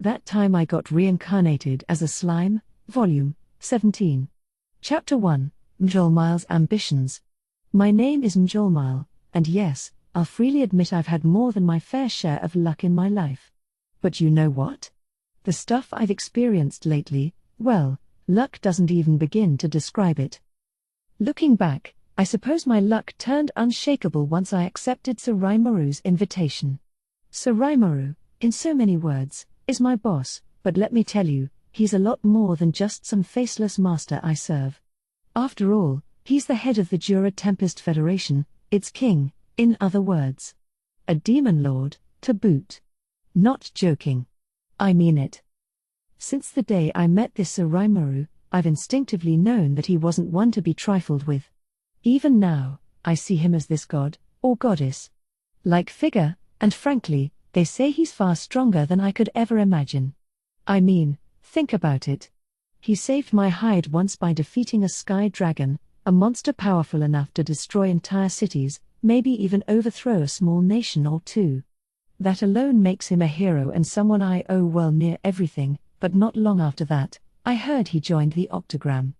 That time I got reincarnated as a slime, Volume 17. Chapter 1, Mjolmile's Ambitions. My name is Mjolmile, and yes, I'll freely admit I've had more than my fair share of luck in my life. But you know what? The stuff I've experienced lately, well, luck doesn't even begin to describe it. Looking back, I suppose my luck turned unshakable once I accepted Sir Rimuru invitation. Sir Rimuru, in so many words, is my boss, but let me tell you, he's a lot more than just some faceless master I serve. After all, he's the head of the Jura Tempest Federation, its king, in other words. A demon lord, to boot. Not joking. I mean it. Since the day I met this Sir Rimuru, I've instinctively known that he wasn't one to be trifled with. Even now, I see him as this god, or goddess-like figure, and frankly, they say he's far stronger than I could ever imagine. I mean, think about it. He saved my hide once by defeating a sky dragon, a monster powerful enough to destroy entire cities, maybe even overthrow a small nation or two. That alone makes him a hero and someone I owe well near everything, but not long after that, I heard he joined the Octagram.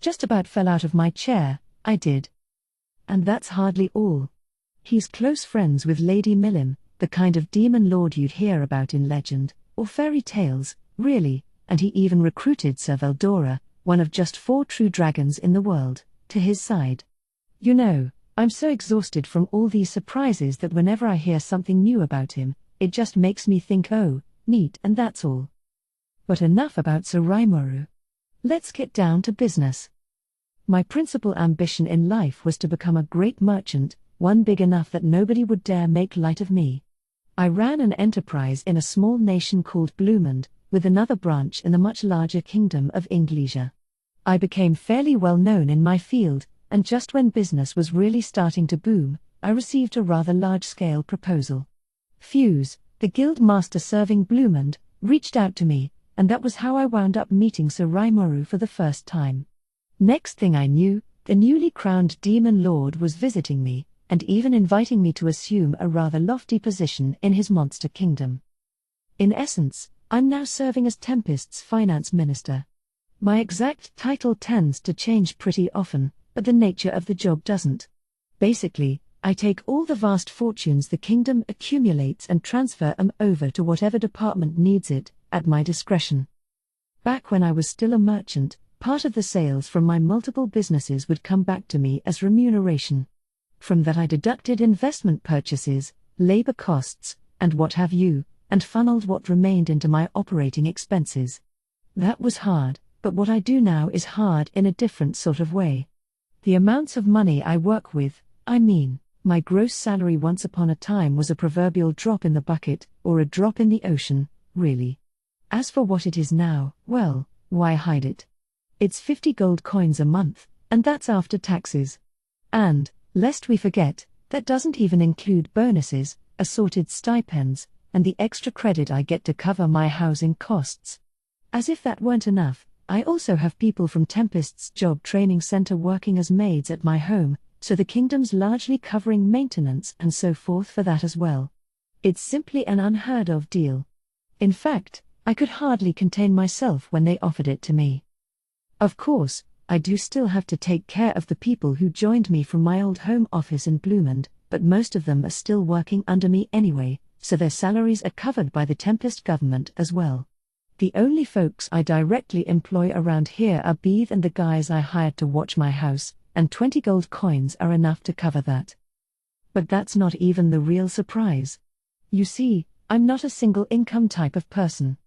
Just about fell out of my chair, I did. And that's hardly all. He's close friends with Lady Milim, the kind of demon lord you'd hear about in legend, or fairy tales, really, and he even recruited Sir Veldora, one of just 4 true dragons in the world, to his side. You know, I'm so exhausted from all these surprises that whenever I hear something new about him, it just makes me think, oh, neat, and that's all. But enough about Sir Rimuru. Let's get down to business. My principal ambition in life was to become a great merchant, one big enough that nobody would dare make light of me. I ran an enterprise in a small nation called Bloomond, with another branch in the much larger kingdom of Inglesia. I became fairly well known in my field, and just when business was really starting to boom, I received a rather large-scale proposal. Fuse, the guild master serving Bloomond, reached out to me, and that was how I wound up meeting Sir Rimuru for the first time. Next thing I knew, the newly crowned demon lord was visiting me, and even inviting me to assume a rather lofty position in his monster kingdom. In essence, I'm now serving as Tempest's finance minister. My exact title tends to change pretty often, but the nature of the job doesn't. Basically, I take all the vast fortunes the kingdom accumulates and transfer them over to whatever department needs it, at my discretion. Back when I was still a merchant, part of the sales from my multiple businesses would come back to me as remuneration. From that I deducted investment purchases, labor costs, and what have you, and funneled what remained into my operating expenses. That was hard, but what I do now is hard in a different sort of way. The amounts of money I work with, I mean, my gross salary once upon a time was a proverbial drop in the bucket, or a drop in the ocean, really. As for what it is now, well, why hide it? It's 50 gold coins a month, and that's after taxes. And, lest we forget, that doesn't even include bonuses, assorted stipends, and the extra credit I get to cover my housing costs. As if that weren't enough, I also have people from Tempest's job training center working as maids at my home, so the kingdom's largely covering maintenance and so forth for that as well. It's simply an unheard of deal. In fact, I could hardly contain myself when they offered it to me. Of course, I do still have to take care of the people who joined me from my old home office in Bloomond, but most of them are still working under me anyway, so their salaries are covered by the Tempest government as well. The only folks I directly employ around here are Beath and the guys I hired to watch my house, and 20 gold coins are enough to cover that. But that's not even the real surprise. You see, I'm not a single income type of person.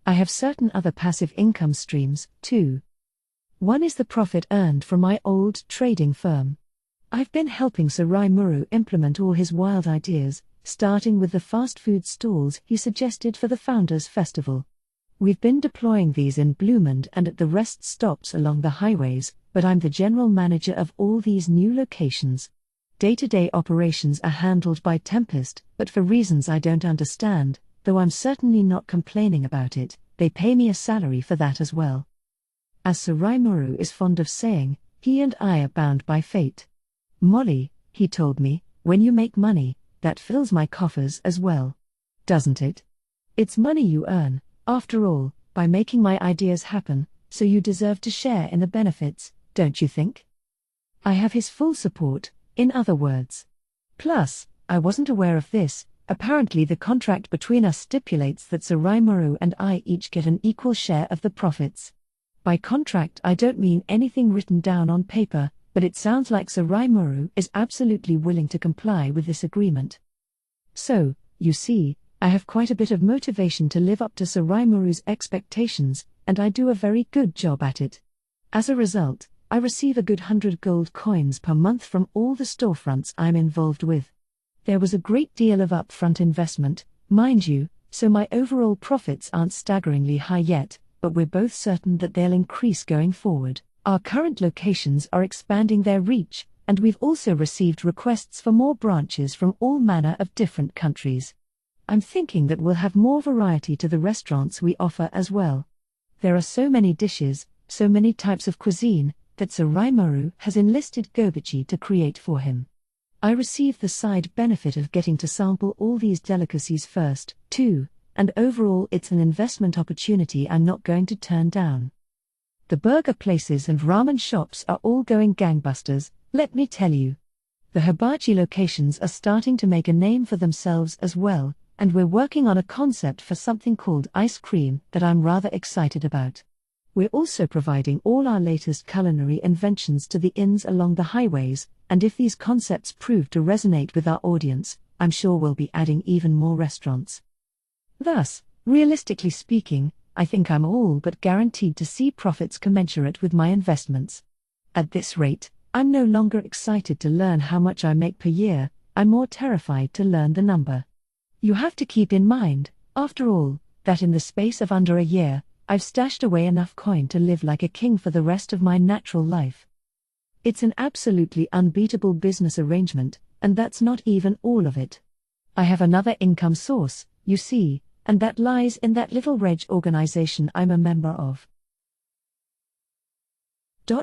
I have certain other passive income streams, too. One is the profit earned from my old trading firm. I've been helping Sir Rimuru implement all his wild ideas, starting with the fast food stalls he suggested for the Founders' Festival. We've been deploying these in Bloomond and at the rest stops along the highways, but I'm the general manager of all these new locations. Day-to-day operations are handled by Tempest, but for reasons I don't understand, though I'm certainly not complaining about it, they pay me a salary for that as well. As Sir Rimuru is fond of saying, he and I are bound by fate. Molly, he told me, when you make money, that fills my coffers as well. Doesn't it? It's money you earn, After all, by making my ideas happen, so you deserve to share in the benefits, don't you think? I have his full support, in other words. Plus, I wasn't aware of this. Apparently the contract between us stipulates that Suraimuru and I each get an equal share of the profits. By contract I don't mean anything written down on paper, but it sounds like Suraimuru is absolutely willing to comply with this agreement. So, you see, I have quite a bit of motivation to live up to Suraimuru's expectations, and I do a very good job at it. As a result, I receive a good 100 gold coins per month from all the storefronts I'm involved with. There was a great deal of upfront investment, mind you, so my overall profits aren't staggeringly high yet, but we're both certain that they'll increase going forward. Our current locations are expanding their reach, and we've also received requests for more branches from all manner of different countries. I'm thinking that we'll have more variety to the restaurants we offer as well. There are so many dishes, so many types of cuisine, that Suraimuru has enlisted Gobichi to create for him. I receive the side benefit of getting to sample all these delicacies first, too, and overall it's an investment opportunity I'm not going to turn down. The burger places and ramen shops are all going gangbusters, let me tell you. The hibachi locations are starting to make a name for themselves as well, and we're working on a concept for something called ice cream that I'm rather excited about. We're also providing all our latest culinary inventions to the inns along the highways, and if these concepts prove to resonate with our audience, I'm sure we'll be adding even more restaurants. Thus, realistically speaking, I think I'm all but guaranteed to see profits commensurate with my investments. At this rate, I'm no longer excited to learn how much I make per year, I'm more terrified to learn the number. You have to keep in mind, after all, that in the space of under a year, I've stashed away enough coin to live like a king for the rest of my natural life. It's an absolutely unbeatable business arrangement, and that's not even all of it. I have another income source, you see, and that lies in that little Reg organization I'm a member of.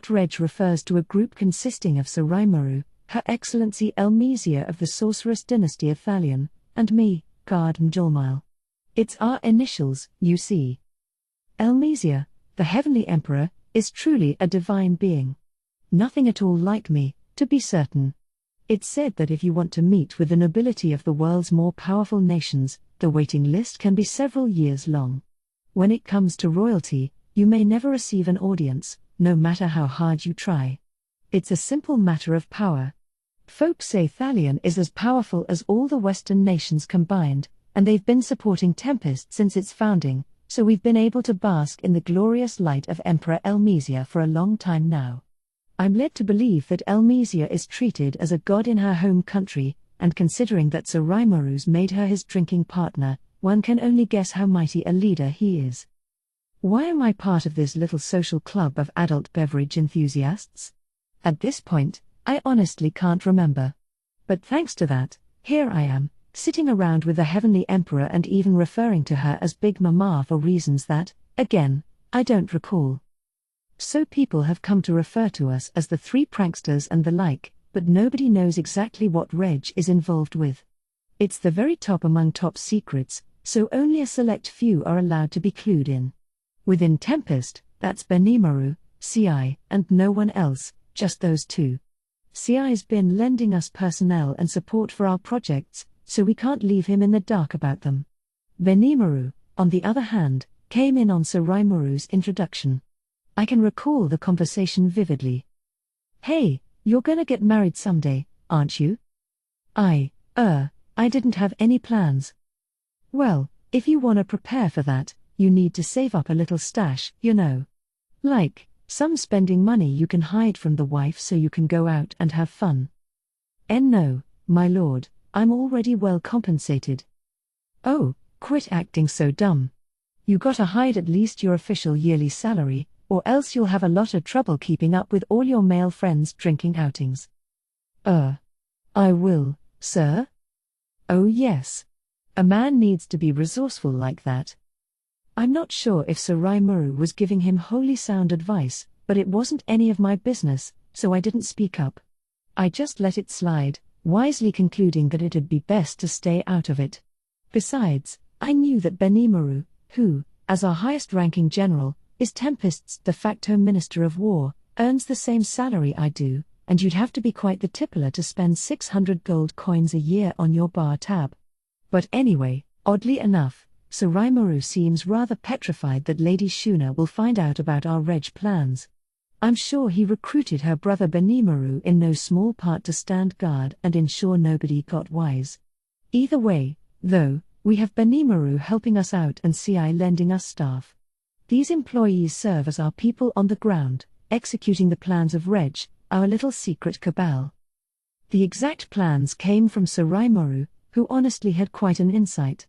Reg refers to a group consisting of Suraimuru, Her Excellency Elmesia of the Sorceress Dynasty of Thalion, and me, Guard Mjolmile. It's our initials, you see. Elmesia, the Heavenly Emperor, is truly a divine being. Nothing at all like me, to be certain. It's said that if you want to meet with the nobility of the world's more powerful nations, the waiting list can be several years long. When it comes to royalty, you may never receive an audience, no matter how hard you try. It's a simple matter of power. Folks say Thalion is as powerful as all the Western nations combined, and they've been supporting Tempest since its founding, so we've been able to bask in the glorious light of Emperor Elmesia for a long time now. I'm led to believe that Elmesia is treated as a god in her home country, and considering that Suraimuru's made her his drinking partner, one can only guess how mighty a leader he is. Why am I part of this little social club of adult beverage enthusiasts? At this point, I honestly can't remember. But thanks to that, here I am, sitting around with the Heavenly Emperor and even referring to her as Big Mama for reasons that, again, I don't recall. So people have come to refer to us as the three pranksters and the like, but nobody knows exactly what Reg is involved with. It's the very top among top secrets, so only a select few are allowed to be clued in. Within Tempest, that's Benimaru, CI, and no one else, just those two. CI's been lending us personnel and support for our projects, so we can't leave him in the dark about them. Benimaru, on the other hand, came in on Suraimuru's introduction. I can recall the conversation vividly. "Hey, you're gonna get married someday, aren't you?" I didn't have any plans." "Well, if you wanna prepare for that, you need to save up a little stash, you know. Like, some spending money you can hide from the wife so you can go out and have fun." "No, my lord, I'm already well compensated." "Oh, quit acting so dumb. You gotta hide at least your official yearly salary, or else you'll have a lot of trouble keeping up with all your male friends' drinking outings." I will, sir." "Oh yes. A man needs to be resourceful like that." I'm not sure if Suraimuru was giving him wholly sound advice, but it wasn't any of my business, so I didn't speak up. I just let it slide, wisely concluding that it'd be best to stay out of it. Besides, I knew that Benimaru, who, as our highest-ranking general, is Tempest's de facto Minister of War, earns the same salary I do, and you'd have to be quite the tippler to spend 600 gold coins a year on your bar tab. But anyway, oddly enough, Sir Rimuru seems rather petrified that Lady Shuna will find out about our reg plans. I'm sure he recruited her brother Benimaru in no small part to stand guard and ensure nobody got wise. Either way, though, we have Benimaru helping us out and CI lending us staff. These employees serve as our people on the ground, executing the plans of Reg, our little secret cabal. The exact plans came from Sir Rimuru, who honestly had quite an insight.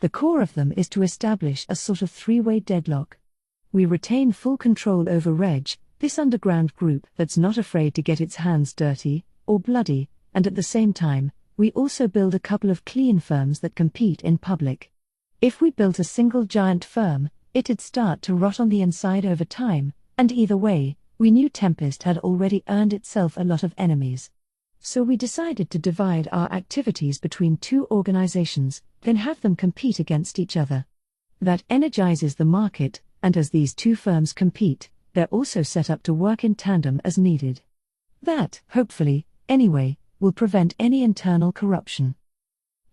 The core of them is to establish a sort of three-way deadlock. We retain full control over Reg, this underground group that's not afraid to get its hands dirty, or bloody, and at the same time, we also build a couple of clean firms that compete in public. If we built a single giant firm, it'd start to rot on the inside over time, and either way, we knew Tempest had already earned itself a lot of enemies. So we decided to divide our activities between two organizations, then have them compete against each other. That energizes the market, and as these two firms compete, they're also set up to work in tandem as needed. That, hopefully, anyway, will prevent any internal corruption.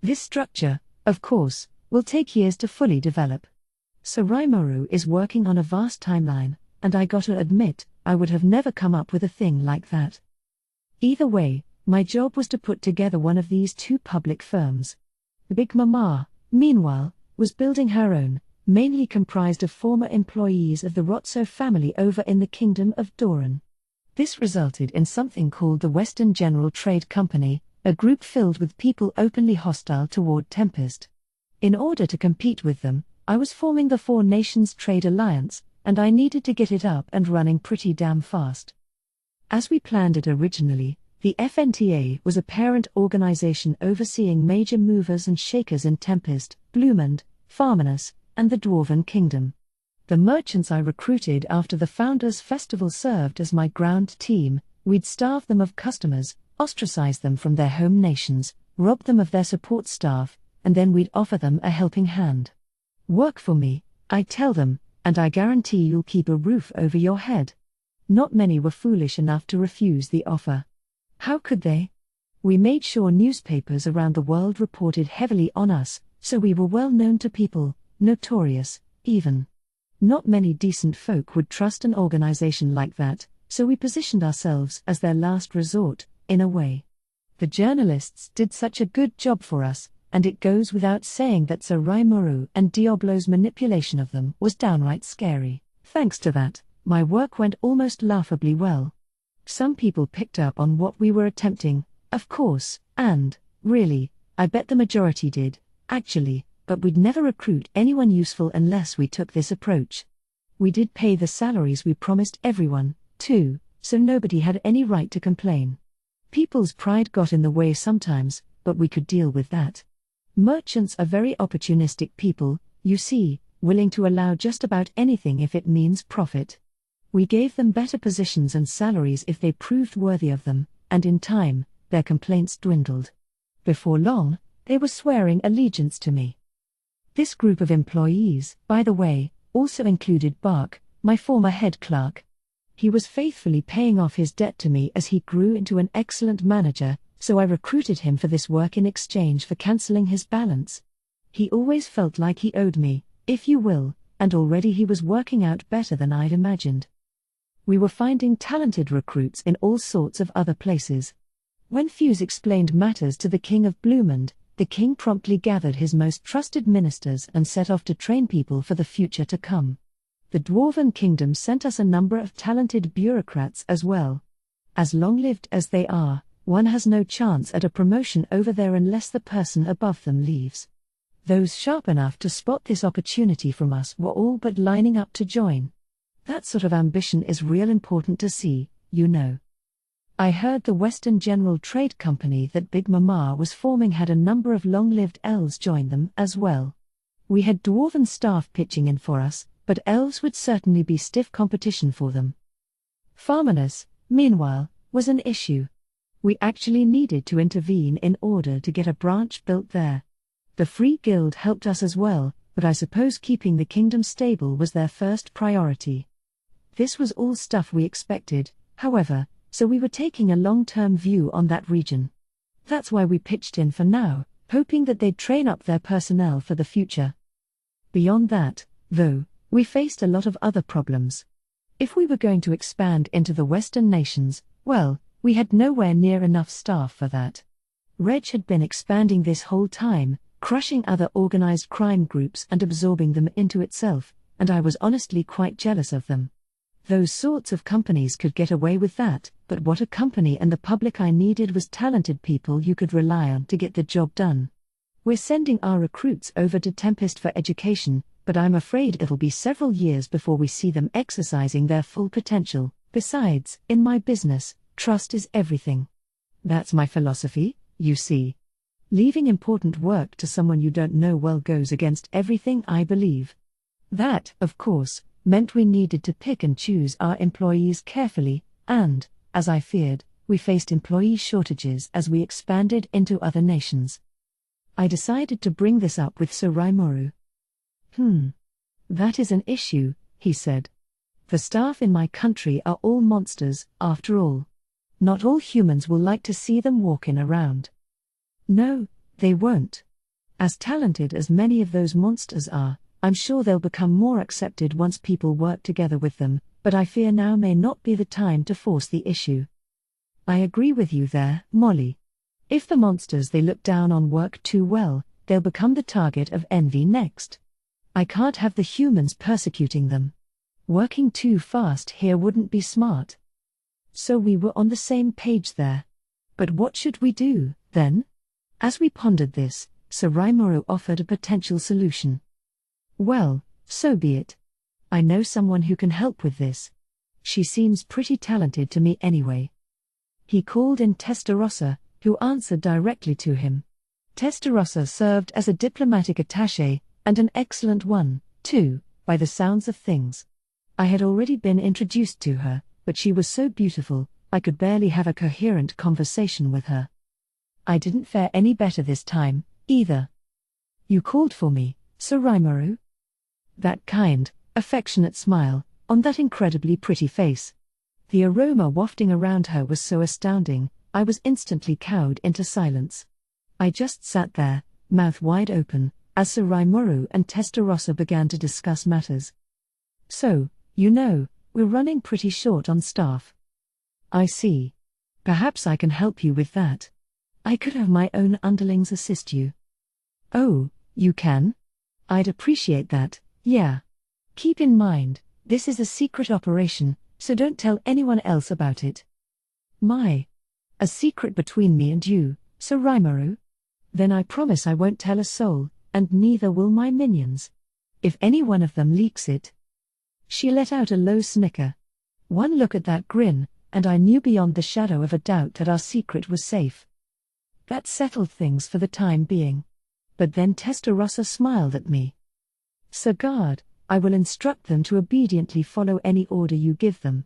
This structure, of course, will take years to fully develop. Sir Rimuru is working on a vast timeline, and I gotta admit, I would have never come up with a thing like that. Either way, my job was to put together one of these two public firms. Big Mama, meanwhile, was building her own, mainly comprised of former employees of the Rotso family over in the Kingdom of Doran. This resulted in something called the Western General Trade Company, a group filled with people openly hostile toward Tempest. In order to compete with them, I was forming the Four Nations Trade Alliance, and I needed to get it up and running pretty damn fast. As we planned it originally, the FNTA was a parent organization overseeing major movers and shakers in Tempest, Bloomond, Farmanus, and the Dwarven Kingdom. The merchants I recruited after the Founders' Festival served as my ground team. We'd starve them of customers, ostracize them from their home nations, rob them of their support staff, and then we'd offer them a helping hand. Work for me, I tell them, and I guarantee you'll keep a roof over your head. Not many were foolish enough to refuse the offer. How could they? We made sure newspapers around the world reported heavily on us, so we were well known to people, notorious, even. Not many decent folk would trust an organization like that, so we positioned ourselves as their last resort, in a way. The journalists did such a good job for us, and it goes without saying that Sir Rimuru and Diablo's manipulation of them was downright scary. Thanks to that, my work went almost laughably well. Some people picked up on what we were attempting, of course, and, really, I bet the majority did, actually, but we'd never recruit anyone useful unless we took this approach. We did pay the salaries we promised everyone, too, so nobody had any right to complain. People's pride got in the way sometimes, but we could deal with that. Merchants are very opportunistic people, you see, willing to allow just about anything if it means profit. We gave them better positions and salaries if they proved worthy of them, and in time, their complaints dwindled. Before long, they were swearing allegiance to me. This group of employees, by the way, also included Bark, my former head clerk. He was faithfully paying off his debt to me as he grew into an excellent manager, so I recruited him for this work in exchange for cancelling his balance. He always felt like he owed me, if you will, and already he was working out better than I'd imagined. We were finding talented recruits in all sorts of other places. When Fuse explained matters to the King of Bloomond, the king promptly gathered his most trusted ministers and set off to train people for the future to come. The Dwarven Kingdom sent us a number of talented bureaucrats as well. As long-lived as they are, one has no chance at a promotion over there unless the person above them leaves. Those sharp enough to spot this opportunity from us were all but lining up to join. That sort of ambition is real important to see, you know. I heard the Western General Trade Company that Big Mama was forming had a number of long-lived elves join them as well. We had dwarven staff pitching in for us, but elves would certainly be stiff competition for them. Farmanus, meanwhile, was an issue. We actually needed to intervene in order to get a branch built there. The Free Guild helped us as well, but I suppose keeping the kingdom stable was their first priority. This was all stuff we expected, however, so we were taking a long-term view on that region. That's why we pitched in for now, hoping that they'd train up their personnel for the future. Beyond that, though, we faced a lot of other problems. If we were going to expand into the Western nations, well, we had nowhere near enough staff for that. Reg had been expanding this whole time, crushing other organized crime groups and absorbing them into itself, and I was honestly quite jealous of them. Those sorts of companies could get away with that, but what a company and the public I needed was talented people you could rely on to get the job done. We're sending our recruits over to Tempest for education, but I'm afraid it'll be several years before we see them exercising their full potential. Besides, in my business, trust is everything. That's my philosophy, you see. Leaving important work to someone you don't know well goes against everything I believe. That, of course, meant we needed to pick and choose our employees carefully, and, as I feared, we faced employee shortages as we expanded into other nations. I decided to bring this up with Sir Rimuru. That is an issue, he said. The staff in my country are all monsters, after all. Not all humans will like to see them walking around. No, they won't. As talented as many of those monsters are, I'm sure they'll become more accepted once people work together with them, but I fear now may not be the time to force the issue. I agree with you there, Molly. If the monsters they look down on work too well, they'll become the target of envy next. I can't have the humans persecuting them. Working too fast here wouldn't be smart. So we were on the same page there. But what should we do, then? As we pondered this, Sir Rimuru offered a potential solution. Well, so be it. I know someone who can help with this. She seems pretty talented to me anyway. He called in Testarossa, who answered directly to him. Testarossa served as a diplomatic attaché, and an excellent one, too, by the sounds of things. I had already been introduced to her, but she was so beautiful, I could barely have a coherent conversation with her. I didn't fare any better this time, either. You called for me, Sir Rimuru? That kind, affectionate smile, on that incredibly pretty face. The aroma wafting around her was so astounding, I was instantly cowed into silence. I just sat there, mouth wide open, as Sir Rimuru and Testarossa began to discuss matters. So, you know, we're running pretty short on staff. I see. Perhaps I can help you with that. I could have my own underlings assist you. Oh, you can? I'd appreciate that, yeah. Keep in mind, this is a secret operation, so don't tell anyone else about it. A secret between me and you, Sir Rimuru? Then I promise I won't tell a soul, and neither will my minions. If any one of them leaks it. She let out a low snicker. One look at that grin, and I knew beyond the shadow of a doubt that our secret was safe. That settled things for the time being. But then Testarossa smiled at me. Sir Guard, I will instruct them to obediently follow any order you give them.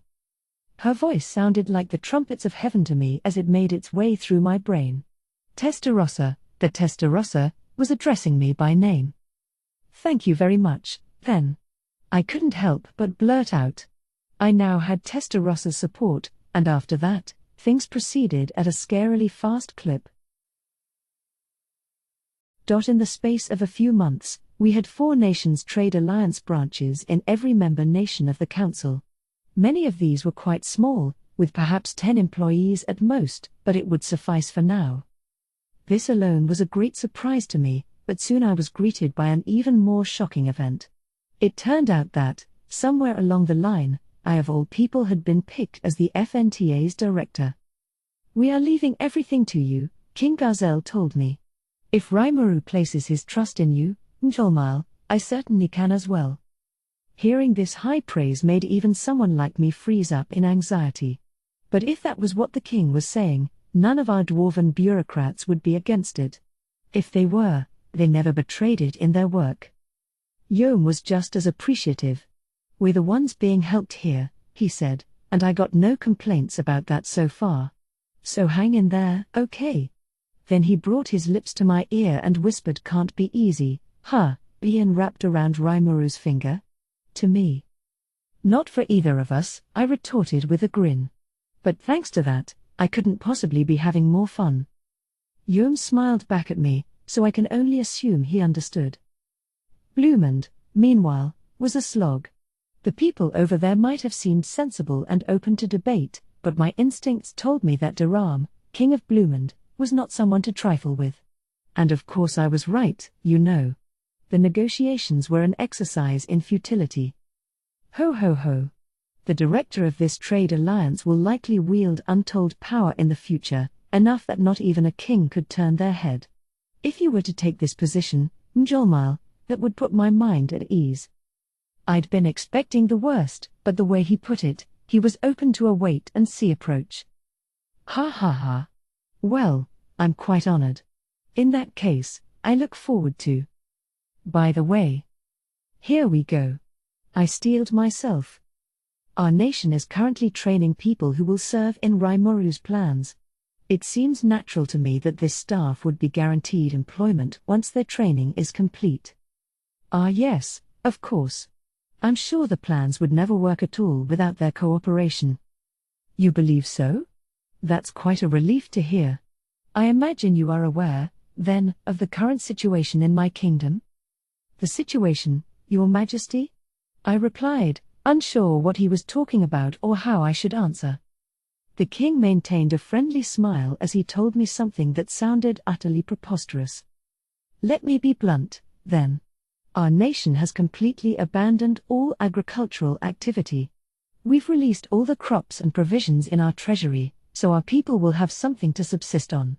Her voice sounded like the trumpets of heaven to me as it made its way through my brain. Testarossa, the Testarossa, was addressing me by name. Thank you very much, then. I couldn't help but blurt out. I now had Testarossa's support, and after that, things proceeded at a scarily fast clip. In the space of a few months, we had 4 nations trade alliance branches in every member nation of the Council. Many of these were quite small, with perhaps 10 employees at most, but it would suffice for now. This alone was a great surprise to me, but soon I was greeted by an even more shocking event. It turned out that, somewhere along the line, I of all people had been picked as the FNTA's director. We are leaving everything to you, King Gazelle told me. If Rimuru places his trust in you, Njolmile, I certainly can as well. Hearing this high praise made even someone like me freeze up in anxiety. But if that was what the king was saying, none of our dwarven bureaucrats would be against it. If they were, they never betrayed it in their work. Yom was just as appreciative. We're the ones being helped here, he said, and I got no complaints about that so far. So hang in there, okay? Then he brought his lips to my ear and whispered, can't be easy, huh, being wrapped around Rimuru's finger? To me. Not for either of us, I retorted with a grin. But thanks to that, I couldn't possibly be having more fun. Yum smiled back at me, so I can only assume he understood. Blumund, meanwhile, was a slog. The people over there might have seemed sensible and open to debate, but my instincts told me that Daram, king of Blumund, was not someone to trifle with. And of course I was right, you know. The negotiations were an exercise in futility. Ho ho ho. The director of this trade alliance will likely wield untold power in the future, enough that not even a king could turn their head. If you were to take this position, Mjolnir, that would put my mind at ease. I'd been expecting the worst, but the way he put it, he was open to a wait-and-see approach. Ha ha ha. Well, I'm quite honored. In that case, I look forward to. By the way. Here we go. I steeled myself. Our nation is currently training people who will serve in Rimuru's plans. It seems natural to me that this staff would be guaranteed employment once their training is complete. Ah yes, of course. I'm sure the plans would never work at all without their cooperation. You believe so? That's quite a relief to hear. I imagine you are aware, then, of the current situation in my kingdom? The situation, Your Majesty? I replied, unsure what he was talking about or how I should answer. The king maintained a friendly smile as he told me something that sounded utterly preposterous. Let me be blunt, then. Our nation has completely abandoned all agricultural activity. We've released all the crops and provisions in our treasury, so our people will have something to subsist on.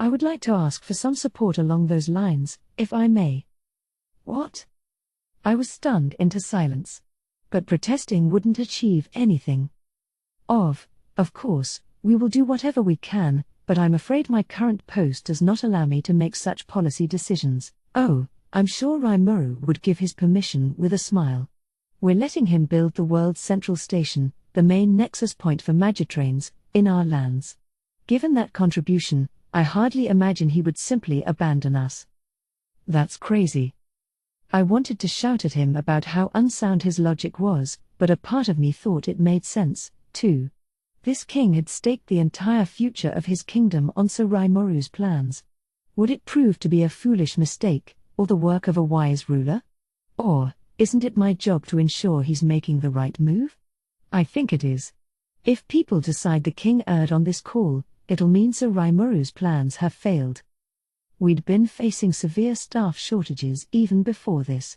I would like to ask for some support along those lines, if I may. What? I was stunned into silence. But protesting wouldn't achieve anything. Of course, we will do whatever we can, but I'm afraid my current post does not allow me to make such policy decisions. Oh, I'm sure Rimuru would give his permission with a smile. We're letting him build the world's central station, the main nexus point for Magitrains, in our lands. Given that contribution, I hardly imagine he would simply abandon us. That's crazy. I wanted to shout at him about how unsound his logic was, but a part of me thought it made sense, too. This king had staked the entire future of his kingdom on Sir Rimuru's plans. Would it prove to be a foolish mistake, or the work of a wise ruler? Or, isn't it my job to ensure he's making the right move? I think it is. If people decide the king erred on this call, it'll mean Sir Rimuru's plans have failed. We'd been facing severe staff shortages even before this.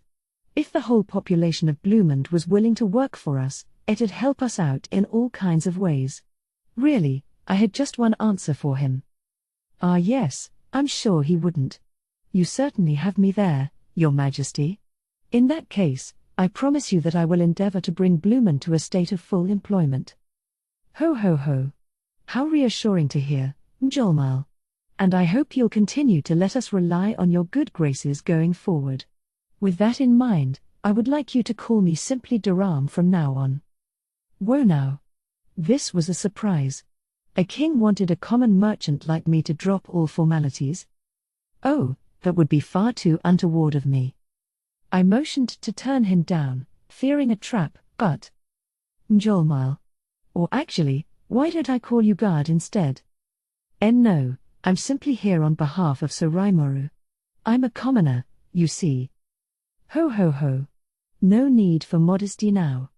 If the whole population of Blumund was willing to work for us, it'd help us out in all kinds of ways. Really, I had just one answer for him. Ah yes, I'm sure he wouldn't. You certainly have me there, Your Majesty. In that case, I promise you that I will endeavor to bring Blumund to a state of full employment. Ho ho ho. How reassuring to hear, Mjolnir. And I hope you'll continue to let us rely on your good graces going forward. With that in mind, I would like you to call me simply Daram from now on. Whoa now. This was a surprise. A king wanted a common merchant like me to drop all formalities? Oh, that would be far too untoward of me. I motioned to turn him down, fearing a trap, but... Mjolnir. Or actually, why don't I call you guard instead? No, I'm simply here on behalf of Sir Rimuru. I'm a commoner, you see. Ho ho ho. No need for modesty now.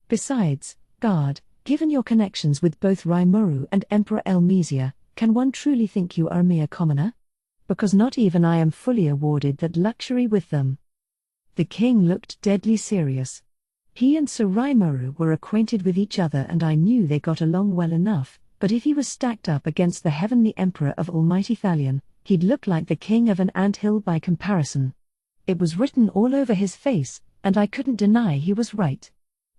Besides, guard, given your connections with both Rimuru and Emperor Elmesia, can one truly think you are a mere commoner? Because not even I am fully awarded that luxury with them. The king looked deadly serious. He and Sir Rimuru were acquainted with each other and I knew they got along well enough, but if he was stacked up against the heavenly emperor of almighty Thalion, he'd look like the king of an anthill by comparison. It was written all over his face, and I couldn't deny he was right.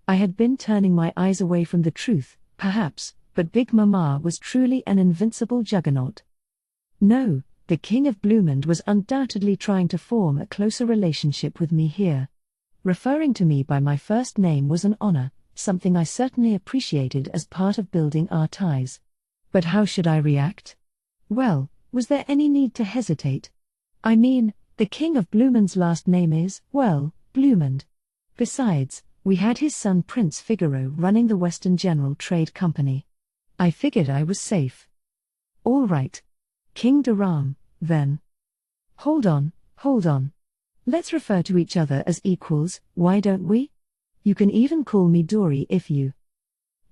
I had been turning my eyes away from the truth, perhaps, but Big Mama was truly an invincible juggernaut. No, the king of Blumund was undoubtedly trying to form a closer relationship with me here. Referring to me by my first name was an honor, something I certainly appreciated as part of building our ties. But how should I react? Well, was there any need to hesitate? I mean, The king of Blumend's last name is, well, Blumend. Besides, we had his son Prince Figaro running the Western General Trade Company. I figured I was safe. All right. King Daram, then. Hold on. Let's refer to each other as equals, why don't we? You can even call me Dory if you.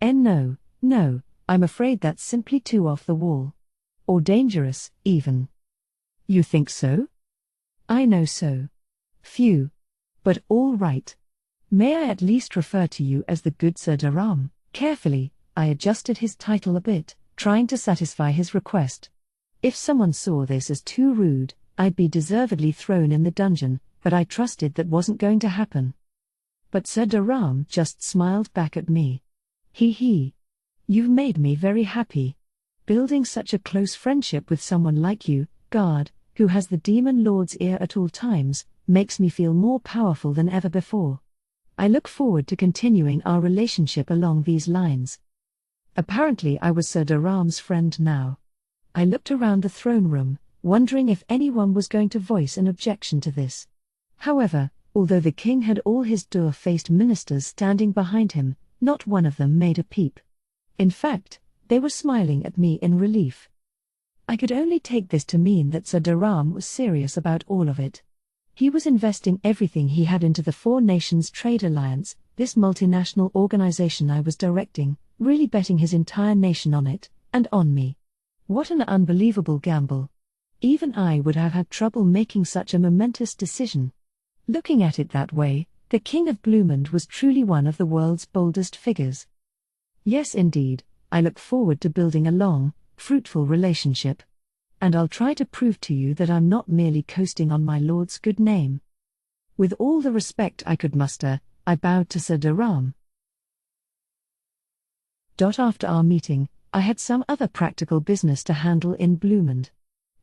No, I'm afraid that's simply too off the wall. Or dangerous, even. You think so? I know so. Phew. But all right. May I at least refer to you as the good Sir Daram? Carefully, I adjusted his title a bit, trying to satisfy his request. If someone saw this as too rude, I'd be deservedly thrown in the dungeon, but I trusted that wasn't going to happen. But Sir Daram just smiled back at me. He. You've made me very happy. Building such a close friendship with someone like you, guard, who has the Demon Lord's ear at all times, makes me feel more powerful than ever before. I look forward to continuing our relationship along these lines. Apparently I was Sir Daram's friend now. I looked around the throne room, wondering if anyone was going to voice an objection to this. However, although the king had all his dour-faced ministers standing behind him, not one of them made a peep. In fact, they were smiling at me in relief. I could only take this to mean that Sir Daram was serious about all of it. He was investing everything he had into the Four Nations Trade Alliance, this multinational organization I was directing, really betting his entire nation on it, and on me. What an unbelievable gamble. Even I would have had trouble making such a momentous decision. Looking at it that way, the King of Blumend was truly one of the world's boldest figures. Yes indeed, I look forward to building a long, fruitful relationship. And I'll try to prove to you that I'm not merely coasting on my lord's good name. With all the respect I could muster, I bowed to Sir Daram. After our meeting, I had some other practical business to handle in Blumend.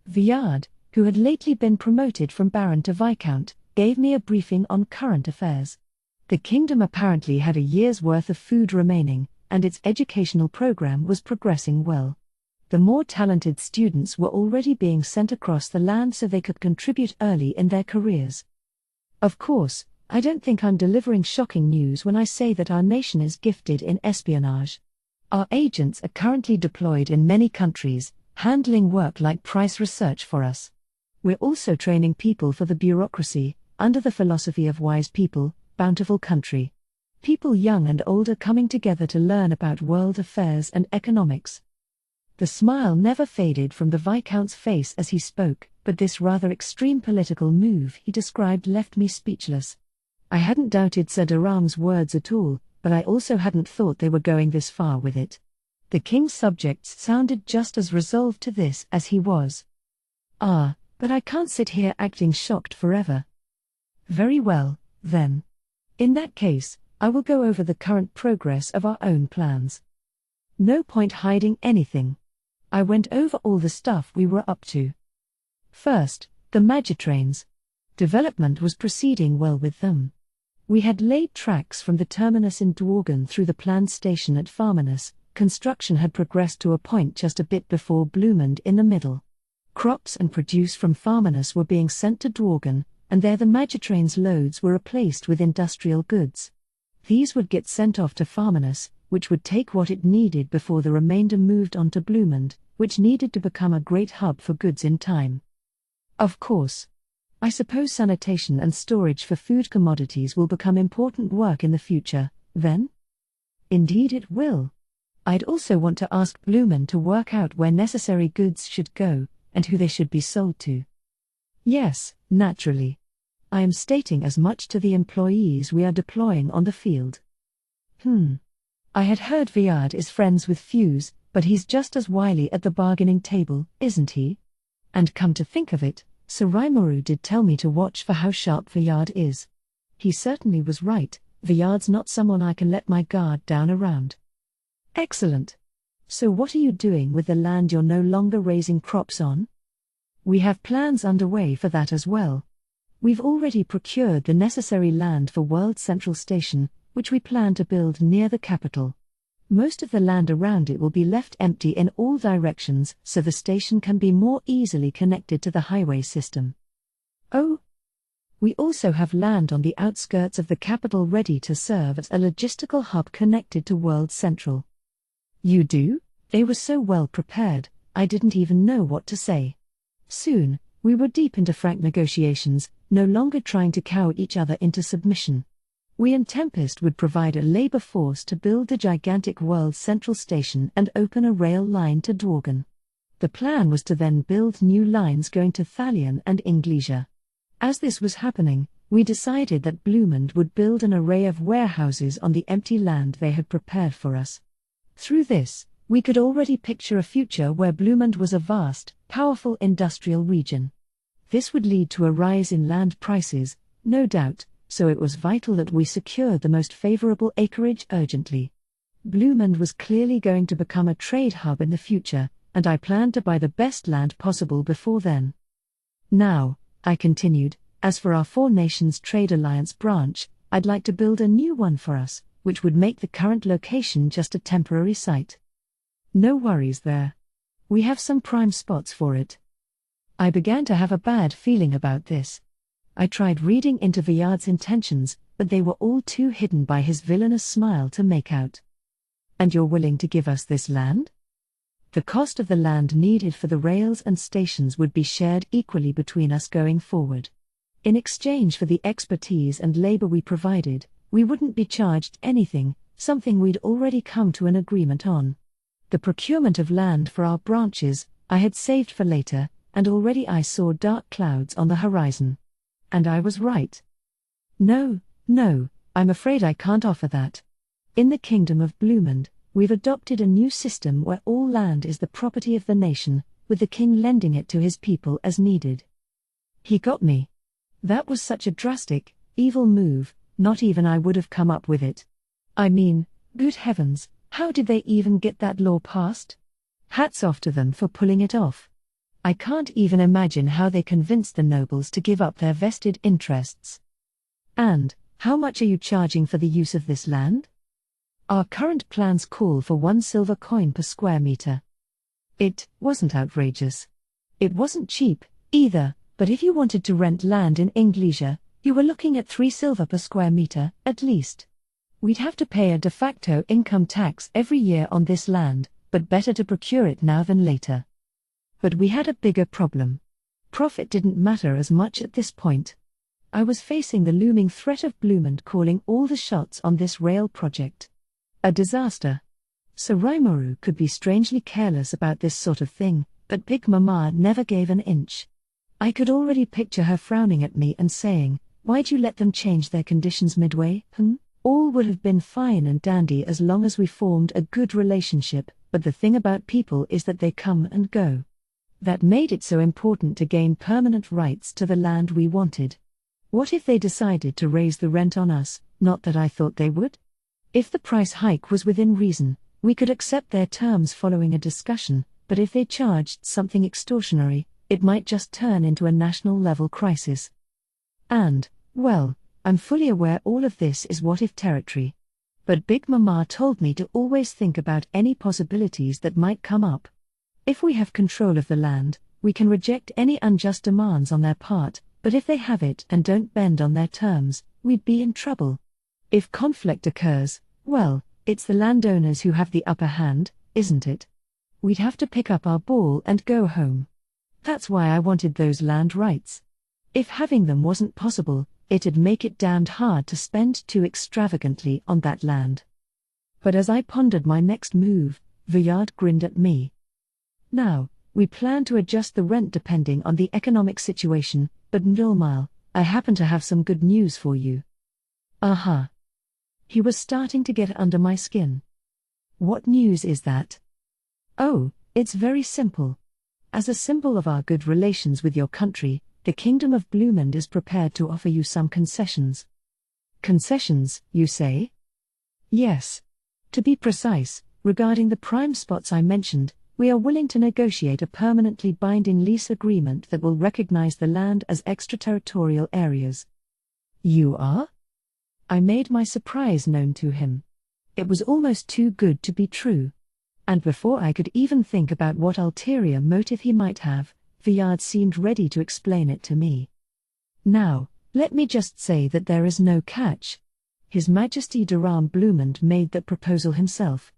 Viard, who had lately been promoted from Baron to Viscount, gave me a briefing on current affairs. The kingdom apparently had a year's worth of food remaining, and its educational program was progressing well. The more talented students were already being sent across the land so they could contribute early in their careers. Of course, I don't think I'm delivering shocking news when I say that our nation is gifted in espionage. Our agents are currently deployed in many countries, handling work like price research for us. We're also training people for the bureaucracy, under the philosophy of wise people, bountiful country. People young and old are coming together to learn about world affairs and economics. The smile never faded from the Viscount's face as he spoke, but this rather extreme political move he described left me speechless. I hadn't doubted Sir Daram's words at all, but I also hadn't thought they were going this far with it. The king's subjects sounded just as resolved to this as he was. But I can't sit here acting shocked forever. Very well, then. In that case, I will go over the current progress of our own plans. No point hiding anything. I went over all the stuff we were up to. First, the Magitrains. Development was proceeding well with them. We had laid tracks from the terminus in Dworgen through the planned station at Farmanus. Construction had progressed to a point just a bit before Blumend in the middle. Crops and produce from Farmanus were being sent to Dworgen, and there the Magitrains' loads were replaced with industrial goods. These would get sent off to Farmanus, which would take what it needed before the remainder moved on to Blumend, which needed to become a great hub for goods in time. Of course. I suppose sanitation and storage for food commodities will become important work in the future, then? Indeed it will. I'd also want to ask Blumend to work out where necessary goods should go, and who they should be sold to. Yes, naturally. I am stating as much to the employees we are deploying on the field. I had heard Viard is friends with Fuse, but he's just as wily at the bargaining table, isn't he? And come to think of it, Sir Rimuru did tell me to watch for how sharp Viard is. He certainly was right, Viard's not someone I can let my guard down around. Excellent. So what are you doing with the land you're no longer raising crops on? We have plans underway for that as well. We've already procured the necessary land for World Central Station, which we plan to build near the capital. Most of the land around it will be left empty in all directions so the station can be more easily connected to the highway system. Oh, we also have land on the outskirts of the capital ready to serve as a logistical hub connected to World Central. You do? They were so well prepared, I didn't even know what to say. Soon, we were deep into frank negotiations, no longer trying to cow each other into submission. We and Tempest would provide a labor force to build the gigantic World Central Station and open a rail line to Dworgen. The plan was to then build new lines going to Thalion and Inglesia. As this was happening, we decided that Bloomend would build an array of warehouses on the empty land they had prepared for us. Through this, we could already picture a future where Bloomend was a vast, powerful industrial region. This would lead to a rise in land prices, no doubt, so it was vital that we secured the most favorable acreage urgently. Bloomend was clearly going to become a trade hub in the future, and I planned to buy the best land possible before then. Now, I continued, as for our Four Nations Trade Alliance branch, I'd like to build a new one for us, which would make the current location just a temporary site. No worries there. We have some prime spots for it. I began to have a bad feeling about this. I tried reading into Villard's intentions, but they were all too hidden by his villainous smile to make out. And you're willing to give us this land? The cost of the land needed for the rails and stations would be shared equally between us going forward. In exchange for the expertise and labor we provided, we wouldn't be charged anything, something we'd already come to an agreement on. The procurement of land for our branches, I had saved for later, and already I saw dark clouds on the horizon. And I was right. No, I'm afraid I can't offer that. In the Kingdom of Bloomend, we've adopted a new system where all land is the property of the nation, with the king lending it to his people as needed. He got me. That was such a drastic, evil move, not even I would have come up with it. I mean, good heavens, how did they even get that law passed? Hats off to them for pulling it off. I can't even imagine how they convinced the nobles to give up their vested interests. And, how much are you charging for the use of this land? Our current plans call for 1 silver coin per square meter. It wasn't outrageous. It wasn't cheap, either, but if you wanted to rent land in Inglesia, you were looking at 3 silver per square meter, at least. We'd have to pay a de facto income tax every year on this land, but better to procure it now than later. But we had a bigger problem. Profit didn't matter as much at this point. I was facing the looming threat of Bloomend calling all the shots on this rail project. A disaster. Sir Rimuru could be strangely careless about this sort of thing, but Big Mama never gave an inch. I could already picture her frowning at me and saying, "Why'd you let them change their conditions midway, All would have been fine and dandy as long as we formed a good relationship, but the thing about people is that they come and go. That made it so important to gain permanent rights to the land we wanted. What if they decided to raise the rent on us? Not that I thought they would. If the price hike was within reason, we could accept their terms following a discussion, but if they charged something extortionary, it might just turn into a national-level crisis. And, well, I'm fully aware all of this is what-if territory. But Big Mama told me to always think about any possibilities that might come up. If we have control of the land, we can reject any unjust demands on their part, but if they have it and don't bend on their terms, we'd be in trouble. If conflict occurs, well, it's the landowners who have the upper hand, isn't it? We'd have to pick up our ball and go home. That's why I wanted those land rights. If having them wasn't possible, it'd make it damned hard to spend too extravagantly on that land. But as I pondered my next move, Villard grinned at me. Now, we plan to adjust the rent depending on the economic situation, but Mjolmile, I happen to have some good news for you. Aha. He was starting to get under my skin. What news is that? Oh, it's very simple. As a symbol of our good relations with your country, the Kingdom of Bloomend is prepared to offer you some concessions. Concessions, you say? Yes. To be precise, regarding the prime spots I mentioned, we are willing to negotiate a permanently binding lease agreement that will recognize the land as extraterritorial areas. You are? I made my surprise known to him. It was almost too good to be true. And before I could even think about what ulterior motive he might have, Villard seemed ready to explain it to me. Now, let me just say that there is no catch. His Majesty Durham Blumand made that proposal himself.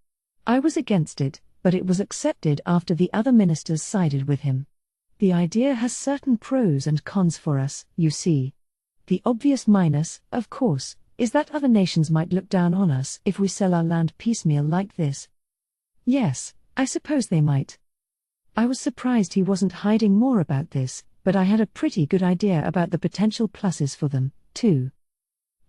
I was against it, but it was accepted after the other ministers sided with him. The idea has certain pros and cons for us, you see. The obvious minus, of course, is that other nations might look down on us if we sell our land piecemeal like this. Yes, I suppose they might. I was surprised he wasn't hiding more about this, but I had a pretty good idea about the potential pluses for them, too.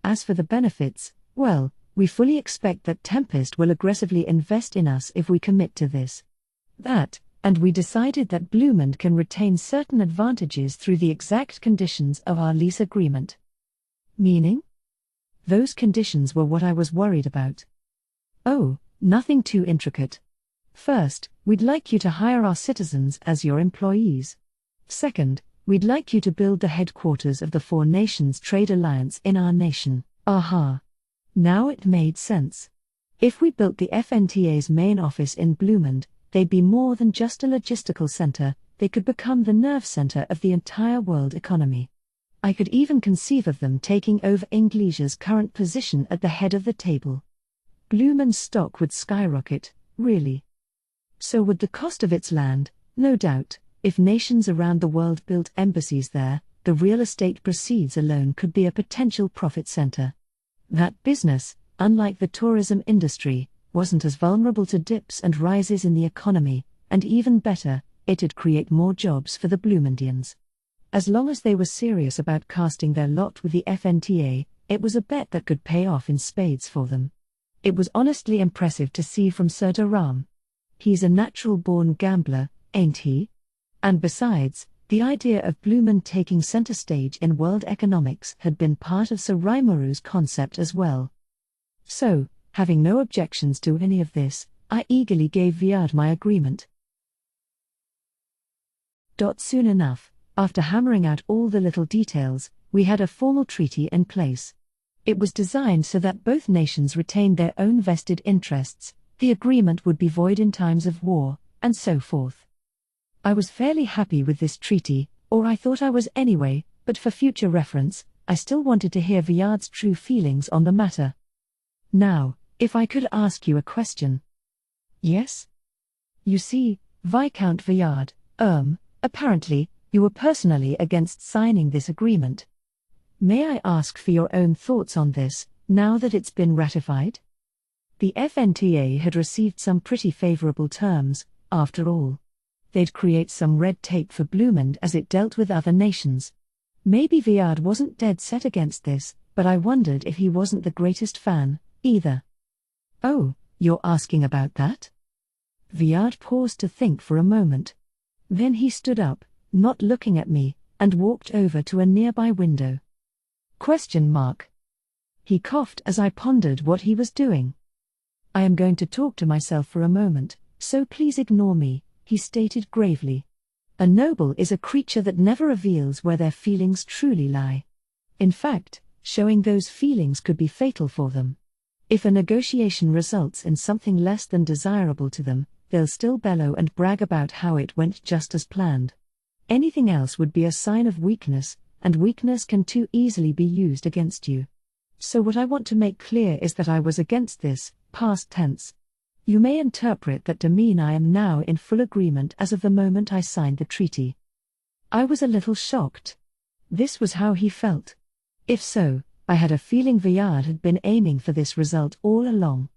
As for the benefits, well, we fully expect that Tempest will aggressively invest in us if we commit to this. And we decided that Blumand can retain certain advantages through the exact conditions of our lease agreement. Meaning? Those conditions were what I was worried about. Oh, nothing too intricate. First, we'd like you to hire our citizens as your employees. Second, we'd like you to build the headquarters of the Four Nations Trade Alliance in our nation. Aha. Now it made sense. If we built the FNTA's main office in Blumand, they'd be more than just a logistical center, they could become the nerve center of the entire world economy. I could even conceive of them taking over Ingleisia's current position at the head of the table. Blumand's stock would skyrocket, really. So would the cost of its land, no doubt. If nations around the world built embassies there, the real estate proceeds alone could be a potential profit center. That business, unlike the tourism industry, wasn't as vulnerable to dips and rises in the economy, and even better, it'd create more jobs for the Blumandians. As long as they were serious about casting their lot with the FNTA, it was a bet that could pay off in spades for them. It was honestly impressive to see from Sir Durham. He's a natural-born gambler, ain't he? And besides, the idea of Blumand taking center stage in world economics had been part of Sir Raimuru's concept as well. So, having no objections to any of this, I eagerly gave Viard my agreement. Soon enough, after hammering out all the little details, we had a formal treaty in place. It was designed so that both nations retained their own vested interests, the agreement would be void in times of war, and so forth. I was fairly happy with this treaty, or I thought I was anyway, but for future reference, I still wanted to hear Viard's true feelings on the matter. Now, if I could ask you a question. Yes? You see, Viscount Viard, apparently, you were personally against signing this agreement. May I ask for your own thoughts on this, now that it's been ratified? The FNTA had received some pretty favorable terms, after all. They'd create some red tape for Blumand as it dealt with other nations. Maybe Viard wasn't dead set against this, but I wondered if he wasn't the greatest fan, either. Oh, you're asking about that? Viard paused to think for a moment. Then he stood up, not looking at me, and walked over to a nearby window. Question mark. He coughed as I pondered what he was doing. I am going to talk to myself for a moment, so please ignore me, he stated gravely. A noble is a creature that never reveals where their feelings truly lie. In fact, showing those feelings could be fatal for them. If a negotiation results in something less than desirable to them, they'll still bellow and brag about how it went just as planned. Anything else would be a sign of weakness, and weakness can too easily be used against you. So what I want to make clear is that I was against this, past tense. You may interpret that to mean I am now in full agreement as of the moment I signed the treaty. I was a little shocked. This was how he felt. If so, I had a feeling Viard had been aiming for this result all along.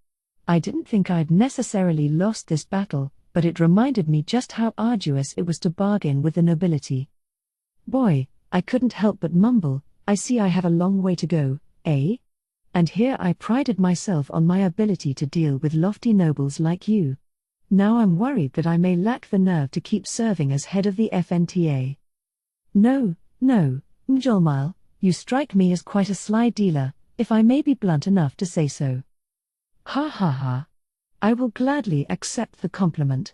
I didn't think I'd necessarily lost this battle, but it reminded me just how arduous it was to bargain with the nobility. Boy, I couldn't help but mumble, I see I have a long way to go, eh? And here I prided myself on my ability to deal with lofty nobles like you. Now I'm worried that I may lack the nerve to keep serving as head of the FNTA. No, Mjolmile, you strike me as quite a sly dealer, if I may be blunt enough to say so. Ha ha ha. I will gladly accept the compliment.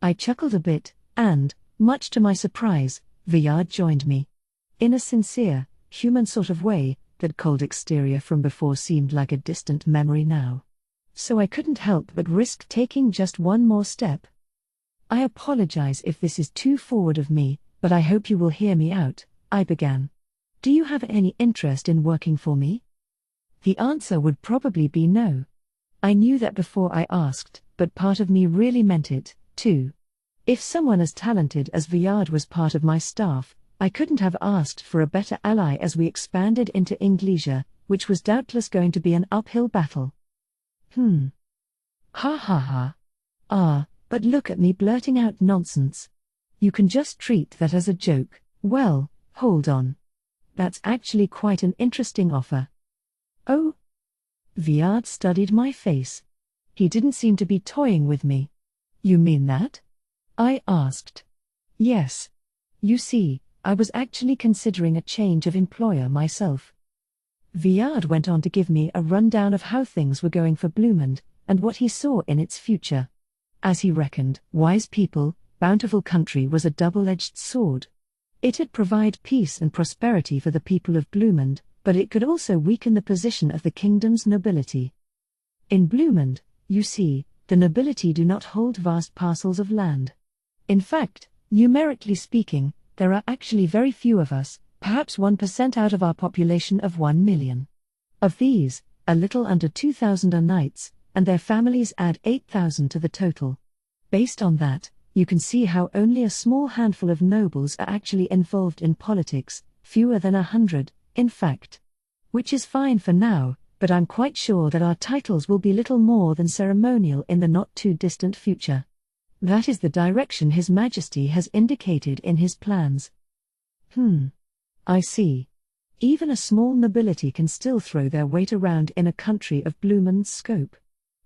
I chuckled a bit, and, much to my surprise, Viard joined me. In a sincere, human sort of way, that cold exterior from before seemed like a distant memory now. So I couldn't help but risk taking just one more step. I apologize if this is too forward of me, but I hope you will hear me out, I began. Do you have any interest in working for me? The answer would probably be no. I knew that before I asked, but part of me really meant it, too. If someone as talented as Viard was part of my staff, I couldn't have asked for a better ally as we expanded into Inglesia, which was doubtless going to be an uphill battle. Ha ha ha. Ah, but look at me blurting out nonsense. You can just treat that as a joke. Well, hold on. That's actually quite an interesting offer. Oh? Viard studied my face. He didn't seem to be toying with me. You mean that? I asked. Yes. You see, I was actually considering a change of employer myself. Viard went on to give me a rundown of how things were going for Bloomond, and what he saw in its future. As he reckoned, wise people, bountiful country was a double-edged sword. It'd provide peace and prosperity for the people of Bloomond, but it could also weaken the position of the kingdom's nobility. In Bloomond, you see, the nobility do not hold vast parcels of land. In fact, numerically speaking, there are actually very few of us, perhaps 1% out of our population of 1 million. Of these, a little under 2,000 are knights, and their families add 8,000 to the total. Based on that, you can see how only a small handful of nobles are actually involved in politics, fewer than 100, in fact. Which is fine for now, but I'm quite sure that our titles will be little more than ceremonial in the not-too-distant future. That is the direction His Majesty has indicated in his plans. I see. Even a small nobility can still throw their weight around in a country of Bloomond's scope.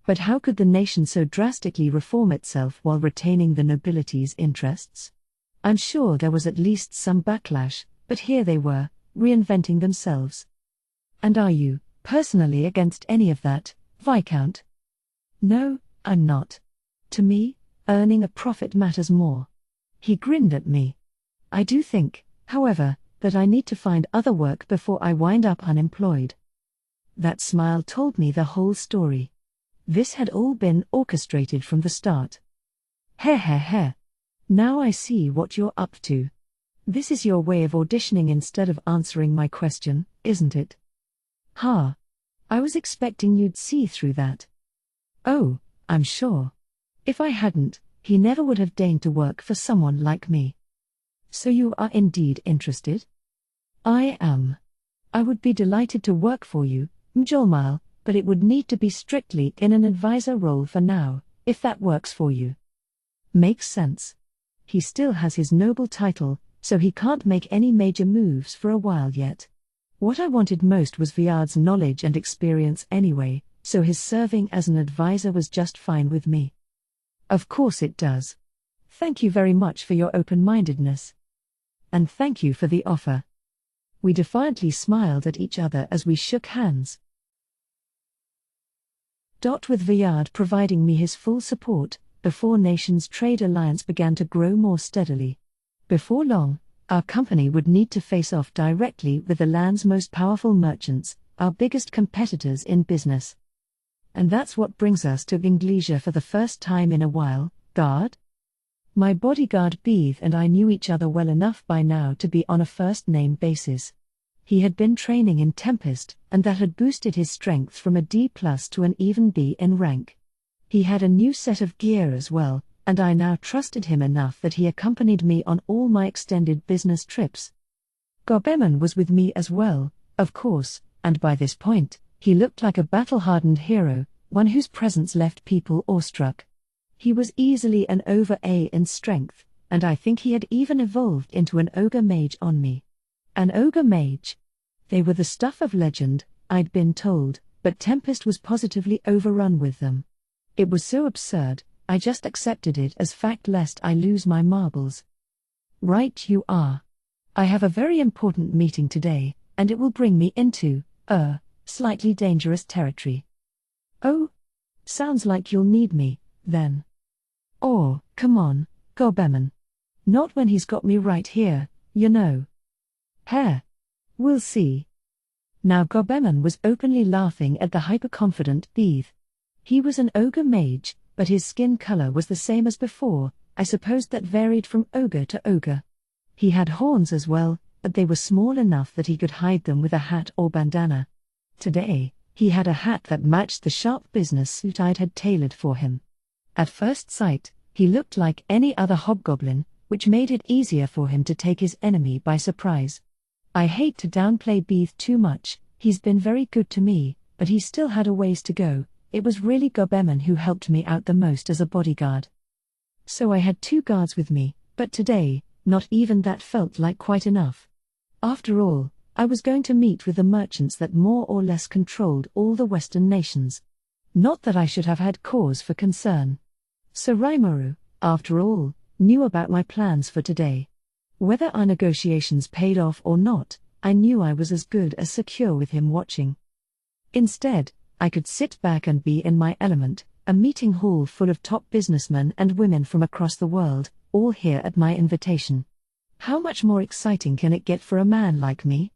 But how could the nation so drastically reform itself while retaining the nobility's interests? I'm sure there was at least some backlash, but here they were, reinventing themselves. And are you, personally, against any of that, Viscount? No, I'm not. To me, earning a profit matters more. He grinned at me. I do think, however, that I need to find other work before I wind up unemployed. That smile told me the whole story. This had all been orchestrated from the start. Heh. Now I see what you're up to. This is your way of auditioning instead of answering my question, isn't it? Ha. I was expecting you'd see through that. Oh, I'm sure. If I hadn't, he never would have deigned to work for someone like me. So you are indeed interested? I am. I would be delighted to work for you, Mjolmile, but it would need to be strictly in an advisor role for now, if that works for you. Makes sense. He still has his noble title, so he can't make any major moves for a while yet. What I wanted most was Viard's knowledge and experience anyway, so his serving as an advisor was just fine with me. Of course it does. Thank you very much for your open-mindedness. And thank you for the offer. We defiantly smiled at each other as we shook hands. With Viard providing me his full support, the Four Nations Trade Alliance began to grow more steadily. Before long, our company would need to face off directly with the land's most powerful merchants, our biggest competitors in business. And that's what brings us to Inglesia for the first time in a while, guard? My bodyguard Beeth and I knew each other well enough by now to be on a first-name basis. He had been training in Tempest, and that had boosted his strength from a D+ to an even B in rank. He had a new set of gear as well, and I now trusted him enough that he accompanied me on all my extended business trips. Gobemon was with me as well, of course, and by this point, he looked like a battle-hardened hero, one whose presence left people awestruck. He was easily an over A in strength, and I think he had even evolved into an ogre mage on me. An ogre mage. They were the stuff of legend, I'd been told, but Tempest was positively overrun with them. It was so absurd, I just accepted it as fact lest I lose my marbles. Right you are. I have a very important meeting today, and it will bring me into, slightly dangerous territory. Oh? Sounds like you'll need me, then. Oh, come on, Gobemon. Not when he's got me right here, you know. Heh. We'll see. Now Gobemon was openly laughing at the hyper-confident Beeth. He was an ogre mage, but his skin color was the same as before. I supposed that varied from ogre to ogre. He had horns as well, but they were small enough that he could hide them with a hat or bandana. Today, he had a hat that matched the sharp business suit I'd had tailored for him. At first sight, he looked like any other hobgoblin, which made it easier for him to take his enemy by surprise. I hate to downplay Beeth too much, he's been very good to me, but he still had a ways to go. It was really Gobeman who helped me out the most as a bodyguard. So I had 2 guards with me, but today, not even that felt like quite enough. After all, I was going to meet with the merchants that more or less controlled all the Western nations. Not that I should have had cause for concern. Sir Rimuru, after all, knew about my plans for today. Whether our negotiations paid off or not, I knew I was as good as secure with him watching. Instead, I could sit back and be in my element, a meeting hall full of top businessmen and women from across the world, all here at my invitation. How much more exciting can it get for a man like me?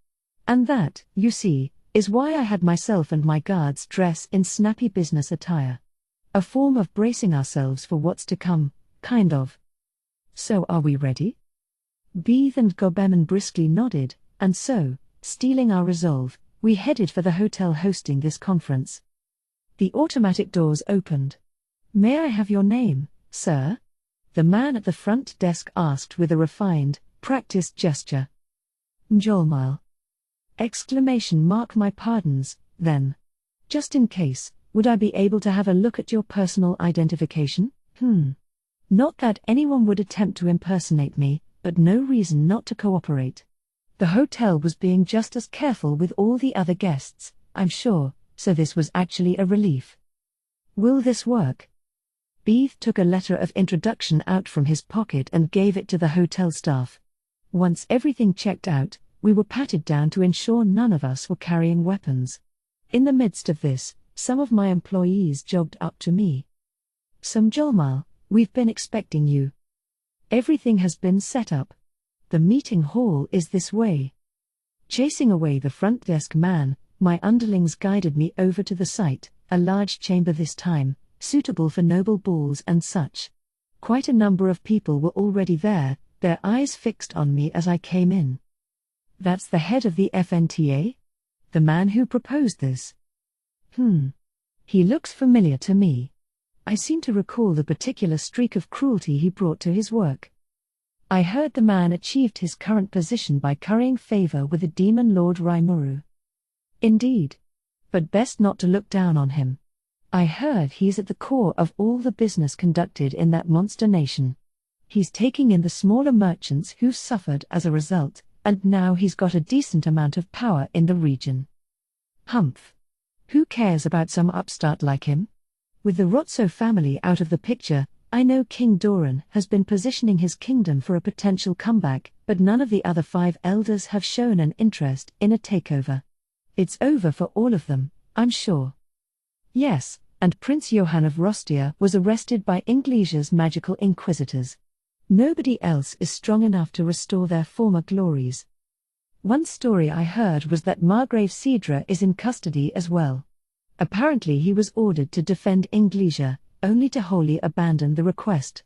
And that, you see, is why I had myself and my guards dress in snappy business attire. A form of bracing ourselves for what's to come, kind of. So are we ready? Beeth and Gobeman briskly nodded, and so, stealing our resolve, we headed for the hotel hosting this conference. The automatic doors opened. "May I have your name, sir?" the man at the front desk asked with a refined, practiced gesture. "Mjolmile." My pardons, then. Just in case, would I be able to have a look at your personal identification? Not that anyone would attempt to impersonate me, but no reason not to cooperate. The hotel was being just as careful with all the other guests, I'm sure, so this was actually a relief. Will this work? Beeth took a letter of introduction out from his pocket and gave it to the hotel staff. Once everything checked out, we were patted down to ensure none of us were carrying weapons. In the midst of this, some of my employees jogged up to me. "Sir Mjolmile, we've been expecting you. Everything has been set up. The meeting hall is this way." Chasing away the front desk man, my underlings guided me over to the site, a large chamber this time, suitable for noble balls and such. Quite a number of people were already there, their eyes fixed on me as I came in. "That's the head of the FNTA? The man who proposed this? He looks familiar to me. I seem to recall the particular streak of cruelty he brought to his work. I heard the man achieved his current position by currying favor with the demon lord Rimuru." "Indeed. But best not to look down on him. I heard he's at the core of all the business conducted in that monster nation. He's taking in the smaller merchants who've suffered as a result, and now he's got a decent amount of power in the region." "Humph. Who cares about some upstart like him? With the Rotso family out of the picture, I know King Doran has been positioning his kingdom for a potential comeback, but none of the other 5 elders have shown an interest in a takeover. It's over for all of them, I'm sure." "Yes, and Prince Johann of Rostia was arrested by Inglesia's magical inquisitors. Nobody else is strong enough to restore their former glories. One story I heard was that Margrave Cedra is in custody as well. Apparently he was ordered to defend Inglesia, only to wholly abandon the request.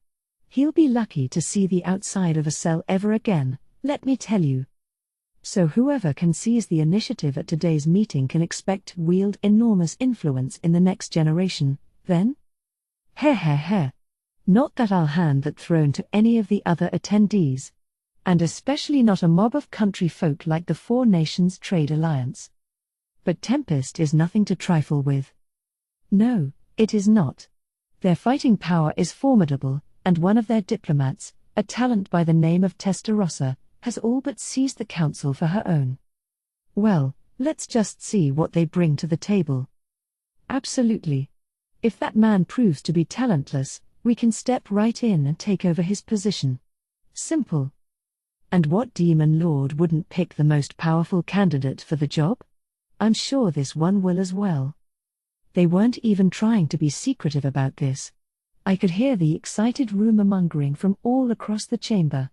He'll be lucky to see the outside of a cell ever again, let me tell you. So whoever can seize the initiative at today's meeting can expect to wield enormous influence in the next generation, then? Heh. Not that I'll hand that throne to any of the other attendees. And especially not a mob of country folk like the 4 Nations Trade Alliance. But Tempest is nothing to trifle with. No, it is not. Their fighting power is formidable, and one of their diplomats, a talent by the name of Testarossa, has all but seized the council for her own. Well, let's just see what they bring to the table." "Absolutely. If that man proves to be talentless, we can step right in and take over his position. Simple. And what demon lord wouldn't pick the most powerful candidate for the job? I'm sure this one will as well." They weren't even trying to be secretive about this. I could hear the excited rumor-mongering from all across the chamber.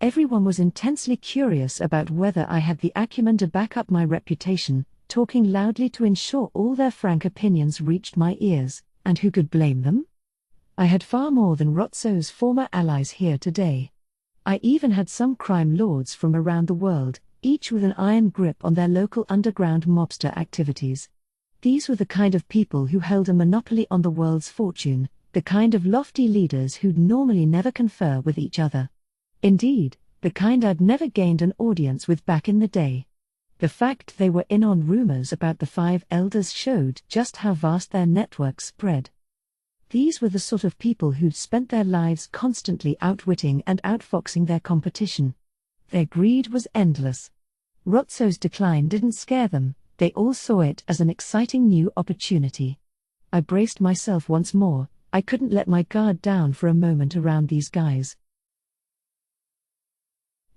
Everyone was intensely curious about whether I had the acumen to back up my reputation, talking loudly to ensure all their frank opinions reached my ears, and who could blame them? I had far more than Rotso's former allies here today. I even had some crime lords from around the world, each with an iron grip on their local underground mobster activities. These were the kind of people who held a monopoly on the world's fortune, the kind of lofty leaders who'd normally never confer with each other. Indeed, the kind I'd never gained an audience with back in the day. The fact they were in on rumors about the five elders showed just how vast their networks spread. These were the sort of people who'd spent their lives constantly outwitting and outfoxing their competition. Their greed was endless. Rotso's decline didn't scare them, they all saw it as an exciting new opportunity. I braced myself once more, I couldn't let my guard down for a moment around these guys.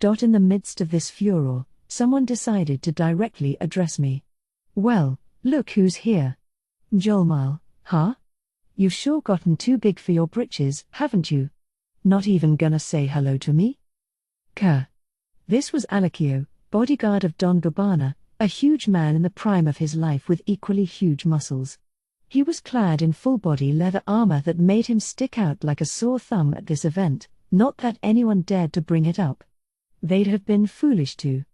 In the midst of this furor, someone decided to directly address me. "Well, look who's here. Mjolnir, huh? You've sure gotten too big for your britches, haven't you? Not even gonna say hello to me?" This was Alikio, bodyguard of Don Gabbana, a huge man in the prime of his life with equally huge muscles. He was clad in full-body leather armor that made him stick out like a sore thumb at this event, not that anyone dared to bring it up. They'd have been foolish to.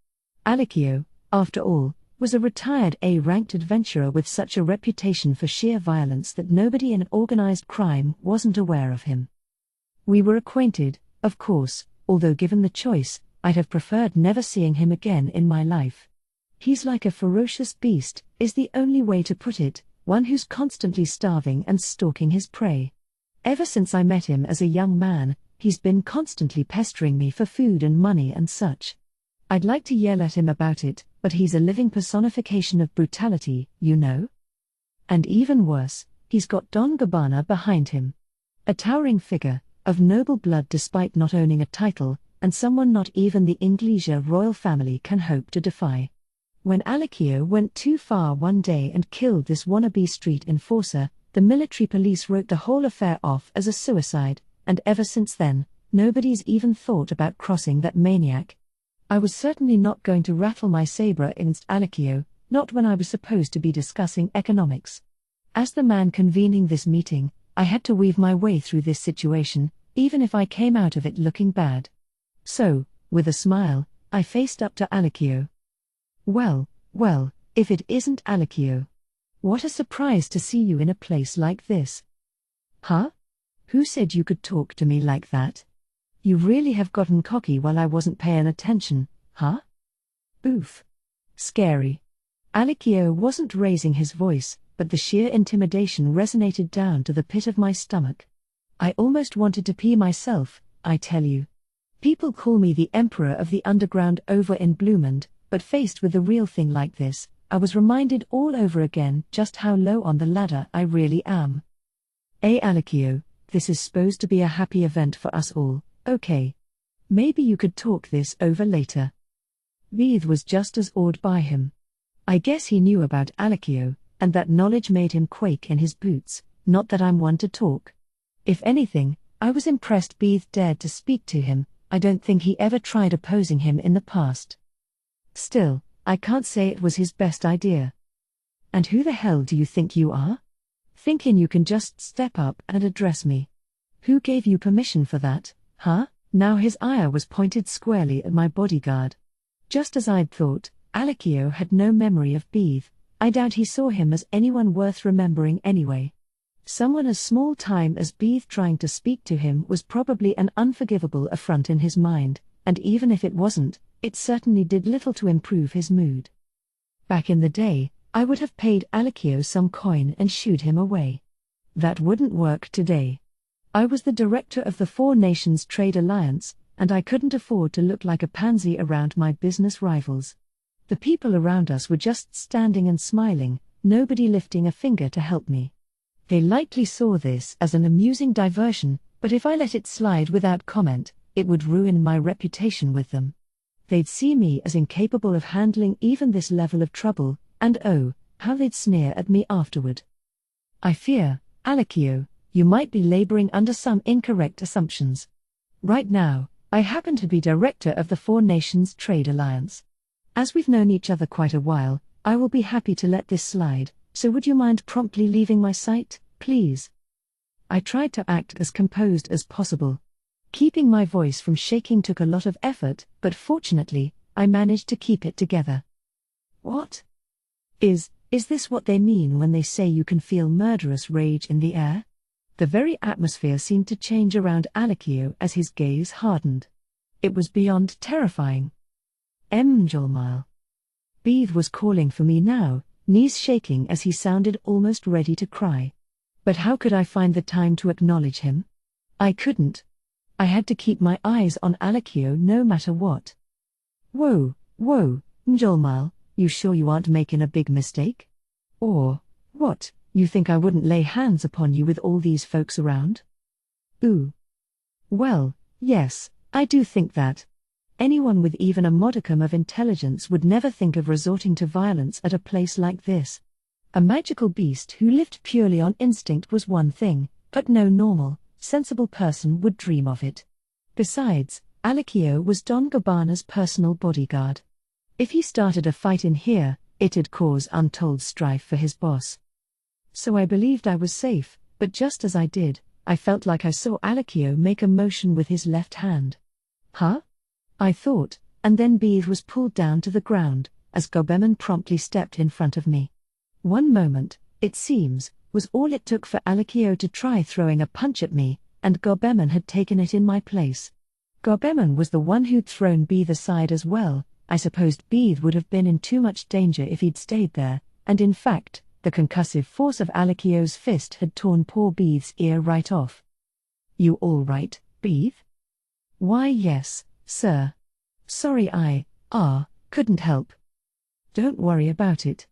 Alikio, after all, was a retired A-ranked adventurer with such a reputation for sheer violence that nobody in organized crime wasn't aware of him. We were acquainted, of course, although given the choice, I'd have preferred never seeing him again in my life. He's like a ferocious beast, is the only way to put it, one who's constantly starving and stalking his prey. Ever since I met him as a young man, he's been constantly pestering me for food and money and such. I'd like to yell at him about it, but he's a living personification of brutality, you know? And even worse, he's got Don Gabbana behind him. A towering figure, of noble blood despite not owning a title, and someone not even the Inglesia royal family can hope to defy. When Alikio went too far one day and killed this wannabe street enforcer, the military police wrote the whole affair off as a suicide, and ever since then, nobody's even thought about crossing that maniac. I was certainly not going to rattle my saber against Alikio, not when I was supposed to be discussing economics. As the man convening this meeting, I had to weave my way through this situation, even if I came out of it looking bad. So, with a smile, I faced up to Alikio. Well, if it isn't Alikio. What a surprise to see you in a place like this. Huh? Who said you could talk to me like that? You really have gotten cocky while I wasn't paying attention, huh? Oof. Scary. Alikio wasn't raising his voice, but the sheer intimidation resonated down to the pit of my stomach. I almost wanted to pee myself, I tell you. People call me the Emperor of the Underground over in Bloomond, but faced with the real thing like this, I was reminded all over again just how low on the ladder I really am. Alikio, this is supposed to be a happy event for us all, okay? Maybe you could talk this over later. Beeth was just as awed by him. I guess he knew about Alikio, and that knowledge made him quake in his boots, not that I'm one to talk. If anything, I was impressed Beeth dared to speak to him. I don't think he ever tried opposing him in the past. Still, I can't say it was his best idea. And who the hell do you think you are? Thinking you can just step up and address me. Who gave you permission for that, huh? Now his ire was pointed squarely at my bodyguard. Just as I'd thought, Alikio had no memory of Beeth. I doubt he saw him as anyone worth remembering anyway. Someone as small-time as Beeth trying to speak to him was probably an unforgivable affront in his mind, and even if it wasn't, it certainly did little to improve his mood. Back in the day, I would have paid Alikio some coin and shooed him away. That wouldn't work today. I was the director of the Four Nations Trade Alliance, and I couldn't afford to look like a pansy around my business rivals. The people around us were just standing and smiling, nobody lifting a finger to help me. They likely saw this as an amusing diversion, but if I let it slide without comment, it would ruin my reputation with them. They'd see me as incapable of handling even this level of trouble, and oh, how they'd sneer at me afterward. I fear, Alikio, you might be laboring under some incorrect assumptions. Right now, I happen to be director of the Four Nations Trade Alliance. As we've known each other quite a while, I will be happy to let this slide, so would you mind promptly leaving my sight, please? I tried to act as composed as possible. Keeping my voice from shaking took a lot of effort, but fortunately, I managed to keep it together. What? Is this what they mean when they say you can feel murderous rage in the air? The very atmosphere seemed to change around Alakio as his gaze hardened. It was beyond terrifying. Mjolmile. Beeth was calling for me now, knees shaking as he sounded almost ready to cry. But how could I find the time to acknowledge him? I couldn't. I had to keep my eyes on Alakio no matter what. Whoa, Mjolmile, you sure you aren't making a big mistake? Or, what, you think I wouldn't lay hands upon you with all these folks around? Ooh. Well, yes, I do think that. Anyone with even a modicum of intelligence would never think of resorting to violence at a place like this. A magical beast who lived purely on instinct was one thing, but no normal, sensible person would dream of it. Besides, Alakio was Don Gabbana's personal bodyguard. If he started a fight in here, it'd cause untold strife for his boss. So I believed I was safe, but just as I did, I felt like I saw Alakio make a motion with his left hand. Huh? I thought, and then Beeth was pulled down to the ground, as Gobemon promptly stepped in front of me. One moment, it seems, was all it took for Alakio to try throwing a punch at me, and Gobemon had taken it in my place. Gobemon was the one who'd thrown Beeth aside as well. I supposed Beeth would have been in too much danger if he'd stayed there, and in fact, the concussive force of Alakio's fist had torn poor Beeth's ear right off. You all right, Beeth? Why yes, sir. Sorry I couldn't help. Don't worry about it.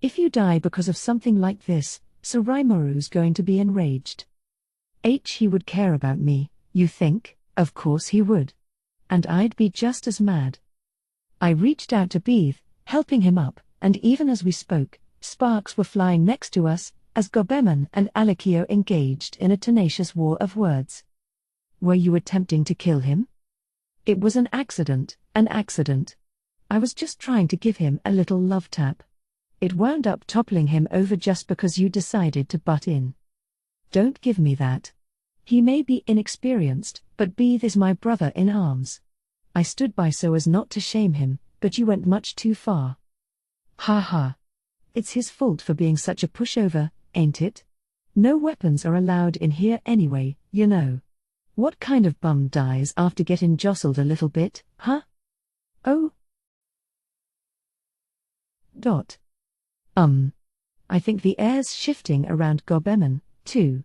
If you die because of something like this, Soroimaru's going to be enraged. He would care about me, you think? Of course he would. And I'd be just as mad. I reached out to Beeth, helping him up, and even as we spoke, sparks were flying next to us, as Gobemon and Alakio engaged in a tenacious war of words. Were you attempting to kill him? It was an accident. I was just trying to give him a little love tap. It wound up toppling him over just because you decided to butt in. Don't give me that. He may be inexperienced, but Beeth is my brother in arms. I stood by so as not to shame him, but you went much too far. Ha ha. It's his fault for being such a pushover, ain't it? No weapons are allowed in here anyway, you know. What kind of bum dies after getting jostled a little bit, huh? Oh? I think the air's shifting around Gobemon, too.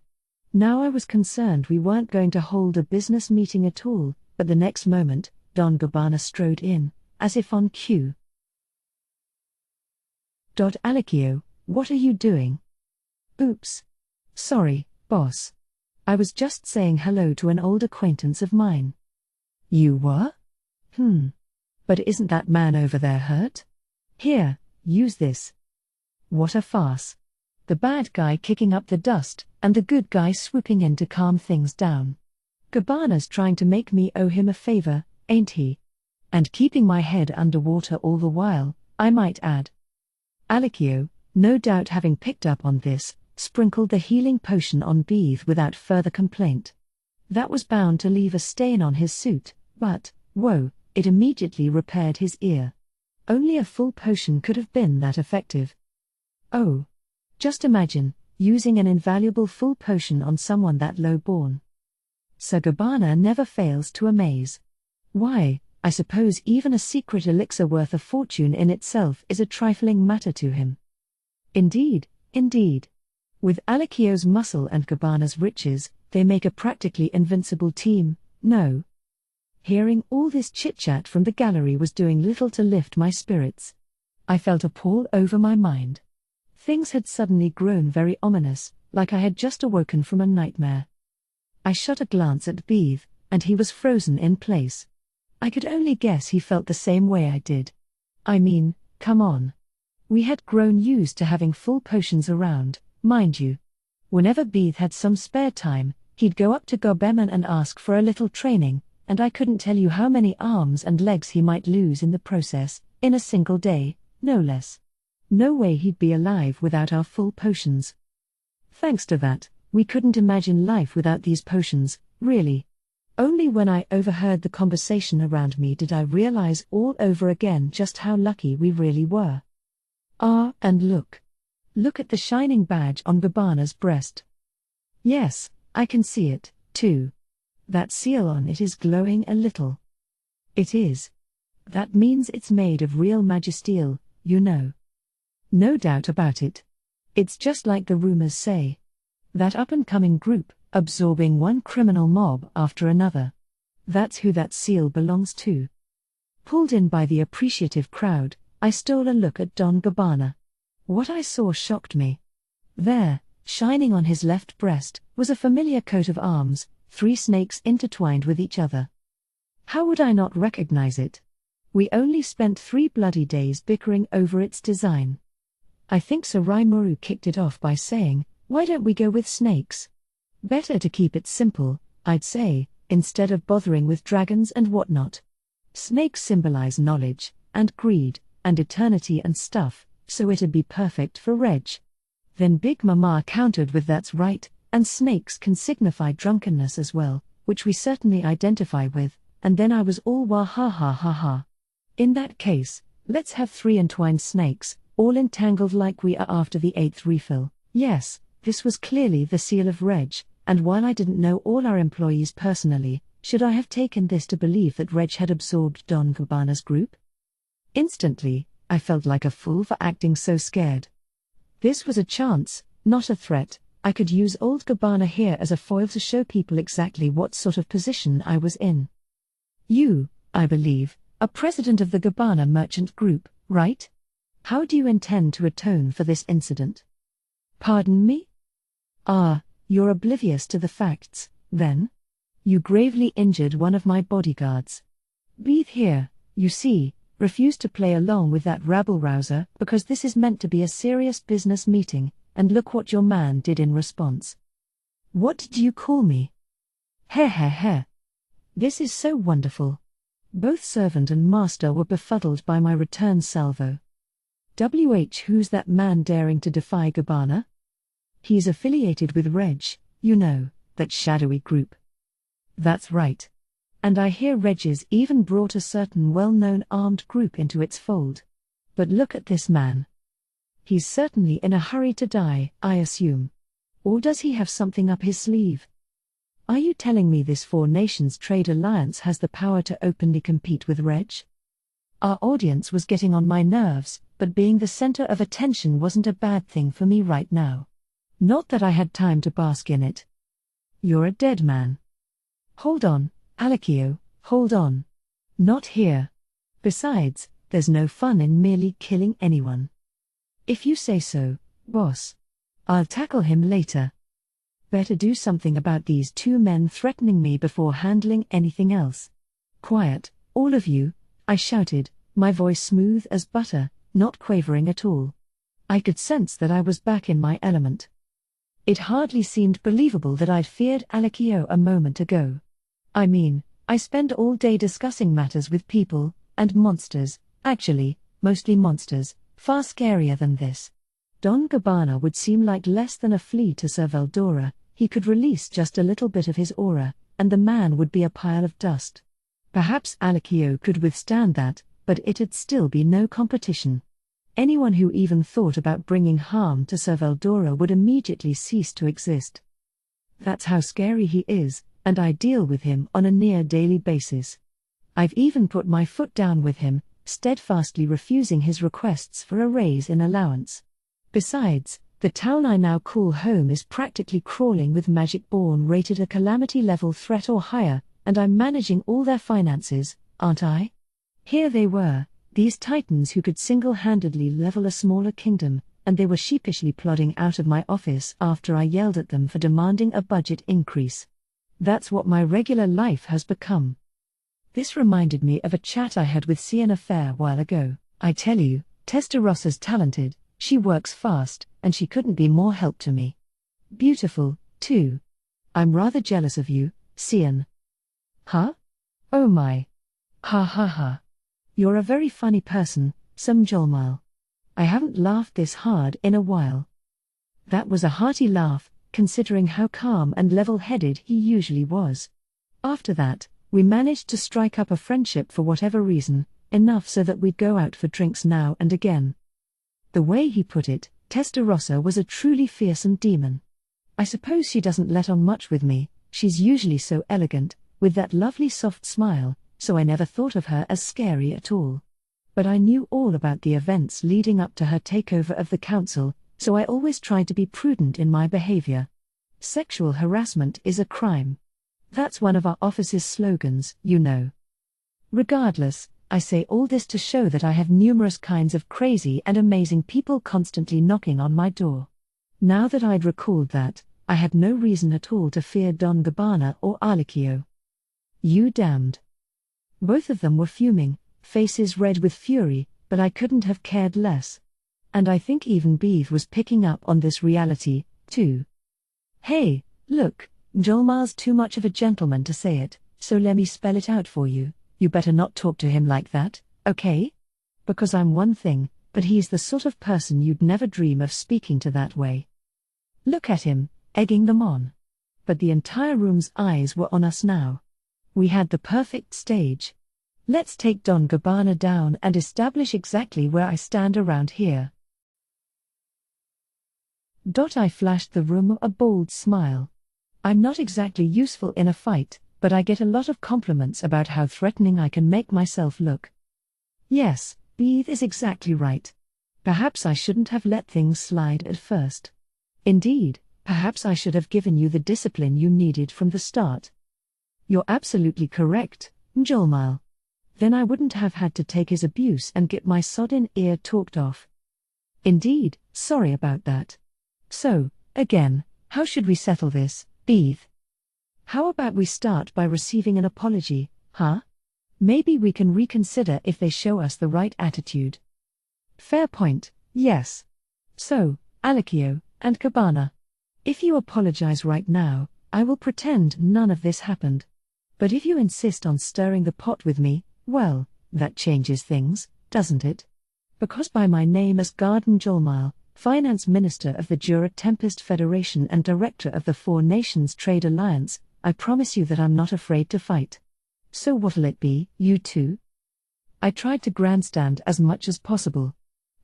Now I was concerned we weren't going to hold a business meeting at all, but the next moment, Don Gabbana strode in, as if on cue. Alakio, what are you doing? Oops. Sorry, boss. I was just saying hello to an old acquaintance of mine. You were? But isn't that man over there hurt? Here, use this. What a farce. The bad guy kicking up the dust, and the good guy swooping in to calm things down. Gabbana's trying to make me owe him a favor, ain't he? And keeping my head underwater all the while, I might add. Alakio, no doubt having picked up on this, sprinkled the healing potion on Beeth without further complaint. That was bound to leave a stain on his suit, but, whoa, it immediately repaired his ear. Only a full potion could have been that effective. Oh. Just imagine, using an invaluable full potion on someone that low-born. Sir Gabbana never fails to amaze. Why, I suppose even a secret elixir worth a fortune in itself is a trifling matter to him. Indeed. With Alakio's muscle and Gabbana's riches, they make a practically invincible team, no? Hearing all this chit-chat from the gallery was doing little to lift my spirits. I felt a pall over my mind. Things had suddenly grown very ominous, like I had just awoken from a nightmare. I shot a glance at Beeth, and he was frozen in place. I could only guess he felt the same way I did. I mean, come on. We had grown used to having full potions around, mind you. Whenever Beeth had some spare time, he'd go up to Gobemon and ask for a little training, and I couldn't tell you how many arms and legs he might lose in the process, in a single day, no less. No way he'd be alive without our full potions. Thanks to that, we couldn't imagine life without these potions, really. Only when I overheard the conversation around me did I realize all over again just how lucky we really were. And look. Look at the shining badge on Gabbana's breast. Yes, I can see it, too. That seal on it is glowing a little. It is. That means it's made of real magisteel, you know. No doubt about it. It's just like the rumors say. That up-and-coming group, absorbing one criminal mob after another. That's who that seal belongs to. Pulled in by the appreciative crowd, I stole a look at Don Gabbana. What I saw shocked me. There, shining on his left breast, was a familiar coat of arms, 3 snakes intertwined with each other. How would I not recognize it? We only spent 3 bloody days bickering over its design. I think Sir Rimuru kicked it off by saying, "Why don't we go with snakes? Better to keep it simple, I'd say, instead of bothering with dragons and whatnot. Snakes symbolize knowledge, and greed, and eternity and stuff, so it'd be perfect for Reg." Then Big Mama countered with "That's right, and snakes can signify drunkenness as well, which we certainly identify with," and then I was all wah ha ha ha ha. In that case, let's have 3 entwined snakes, all entangled like we are after the 8th refill. Yes, this was clearly the seal of Reg, and while I didn't know all our employees personally, should I have taken this to believe that Reg had absorbed Don Gabbana's group? Instantly, I felt like a fool for acting so scared. This was a chance, not a threat. I could use old Gabbana here as a foil to show people exactly what sort of position I was in. You, I believe, are president of the Gabbana Merchant Group, right? How do you intend to atone for this incident? Pardon me? You're oblivious to the facts, then? You gravely injured one of my bodyguards. Beeth here, you see, refused to play along with that rabble-rouser because this is meant to be a serious business meeting, and look what your man did in response. What did you call me? Heh. This is so wonderful. Both servant and master were befuddled by my return salvo. Who's that man daring to defy Gabbana? He's affiliated with Reg, you know, that shadowy group. That's right. And I hear Reg's even brought a certain well-known armed group into its fold. But look at this man. He's certainly in a hurry to die, I assume. Or does he have something up his sleeve? Are you telling me this 4 nations trade alliance has the power to openly compete with Reg? Our audience was getting on my nerves, but being the center of attention wasn't a bad thing for me right now. Not that I had time to bask in it. You're a dead man. Hold on, Alakio, hold on. Not here. Besides, there's no fun in merely killing anyone. If you say so, boss. I'll tackle him later. Better do something about these 2 men threatening me before handling anything else. Quiet, all of you, I shouted, my voice smooth as butter, not quavering at all. I could sense that I was back in my element. It hardly seemed believable that I'd feared Alakio a moment ago. I mean, I spend all day discussing matters with people, and monsters, actually, mostly monsters, far scarier than this. Don Gabbana would seem like less than a flea to Sir Veldora. He could release just a little bit of his aura, and the man would be a pile of dust. Perhaps Alakio could withstand that, but it'd still be no competition. Anyone who even thought about bringing harm to Sir Veldora would immediately cease to exist. That's how scary he is, and I deal with him on a near-daily basis. I've even put my foot down with him, steadfastly refusing his requests for a raise in allowance. Besides, the town I now call home is practically crawling with magic-born rated a calamity-level threat or higher, and I'm managing all their finances, aren't I? Here they were, these titans who could single-handedly level a smaller kingdom, and they were sheepishly plodding out of my office after I yelled at them for demanding a budget increase. That's what my regular life has become. This reminded me of a chat I had with Sienna Fair a while ago. I tell you, Testarosa's talented, she works fast, and she couldn't be more help to me. Beautiful, too. I'm rather jealous of you, Sian. Huh? Oh my. Ha ha ha. You're a very funny person, Jolmile. I haven't laughed this hard in a while. That was a hearty laugh, considering how calm and level-headed he usually was. After that, we managed to strike up a friendship for whatever reason, enough so that we'd go out for drinks now and again. The way he put it, Testarossa was a truly fearsome demon. I suppose she doesn't let on much with me, she's usually so elegant, with that lovely soft smile, so I never thought of her as scary at all. But I knew all about the events leading up to her takeover of the council, so I always tried to be prudent in my behavior. Sexual harassment is a crime. That's one of our office's slogans, you know. Regardless, I say all this to show that I have numerous kinds of crazy and amazing people constantly knocking on my door. Now that I'd recalled that, I had no reason at all to fear Don Gabbana or Alikio. You damned. Both of them were fuming, faces red with fury, but I couldn't have cared less. And I think even Beeve was picking up on this reality, too. Hey, look, Jolmile's too much of a gentleman to say it, so let me spell it out for you. You better not talk to him like that, okay? Because I'm one thing, but he's the sort of person you'd never dream of speaking to that way. Look at him, egging them on. But the entire room's eyes were on us now. We had the perfect stage. Let's take Don Gabbana down and establish exactly where I stand around here. I flashed the room a bold smile. I'm not exactly useful in a fight, but I get a lot of compliments about how threatening I can make myself look. Yes, Beeve is exactly right. Perhaps I shouldn't have let things slide at first. Indeed, perhaps I should have given you the discipline you needed from the start. You're absolutely correct, Jolmile. Then I wouldn't have had to take his abuse and get my sodden ear talked off. Indeed, sorry about that. So, again, how should we settle this, Beeve? How about we start by receiving an apology, huh? Maybe we can reconsider if they show us the right attitude. Fair point, yes. So, Alikio and Gabbana, if you apologize right now, I will pretend none of this happened. But if you insist on stirring the pot with me, well, that changes things, doesn't it? Because by my name as Garden Jolmile, Finance Minister of the Jura Tempest Federation and Director of the Four Nations Trade Alliance, I promise you that I'm not afraid to fight. So what'll it be, you two? I tried to grandstand as much as possible.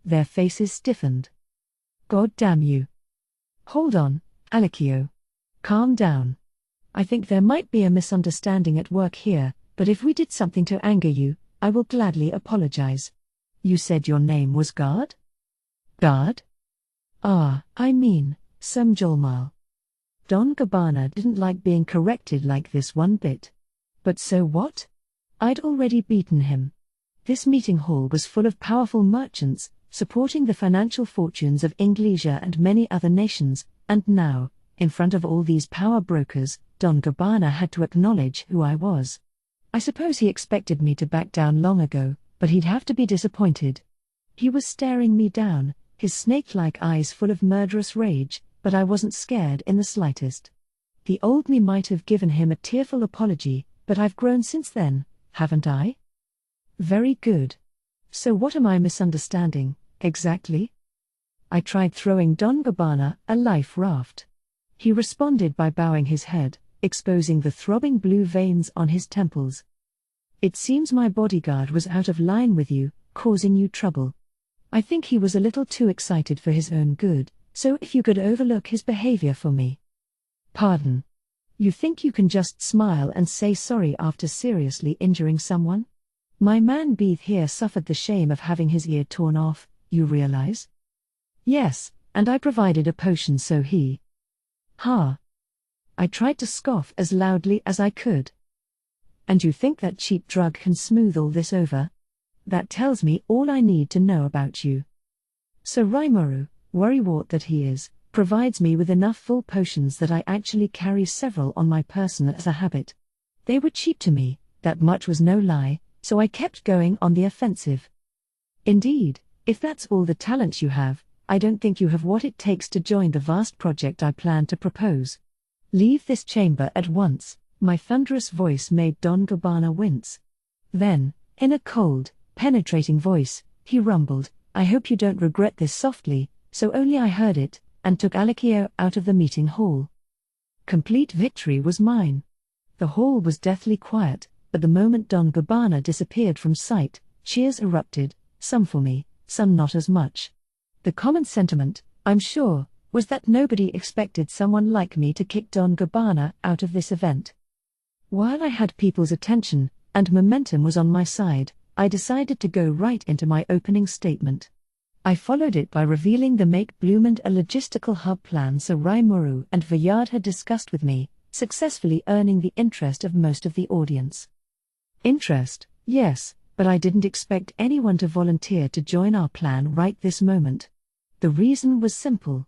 Their faces stiffened. God damn you. Hold on, Alikio. Calm down. I think there might be a misunderstanding at work here, but if we did something to anger you, I will gladly apologize. You said your name was Guard? Guard? I mean, Sam Jolmile. Don Gabbana didn't like being corrected like this one bit. But so what? I'd already beaten him. This meeting hall was full of powerful merchants, supporting the financial fortunes of Inglesia and many other nations, and now, in front of all these power brokers, Don Gabbana had to acknowledge who I was. I suppose he expected me to back down long ago, but he'd have to be disappointed. He was staring me down, his snake-like eyes full of murderous rage, but I wasn't scared in the slightest. The old me might have given him a tearful apology, but I've grown since then, haven't I? Very good. So what am I misunderstanding, exactly? I tried throwing Don Gabbana a life raft. He responded by bowing his head, exposing the throbbing blue veins on his temples. It seems my bodyguard was out of line with you, causing you trouble. I think he was a little too excited for his own good, so if you could overlook his behavior for me. Pardon. You think you can just smile and say sorry after seriously injuring someone? My man Beeve here suffered the shame of having his ear torn off, you realize? Yes, and I provided a potion so he... Ha! I tried to scoff as loudly as I could. And you think that cheap drug can smooth all this over? That tells me all I need to know about you. So Rimuru, worrywart that he is, provides me with enough full potions that I actually carry several on my person as a habit. They were cheap to me, that much was no lie, so I kept going on the offensive. Indeed, if that's all the talent you have, I don't think you have what it takes to join the vast project I plan to propose. Leave this chamber at once. My thunderous voice made Don Gabbana wince. Then, in a cold, penetrating voice, he rumbled, I hope you don't regret this softly, so only I heard it, and took Alikio out of the meeting hall. Complete victory was mine. The hall was deathly quiet, but the moment Don Gabbana disappeared from sight, cheers erupted, some for me, some not as much. The common sentiment, I'm sure, was that nobody expected someone like me to kick Don Gabbana out of this event. While I had people's attention, and momentum was on my side, I decided to go right into my opening statement. I followed it by revealing the make Bloomend a logistical hub plan Sir Raimuru and Vayard had discussed with me, successfully earning the interest of most of the audience. Interest, yes, but I didn't expect anyone to volunteer to join our plan right this moment. The reason was simple.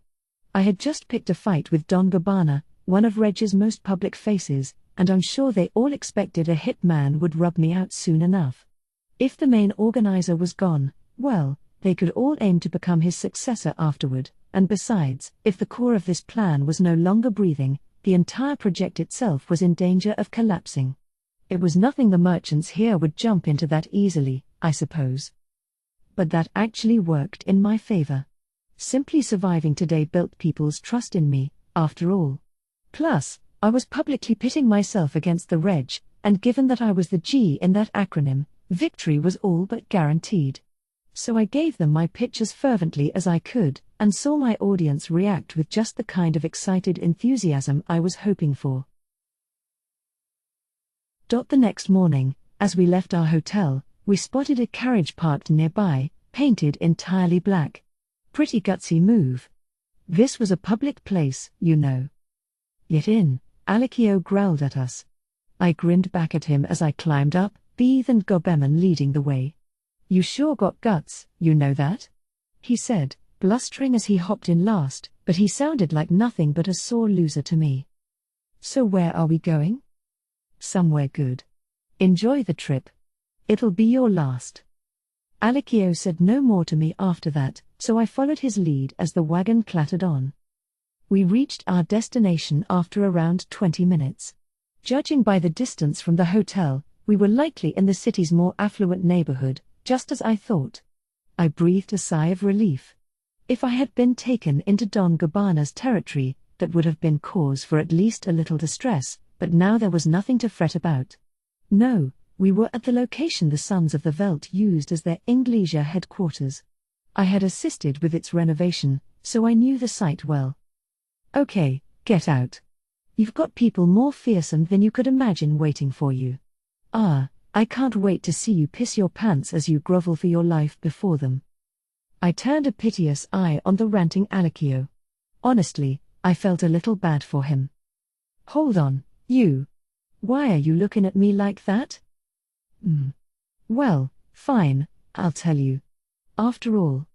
I had just picked a fight with Don Gabbana, one of Reg's most public faces, and I'm sure they all expected a hitman would rub me out soon enough. If the main organizer was gone, well, they could all aim to become his successor afterward, and besides, if the core of this plan was no longer breathing, the entire project itself was in danger of collapsing. It was nothing the merchants here would jump into that easily, I suppose. But that actually worked in my favor. Simply surviving today built people's trust in me, after all. Plus, I was publicly pitting myself against the Reg, and given that I was the G in that acronym, victory was all but guaranteed. So I gave them my pitch as fervently as I could, and saw my audience react with just the kind of excited enthusiasm I was hoping for. The next morning, as we left our hotel, we spotted a carriage parked nearby, painted entirely black. Pretty gutsy move. This was a public place, you know. Get in, Alikio growled at us. I grinned back at him as I climbed up, Beeth and Gobeman leading the way. You sure got guts, you know that? He said, blustering as he hopped in last, but he sounded like nothing but a sore loser to me. So where are we going? Somewhere good. Enjoy the trip. It'll be your last. Alikio said no more to me after that, so I followed his lead as the wagon clattered on. We reached our destination after around 20 minutes. Judging by the distance from the hotel, we were likely in the city's more affluent neighborhood, just as I thought. I breathed a sigh of relief. If I had been taken into Don Gabbana's territory, that would have been cause for at least a little distress, but now there was nothing to fret about. No, we were at the location the Sons of the Veldt used as their Inglesia headquarters. I had assisted with its renovation, so I knew the site well. Okay, get out. You've got people more fearsome than you could imagine waiting for you. I can't wait to see you piss your pants as you grovel for your life before them. I turned a piteous eye on the ranting Alikio. Honestly, I felt a little bad for him. Hold on, you. Why are you looking at me like that? Well, fine, I'll tell you. After all,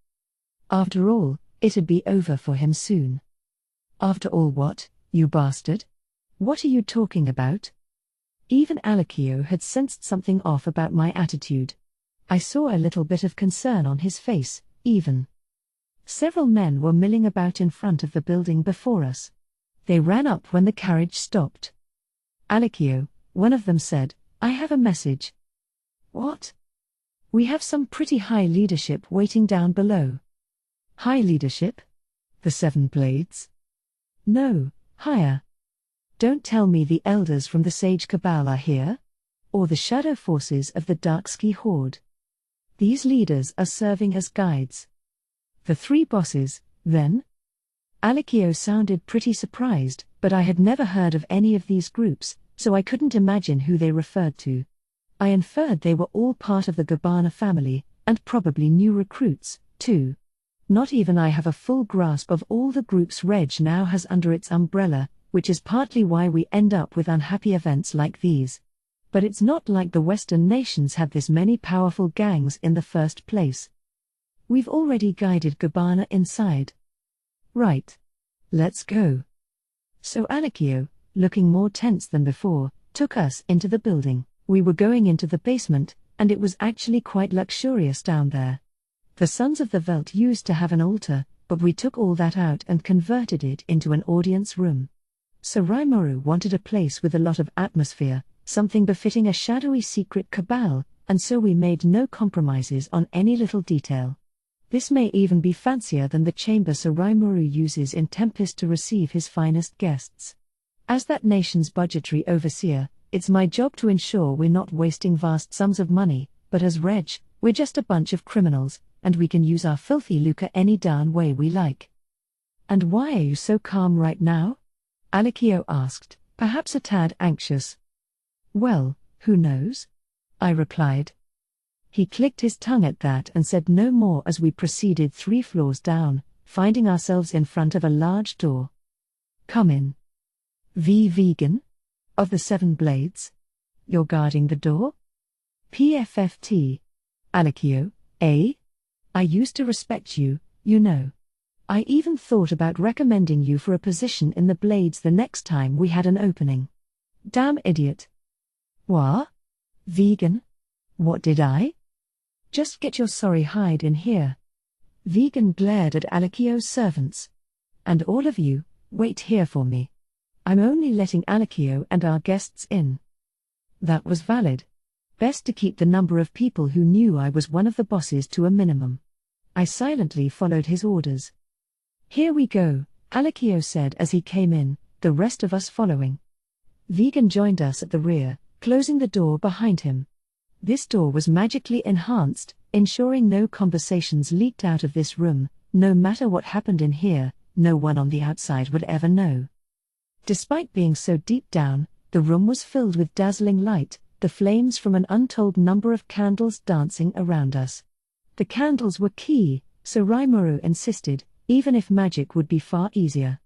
it'd be over for him soon. After all what, you bastard? What are you talking about? Even Alikio had sensed something off about my attitude. I saw a little bit of concern on his face, even. Several men were milling about in front of the building before us. They ran up when the carriage stopped. Alikio, one of them said, I have a message. What? We have some pretty high leadership waiting down below. High leadership? The Seven Blades? No, higher. Don't tell me the elders from the Sage Cabal are here? Or the shadow forces of the Darksky Horde? These leaders are serving as guides. The three bosses, then? Alikio sounded pretty surprised, but I had never heard of any of these groups, so I couldn't imagine who they referred to. I inferred they were all part of the Gabbana family, and probably new recruits, too. Not even I have a full grasp of all the groups Reg now has under its umbrella, which is partly why we end up with unhappy events like these. But it's not like the Western nations had this many powerful gangs in the first place. We've already guided Gabbana inside. Right. Let's go. So Alikio, looking more tense than before, took us into the building. We were going into the basement, and it was actually quite luxurious down there. The Sons of the Veldt used to have an altar, but we took all that out and converted it into an audience room. Sir Raimuru wanted a place with a lot of atmosphere, something befitting a shadowy secret cabal, and so we made no compromises on any little detail. This may even be fancier than the chamber Sir Raimuru uses in Tempest to receive his finest guests. As that nation's budgetary overseer, It's my job to ensure we're not wasting vast sums of money, but as Reg, we're just a bunch of criminals, and we can use our filthy lucre any darn way we like. And why are you so calm right now? Alikio asked, perhaps a tad anxious. Well, who knows? I replied. He clicked his tongue at that and said no more as we proceeded 3 floors down, finding ourselves in front of a large door. Come in. Vegan? Of the 7 blades? You're guarding the door? PFFT. Alikio, eh? I used to respect you, you know. I even thought about recommending you for a position in the blades the next time we had an opening. Damn idiot. What? Vegan? What did I? Just get your sorry hide in here. Vegan glared at Alikio's servants. And all of you, wait here for me. I'm only letting Alikio and our guests in. That was valid. Best to keep the number of people who knew I was one of the bosses to a minimum. I silently followed his orders. Here we go, Alikio said as he came in, the rest of us following. Vegan joined us at the rear, closing the door behind him. This door was magically enhanced, ensuring no conversations leaked out of this room. No matter what happened in here, no one on the outside would ever know. Despite being so deep down, the room was filled with dazzling light, the flames from an untold number of candles dancing around us. The candles were key, so Rimuru insisted, even if magic would be far easier.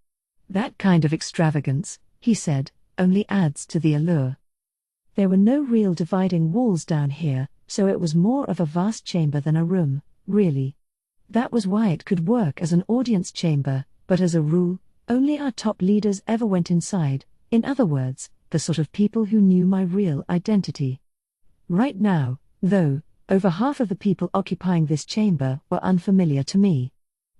That kind of extravagance, he said, only adds to the allure. There were no real dividing walls down here, so it was more of a vast chamber than a room, really. That was why it could work as an audience chamber, but as a rule, only our top leaders ever went inside, in other words, the sort of people who knew my real identity. Right now, though, over half of the people occupying this chamber were unfamiliar to me.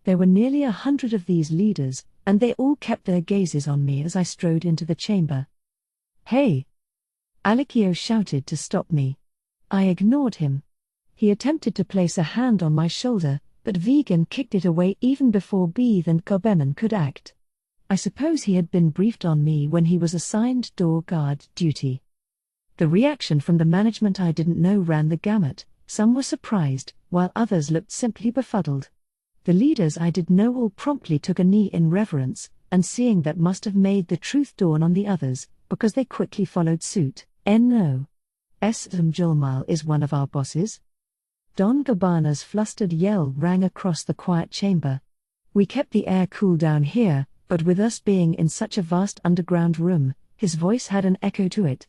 There were nearly 100 of these leaders, and they all kept their gazes on me as I strode into the chamber. Hey! Alikio shouted to stop me. I ignored him. He attempted to place a hand on my shoulder, but Vegan kicked it away even before Beeth and Gobeman could act. I suppose he had been briefed on me when he was assigned door guard duty. The reaction from the management I didn't know ran the gamut. Some were surprised, while others looked simply befuddled. The leaders I did know all promptly took a knee in reverence, and seeing that must have made the truth dawn on the others, because they quickly followed suit. No. Mjolmal is one of our bosses? Don Gabbana's flustered yell rang across the quiet chamber. We kept the air cool down here, but with us being in such a vast underground room, his voice had an echo to it.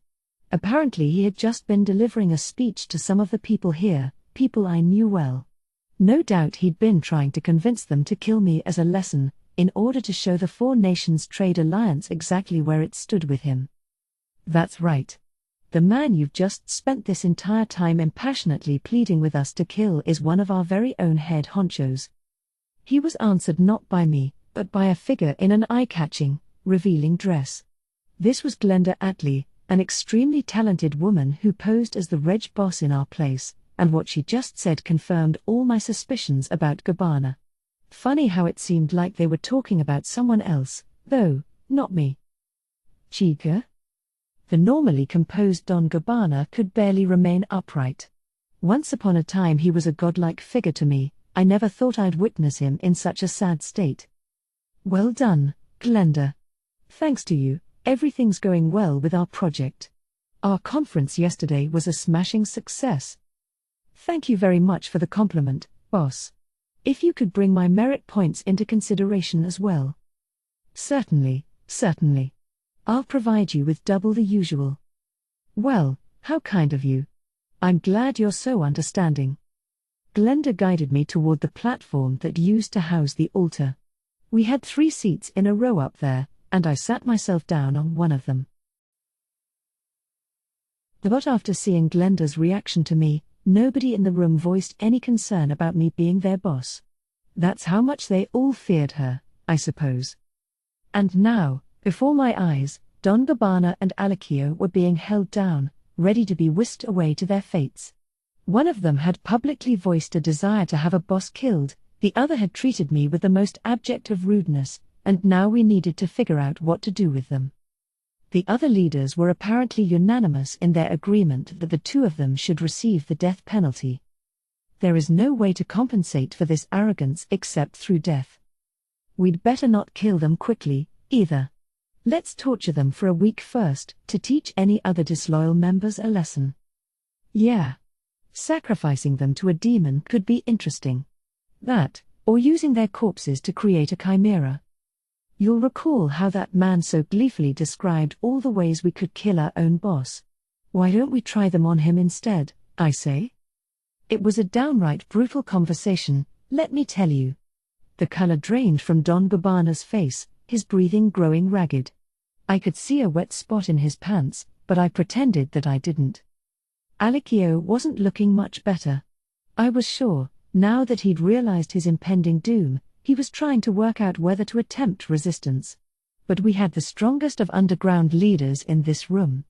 Apparently he had just been delivering a speech to some of the people here, people I knew well. No doubt he'd been trying to convince them to kill me as a lesson, in order to show the 4 Nations Trade Alliance exactly where it stood with him. That's right. The man you've just spent this entire time impassionately pleading with us to kill is one of our very own head honchos. He was answered not by me, but by a figure in an eye-catching, revealing dress. This was Glenda Atlee, an extremely talented woman who posed as the Reg boss in our place, and what she just said confirmed all my suspicions about Gabbana. Funny how it seemed like they were talking about someone else, though, not me. Chica? The normally composed Don Gabbana could barely remain upright. Once upon a time he was a godlike figure to me. I never thought I'd witness him in such a sad state. Well done, Glenda. Thanks to you, everything's going well with our project. Our conference yesterday was a smashing success. Thank you very much for the compliment, boss. If you could bring my merit points into consideration as well. Certainly, certainly. I'll provide you with double the usual. Well, how kind of you. I'm glad you're so understanding. Glenda guided me toward the platform that used to house the altar. We had 3 seats in a row up there, and I sat myself down on one of them. But after seeing Glenda's reaction to me, nobody in the room voiced any concern about me being their boss. That's how much they all feared her, I suppose. And now, before my eyes, Don Gabbana and Alikio were being held down, ready to be whisked away to their fates. One of them had publicly voiced a desire to have a boss killed, the other had treated me with the most abject of rudeness, and now we needed to figure out what to do with them. The other leaders were apparently unanimous in their agreement that the two of them should receive the death penalty. There is no way to compensate for this arrogance except through death. We'd better not kill them quickly, either. Let's torture them for a week first, to teach any other disloyal members a lesson. Yeah. Sacrificing them to a demon could be interesting. That, or using their corpses to create a chimera. You'll recall how that man so gleefully described all the ways we could kill our own boss. Why don't we try them on him instead, I say? It was a downright brutal conversation, let me tell you. The color drained from Don Gabbana's face, his breathing growing ragged. I could see a wet spot in his pants, but I pretended that I didn't. Alikio wasn't looking much better. I was sure, now that he'd realized his impending doom, he was trying to work out whether to attempt resistance. But we had the strongest of underground leaders in this room.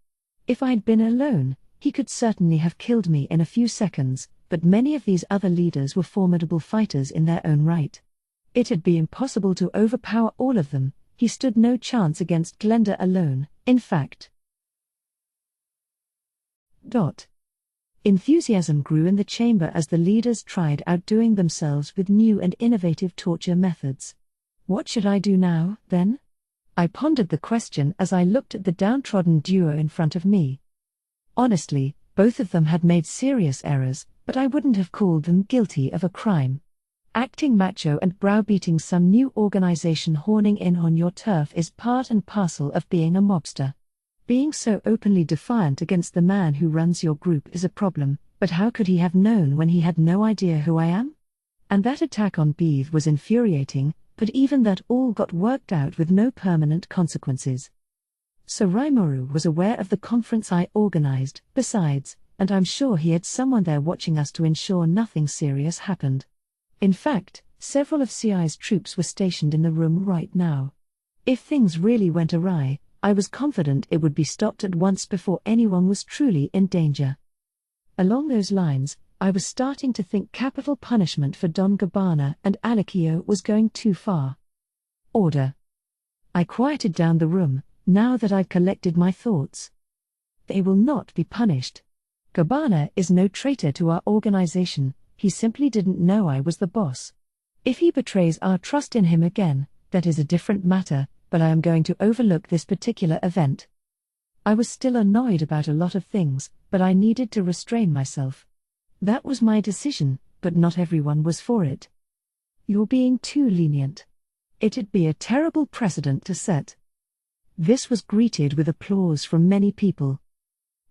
If I'd been alone, he could certainly have killed me in a few seconds, but many of these other leaders were formidable fighters in their own right. It'd be impossible to overpower all of them. He stood no chance against Glenda alone, in fact. Enthusiasm grew in the chamber as the leaders tried outdoing themselves with new and innovative torture methods. What should I do now, then? I pondered the question as I looked at the downtrodden duo in front of me. Honestly, both of them had made serious errors, but I wouldn't have called them guilty of a crime. Acting macho and browbeating some new organization horning in on your turf is part and parcel of being a mobster. Being so openly defiant against the man who runs your group is a problem, but how could he have known when he had no idea who I am? And that attack on Beeve was infuriating, but even that all got worked out with no permanent consequences. So Rimuru was aware of the conference I organized, besides, and I'm sure he had someone there watching us to ensure nothing serious happened. In fact, several of CI's troops were stationed in the room right now. If things really went awry, I was confident it would be stopped at once before anyone was truly in danger. Along those lines, I was starting to think capital punishment for Don Gabbana and Alikio was going too far. Order. I quieted down the room, now that I'd collected my thoughts. They will not be punished. Gabbana is no traitor to our organization, he simply didn't know I was the boss. If he betrays our trust in him again, that is a different matter, but I am going to overlook this particular event. I was still annoyed about a lot of things, but I needed to restrain myself. That was my decision, but not everyone was for it. You're being too lenient. It'd be a terrible precedent to set. This was greeted with applause from many people.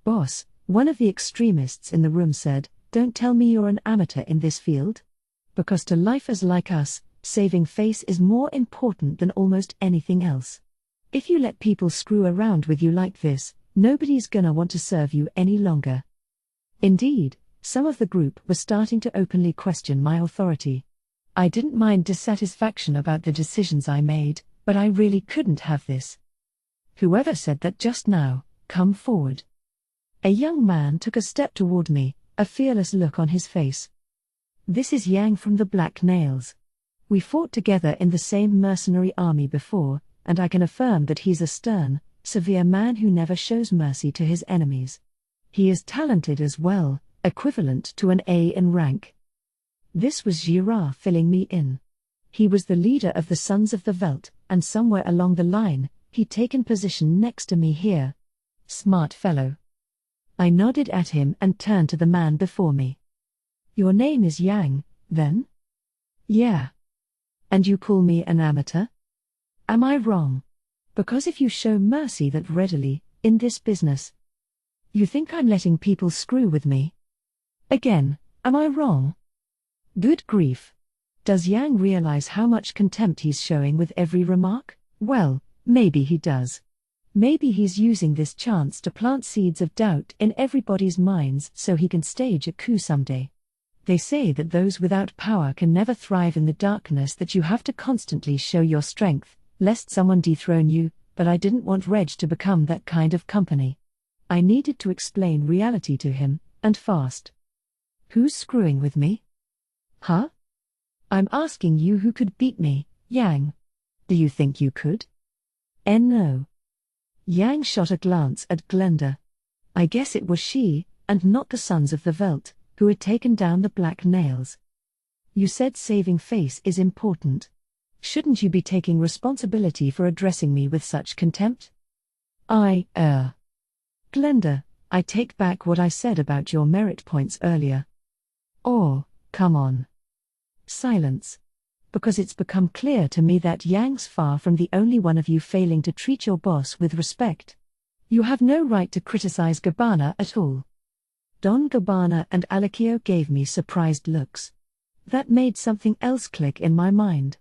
Boss, one of the extremists in the room said, don't tell me you're an amateur in this field. Because to lifers like us, saving face is more important than almost anything else. If you let people screw around with you like this, nobody's gonna want to serve you any longer. Indeed, some of the group were starting to openly question my authority. I didn't mind dissatisfaction about the decisions I made, but I really couldn't have this. Whoever said that just now, come forward. A young man took a step toward me, a fearless look on his face. This is Yang from the Black Nails. We fought together in the same mercenary army before, and I can affirm that he's a stern, severe man who never shows mercy to his enemies. He is talented as well, equivalent to an A in rank. This was Girard filling me in. He was the leader of the Sons of the Veldt, and somewhere along the line, he'd taken position next to me here. Smart fellow. I nodded at him and turned to the man before me. Your name is Yang, then? Yeah. And you call me an amateur? Am I wrong? Because if you show mercy that readily, in this business, you think I'm letting people screw with me? Again, am I wrong? Good grief. Does Yang realize how much contempt he's showing with every remark? Well, maybe he does. Maybe he's using this chance to plant seeds of doubt in everybody's minds so he can stage a coup someday. They say that those without power can never thrive in the darkness, that you have to constantly show your strength, lest someone dethrone you, but I didn't want Reg to become that kind of company. I needed to explain reality to him, and fast. Who's screwing with me? Huh? I'm asking you who could beat me, Yang. Do you think you could? No. Yang shot a glance at Glenda. I guess it was she, and not the sons of the Veld, who had taken down the black nails. You said saving face is important. Shouldn't you be taking responsibility for addressing me with such contempt? Glenda, I take back what I said about your merit points earlier. Oh, come on. Silence. Because it's become clear to me that Yang's far from the only one of you failing to treat your boss with respect. You have no right to criticize Gabbana at all. Don Gabbana and Alikio gave me surprised looks. That made something else click in my mind.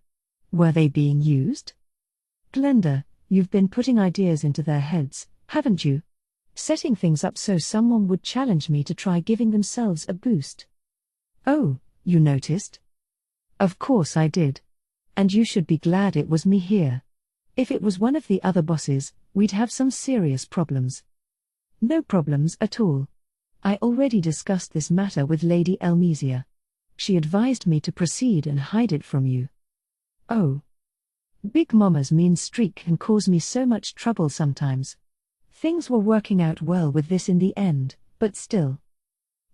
Were they being used? Glenda, you've been putting ideas into their heads, haven't you? Setting things up so someone would challenge me to try giving themselves a boost. Oh, you noticed? Of course I did. And you should be glad it was me here. If it was one of the other bosses, we'd have some serious problems. No problems at all. I already discussed this matter with Lady Elmesia. She advised me to proceed and hide it from you. Oh. Big Mama's mean streak can cause me so much trouble sometimes. Things were working out well with this in the end, but still.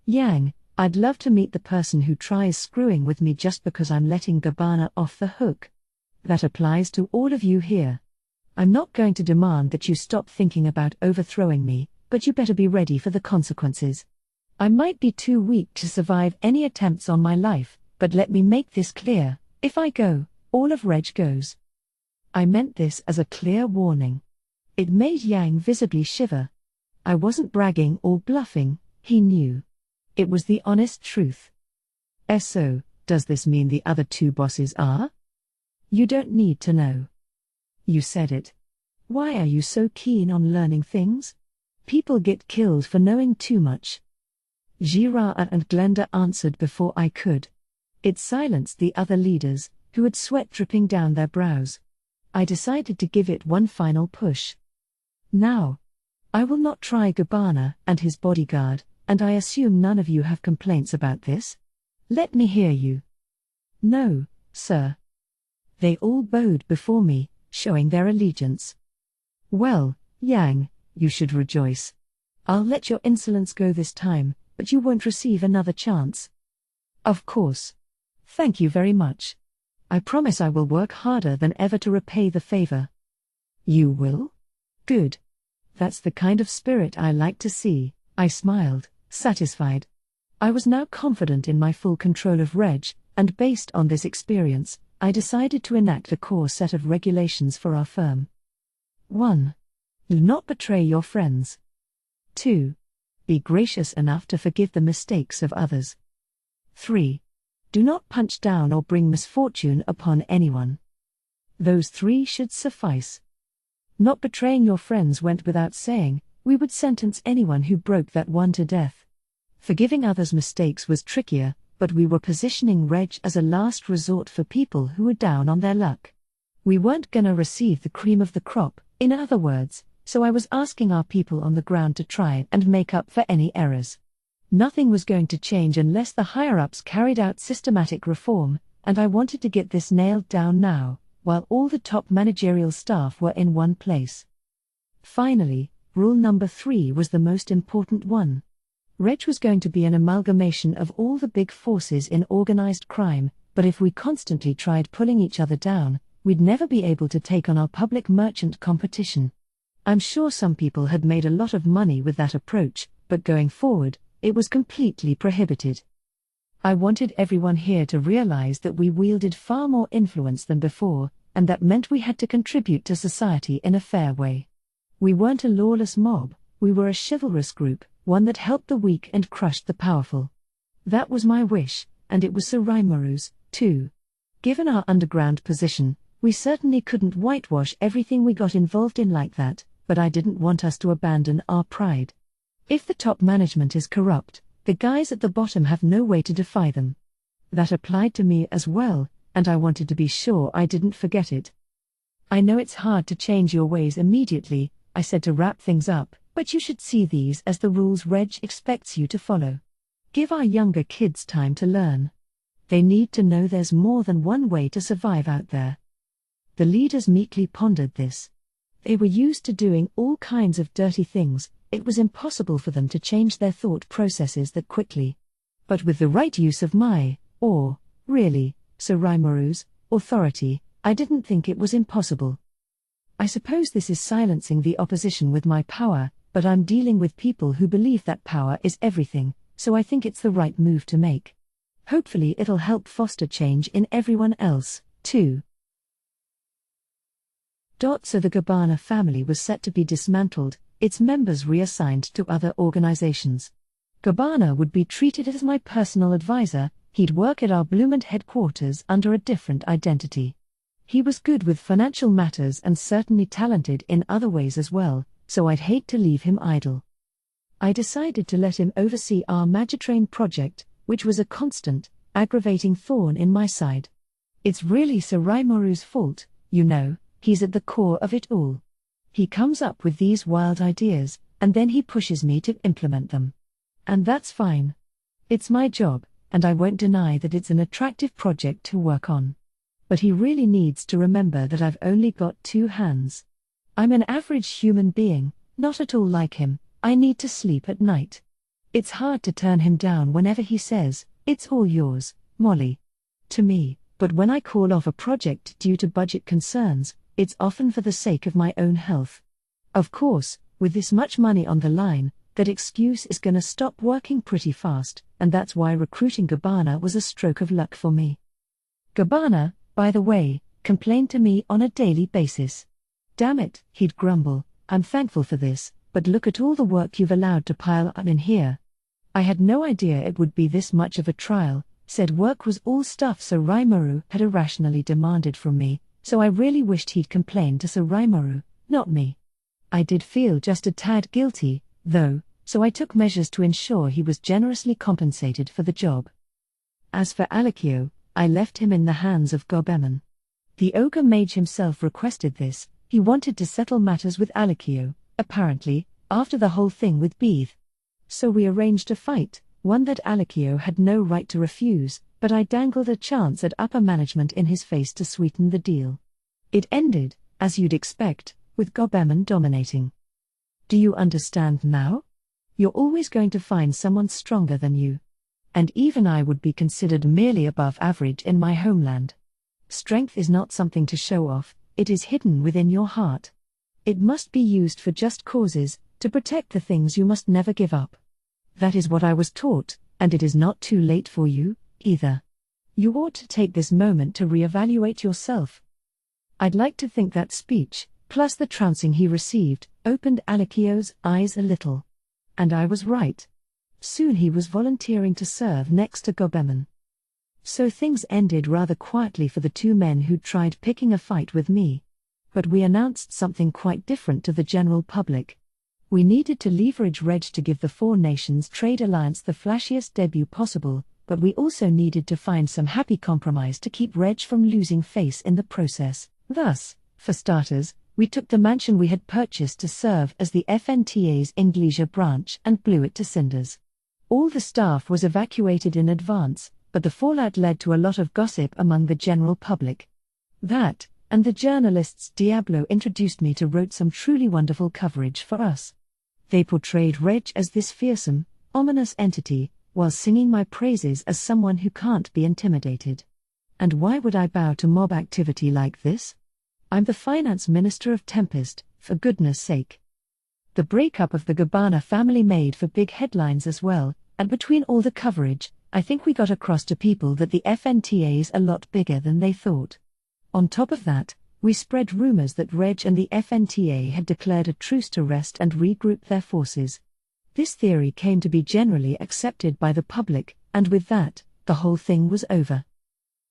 Yang, I'd love to meet the person who tries screwing with me just because I'm letting Gabbana off the hook. That applies to all of you here. I'm not going to demand that you stop thinking about overthrowing me, but you better be ready for the consequences. I might be too weak to survive any attempts on my life, but let me make this clear, if I go, all of Reg goes. I meant this as a clear warning. It made Yang visibly shiver. I wasn't bragging or bluffing, he knew. It was the honest truth. So, does this mean the other two bosses are? You don't need to know. You said it. Why are you so keen on learning things? People get killed for knowing too much. Jiraiya and Glenda answered before I could. It silenced the other leaders, who had sweat dripping down their brows. I decided to give it one final push. Now. I will not try Gabbana and his bodyguard, and I assume none of you have complaints about this? Let me hear you. No, sir. They all bowed before me, showing their allegiance. Well, Yang, you should rejoice. I'll let your insolence go this time, but you won't receive another chance. Of course. Thank you very much. I promise I will work harder than ever to repay the favor. You will? Good. That's the kind of spirit I like to see, I smiled, satisfied. I was now confident in my full control of Reg, and based on this experience, I decided to enact a core set of regulations for our firm. 1. Do not betray your friends. 2. Be gracious enough to forgive the mistakes of others. 3. Do not punch down or bring misfortune upon anyone. Those 3 should suffice. Not betraying your friends went without saying. We would sentence anyone who broke that one to death. Forgiving others' mistakes was trickier, but we were positioning Reg as a last resort for people who were down on their luck. We weren't gonna receive the cream of the crop, in other words, so I was asking our people on the ground to try and make up for any errors. Nothing was going to change unless the higher-ups carried out systematic reform, and I wanted to get this nailed down now, while all the top managerial staff were in one place. Finally, rule number 3 was the most important one. Reg was going to be an amalgamation of all the big forces in organized crime, but if we constantly tried pulling each other down, we'd never be able to take on our public merchant competition. I'm sure some people had made a lot of money with that approach, but going forward, it was completely prohibited. I wanted everyone here to realize that we wielded far more influence than before, and that meant we had to contribute to society in a fair way. We weren't a lawless mob, we were a chivalrous group, one that helped the weak and crushed the powerful. That was my wish, and it was Surimaru's, too. Given our underground position, we certainly couldn't whitewash everything we got involved in like that, but I didn't want us to abandon our pride. If the top management is corrupt, the guys at the bottom have no way to defy them. That applied to me as well, and I wanted to be sure I didn't forget it. I know it's hard to change your ways immediately, I said to wrap things up, but you should see these as the rules Reg expects you to follow. Give our younger kids time to learn. They need to know there's more than one way to survive out there. The leaders meekly pondered this. They were used to doing all kinds of dirty things. It was impossible for them to change their thought processes that quickly. But with the right use of really, Sir Rimourou's, authority, I didn't think it was impossible. I suppose this is silencing the opposition with my power, but I'm dealing with people who believe that power is everything, so I think it's the right move to make. Hopefully it'll help foster change in everyone else, too. So the Gabbana family was set to be dismantled, its members reassigned to other organizations. Gabbana would be treated as my personal advisor. He'd work at our Bloomond headquarters under a different identity. He was good with financial matters and certainly talented in other ways as well, so I'd hate to leave him idle. I decided to let him oversee our Magitrain project, which was a constant, aggravating thorn in my side. It's really Sir Rimourou's fault, you know, he's at the core of it all. He comes up with these wild ideas, and then he pushes me to implement them. And that's fine. It's my job, and I won't deny that it's an attractive project to work on. But he really needs to remember that I've only got 2 hands. I'm an average human being, not at all like him. I need to sleep at night. It's hard to turn him down whenever he says, "It's all yours, Molly," to me, but when I call off a project due to budget concerns, it's often for the sake of my own health. Of course, with this much money on the line, that excuse is gonna stop working pretty fast, and that's why recruiting Gabbana was a stroke of luck for me. Gabbana, by the way, complained to me on a daily basis. "Damn it," he'd grumble, "I'm thankful for this, but look at all the work you've allowed to pile up in here." I had no idea it would be this much of a trial, said work was all stuff Sir Rimouroux had irrationally demanded from me, so I really wished he'd complained to Sir Rimouroux, not me. I did feel just a tad guilty, though, so I took measures to ensure he was generously compensated for the job. As for Alikio, I left him in the hands of Gobemon. The ogre mage himself requested this. He wanted to settle matters with Alikio, apparently, after the whole thing with Beeth. So we arranged a fight, one that Alikio had no right to refuse, but I dangled a chance at upper management in his face to sweeten the deal. It ended, as you'd expect, with Gobemon dominating. Do you understand now? You're always going to find someone stronger than you. And even I would be considered merely above average in my homeland. Strength is not something to show off, it is hidden within your heart. It must be used for just causes, to protect the things you must never give up. That is what I was taught, and it is not too late for you, either. You ought to take this moment to reevaluate yourself. I'd like to think that speech, plus the trouncing he received, opened Alikio's eyes a little. And I was right. Soon he was volunteering to serve next to Gobemon. So things ended rather quietly for the 2 men who'd tried picking a fight with me. But we announced something quite different to the general public. We needed to leverage Reg to give the 4 Nations Trade Alliance the flashiest debut possible, but we also needed to find some happy compromise to keep Reg from losing face in the process. Thus, for starters, we took the mansion we had purchased to serve as the FNTA's Inglesia branch and blew it to cinders. All the staff was evacuated in advance, but the fallout led to a lot of gossip among the general public. That, and the journalists Diablo introduced me to, wrote some truly wonderful coverage for us. They portrayed Reg as this fearsome, ominous entity, while singing my praises as someone who can't be intimidated. And why would I bow to mob activity like this? I'm the finance minister of Tempest, for goodness sake. The breakup of the Gabbana family made for big headlines as well, and between all the coverage, I think we got across to people that the FNTA is a lot bigger than they thought. On top of that, we spread rumors that Reg and the FNTA had declared a truce to rest and regroup their forces. This theory came to be generally accepted by the public, and with that, the whole thing was over.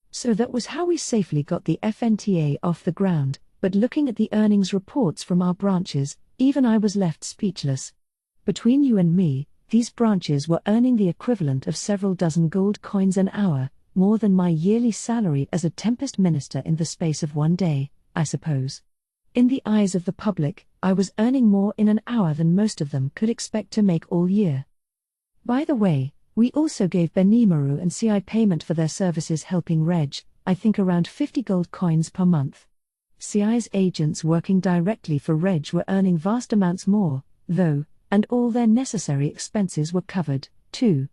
So that was how we safely got the FNTA off the ground, but looking at the earnings reports from our branches, even I was left speechless. Between you and me, these branches were earning the equivalent of several dozen gold coins an hour, more than my yearly salary as a Tempest minister in the space of one day, I suppose. In the eyes of the public, I was earning more in an hour than most of them could expect to make all year. By the way, we also gave Benimaru and CI payment for their services helping Reg, I think around 50 gold coins per month. CI's agents working directly for Reg were earning vast amounts more, though, and all their necessary expenses were covered, too.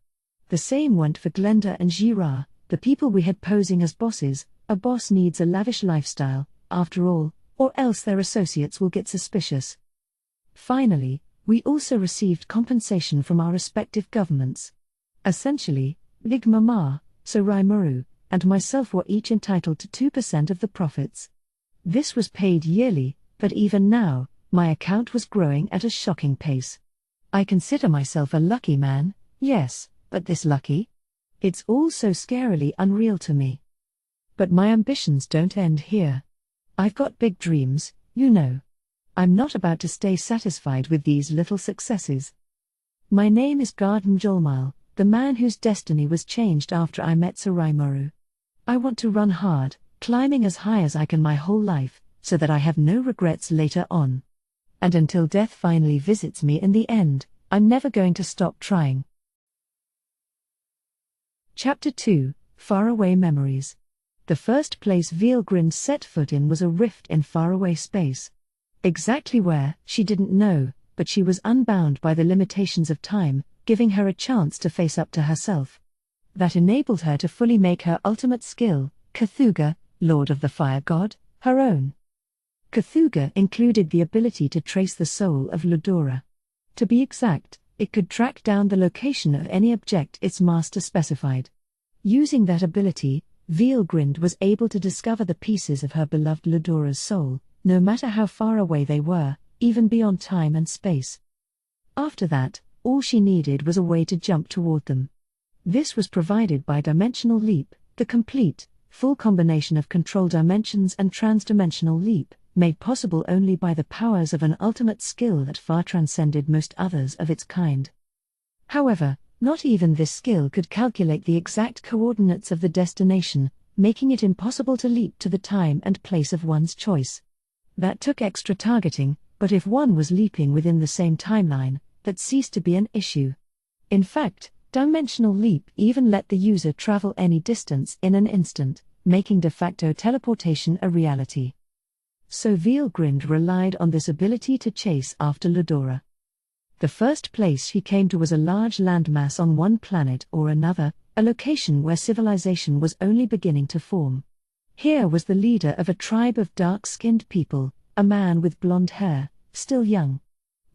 The same went for Glenda and Girard, the people we had posing as bosses. A boss needs a lavish lifestyle, after all, or else their associates will get suspicious. Finally, we also received compensation from our respective governments. Essentially, Big Mama, Sarai Muru, and myself were each entitled to 2% of the profits. This was paid yearly, but even now, my account was growing at a shocking pace. I consider myself a lucky man, yes, but this lucky? It's all so scarily unreal to me. But my ambitions don't end here. I've got big dreams, you know. I'm not about to stay satisfied with these little successes. My name is Garden Jolmile, the man whose destiny was changed after I met Sarai Muru. I want to run hard, climbing as high as I can my whole life, so that I have no regrets later on. And until death finally visits me in the end, I'm never going to stop trying. Chapter 2, Faraway Memories. The first place Veilgrind set foot in was a rift in faraway space. Exactly where, she didn't know, but she was unbound by the limitations of time, giving her a chance to face up to herself. That enabled her to fully make her ultimate skill, Cthugha, Lord of the Fire God, her own. Cthugha included the ability to trace the soul of Ludora. To be exact, it could track down the location of any object its master specified. Using that ability, Veilgrind was able to discover the pieces of her beloved Ludora's soul, no matter how far away they were, even beyond time and space. After that, all she needed was a way to jump toward them. This was provided by Dimensional Leap, the complete, full combination of control dimensions and transdimensional leap, made possible only by the powers of an ultimate skill that far transcended most others of its kind. However, not even this skill could calculate the exact coordinates of the destination, making it impossible to leap to the time and place of one's choice. That took extra targeting, but if one was leaping within the same timeline, that ceased to be an issue. In fact, Dimensional Leap even let the user travel any distance in an instant, making de facto teleportation a reality. So Veilgrind relied on this ability to chase after Ludora. The first place she came to was a large landmass on one planet or another, a location where civilization was only beginning to form. Here was the leader of a tribe of dark-skinned people, a man with blonde hair, still young.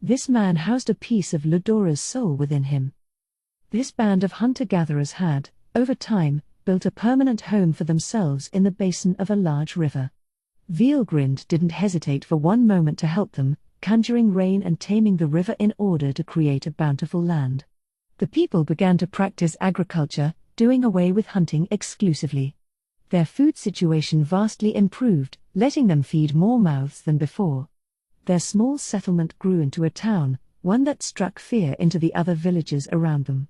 This man housed a piece of Ludora's soul within him. This band of hunter-gatherers had, over time, built a permanent home for themselves in the basin of a large river. Veilgrind didn't hesitate for one moment to help them, conjuring rain and taming the river in order to create a bountiful land. The people began to practice agriculture, doing away with hunting exclusively. Their food situation vastly improved, letting them feed more mouths than before. Their small settlement grew into a town, one that struck fear into the other villages around them.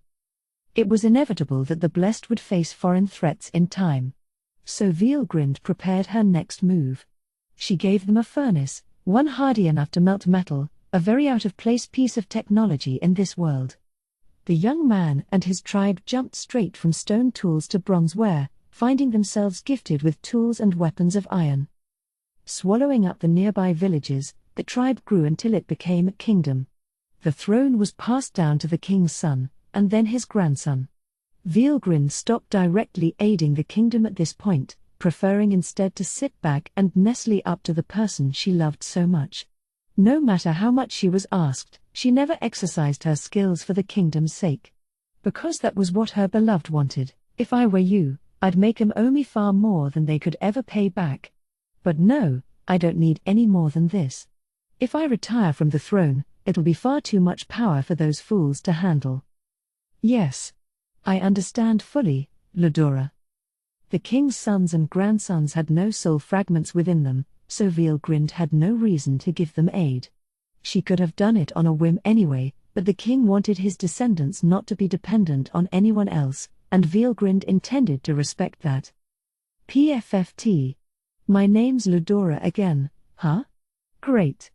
It was inevitable that the blessed would face foreign threats in time. So Veilgrind prepared her next move. She gave them a furnace, one hardy enough to melt metal, a very out-of-place piece of technology in this world. The young man and his tribe jumped straight from stone tools to bronzeware, finding themselves gifted with tools and weapons of iron. Swallowing up the nearby villages, the tribe grew until it became a kingdom. The throne was passed down to the king's son, and then his grandson. Veilgrind stopped directly aiding the kingdom at this point, preferring instead to sit back and nestle up to the person she loved so much. No matter how much she was asked, she never exercised her skills for the kingdom's sake. Because that was what her beloved wanted. If I were you, I'd make them owe me far more than they could ever pay back. But no, I don't need any more than this. If I retire from the throne, it'll be far too much power for those fools to handle. Yes. I understand fully, Ludora. The king's sons and grandsons had no soul fragments within them, so Veilgrind had no reason to give them aid. She could have done it on a whim anyway, but the king wanted his descendants not to be dependent on anyone else, and Veilgrind intended to respect that. PFFT. My name's Ludora again, huh? Great.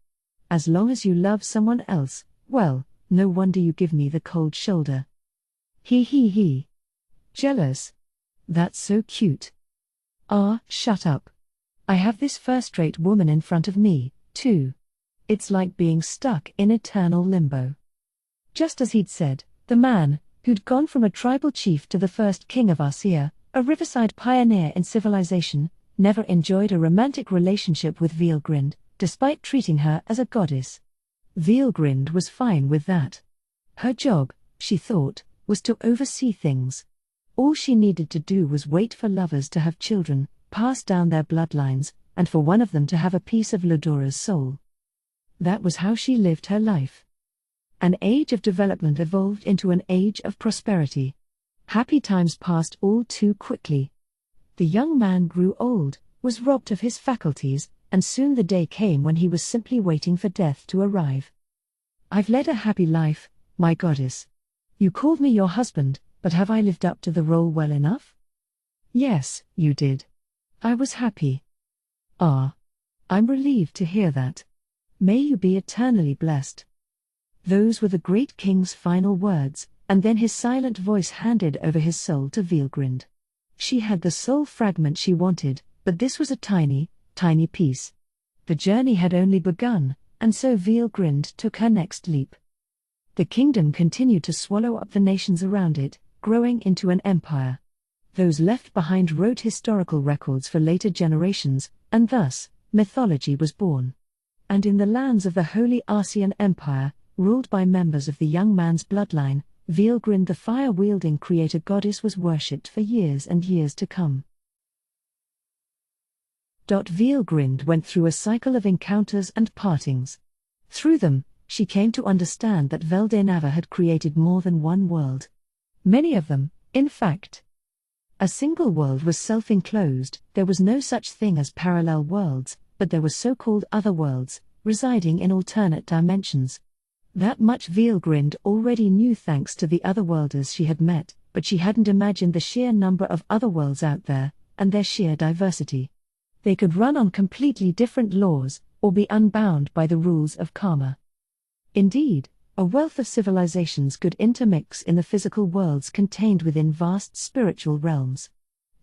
As long as you love someone else, well, no wonder you give me the cold shoulder. He. Jealous? That's so cute. Ah, shut up. I have this first-rate woman in front of me, too. It's like being stuck in eternal limbo. Just as he'd said, the man, who'd gone from a tribal chief to the first king of Arcia, a riverside pioneer in civilization, never enjoyed a romantic relationship with Veelgrind, despite treating her as a goddess. Veelgrind was fine with that. Her job, she thought, was to oversee things. All she needed to do was wait for lovers to have children, pass down their bloodlines, and for one of them to have a piece of Ludora's soul. That was how she lived her life. An age of development evolved into an age of prosperity. Happy times passed all too quickly. The young man grew old, was robbed of his faculties, and soon the day came when he was simply waiting for death to arrive. I've led a happy life, my goddess. You called me your husband, but have I lived up to the role well enough? Yes, you did. I was happy. Ah. I'm relieved to hear that. May you be eternally blessed. Those were the great king's final words, and then his silent voice handed over his soul to Veelgrind. She had the soul fragment she wanted, but this was a tiny, tiny piece. The journey had only begun, and so Veelgrind took her next leap. The kingdom continued to swallow up the nations around it, growing into an empire. Those left behind wrote historical records for later generations, and thus, mythology was born. And in the lands of the Holy Arcian Empire, ruled by members of the young man's bloodline, Veelgrind the fire-wielding creator goddess was worshipped for years and years to come. Veelgrind went through a cycle of encounters and partings. Through them, she came to understand that Veldenava had created more than one world. Many of them, in fact. A single world was self-enclosed, there was no such thing as parallel worlds, but there were so-called other worlds, residing in alternate dimensions. That much Veelgrind already knew thanks to the otherworlders she had met, but she hadn't imagined the sheer number of other worlds out there, and their sheer diversity. They could run on completely different laws, or be unbound by the rules of karma. Indeed, a wealth of civilizations could intermix in the physical worlds contained within vast spiritual realms.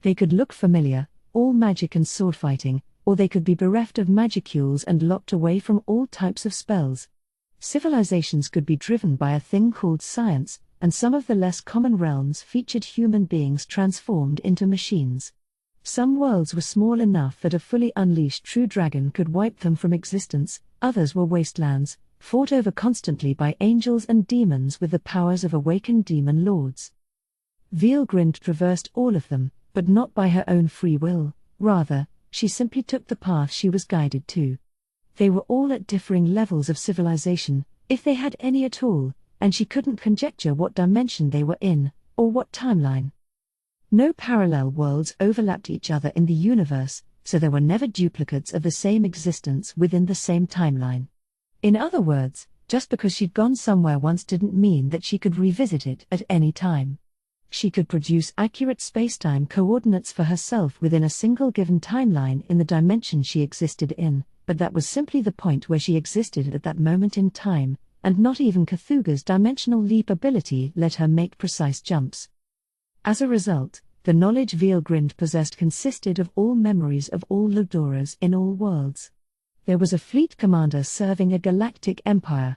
They could look familiar, all magic and sword-fighting, or they could be bereft of magicules and locked away from all types of spells. Civilizations could be driven by a thing called science, and some of the less common realms featured human beings transformed into machines. Some worlds were small enough that a fully unleashed true dragon could wipe them from existence, others were wastelands, fought over constantly by angels and demons with the powers of awakened demon lords. Veelgrind traversed all of them, but not by her own free will, rather, she simply took the path she was guided to. They were all at differing levels of civilization, if they had any at all, and she couldn't conjecture what dimension they were in, or what timeline. No parallel worlds overlapped each other in the universe, so there were never duplicates of the same existence within the same timeline. In other words, just because she'd gone somewhere once didn't mean that she could revisit it at any time. She could produce accurate spacetime coordinates for herself within a single given timeline in the dimension she existed in, but that was simply the point where she existed at that moment in time, and not even Cthulhu's dimensional leap ability let her make precise jumps. As a result, the knowledge Veelgrind possessed consisted of all memories of all Ludoras in all worlds. There was a fleet commander serving a galactic empire.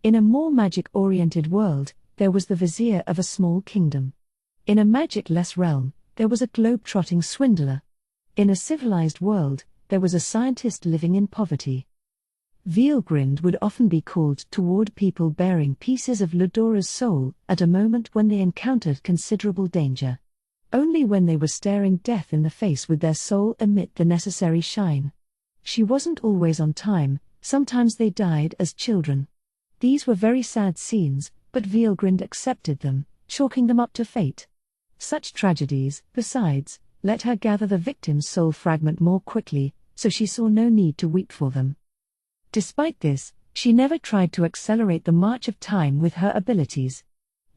In a more magic-oriented world, there was the vizier of a small kingdom. In a magic-less realm, there was a globe-trotting swindler. In a civilized world, there was a scientist living in poverty. Veelgrind would often be called toward people bearing pieces of Ludora's soul at a moment when they encountered considerable danger. Only when they were staring death in the face would their soul emit the necessary shine. She wasn't always on time, sometimes they died as children. These were very sad scenes, but Veelgrind accepted them, chalking them up to fate. Such tragedies, besides, let her gather the victim's soul fragment more quickly, so she saw no need to weep for them. Despite this, she never tried to accelerate the march of time with her abilities.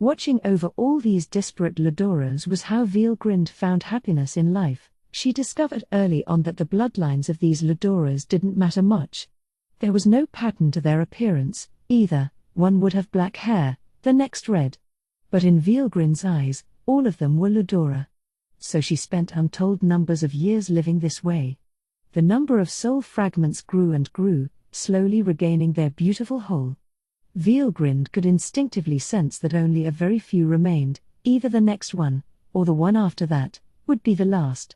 Watching over all these disparate Ludoras was how Veelgrind found happiness in life. She discovered early on that the bloodlines of these Ludoras didn't matter much. There was no pattern to their appearance, either, one would have black hair, the next red. But in Veelgrind's eyes, all of them were Ludora. So she spent untold numbers of years living this way. The number of soul fragments grew and grew, slowly regaining their beautiful whole. Veilgrind could instinctively sense that only a very few remained, either the next one, or the one after that, would be the last.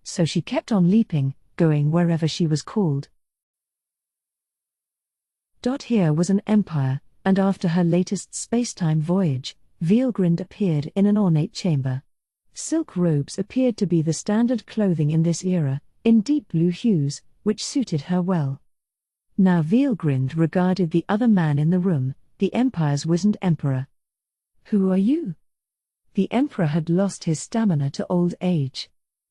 So she kept on leaping, going wherever she was called. Here was an empire, and after her latest spacetime voyage, Veilgrind appeared in an ornate chamber. Silk robes appeared to be the standard clothing in this era, in deep blue hues, which suited her well. Now Veilgrind regarded the other man in the room, the Empire's wizened emperor. "Who are you?" The emperor had lost his stamina to old age.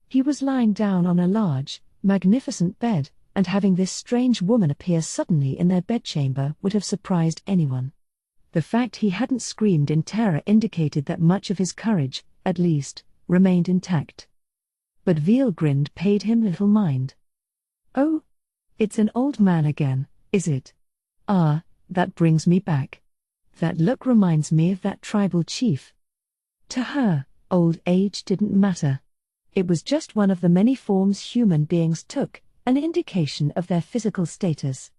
He was lying down on a large, magnificent bed, and having this strange woman appear suddenly in their bedchamber would have surprised anyone. The fact he hadn't screamed in terror indicated that much of his courage, at least, remained intact. But Veilgrind paid him little mind. "Oh, it's an old man again, is it? Ah, that brings me back. That look reminds me of that tribal chief." To her, old age didn't matter. It was just one of the many forms human beings took, an indication of their physical status.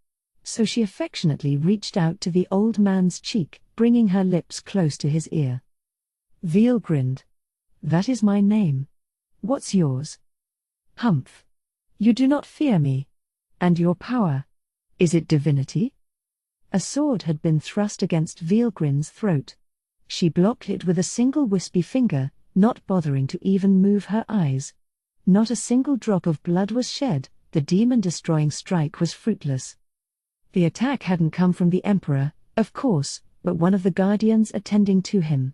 So she affectionately reached out to the old man's cheek, bringing her lips close to his ear. "Veilgrind. That is my name. What's yours?" "Humph. You do not fear me. And your power? Is it divinity?" A sword had been thrust against Veilgrind's throat. She blocked it with a single wispy finger, not bothering to even move her eyes. Not a single drop of blood was shed, the demon-destroying strike was fruitless. The attack hadn't come from the Emperor, of course, but one of the guardians attending to him.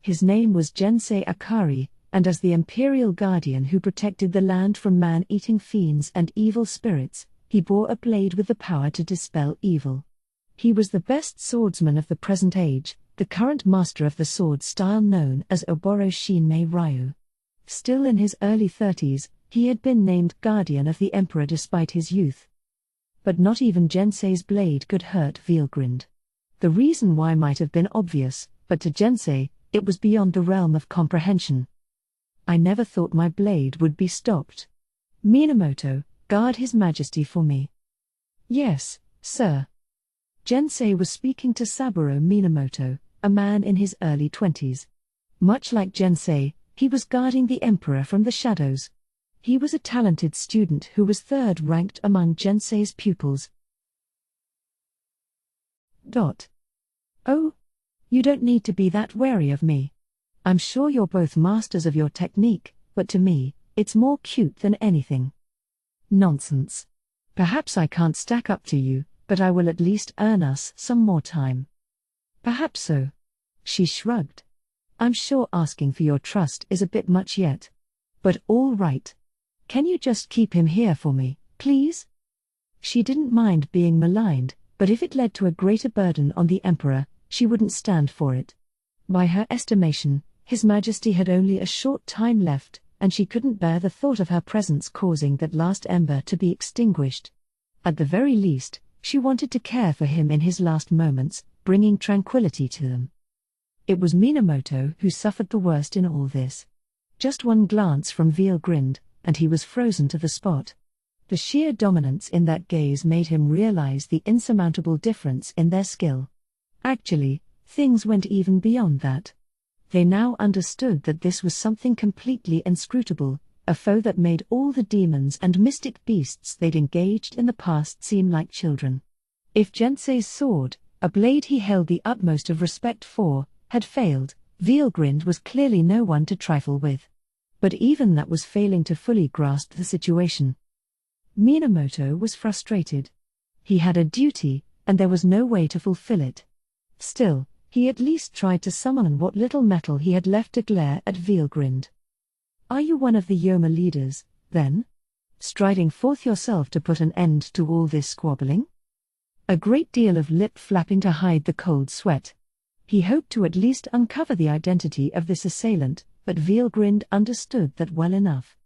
His name was Jensei Akari, and as the Imperial Guardian who protected the land from man-eating fiends and evil spirits, he bore a blade with the power to dispel evil. He was the best swordsman of the present age, the current master of the sword style known as Oboro Shinmei Ryu. Still in his early 30s, he had been named Guardian of the Emperor despite his youth. But not even Jensei's blade could hurt Veilgrind. The reason why might have been obvious, but to Jensei, it was beyond the realm of comprehension. "I never thought my blade would be stopped. Minamoto, guard His Majesty for me." "Yes, sir." Jensei was speaking to Saburo Minamoto, a man in his early 20s. Much like Jensei, he was guarding the Emperor from the shadows. He was a talented student who was third ranked among Jensei's pupils. "Oh, you don't need to be that wary of me. I'm sure you're both masters of your technique, but to me, it's more cute than anything." "Nonsense. Perhaps I can't stack up to you, but I will at least earn us some more time." "Perhaps so." She shrugged. "I'm sure asking for your trust is a bit much yet. But all right. Can you just keep him here for me, please?" She didn't mind being maligned, but if it led to a greater burden on the Emperor, she wouldn't stand for it. By her estimation, His Majesty had only a short time left, and she couldn't bear the thought of her presence causing that last ember to be extinguished. At the very least, she wanted to care for him in his last moments, bringing tranquility to them. It was Minamoto who suffered the worst in all this. Just one glance from Veilgrind, and he was frozen to the spot. The sheer dominance in that gaze made him realize the insurmountable difference in their skill. Actually, things went even beyond that. They now understood that this was something completely inscrutable, a foe that made all the demons and mystic beasts they'd engaged in the past seem like children. If Jensei's sword, a blade he held the utmost of respect for, had failed, Veilgrind was clearly no one to trifle with. But even that was failing to fully grasp the situation. Minamoto was frustrated. He had a duty, and there was no way to fulfill it. Still, he at least tried to summon what little metal he had left to glare at Veilgrind. "Are you one of the Yoma leaders, then? Striding forth yourself to put an end to all this squabbling?" A great deal of lip flapping to hide the cold sweat. He hoped to at least uncover the identity of this assailant, but Veilgrind understood that well enough.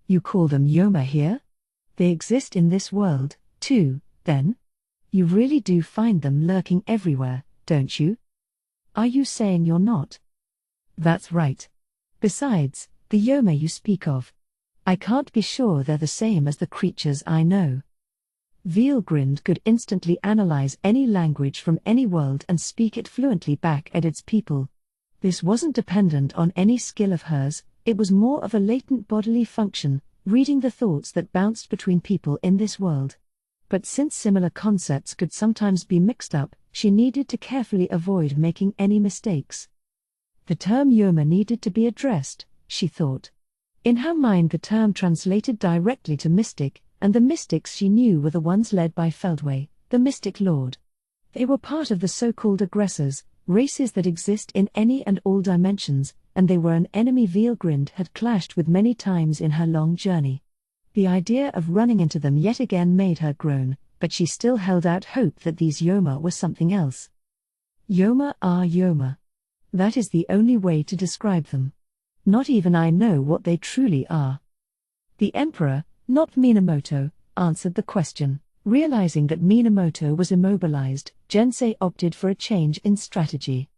"You call them Yoma here? They exist in this world, too, then? You really do find them lurking everywhere, don't you? Are you saying you're not?" "That's right. Besides, the Yoma you speak of, I can't be sure they're the same as the creatures I know. Veilgrind could instantly analyze any language from any world and speak it fluently back at its people. This wasn't dependent on any skill of hers, it was more of a latent bodily function, reading the thoughts that bounced between people in this world. But since similar concepts could sometimes be mixed up, she needed to carefully avoid making any mistakes. The term Yoma needed to be addressed, she thought. In her mind the term translated directly to mystic, and the mystics she knew were the ones led by FARAWAY, the mystic lord. They were part of the so-called aggressors, races that exist in any and all dimensions, and they were an enemy Veilgrind had clashed with many times in her long journey. The idea of running into them yet again made her groan, but she still held out hope that these Yoma were something else. Yoma are Yoma. That is the only way to describe them. Not even I know what they truly are. The Emperor, not Minamoto, answered the question. Realizing that Minamoto was immobilized, Gensei opted for a change in strategy.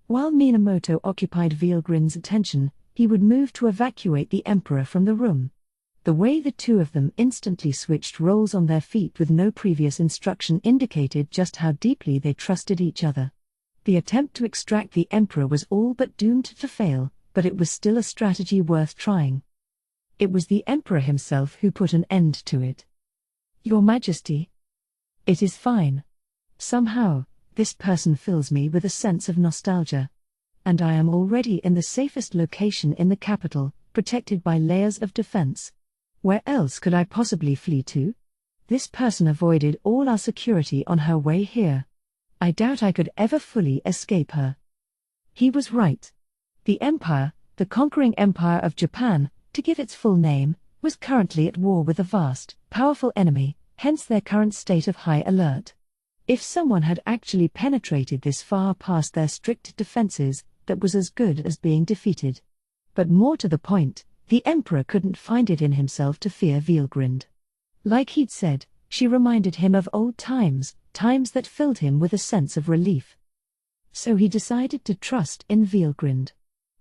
While Minamoto occupied Veilgrind's attention, he would move to evacuate the Emperor from the room. The way the two of them instantly switched roles on their feet with no previous instruction indicated just how deeply they trusted each other. The attempt to extract the Emperor was all but doomed to fail, but it was still a strategy worth trying. It was the Emperor himself who put an end to it. Your Majesty. It is fine. Somehow, this person fills me with a sense of nostalgia. And I am already in the safest location in the capital, protected by layers of defense. Where else could I possibly flee to? This person avoided all our security on her way here. I doubt I could ever fully escape her. He was right. The Empire, the conquering Empire of Japan, to give its full name, was currently at war with a vast, powerful enemy, hence their current state of high alert. If someone had actually penetrated this far past their strict defenses, that was as good as being defeated. But more to the point, the Emperor couldn't find it in himself to fear Veilgrind. Like he'd said, she reminded him of old times, times that filled him with a sense of relief. So he decided to trust in Veilgrind.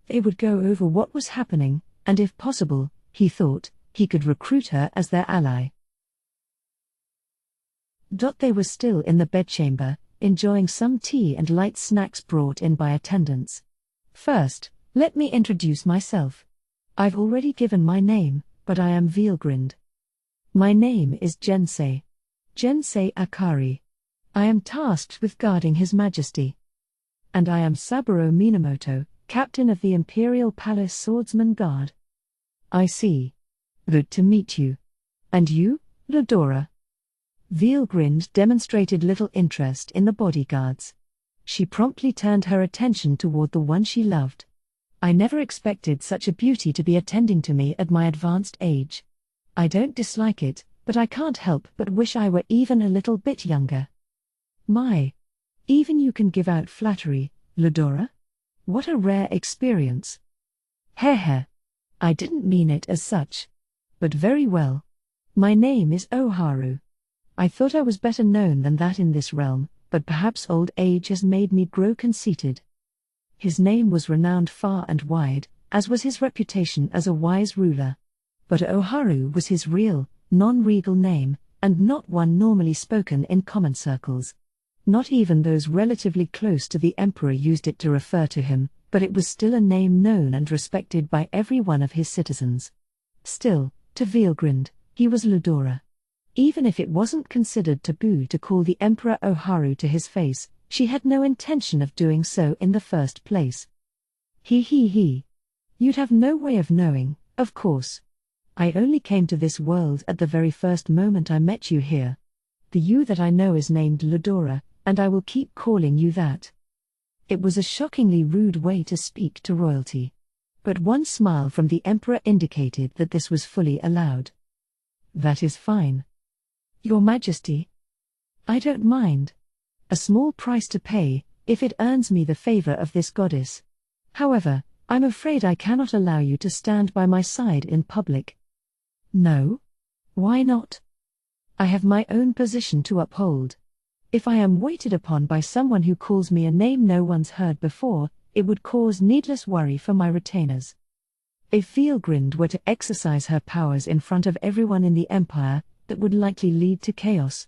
They would go over what was happening, and if possible, he thought, he could recruit her as their ally. They were still in the bedchamber, enjoying some tea and light snacks brought in by attendants. First, let me introduce myself. I've already given my name, but I am Veilgrind. My name is Gensei. Gensei Akari. I am tasked with guarding His Majesty. And I am Saburo Minamoto, Captain of the Imperial Palace Swordsman Guard. I see. Good to meet you. And you, Ludora? Veilgrind demonstrated little interest in the bodyguards. She promptly turned her attention toward the one she loved. I never expected such a beauty to be attending to me at my advanced age. I don't dislike it, but I can't help but wish I were even a little bit younger. My. Even you can give out flattery, Ludora? What a rare experience. Heh. I didn't mean it as such. But very well. My name is Oharu. I thought I was better known than that in this realm, but perhaps old age has made me grow conceited. His name was renowned far and wide, as was his reputation as a wise ruler. But Oharu was his real, non-regal name, and not one normally spoken in common circles. Not even those relatively close to the Emperor used it to refer to him, but it was still a name known and respected by every one of his citizens. Still, to Veilgrind, he was Ludora. Even if it wasn't considered taboo to call the Emperor Oharu to his face, she had no intention of doing so in the first place. He. You'd have no way of knowing, of course. I only came to this world at the very first moment I met you here. The you that I know is named Ludora, and I will keep calling you that. It was a shockingly rude way to speak to royalty. But one smile from the Emperor indicated that this was fully allowed. That is fine. Your Majesty. I don't mind. A small price to pay, if it earns me the favor of this goddess. However, I'm afraid I cannot allow you to stand by my side in public. No? Why not? I have my own position to uphold. If I am waited upon by someone who calls me a name no one's heard before, it would cause needless worry for my retainers. If Vielgrind were to exercise her powers in front of everyone in the empire, that would likely lead to chaos.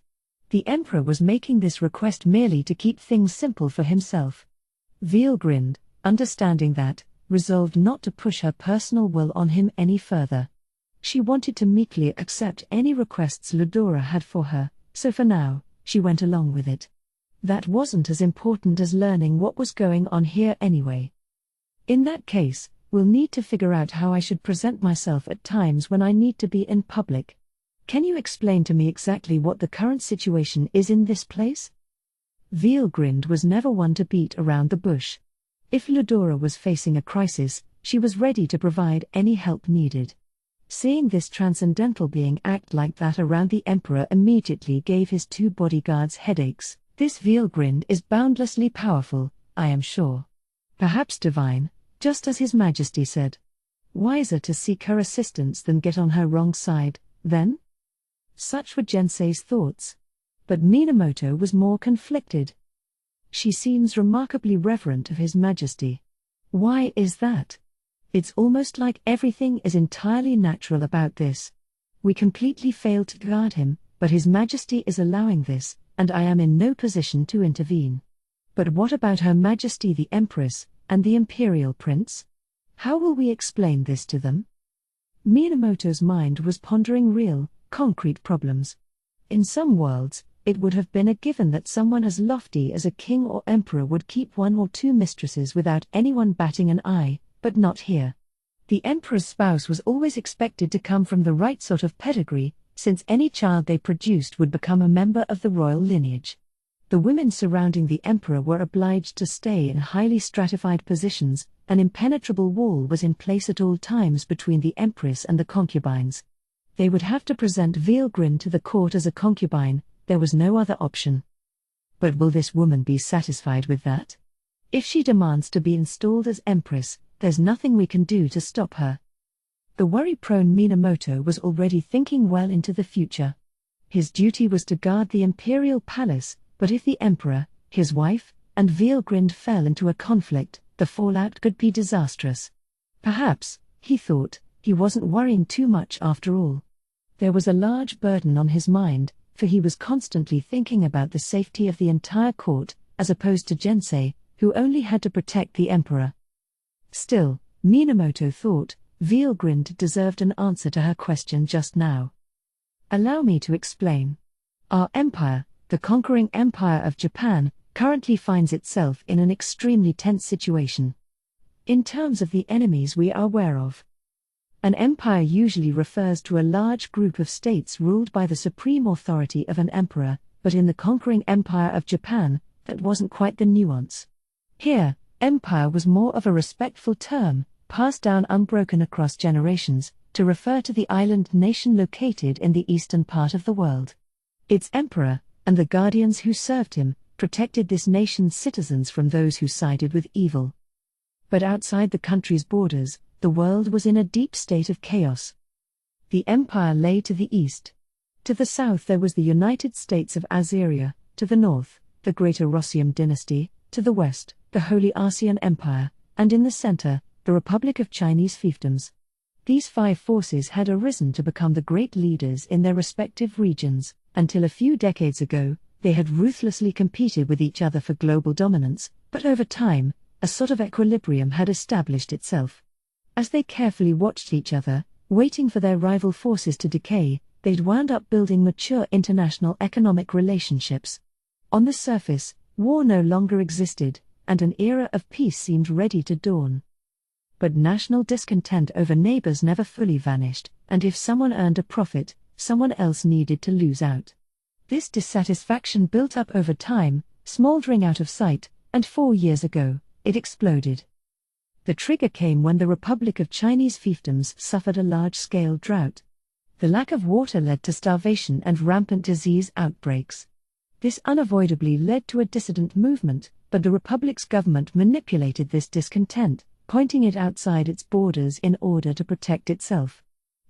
The emperor was making this request merely to keep things simple for himself. Vielgrind, understanding that, resolved not to push her personal will on him any further. She wanted to meekly accept any requests Ludora had for her, so for now, she went along with it. That wasn't as important as learning what was going on here anyway. In that case, we'll need to figure out how I should present myself at times when I need to be in public. Can you explain to me exactly what the current situation is in this place? Vielgrind was never one to beat around the bush. If Ludora was facing a crisis, she was ready to provide any help needed. Seeing this transcendental being act like that around the emperor immediately gave his two bodyguards headaches. This Vielgrind is boundlessly powerful, I am sure. Perhaps divine, just as His Majesty said. Wiser to seek her assistance than get on her wrong side, then? Such were Jensei's thoughts. But Minamoto was more conflicted. She seems remarkably reverent of His Majesty. Why is that? It's almost like everything is entirely natural about this. We completely failed to guard him, but His Majesty is allowing this, and I am in no position to intervene. But what about Her Majesty the Empress, and the Imperial Prince? How will we explain this to them? Minamoto's mind was pondering real, concrete problems. In some worlds, it would have been a given that someone as lofty as a king or emperor would keep one or two mistresses without anyone batting an eye, but not here. The emperor's spouse was always expected to come from the right sort of pedigree, since any child they produced would become a member of the royal lineage. The women surrounding the emperor were obliged to stay in highly stratified positions. An impenetrable wall was in place at all times between the empress and the concubines. They would have to present Vielgrind to the court as a concubine, there was no other option. But will this woman be satisfied with that? If she demands to be installed as empress, there's nothing we can do to stop her. The worry-prone Minamoto was already thinking well into the future. His duty was to guard the imperial palace, but if the emperor, his wife, and Vielgrind fell into a conflict, the fallout could be disastrous. Perhaps, he thought, he wasn't worrying too much after all. There was a large burden on his mind, for he was constantly thinking about the safety of the entire court, as opposed to Jensei, who only had to protect the emperor. Still, Minamoto thought, Vielgrind deserved an answer to her question just now. Allow me to explain. Our empire, the conquering empire of Japan, currently finds itself in an extremely tense situation. In terms of the enemies we are aware of. An empire usually refers to a large group of states ruled by the supreme authority of an emperor, but in the conquering empire of Japan, that wasn't quite the nuance. Here, empire was more of a respectful term, passed down unbroken across generations, to refer to the island nation located in the eastern part of the world. Its emperor, and the guardians who served him, protected this nation's citizens from those who sided with evil. But outside the country's borders, the world was in a deep state of chaos. The empire lay to the east. To the south there was the United States of Assyria, to the north, the Greater Rossium dynasty, to the west, the Holy Arsian Empire, and in the center, the Republic of Chinese fiefdoms. These five forces had arisen to become the great leaders in their respective regions. Until a few decades ago, they had ruthlessly competed with each other for global dominance, but over time, a sort of equilibrium had established itself. As they carefully watched each other, waiting for their rival forces to decay, they'd wound up building mature international economic relationships. On the surface, war no longer existed, and an era of peace seemed ready to dawn. But national discontent over neighbors never fully vanished, and if someone earned a profit, someone else needed to lose out. This dissatisfaction built up over time, smoldering out of sight, and 4 years ago, it exploded. The trigger came when the Republic of Chinese fiefdoms suffered a large-scale drought. The lack of water led to starvation and rampant disease outbreaks. This unavoidably led to a dissident movement, but the Republic's government manipulated this discontent, pointing it outside its borders in order to protect itself.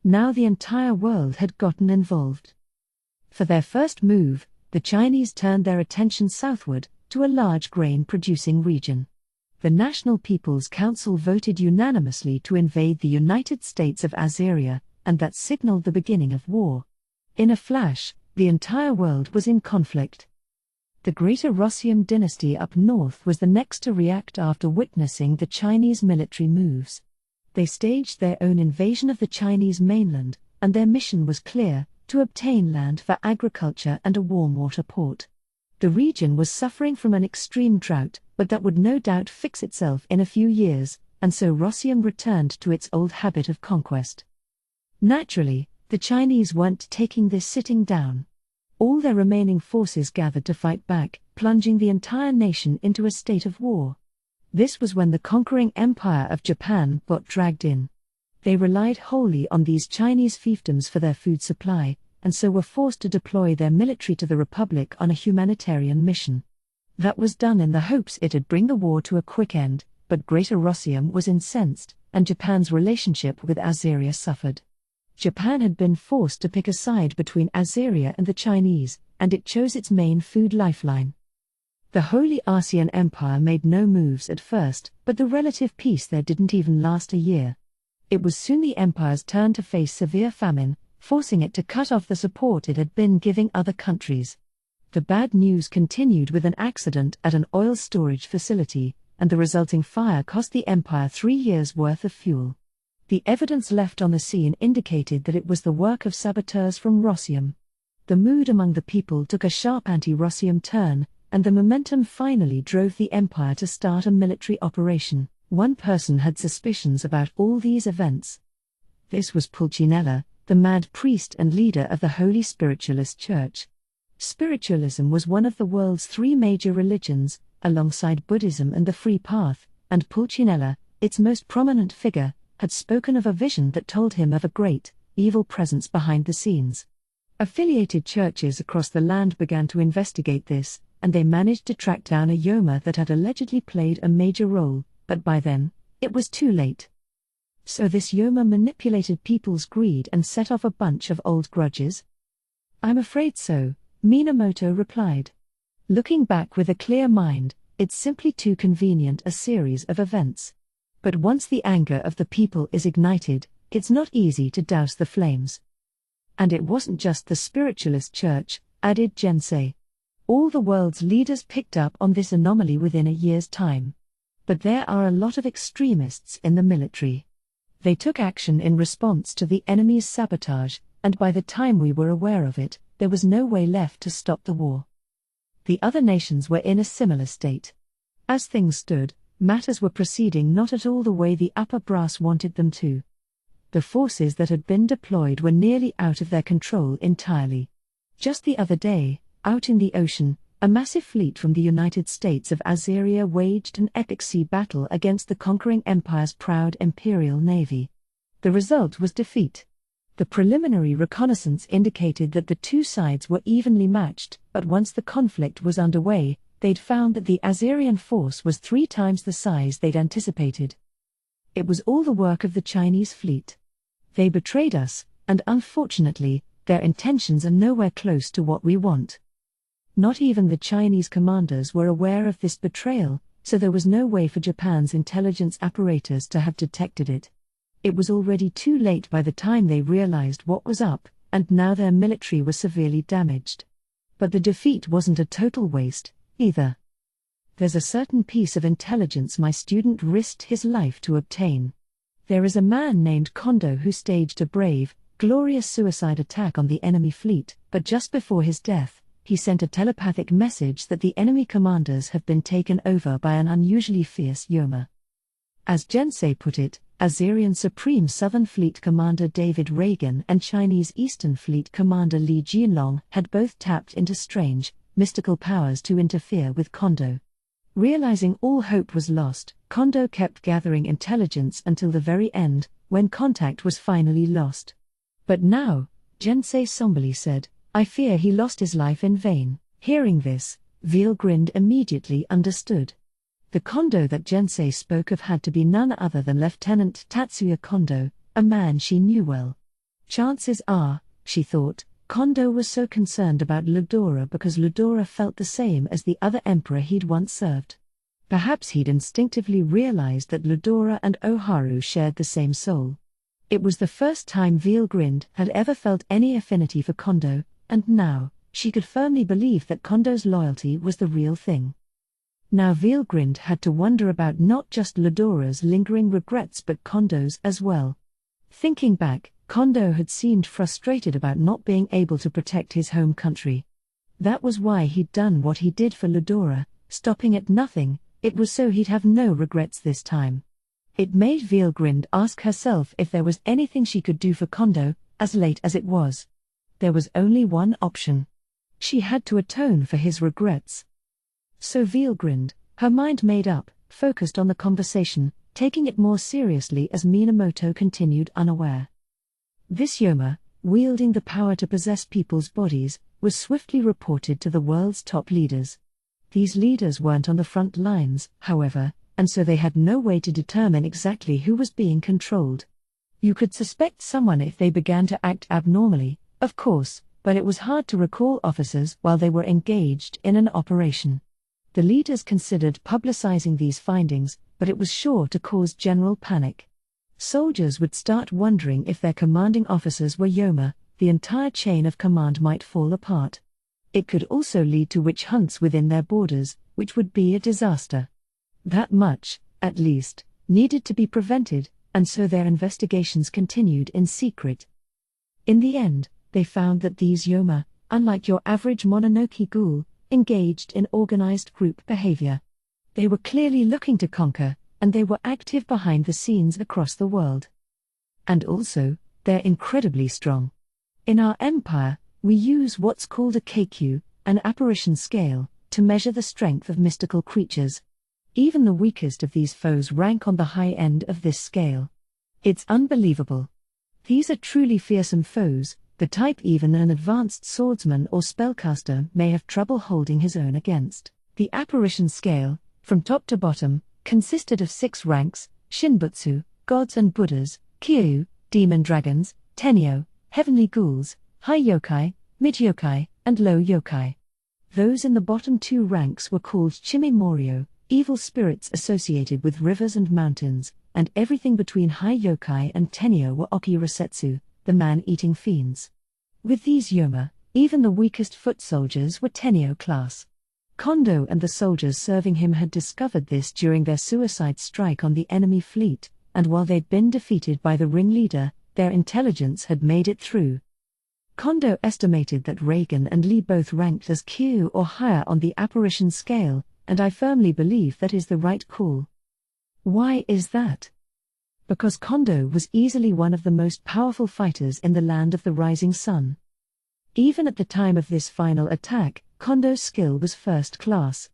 Now the entire world had gotten involved. For their first move, the Chinese turned their attention southward, to a large grain-producing region. The National People's Council voted unanimously to invade the United States of Azeria, and that signaled the beginning of war. In a flash, the entire world was in conflict. The Greater Rossium dynasty up north was the next to react after witnessing the Chinese military moves. They staged their own invasion of the Chinese mainland, and their mission was clear: to obtain land for agriculture and a warm water port. The region was suffering from an extreme drought, but that would no doubt fix itself in a few years, and so Rossium returned to its old habit of conquest. Naturally, the Chinese weren't taking this sitting down. All their remaining forces gathered to fight back, plunging the entire nation into a state of war. This was when the conquering empire of Japan got dragged in. They relied wholly on these Chinese fiefdoms for their food supply, and so were forced to deploy their military to the Republic on a humanitarian mission. That was done in the hopes it'd bring the war to a quick end, but Greater Rossium was incensed, and Japan's relationship with Azeria suffered. Japan had been forced to pick a side between Azeria and the Chinese, and it chose its main food lifeline. The Holy Arsian Empire made no moves at first, but the relative peace there didn't even last a year. It was soon the empire's turn to face severe famine, forcing it to cut off the support it had been giving other countries. The bad news continued with an accident at an oil storage facility, and the resulting fire cost the empire 3 years' worth of fuel. The evidence left on the scene indicated that it was the work of saboteurs from Rossium. The mood among the people took a sharp anti-Rossium turn, and the momentum finally drove the empire to start a military operation. One person had suspicions about all these events. This was Pulcinella, the mad priest and leader of the Holy Spiritualist Church. Spiritualism was one of the world's 3 major religions, alongside Buddhism and the Free Path, and Pulcinella, its most prominent figure, had spoken of a vision that told him of a great, evil presence behind the scenes. Affiliated churches across the land began to investigate this, and they managed to track down a Yoma that had allegedly played a major role, but by then, it was too late. So this Yoma manipulated people's greed and set off a bunch of old grudges? I'm afraid so, Minamoto replied. Looking back with a clear mind, it's simply too convenient a series of events. But once the anger of the people is ignited, it's not easy to douse the flames. And it wasn't just the spiritualist church, added Gensei. All the world's leaders picked up on this anomaly within a year's time. But there are a lot of extremists in the military. They took action in response to the enemy's sabotage, and by the time we were aware of it, there was no way left to stop the war. The other nations were in a similar state. As things stood, matters were proceeding not at all the way the upper brass wanted them to. The forces that had been deployed were nearly out of their control entirely. Just the other day, out in the ocean, a massive fleet from the United States of Azeria waged an epic sea battle against the conquering empire's proud imperial navy. The result was defeat. The preliminary reconnaissance indicated that the two sides were evenly matched, but once the conflict was underway, they'd found that the Azerian force was 3 times the size they'd anticipated. It was all the work of the Chinese fleet. They betrayed us, and unfortunately, their intentions are nowhere close to what we want. Not even the Chinese commanders were aware of this betrayal, so there was no way for Japan's intelligence apparatus to have detected it. It was already too late by the time they realized what was up, and now their military was severely damaged. But the defeat wasn't a total waste, either. There's a certain piece of intelligence my student risked his life to obtain. There is a man named Kondo who staged a brave, glorious suicide attack on the enemy fleet, but just before his death, he sent a telepathic message that the enemy commanders have been taken over by an unusually fierce Yoma. As Gensei put it, Azerian Supreme Southern Fleet Commander David Reagan and Chinese Eastern Fleet Commander Li Jinlong had both tapped into strange, mystical powers to interfere with Kondo. Realizing all hope was lost, Kondo kept gathering intelligence until the very end, when contact was finally lost. But now, Gensei somberly said, I fear he lost his life in vain. Hearing this, Veal grinned immediately understood. The Kondo that Gensei spoke of had to be none other than Lieutenant Tatsuya Kondo, a man she knew well. Chances are, she thought, Kondo was so concerned about Ludora because Ludora felt the same as the other emperor he'd once served. Perhaps he'd instinctively realized that Ludora and Oharu shared the same soul. It was the first time Veelgrind had ever felt any affinity for Kondo, and now, she could firmly believe that Kondo's loyalty was the real thing. Now Veelgrind had to wonder about not just Ludora's lingering regrets but Kondo's as well. Thinking back, Kondo had seemed frustrated about not being able to protect his home country. That was why he'd done what he did for Ludora, stopping at nothing. It was so he'd have no regrets this time. It made Veelgrind ask herself if there was anything she could do for Kondo, as late as it was. There was only one option. She had to atone for his regrets. So Veelgrind, her mind made up, focused on the conversation, taking it more seriously as Minamoto continued unaware. This Yoma, wielding the power to possess people's bodies, was swiftly reported to the world's top leaders. These leaders weren't on the front lines, however, and so they had no way to determine exactly who was being controlled. You could suspect someone if they began to act abnormally, of course, but it was hard to recall officers while they were engaged in an operation. The leaders considered publicizing these findings, but it was sure to cause general panic. Soldiers would start wondering if their commanding officers were Yoma, the entire chain of command might fall apart. It could also lead to witch hunts within their borders, which would be a disaster. That much, at least, needed to be prevented, and so their investigations continued in secret. In the end, they found that these Yoma, unlike your average Mononoke ghoul, engaged in organized group behavior. They were clearly looking to conquer, and they were active behind the scenes across the world. And also, they're incredibly strong. In our empire, we use what's called a KQ, an apparition scale, to measure the strength of mystical creatures. Even the weakest of these foes rank on the high end of this scale. It's unbelievable. These are truly fearsome foes, the type even an advanced swordsman or spellcaster may have trouble holding his own against. The apparition scale, from top to bottom, consisted of 6 ranks: Shinbutsu, gods and Buddhas; Kyu, demon dragons; Tenyo, heavenly ghouls; high yokai, mid yokai, and low yokai. Those in the bottom 2 ranks were called Chimimorio, evil spirits associated with rivers and mountains, and everything between high yokai and Tenyo were Okirasetsu, the man-eating fiends. With these Yoma, even the weakest foot soldiers were Tenyo class. Kondo and the soldiers serving him had discovered this during their suicide strike on the enemy fleet, and while they'd been defeated by the ringleader, their intelligence had made it through. Kondo estimated that Reagan and Lee both ranked as Q or higher on the apparition scale, and I firmly believe that is the right call. Why is that? Because Kondo was easily one of the most powerful fighters in the land of the rising sun. Even at the time of this final attack, Kondo's skill was first class.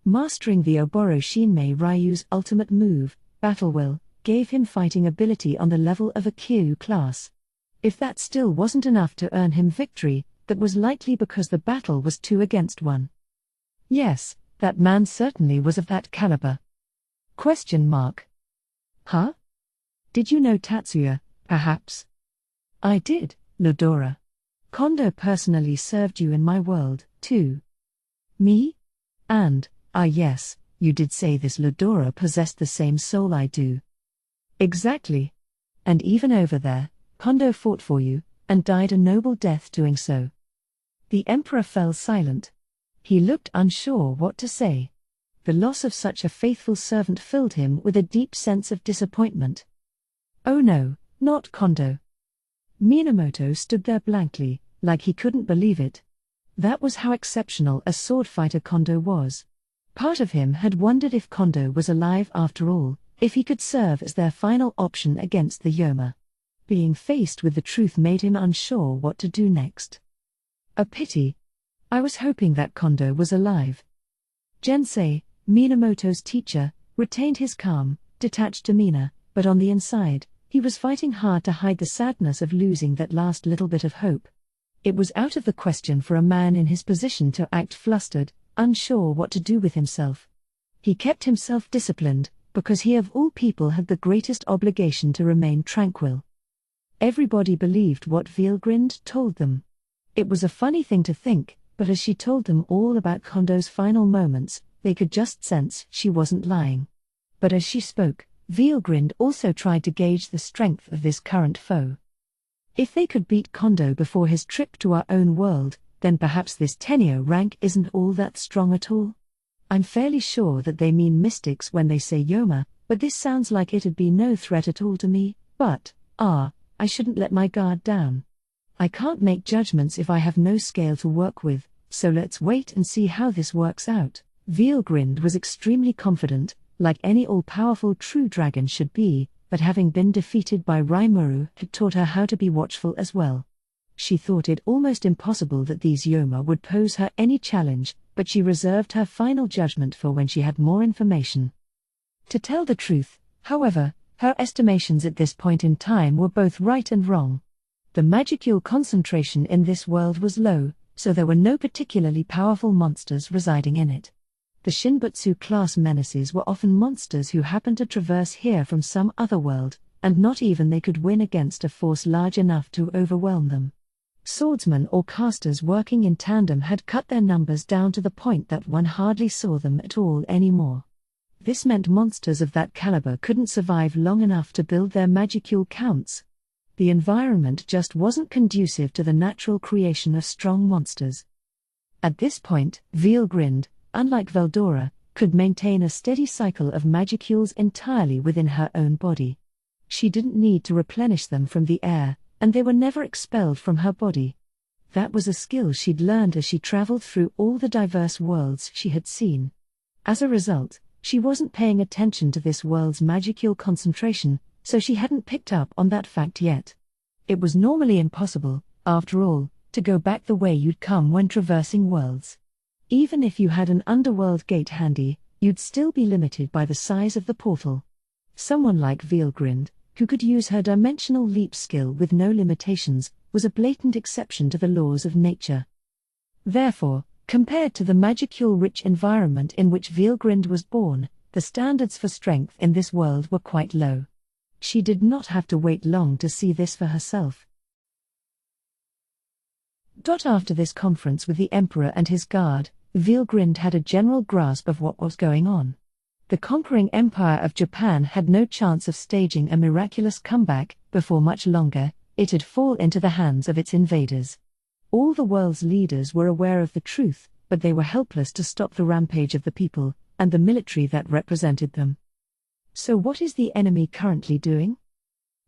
Mastering the Oboro Shinmei Ryu's ultimate move, Battle Will, gave him fighting ability on the level of a Q class. If that still wasn't enough to earn him victory, that was likely because the battle was 2 against 1. Yes, that man certainly was of that caliber. Question mark. Huh? Did you know Tatsuya, perhaps? I did, Ludora. Kondo personally served you in my world, too. Me? And, yes, you did say this Ludora possessed the same soul I do. Exactly. And even over there, Kondo fought for you, and died a noble death doing so. The Emperor fell silent. He looked unsure what to say. The loss of such a faithful servant filled him with a deep sense of disappointment. Oh no, not Kondo. Minamoto stood there blankly, like he couldn't believe it. That was how exceptional a sword fighter Kondo was. Part of him had wondered if Kondo was alive after all, if he could serve as their final option against the Yoma. Being faced with the truth made him unsure what to do next. A pity. I was hoping that Kondo was alive. Jensei, Minamoto's teacher, retained his calm, detached demeanor, but on the inside, he was fighting hard to hide the sadness of losing that last little bit of hope. It was out of the question for a man in his position to act flustered, unsure what to do with himself. He kept himself disciplined, because he of all people had the greatest obligation to remain tranquil. Everybody believed what Veelgrind told them. It was a funny thing to think, but as she told them all about Kondo's final moments, they could just sense she wasn't lying. But as she spoke, Veelgrind also tried to gauge the strength of this current foe. If they could beat Kondo before his trip to our own world, then perhaps this tenio rank isn't all that strong at all. I'm fairly sure that they mean mystics when they say Yoma, but this sounds like it'd be no threat at all to me, but, I shouldn't let my guard down. I can't make judgments if I have no scale to work with, so let's wait and see how this works out. Veelgrind was extremely confident, like any all-powerful true dragon should be, but having been defeated by Rimuru had taught her how to be watchful as well. She thought it almost impossible that these Yoma would pose her any challenge, but she reserved her final judgment for when she had more information. To tell the truth, however, her estimations at this point in time were both right and wrong. The magicule concentration in this world was low, so there were no particularly powerful monsters residing in it. The Shinbutsu-class menaces were often monsters who happened to traverse here from some other world, and not even they could win against a force large enough to overwhelm them. Swordsmen or casters working in tandem had cut their numbers down to the point that one hardly saw them at all anymore. This meant monsters of that caliber couldn't survive long enough to build their magicule counts. The environment just wasn't conducive to the natural creation of strong monsters. At this point, Veelgrind, unlike Veldora, could maintain a steady cycle of magicules entirely within her own body. She didn't need to replenish them from the air, and they were never expelled from her body. That was a skill she'd learned as she traveled through all the diverse worlds she had seen. As a result, she wasn't paying attention to this world's magicule concentration, so she hadn't picked up on that fact yet. It was normally impossible, after all, to go back the way you'd come when traversing worlds. Even if you had an underworld gate handy, you'd still be limited by the size of the portal. Someone like Veelgrind, who could use her dimensional leap skill with no limitations, was a blatant exception to the laws of nature. Therefore, compared to the magicule-rich environment in which Veelgrind was born, the standards for strength in this world were quite low. She did not have to wait long to see this for herself. After this conference with the Emperor and his guard, Veelgrind had a general grasp of what was going on. The conquering Empire of Japan had no chance of staging a miraculous comeback. Before much longer, it'd fall into the hands of its invaders. All the world's leaders were aware of the truth, but they were helpless to stop the rampage of the people, and the military that represented them. So what is the enemy currently doing?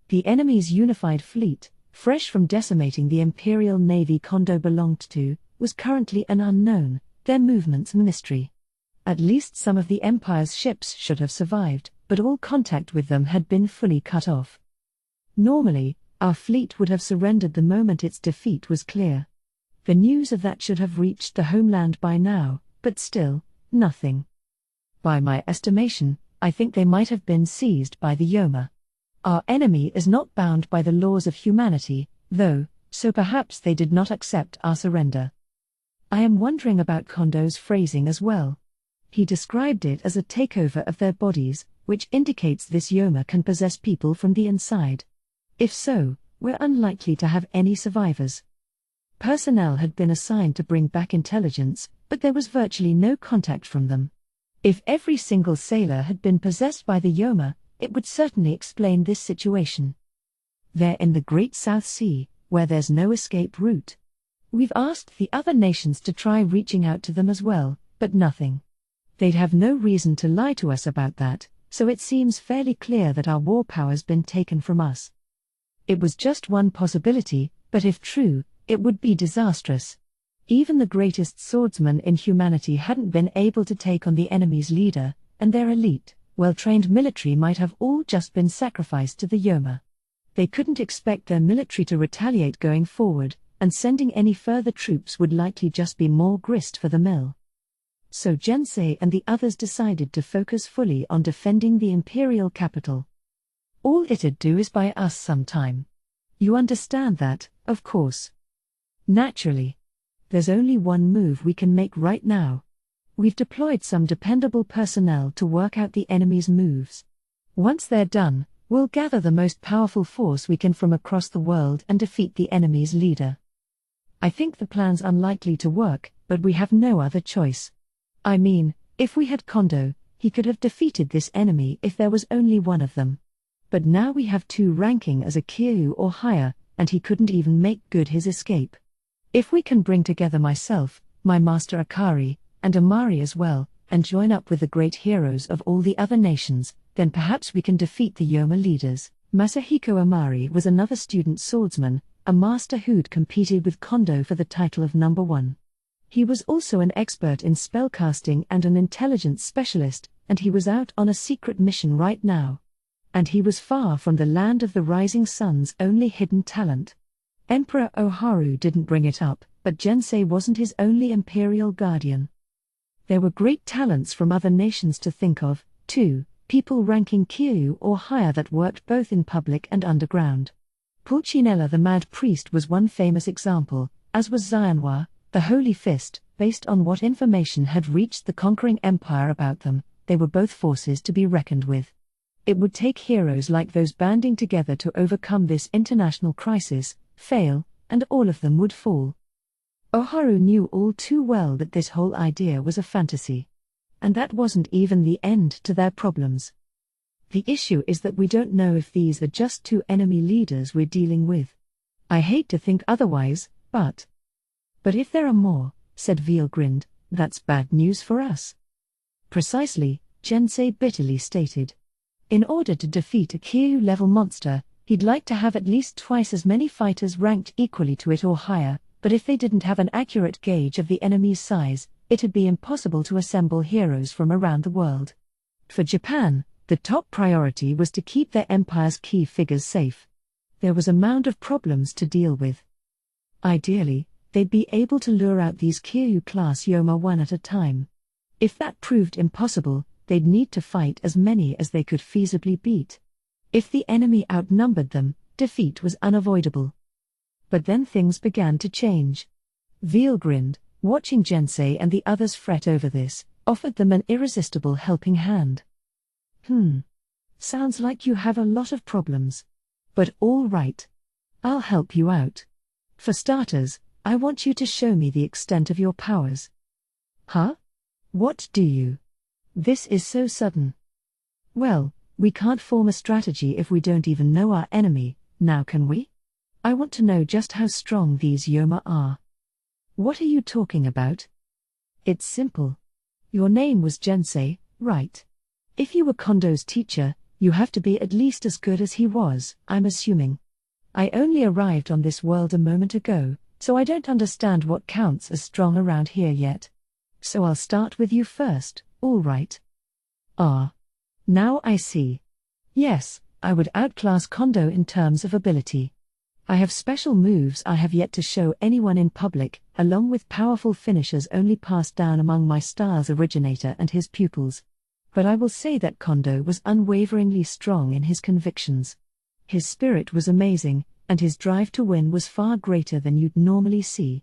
The enemy's unified fleet, fresh from decimating the Imperial Navy Kondo belonged to, was currently an unknown, their movements a mystery. At least some of the Empire's ships should have survived, but all contact with them had been fully cut off. Normally, our fleet would have surrendered the moment its defeat was clear. The news of that should have reached the homeland by now, but still, nothing. By my estimation, I think they might have been seized by the Yoma. Our enemy is not bound by the laws of humanity, though, so perhaps they did not accept our surrender. I am wondering about Kondo's phrasing as well. He described it as a takeover of their bodies, which indicates this Yoma can possess people from the inside. If so, we're unlikely to have any survivors. Personnel had been assigned to bring back intelligence, but there was virtually no contact from them. If every single sailor had been possessed by the Yoma, it would certainly explain this situation. They're in the Great South Sea, where there's no escape route. We've asked the other nations to try reaching out to them as well, but nothing. They'd have no reason to lie to us about that, so it seems fairly clear that our war power's been taken from us. It was just one possibility, but if true, it would be disastrous. Even the greatest swordsman in humanity hadn't been able to take on the enemy's leader, and their elite, well-trained military might have all just been sacrificed to the Yoma. They couldn't expect their military to retaliate going forward, and sending any further troops would likely just be more grist for the mill. So Gensei and the others decided to focus fully on defending the imperial capital. All it'd do is buy us some time. You understand that, of course. Naturally. There's only one move we can make right now. We've deployed some dependable personnel to work out the enemy's moves. Once they're done, we'll gather the most powerful force we can from across the world and defeat the enemy's leader. I think the plan's unlikely to work, but we have no other choice. I mean, If we had Kondo, he could have defeated this enemy if there was only one of them. But now we have two ranking as a Kiryu or higher, and he couldn't even make good his escape. If we can bring together myself, my master Akari, and Amari as well, and join up with the great heroes of all the other nations, then perhaps we can defeat the Yoma leaders. Masahiko Amari was another student swordsman, a master who'd competed with Kondo for the title of number 1. He was also an expert in spellcasting and an intelligence specialist, and he was out on a secret mission right now. And he was far from the land of the rising sun's only hidden talent. Emperor Oharu didn't bring it up, but Jensei wasn't his only imperial guardian. There were great talents from other nations to think of, too, people ranking Kiryu or higher that worked both in public and underground. Pulcinella the Mad Priest was one famous example, as was Xianhua, the Holy Fist. Based on what information had reached the conquering empire about them, they were both forces to be reckoned with. It would take heroes like those banding together to overcome this international crisis, fail, and all of them would fall. Oharu knew all too well that this whole idea was a fantasy. And that wasn't even the end to their problems. The issue is that we don't know if these are just two enemy leaders we're dealing with. I hate to think otherwise, but if there are more, said Veilgrind, that's bad news for us. Precisely, Jensei bitterly stated. In order to defeat a Kiryu-level monster, he'd like to have at least twice as many fighters ranked equally to it or higher, but if they didn't have an accurate gauge of the enemy's size, it'd be impossible to assemble heroes from around the world. For Japan, the top priority was to keep their empire's key figures safe. There was a mound of problems to deal with. Ideally, they'd be able to lure out these Kiryu-class Yoma one at a time. If that proved impossible, they'd need to fight as many as they could feasibly beat. If the enemy outnumbered them, defeat was unavoidable. But then things began to change. Veilgrind, watching Jensei and the others fret over this, offered them an irresistible helping hand. Sounds like you have a lot of problems. But all right. I'll help you out. For starters, I want you to show me the extent of your powers. Huh? What do you? This is so sudden. Well, we can't form a strategy if we don't even know our enemy, now can we? I want to know just how strong these Yoma are. What are you talking about? It's simple. Your name was Jensei, right? If you were Kondo's teacher, you have to be at least as good as he was, I'm assuming. I only arrived on this world a moment ago, so I don't understand what counts as strong around here yet. So I'll start with you first, all right? Ah. Now I see. Yes, I would outclass Kondo in terms of ability. I have special moves I have yet to show anyone in public, along with powerful finishers only passed down among my style's originator and his pupils. But I will say that Kondo was unwaveringly strong in his convictions. His spirit was amazing, and his drive to win was far greater than you'd normally see.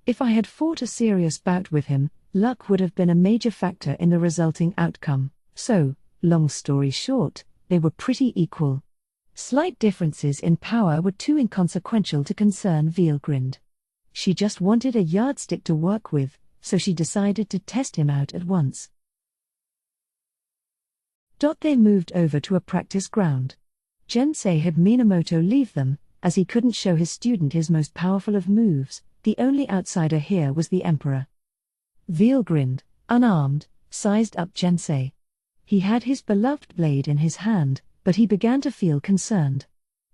If I had fought a serious bout with him, luck would have been a major factor in the resulting outcome. So, long story short, they were pretty equal. Slight differences in power were too inconsequential to concern Veilgrind. She just wanted a yardstick to work with, so she decided to test him out at once. They moved over to a practice ground. Jensei had Minamoto leave them, as he couldn't show his student his most powerful of moves. The only outsider here was the Emperor. Veilgrind, unarmed, sized up Jensei. He had his beloved blade in his hand, but he began to feel concerned.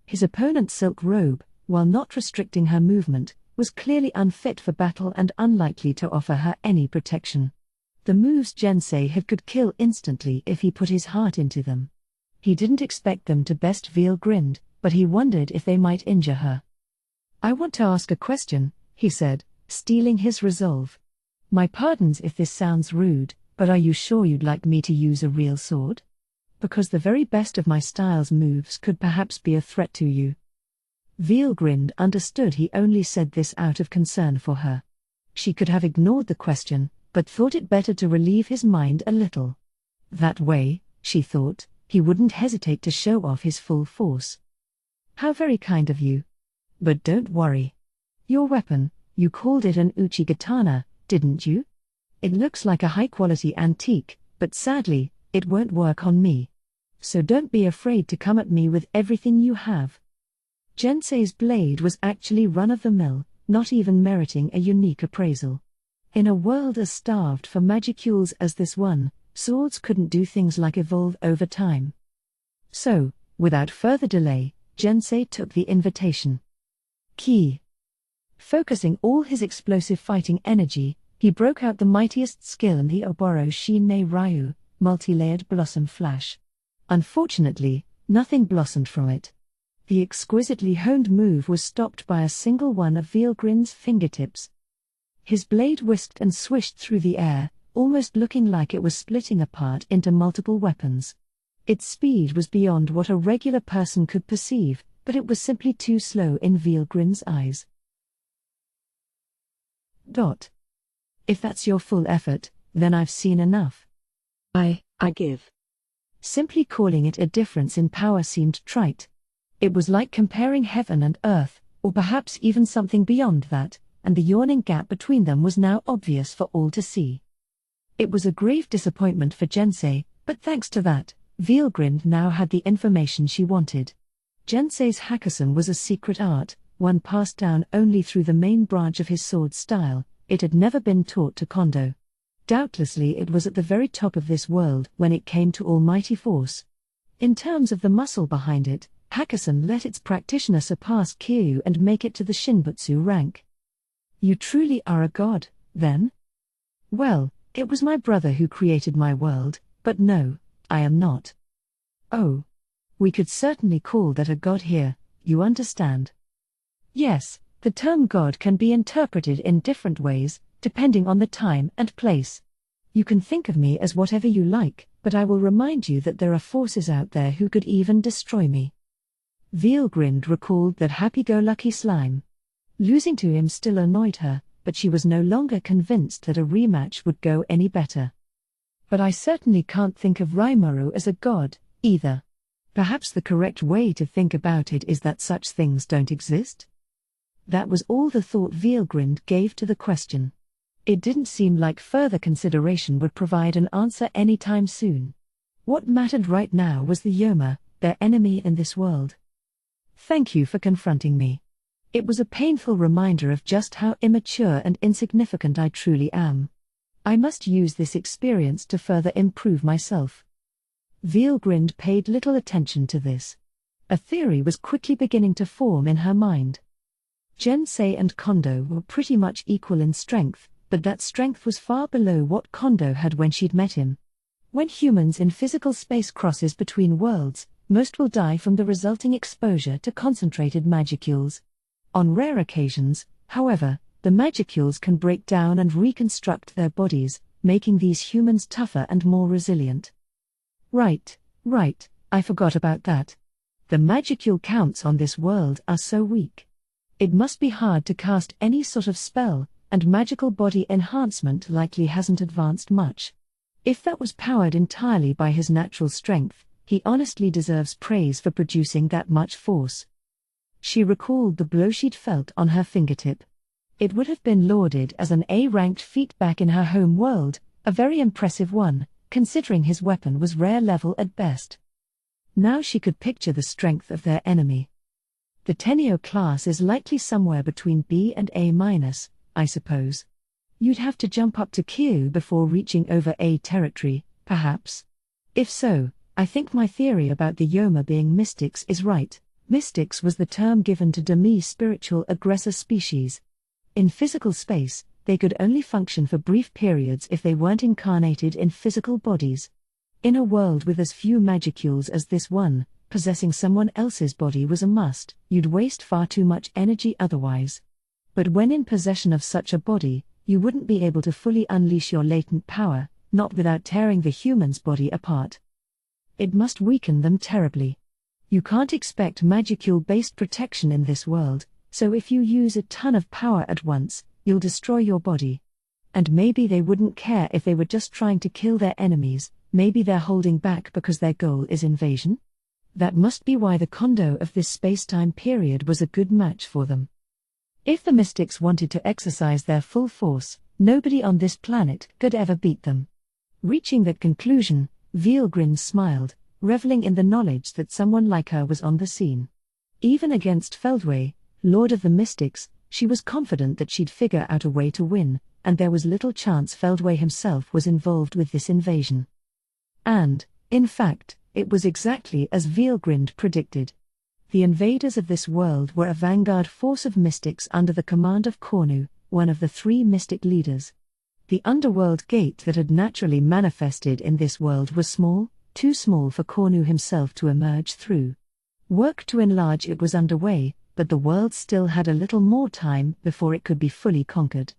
His opponent's silk robe, while not restricting her movement, was clearly unfit for battle and unlikely to offer her any protection. The moves Jensei had could kill instantly if he put his heart into them. He didn't expect them to best Veilgrind, but he wondered if they might injure her. I want to ask a question, he said, steeling his resolve. My pardons if this sounds rude, but are you sure you'd like me to use a real sword? Because the very best of my style's moves could perhaps be a threat to you. Veilgrind understood he only said this out of concern for her. She could have ignored the question, but thought it better to relieve his mind a little. That way, she thought, he wouldn't hesitate to show off his full force. How very kind of you. But don't worry. Your weapon, you called it an uchigatana, didn't you? It looks like a high-quality antique, but sadly, it won't work on me. So don't be afraid to come at me with everything you have. Jensei's blade was actually run-of-the-mill, not even meriting a unique appraisal. In a world as starved for magicules as this one, swords couldn't do things like evolve over time. So, without further delay, Jensei took the invitation. Ki. Focusing all his explosive fighting energy, he broke out the mightiest skill in the Oboro Shinmei Ryu, multi-layered blossom flash. Unfortunately, nothing blossomed from it. The exquisitely honed move was stopped by a single one of Veilgrin's fingertips. His blade whisked and swished through the air, almost looking like it was splitting apart into multiple weapons. Its speed was beyond what a regular person could perceive, but it was simply too slow in Veilgrin's eyes. If that's your full effort, then I've seen enough. I give. Simply calling it a difference in power seemed trite. It was like comparing heaven and earth, or perhaps even something beyond that, and the yawning gap between them was now obvious for all to see. It was a grave disappointment for Jensei, but thanks to that, Veilgrin now had the information she wanted. Jensei's Hakusen was a secret art, one passed down only through the main branch of his sword style. It had never been taught to Kondo. Doubtlessly it was at the very top of this world when it came to almighty force. In terms of the muscle behind it, Hakusen let its practitioner surpass Kiryu and make it to the Shinbutsu rank. You truly are a god, then? Well, it was my brother who created my world, but no, I am not. Oh. We could certainly call that a god here, you understand. Yes, the term god can be interpreted in different ways, depending on the time and place. You can think of me as whatever you like, but I will remind you that there are forces out there who could even destroy me. Veilgrin recalled that happy-go-lucky slime. Losing to him still annoyed her, but she was no longer convinced that a rematch would go any better. But I certainly can't think of Rimuru as a god, either. Perhaps the correct way to think about it is that such things don't exist? That was all the thought Veilgrin gave to the question. It didn't seem like further consideration would provide an answer anytime soon. What mattered right now was the Yoma, their enemy in this world. Thank you for confronting me. It was a painful reminder of just how immature and insignificant I truly am. I must use this experience to further improve myself. Veilgrin paid little attention to this. A theory was quickly beginning to form in her mind. Jensei and Kondo were pretty much equal in strength, but that strength was far below what Kondo had when she'd met him. When humans in physical space crosses between worlds, most will die from the resulting exposure to concentrated magicules. On rare occasions, however, the magicules can break down and reconstruct their bodies, making these humans tougher and more resilient. Right, I forgot about that. The magicule counts on this world are so weak. It must be hard to cast any sort of spell, and magical body enhancement likely hasn't advanced much. If that was powered entirely by his natural strength, he honestly deserves praise for producing that much force. She recalled the blow she'd felt on her fingertip. It would have been lauded as an A-ranked feat back in her home world, a very impressive one, considering his weapon was rare level at best. Now she could picture the strength of their enemy. The Tenyo class is likely somewhere between B and A-, I suppose. You'd have to jump up to Q before reaching over A territory, perhaps. If so, I think my theory about the Yoma being mystics is right. Mystics was the term given to demi-spiritual aggressor species. In physical space, they could only function for brief periods if they weren't incarnated in physical bodies. In a world with as few magicules as this one, possessing someone else's body was a must. You'd waste far too much energy otherwise. But when in possession of such a body, you wouldn't be able to fully unleash your latent power, not without tearing the human's body apart. It must weaken them terribly. You can't expect magicule-based protection in this world, so if you use a ton of power at once, you'll destroy your body. And maybe they wouldn't care if they were just trying to kill their enemies, maybe they're holding back because their goal is invasion? That must be why the Kondo of this space-time period was a good match for them. If the mystics wanted to exercise their full force, Nobody on this planet could ever beat them. Reaching that conclusion, Vielgrind smiled, reveling in the knowledge that someone like her was on the scene. Even against FARAWAY, Lord of the Mystics, she was confident that she'd figure out a way to win, and there was little chance FARAWAY himself was involved with this invasion. And, in fact, it was exactly as Vielgrind predicted. The invaders of this world were a vanguard force of mystics under the command of Cornu, one of the 3 mystic leaders. The underworld gate that had naturally manifested in this world was small, too small for Cornu himself to emerge through. Work to enlarge it was underway, but the world still had a little more time before it could be fully conquered.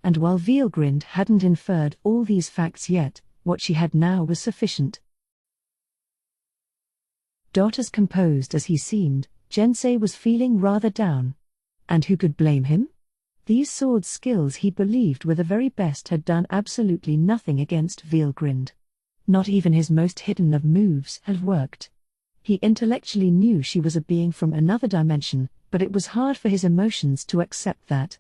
And while Vielgrind hadn't inferred all these facts yet, what she had now was sufficient. As composed as he seemed, Jinsei was feeling rather down. And who could blame him? These sword skills he believed were the very best had done absolutely nothing against Vielgrind. Not even his most hidden of moves had worked. He intellectually knew she was a being from another dimension, but it was hard for his emotions to accept that.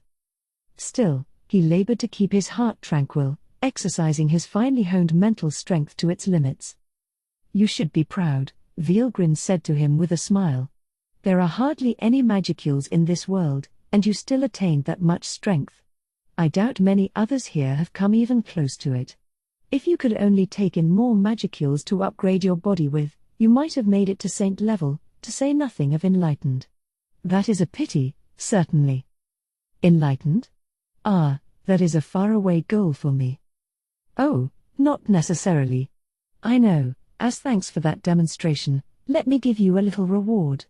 Still, he labored to keep his heart tranquil, exercising his finely honed mental strength to its limits. "You should be proud," Vielgrind said to him with a smile. "There are hardly any magicules in this world, and you still attained that much strength. I doubt many others here have come even close to it. If you could only take in more magicules to upgrade your body with, you might have made it to saint level, to say nothing of enlightened. That is a pity, certainly." "Enlightened? Ah, that is a faraway goal for me." "Oh, not necessarily. I know, as thanks for that demonstration, let me give you a little reward.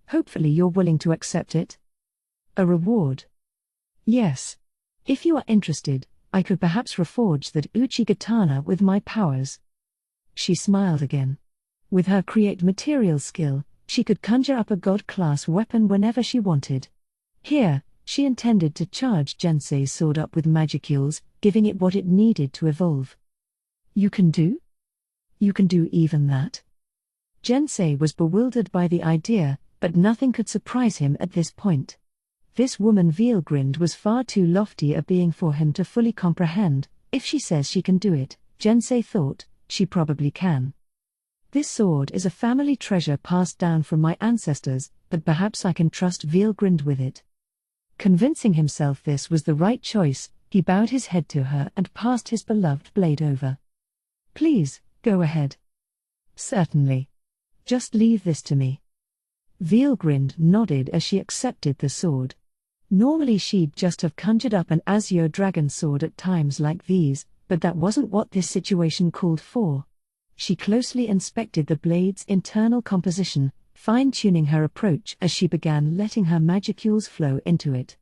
Hopefully you're willing to accept it." "A reward?" "Yes. If you are interested, I could perhaps reforge that Uchigatana with my powers." She smiled again. With her create material skill, she could conjure up a god-class weapon whenever she wanted. Here, she intended to charge Jinsei's sword up with magicules, giving it what it needed to evolve. "You can do? You can do even that?" Jinsei was bewildered by the idea, but nothing could surprise him at this point. This woman Vielgrind was far too lofty a being for him to fully comprehend. If she says she can do it, Jinsei thought, she probably can. "This sword is a family treasure passed down from my ancestors, but perhaps I can trust Vielgrind with it." Convincing himself this was the right choice, he bowed his head to her and passed his beloved blade over. "Please, go ahead." "Certainly. Just leave this to me." Vielgrind nodded as she accepted the sword. Normally she'd just have conjured up an azure dragon sword at times like these, but that wasn't what this situation called for. She closely inspected the blade's internal composition, fine-tuning her approach as she began letting her magicules flow into it.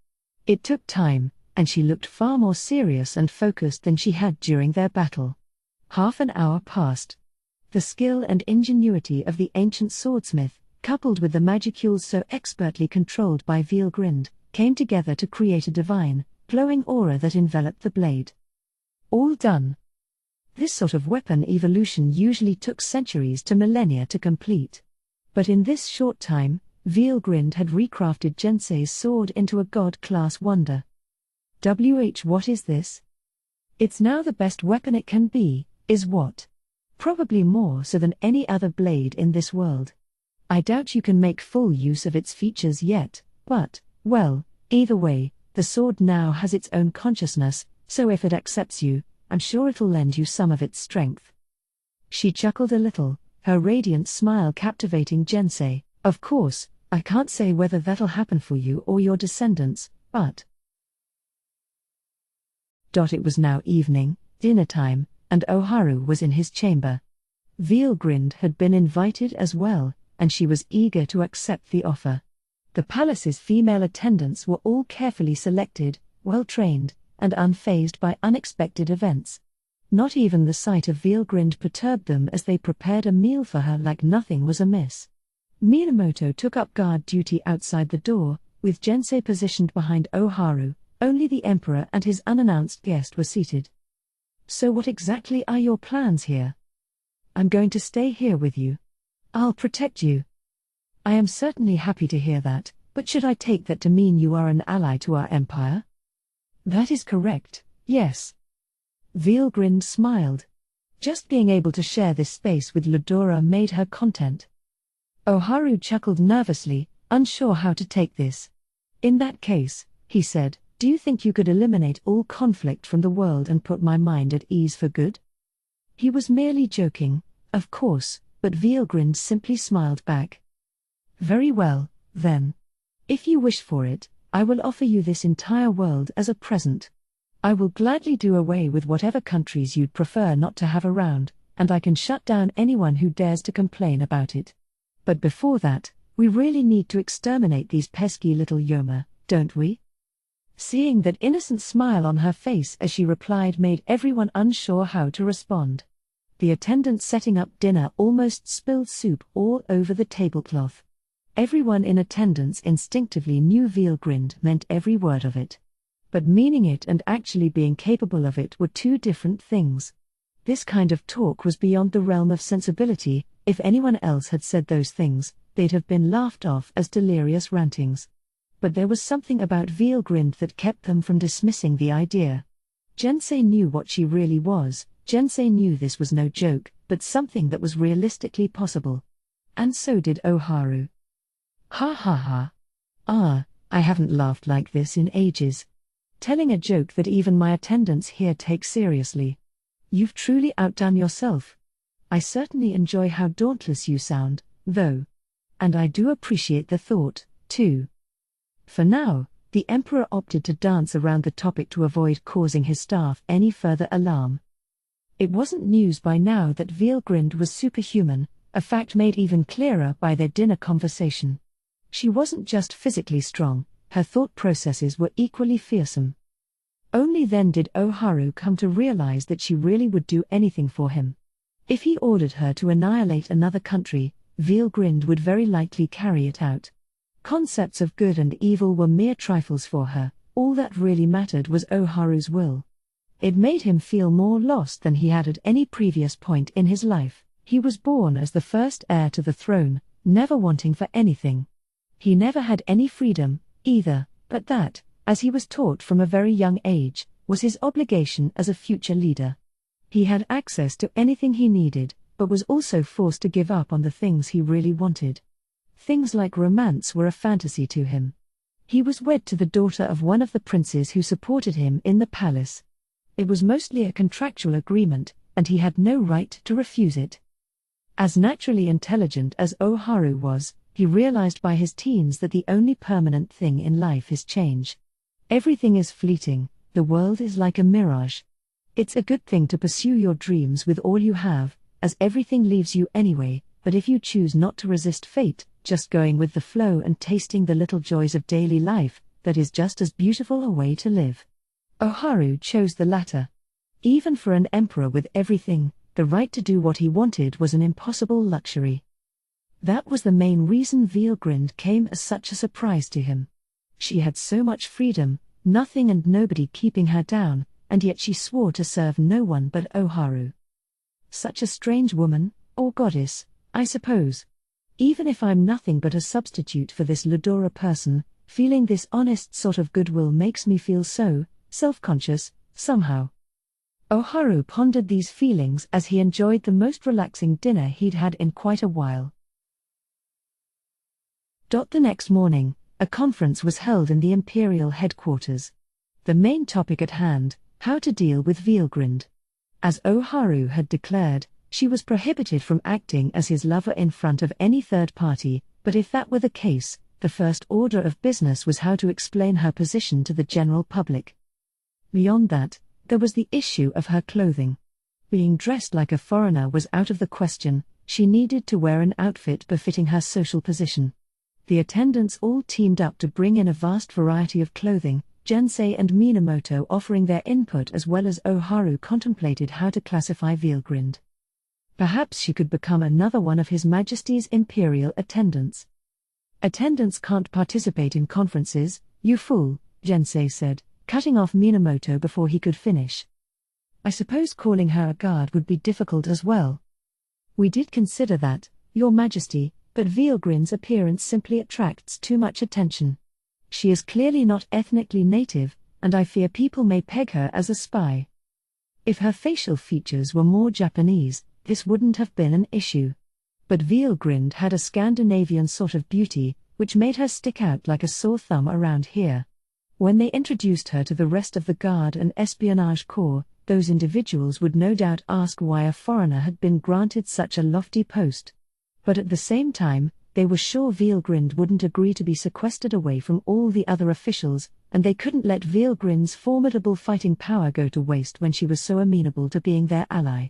It took time, and she looked far more serious and focused than she had during their battle. Half an hour passed. The skill and ingenuity of the ancient swordsmith, coupled with the magicules so expertly controlled by Vielgrind, came together to create a divine, glowing aura that enveloped the blade. All done. This sort of weapon evolution usually took centuries to millennia to complete. But in this short time, Vielgrind had recrafted Jinsei's sword into a god-class wonder. What is this? It's now the best weapon it can be, is what? Probably more so than any other blade in this world. I doubt you can make full use of its features yet, but, well, either way, the sword now has its own consciousness, so if it accepts you, I'm sure it'll lend you some of its strength." She chuckled a little, her radiant smile captivating Jinsei. "Of course, I can't say whether that'll happen for you or your descendants, but..." It was now evening, dinner time, and Oharu was in his chamber. Vielgrind had been invited as well, and she was eager to accept the offer. The palace's female attendants were all carefully selected, well-trained, and unfazed by unexpected events. Not even the sight of Vielgrind perturbed them as they prepared a meal for her like nothing was amiss. Minamoto took up guard duty outside the door, with Jinsei positioned behind Oharu. Only the emperor and his unannounced guest were seated. "So what exactly are your plans here?" "I'm going to stay here with you. I'll protect you." "I am certainly happy to hear that, but should I take that to mean you are an ally to our empire?" "That is correct. Yes. Veilgrind smiled. Just being able to share this space with Ludora made her content. Oharu chuckled nervously, unsure how to take this. In that case, he said, do you think you could eliminate all conflict from the world and put my mind at ease for good? He was merely joking, of course, but Veilgrind simply smiled back. Very well, then. If you wish for it, I will offer you this entire world as a present. I will gladly do away with whatever countries you'd prefer not to have around, and I can shut down anyone who dares to complain about it. But before that, we really need to exterminate these pesky little Yoma, don't we? Seeing that innocent smile on her face as she replied made everyone unsure how to respond. The attendant setting up dinner almost spilled soup all over the tablecloth. Everyone in attendance instinctively knew Veilgrind meant every word of it. But meaning it and actually being capable of it were two different things. This kind of talk was beyond the realm of sensibility. If anyone else had said those things, they'd have been laughed off as delirious rantings. But there was something about Veilgrind that kept them from dismissing the idea. Jensei knew what she really was. Jensei knew this was no joke, but something that was realistically possible. And so did Oharu. Ha ha ha. Ah, I haven't laughed like this in ages. Telling a joke that even my attendants here take seriously. You've truly outdone yourself. I certainly enjoy how dauntless you sound, though. And I do appreciate the thought, too. For now, the Emperor opted to dance around the topic to avoid causing his staff any further alarm. It wasn't news by now that Veilgrind was superhuman, a fact made even clearer by their dinner conversation. She wasn't just physically strong, her thought processes were equally fearsome. Only then did Oharu come to realize that she really would do anything for him. If he ordered her to annihilate another country, Veilgrind would very likely carry it out. Concepts of good and evil were mere trifles for her, all that really mattered was Oharu's will. It made him feel more lost than he had at any previous point in his life. He was born as the first heir to the throne, never wanting for anything. He never had any freedom, either, but that, as he was taught from a very young age, was his obligation as a future leader. He had access to anything he needed, but was also forced to give up on the things he really wanted. Things like romance were a fantasy to him. He was wed to the daughter of one of the princes who supported him in the palace. It was mostly a contractual agreement, and he had no right to refuse it. As naturally intelligent as Oharu was, he realized by his teens that the only permanent thing in life is change. Everything is fleeting, the world is like a mirage. It's a good thing to pursue your dreams with all you have, as everything leaves you anyway, but if you choose not to resist fate, just going with the flow and tasting the little joys of daily life, that is just as beautiful a way to live. Oharu chose the latter. Even for an emperor with everything, the right to do what he wanted was an impossible luxury. That was the main reason Veilgrind came as such a surprise to him. She had so much freedom, nothing and nobody keeping her down, and yet she swore to serve no one but Oharu. Such a strange woman, or goddess, I suppose. Even if I'm nothing but a substitute for this Ludora person, feeling this honest sort of goodwill makes me feel so self-conscious, somehow. Oharu pondered these feelings as he enjoyed the most relaxing dinner he'd had in quite a while. The next morning, a conference was held in the imperial headquarters. The main topic at hand, how to deal with Veilgrind. As Oharu had declared, she was prohibited from acting as his lover in front of any third party, but if that were the case, the first order of business was how to explain her position to the general public. Beyond that, there was the issue of her clothing. Being dressed like a foreigner was out of the question, she needed to wear an outfit befitting her social position. The attendants all teamed up to bring in a vast variety of clothing, Jensei and Minamoto offering their input as well as Oharu contemplated how to classify Veilgrind. Perhaps she could become another one of His Majesty's imperial attendants. Attendants can't participate in conferences, you fool, Jensei said, cutting off Minamoto before he could finish. I suppose calling her a guard would be difficult as well. We did consider that, Your Majesty, but Veilgrind's appearance simply attracts too much attention. She is clearly not ethnically native, and I fear people may peg her as a spy. If her facial features were more Japanese, this wouldn't have been an issue. But Vielgrind had a Scandinavian sort of beauty, which made her stick out like a sore thumb around here. When they introduced her to the rest of the Guard and Espionage Corps, those individuals would no doubt ask why a foreigner had been granted such a lofty post. But at the same time, they were sure Vielgrind wouldn't agree to be sequestered away from all the other officials, and they couldn't let Vielgrind's formidable fighting power go to waste when she was so amenable to being their ally.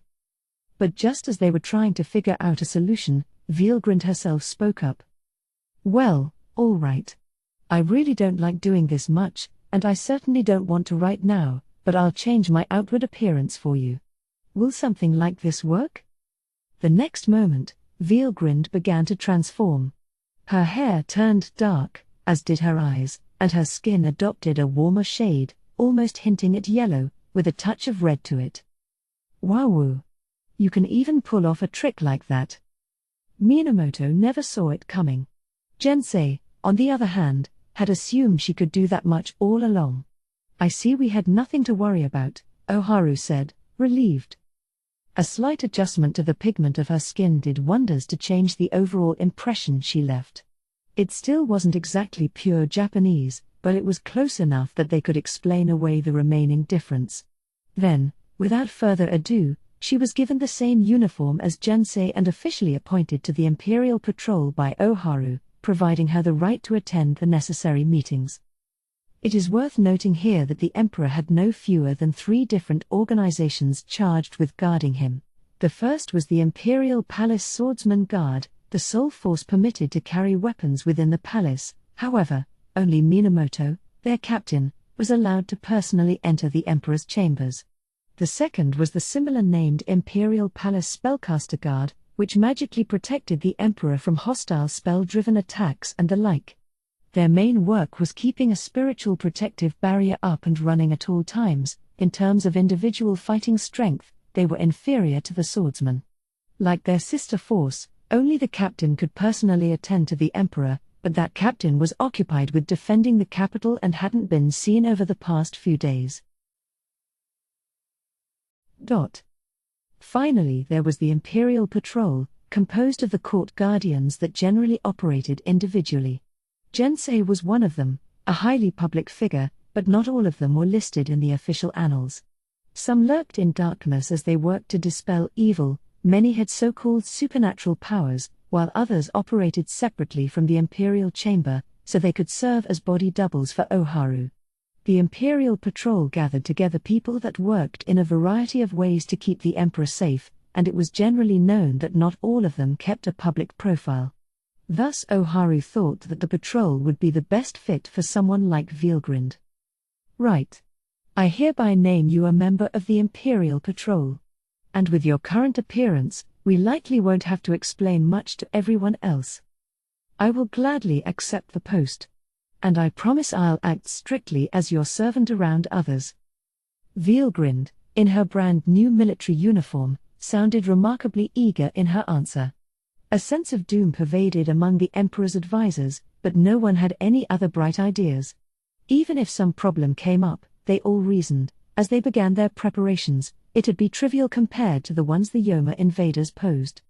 But just as they were trying to figure out a solution, Vielgrind herself spoke up. "Well, all right. I really don't like doing this much, and I certainly don't want to right now, but I'll change my outward appearance for you. Will something like this work?" The next moment, Vielgrind began to transform. Her hair turned dark, as did her eyes, and her skin adopted a warmer shade, almost hinting at yellow, with a touch of red to it. "Wowoo! You can even pull off a trick like that." Minamoto never saw it coming. Jensei, on the other hand, had assumed she could do that much all along. "I see we had nothing to worry about," Oharu said, relieved. A slight adjustment to the pigment of her skin did wonders to change the overall impression she left. It still wasn't exactly pure Japanese, but it was close enough that they could explain away the remaining difference. Then, without further ado, she was given the same uniform as Jensei and officially appointed to the Imperial Patrol by Oharu, providing her the right to attend the necessary meetings. It is worth noting here that the Emperor had no fewer than 3 different organizations charged with guarding him. The first was the Imperial Palace Swordsman Guard, the sole force permitted to carry weapons within the palace. However, only Minamoto, their captain, was allowed to personally enter the Emperor's chambers. The second was the similar named Imperial Palace Spellcaster Guard, which magically protected the Emperor from hostile spell-driven attacks and the like. Their main work was keeping a spiritual protective barrier up and running at all times. In terms of individual fighting strength, they were inferior to the swordsmen. Like their sister force, only the captain could personally attend to the Emperor, but that captain was occupied with defending the capital and hadn't been seen over the past few days. Finally, there was the Imperial Patrol, composed of the court guardians that generally operated individually. Jensei was one of them, a highly public figure, but not all of them were listed in the official annals. Some lurked in darkness as they worked to dispel evil, many had so-called supernatural powers, while others operated separately from the Imperial Chamber, so they could serve as body doubles for Oharu. The Imperial Patrol gathered together people that worked in a variety of ways to keep the Emperor safe, and it was generally known that not all of them kept a public profile. Thus Oharu thought that the patrol would be the best fit for someone like Vielgrind. "Right. I hereby name you a member of the Imperial Patrol. And with your current appearance, we likely won't have to explain much to everyone else. I will gladly accept the post. And I promise I'll act strictly as your servant around others." Vielgrind, in her brand new military uniform, sounded remarkably eager in her answer. A sense of doom pervaded among the Emperor's advisors, but no one had any other bright ideas. Even if some problem came up, they all reasoned, as they began their preparations, it'd be trivial compared to the ones the Yoma invaders posed.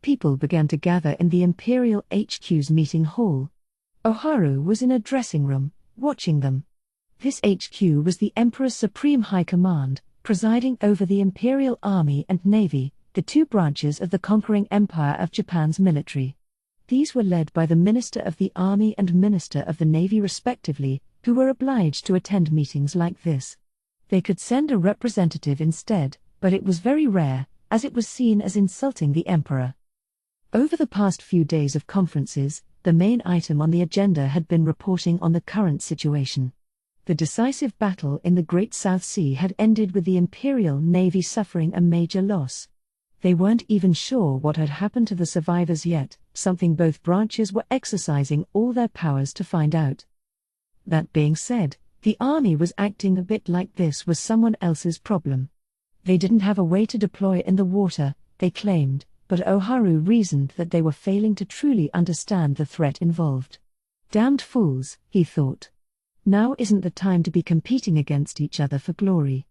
People began to gather in the Imperial HQ's meeting hall. Oharu was in a dressing room, watching them. This HQ was the Emperor's Supreme High Command, presiding over the Imperial Army and Navy, the 2 branches of the conquering Empire of Japan's military. These were led by the Minister of the Army and Minister of the Navy respectively, who were obliged to attend meetings like this. They could send a representative instead, but it was very rare, as it was seen as insulting the Emperor. Over the past few days of conferences, the main item on the agenda had been reporting on the current situation. The decisive battle in the Great South Sea had ended with the Imperial Navy suffering a major loss. They weren't even sure what had happened to the survivors yet, something both branches were exercising all their powers to find out. That being said, the army was acting a bit like this was someone else's problem. They didn't have a way to deploy in the water, they claimed, but Oharu reasoned that they were failing to truly understand the threat involved. Damned fools, he thought. Now isn't the time to be competing against each other for glory.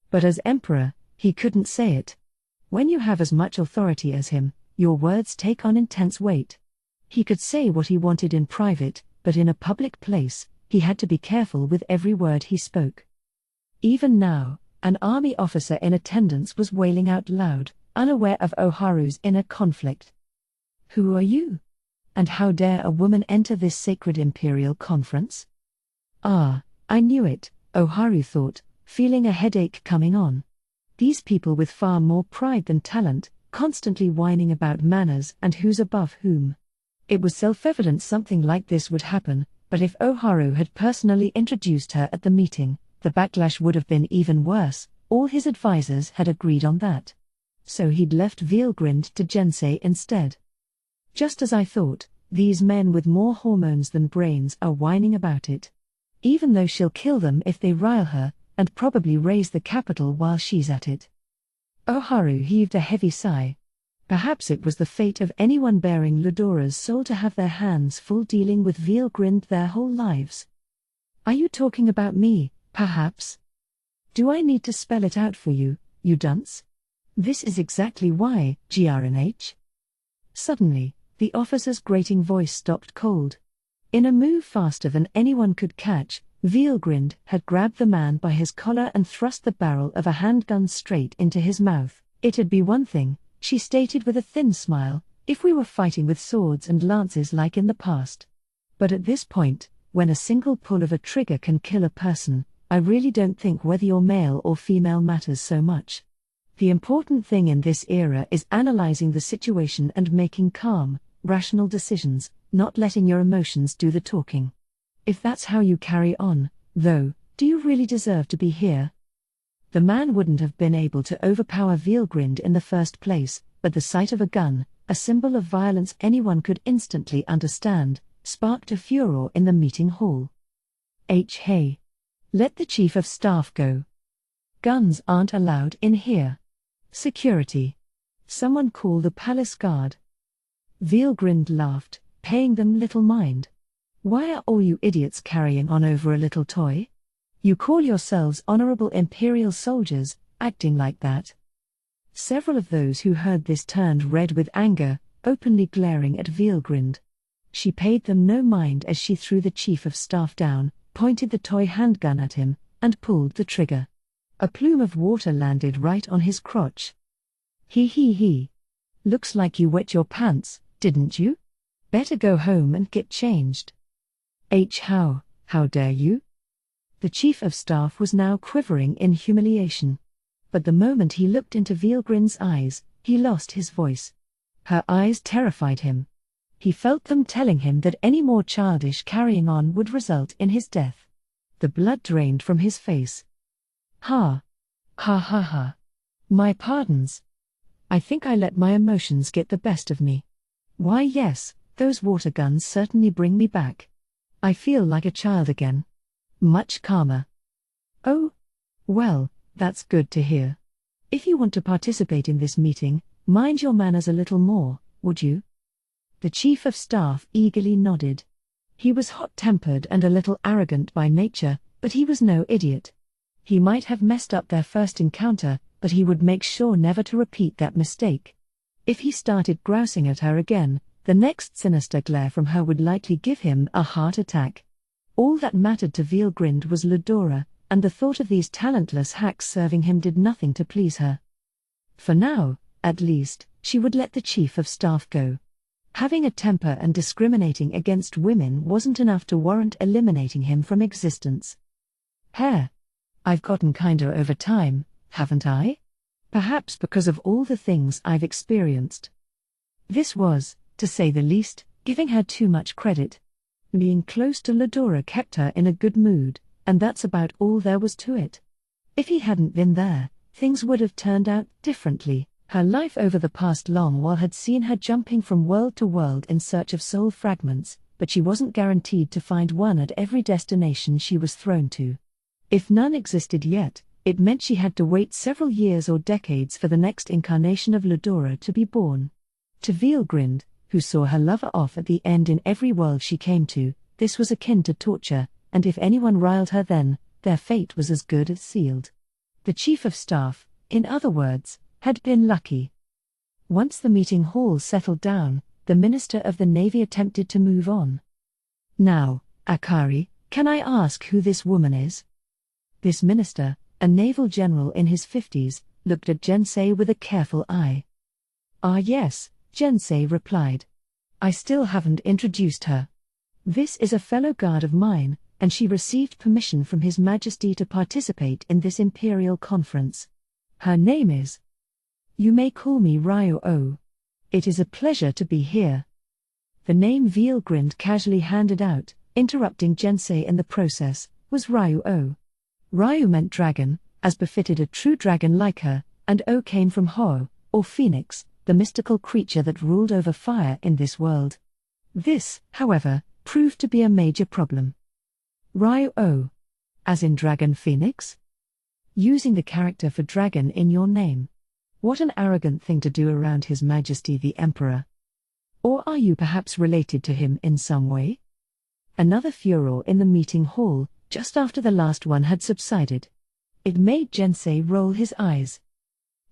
But as emperor, he couldn't say it. When you have as much authority as him, your words take on intense weight. He could say what he wanted in private, but in a public place, he had to be careful with every word he spoke. Even now, an army officer in attendance was wailing out loud, unaware of Oharu's inner conflict. "Who are you? And how dare a woman enter this sacred imperial conference?" "Ah, I knew it," Oharu thought, feeling a headache coming on. These people with far more pride than talent, constantly whining about manners and who's above whom. It was self-evident something like this would happen, but if Oharu had personally introduced her at the meeting, the backlash would have been even worse. All his advisors had agreed on that. So he'd left Veilgrind to Jensei instead. "Just as I thought, these men with more hormones than brains are whining about it. Even though she'll kill them if they rile her, and probably raise the capital while she's at it." Oharu heaved a heavy sigh. Perhaps it was the fate of anyone bearing Ludora's soul to have their hands full dealing with Veilgrind their whole lives. "Are you talking about me, perhaps? Do I need to spell it out for you, you dunce? This is exactly why, GRNH." Suddenly, the officer's grating voice stopped cold. In a move faster than anyone could catch, Veilgrind had grabbed the man by his collar and thrust the barrel of a handgun straight into his mouth. "It'd be one thing," she stated with a thin smile, "if we were fighting with swords and lances like in the past. But at this point, when a single pull of a trigger can kill a person, I really don't think whether you're male or female matters so much. The important thing in this era is analyzing the situation and making calm, rational decisions, not letting your emotions do the talking. If that's how you carry on, though, do you really deserve to be here?" The man wouldn't have been able to overpower Veilgrind in the first place, but the sight of a gun, a symbol of violence anyone could instantly understand, sparked a furor in the meeting hall. Hey. Let the chief of staff go. Guns aren't allowed in here. Security. Someone call the palace guard. Veilgrind laughed, paying them little mind. "Why are all you idiots carrying on over a little toy? You call yourselves honorable imperial soldiers, acting like that?" Several of those who heard this turned red with anger, openly glaring at Veilgrind. She paid them no mind as she threw the chief of staff down, pointed the toy handgun at him, and pulled the trigger. A plume of water landed right on his crotch. He. "Looks like you wet your pants, didn't you? Better go home and get changed." How dare you?" The chief of staff was now quivering in humiliation. But the moment he looked into Veilgrind's eyes, he lost his voice. Her eyes terrified him. He felt them telling him that any more childish carrying on would result in his death. The blood drained from his face. Ha. My pardons. I think I let my emotions get the best of me. Why yes, those water guns certainly bring me back. I feel like a child again. Much calmer. Oh? Well, that's good to hear. If you want to participate in this meeting, mind your manners a little more, would you? The chief of staff eagerly nodded. He was hot-tempered and a little arrogant by nature, but he was no idiot. He might have messed up their first encounter, but he would make sure never to repeat that mistake. If he started grousing at her again, the next sinister glare from her would likely give him a heart attack. All that mattered to Veilgrind was Ludora, and the thought of these talentless hacks serving him did nothing to please her. For now, at least, she would let the chief of staff go. Having a temper and discriminating against women wasn't enough to warrant eliminating him from existence. I've gotten kinder over time, haven't I? Perhaps because of all the things I've experienced. This was, to say the least, giving her too much credit. Being close to Ludora kept her in a good mood, and that's about all there was to it. If he hadn't been there, things would have turned out differently. Her life over the past long while had seen her jumping from world to world in search of soul fragments, but she wasn't guaranteed to find one at every destination she was thrown to. If none existed yet, it meant she had to wait several years or decades for the next incarnation of Ludora to be born. To Veilgrind, who saw her lover off at the end in every world she came to, this was akin to torture, and if anyone riled her then, their fate was as good as sealed. The Chief of Staff, in other words, had been lucky. Once the meeting hall settled down, the Minister of the Navy attempted to move on. Now, Akari, can I ask who this woman is? This minister, a naval general in his 50s, looked at Jensei with a careful eye. Ah yes, Jensei replied. I still haven't introduced her. This is a fellow guard of mine, and she received permission from His Majesty to participate in this imperial conference. Her name is... You may call me Ryo-O. It is a pleasure to be here. The name Veal grinned casually handed out, interrupting Jensei in the process, was Ryo-O. Ryu meant dragon, as befitted a true dragon like her, and O came from Ho, or Phoenix, the mystical creature that ruled over fire in this world. This, however, proved to be a major problem. Ryo-O. As in Dragon Phoenix? Using the character for dragon in your name. What an arrogant thing to do around His Majesty the Emperor. Or are you perhaps related to him in some way? Another furor in the meeting hall, just after the last one had subsided. It made Jensei roll his eyes.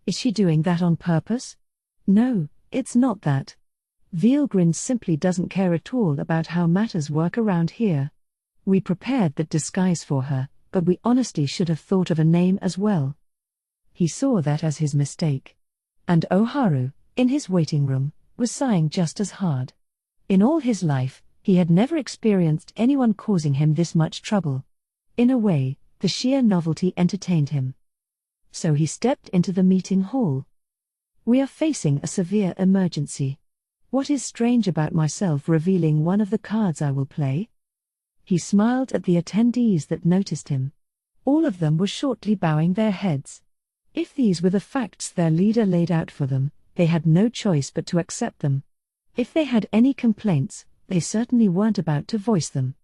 Is she doing that on purpose? No, it's not that. Vealgrind simply doesn't care at all about how matters work around here. We prepared that disguise for her, but we honestly should have thought of a name as well. He saw that as his mistake. And Oharu, in his waiting room, was sighing just as hard. In all his life, he had never experienced anyone causing him this much trouble. In a way, the sheer novelty entertained him. So he stepped into the meeting hall. We are facing a severe emergency. What is strange about myself revealing one of the cards I will play? He smiled at the attendees that noticed him. All of them were shortly bowing their heads. If these were the facts their leader laid out for them, they had no choice but to accept them. If they had any complaints, they certainly weren't about to voice them.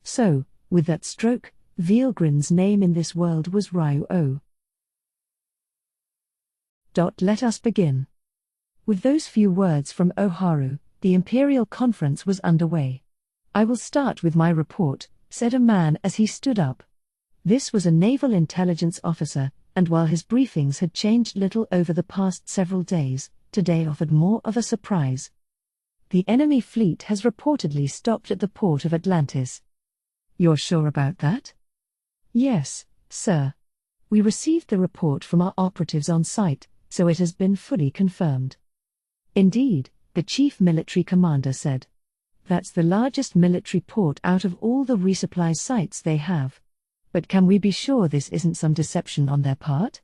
So, with that stroke, Vealgrind's name in this world was Ryo-O. Let us begin. With those few words from Oharu, the Imperial Conference was underway. I will start with my report, said a man as he stood up. This was a naval intelligence officer, and while his briefings had changed little over the past several days, today offered more of a surprise. The enemy fleet has reportedly stopped at the port of Atlantis. You're sure about that? Yes, sir. We received the report from our operatives on site, so it has been fully confirmed. Indeed, the chief military commander said. That's the largest military port out of all the resupply sites they have. But can we be sure this isn't some deception on their part?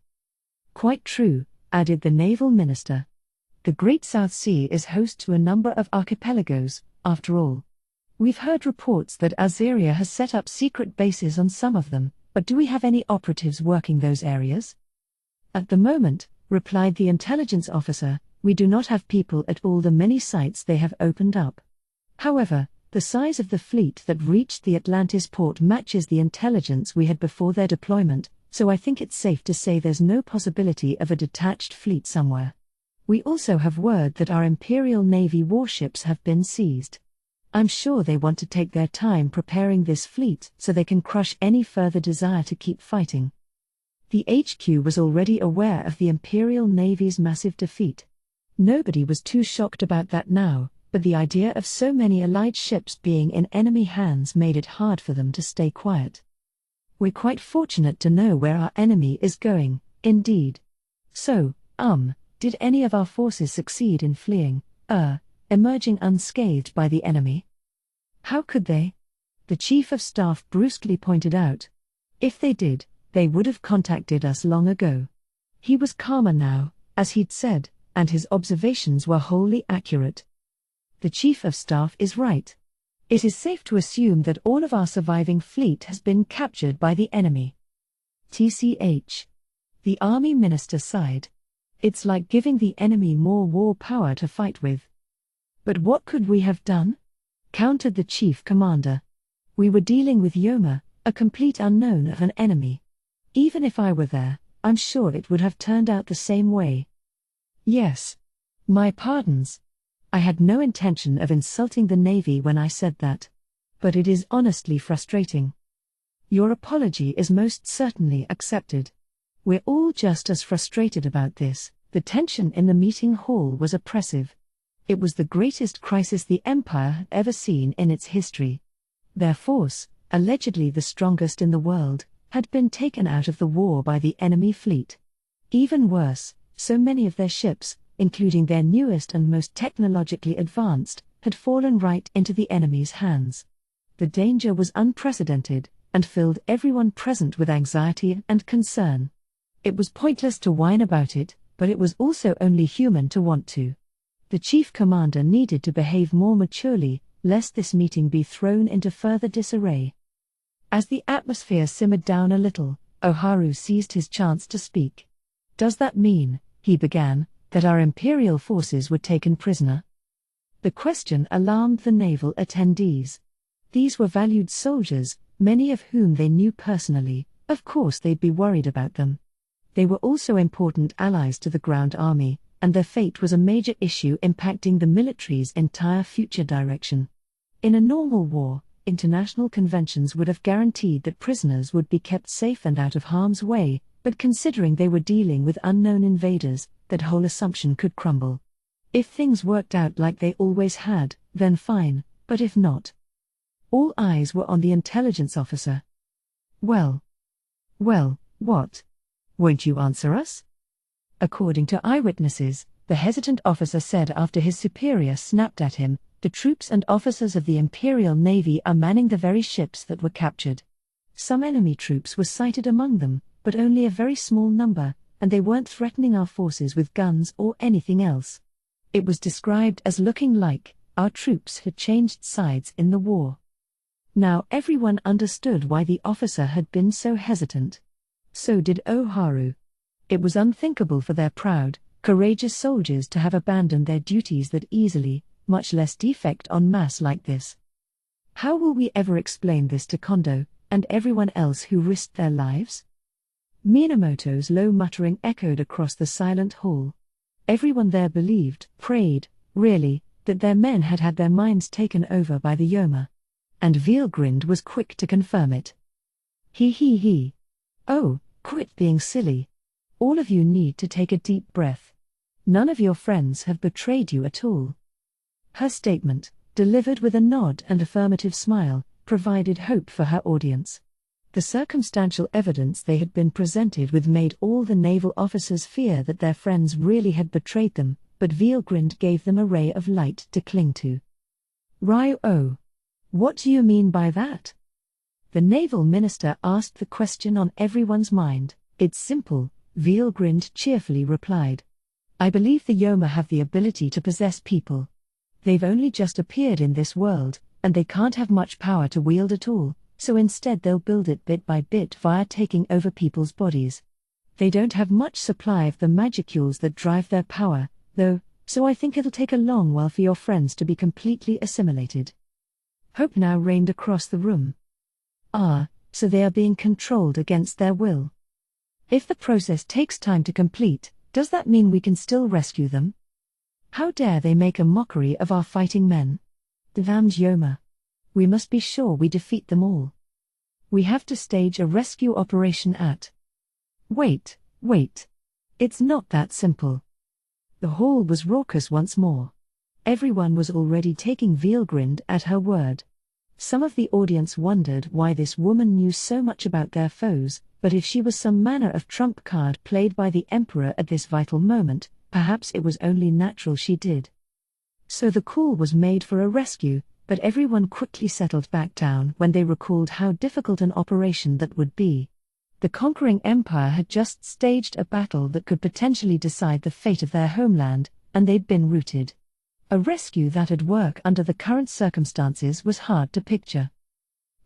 Quite true, added the naval minister. The Great South Sea is host to a number of archipelagos, after all. We've heard reports that Azeria has set up secret bases on some of them, but do we have any operatives working those areas? At the moment, replied the intelligence officer, we do not have people at all the many sites they have opened up. However, the size of the fleet that reached the Atlantis port matches the intelligence we had before their deployment, so I think it's safe to say there's no possibility of a detached fleet somewhere. We also have word that our Imperial Navy warships have been seized. I'm sure they want to take their time preparing this fleet so they can crush any further desire to keep fighting. The HQ was already aware of the Imperial Navy's massive defeat. Nobody was too shocked about that now, but the idea of so many allied ships being in enemy hands made it hard for them to stay quiet. We're quite fortunate to know where our enemy is going, indeed. So, did any of our forces succeed in fleeing, emerging unscathed by the enemy? How could they? The Chief of Staff brusquely pointed out. If they did, they would have contacted us long ago. He was calmer now, as he'd said, and his observations were wholly accurate. The Chief of Staff is right. It is safe to assume that all of our surviving fleet has been captured by the enemy. TCH. The Army Minister sighed. It's like giving the enemy more war power to fight with. But what could we have done? Countered the Chief Commander. We were dealing with Yoma, a complete unknown of an enemy. Even if I were there, I'm sure it would have turned out the same way. Yes. My pardons. I had no intention of insulting the Navy when I said that. But it is honestly frustrating. Your apology is most certainly accepted. We're all just as frustrated about this." The tension in the meeting hall was oppressive. It was the greatest crisis the Empire had ever seen in its history. Their force, allegedly the strongest in the world, had been taken out of the war by the enemy fleet. Even worse, so many of their ships, including their newest and most technologically advanced, had fallen right into the enemy's hands. The danger was unprecedented, and filled everyone present with anxiety and concern. It was pointless to whine about it, but it was also only human to want to. The chief commander needed to behave more maturely, lest this meeting be thrown into further disarray. As the atmosphere simmered down a little, Oharu seized his chance to speak. "Does that mean," he began, "that our imperial forces were taken prisoner?" The question alarmed the naval attendees. These were valued soldiers, many of whom they knew personally. Of course they'd be worried about them. They were also important allies to the ground army, and their fate was a major issue impacting the military's entire future direction. In a normal war, international conventions would have guaranteed that prisoners would be kept safe and out of harm's way, but considering they were dealing with unknown invaders, that whole assumption could crumble. If things worked out like they always had, then fine, but if not. All eyes were on the intelligence officer. Well, what? Won't you answer us?" According to eyewitnesses, the hesitant officer said after his superior snapped at him, "The troops and officers of the Imperial Navy are manning the very ships that were captured. Some enemy troops were sighted among them, but only a very small number, and they weren't threatening our forces with guns or anything else. It was described as looking like our troops had changed sides in the war." Now everyone understood why the officer had been so hesitant. So did Oharu. It was unthinkable for their proud, courageous soldiers to have abandoned their duties that easily, much less defect en masse like this. How will we ever explain this to Kondo, and everyone else who risked their lives? Minamoto's low muttering echoed across the silent hall. Everyone there believed, prayed, really, that their men had had their minds taken over by the Yoma. And Veelgrind was quick to confirm it. He. "Oh, quit being silly. All of you need to take a deep breath. None of your friends have betrayed you at all." Her statement, delivered with a nod and affirmative smile, provided hope for her audience. The circumstantial evidence they had been presented with made all the naval officers fear that their friends really had betrayed them, but Veelgrind gave them a ray of light to cling to. "Ryo, what do you mean by that?" The naval minister asked the question on everyone's mind. "It's simple," Veelgrind cheerfully replied. "I believe the Yoma have the ability to possess people. They've only just appeared in this world, and they can't have much power to wield at all, so instead they'll build it bit by bit via taking over people's bodies. They don't have much supply of the magicules that drive their power, though, so I think it'll take a long while for your friends to be completely assimilated." Hope now reigned across the room. So they are being controlled against their will. If the process takes time to complete, does that mean we can still rescue them? How dare they make a mockery of our fighting men? The damned Yoma. We must be sure we defeat them all. We have to stage a rescue operation at... Wait. It's not that simple. The hall was raucous once more. Everyone was already taking Veelgrind at her word. Some of the audience wondered why this woman knew so much about their foes, but if she was some manner of trump card played by the Emperor at this vital moment, perhaps it was only natural she did. So the call was made for a rescue, but everyone quickly settled back down when they recalled how difficult an operation that would be. The conquering empire had just staged a battle that could potentially decide the fate of their homeland, and they'd been routed. A rescue that'd work under the current circumstances was hard to picture.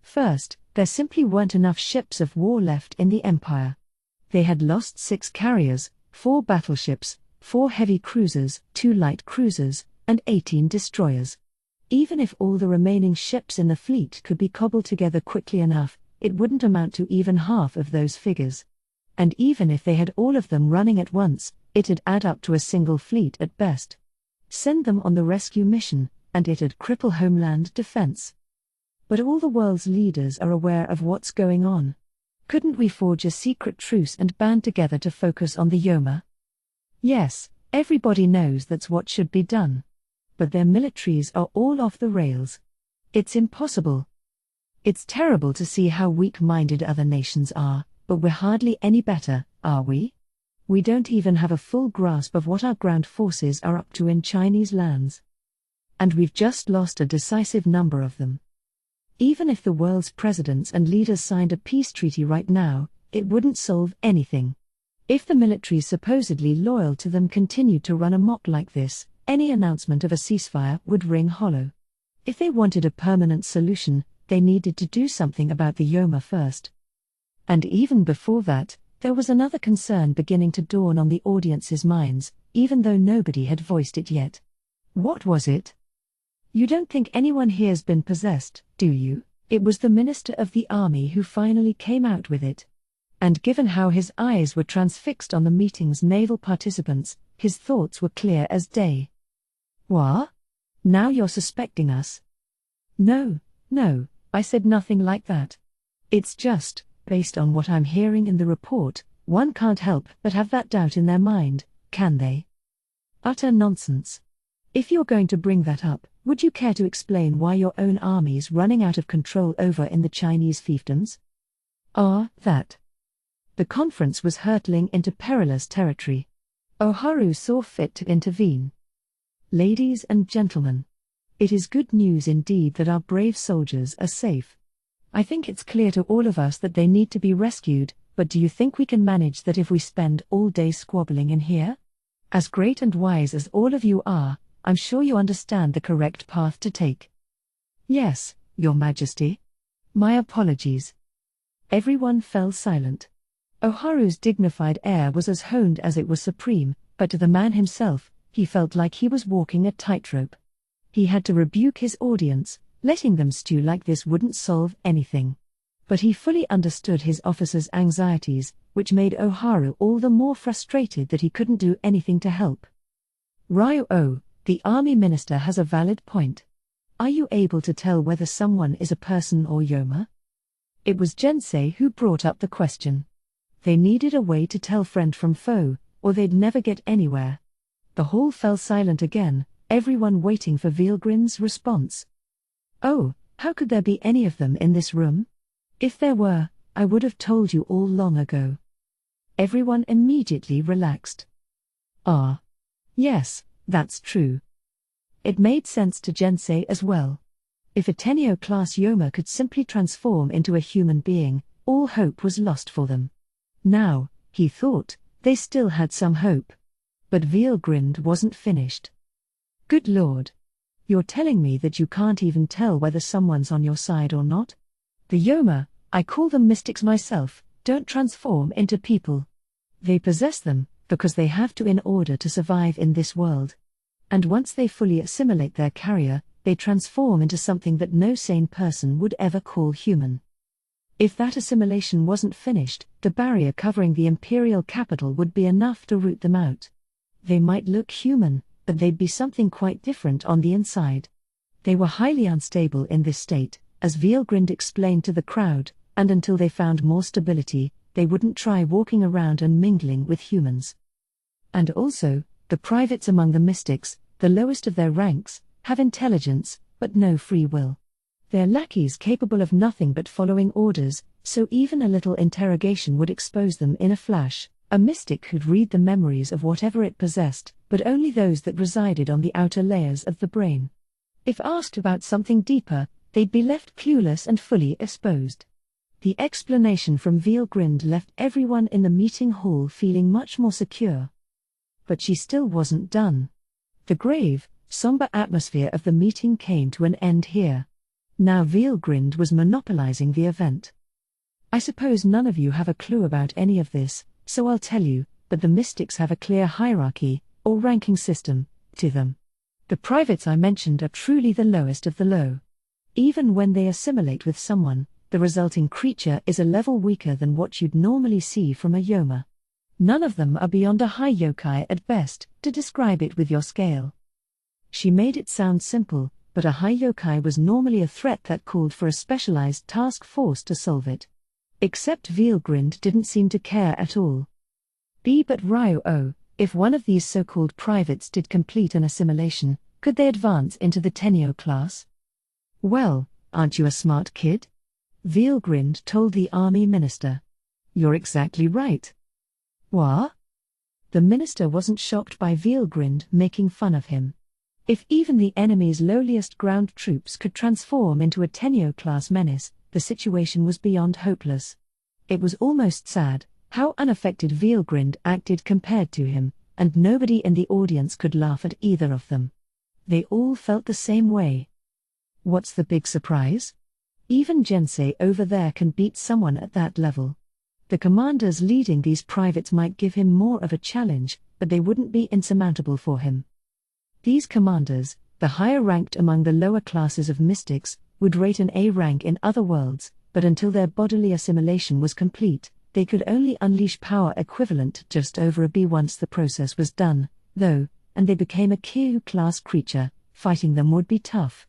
First, there simply weren't enough ships of war left in the Empire. They had lost 6 carriers, 4 battleships, 4 heavy cruisers, 2 light cruisers, and 18 destroyers. Even if all the remaining ships in the fleet could be cobbled together quickly enough, it wouldn't amount to even half of those figures. And even if they had all of them running at once, it'd add up to a single fleet at best. Send them on the rescue mission, and it'd cripple homeland defense. But all the world's leaders are aware of what's going on. Couldn't we forge a secret truce and band together to focus on the Yoma? Yes, everybody knows that's what should be done. But their militaries are all off the rails. It's impossible. It's terrible to see how weak-minded other nations are, but we're hardly any better, are we? We don't even have a full grasp of what our ground forces are up to in Chinese lands. And we've just lost a decisive number of them. Even if the world's presidents and leaders signed a peace treaty right now, it wouldn't solve anything. If the militaries supposedly loyal to them continued to run amok like this, any announcement of a ceasefire would ring hollow. If they wanted a permanent solution, they needed to do something about the Yoma first. And even before that, there was another concern beginning to dawn on the audience's minds, even though nobody had voiced it yet. What was it? You don't think anyone here's been possessed, do you? It was the Minister of the Army who finally came out with it. And given how his eyes were transfixed on the meeting's naval participants, his thoughts were clear as day. What? Now you're suspecting us? No, I said nothing like that. It's just, based on what I'm hearing in the report, one can't help but have that doubt in their mind, can they? Utter nonsense. If you're going to bring that up, would you care to explain why your own army's running out of control over in the Chinese fiefdoms? That. The conference was hurtling into perilous territory. Oharu saw fit to intervene. Ladies and gentlemen, it is good news indeed that our brave soldiers are safe. I think it's clear to all of us that they need to be rescued, but do you think we can manage that if we spend all day squabbling in here? As great and wise as all of you are, I'm sure you understand the correct path to take. Yes, Your Majesty. My apologies. Everyone fell silent. Oharu's dignified air was as honed as it was supreme, but to the man himself, he felt like he was walking a tightrope. He had to rebuke his audience, letting them stew like this wouldn't solve anything. But he fully understood his officers' anxieties, which made Oharu all the more frustrated that he couldn't do anything to help. Ryo, the army minister has a valid point. Are you able to tell whether someone is a person or Yoma? It was Jensei who brought up the question. They needed a way to tell friend from foe, or they'd never get anywhere. The hall fell silent again, everyone waiting for Veilgrin's response. Oh, how could there be any of them in this room? If there were, I would have told you all long ago. Everyone immediately relaxed. Yes, that's true. It made sense to Jensei as well. If a Tenyo-class Yoma could simply transform into a human being, all hope was lost for them. Now, he thought, they still had some hope. But Veilgrind wasn't finished. Good Lord. You're telling me that you can't even tell whether someone's on your side or not? The Yoma, I call them mystics myself, don't transform into people. They possess them, because they have to in order to survive in this world. And once they fully assimilate their carrier, they transform into something that no sane person would ever call human. If that assimilation wasn't finished, the barrier covering the imperial capital would be enough to root them out. They might look human, but they'd be something quite different on the inside. They were highly unstable in this state, as Veilgrind explained to the crowd, and until they found more stability, they wouldn't try walking around and mingling with humans. And also, the privates among the mystics, the lowest of their ranks, have intelligence, but no free will. They're lackeys capable of nothing but following orders, so even a little interrogation would expose them in a flash. A mystic could read the memories of whatever it possessed, but only those that resided on the outer layers of the brain. If asked about something deeper, they'd be left clueless and fully exposed. The explanation from Veilgrind left everyone in the meeting hall feeling much more secure. But she still wasn't done. The grave, somber atmosphere of the meeting came to an end here. Now Veilgrind was monopolizing the event. I suppose none of you have a clue about any of this, so I'll tell you, but the mystics have a clear hierarchy, or ranking system, to them. The privates I mentioned are truly the lowest of the low. Even when they assimilate with someone, the resulting creature is a level weaker than what you'd normally see from a Yoma. None of them are beyond a high yokai at best, to describe it with your scale. She made it sound simple, but a high yokai was normally a threat that called for a specialized task force to solve it. Except Veilgrind didn't seem to care at all. But Ryo, if one of these so-called privates did complete an assimilation, could they advance into the Tenyo class? Well, aren't you a smart kid? Veilgrind told the army minister. You're exactly right. What? The minister wasn't shocked by Veilgrind making fun of him. If even the enemy's lowliest ground troops could transform into a Tenyo-class menace, the situation was beyond hopeless. It was almost sad how unaffected Veilgrind acted compared to him, and nobody in the audience could laugh at either of them. They all felt the same way. What's the big surprise? Even Jensei over there can beat someone at that level. The commanders leading these privates might give him more of a challenge, but they wouldn't be insurmountable for him. These commanders, the higher ranked among the lower classes of mystics, would rate an A rank in other worlds, but until their bodily assimilation was complete, they could only unleash power equivalent to just over a B once the process was done, though, and they became a Kyu-class creature. Fighting them would be tough.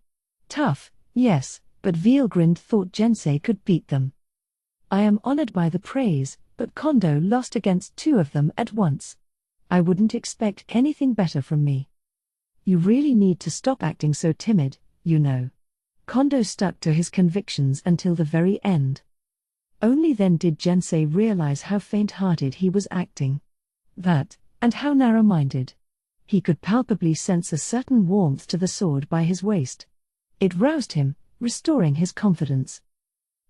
Tough, yes, but Veilgrind thought Jensei could beat them. I am honored by the praise, but Kondo lost against two of them at once. I wouldn't expect anything better from me. You really need to stop acting so timid, you know. Kondo stuck to his convictions until the very end. Only then did Jensei realize how faint-hearted he was acting. That, and how narrow-minded. He could palpably sense a certain warmth to the sword by his waist. It roused him, restoring his confidence.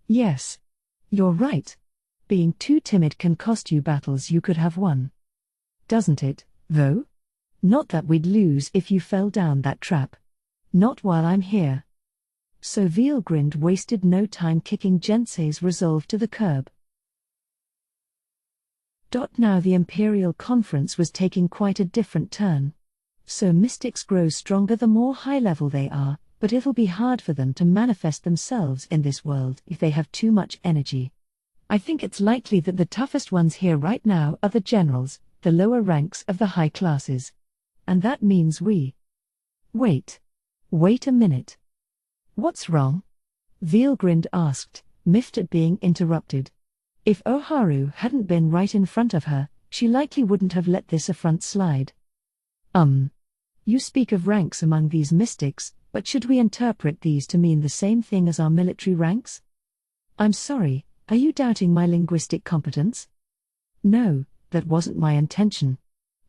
Yes. You're right. Being too timid can cost you battles you could have won. Doesn't it, though? Not that we'd lose if you fell down that trap. Not while I'm here. So Veilgrind wasted no time kicking Jensei's resolve to the curb. Now the Imperial Conference was taking quite a different turn. So mystics grow stronger the more high-level they are, but it'll be hard for them to manifest themselves in this world if they have too much energy. I think it's likely that the toughest ones here right now are the generals, the lower ranks of the high classes. And that means we. Wait a minute. What's wrong? Veilgrind asked, miffed at being interrupted. If Oharu hadn't been right in front of her, she likely wouldn't have let this affront slide. You speak of ranks among these mystics, but should we interpret these to mean the same thing as our military ranks? I'm sorry, are you doubting my linguistic competence? No, that wasn't my intention.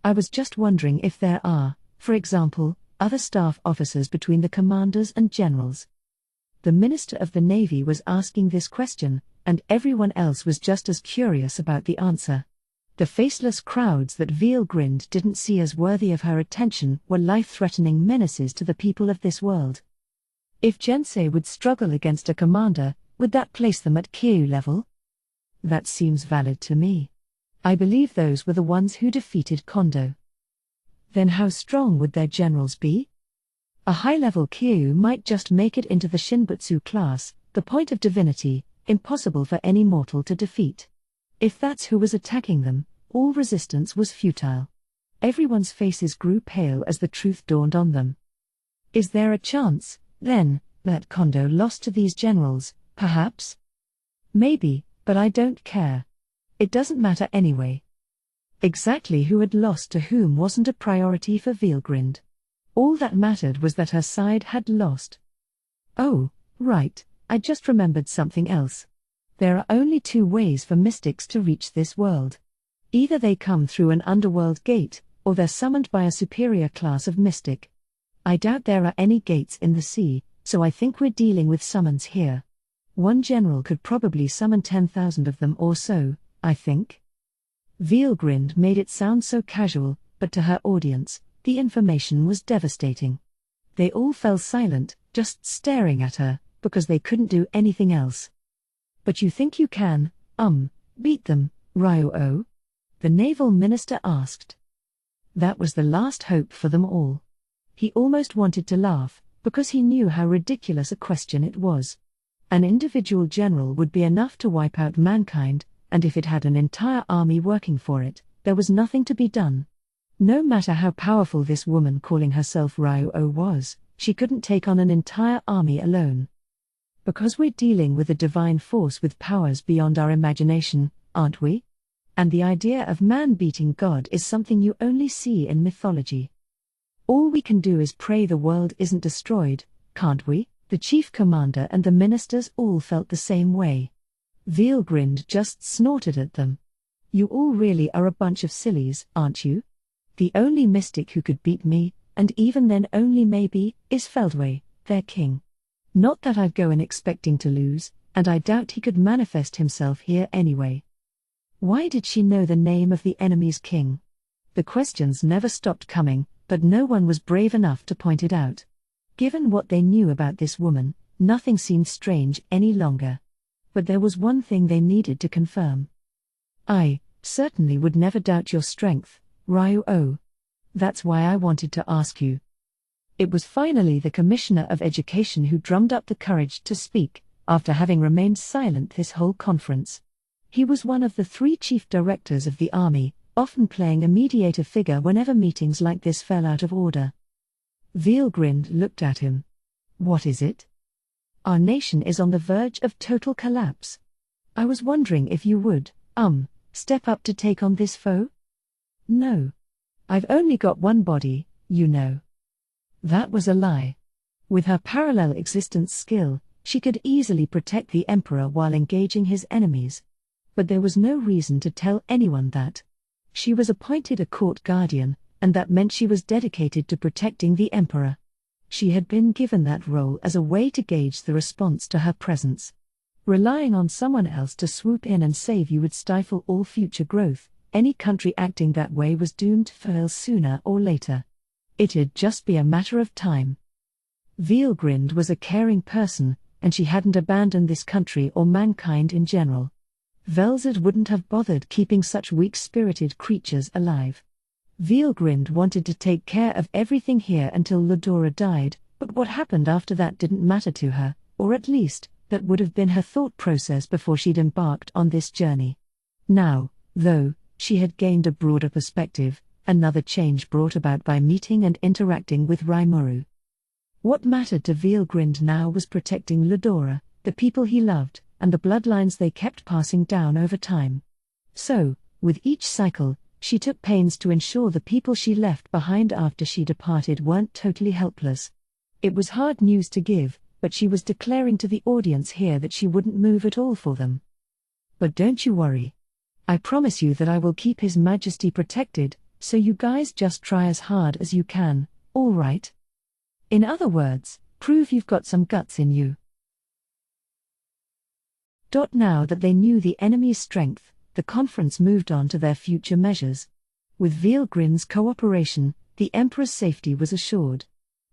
I was just wondering if there are, for example, other staff officers between the commanders and generals. The Minister of the Navy was asking this question, and everyone else was just as curious about the answer. The faceless crowds that Veilgrind didn't see as worthy of her attention were life-threatening menaces to the people of this world. If Jensei would struggle against a commander, would that place them at Kyu level? That seems valid to me. I believe those were the ones who defeated Kondo. Then how strong would their generals be? A high-level Kyu might just make it into the Shinbutsu class, the point of divinity, impossible for any mortal to defeat. If that's who was attacking them, all resistance was futile. Everyone's faces grew pale as the truth dawned on them. Is there a chance, then, that Kondo lost to these generals, perhaps? Maybe, but I don't care. It doesn't matter anyway. Exactly who had lost to whom wasn't a priority for Veilgrind. All that mattered was that her side had lost. Oh, right, I just remembered something else. There are only two ways for mystics to reach this world. Either they come through an underworld gate, or they're summoned by a superior class of mystic. I doubt there are any gates in the sea, so I think we're dealing with summons here. One general could probably summon 10,000 of them or so, I think. Veilgrind made it sound so casual, but to her audience, the information was devastating. They all fell silent, just staring at her, because they couldn't do anything else. But you think you can, beat them, Ryo? The naval minister asked. That was the last hope for them all. He almost wanted to laugh, because he knew how ridiculous a question it was. An individual general would be enough to wipe out mankind, and if it had an entire army working for it, there was nothing to be done. No matter how powerful this woman calling herself Ryo was, She couldn't take on an entire army alone. Because we're dealing with a divine force with powers beyond our imagination, aren't we? And the idea of man beating God is something you only see in mythology. All we can do is pray the world isn't destroyed, can't we? The chief commander and the ministers all felt the same way. Veelgrind just snorted at them. You all really are a bunch of sillies, aren't you? The only mystic who could beat me, and even then only maybe, is FARAWAY, their king. Not that I'd go in expecting to lose, and I doubt he could manifest himself here anyway. Why did she know the name of the enemy's king? The questions never stopped coming, but no one was brave enough to point it out. Given what they knew about this woman, nothing seemed strange any longer. But there was one thing they needed to confirm. I certainly would never doubt your strength, Ryu-O. That's why I wanted to ask you. It was finally the Commissioner of Education who drummed up the courage to speak, after having remained silent this whole conference. He was one of the 3 chief directors of the army, often playing a mediator figure whenever meetings like this fell out of order. Veelgrind looked at him. What is it? Our nation is on the verge of total collapse. I was wondering if you would, step up to take on this foe? No. I've only got one body, you know. That was a lie. With her parallel existence skill, she could easily protect the Emperor while engaging his enemies. But there was no reason to tell anyone that. She was appointed a court guardian, and that meant she was dedicated to protecting the Emperor. She had been given that role as a way to gauge the response to her presence. Relying on someone else to swoop in and save you would stifle all future growth. Any country acting that way was doomed to fail sooner or later. It'd just be a matter of time. Veelgrind was a caring person, and she hadn't abandoned this country or mankind in general. Velzard wouldn't have bothered keeping such weak-spirited creatures alive. Veelgrind wanted to take care of everything here until Ladora died, but what happened after that didn't matter to her, or at least, that would have been her thought process before she'd embarked on this journey. Now, though, she had gained a broader perspective, another change brought about by meeting and interacting with Rimuru. What mattered to Veelgrind now was protecting Ladora, the people he loved, and the bloodlines they kept passing down over time. So, with each cycle, she took pains to ensure the people she left behind after she departed weren't totally helpless. It was hard news to give, but she was declaring to the audience here that she wouldn't move at all for them. But don't you worry. I promise you that I will keep His Majesty protected, so you guys just try as hard as you can, all right? In other words, prove you've got some guts in you. Now that they knew the enemy's strength, the conference moved on to their future measures. With Veelgrind's cooperation, the Emperor's safety was assured.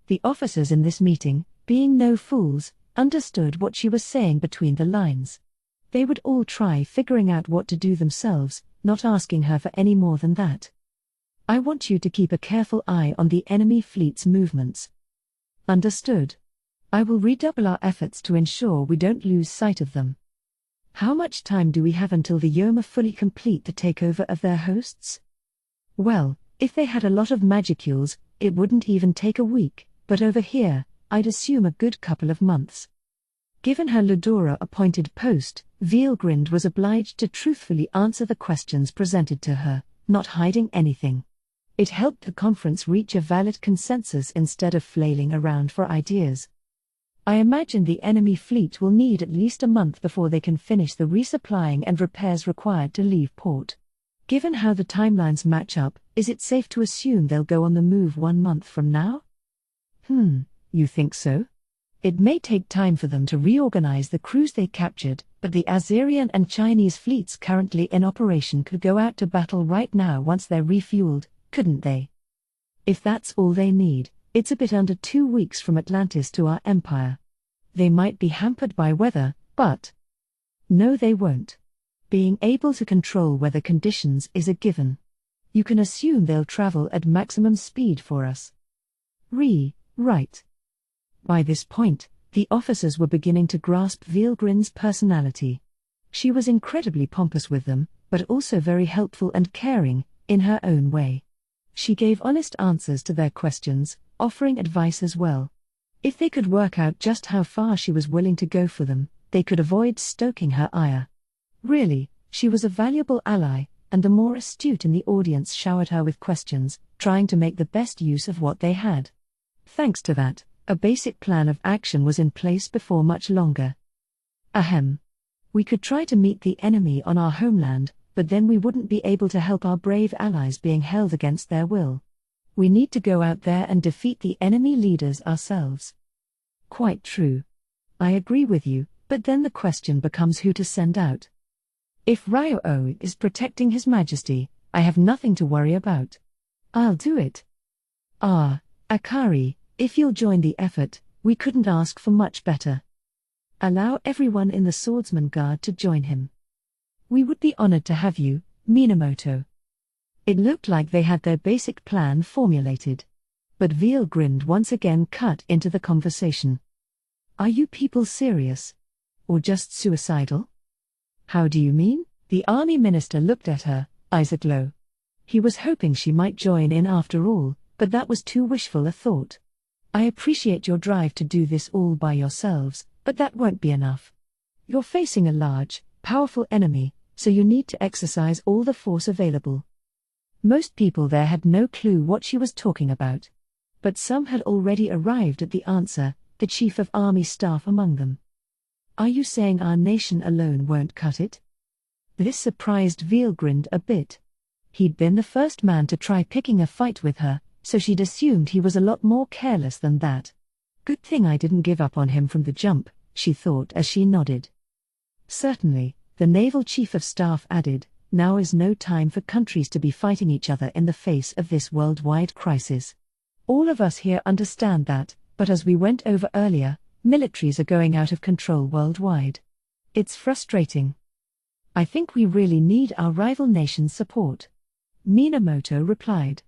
The officers in this meeting, being no fools, understood what she was saying between the lines. They would all try figuring out what to do themselves, not asking her for any more than that. I want you to keep a careful eye on the enemy fleet's movements. Understood. I will redouble our efforts to ensure we don't lose sight of them. How much time do we have until the Yoma fully complete the takeover of their hosts? Well, if they had a lot of magicules, it wouldn't even take a week, but over here, I'd assume a good couple of months. Given her Ladora-appointed post, Veelgrind was obliged to truthfully answer the questions presented to her, not hiding anything. It helped the conference reach a valid consensus instead of flailing around for ideas. I imagine the enemy fleet will need at least a month before they can finish the resupplying and repairs required to leave port. Given how the timelines match up, is it safe to assume they'll go on the move 1 month from now? You think so? It may take time for them to reorganize the crews they captured, but the Azerian and Chinese fleets currently in operation could go out to battle right now once they're refueled, couldn't they? If that's all they need, it's a bit under 2 weeks from Atlantis to our empire. They might be hampered by weather, but no, they won't. Being able to control weather conditions is a given. You can assume they'll travel at maximum speed for us. Right. By this point, the officers were beginning to grasp Veelgrind's personality. She was incredibly pompous with them, but also very helpful and caring, in her own way. She gave honest answers to their questions, offering advice as well. If they could work out just how far she was willing to go for them, they could avoid stoking her ire. Really, she was a valuable ally, and the more astute in the audience showered her with questions, trying to make the best use of what they had. Thanks to that, a basic plan of action was in place before much longer. Ahem. We could try to meet the enemy on our homeland, but then we wouldn't be able to help our brave allies being held against their will. We need to go out there and defeat the enemy leaders ourselves. Quite true. I agree with you, but then the question becomes who to send out. If Ryo is protecting His Majesty, I have nothing to worry about. I'll do it. Akari, if you'll join the effort, we couldn't ask for much better. Allow everyone in the Swordsman Guard to join him. We would be honored to have you, Minamoto. It looked like they had their basic plan formulated. But Veilgrind once again cut into the conversation. Are you people serious? Or just suicidal? How do you mean? The army minister looked at her, eyes aglow. He was hoping she might join in after all, but that was too wishful a thought. I appreciate your drive to do this all by yourselves, but that won't be enough. You're facing a large, powerful enemy, so you need to exercise all the force available. Most people there had no clue what she was talking about. But some had already arrived at the answer, the chief of army staff among them. Are you saying our nation alone won't cut it? This surprised Veilgrind a bit. He'd been the first man to try picking a fight with her, so she'd assumed he was a lot more careless than that. Good thing I didn't give up on him from the jump, she thought as she nodded. Certainly, the naval chief of staff added, now is no time for countries to be fighting each other in the face of this worldwide crisis. All of us here understand that, but as we went over earlier, militaries are going out of control worldwide. It's frustrating. I think we really need our rival nation's support. Minamoto replied.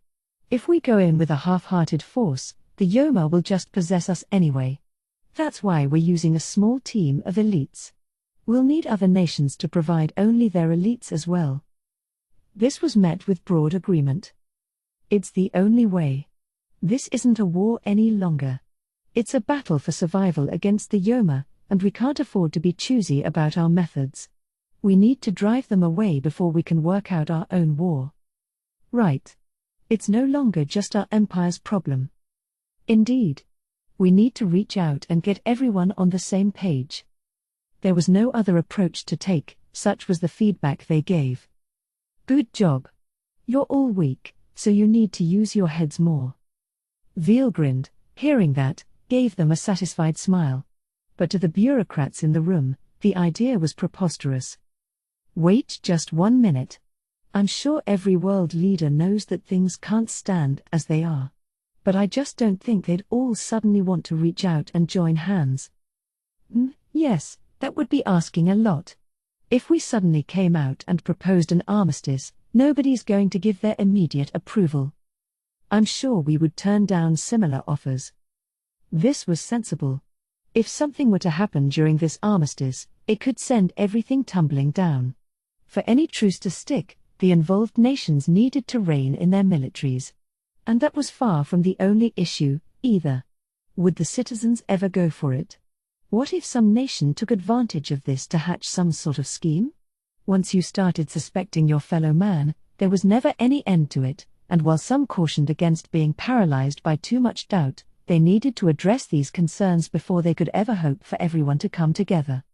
If we go in with a half-hearted force, the Yoma will just possess us anyway. That's why we're using a small team of elites. We'll need other nations to provide only their elites as well. This was met with broad agreement. It's the only way. This isn't a war any longer. It's a battle for survival against the Yoma, and we can't afford to be choosy about our methods. We need to drive them away before we can work out our own war. Right. It's no longer just our empire's problem. Indeed. We need to reach out and get everyone on the same page. There was no other approach to take, such was the feedback they gave. Good job. You're all weak, so you need to use your heads more. Veilgrind, hearing that, gave them a satisfied smile. But to the bureaucrats in the room, the idea was preposterous. Wait just 1 minute. I'm sure every world leader knows that things can't stand as they are. But I just don't think they'd all suddenly want to reach out and join hands. Yes, that would be asking a lot. If we suddenly came out and proposed an armistice, nobody's going to give their immediate approval. I'm sure we would turn down similar offers. This was sensible. If something were to happen during this armistice, it could send everything tumbling down. For any truce to stick, the involved nations needed to rein in their militaries. And that was far from the only issue, either. Would the citizens ever go for it? What if some nation took advantage of this to hatch some sort of scheme? Once you started suspecting your fellow man, there was never any end to it, and while some cautioned against being paralyzed by too much doubt, they needed to address these concerns before they could ever hope for everyone to come together.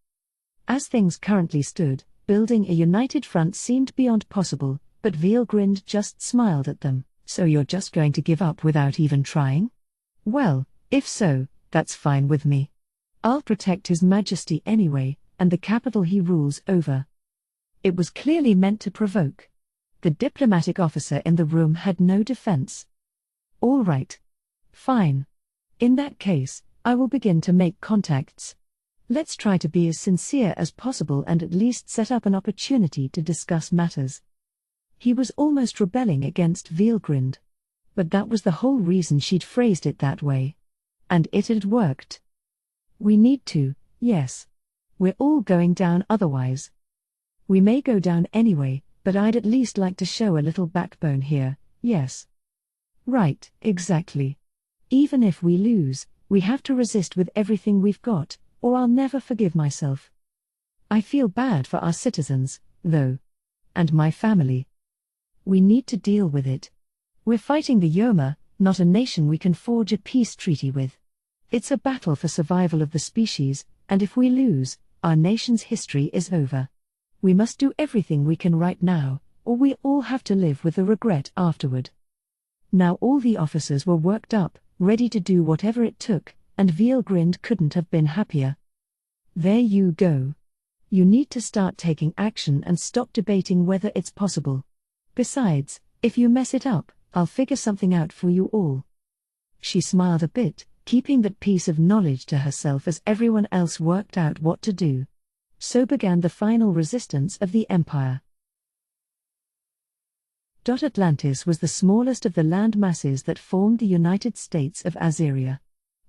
As things currently stood, building a united front seemed beyond possible, but Veilgrind just smiled at them. So you're just going to give up without even trying? Well, if so, that's fine with me. I'll protect His Majesty anyway, and the capital he rules over. It was clearly meant to provoke. The diplomatic officer in the room had no defense. All right. Fine. In that case, I will begin to make contacts. Let's try to be as sincere as possible and at least set up an opportunity to discuss matters. He was almost rebelling against Veilgrind. But that was the whole reason she'd phrased it that way. And it had worked. We need to, yes. We're all going down otherwise. We may go down anyway, but I'd at least like to show a little backbone here, yes. Right, exactly. Even if we lose, We have to resist with everything we've got, or I'll never forgive myself. I feel bad for our citizens, though. And my family. We need to deal with it. We're fighting the Yoma, not a nation we can forge a peace treaty with. It's a battle for survival of the species, and if we lose, our nation's history is over. We must do everything we can right now, or we all have to live with the regret afterward. Now all the officers were worked up, ready to do whatever it took, and Veelgrind couldn't have been happier. There you go. You need to start taking action and stop debating whether it's possible. Besides, if you mess it up, I'll figure something out for you all. She smiled a bit, keeping that piece of knowledge to herself as everyone else worked out what to do. So began the final resistance of the Empire. Atlantis was the smallest of the land masses that formed the United States of Azeria.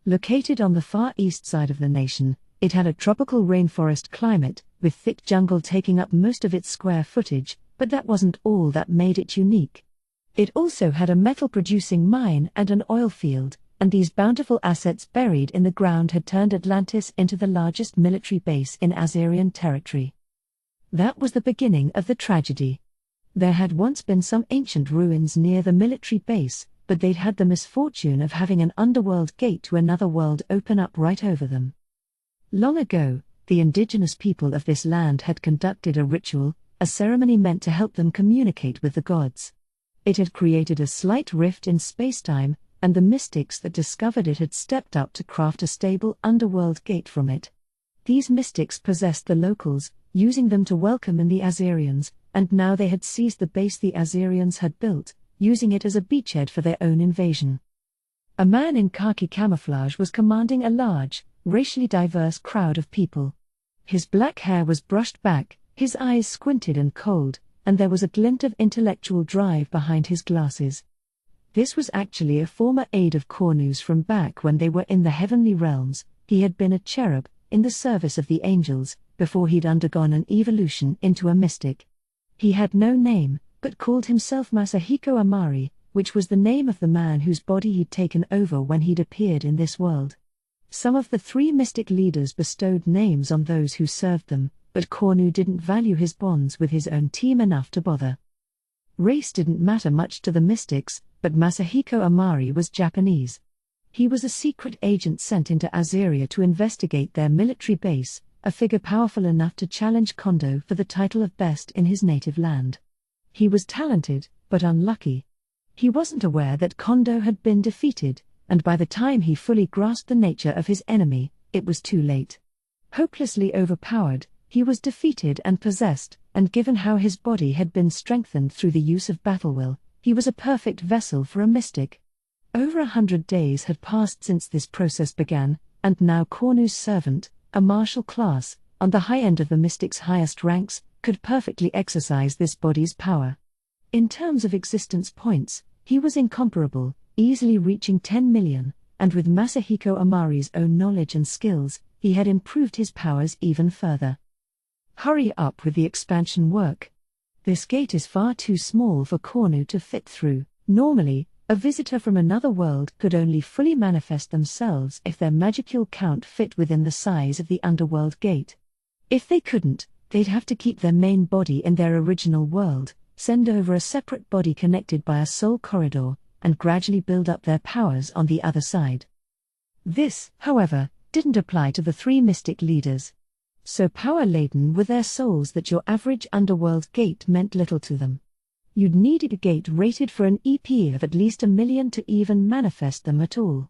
Located on the far east side of the nation, it had a tropical rainforest climate, with thick jungle taking up most of its square footage, but that wasn't all that made it unique. It also had a metal-producing mine and an oil field, and these bountiful assets buried in the ground had turned Atlantis into the largest military base in Azerian territory. That was the beginning of the tragedy. There had once been some ancient ruins near the military base, but they'd had the misfortune of having an underworld gate to another world open up right over them. Long ago, the indigenous people of this land had conducted a ritual, a ceremony meant to help them communicate with the gods. It had created a slight rift in space-time, and the mystics that discovered it had stepped up to craft a stable underworld gate from it. These mystics possessed the locals, using them to welcome in the Azerians, and now they had seized the base the Azerians had built, using it as a beachhead for their own invasion. A man in khaki camouflage was commanding a large, racially diverse crowd of people. His black hair was brushed back, his eyes squinted and cold, and there was a glint of intellectual drive behind his glasses. This was actually a former aide of Cornu's from back when they were in the heavenly realms. He had been a cherub, in the service of the angels, before he'd undergone an evolution into a mystic. He had no name, but called himself Masahiko Amari, which was the name of the man whose body he'd taken over when he'd appeared in this world. Some of the three mystic leaders bestowed names on those who served them, but Cornu didn't value his bonds with his own team enough to bother. Race didn't matter much to the mystics, but Masahiko Amari was Japanese. He was a secret agent sent into Azeria to investigate their military base, a figure powerful enough to challenge Kondo for the title of best in his native land. He was talented, but unlucky. He wasn't aware that Kondo had been defeated, and by the time he fully grasped the nature of his enemy, it was too late. Hopelessly overpowered, he was defeated and possessed, and given how his body had been strengthened through the use of battle will, he was a perfect vessel for a mystic. Over 100 days had passed since this process began, and now Cornu's servant, a martial class, on the high end of the mystic's highest ranks, could perfectly exercise this body's power. In terms of existence points, he was incomparable, easily reaching 10 million, and with Masahiko Amari's own knowledge and skills, he had improved his powers even further. Hurry up with the expansion work. This gate is far too small for Cornu to fit through. Normally, a visitor from another world could only fully manifest themselves if their magical count fit within the size of the underworld gate. If they couldn't, they'd have to keep their main body in their original world, send over a separate body connected by a soul corridor, and gradually build up their powers on the other side. This, however, didn't apply to the three mystic leaders. So power-laden were their souls that your average underworld gate meant little to them. You'd need a gate rated for an EP of at least 1 million to even manifest them at all.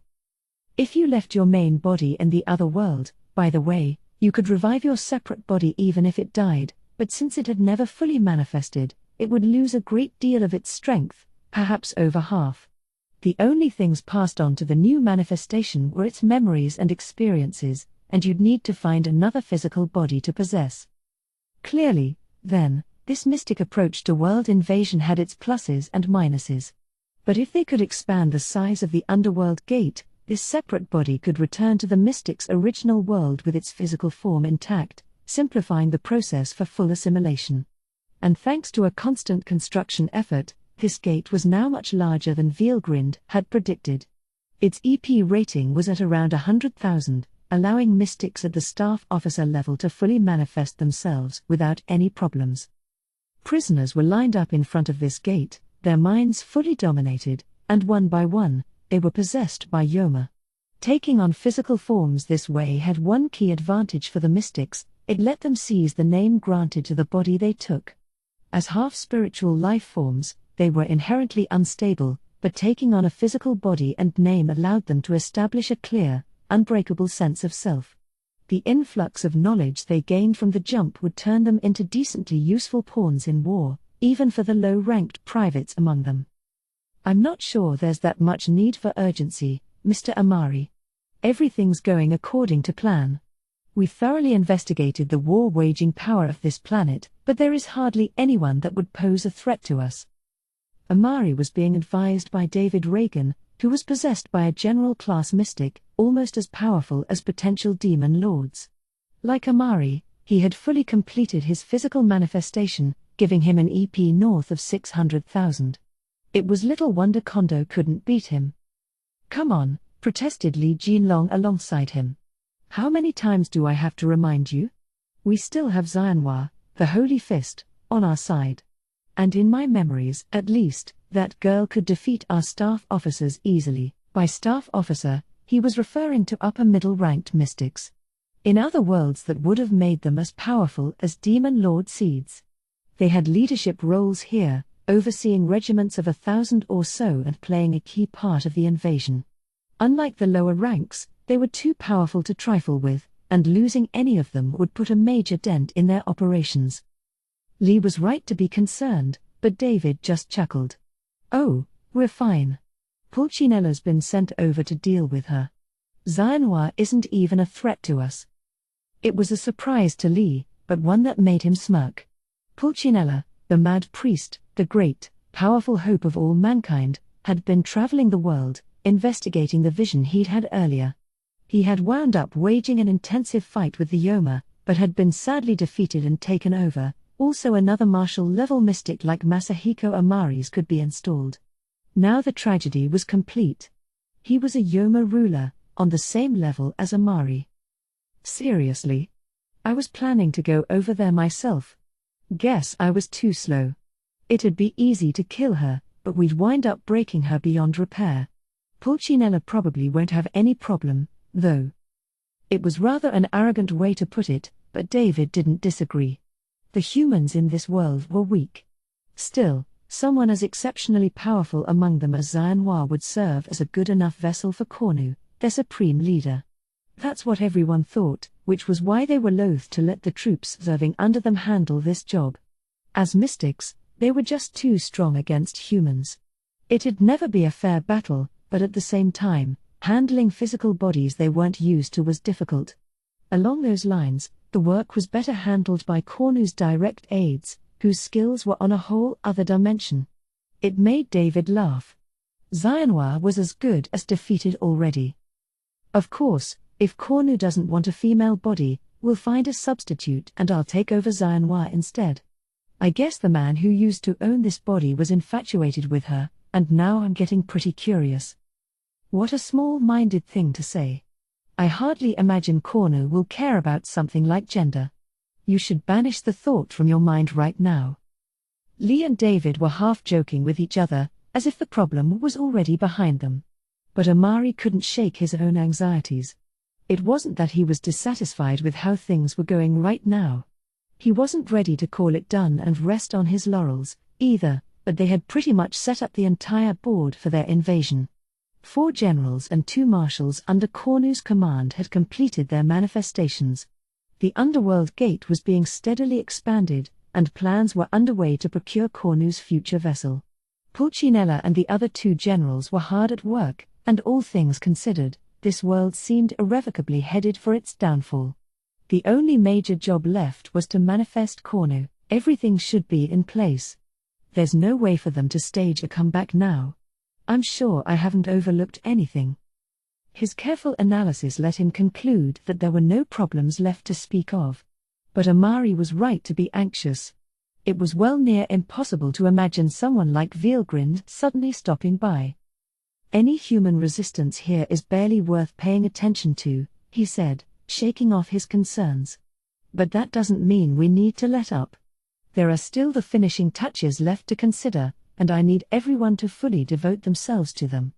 If you left your main body in the other world, by the way, you could revive your separate body even if it died, but since it had never fully manifested, it would lose a great deal of its strength, perhaps over half. The only things passed on to the new manifestation were its memories and experiences, and you'd need to find another physical body to possess. Clearly, then, this mystic approach to world invasion had its pluses and minuses. But if they could expand the size of the underworld gate, this separate body could return to the mystic's original world with its physical form intact, simplifying the process for full assimilation. And thanks to a constant construction effort, this gate was now much larger than Veelgrind had predicted. Its EP rating was at around 100,000, allowing mystics at the staff officer level to fully manifest themselves without any problems. Prisoners were lined up in front of this gate, their minds fully dominated, and one by one, they were possessed by Yoma. Taking on physical forms this way had one key advantage for the mystics: it let them seize the name granted to the body they took. As half-spiritual life forms, they were inherently unstable, but taking on a physical body and name allowed them to establish a clear, unbreakable sense of self. The influx of knowledge they gained from the jump would turn them into decently useful pawns in war, even for the low-ranked privates among them. "I'm not sure there's that much need for urgency, Mr. Amari. Everything's going according to plan. We thoroughly investigated the war-waging power of this planet, but there is hardly anyone that would pose a threat to us." Amari was being advised by David Reagan, who was possessed by a general-class mystic, almost as powerful as potential demon lords. Like Amari, he had fully completed his physical manifestation, giving him an EP north of 600,000. It was little wonder Kondo couldn't beat him. "Come on," protested Li Jinlong alongside him. "How many times do I have to remind you? We still have Xianhua, the Holy Fist, on our side. And in my memories, at least, that girl could defeat our staff officers easily." By staff officer, he was referring to upper middle-ranked mystics. In other worlds that would have made them as powerful as demon lord seeds. They had leadership roles here, overseeing regiments of 1,000 or so and playing a key part of the invasion. Unlike the lower ranks, they were too powerful to trifle with, and losing any of them would put a major dent in their operations. Lee was right to be concerned, but David just chuckled. "Oh, we're fine. Pulcinella's been sent over to deal with her. Xianhua isn't even a threat to us." It was a surprise to Lee, but one that made him smirk. Pulcinella, the mad priest, the great, powerful hope of all mankind, had been traveling the world, investigating the vision he'd had earlier. He had wound up waging an intensive fight with the Yoma, but had been sadly defeated and taken over. Also another martial-level mystic like Masahiko Amari's could be installed. Now the tragedy was complete. He was a Yoma ruler, on the same level as Amari. "Seriously? I was planning to go over there myself. Guess I was too slow. It'd be easy to kill her, but we'd wind up breaking her beyond repair. Pulcinella probably won't have any problem, though." It was rather an arrogant way to put it, but David didn't disagree. The humans in this world were weak. Still, someone as exceptionally powerful among them as Xianhua would serve as a good enough vessel for Cornu, their supreme leader. That's what everyone thought, which was why they were loath to let the troops serving under them handle this job. As mystics, they were just too strong against humans. It'd never be a fair battle, but at the same time, handling physical bodies they weren't used to was difficult. Along those lines, the work was better handled by Cornu's direct aides, whose skills were on a whole other dimension. It made David laugh. Xianhua was as good as defeated already. "Of course, if Cornu doesn't want a female body, we'll find a substitute and I'll take over Xianhua instead. I guess the man who used to own this body was infatuated with her, and now I'm getting pretty curious." What a small-minded thing to say. I hardly imagine Cornu will care about something like gender. You should banish the thought from your mind right now. Lee and David were half joking with each other, as if the problem was already behind them. But Amari couldn't shake his own anxieties. It wasn't that he was dissatisfied with how things were going right now. He wasn't ready to call it done and rest on his laurels, either, but they had pretty much set up the entire board for their invasion. 4 generals and 2 marshals under Cornu's command had completed their manifestations. The underworld gate was being steadily expanded, and plans were underway to procure Cornu's future vessel. Pulcinella and the other 2 generals were hard at work, and all things considered, this world seemed irrevocably headed for its downfall. The only major job left was to manifest Cornu. Everything should be in place. There's no way for them to stage a comeback now. I'm sure I haven't overlooked anything. His careful analysis let him conclude that there were no problems left to speak of. But Amari was right to be anxious. It was well near impossible to imagine someone like Vielgrind suddenly stopping by. Any human resistance here is barely worth paying attention to, he said, shaking off his concerns. But that doesn't mean we need to let up. There are still the finishing touches left to consider, and I need everyone to fully devote themselves to them.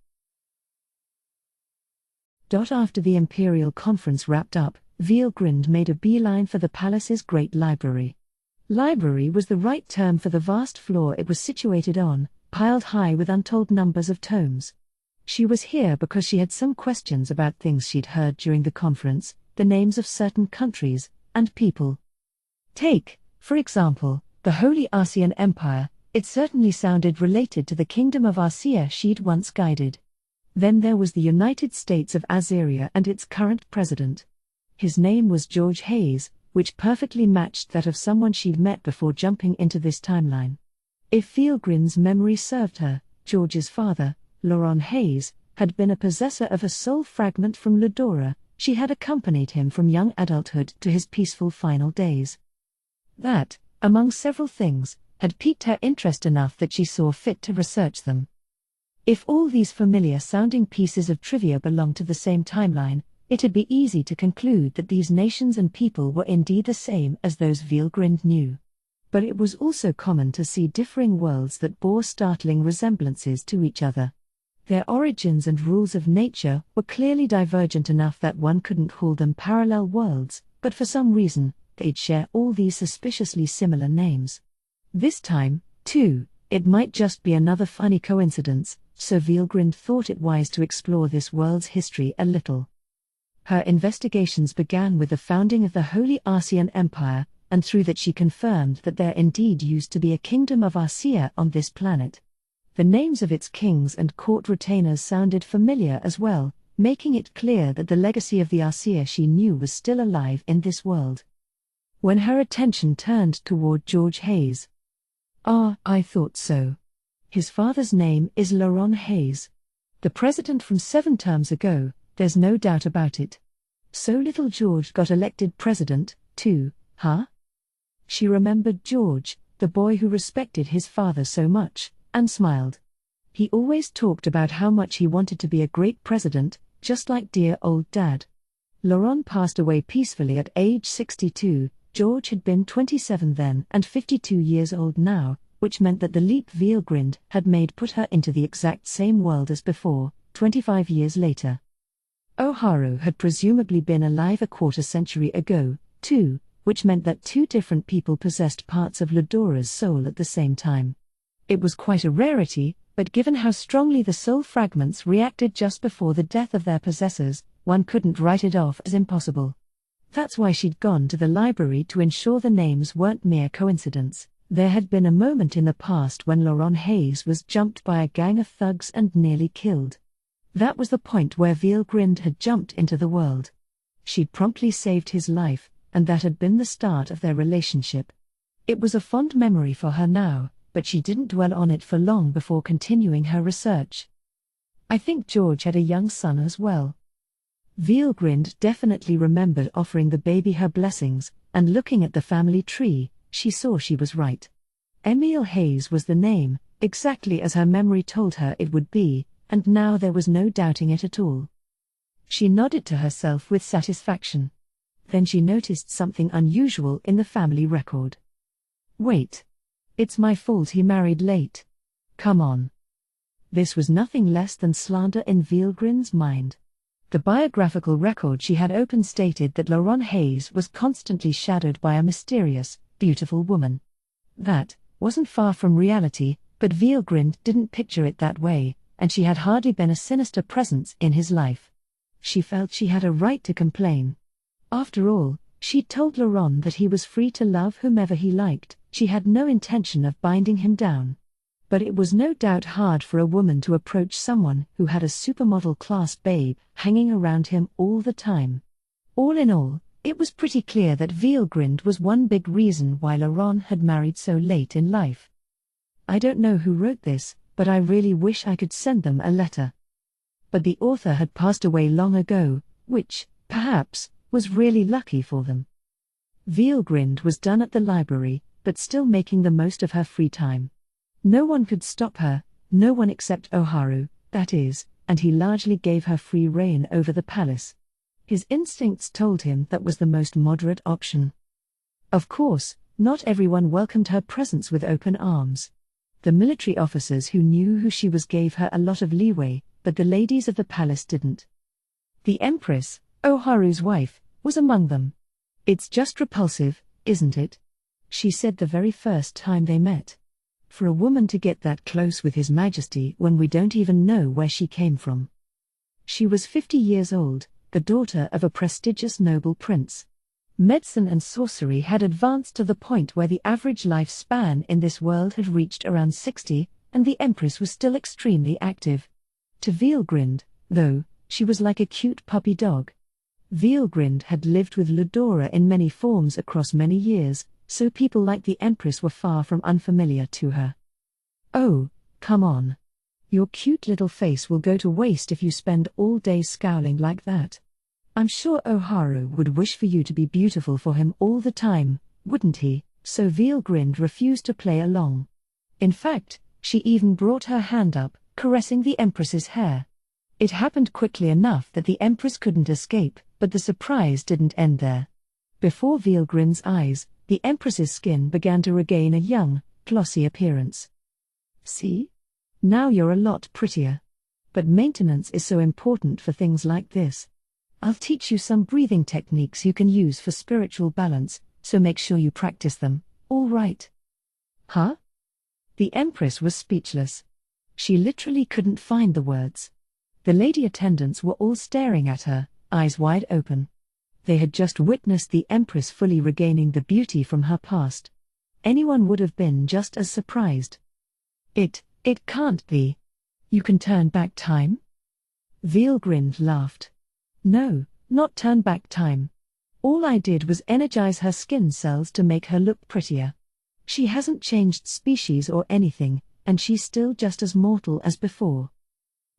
After the Imperial Conference wrapped up, Vielgrind made a beeline for the palace's great library. Library was the right term for the vast floor it was situated on, piled high with untold numbers of tomes. She was here because she had some questions about things she'd heard during the conference, the names of certain countries and people. Take, for example, the Holy Arcean Empire. It certainly sounded related to the Kingdom of Arcea she'd once guided. Then there was the United States of Azeria and its current president. His name was George Hayes, which perfectly matched that of someone she'd met before jumping into this timeline. If Vielgrind's memory served her, George's father, Laurent Hayes, had been a possessor of a soul fragment from Ludora. She had accompanied him from young adulthood to his peaceful final days. That, among several things, had piqued her interest enough that she saw fit to research them. If all these familiar-sounding pieces of trivia belonged to the same timeline, it'd be easy to conclude that these nations and people were indeed the same as those Vielgrind knew. But it was also common to see differing worlds that bore startling resemblances to each other. Their origins and rules of nature were clearly divergent enough that one couldn't call them parallel worlds, but for some reason, they'd share all these suspiciously similar names. This time, too, it might just be another funny coincidence, so Vielgrind thought it wise to explore this world's history a little. Her investigations began with the founding of the Holy Arcean Empire, and through that she confirmed that there indeed used to be a kingdom of Arcea on this planet. The names of its kings and court retainers sounded familiar as well, making it clear that the legacy of the Arcea she knew was still alive in this world. When her attention turned toward George Hayes. I thought so. His father's name is Laurent Hayes. The president from 7 terms ago, there's no doubt about it. So little George got elected president, too, huh? She remembered George, the boy who respected his father so much, and smiled. He always talked about how much he wanted to be a great president, just like dear old dad. Laurent passed away peacefully at age 62, George had been 27 then and 52 years old now, which meant that the leap Vielgrind had made put her into the exact same world as before, 25 years later. Oharu had presumably been alive a quarter-century ago, too, which meant that 2 different people possessed parts of Ludora's soul at the same time. It was quite a rarity, but given how strongly the soul fragments reacted just before the death of their possessors, one couldn't write it off as impossible. That's why she'd gone to the library to ensure the names weren't mere coincidence. There had been a moment in the past when Laurent Hayes was jumped by a gang of thugs and nearly killed. That was the point where Vielgrind had jumped into the world. She'd promptly saved his life, and that had been the start of their relationship. It was a fond memory for her now, but she didn't dwell on it for long before continuing her research. I think George had a young son as well. Vielgrind definitely remembered offering the baby her blessings, and looking at the family tree, she saw she was right. Emile Hayes was the name, exactly as her memory told her it would be, and now there was no doubting it at all. She nodded to herself with satisfaction. Then she noticed something unusual in the family record. Wait. It's my fault he married late. Come on. This was nothing less than slander in Vielgrind's mind. The biographical record she had open stated that Laurent Hayes was constantly shadowed by a mysterious, beautiful woman. That wasn't far from reality, but Vielgrind didn't picture it that way, and she had hardly been a sinister presence in his life. She felt she had a right to complain. After all, she'd told Laurent that he was free to love whomever he liked. She had no intention of binding him down. But it was no doubt hard for a woman to approach someone who had a supermodel-class babe hanging around him all the time. All in all, it was pretty clear that Vielgrind was one big reason why Laurent had married so late in life. I don't know who wrote this, but I really wish I could send them a letter. But the author had passed away long ago, which, perhaps, was really lucky for them. Vielgrind was done at the library, but still making the most of her free time. No one could stop her, no one except Oharu, that is, and he largely gave her free rein over the palace. His instincts told him that was the most moderate option. Of course, not everyone welcomed her presence with open arms. The military officers who knew who she was gave her a lot of leeway, but the ladies of the palace didn't. The Empress, Oharu's wife, was among them. "It's just repulsive, isn't it?" she said the very first time they met. "For a woman to get that close with His Majesty when we don't even know where she came from." She was 50 years old, the daughter of a prestigious noble prince. Medicine and sorcery had advanced to the point where the average lifespan in this world had reached around 60, and the Empress was still extremely active. To Veilgrind, though, she was like a cute puppy dog. Veilgrind had lived with Ludora in many forms across many years, so people like the Empress were far from unfamiliar to her. "Oh, come on. Your cute little face will go to waste if you spend all day scowling like that. I'm sure Oharu would wish for you to be beautiful for him all the time, wouldn't he?" So Veilgrind refused to play along. In fact, she even brought her hand up, caressing the Empress's hair. It happened quickly enough that the Empress couldn't escape, but the surprise didn't end there. Before Veilgrind's eyes, the Empress's skin began to regain a young, glossy appearance. "See? Now you're a lot prettier. But maintenance is so important for things like this. I'll teach you some breathing techniques you can use for spiritual balance, so make sure you practice them, all right?" "Huh?" The Empress was speechless. She literally couldn't find the words. The lady attendants were all staring at her, eyes wide open. They had just witnessed the Empress fully regaining the beauty from her past. Anyone would have been just as surprised. It can't be. You can turn back time?" Veilgrind laughed. "No, not turn back time. All I did was energize her skin cells to make her look prettier. She hasn't changed species or anything, and she's still just as mortal as before.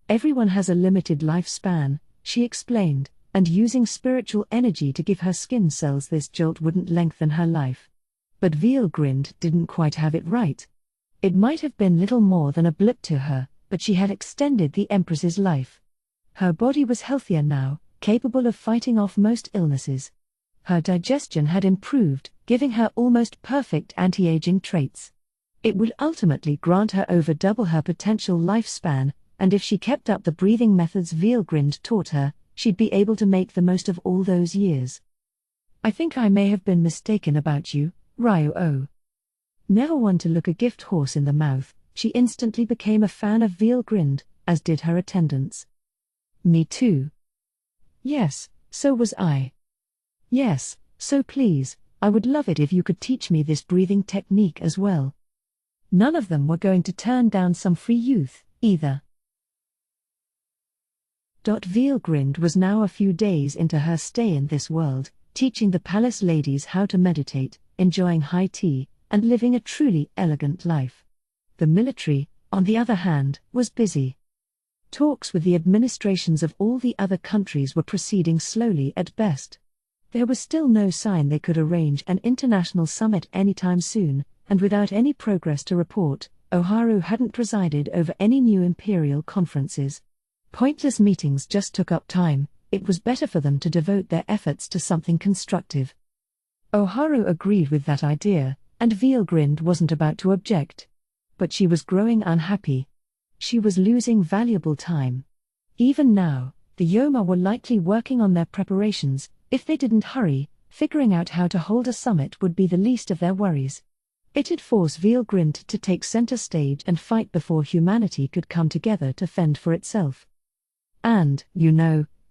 Everyone has a limited lifespan," she explained, "and using spiritual energy to give her skin cells this jolt wouldn't lengthen her life." But Veilgrind didn't quite have it right. It might have been little more than a blip to her, but she had extended the Empress's life. Her body was healthier now, capable of fighting off most illnesses. Her digestion had improved, giving her almost perfect anti-aging traits. It would ultimately grant her over double her potential lifespan, and if she kept up the breathing methods Veilgrind taught her, she'd be able to make the most of all those years. "I think I may have been mistaken about you, Ryo-O." Never one to look a gift horse in the mouth, she instantly became a fan of Veilgrind, as did her attendants. "Me too." "Yes, so was I." "Yes, so please, I would love it if you could teach me this breathing technique as well." None of them were going to turn down some free youth, either. Veilgrind was now a few days into her stay in this world, teaching the palace ladies how to meditate, enjoying high tea, and living a truly elegant life. The military, on the other hand, was busy. Talks with the administrations of all the other countries were proceeding slowly at best. There was still no sign they could arrange an international summit anytime soon, and without any progress to report, Oharu hadn't presided over any new imperial conferences. Pointless meetings just took up time. It was better for them to devote their efforts to something constructive. Oharu agreed with that idea, and Veilgrind wasn't about to object. But she was growing unhappy. She was losing valuable time. Even now, the Yoma were likely working on their preparations. If they didn't hurry, figuring out how to hold a summit would be the least of their worries. It'd force Veilgrind to take center stage and fight before humanity could come together to fend for itself. And,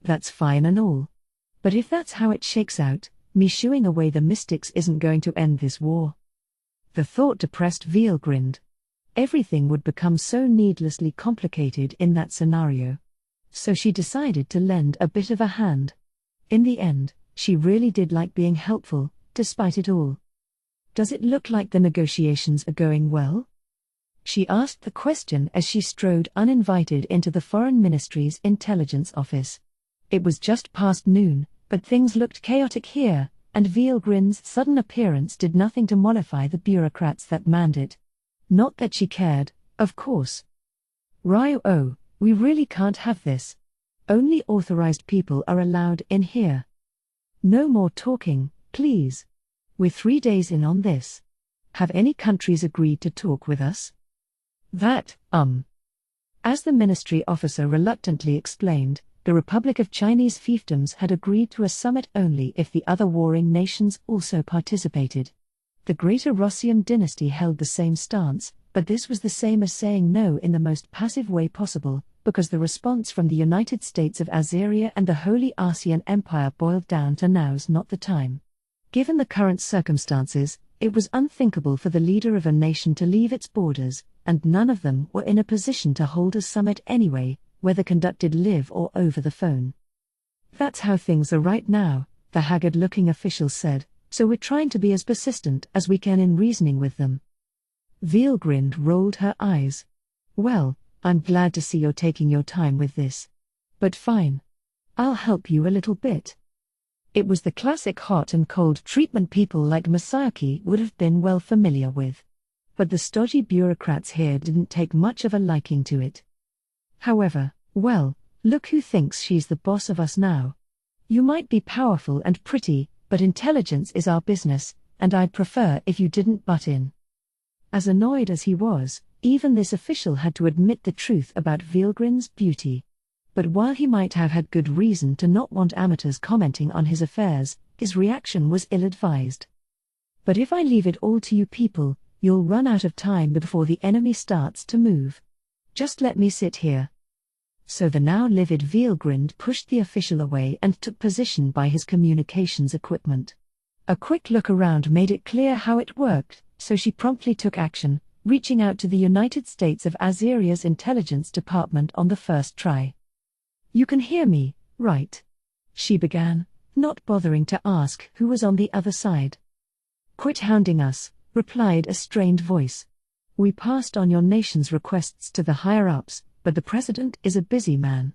that's fine and all. But if that's how it shakes out, me shooing away the mystics isn't going to end this war. The thought depressed Veilgrind. Everything would become so needlessly complicated in that scenario. So she decided to lend a bit of a hand. In the end, she really did like being helpful, despite it all. "Does it look like the negotiations are going well?" she asked the question as she strode uninvited into the Foreign Ministry's intelligence office. It was just past noon, but things looked chaotic here, and Veilgrind's sudden appearance did nothing to mollify the bureaucrats that manned it. Not that she cared, of course. "Ryo-O, We really can't have this. Only authorized people are allowed in here. No more talking, please. We're 3 days in on this. Have any countries agreed to talk with us? As the ministry officer reluctantly explained, the Republic of Chinese fiefdoms had agreed to a summit only if the other warring nations also participated. The Greater Rossium dynasty held the same stance, but this was the same as saying no in the most passive way possible, because the response from the United States of Assyria and the Holy Arsian Empire boiled down to now's not the time. Given the current circumstances, it was unthinkable for the leader of a nation to leave its borders, and none of them were in a position to hold a summit anyway, whether conducted live or over the phone. That's how things are right now, the haggard-looking official said, so we're trying to be as persistent as we can in reasoning with them. Veilgrind rolled her eyes. Well, I'm glad to see you're taking your time with this. But fine. I'll help you a little bit. It was the classic hot and cold treatment people like Masayuki would have been well familiar with. But the stodgy bureaucrats here didn't take much of a liking to it. However, well, look who thinks she's the boss of us now. You might be powerful and pretty, but intelligence is our business, and I'd prefer if you didn't butt in. As annoyed as he was, even this official had to admit the truth about Veilgrind's beauty. But while he might have had good reason to not want amateurs commenting on his affairs, his reaction was ill-advised. But if I leave it all to you people, you'll run out of time before the enemy starts to move. Just let me sit here. So the now livid Veilgrind pushed the official away and took position by his communications equipment. A quick look around made it clear how it worked, so she promptly took action, reaching out to the United States of Assyria's intelligence department on the first try. You can hear me, right? She began, not bothering to ask who was on the other side. Quit hounding us, replied a strained voice. We passed on your nation's requests to the higher-ups, but the president is a busy man.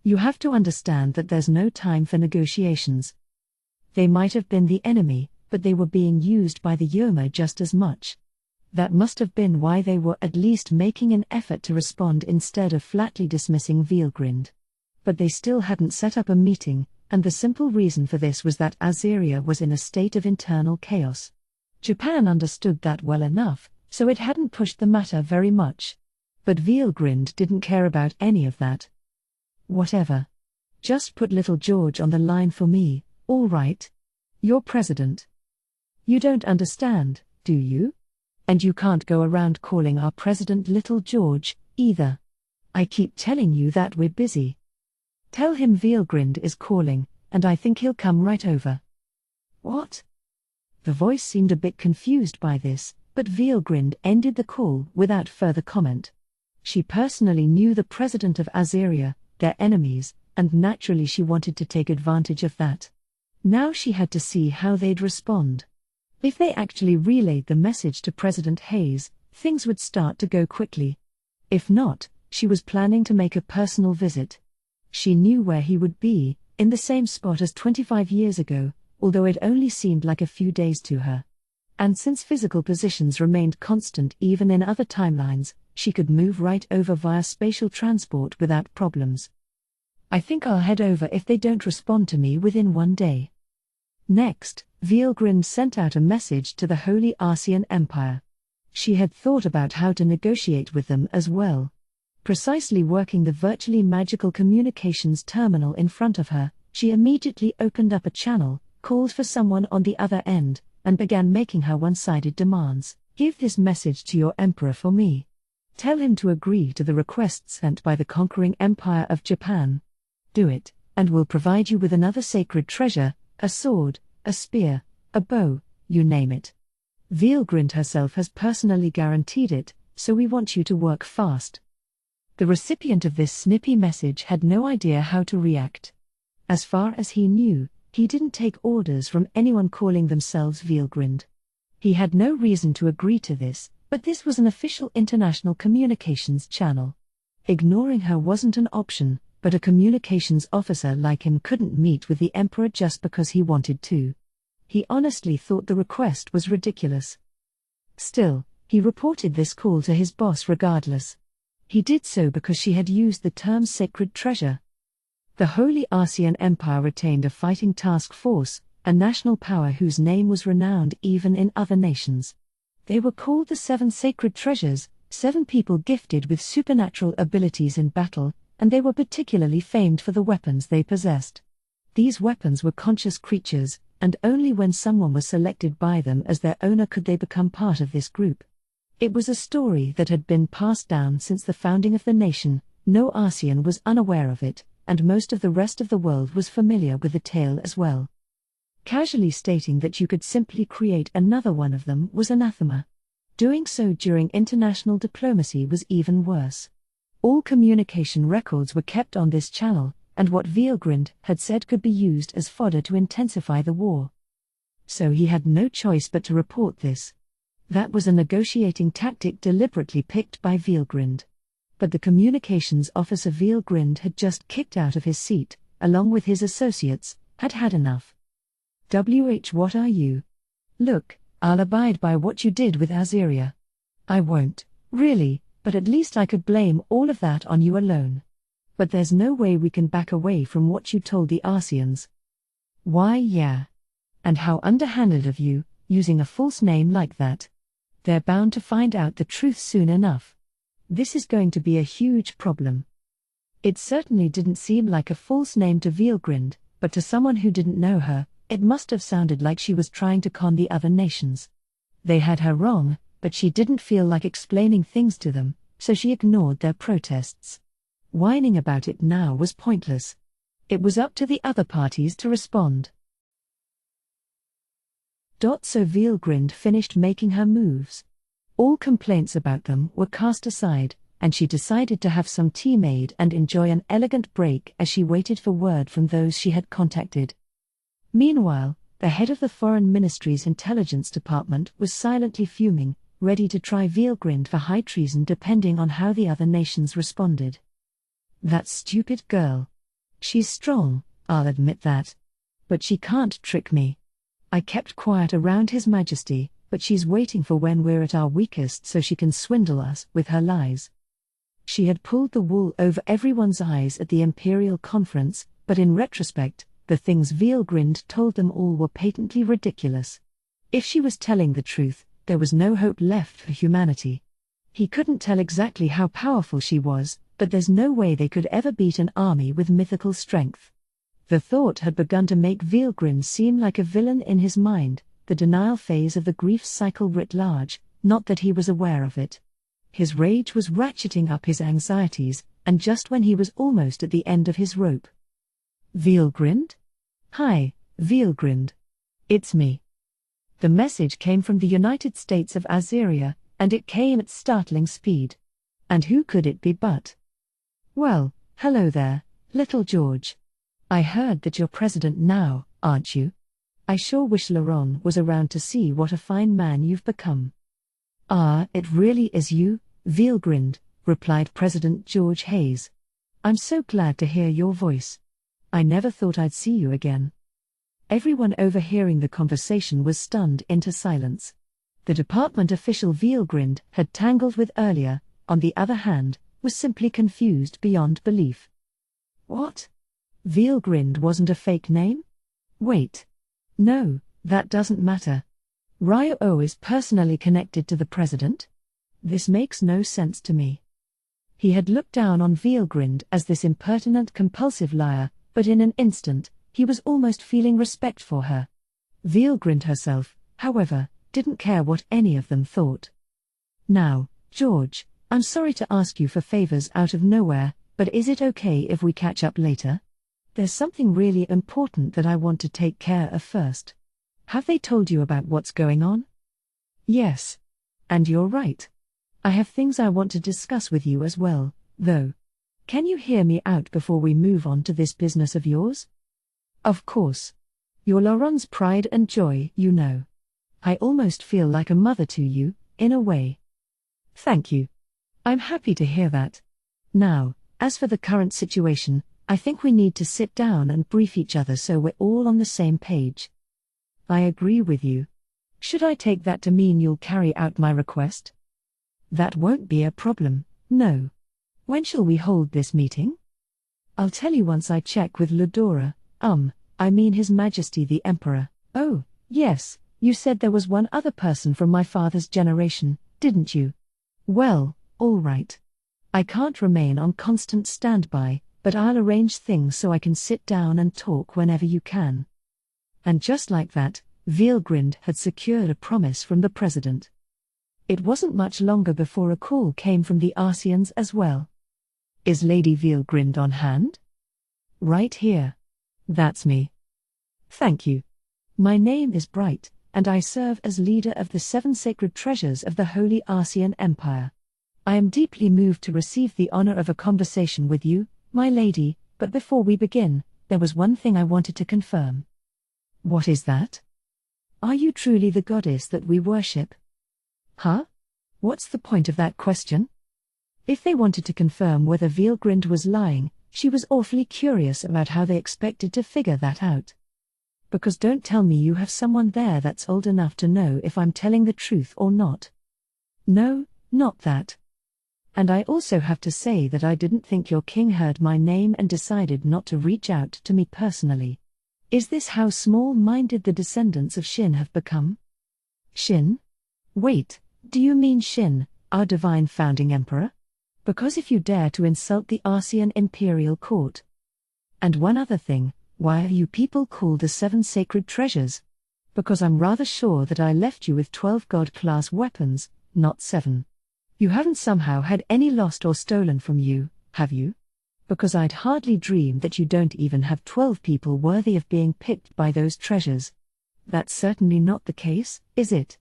You have to understand that there's no time for negotiations. They might have been the enemy, but they were being used by the Yoma just as much. That must have been why they were at least making an effort to respond instead of flatly dismissing Veilgrind. But they still hadn't set up a meeting, and the simple reason for this was that Assyria was in a state of internal chaos. Japan understood that well enough, so it hadn't pushed the matter very much. But Veilgrind didn't care about any of that. Whatever. Just put little George on the line for me, all right? You're president. You don't understand, do you? And you can't go around calling our president Little George, either. I keep telling you that we're busy. Tell him Veilgrind is calling, and I think he'll come right over. What? The voice seemed a bit confused by this, but Veilgrind ended the call without further comment. She personally knew the president of Assyria, their enemies, and naturally she wanted to take advantage of that. Now she had to see how they'd respond. If they actually relayed the message to President Hayes, things would start to go quickly. If not, she was planning to make a personal visit. She knew where he would be, in the same spot as 25 years ago, although it only seemed like a few days to her. And since physical positions remained constant even in other timelines, she could move right over via spatial transport without problems. I think I'll head over if they don't respond to me within 1 day. Next, Veilgrind sent out a message to the Holy Arsian Empire. She had thought about how to negotiate with them as well. Precisely working the virtually magical communications terminal in front of her, she immediately opened up a channel, called for someone on the other end, and began making her one-sided demands. Give this message to your emperor for me. Tell him to agree to the request sent by the conquering Empire of Japan. Do it, and we'll provide you with another sacred treasure, a sword, a spear, a bow, you name it. Veilgrind herself has personally guaranteed it, so we want you to work fast. The recipient of this snippy message had no idea how to react. As far as he knew, he didn't take orders from anyone calling themselves Veilgrind. He had no reason to agree to this, but this was an official international communications channel. Ignoring her wasn't an option, but a communications officer like him couldn't meet with the emperor just because he wanted to. He honestly thought the request was ridiculous. Still, he reported this call to his boss regardless. He did so because she had used the term sacred treasure. The Holy Arcean Empire retained a fighting task force, a national power whose name was renowned even in other nations. They were called the Seven Sacred Treasures, 7 people gifted with supernatural abilities in battle, and they were particularly famed for the weapons they possessed. These weapons were conscious creatures, and only when someone was selected by them as their owner could they become part of this group. It was a story that had been passed down since the founding of the nation. No Arcean was unaware of it, and most of the rest of the world was familiar with the tale as well. Casually stating that you could simply create another one of them was anathema. Doing so during international diplomacy was even worse. All communication records were kept on this channel, and what Vielgrind had said could be used as fodder to intensify the war. So he had no choice but to report this. That was a negotiating tactic deliberately picked by Vielgrind. But the communications officer Vielgrind had just kicked out of his seat, along with his associates, had had enough. What are you? Look, I'll abide by what you did with Azeria. I won't, really, but at least I could blame all of that on you alone. But there's no way we can back away from what you told the Arceans. Why, yeah. And how underhanded of you, using a false name like that. They're bound to find out the truth soon enough. This is going to be a huge problem. It certainly didn't seem like a false name to Vielgrind, but to someone who didn't know her, it must have sounded like she was trying to con the other nations. They had her wrong, but she didn't feel like explaining things to them, so she ignored their protests. Whining about it now was pointless. It was up to the other parties to respond. So Vielgrind finished making her moves. All complaints about them were cast aside, and she decided to have some tea made and enjoy an elegant break as she waited for word from those she had contacted. Meanwhile, the head of the Foreign Ministry's intelligence department was silently fuming, ready to try Vielgrind for high treason depending on how the other nations responded. That stupid girl. She's strong, I'll admit that. But she can't trick me. I kept quiet around His Majesty, but she's waiting for when we're at our weakest so she can swindle us with her lies. She had pulled the wool over everyone's eyes at the Imperial Conference, but in retrospect, the things Vielgrind told them all were patently ridiculous. If she was telling the truth, there was no hope left for humanity. He couldn't tell exactly how powerful she was, but there's no way they could ever beat an army with mythical strength. The thought had begun to make Vielgrind seem like a villain in his mind, the denial phase of the grief cycle writ large, not that he was aware of it. His rage was ratcheting up his anxieties, and just when he was almost at the end of his rope. Vielgrind? Hi, Vielgrind. It's me. The message came from the United States of Azeria, and it came at startling speed. And who could it be but? Well, hello there, little George. I heard that you're president now, aren't you? I sure wish Laurent was around to see what a fine man you've become. Ah, it really is you, Vielgrind, replied President George Hayes. I'm so glad to hear your voice. I never thought I'd see you again. Everyone overhearing the conversation was stunned into silence. The department official Vielgrind had tangled with earlier, on the other hand, was simply confused beyond belief. What? Vielgrind wasn't a fake name? Wait. No, that doesn't matter. Ryo is personally connected to the president? This makes no sense to me. He had looked down on Vielgrind as this impertinent compulsive liar, but in an instant, he was almost feeling respect for her. Vielgrind herself, however, didn't care what any of them thought. Now, George, I'm sorry to ask you for favors out of nowhere, but is it okay if we catch up later? There's something really important that I want to take care of first. Have they told you about what's going on? Yes. And you're right. I have things I want to discuss with you as well, though. Can you hear me out before we move on to this business of yours? Of course. You're Laurent's pride and joy, you know. I almost feel like a mother to you, in a way. Thank you. I'm happy to hear that. Now, as for the current situation, I think we need to sit down and brief each other so we're all on the same page. I agree with you. Should I take that to mean you'll carry out my request? That won't be a problem, no. When shall we hold this meeting? I'll tell you once I check with Ludora, I mean His Majesty the Emperor. Oh, yes, you said there was one other person from my father's generation, didn't you? Well, all right. I can't remain on constant standby, but I'll arrange things so I can sit down and talk whenever you can. And just like that, Vielgrind had secured a promise from the president. It wasn't much longer before a call came from the Arsians as well. Is Lady Vielgrind on hand? Right here. That's me. Thank you. My name is Bright, and I serve as leader of the 7 sacred treasures of the Holy Arsian Empire. I am deeply moved to receive the honor of a conversation with you, my lady, but before we begin, there was one thing I wanted to confirm. What is that? Are you truly the goddess that we worship? Huh? What's the point of that question? If they wanted to confirm whether Vielgrind was lying, she was awfully curious about how they expected to figure that out. Because don't tell me you have someone there that's old enough to know if I'm telling the truth or not. No, not that. And I also have to say that I didn't think your king heard my name and decided not to reach out to me personally. Is this how small-minded the descendants of Shin have become? Shin? Wait, do you mean Shin, our divine founding emperor? Because if you dare to insult the Arsian imperial court. And one other thing, why are you people called the 7 sacred treasures? Because I'm rather sure that I left you with 12 god-class weapons, not 7. You haven't somehow had any lost or stolen from you, have you? Because I'd hardly dream that you don't even have 12 people worthy of being picked by those treasures. That's certainly not the case, is it?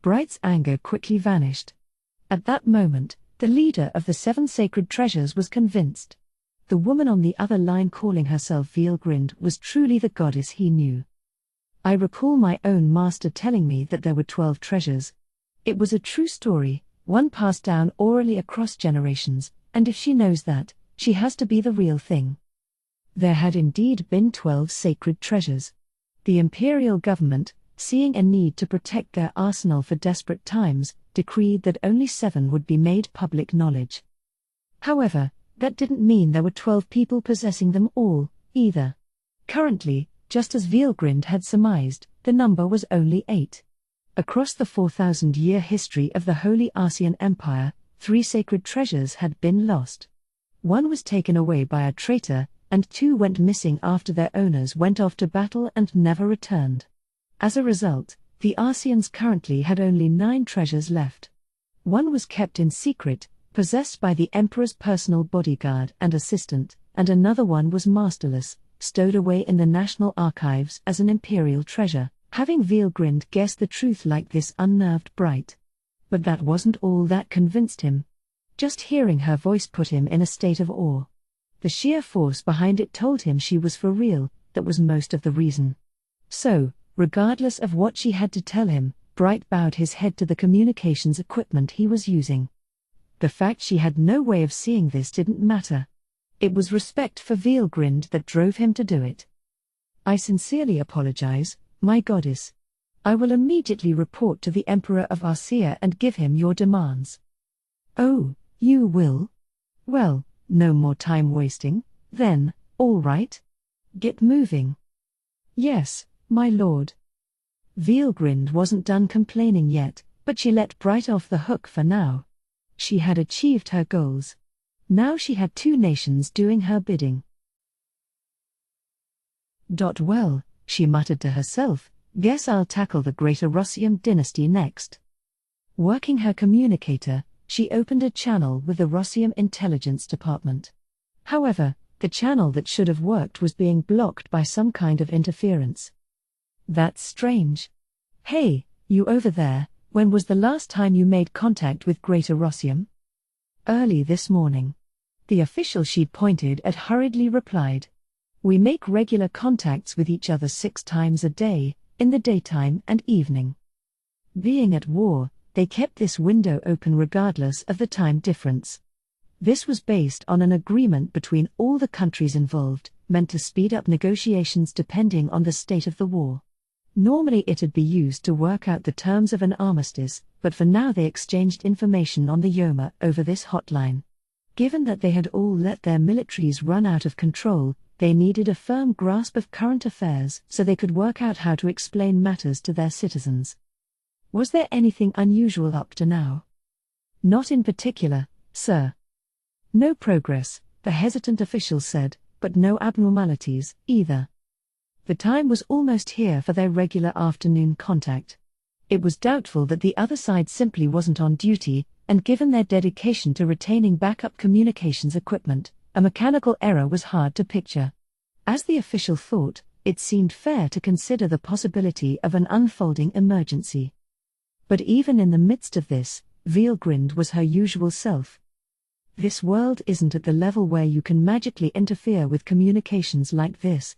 Bright's anger quickly vanished. At that moment, the leader of the 7 sacred treasures was convinced. The woman on the other line calling herself Vielgrind was truly the goddess he knew. I recall my own master telling me that there were 12 treasures. It was a true story, one passed down orally across generations, and if she knows that, she has to be the real thing. There had indeed been 12 sacred treasures. The imperial government, seeing a need to protect their arsenal for desperate times, decreed that only 7 would be made public knowledge. However, that didn't mean there were 12 people possessing them all, either. Currently, just as Vielgrind had surmised, the number was only 8. Across the 4,000-year history of the Holy Arsian Empire, 3 sacred treasures had been lost. 1 was taken away by a traitor, and 2 went missing after their owners went off to battle and never returned. As a result, the Arsians currently had only 9 treasures left. 1 was kept in secret, possessed by the Emperor's personal bodyguard and assistant, and another 1 was masterless, stowed away in the National Archives as an imperial treasure. Having Vielgrind guess the truth like this unnerved Bright. But that wasn't all that convinced him. Just hearing her voice put him in a state of awe. The sheer force behind it told him she was for real, that was most of the reason. So, regardless of what she had to tell him, Bright bowed his head to the communications equipment he was using. The fact she had no way of seeing this didn't matter. It was respect for Vielgrind that drove him to do it. I sincerely apologize, my goddess. I will immediately report to the Emperor of Arsia and give him your demands. Oh, you will? Well, no more time wasting, then, all right? Get moving. Yes, my lord. Vielgrind wasn't done complaining yet, but she let Bright off the hook for now. She had achieved her goals. Now she had 2 nations doing her bidding. Well, she muttered to herself, guess I'll tackle the Greater Rossium dynasty next. Working her communicator, she opened a channel with the Rossium Intelligence Department. However, the channel that should have worked was being blocked by some kind of interference. That's strange. Hey, you over there, when was the last time you made contact with Greater Rossium? Early this morning. The official she'd pointed at hurriedly replied. We make regular contacts with each other 6 times a day, in the daytime and evening. Being at war, they kept this window open regardless of the time difference. This was based on an agreement between all the countries involved, meant to speed up negotiations depending on the state of the war. Normally it'd be used to work out the terms of an armistice, but for now they exchanged information on the Yoma over this hotline. Given that they had all let their militaries run out of control, they needed a firm grasp of current affairs so they could work out how to explain matters to their citizens. Was there anything unusual up to now? Not in particular, sir. No progress, the hesitant official said, but no abnormalities, either. The time was almost here for their regular afternoon contact. It was doubtful that the other side simply wasn't on duty, and given their dedication to retaining backup communications equipment, a mechanical error was hard to picture. As the official thought, it seemed fair to consider the possibility of an unfolding emergency. But even in the midst of this, Veelgrind was her usual self. This world isn't at the level where you can magically interfere with communications like this.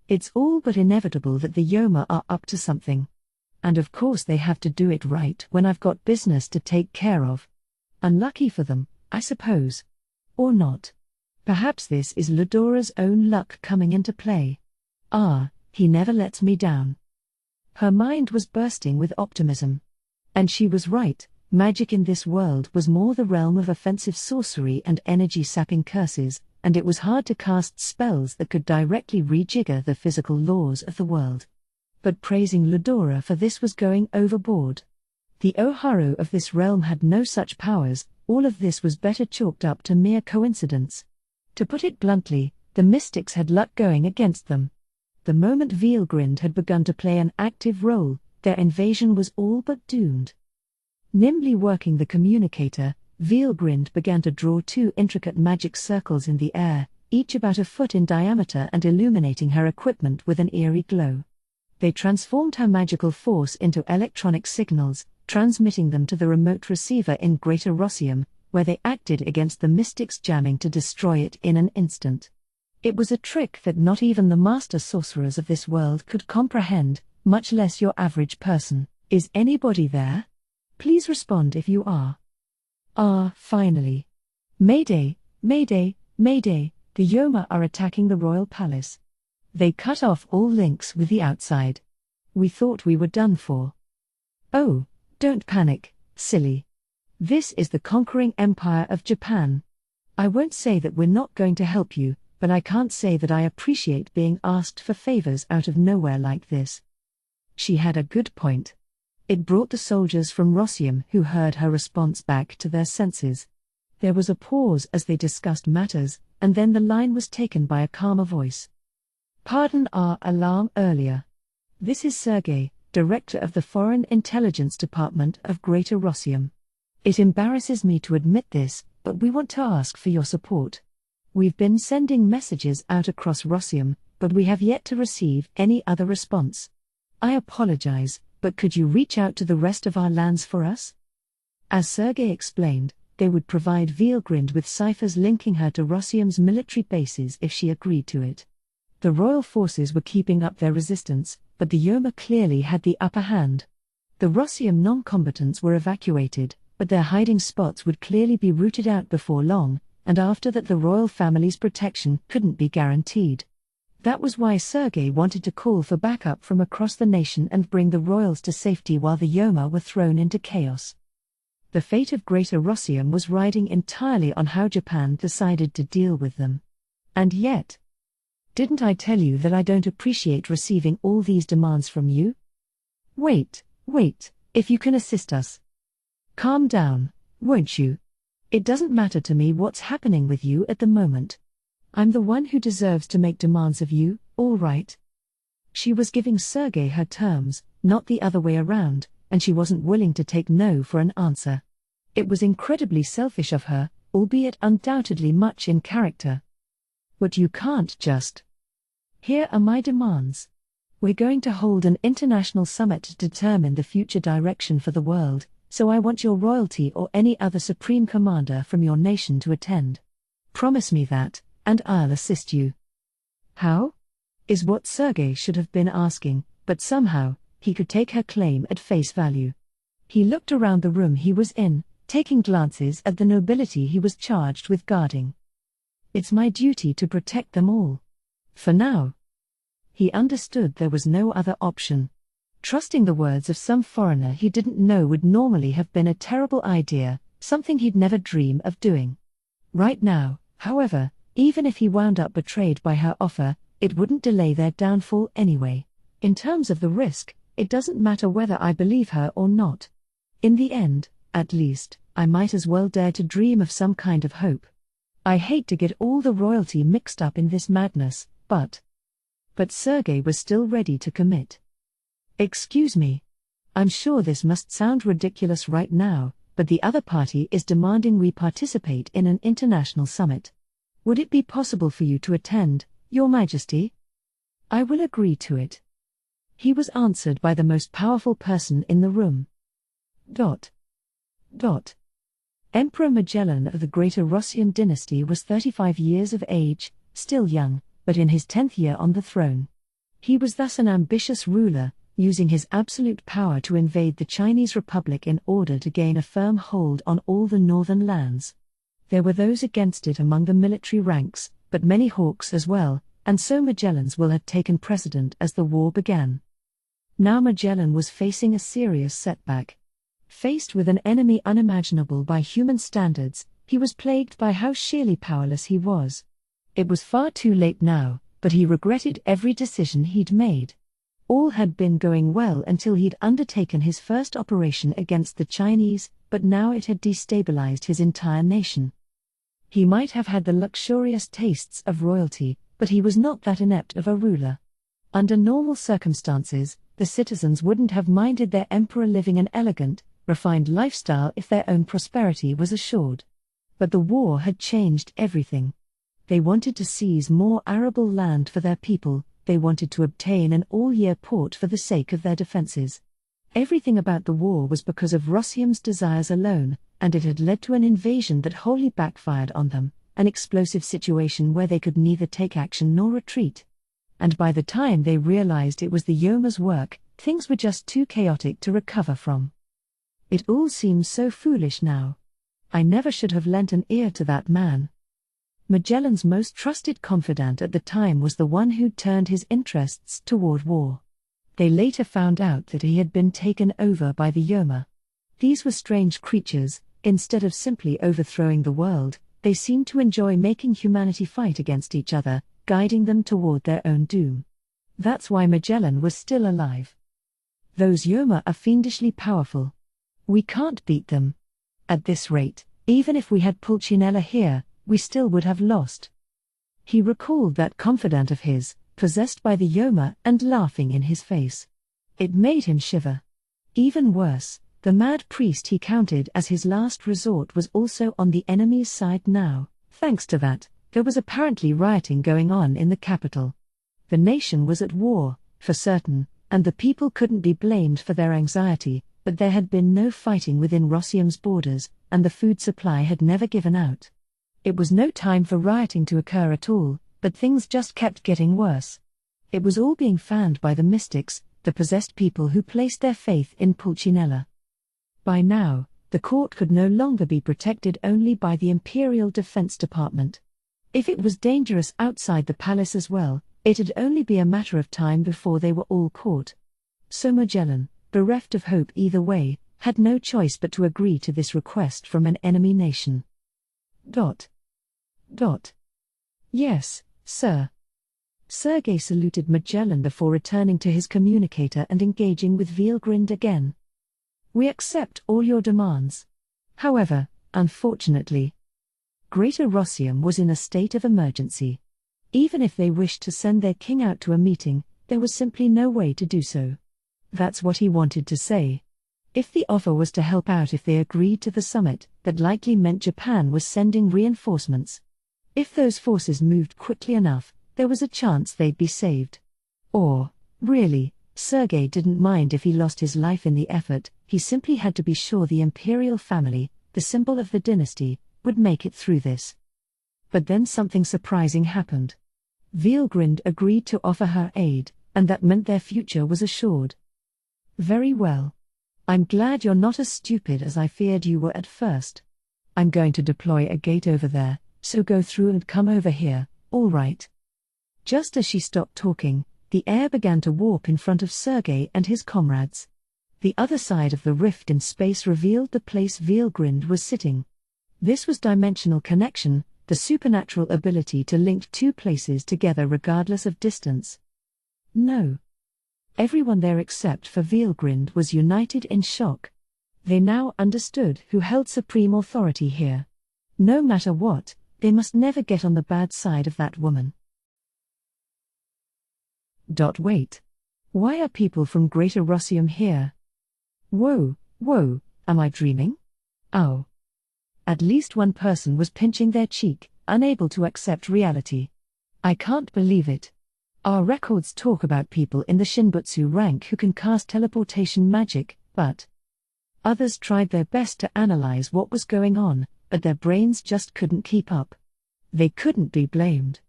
It's all but inevitable that the Yoma are up to something. And of course they have to do it right when I've got business to take care of. Unlucky for them, I suppose. Or not. Perhaps this is Ludora's own luck coming into play. Ah, he never lets me down. Her mind was bursting with optimism. And she was right, magic in this world was more the realm of offensive sorcery and energy-sapping curses, and it was hard to cast spells that could directly rejigger the physical laws of the world. But praising Ludora for this was going overboard. The Oharu of this realm had no such powers, all of this was better chalked up to mere coincidence. To put it bluntly, the mystics had luck going against them. The moment Veelgrind had begun to play an active role, their invasion was all but doomed. Nimbly working the communicator, Veelgrind began to draw two intricate magic circles in the air, each about a foot in diameter and illuminating her equipment with an eerie glow. They transformed her magical force into electronic signals, transmitting them to the remote receiver in Greater Rossium, where they acted against the mystics jamming to destroy it in an instant. It was a trick that not even the master sorcerers of this world could comprehend, much less your average person. Is anybody there? Please respond if you are. Ah, finally. Mayday, Mayday, Mayday, the Yoma are attacking the royal palace. They cut off all links with the outside. We thought we were done for. Oh, don't panic, silly. This is the conquering empire of Japan. I won't say that we're not going to help you, but I can't say that I appreciate being asked for favors out of nowhere like this. She had a good point. It brought the soldiers from Rossium who heard her response back to their senses. There was a pause as they discussed matters, and then the line was taken by a calmer voice. Pardon our alarm earlier. This is Sergei, Director of the Foreign Intelligence Department of Greater Rossium. It embarrasses me to admit this, but we want to ask for your support. We've been sending messages out across Rossium, but we have yet to receive any other response. I apologize, but could you reach out to the rest of our lands for us? As Sergei explained, they would provide Veelgrind with ciphers linking her to Rossium's military bases if she agreed to it. The royal forces were keeping up their resistance, but the Yoma clearly had the upper hand. The Rossium non-combatants were evacuated, but their hiding spots would clearly be rooted out before long, and after that the royal family's protection couldn't be guaranteed. That was why Sergei wanted to call for backup from across the nation and bring the royals to safety while the Yoma were thrown into chaos. The fate of Greater Rossium was riding entirely on how Japan decided to deal with them. And yet, didn't I tell you that I don't appreciate receiving all these demands from you? Wait, if you can assist us. Calm down, won't you? It doesn't matter to me what's happening with you at the moment. I'm the one who deserves to make demands of you, all right? She was giving Sergei her terms, not the other way around, and she wasn't willing to take no for an answer. It was incredibly selfish of her, albeit undoubtedly much in character. But you can't just. Here are my demands. We're going to hold an international summit to determine the future direction for the world, so I want your royalty or any other supreme commander from your nation to attend. Promise me that, and I'll assist you. How? Is what Sergei should have been asking, but somehow, he could take her claim at face value. He looked around the room he was in, taking glances at the nobility he was charged with guarding. It's my duty to protect them all. For now. He understood there was no other option. Trusting the words of some foreigner he didn't know would normally have been a terrible idea, something he'd never dream of doing. Right now, however, even if he wound up betrayed by her offer, it wouldn't delay their downfall anyway. In terms of the risk, it doesn't matter whether I believe her or not. In the end, at least, I might as well dare to dream of some kind of hope. I hate to get all the royalty mixed up in this madness, but Sergei was still ready to commit. Excuse me. I'm sure this must sound ridiculous right now, but the other party is demanding we participate in an international summit. Would it be possible for you to attend, Your Majesty? I will agree to it. He was answered by the most powerful person in the room. Emperor Magellan of the Greater Rossian dynasty was 35 years of age, still young, but in his 10th year on the throne. He was thus an ambitious ruler, using his absolute power to invade the Chinese Republic in order to gain a firm hold on all the northern lands. There were those against it among the military ranks, but many hawks as well, and so Magellan's will had taken precedent as the war began. Now Magellan was facing a serious setback. Faced with an enemy unimaginable by human standards, he was plagued by how sheerly powerless he was. It was far too late now, but he regretted every decision he'd made. All had been going well until he'd undertaken his first operation against the Chinese, but now it had destabilized his entire nation. He might have had the luxurious tastes of royalty, but he was not that inept of a ruler. Under normal circumstances, the citizens wouldn't have minded their emperor living an elegant, refined lifestyle if their own prosperity was assured. But the war had changed everything. They wanted to seize more arable land for their people, they wanted to obtain an all-year port for the sake of their defenses. Everything about the war was because of Rossium's desires alone, and it had led to an invasion that wholly backfired on them, an explosive situation where they could neither take action nor retreat. And by the time they realized it was the Yoma's work, things were just too chaotic to recover from. It all seems so foolish now. I never should have lent an ear to that man. Magellan's most trusted confidant at the time was the one who'd turned his interests toward war. They later found out that he had been taken over by the Yoma. These were strange creatures. Instead of simply overthrowing the world, they seemed to enjoy making humanity fight against each other, guiding them toward their own doom. That's why Magellan was still alive. Those Yoma are fiendishly powerful. We can't beat them. At this rate, even if we had Pulcinella here, we still would have lost. He recalled that confidant of his, possessed by the Yoma and laughing in his face. It made him shiver. Even worse, the mad priest he counted as his last resort was also on the enemy's side now. Thanks to that, there was apparently rioting going on in the capital. The nation was at war, for certain, and the people couldn't be blamed for their anxiety, but there had been no fighting within Rossium's borders, and the food supply had never given out. It was no time for rioting to occur at all, but things just kept getting worse. It was all being fanned by the mystics, the possessed people who placed their faith in Pulcinella. By now, the court could no longer be protected only by the Imperial Defense Department. If it was dangerous outside the palace as well, it'd only be a matter of time before they were all caught. So Magellan, bereft of hope either way, had no choice but to agree to this request from an enemy nation. Yes, sir. Sergei saluted Magellan before returning to his communicator and engaging with Vielgrind again. We accept all your demands. However, unfortunately, Greater Rossium was in a state of emergency. Even if they wished to send their king out to a meeting, there was simply no way to do so. That's what he wanted to say. If the offer was to help out if they agreed to the summit, that likely meant Japan was sending reinforcements. If those forces moved quickly enough, there was a chance they'd be saved. Or, really, Sergei didn't mind if he lost his life in the effort, he simply had to be sure the imperial family, the symbol of the dynasty, would make it through this. But then something surprising happened. Vielgrind agreed to offer her aid, and that meant their future was assured. Very well. I'm glad you're not as stupid as I feared you were at first. I'm going to deploy a gate over there, so go through and come over here, all right? Just as she stopped talking, the air began to warp in front of Sergei and his comrades. The other side of the rift in space revealed the place Vielgrind was sitting. This was dimensional connection, the supernatural ability to link two places together regardless of distance. No. Everyone there except for Veelgrind was united in shock. They now understood who held supreme authority here. No matter what, they must never get on the bad side of that woman. Wait. Why are people from Greater Rossium here? Whoa, am I dreaming? Ow. At least one person was pinching their cheek, unable to accept reality. I can't believe it. Our records talk about people in the Shinbutsu rank who can cast teleportation magic, but others tried their best to analyze what was going on, but their brains just couldn't keep up. They couldn't be blamed.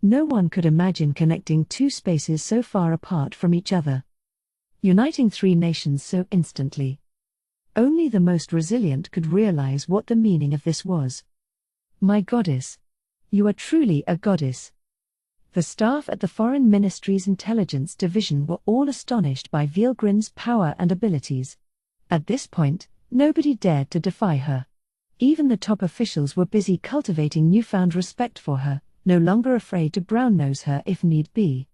No one could imagine connecting two spaces so far apart from each other. Uniting three nations so instantly. Only the most resilient could realize what the meaning of this was. My goddess. You are truly a goddess. The staff at the Foreign Ministry's Intelligence Division were all astonished by Veelgrind's power and abilities. At this point, nobody dared to defy her. Even the top officials were busy cultivating newfound respect for her, no longer afraid to brown-nose her if need be.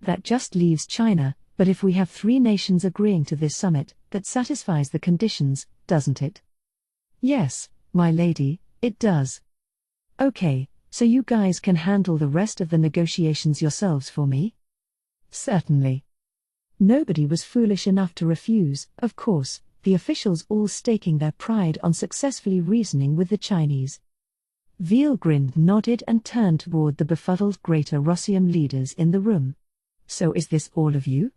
That just leaves China, but if we have three nations agreeing to this summit, that satisfies the conditions, doesn't it? Yes, my lady, it does. Okay, so you guys can handle the rest of the negotiations yourselves for me? Certainly. Nobody was foolish enough to refuse, of course, the officials all staking their pride on successfully reasoning with the Chinese. Veelgrind nodded and turned toward the befuddled Greater Rossium leaders in the room. So is this all of you?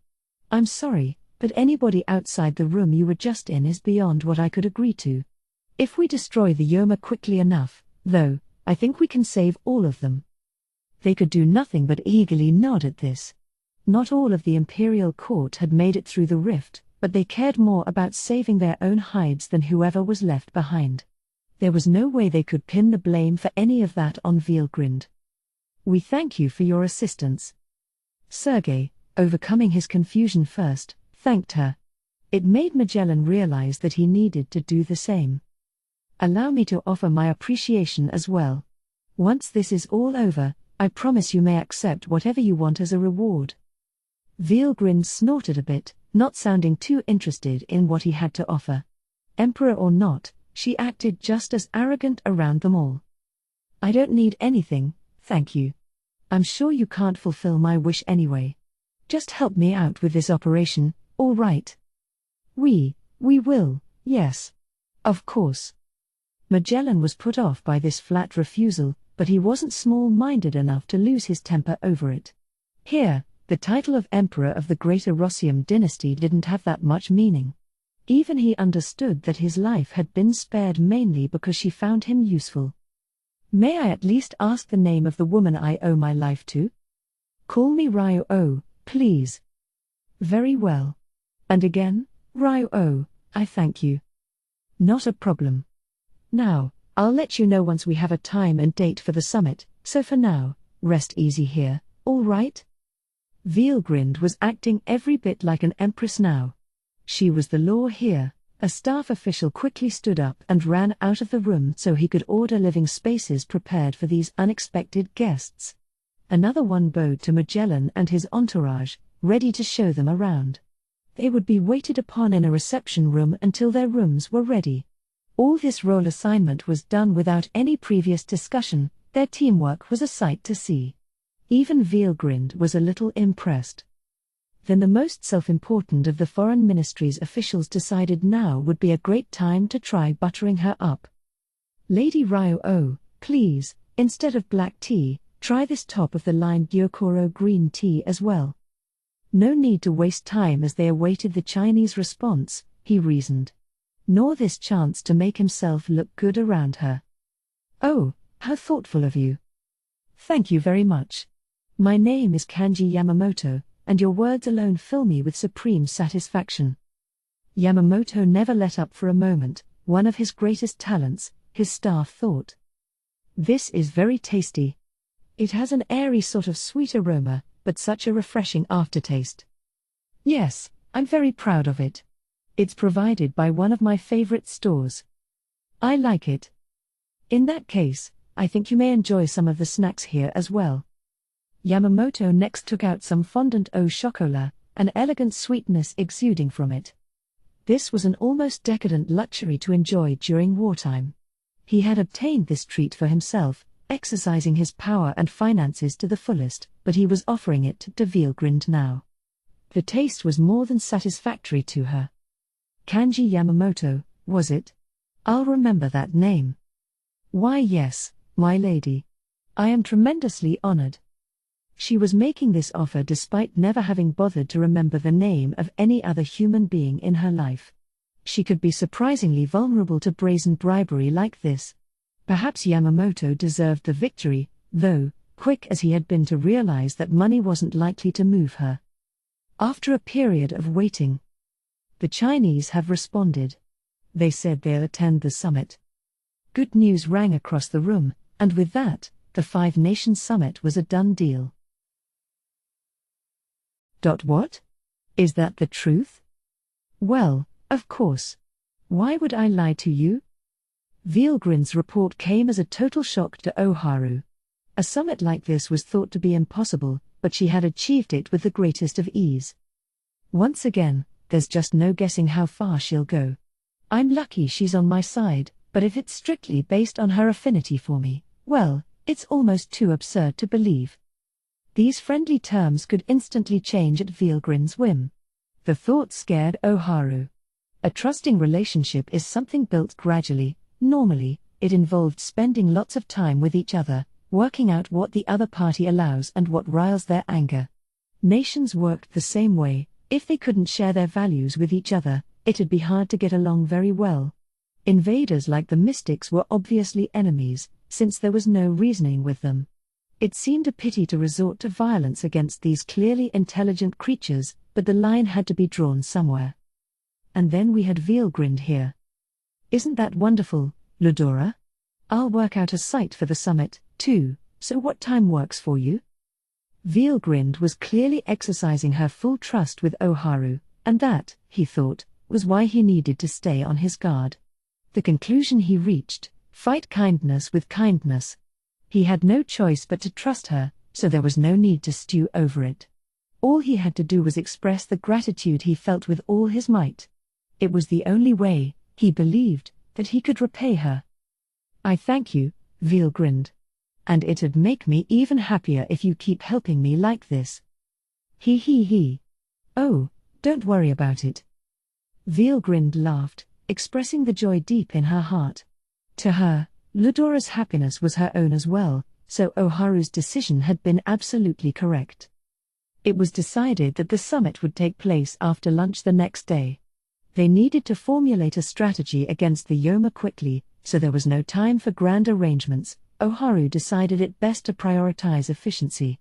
I'm sorry, but anybody outside the room you were just in is beyond what I could agree to. If we destroy the Yoma quickly enough, though, I think we can save all of them. They could do nothing but eagerly nod at this. Not all of the imperial court had made it through the rift, but they cared more about saving their own hides than whoever was left behind. There was no way they could pin the blame for any of that on Veelgrind. We thank you for your assistance. Sergei, overcoming his confusion first, thanked her. It made Magellan realize that he needed to do the same. Allow me to offer my appreciation as well. Once this is all over, I promise you may accept whatever you want as a reward. Veelgrind snorted a bit, not sounding too interested in what he had to offer. Emperor or not, she acted just as arrogant around them all. I don't need anything, thank you. I'm sure you can't fulfill my wish anyway. Just help me out with this operation, all right? We will, yes. Of course. Magellan was put off by this flat refusal, but he wasn't small-minded enough to lose his temper over it. Here, the title of Emperor of the Greater Rossium dynasty didn't have that much meaning. Even he understood that his life had been spared mainly because she found him useful. May I at least ask the name of the woman I owe my life to? Call me Ryo-O, please. Very well. And again, Ryo-O, I thank you. Not a problem. Now, I'll let you know once we have a time and date for the summit, so for now, rest easy here, all right? Veelgrind was acting every bit like an empress now. She was the law here. A staff official quickly stood up and ran out of the room so he could order living spaces prepared for these unexpected guests. Another one bowed to Magellan and his entourage, ready to show them around. They would be waited upon in a reception room until their rooms were ready. All this role assignment was done without any previous discussion. Their teamwork was a sight to see. Even Veelgrind was a little impressed. Then the most self-important of the Foreign Ministry's officials decided now would be a great time to try buttering her up. Lady Ryo-O, please, instead of black tea, try this top-of-the-line Gyokoro green tea as well. No need to waste time as they awaited the Chinese response, he reasoned. Nor this chance to make himself look good around her. Oh, how thoughtful of you. Thank you very much. My name is Kanji Yamamoto, and your words alone fill me with supreme satisfaction. Yamamoto never let up for a moment, one of his greatest talents, his staff thought. This is very tasty. It has an airy sort of sweet aroma, but such a refreshing aftertaste. Yes, I'm very proud of it. It's provided by one of my favorite stores. I like it. In that case, I think you may enjoy some of the snacks here as well. Yamamoto next took out some fondant au chocolat, an elegant sweetness exuding from it. This was an almost decadent luxury to enjoy during wartime. He had obtained this treat for himself, exercising his power and finances to the fullest, but he was offering it to Veilgrind now. The taste was more than satisfactory to her. Kanji Yamamoto, was it? I'll remember that name. Why yes, my lady. I am tremendously honored. She was making this offer despite never having bothered to remember the name of any other human being in her life. She could be surprisingly vulnerable to brazen bribery like this. Perhaps Yamamoto deserved the victory, though, quick as he had been to realize that money wasn't likely to move her. After a period of waiting, the Chinese have responded. They said they'll attend the summit. Good news rang across the room, and with that, the Five Nations Summit was a done deal. What? Is that the truth? Well, of course. Why would I lie to you? Veilgrind's report came as a total shock to Oharu. A summit like this was thought to be impossible, but she had achieved it with the greatest of ease. Once again, there's just no guessing how far she'll go. I'm lucky she's on my side, but if it's strictly based on her affinity for me, well, it's almost too absurd to believe. These friendly terms could instantly change at Veilgrind's whim. The thought scared Oharu. A trusting relationship is something built gradually. Normally, it involved spending lots of time with each other, working out what the other party allows and what riles their anger. Nations worked the same way. If they couldn't share their values with each other, it'd be hard to get along very well. Invaders like the Mystics were obviously enemies, since there was no reasoning with them. It seemed a pity to resort to violence against these clearly intelligent creatures, but the line had to be drawn somewhere. And then we had Veilgrind here. Isn't that wonderful, Ludora? I'll work out a site for the summit, too, so what time works for you? Veilgrind was clearly exercising her full trust with Oharu, and that, he thought, was why he needed to stay on his guard. The conclusion he reached: fight kindness with kindness. He had no choice but to trust her, so there was no need to stew over it. All he had to do was express the gratitude he felt with all his might. It was the only way, he believed, that he could repay her. I thank you, Veilgrind. And it'd make me even happier if you keep helping me like this. He. Oh, don't worry about it. Veilgrind laughed, expressing the joy deep in her heart. To her, Ludora's happiness was her own as well, so Oharu's decision had been absolutely correct. It was decided that the summit would take place after lunch the next day. They needed to formulate a strategy against the Yoma quickly, so there was no time for grand arrangements. Oharu decided it best to prioritize efficiency.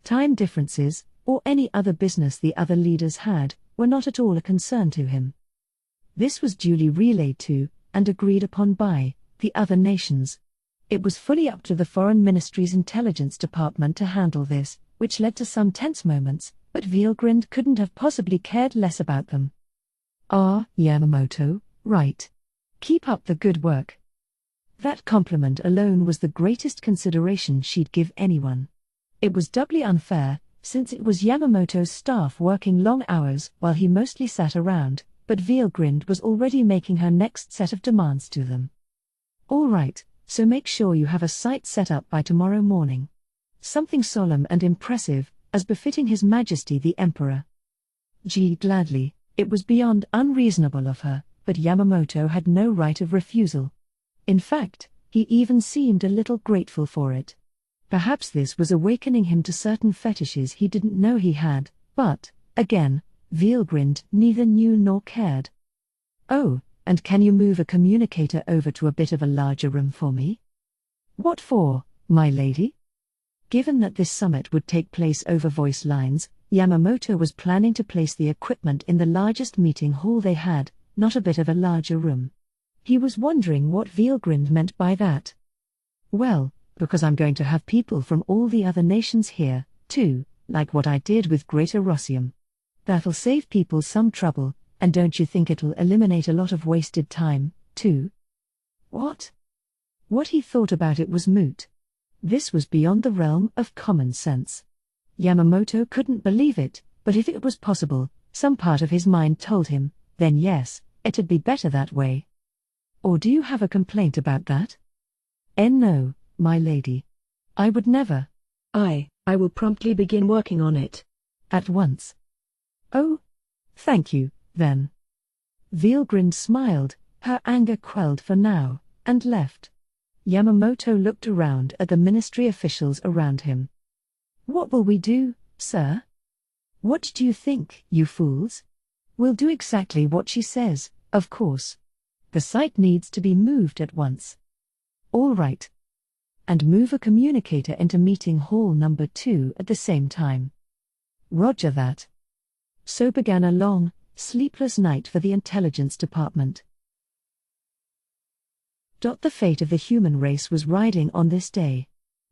Time differences, or any other business the other leaders had, were not at all a concern to him. This was duly relayed to, and agreed upon by, the other nations. It was fully up to the Foreign Ministry's intelligence department to handle this, which led to some tense moments, but Veilgrind couldn't have possibly cared less about them. Yamamoto, right. Keep up the good work. That compliment alone was the greatest consideration she'd give anyone. It was doubly unfair, since it was Yamamoto's staff working long hours while he mostly sat around, but Veilgrind was already making her next set of demands to them. All right, so make sure you have a site set up by tomorrow morning. Something solemn and impressive, as befitting His Majesty the Emperor. Gladly. It was beyond unreasonable of her, but Yamamoto had no right of refusal. In fact, he even seemed a little grateful for it. Perhaps this was awakening him to certain fetishes he didn't know he had, but, again, Veilgrind neither knew nor cared. Oh, and can you move a communicator over to a bit of a larger room for me? What for, my lady? Given that this summit would take place over voice lines, Yamamoto was planning to place the equipment in the largest meeting hall they had, not a bit of a larger room. He was wondering what Veilgrind meant by that. Well, because I'm going to have people from all the other nations here, too, like what I did with Greater Rossium. That'll save people some trouble, and don't you think it'll eliminate a lot of wasted time, too? What? What he thought about it was moot. This was beyond the realm of common sense. Yamamoto couldn't believe it, but if it was possible, some part of his mind told him, then yes, it'd be better that way. Or do you have a complaint about that? No, my lady. I would never. I will promptly begin working on it. At once. Oh? Thank you, then. Veilgrind smiled, her anger quelled for now, and left. Yamamoto looked around at the ministry officials around him. What will we do, sir? What do you think, you fools? We'll do exactly what she says, of course. The site needs to be moved at once. All right. And move a communicator into meeting hall number 2 at the same time. Roger that. So began a long, sleepless night for the intelligence department. The fate of the human race was riding on this day.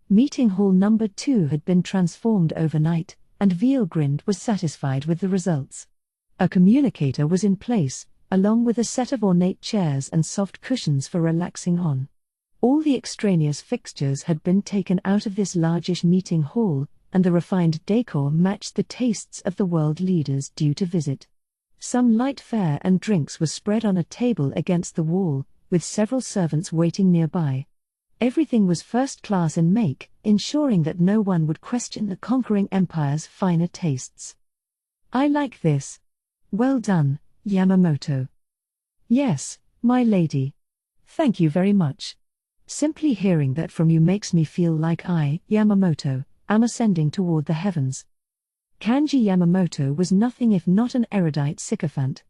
Meeting hall number 2 had been transformed overnight, and Veilgrind was satisfied with the results. A communicator was in place, along with a set of ornate chairs and soft cushions for relaxing on. All the extraneous fixtures had been taken out of this largish meeting hall, and the refined decor matched the tastes of the world leaders due to visit. Some light fare and drinks was spread on a table against the wall, with several servants waiting nearby. Everything was first class in make, ensuring that no one would question the conquering empire's finer tastes. I like this. Well done, Yamamoto. Yes, my lady. Thank you very much. Simply hearing that from you makes me feel like I, Yamamoto, am ascending toward the heavens. Kanji Yamamoto was nothing if not an erudite sycophant.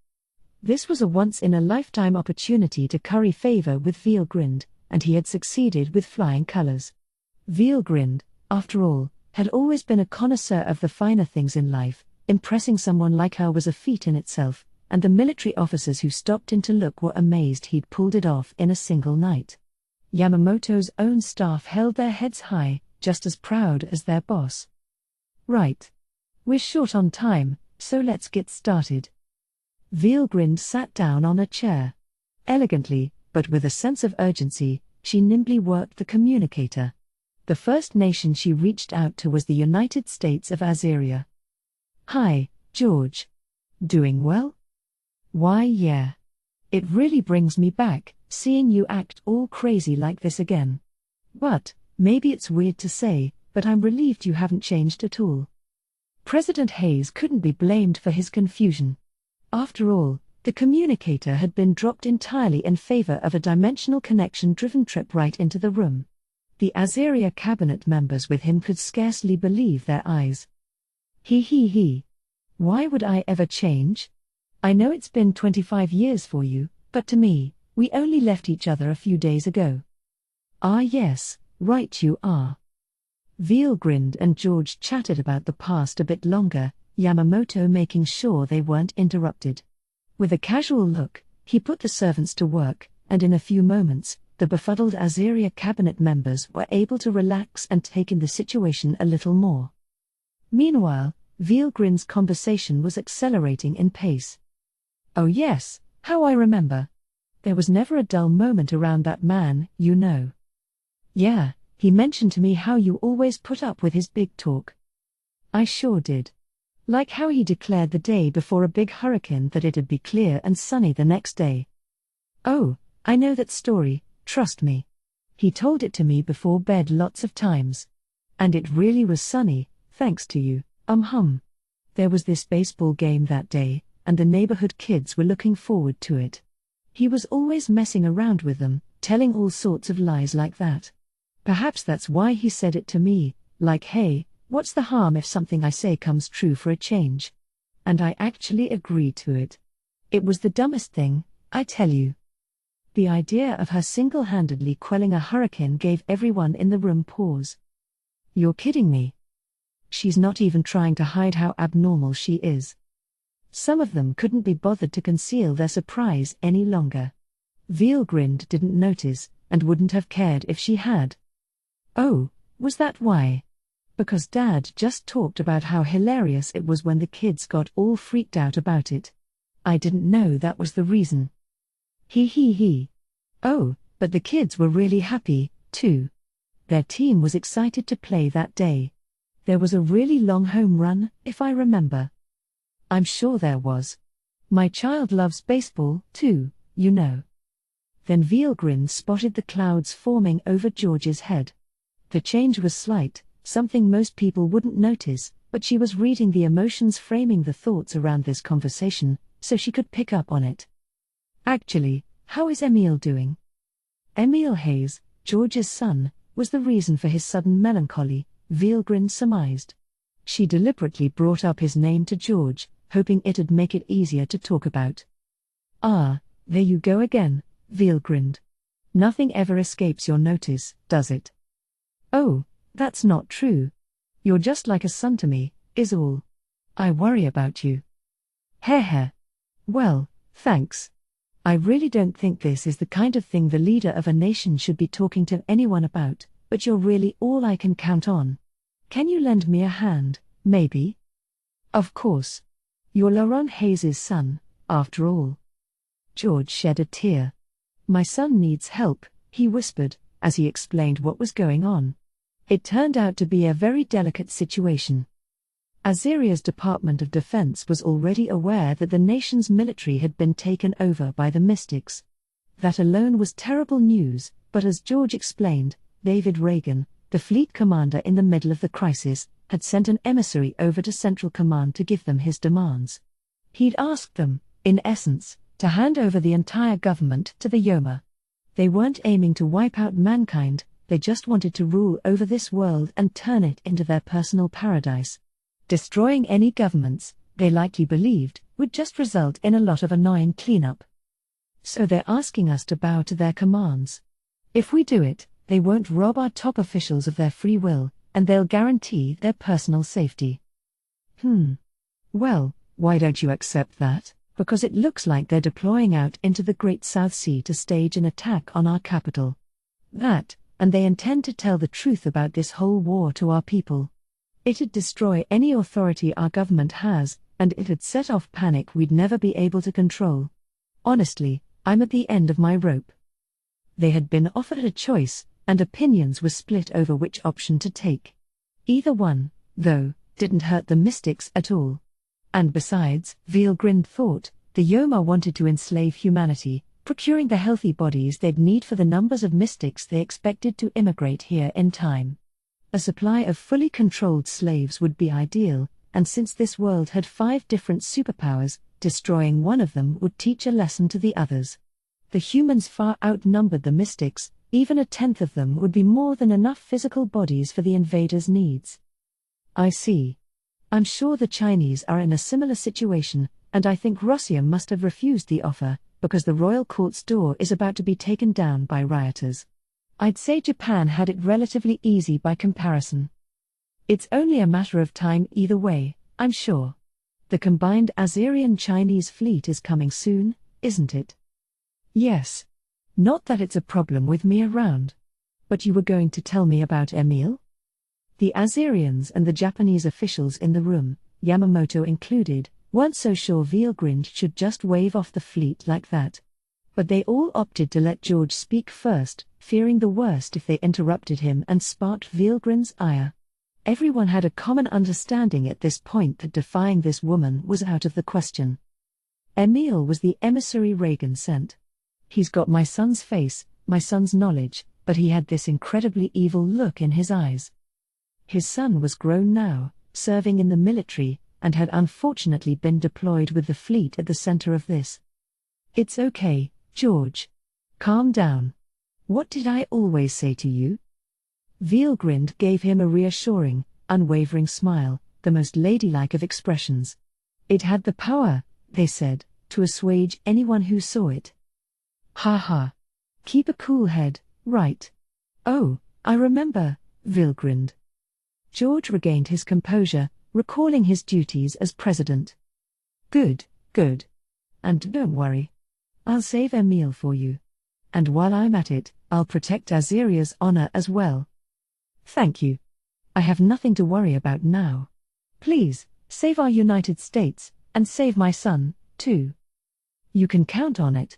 This was a once-in-a-lifetime opportunity to curry favor with Veilgrind, and he had succeeded with flying colors. Veilgrind, after all, had always been a connoisseur of the finer things in life. Impressing someone like her was a feat in itself, and the military officers who stopped in to look were amazed he'd pulled it off in a single night. Yamamoto's own staff held their heads high, just as proud as their boss. Right. We're short on time, so let's get started. Veilgrind sat down on a chair. Elegantly, but with a sense of urgency, she nimbly worked the communicator. The first nation she reached out to was the United States of Azeria. Hi, George. Doing well? Why, yeah. It really brings me back, seeing you act all crazy like this again. But, maybe it's weird to say, but I'm relieved you haven't changed at all. President Hayes couldn't be blamed for his confusion. After all, the communicator had been dropped entirely in favor of a dimensional connection-driven trip right into the room. The Azeria cabinet members with him could scarcely believe their eyes. He. Why would I ever change? I know it's been 25 years for you, but to me, we only left each other a few days ago. Ah yes, right you are. Veilgrind and George chatted about the past a bit longer, Yamamoto making sure they weren't interrupted. With a casual look, he put the servants to work, and in a few moments, the befuddled Azeria cabinet members were able to relax and take in the situation a little more. Meanwhile, Veilgrind's conversation was accelerating in pace. Oh yes, how I remember. There was never a dull moment around that man, you know. Yeah, he mentioned to me how you always put up with his big talk. I sure did. Like how he declared the day before a big hurricane that it'd be clear and sunny the next day. Oh, I know that story, trust me. He told it to me before bed lots of times. And it really was sunny, thanks to you, There was this baseball game that day, and the neighborhood kids were looking forward to it. He was always messing around with them, telling all sorts of lies like that. Perhaps that's why he said it to me, like hey, what's the harm if something I say comes true for a change? And I actually agreed to it. It was the dumbest thing, I tell you. The idea of her single-handedly quelling a hurricane gave everyone in the room pause. You're kidding me. She's not even trying to hide how abnormal she is. Some of them couldn't be bothered to conceal their surprise any longer. Veilgrind didn't notice, and wouldn't have cared if she had. Oh, was that why? Because Dad just talked about how hilarious it was when the kids got all freaked out about it. I didn't know that was the reason. He. Oh, But the kids were really happy, too. Their team was excited to play that day. There was a really long home run, if I remember. I'm sure there was. My child loves baseball, too, you know. Then Veilgrind spotted the clouds forming over George's head. The change was slight, something most people wouldn't notice, but she was reading the emotions framing the thoughts around this conversation, so she could pick up on it. Actually, how is Emil doing? Emil Hayes, George's son, was the reason for his sudden melancholy, Veilgrind surmised. She deliberately brought up his name to George, hoping it'd make it easier to talk about. Ah, there you go again, Veilgrind. Nothing ever escapes your notice, does it? Oh, that's not true. You're just like a son to me, is all. I worry about you. Heh. Well, thanks. I really don't think this is the kind of thing the leader of a nation should be talking to anyone about, but you're really all I can count on. Can you lend me a hand, maybe? Of course. You're Laurent Hayes' son, after all. George shed a tear. My son needs help, he whispered, as he explained what was going on. It turned out to be a very delicate situation. Azeria's Department of Defense was already aware that the nation's military had been taken over by the Mystics. That alone was terrible news, but as George explained, David Reagan, the fleet commander in the middle of the crisis, had sent an emissary over to Central Command to give them his demands. He'd asked them, in essence, to hand over the entire government to the Yoma. They weren't aiming to wipe out mankind, they just wanted to rule over this world and turn it into their personal paradise. Destroying any governments, they likely believed, would just result in a lot of annoying cleanup. So they're asking us to bow to their commands. If we do it, they won't rob our top officials of their free will, and they'll guarantee their personal safety. Well, why don't you accept that? Because it looks like they're deploying out into the Great South Sea to stage an attack on our capital. That, and they intend to tell the truth about this whole war to our people. It'd destroy any authority our government has, and it'd set off panic we'd never be able to control. Honestly, I'm at the end of my rope. They had been offered a choice, and opinions were split over which option to take. Either one, though, didn't hurt the Mystics at all. And besides, Veilgrind thought, the Yoma wanted to enslave humanity, procuring the healthy bodies they'd need for the numbers of Mystics they expected to immigrate here in time. A supply of fully controlled slaves would be ideal, and since this world had 5 different superpowers, destroying one of them would teach a lesson to the others. The humans far outnumbered the Mystics, even a 10th of them would be more than enough physical bodies for the invaders' needs. I see. I'm sure the Chinese are in a similar situation, and I think Russia must have refused the offer, because the royal court's door is about to be taken down by rioters. I'd say Japan had it relatively easy by comparison. It's only a matter of time either way, I'm sure. The combined Azerian-Chinese fleet is coming soon, isn't it? Yes. Not that it's a problem with me around. But you were going to tell me about Emil? The Azerians and the Japanese officials in the room, Yamamoto included, weren't so sure Veilgrind should just wave off the fleet like that. But they all opted to let George speak first, fearing the worst if they interrupted him and sparked Veilgrind's ire. Everyone had a common understanding at this point that defying this woman was out of the question. Emil was the emissary Reagan sent. He's got my son's face, my son's knowledge, but he had this incredibly evil look in his eyes. His son was grown now, serving in the military, and had unfortunately been deployed with the fleet at the center of this. It's okay, George. Calm down. What did I always say to you? Veilgrind gave him a reassuring, unwavering smile, the most ladylike of expressions. It had the power, they said, to assuage anyone who saw it. Ha ha. Keep a cool head, right? Oh, I remember, Veilgrind. George regained his composure, recalling his duties as president. Good. And don't worry. I'll save Emil for you. And while I'm at it, I'll protect Azeria's honor as well. Thank you. I have nothing to worry about now. Please, save our United States, and save my son, too. You can count on it.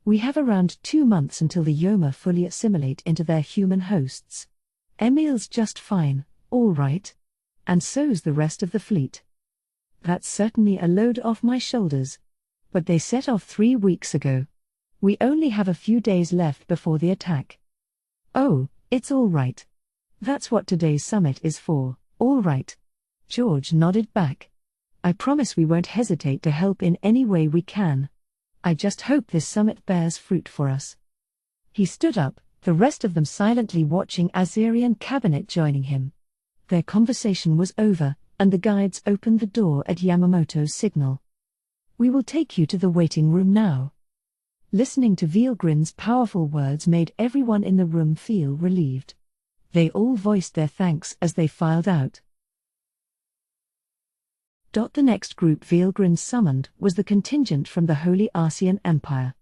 We have around 2 months until the Yoma fully assimilate into their human hosts. Emil's just fine, all right. And so's the rest of the fleet. That's certainly a load off my shoulders. But they set off 3 weeks ago. We only have a few days left before the attack. Oh, it's all right. That's what today's summit is for, all right. George nodded back. I promise we won't hesitate to help in any way we can. I just hope this summit bears fruit for us. He stood up, the rest of them silently watching Azerian cabinet joining him. Their conversation was over, and the guides opened the door at Yamamoto's signal. We will take you to the waiting room now. Listening to Veilgrin's powerful words made everyone in the room feel relieved. They all voiced their thanks as they filed out. The next group Veilgrin summoned was the contingent from the Holy Arcean Empire.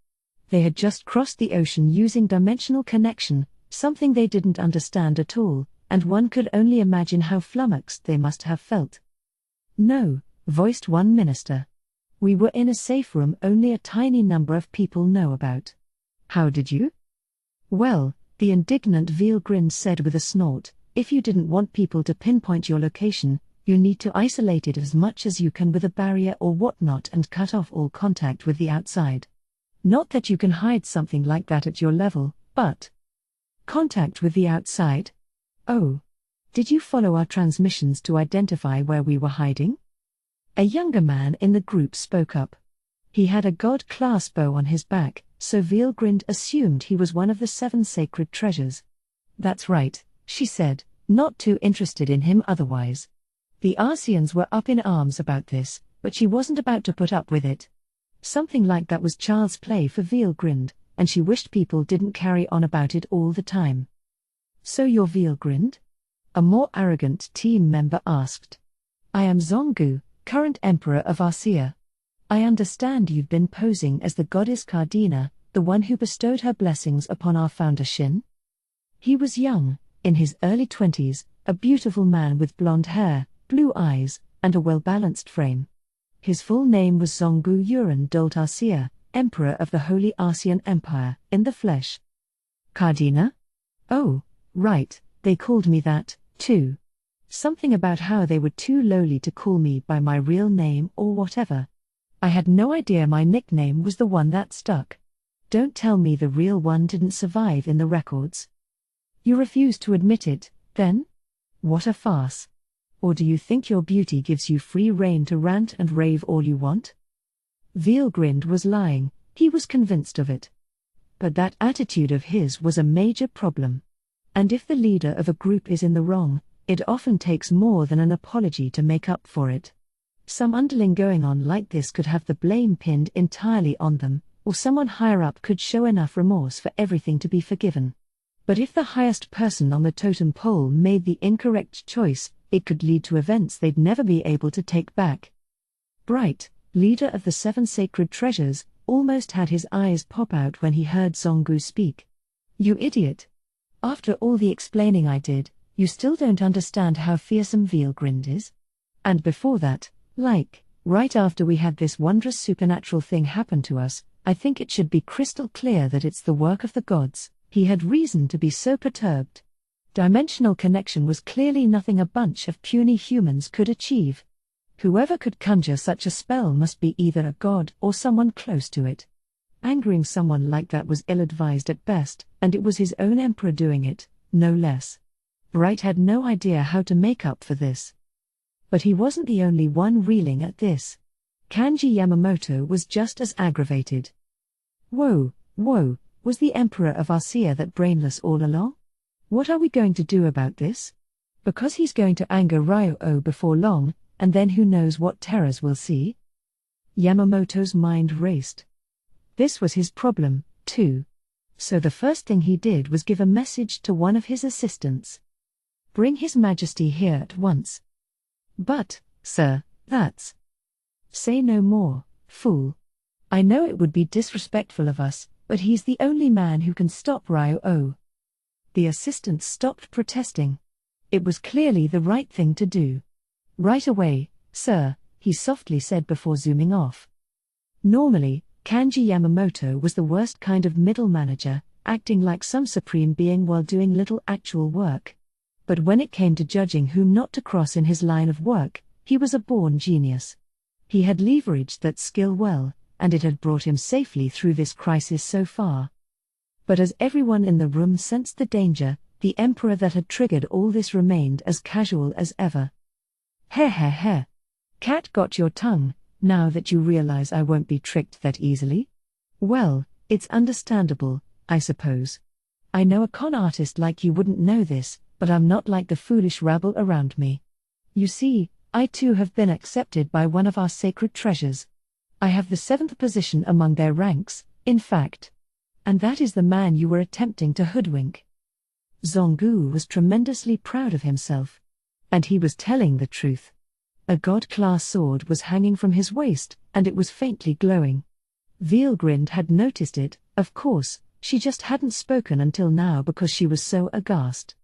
They had just crossed the ocean using dimensional connection, something they didn't understand at all, and one could only imagine how flummoxed they must have felt. No, voiced one minister. We were in a safe room only a tiny number of people know about. How did you? Well, the indignant Veilgrin said with a snort, if you didn't want people to pinpoint your location, you need to isolate it as much as you can with a barrier or whatnot and cut off all contact with the outside. Not that you can hide something like that at your level, but... Contact with the outside? Oh. Did you follow our transmissions to identify where we were hiding? A younger man in the group spoke up. He had a god-class bow on his back, so Veilgrind assumed he was one of the 7 sacred treasures. That's right, she said, not too interested in him otherwise. The Arceans were up in arms about this, but she wasn't about to put up with it. Something like that was child's play for Veilgrind, and she wished people didn't carry on about it all the time. So you're Veilgrind? A more arrogant team member asked. I am Zongu, current Emperor of Arcea. I understand you've been posing as the goddess Cardina, the one who bestowed her blessings upon our founder Shin? He was young, in his early 20s, a beautiful man with blonde hair, blue eyes, and a well-balanced frame. His full name was Zongu Uran Dolt Arcea, Emperor of the Holy Arcean Empire, in the flesh. Cardina? Oh, right, they called me that, too. Something about how they were too lowly to call me by my real name or whatever. I had no idea my nickname was the one that stuck. Don't tell me the real one didn't survive in the records. You refuse to admit it, then? What a farce. Or do you think your beauty gives you free rein to rant and rave all you want? Veilgrind was lying, he was convinced of it. But that attitude of his was a major problem. And if the leader of a group is in the wrong, it often takes more than an apology to make up for it. Some underling going on like this could have the blame pinned entirely on them, or someone higher up could show enough remorse for everything to be forgiven. But if the highest person on the totem pole made the incorrect choice, it could lead to events they'd never be able to take back. Bright, leader of the 7 sacred treasures, almost had his eyes pop out when he heard Zongu speak. You idiot! After all the explaining I did, you still don't understand how fearsome Veilgrind is? And before that, right after we had this wondrous supernatural thing happen to us, I think it should be crystal clear that it's the work of the gods. He had reason to be so perturbed. Dimensional connection was clearly nothing a bunch of puny humans could achieve. Whoever could conjure such a spell must be either a god or someone close to it. Angering someone like that was ill-advised at best, and it was his own emperor doing it, no less. Bright had no idea how to make up for this. But he wasn't the only one reeling at this. Kanji Yamamoto was just as aggravated. Whoa, was the Emperor of Arcea that brainless all along? What are we going to do about this? Because he's going to anger Ryo before long, and then who knows what terrors we'll see? Yamamoto's mind raced. This was his problem, too. So the first thing he did was give a message to one of his assistants. Bring His Majesty here at once. But, sir, that's... Say no more, fool. I know it would be disrespectful of us, but he's the only man who can stop Ryo. The assistant stopped protesting. It was clearly the right thing to do. Right away, sir, he softly said before zooming off. Normally, Kanji Yamamoto was the worst kind of middle manager, acting like some supreme being while doing little actual work. But when it came to judging whom not to cross in his line of work, he was a born genius. He had leveraged that skill well, and it had brought him safely through this crisis so far. But as everyone in the room sensed the danger, the emperor that had triggered all this remained as casual as ever. Heh. Cat got your tongue, now that you realize I won't be tricked that easily? Well, it's understandable, I suppose. I know a con artist like you wouldn't know this, but I'm not like the foolish rabble around me. You see, I too have been accepted by one of our sacred treasures. I have the 7th position among their ranks, in fact. And that is the man you were attempting to hoodwink. Zongu was tremendously proud of himself. And he was telling the truth. A god-class sword was hanging from his waist, and it was faintly glowing. Veilgrind had noticed it, of course, she just hadn't spoken until now because she was so aghast.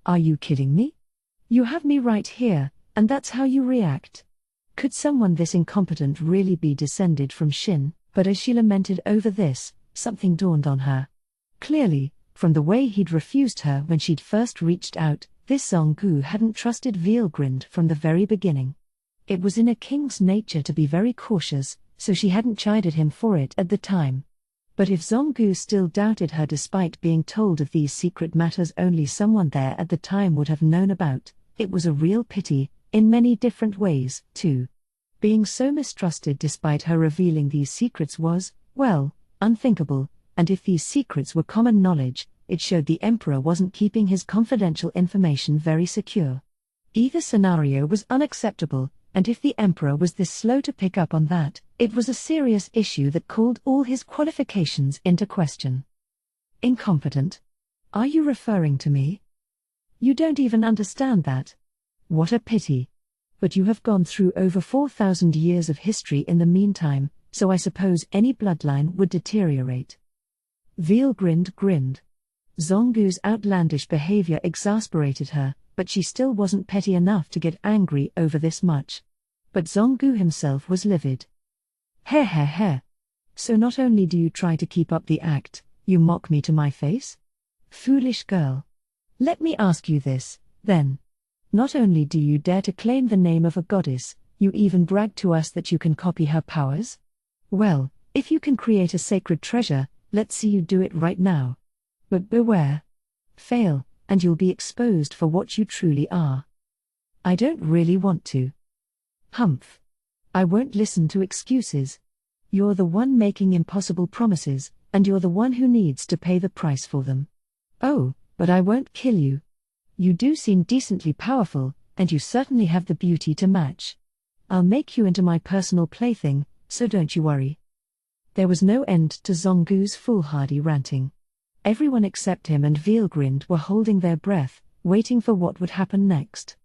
Are you kidding me? You have me right here, and that's how you react? Could someone this incompetent really be descended from Shin? But as she lamented over this, something dawned on her. Clearly, from the way he'd refused her when she'd first reached out, this Zongu hadn't trusted Veilgrind from the very beginning. It was in a king's nature to be very cautious, so she hadn't chided him for it at the time. But if Zongu still doubted her despite being told of these secret matters only someone there at the time would have known about, it was a real pity, in many different ways, too. Being so mistrusted despite her revealing these secrets was, well, unthinkable, and if these secrets were common knowledge, it showed the emperor wasn't keeping his confidential information very secure. Either scenario was unacceptable, and if the emperor was this slow to pick up on that, it was a serious issue that called all his qualifications into question. Incompetent? Are you referring to me? You don't even understand that. What a pity. But you have gone through over 4,000 years of history in the meantime, so I suppose any bloodline would deteriorate. Veilgrind grinned. Zongu's outlandish behavior exasperated her, but she still wasn't petty enough to get angry over this much. But Zongu himself was livid. Heh. So not only do you try to keep up the act, you mock me to my face? Foolish girl. Let me ask you this, then. Not only do you dare to claim the name of a goddess, you even brag to us that you can copy her powers? Well, if you can create a sacred treasure, let's see you do it right now. But beware. Fail, and you'll be exposed for what you truly are. I don't really want to. Humph. I won't listen to excuses. You're the one making impossible promises, and you're the one who needs to pay the price for them. Oh, but I won't kill you. You do seem decently powerful, and you certainly have the beauty to match. I'll make you into my personal plaything, so don't you worry. There was no end to Zongu's foolhardy ranting. Everyone except him and Veilgrind were holding their breath, waiting for what would happen next.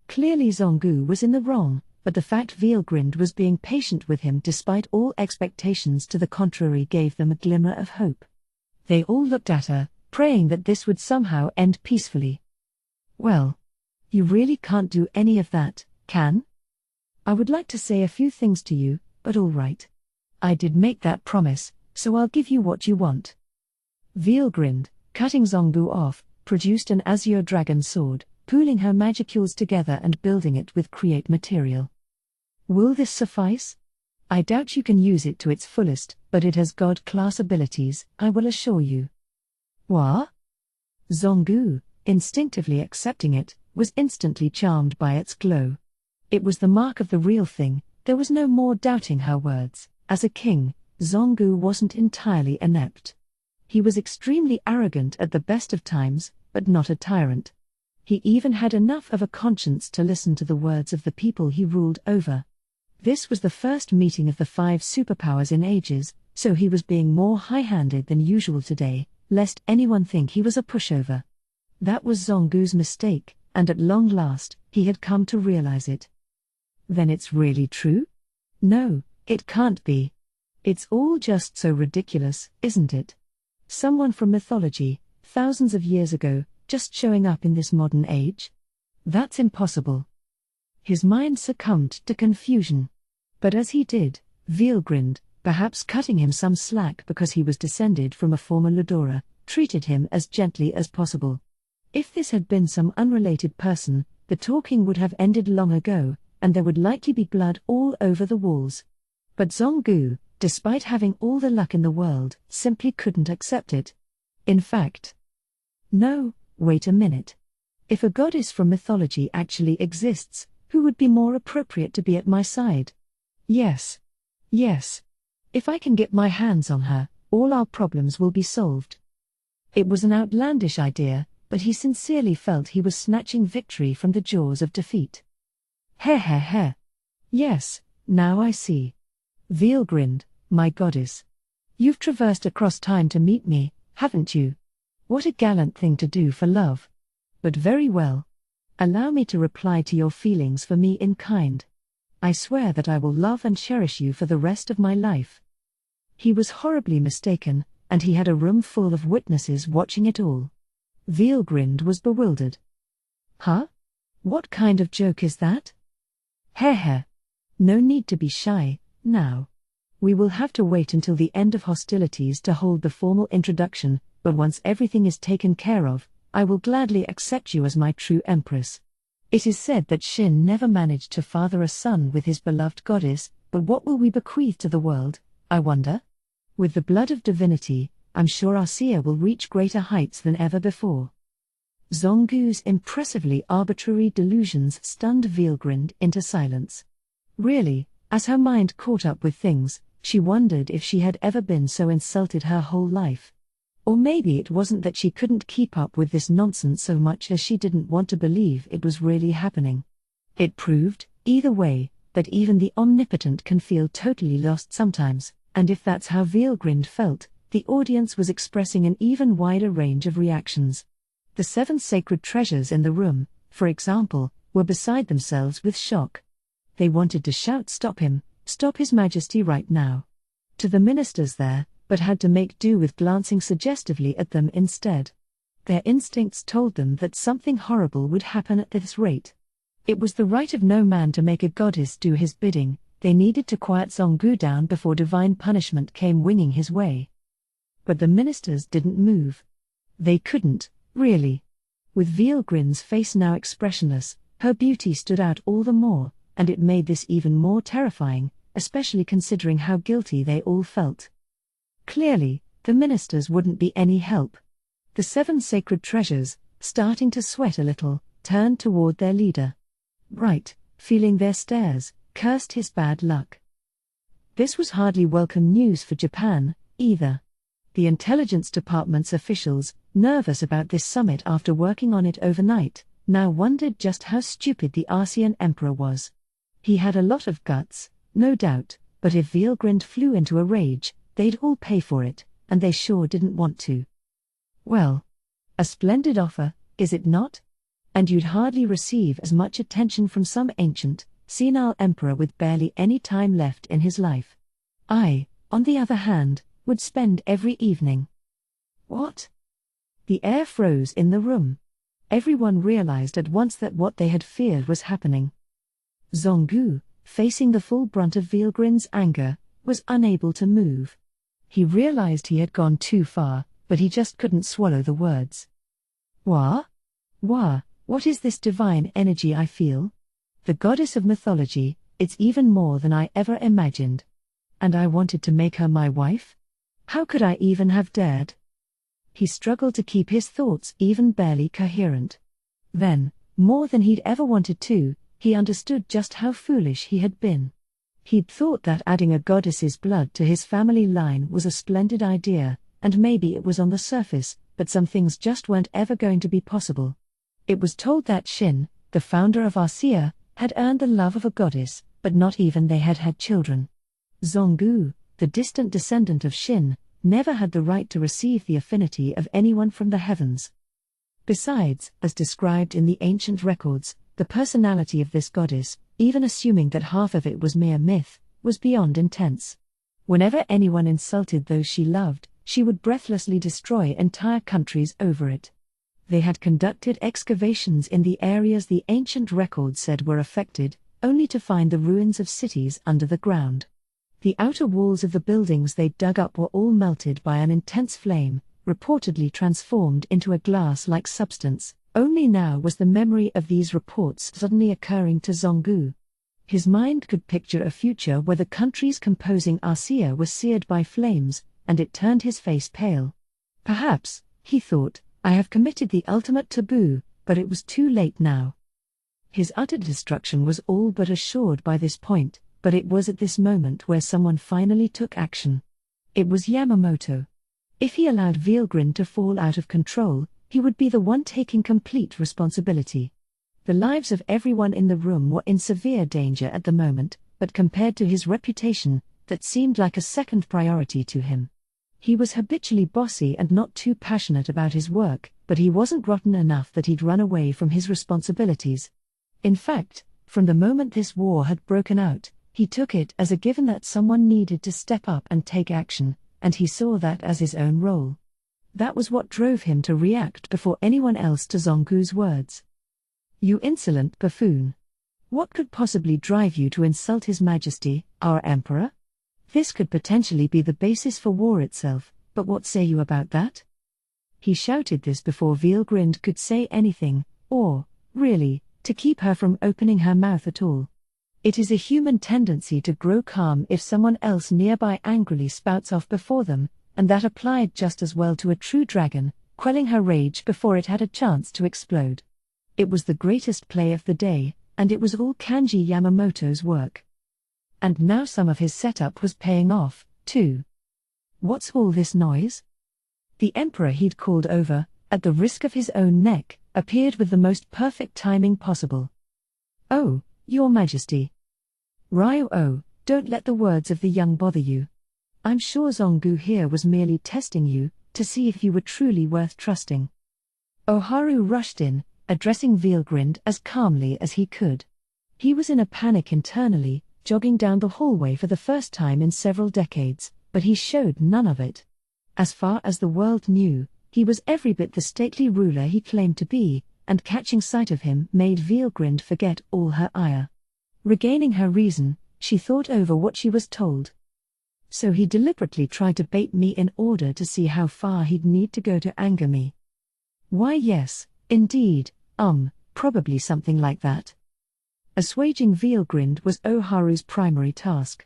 Clearly Zongu was in the wrong, but the fact Veilgrind was being patient with him despite all expectations to the contrary gave them a glimmer of hope. They all looked at her, praying that this would somehow end peacefully. Well, you really can't do any of that, can? I would like to say a few things to you, but all right. I did make that promise, so I'll give you what you want. Veilgrind, cutting Zongu off, produced an azure dragon sword, pooling her magicules together and building it with create material. Will this suffice? I doubt you can use it to its fullest, but it has god-class abilities, I will assure you. What? Zongu, instinctively accepting it, was instantly charmed by its glow. It was the mark of the real thing, there was no more doubting her words. As a king, Zongu wasn't entirely inept. He was extremely arrogant at the best of times, but not a tyrant. He even had enough of a conscience to listen to the words of the people he ruled over. This was the first meeting of the 5 superpowers in ages, so he was being more high-handed than usual today, lest anyone think he was a pushover. That was Zongu's mistake, and at long last, he had come to realize it. Then it's really true? No, it can't be. It's all just so ridiculous, isn't it? Someone from mythology, thousands of years ago, just showing up in this modern age? That's impossible. His mind succumbed to confusion. But as he did, Veilgrind, perhaps cutting him some slack because he was descended from a former Ludora, treated him as gently as possible. If this had been some unrelated person, the talking would have ended long ago, and there would likely be blood all over the walls. But Zonggu, despite having all the luck in the world, simply couldn't accept it. In fact, no, wait a minute. If a goddess from mythology actually exists, who would be more appropriate to be at my side? Yes. Yes. If I can get my hands on her, all our problems will be solved. It was an outlandish idea, but he sincerely felt he was snatching victory from the jaws of defeat. Heh. Yes, now I see. Veal grinned, my goddess. You've traversed across time to meet me, haven't you? What a gallant thing to do for love. But very well. Allow me to reply to your feelings for me in kind. I swear that I will love and cherish you for the rest of my life. He was horribly mistaken, and he had a room full of witnesses watching it all. Veelgrind was bewildered. Huh? What kind of joke is that? Heh. No need to be shy, now. We will have to wait until the end of hostilities to hold the formal introduction, but once everything is taken care of, I will gladly accept you as my true empress. It is said that Shin never managed to father a son with his beloved goddess, but what will we bequeath to the world, I wonder? With the blood of divinity, I'm sure our seer will reach greater heights than ever before. Zonggu's impressively arbitrary delusions stunned Veelgrind into silence. Really, as her mind caught up with things, she wondered if she had ever been so insulted her whole life. Or maybe it wasn't that she couldn't keep up with this nonsense so much as she didn't want to believe it was really happening. It proved, either way, that even the omnipotent can feel totally lost sometimes, and if that's how Veelgrind felt, the audience was expressing an even wider range of reactions. The 7 sacred treasures in the room, for example, were beside themselves with shock. They wanted to shout, "Stop him, stop His Majesty right now," to the ministers there, but had to make do with glancing suggestively at them instead. Their instincts told them that something horrible would happen at this rate. It was the right of no man to make a goddess do his bidding. They needed to quiet Zonggu down before divine punishment came winging his way. But the ministers didn't move. They couldn't, really. With Veelgrind's face now expressionless, her beauty stood out all the more, and it made this even more terrifying, especially considering how guilty they all felt. Clearly, the ministers wouldn't be any help. The 7 sacred treasures, starting to sweat a little, turned toward their leader. Bright, feeling their stares, cursed his bad luck. This was hardly welcome news for Japan, either. The intelligence department's officials, nervous about this summit after working on it overnight, now wondered just how stupid the Arcean Emperor was. He had a lot of guts, no doubt, but if Veelgrind flew into a rage, they'd all pay for it, and they sure didn't want to. Well, a splendid offer, is it not? And you'd hardly receive as much attention from some ancient, senile emperor with barely any time left in his life. I, on the other hand, would spend every evening. What? The air froze in the room. Everyone realized at once that what they had feared was happening. Zonggu, facing the full brunt of Veelgrind's anger, was unable to move. He realized he had gone too far, but he just couldn't swallow the words. Wah? What is this divine energy I feel? The goddess of mythology, it's even more than I ever imagined. And I wanted to make her my wife? How could I even have dared? He struggled to keep his thoughts even barely coherent. Then, more than he'd ever wanted to, he understood just how foolish he had been. He'd thought that adding a goddess's blood to his family line was a splendid idea, and maybe it was on the surface, but some things just weren't ever going to be possible. It was told that Shin, the founder of Arcea, had earned the love of a goddess, but not even they had had children. Zonggu, the distant descendant of Shin, never had the right to receive the affinity of anyone from the heavens. Besides, as described in the ancient records, the personality of this goddess, even assuming that half of it was mere myth, was beyond intense. Whenever anyone insulted those she loved, she would breathlessly destroy entire countries over it. They had conducted excavations in the areas the ancient records said were affected, only to find the ruins of cities under the ground. The outer walls of the buildings they'd dug up were all melted by an intense flame, reportedly transformed into a glass-like substance. Only now was the memory of these reports suddenly occurring to Zonggu. His mind could picture a future where the countries composing ASEA were seared by flames, and it turned his face pale. Perhaps, he thought, I have committed the ultimate taboo, but it was too late now. His utter destruction was all but assured by this point, but it was at this moment where someone finally took action. It was Yamamoto. If he allowed Veilgrind to fall out of control, he would be the one taking complete responsibility. The lives of everyone in the room were in severe danger at the moment, but compared to his reputation, that seemed like a second priority to him. He was habitually bossy and not too passionate about his work, but he wasn't rotten enough that he'd run away from his responsibilities. In fact, from the moment this war had broken out, he took it as a given that someone needed to step up and take action, and he saw that as his own role. That was what drove him to react before anyone else to Zonggu's words. You insolent buffoon! What could possibly drive you to insult His Majesty, our Emperor? This could potentially be the basis for war itself, but what say you about that? He shouted this before Veilgrind could say anything, or, really, to keep her from opening her mouth at all. It is a human tendency to grow calm if someone else nearby angrily spouts off before them, and that applied just as well to a true dragon, quelling her rage before it had a chance to explode. It was the greatest play of the day, and it was all Kanji Yamamoto's work. And now some of his setup was paying off, too. What's all this noise? The emperor he'd called over, at the risk of his own neck, appeared with the most perfect timing possible. Oh, Your Majesty. Ryo, don't let the words of the young bother you. I'm sure Zonggu here was merely testing you, to see if you were truly worth trusting. Oharu rushed in, addressing Veilgrind as calmly as he could. He was in a panic internally, jogging down the hallway for the first time in several decades, but he showed none of it. As far as the world knew, he was every bit the stately ruler he claimed to be, and catching sight of him made Veilgrind forget all her ire. Regaining her reason, she thought over what she was told. So he deliberately tried to bait me in order to see how far he'd need to go to anger me. Why yes, indeed, probably something like that. Assuaging Veilgrind was Oharu's primary task.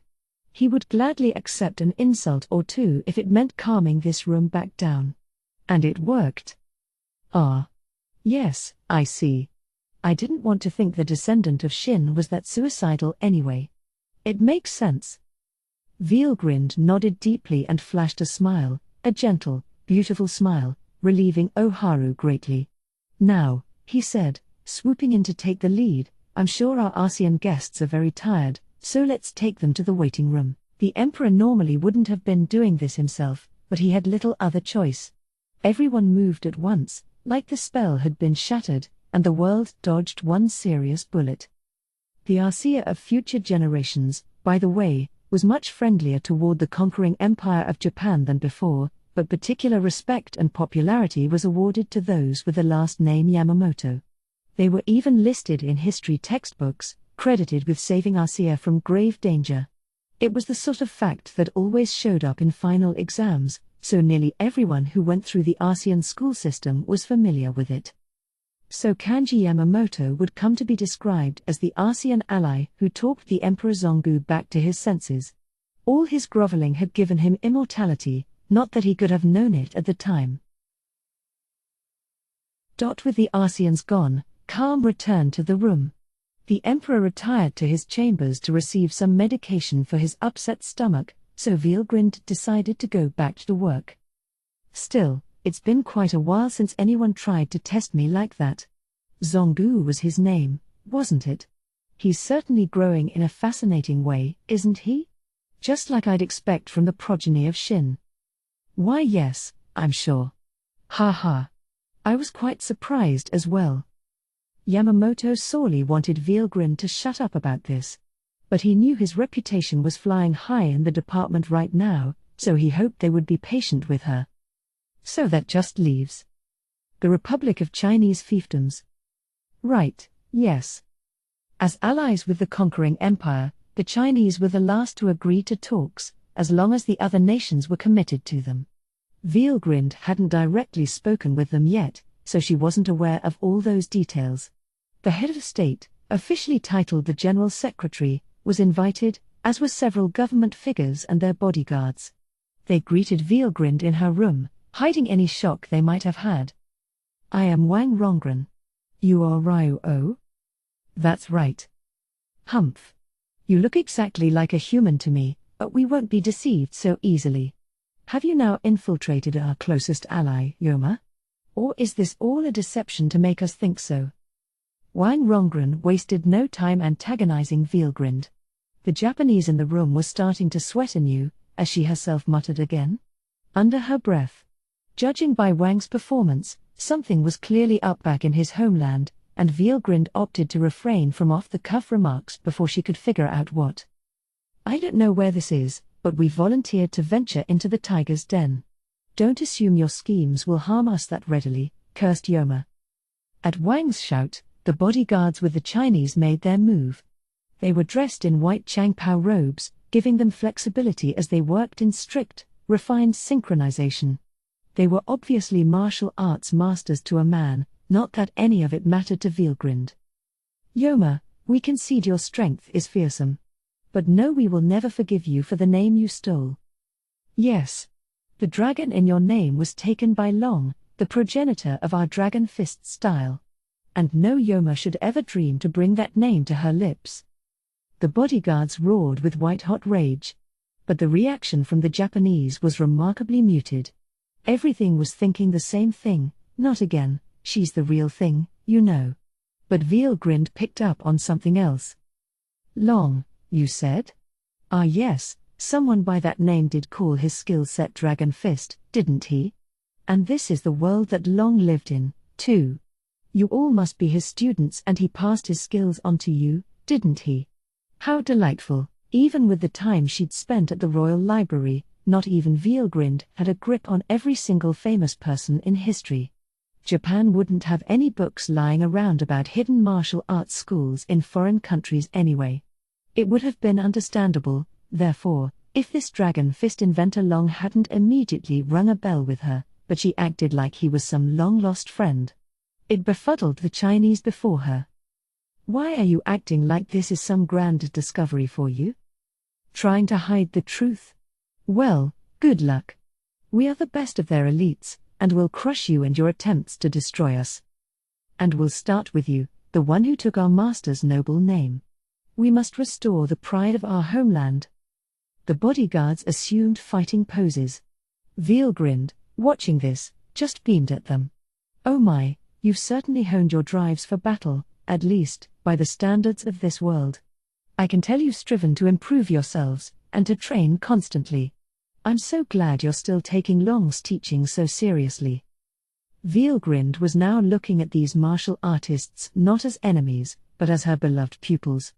He would gladly accept an insult or two if it meant calming this room back down. And it worked. Ah. Yes, I see. I didn't want to think the descendant of Shin was that suicidal anyway. It makes sense. Veilgrind nodded deeply and flashed a smile, a gentle, beautiful smile, relieving Oharu greatly. Now, he said, swooping in to take the lead, I'm sure our ASEAN guests are very tired, so let's take them to the waiting room. The emperor normally wouldn't have been doing this himself, but he had little other choice. Everyone moved at once, like the spell had been shattered, and the world dodged one serious bullet. The ASEA of future generations, by the way, was much friendlier toward the conquering empire of Japan than before, but particular respect and popularity was awarded to those with the last name Yamamoto. They were even listed in history textbooks, credited with saving ASEA from grave danger. It was the sort of fact that always showed up in final exams, so nearly everyone who went through the ASEAN school system was familiar with it. So Kanji Yamamoto would come to be described as the ASEAN ally who talked the Emperor Zonggu back to his senses. All his groveling had given him immortality, not that he could have known it at the time. With the ASEANs gone, calm returned to the room. The Emperor retired to his chambers to receive some medication for his upset stomach, so Veilgrind decided to go back to work. Still, it's been quite a while since anyone tried to test me like that. Zonggu was his name, wasn't it? He's certainly growing in a fascinating way, isn't he? Just like I'd expect from the progeny of Shin. Why yes, I'm sure. Ha ha. I was quite surprised as well. Yamamoto sorely wanted Veilgrind to shut up about this. But he knew his reputation was flying high in the department right now, so he hoped they would be patient with her. So that just leaves the Republic of Chinese Fiefdoms. Right, yes. As allies with the conquering empire, The Chinese were the last to agree to talks, as long as the other nations were committed to them. Vielgrind hadn't directly spoken with them yet, so she wasn't aware of all those details. The head of state, officially titled the General Secretary, was invited, as were several government figures and their bodyguards. They greeted Vielgrind in her room, hiding any shock they might have had. "I am Wang Rongren. You are Ryo-O?" "That's right." "Humph. You look exactly like a human to me, but we won't be deceived so easily. Have you now infiltrated our closest ally, Yoma? Or is this all a deception to make us think so?" Wang Rongren wasted no time antagonizing Vielgrind. The Japanese in the room was starting to sweat anew, as she herself muttered again, under her breath. Judging by Wang's performance, something was clearly up back in his homeland, and Vielgrind opted to refrain from off-the-cuff remarks before she could figure out what. "I don't know where this is, but we volunteered to venture into the tiger's den. Don't assume your schemes will harm us that readily," cursed Yoma. At Wang's shout, the bodyguards with the Chinese made their move. They were dressed in white Changpao robes, giving them flexibility as they worked in strict, refined synchronization. They were obviously martial arts masters to a man, not that any of it mattered to Vielgrind. "Yoma, we concede your strength is fearsome. But no, we will never forgive you for the name you stole. Yes. The dragon in your name was taken by Long, the progenitor of our dragon fist style. And no Yoma should ever dream to bring that name to her lips." The bodyguards roared with white-hot rage. But the reaction from the Japanese was remarkably muted. Everything was thinking the same thing, "Not again, she's the real thing, you know." But Vielgrind picked up on something else. "Long, you said?" "Ah yes, someone by that name did call his skill set Dragon Fist, didn't he? And this is the world that Long lived in, too. You all must be his students and he passed his skills on to you, didn't he? How delightful." Even with the time she'd spent at the Royal Library, not even Vielgrind had a grip on every single famous person in history. Japan wouldn't have any books lying around about hidden martial arts schools in foreign countries anyway. It would have been understandable, therefore, if this Dragon Fist inventor Long hadn't immediately rung a bell with her, but she acted like he was some long-lost friend. It befuddled the Chinese before her. "Why are you acting like this is some grand discovery for you? Trying to hide the truth? Well, good luck. We are the best of their elites, and will crush you and your attempts to destroy us. And we'll start with you, the one who took our master's noble name. We must restore the pride of our homeland." The bodyguards assumed fighting poses. Vielgrind, watching this, just beamed at them. "Oh my, you've certainly honed your drives for battle, at least, by the standards of this world. I can tell you've striven to improve yourselves, and to train constantly. I'm so glad you're still taking Long's teaching so seriously." Vielgrind was now looking at these martial artists not as enemies, but as her beloved pupils.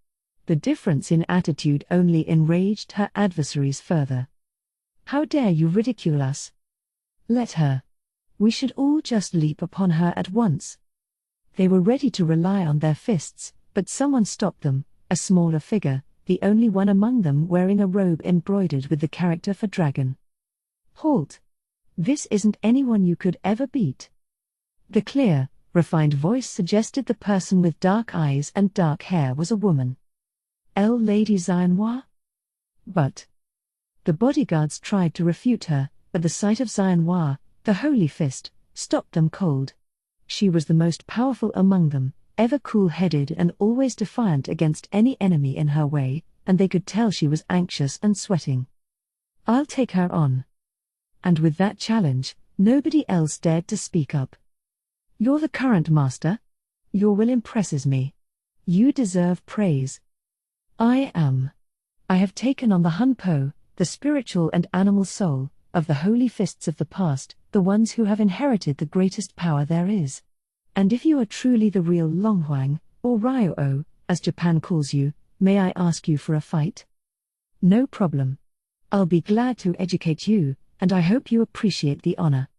The difference in attitude only enraged her adversaries further. "How dare you ridicule us? Let her. We should all just leap upon her at once." They were ready to rely on their fists, but someone stopped them, a smaller figure, the only one among them wearing a robe embroidered with the character for dragon. "Halt! This isn't anyone you could ever beat." The clear, refined voice suggested the person with dark eyes and dark hair was a woman. Lady Xianhua? But the bodyguards tried to refute her, but the sight of Xianhua, the Holy Fist, stopped them cold. She was the most powerful among them, ever cool-headed and always defiant against any enemy in her way, and they could tell she was anxious and sweating. "I'll take her on." And with that challenge, nobody else dared to speak up. "You're the current master? Your will impresses me. You deserve praise." "I am. I have taken on the Hunpo, the spiritual and animal soul, of the holy fists of the past, the ones who have inherited the greatest power there is. And if you are truly the real Longhuang, or Ryo-O, as Japan calls you, may I ask you for a fight?" "No problem. I'll be glad to educate you, and I hope you appreciate the honor."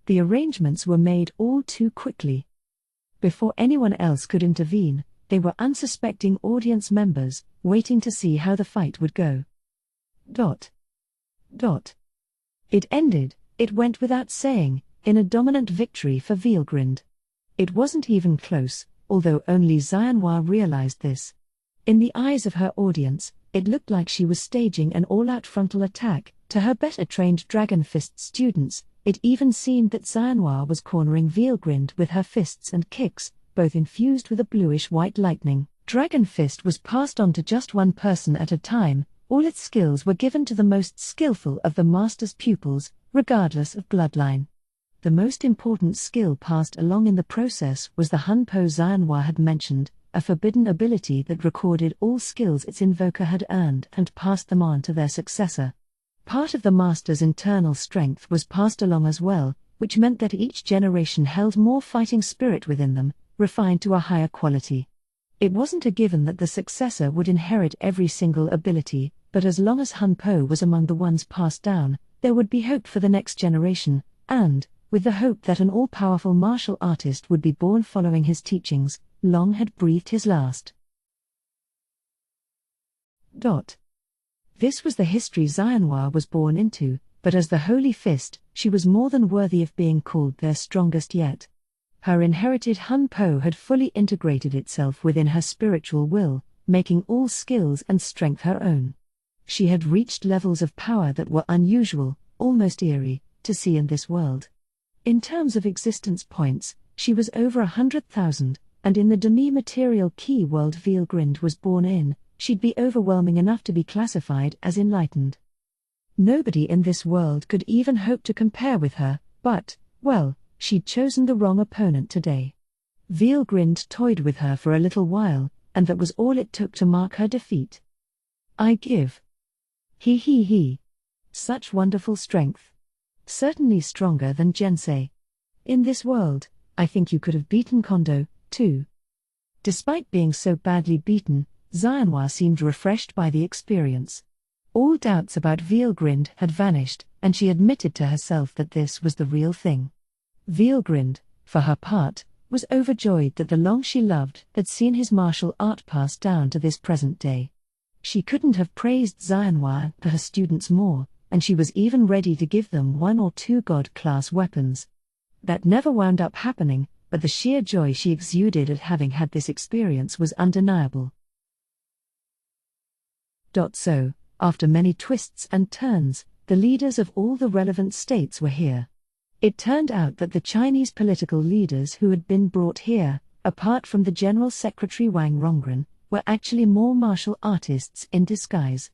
The arrangements were made all too quickly. Before anyone else could intervene, they were unsuspecting audience members, waiting to see how the fight would go. It ended, it went without saying, in a dominant victory for Vielgrind. It wasn't even close, although only Xianhua realized this. In the eyes of her audience, it looked like she was staging an all-out frontal attack. To her better-trained Dragon Fist students, it even seemed that Xianhua was cornering Vielgrind with her fists and kicks, both infused with a bluish-white lightning. Dragon Fist was passed on to just one person at a time. All its skills were given to the most skillful of the master's pupils, regardless of bloodline. The most important skill passed along in the process was the Hunpo Xianhua had mentioned, a forbidden ability that recorded all skills its invoker had earned and passed them on to their successor. Part of the master's internal strength was passed along as well, which meant that each generation held more fighting spirit within them, refined to a higher quality. It wasn't a given that the successor would inherit every single ability, but as long as Hunpo was among the ones passed down, there would be hope for the next generation, and, with the hope that an all-powerful martial artist would be born following his teachings, Long had breathed his last. This was the history Xianhua was born into, but as the Holy Fist, she was more than worthy of being called their strongest yet. Her inherited Hunpo had fully integrated itself within her spiritual will, making all skills and strength her own. She had reached levels of power that were unusual, almost eerie, to see in this world. In terms of existence points, she was over 100,000, and in the demi-material key world Vielgrind was born in, she'd be overwhelming enough to be classified as enlightened. Nobody in this world could even hope to compare with her, but, well, she'd chosen the wrong opponent today. Vielgrind toyed with her for a little while, and that was all it took to mark her defeat. I give. He. Such wonderful strength. Certainly stronger than Jensei. In this world, I think you could have beaten Kondo, too. Despite being so badly beaten, Xianhua seemed refreshed by the experience. All doubts about Vielgrind had vanished, and she admitted to herself that this was the real thing. Vielgrind, for her part, was overjoyed that the Long she loved had seen his martial art passed down to this present day. She couldn't have praised Xianhua for her students more, and she was even ready to give them 1 or 2 god-class weapons. That never wound up happening, but the sheer joy she exuded at having had this experience was undeniable. So, after many twists and turns, the leaders of all the relevant states were here. It turned out that the Chinese political leaders who had been brought here, apart from the General Secretary Wang Rongren, were actually more martial artists in disguise.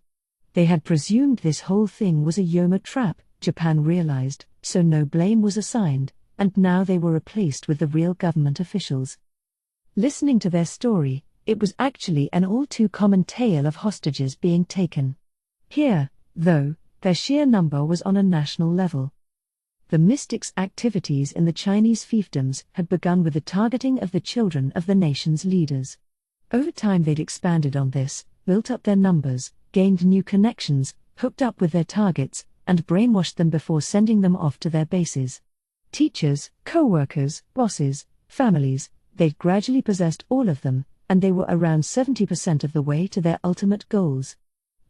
They had presumed this whole thing was a Yoma trap, Japan realized, so no blame was assigned, and now they were replaced with the real government officials. Listening to their story, it was actually an all too common tale of hostages being taken. Here, though, their sheer number was on a national level. The mystics' activities in the Chinese fiefdoms had begun with the targeting of the children of the nation's leaders. Over time they'd expanded on this, built up their numbers, gained new connections, hooked up with their targets, and brainwashed them before sending them off to their bases. Teachers, co-workers, bosses, families, they'd gradually possessed all of them, and they were around 70% of the way to their ultimate goals.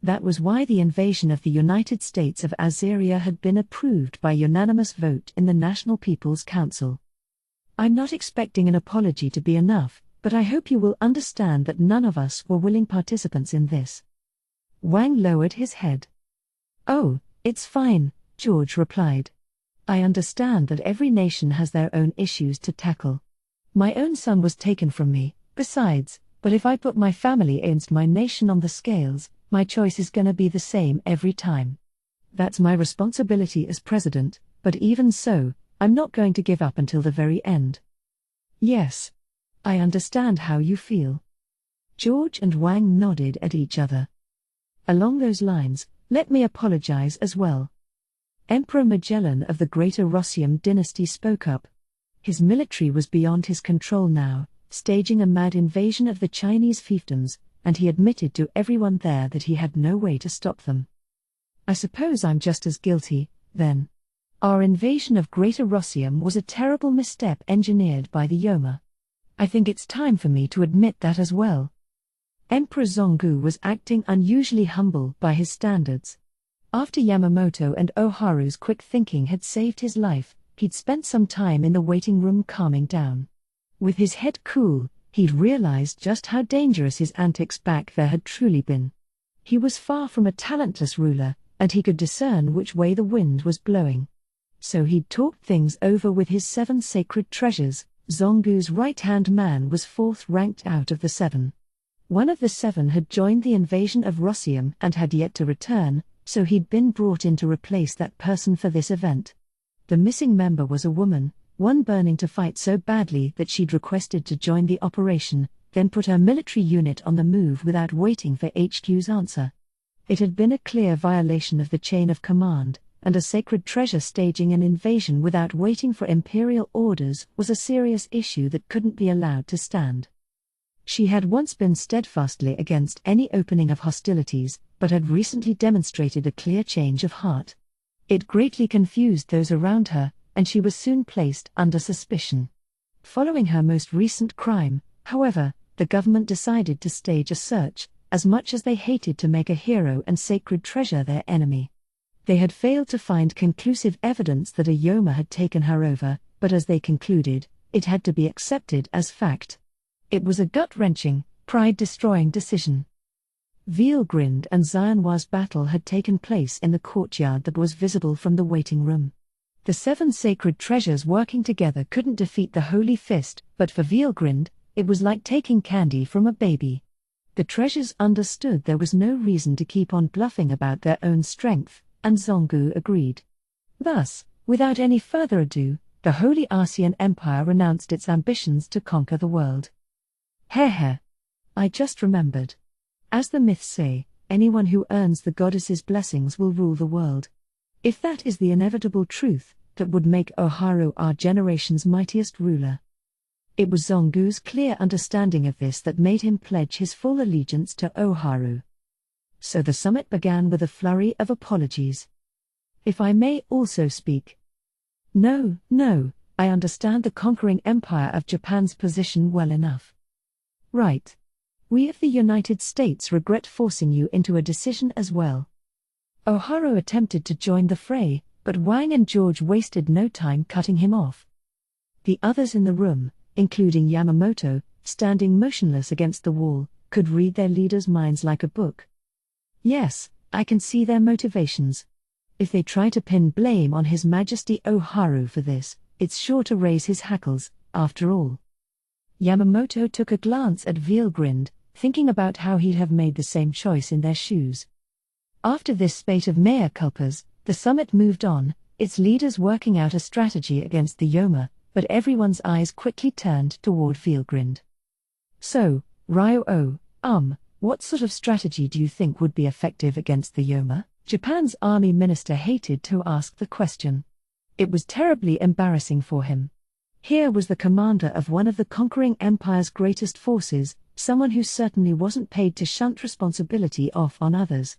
That was why the invasion of the United States of Azeria had been approved by unanimous vote in the National People's Council. I'm not expecting an apology to be enough, but I hope you will understand that none of us were willing participants in this. Wang lowered his head. Oh, it's fine, George replied. I understand that every nation has their own issues to tackle. My own son was taken from me, besides, but if I put my family against my nation on the scales, my choice is gonna be the same every time. That's my responsibility as president, but even so, I'm not going to give up until the very end. Yes. I understand how you feel. George and Wang nodded at each other. Along those lines, let me apologize as well. Emperor Magellan of the Greater Rossium dynasty spoke up. His military was beyond his control now, staging a mad invasion of the Chinese fiefdoms, and he admitted to everyone there that he had no way to stop them. I suppose I'm just as guilty, then. Our invasion of Greater Rossium was a terrible misstep engineered by the Yoma. I think it's time for me to admit that as well. Emperor Zongu was acting unusually humble by his standards. After Yamamoto and Oharu's quick thinking had saved his life, he'd spent some time in the waiting room calming down. With his head cool, he'd realized just how dangerous his antics back there had truly been. He was far from a talentless ruler, and he could discern which way the wind was blowing. So he'd talked things over with his 7 sacred treasures. Zongu's right-hand man was 4th ranked out of the 7. One of the 7 had joined the invasion of Rossium and had yet to return, so he'd been brought in to replace that person for this event. The missing member was a woman, one burning to fight so badly that she'd requested to join the operation, then put her military unit on the move without waiting for HQ's answer. It had been a clear violation of the chain of command, and a sacred treasure staging an invasion without waiting for imperial orders was a serious issue that couldn't be allowed to stand. She had once been steadfastly against any opening of hostilities, but had recently demonstrated a clear change of heart. It greatly confused those around her, and she was soon placed under suspicion. Following her most recent crime, however, the government decided to stage a search, as much as they hated to make a hero and sacred treasure their enemy. They had failed to find conclusive evidence that a Yoma had taken her over, but as they concluded, it had to be accepted as fact. It was a gut-wrenching, pride-destroying decision. Vielgrind and Xianhua's battle had taken place in the courtyard that was visible from the waiting room. The 7 sacred treasures working together couldn't defeat the Holy Fist, but for Vielgrind, it was like taking candy from a baby. The treasures understood there was no reason to keep on bluffing about their own strength, and Zongu agreed. Thus, without any further ado, the Holy Arcean Empire renounced its ambitions to conquer the world. Heh. I just remembered. As the myths say, anyone who earns the goddess's blessings will rule the world. If that is the inevitable truth, that would make Oharu our generation's mightiest ruler. It was Zongu's clear understanding of this that made him pledge his full allegiance to Oharu. So the summit began with a flurry of apologies. If I may also speak. No, I understand the conquering empire of Japan's position well enough. Right. We of the United States regret forcing you into a decision as well. Oharu attempted to join the fray, but Wang and George wasted no time cutting him off. The others in the room, including Yamamoto, standing motionless against the wall, could read their leaders' minds like a book. Yes, I can see their motivations. If they try to pin blame on His Majesty Oharu for this, it's sure to raise his hackles, after all. Yamamoto took a glance at Vielgrind, thinking about how he'd have made the same choice in their shoes. After this spate of mea culpas, the summit moved on, its leaders working out a strategy against the Yoma, but everyone's eyes quickly turned toward Vielgrind. So, Ryo, what sort of strategy do you think would be effective against the Yoma? Japan's army minister hated to ask the question. It was terribly embarrassing for him. Here was the commander of one of the conquering empire's greatest forces, someone who certainly wasn't paid to shunt responsibility off on others.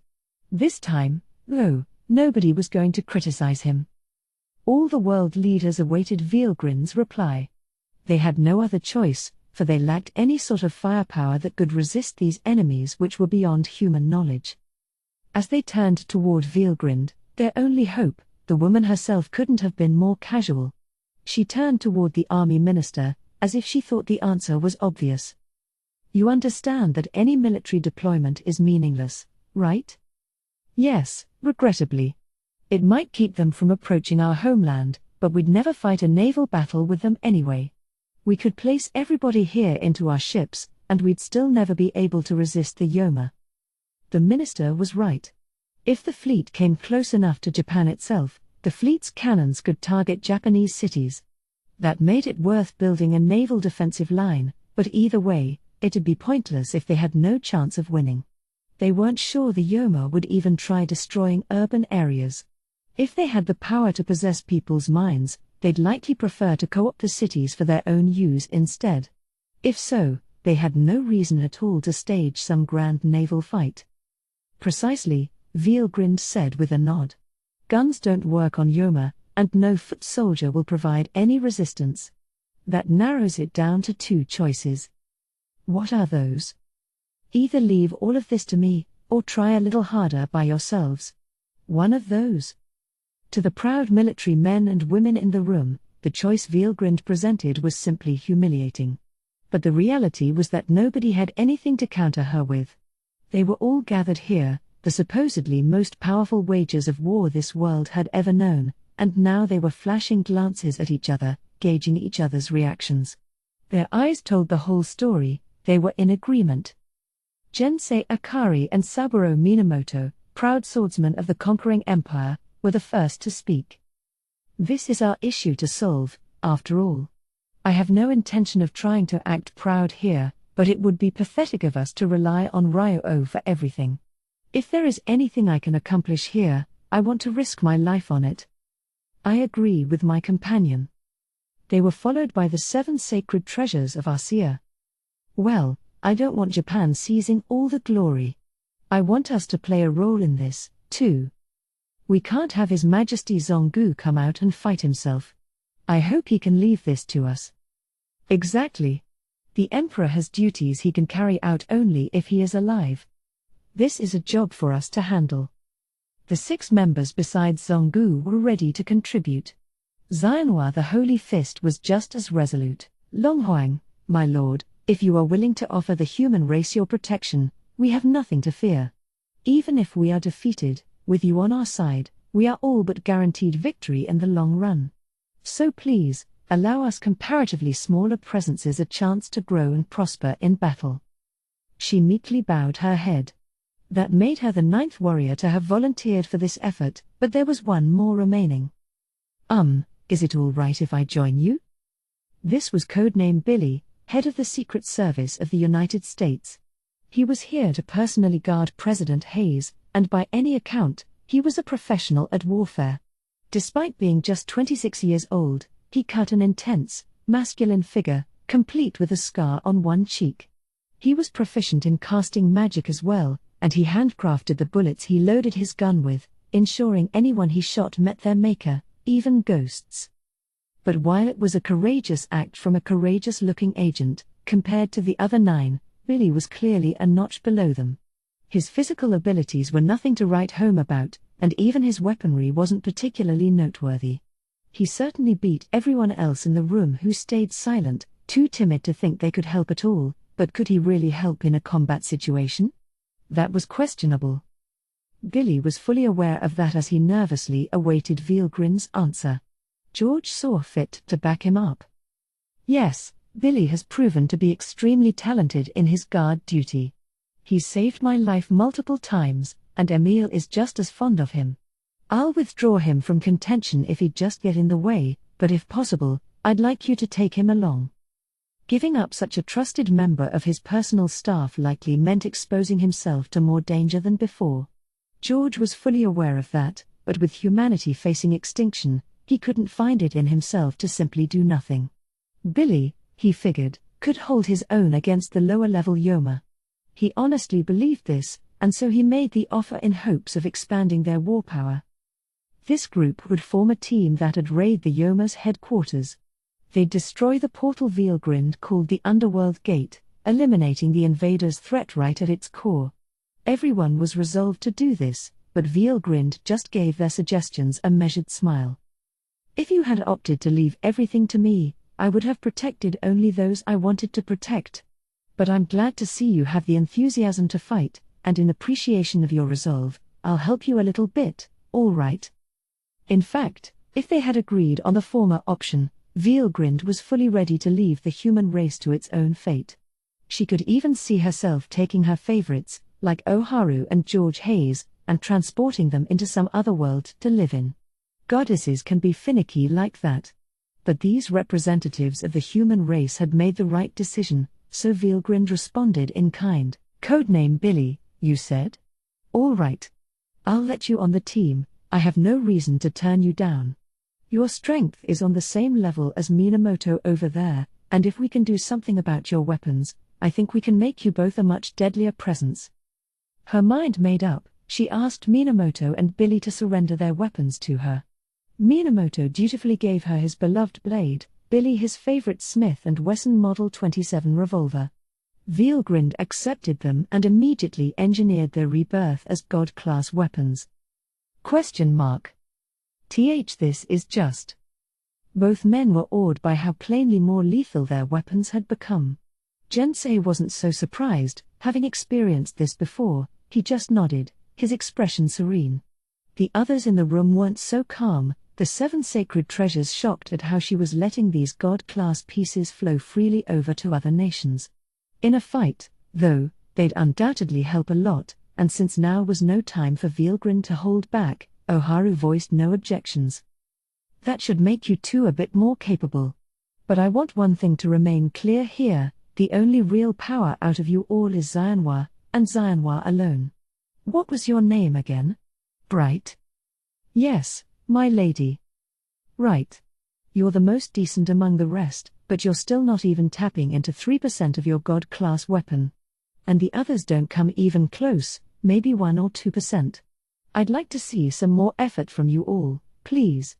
This time, though, nobody was going to criticize him. All the world leaders awaited Vielgrind's reply. They had no other choice, for they lacked any sort of firepower that could resist these enemies which were beyond human knowledge. As they turned toward Vielgrind, their only hope, the woman herself couldn't have been more casual. She turned toward the army minister, as if she thought the answer was obvious. You understand that any military deployment is meaningless, right? Yes, regrettably. It might keep them from approaching our homeland, but we'd never fight a naval battle with them anyway. We could place everybody here into our ships, and we'd still never be able to resist the Yoma. The minister was right. If the fleet came close enough to Japan itself, the fleet's cannons could target Japanese cities. That made it worth building a naval defensive line, but either way, it'd be pointless if they had no chance of winning. They weren't sure the Yoma would even try destroying urban areas. If they had the power to possess people's minds, they'd likely prefer to co-opt the cities for their own use instead. If so, they had no reason at all to stage some grand naval fight. Precisely, Vielgrind said with a nod. Guns don't work on Yoma, and no foot soldier will provide any resistance. That narrows it down to two choices. What are those? Either leave all of this to me, or try a little harder by yourselves. One of those. To the proud military men and women in the room, the choice Veelgrind presented was simply humiliating. But the reality was that nobody had anything to counter her with. They were all gathered here, the supposedly most powerful wagers of war this world had ever known, and now they were flashing glances at each other, gauging each other's reactions. Their eyes told the whole story. They were in agreement. Jensei Akari and Saburo Minamoto, proud swordsmen of the conquering empire, were the first to speak. This is our issue to solve, after all. I have no intention of trying to act proud here, but it would be pathetic of us to rely on Ryo for everything. If there is anything I can accomplish here, I want to risk my life on it. I agree with my companion. They were followed by the 7 sacred treasures of Arcia. Well, I don't want Japan seizing all the glory. I want us to play a role in this, too. We can't have His Majesty Zongu come out and fight himself. I hope he can leave this to us. Exactly. The Emperor has duties he can carry out only if he is alive. This is a job for us to handle. The 6 members besides Zongu were ready to contribute. Xianhua the Holy Fist was just as resolute. Longhuang, my lord, if you are willing to offer the human race your protection, we have nothing to fear. Even if we are defeated, with you on our side, we are all but guaranteed victory in the long run. So please, allow us comparatively smaller presences a chance to grow and prosper in battle. She meekly bowed her head. That made her the 9th warrior to have volunteered for this effort, but there was one more remaining. Is it all right if I join you? This was codename Billy, head of the Secret Service of the United States. He was here to personally guard President Hayes, and by any account, he was a professional at warfare. Despite being just 26 years old, he cut an intense, masculine figure, complete with a scar on one cheek. He was proficient in casting magic as well, and he handcrafted the bullets he loaded his gun with, ensuring anyone he shot met their maker, even ghosts. But while it was a courageous act from a courageous-looking agent, compared to the other 9, Billy was clearly a notch below them. His physical abilities were nothing to write home about, and even his weaponry wasn't particularly noteworthy. He certainly beat everyone else in the room who stayed silent, too timid to think they could help at all, but could he really help in a combat situation? That was questionable. Billy was fully aware of that as he nervously awaited Veelgrind's answer. George saw fit to back him up. Yes, Billy has proven to be extremely talented in his guard duty. He's saved my life multiple times, and Emil is just as fond of him. I'll withdraw him from contention if he'd just get in the way, but if possible, I'd like you to take him along. Giving up such a trusted member of his personal staff likely meant exposing himself to more danger than before. George was fully aware of that, but with humanity facing extinction, he couldn't find it in himself to simply do nothing. Billy, he figured, could hold his own against the lower-level Yoma. He honestly believed this, and so he made the offer in hopes of expanding their war power. This group would form a team that'd raid the Yoma's headquarters. They'd destroy the portal Veelgrind called the Underworld Gate, eliminating the invaders' threat right at its core. Everyone was resolved to do this, but Veelgrind just gave their suggestions a measured smile. If you had opted to leave everything to me, I would have protected only those I wanted to protect. But I'm glad to see you have the enthusiasm to fight, and in appreciation of your resolve, I'll help you a little bit, all right? In fact, if they had agreed on the former option, Veelgrind was fully ready to leave the human race to its own fate. She could even see herself taking her favorites, like Oharu and George Hayes, and transporting them into some other world to live in. Goddesses can be finicky like that. But these representatives of the human race had made the right decision, so Veelgrind responded in kind. Codename Billy, you said? All right. I'll let you on the team, I have no reason to turn you down. Your strength is on the same level as Minamoto over there, and if we can do something about your weapons, I think we can make you both a much deadlier presence. Her mind made up, she asked Minamoto and Billy to surrender their weapons to her. Minamoto dutifully gave her his beloved blade, Billy his favorite Smith & Wesson Model 27 revolver. Vielgrind accepted them and immediately engineered their rebirth as God-class weapons. This is just. Both men were awed by how plainly more lethal their weapons had become. Jensei wasn't so surprised, having experienced this before. He just nodded, his expression serene. The others in the room weren't so calm, the 7 sacred treasures shocked at how she was letting these God-class pieces flow freely over to other nations. In a fight, though, they'd undoubtedly help a lot, and since now was no time for Vielgrind to hold back, Oharu voiced no objections. That should make you two a bit more capable. But I want one thing to remain clear here: the only real power out of you all is Xianhua, and Xianhua alone. What was your name again? Bright? Yes, my lady. Right. You're the most decent among the rest, but you're still not even tapping into 3% of your God-class weapon. And the others don't come even close, maybe 1 or 2%. I'd like to see some more effort from you all, please.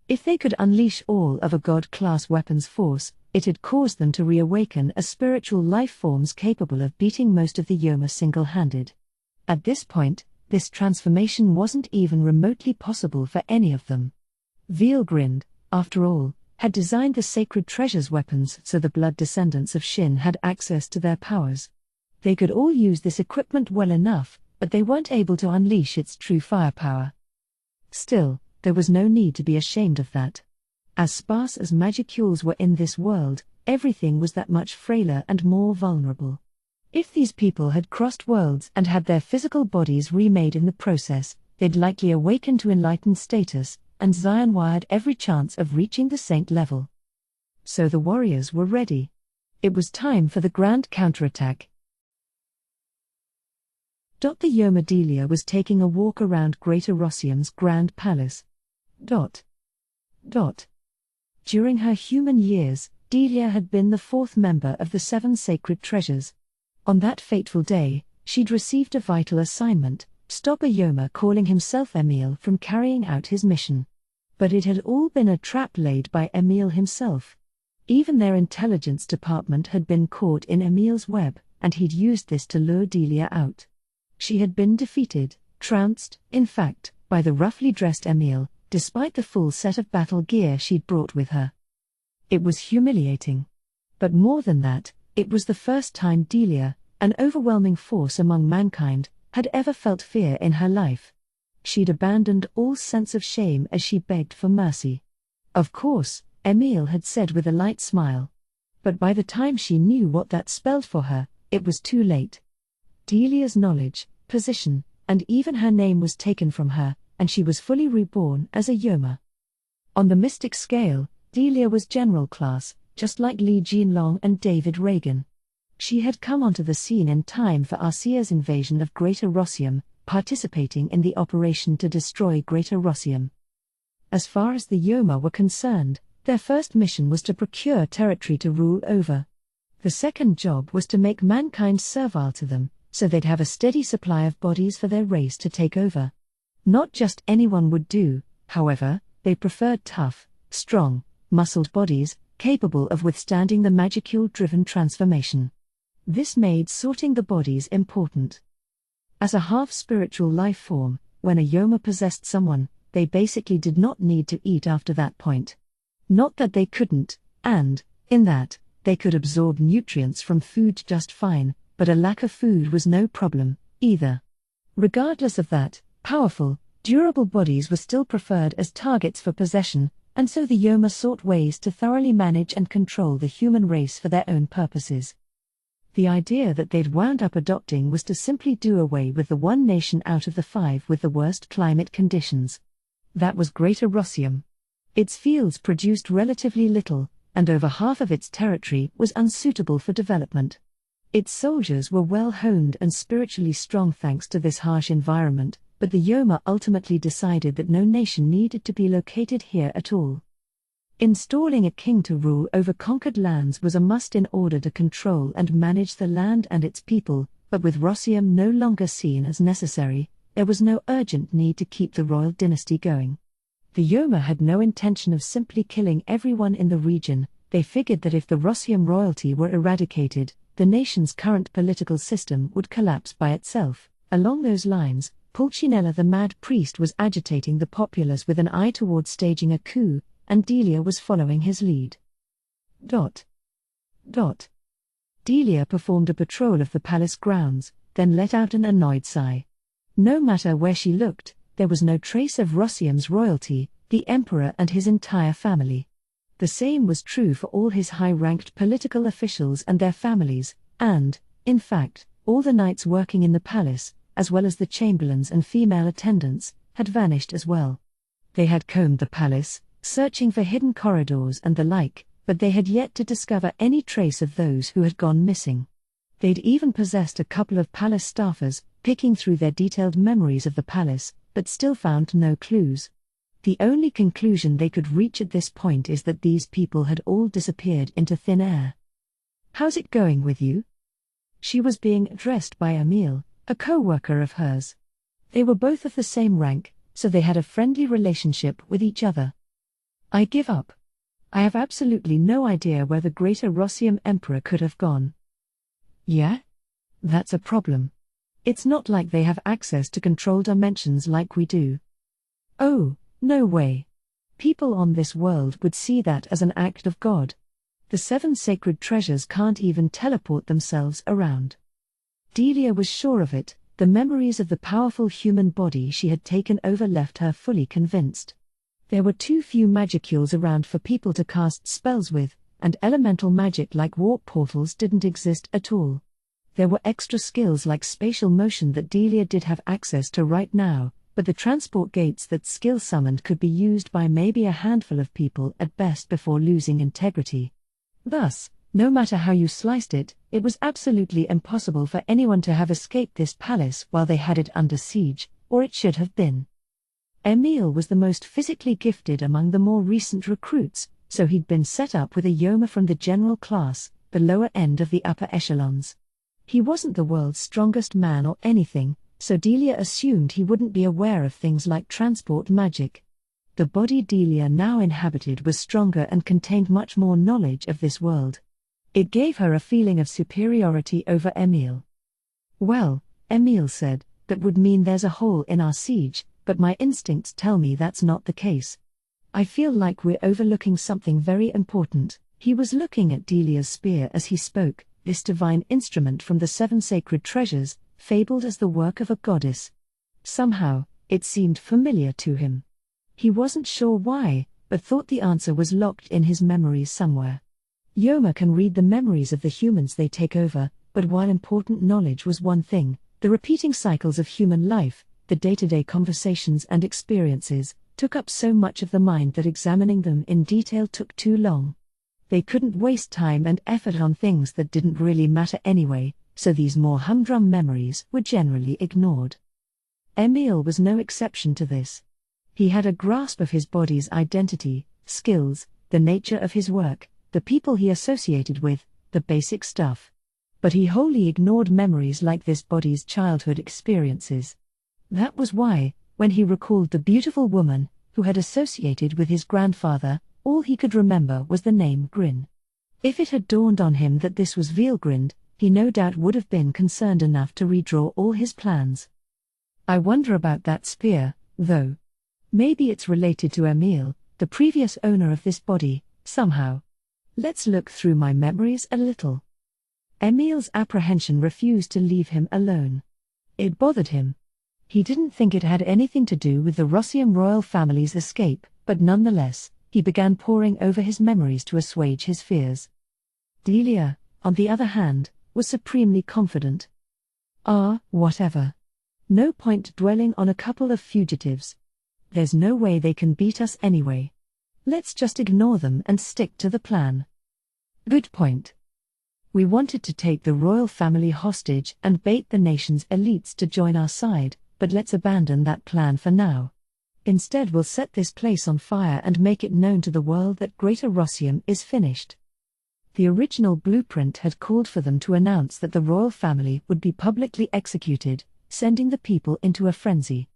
If they could unleash all of a God-class weapons force, it'd cause them to reawaken as spiritual life forms capable of beating most of the Yoma single-handed. At this point, this transformation wasn't even remotely possible for any of them. Vielgrind, after all, had designed the sacred treasures weapons so the blood descendants of Shin had access to their powers. They could all use this equipment well enough, but they weren't able to unleash its true firepower. Still, there was no need to be ashamed of that. As sparse as magicules were in this world, everything was that much frailer and more vulnerable. If these people had crossed worlds and had their physical bodies remade in the process, they'd likely awaken to enlightened status, and Xianhua had every chance of reaching the saint level. So the warriors were ready. It was time for the grand counterattack. The Yoma Delia was taking a walk around Greater Rossium's Grand Palace. During her human years, Delia had been the 4th member of the 7 sacred treasures. On that fateful day, she'd received a vital assignment: stop a Yoma calling himself Emil from carrying out his mission. But it had all been a trap laid by Emil himself. Even their intelligence department had been caught in Emil's web, and he'd used this to lure Delia out. She had been defeated, trounced, in fact, by the roughly dressed Emil, despite the full set of battle gear she'd brought with her. It was humiliating. But more than that, it was the first time Delia, an overwhelming force among mankind, had ever felt fear in her life. She'd abandoned all sense of shame as she begged for mercy. Of course, Emil had said with a light smile. But by the time she knew what that spelled for her, it was too late. Delia's knowledge, position, and even her name was taken from her, and she was fully reborn as a Yoma. On the mystic scale, Delia was general class, just like Li Jinlong and David Reagan. She had come onto the scene in time for Arcea's invasion of Greater Rossium, participating in the operation to destroy Greater Rossium. As far as the Yoma were concerned, their first mission was to procure territory to rule over. The second job was to make mankind servile to them, so they'd have a steady supply of bodies for their race to take over. Not just anyone would do, however. They preferred tough, strong, muscled bodies, capable of withstanding the magicule-driven transformation. This made sorting the bodies important. As a half-spiritual life form, when a Yoma possessed someone, they basically did not need to eat after that point. Not that they couldn't, and, in that, they could absorb nutrients from food just fine, but a lack of food was no problem, either. Regardless of that, powerful, durable bodies were still preferred as targets for possession, and so the Yoma sought ways to thoroughly manage and control the human race for their own purposes. The idea that they'd wound up adopting was to simply do away with the one nation out of the 5 with the worst climate conditions. That was Greater Rossium. Its fields produced relatively little, and over half of its territory was unsuitable for development. Its soldiers were well honed and spiritually strong thanks to this harsh environment, but the Yoma ultimately decided that no nation needed to be located here at all. Installing a king to rule over conquered lands was a must in order to control and manage the land and its people, but with Rossium no longer seen as necessary, there was no urgent need to keep the royal dynasty going. The Yoma had no intention of simply killing everyone in the region. They figured that if the Rossium royalty were eradicated, the nation's current political system would collapse by itself. Along those lines, Pulcinella the mad priest was agitating the populace with an eye towards staging a coup, and Delia was following his lead. Delia performed a patrol of the palace grounds, then let out an annoyed sigh. No matter where she looked, there was no trace of Rossium's royalty, the emperor and his entire family. The same was true for all his high-ranked political officials and their families, and, in fact, all the knights working in the palace, as well as the chamberlains and female attendants, had vanished as well. They had combed the palace, searching for hidden corridors and the like, but they had yet to discover any trace of those who had gone missing. They'd even possessed a couple of palace staffers, picking through their detailed memories of the palace, but still found no clues. The only conclusion they could reach at this point is that these people had all disappeared into thin air. "How's it going with you?" She was being addressed by Emile, a co-worker of hers. They were both of the same rank, so they had a friendly relationship with each other. "I give up. I have absolutely no idea where the greater Rossium Emperor could have gone." "Yeah? That's a problem. It's not like they have access to control dimensions like we do." "Oh, no way. People on this world would see that as an act of God. The 7 sacred treasures can't even teleport themselves around." Delia was sure of it. The memories of the powerful human body she had taken over left her fully convinced. There were too few magicules around for people to cast spells with, and elemental magic like warp portals didn't exist at all. There were extra skills like spatial motion that Delia did have access to right now, but the transport gates that skill summoned could be used by maybe a handful of people at best before losing integrity. Thus, no matter how you sliced it, it was absolutely impossible for anyone to have escaped this palace while they had it under siege, or it should have been. Emile was the most physically gifted among the more recent recruits, so he'd been set up with a Yoma from the general class, the lower end of the upper echelons. He wasn't the world's strongest man or anything, so Delia assumed he wouldn't be aware of things like transport magic. The body Delia now inhabited was stronger and contained much more knowledge of this world. It gave her a feeling of superiority over Emile. "Well," Emile said, "that would mean there's a hole in our siege, but my instincts tell me that's not the case. I feel like we're overlooking something very important." He was looking at Delia's spear as he spoke, this divine instrument from the 7 sacred treasures, fabled as the work of a goddess. Somehow, it seemed familiar to him. He wasn't sure why, but thought the answer was locked in his memories somewhere. Yoma can read the memories of the humans they take over, but while important knowledge was one thing, the repeating cycles of human life, the day-to-day conversations and experiences, took up so much of the mind that examining them in detail took too long. They couldn't waste time and effort on things that didn't really matter anyway, so these more humdrum memories were generally ignored. Emile was no exception to this. He had a grasp of his body's identity, skills, the nature of his work, the people he associated with, the basic stuff. But he wholly ignored memories like this body's childhood experiences. That was why, when he recalled the beautiful woman who had associated with his grandfather, all he could remember was the name Grin. If it had dawned on him that this was Vielgrind, he no doubt would have been concerned enough to redraw all his plans. "I wonder about that spear, though. Maybe it's related to Emile, the previous owner of this body, somehow. Let's look through my memories a little." Emile's apprehension refused to leave him alone. It bothered him. He didn't think it had anything to do with the Rossium royal family's escape, but nonetheless, he began poring over his memories to assuage his fears. Delia, on the other hand, was supremely confident. Whatever. No point dwelling on a couple of fugitives. There's no way they can beat us anyway. Let's just ignore them and stick to the plan. Good point. We wanted to take the royal family hostage and bait the nation's elites to join our side, but let's abandon that plan for now. Instead we'll set this place on fire and make it known to the world that Greater Rossium is finished. The original blueprint had called for them to announce that the royal family would be publicly executed, sending the people into a frenzy.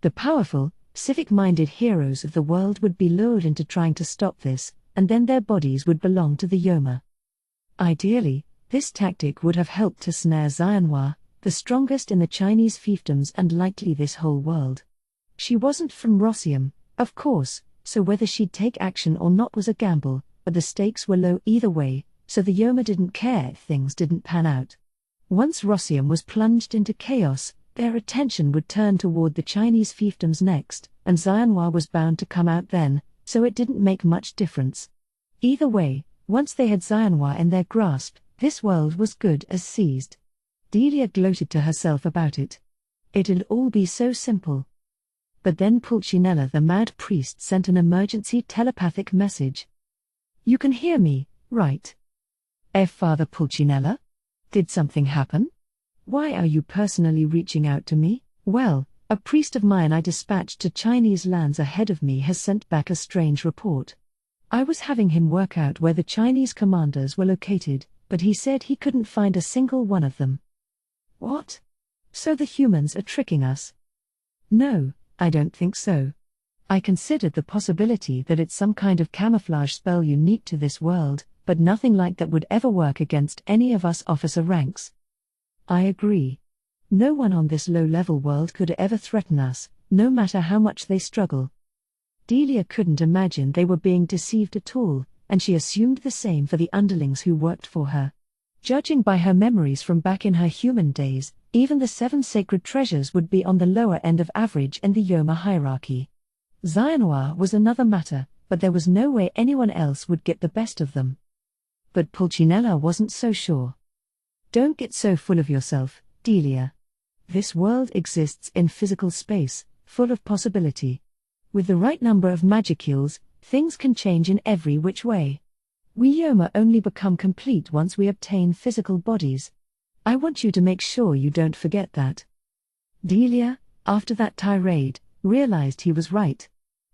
The powerful, civic-minded heroes of the world would be lured into trying to stop this, and then their bodies would belong to the Yoma. Ideally, this tactic would have helped to snare Xianhua, the strongest in the Chinese fiefdoms and likely this whole world. She wasn't from Rossium, of course, so whether she'd take action or not was a gamble, but the stakes were low either way, so the Yoma didn't care if things didn't pan out. Once Rossium was plunged into chaos, their attention would turn toward the Chinese fiefdoms next, and Xianhua was bound to come out then, so it didn't make much difference. Either way, once they had Xianhua in their grasp, this world was good as seized. Delia gloated to herself about it. It'd all be so simple. But then Pulcinella the mad priest sent an emergency telepathic message. "You can hear me, right? Father Pulcinella? Did something happen? Why are you personally reaching out to me?" "Well, a priest of mine I dispatched to Chinese lands ahead of me has sent back a strange report. I was having him work out where the Chinese commanders were located, but he said he couldn't find a single one of them." "What? So the humans are tricking us?" "No, I don't think so. I considered the possibility that it's some kind of camouflage spell unique to this world, but nothing like that would ever work against any of us officer ranks." "I agree. No one on this low-level world could ever threaten us, no matter how much they struggle." Delia couldn't imagine they were being deceived at all, and she assumed the same for the underlings who worked for her. Judging by her memories from back in her human days, even the 7 sacred treasures would be on the lower end of average in the Yoma hierarchy. Xianhua was another matter, but there was no way anyone else would get the best of them. But Pulcinella wasn't so sure. "Don't get so full of yourself, Delia. This world exists in physical space, full of possibility. With the right number of magicules, things can change in every which way. We Yoma only become complete once we obtain physical bodies. I want you to make sure you don't forget that." Delia, after that tirade, realized he was right.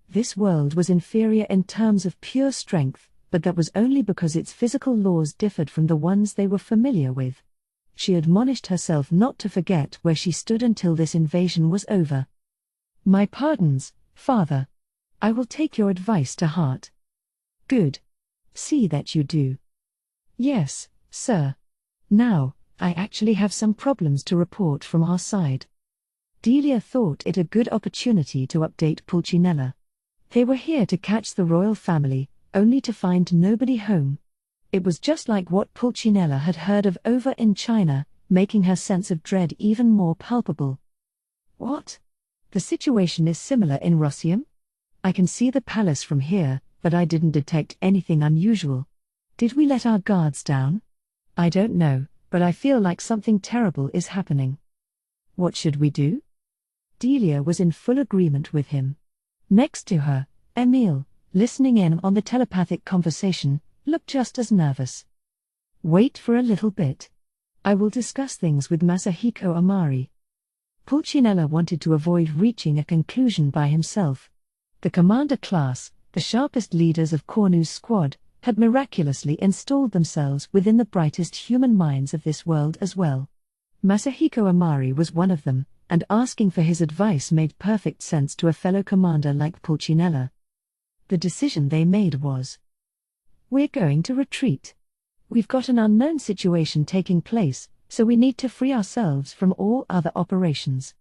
This world was inferior in terms of pure strength, but that was only because its physical laws differed from the ones they were familiar with. She admonished herself not to forget where she stood until this invasion was over. "My pardons, Father. I will take your advice to heart." "Good. See that you do." "Yes, sir. Now, I actually have some problems to report from our side." Delia thought it a good opportunity to update Pulcinella. They were here to catch the royal family, only to find nobody home. It was just like what Pulcinella had heard of over in China, making her sense of dread even more palpable. "What? The situation is similar in Rossium? I can see the palace from here, but I didn't detect anything unusual. Did we let our guards down? I don't know, but I feel like something terrible is happening. What should we do?" Delia was in full agreement with him. Next to her, Emile, listening in on the telepathic conversation, looked just as nervous. "Wait for a little bit. I will discuss things with Masahiko Amari." Pulcinella wanted to avoid reaching a conclusion by himself. The commander class, the sharpest leaders of Cornu's squad, had miraculously installed themselves within the brightest human minds of this world as well. Masahiko Amari was one of them, and asking for his advice made perfect sense to a fellow commander like Pulcinella. The decision they made was, "We're going to retreat. We've got an unknown situation taking place, so we need to free ourselves from all other operations.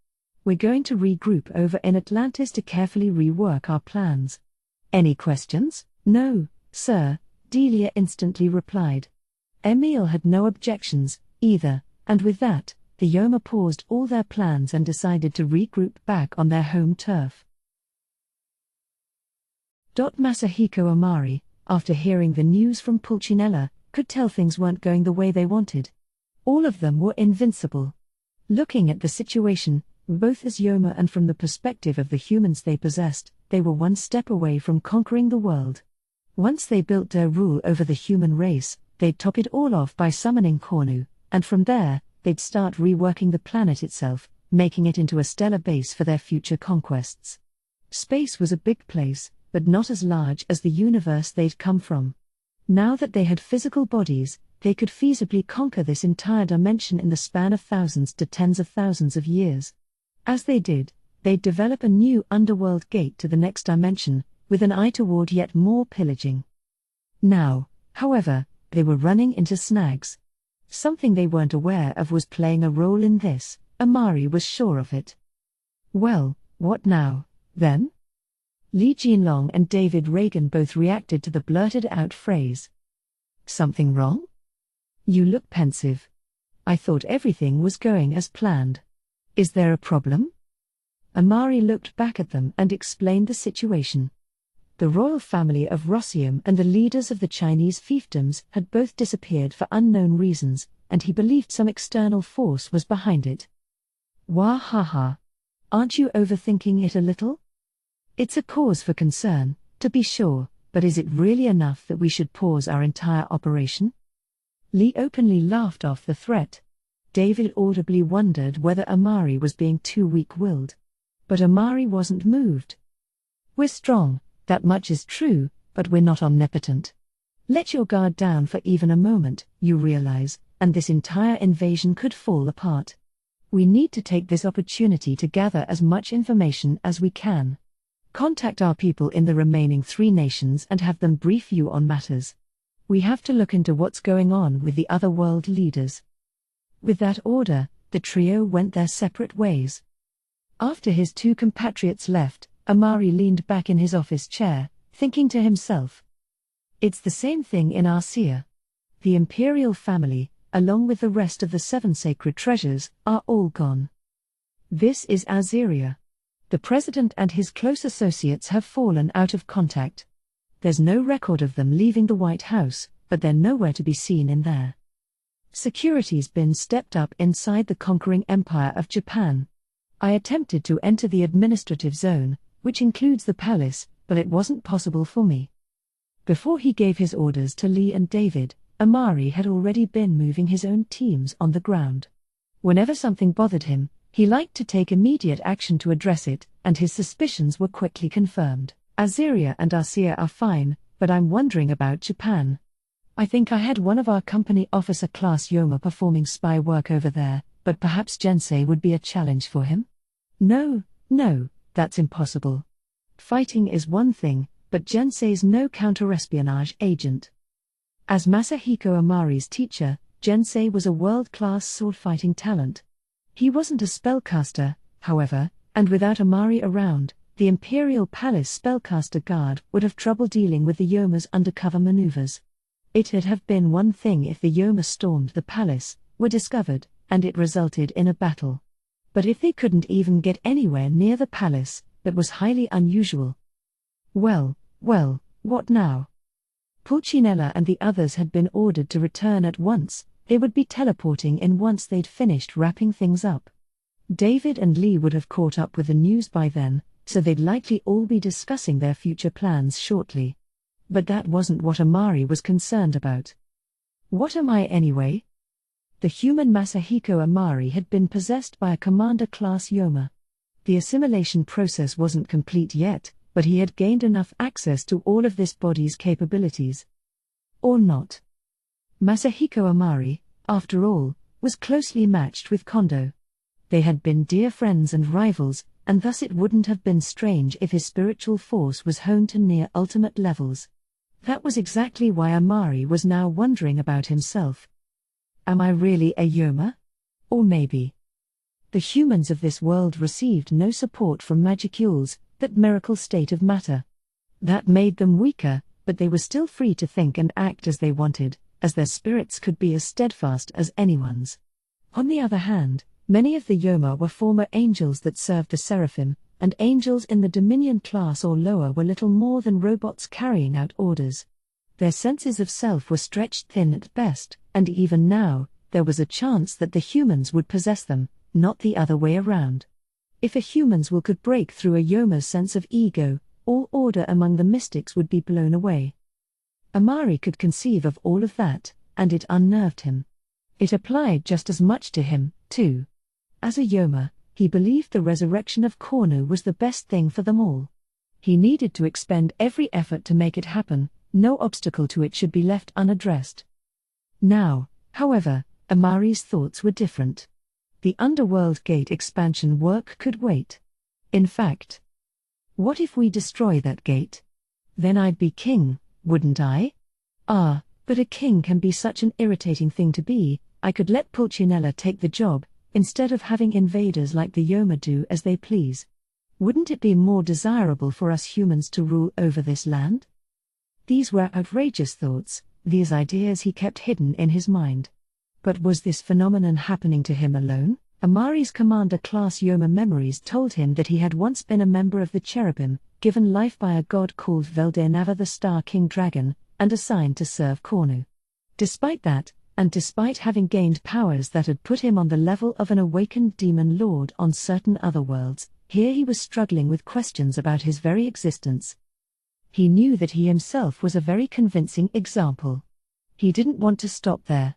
We're going to regroup over in Atlantis to carefully rework our plans." "Any questions?" "No, sir," Delia instantly replied. Emile had no objections, either, and with that, the Yoma paused all their plans and decided to regroup back on their home turf. Masahiko Amari, after hearing the news from Pulcinella, could tell things weren't going the way they wanted. All of them were invincible. Looking at the situation, both as Yoma and from the perspective of the humans they possessed, they were one step away from conquering the world. Once they built their rule over the human race, they'd top it all off by summoning Cornu, and from there, they'd start reworking the planet itself, making it into a stellar base for their future conquests. Space was a big place, but not as large as the universe they'd come from. Now that they had physical bodies, they could feasibly conquer this entire dimension in the span of thousands to tens of thousands of years. As they did, they'd develop a new underworld gate to the next dimension, with an eye toward yet more pillaging. Now, however, they were running into snags. Something they weren't aware of was playing a role in this. Amari was sure of it. Well, what now, then? Li Jinlong and David Reagan both reacted to the blurted-out phrase. Something wrong? You look pensive. I thought everything was going as planned. Is there a problem? Amari looked back at them and explained the situation. The royal family of Rossium and the leaders of the Chinese fiefdoms had both disappeared for unknown reasons, and he believed some external force was behind it. Wah ha ha. Aren't you overthinking it a little? It's a cause for concern, to be sure, but is it really enough that we should pause our entire operation? Li openly laughed off the threat. David audibly wondered whether Amari was being too weak-willed. But Amari wasn't moved. We're strong, that much is true, but we're not omnipotent. Let your guard down for even a moment, you realize, and this entire invasion could fall apart. We need to take this opportunity to gather as much information as we can. Contact our people in the remaining 3 nations and have them brief you on matters. We have to look into what's going on with the other world leaders. With that order, the trio went their separate ways. After his 2 compatriots left, Amari leaned back in his office chair, thinking to himself. It's the same thing in Arcia. The imperial family, along with the rest of the 7 sacred treasures, are all gone. This is Aziria. The president and his close associates have fallen out of contact. There's no record of them leaving the White House, but they're nowhere to be seen in there. Security's been stepped up inside the conquering empire of Japan. I attempted to enter the administrative zone, which includes the palace, but it wasn't possible for me. Before he gave his orders to Li and David, Amari had already been moving his own teams on the ground. Whenever something bothered him, he liked to take immediate action to address it, and his suspicions were quickly confirmed. Aziria and Arcia are fine, but I'm wondering about Japan. I think I had one of our company officer-class Yoma performing spy work over there, but perhaps Jensei would be a challenge for him? No, that's impossible. Fighting is one thing, but Jensei's no counter-espionage agent. As Masahiko Amari's teacher, Jensei was a world-class sword-fighting talent. He wasn't a spellcaster, however, and without Amari around, the Imperial Palace Spellcaster Guard would have trouble dealing with the Yoma's undercover maneuvers. It'd have been one thing if the Yoma stormed the palace, were discovered, and it resulted in a battle. But if they couldn't even get anywhere near the palace, that was highly unusual. Well, what now? Pulcinella and the others had been ordered to return at once. They would be teleporting in once they'd finished wrapping things up. David and Lee would have caught up with the news by then, so they'd likely all be discussing their future plans shortly. But that wasn't what Amari was concerned about. What am I anyway? The human Masahiko Amari had been possessed by a commander-class Yoma. The assimilation process wasn't complete yet, but he had gained enough access to all of this body's capabilities. Or not. Masahiko Amari, after all, was closely matched with Kondo. They had been dear friends and rivals, and thus it wouldn't have been strange if his spiritual force was honed to near ultimate levels. That was exactly why Amari was now wondering about himself. Am I really a Yoma? Or maybe the humans of this world received no support from magicules, that miracle state of matter. That made them weaker, but they were still free to think and act as they wanted, as their spirits could be as steadfast as anyone's. On the other hand, many of the Yoma were former angels that served the Seraphim, and angels in the Dominion class or lower were little more than robots carrying out orders. Their senses of self were stretched thin at best, and even now, there was a chance that the humans would possess them, not the other way around. If a human's will could break through a Yoma's sense of ego, all order among the mystics would be blown away. Amari could conceive of all of that, and it unnerved him. It applied just as much to him, too. As a Yoma, he believed the resurrection of Kornu was the best thing for them all. He needed to expend every effort to make it happen, no obstacle to it should be left unaddressed. Now, however, Amari's thoughts were different. The Underworld Gate expansion work could wait. In fact, what if we destroy that gate? Then I'd be king, wouldn't I? Ah, but a king can be such an irritating thing to be. I could let Pulcinella take the job, instead of having invaders like the Yoma do as they please. Wouldn't it be more desirable for us humans to rule over this land? These were outrageous thoughts, these ideas he kept hidden in his mind. But was this phenomenon happening to him alone? Amari's commander-class Yoma memories told him that he had once been a member of the Cherubim, given life by a god called Veldenava the Star King Dragon, and assigned to serve Cornu. Despite that, and despite having gained powers that had put him on the level of an awakened demon lord on certain other worlds, here he was struggling with questions about his very existence. He knew that he himself was a very convincing example. He didn't want to stop there.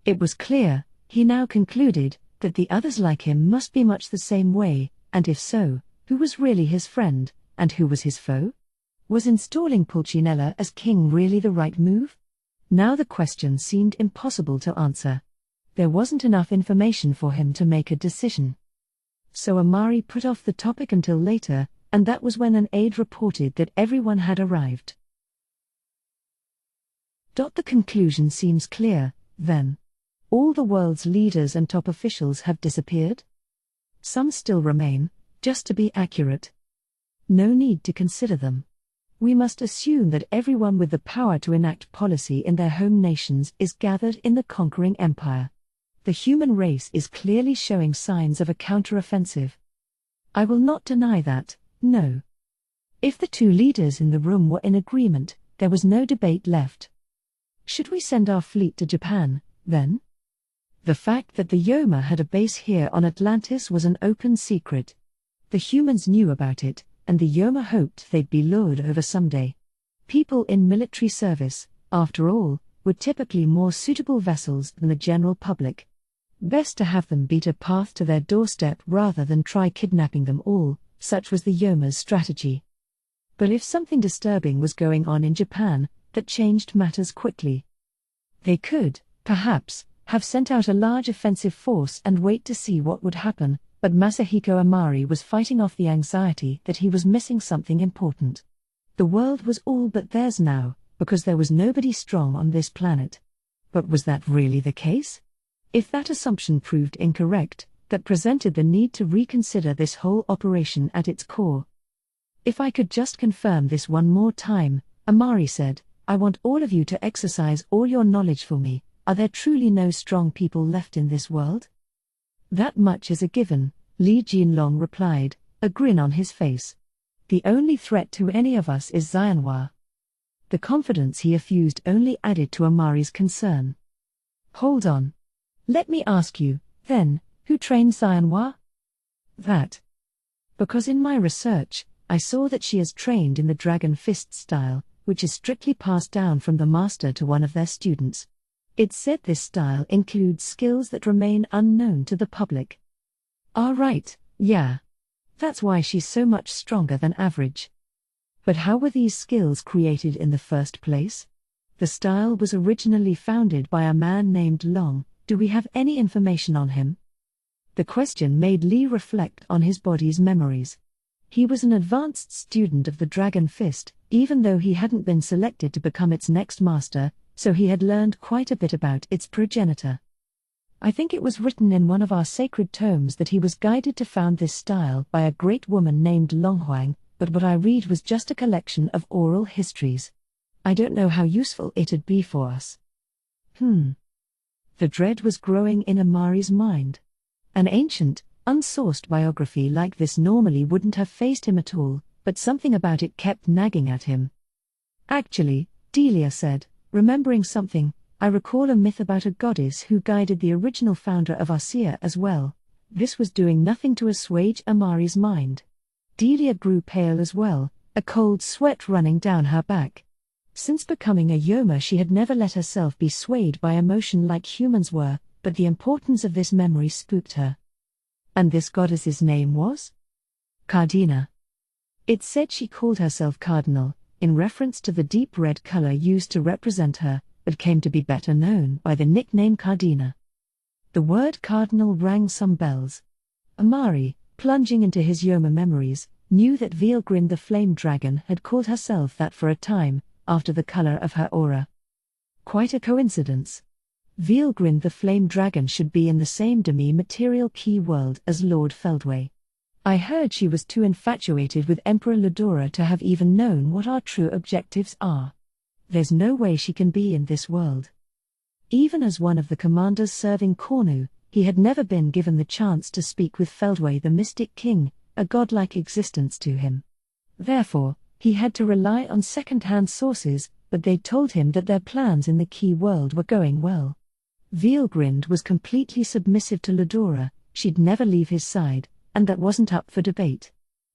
It was clear, he now concluded, that the others like him must be much the same way, and if so, who was really his friend, and who was his foe? Was installing Pulcinella as king really the right move? Now the question seemed impossible to answer. There wasn't enough information for him to make a decision. So Amari put off the topic until later, and that was when an aide reported that everyone had arrived. The conclusion seems clear, then. All the world's leaders and top officials have disappeared? Some still remain, just to be accurate. No need to consider them. We must assume that everyone with the power to enact policy in their home nations is gathered in the conquering empire. The human race is clearly showing signs of a counteroffensive. I will not deny that, no. If the two leaders in the room were in agreement, there was no debate left. Should we send our fleet to Japan, then? The fact that the Yoma had a base here on Atlantis was an open secret. The humans knew about it, and the Yoma hoped they'd be lured over someday. People in military service, after all, were typically more suitable vessels than the general public. Best to have them beat a path to their doorstep rather than try kidnapping them all, such was the Yoma's strategy. But if something disturbing was going on in Japan, that changed matters quickly. They could, perhaps, have sent out a large offensive force and wait to see what would happen, but Masahiko Amari was fighting off the anxiety that he was missing something important. The world was all but theirs now, because there was nobody strong on this planet. But was that really the case? If that assumption proved incorrect, that presented the need to reconsider this whole operation at its core. If I could just confirm this one more time, Amari said, I want all of you to exercise all your knowledge for me. Are there truly no strong people left in this world? That much is a given, Li Jinlong replied, a grin on his face. The only threat to any of us is Xianhua. The confidence he effused only added to Amari's concern. Hold on. Let me ask you, then, who trained Xianhua? That. Because in my research, I saw that she is trained in the Dragon Fist style, which is strictly passed down from the master to one of their students. It said this style includes skills that remain unknown to the public. Right, yeah. That's why she's so much stronger than average. But how were these skills created in the first place? The style was originally founded by a man named Long. Do we have any information on him? The question made Li reflect on his body's memories. He was an advanced student of the Dragon Fist, even though he hadn't been selected to become its next master, so he had learned quite a bit about its progenitor. I think it was written in one of our sacred tomes that he was guided to found this style by a great woman named Longhuang, but what I read was just a collection of oral histories. I don't know how useful it'd be for us. The dread was growing in Amari's mind. An ancient, unsourced biography like this normally wouldn't have fazed him at all, but something about it kept nagging at him. Actually, Delia said, remembering something, I recall a myth about a goddess who guided the original founder of Arcia as well. This was doing nothing to assuage Amari's mind. Delia grew pale as well, a cold sweat running down her back. Since becoming a Yoma she had never let herself be swayed by emotion like humans were, but the importance of this memory spooked her. And this goddess's name was? Cardina. It said she called herself Cardinal, in reference to the deep red color used to represent her, but came to be better known by the nickname Cardina. The word cardinal rang some bells. Amari, plunging into his Yoma memories, knew that Veilgrind the Flame Dragon had called herself that for a time, after the color of her aura. Quite a coincidence. Veilgrind the Flame Dragon should be in the same demi-material key world as Lord Feldway. I heard she was too infatuated with Emperor Ladora to have even known what our true objectives are. There's no way she can be in this world. Even as one of the commanders serving Cornu, he had never been given the chance to speak with Feldway the Mystic King, a godlike existence to him. Therefore, he had to rely on second-hand sources, but they told him that their plans in the key world were going well. Veilgrind was completely submissive to Ladora, she'd never leave his side, and that wasn't up for debate.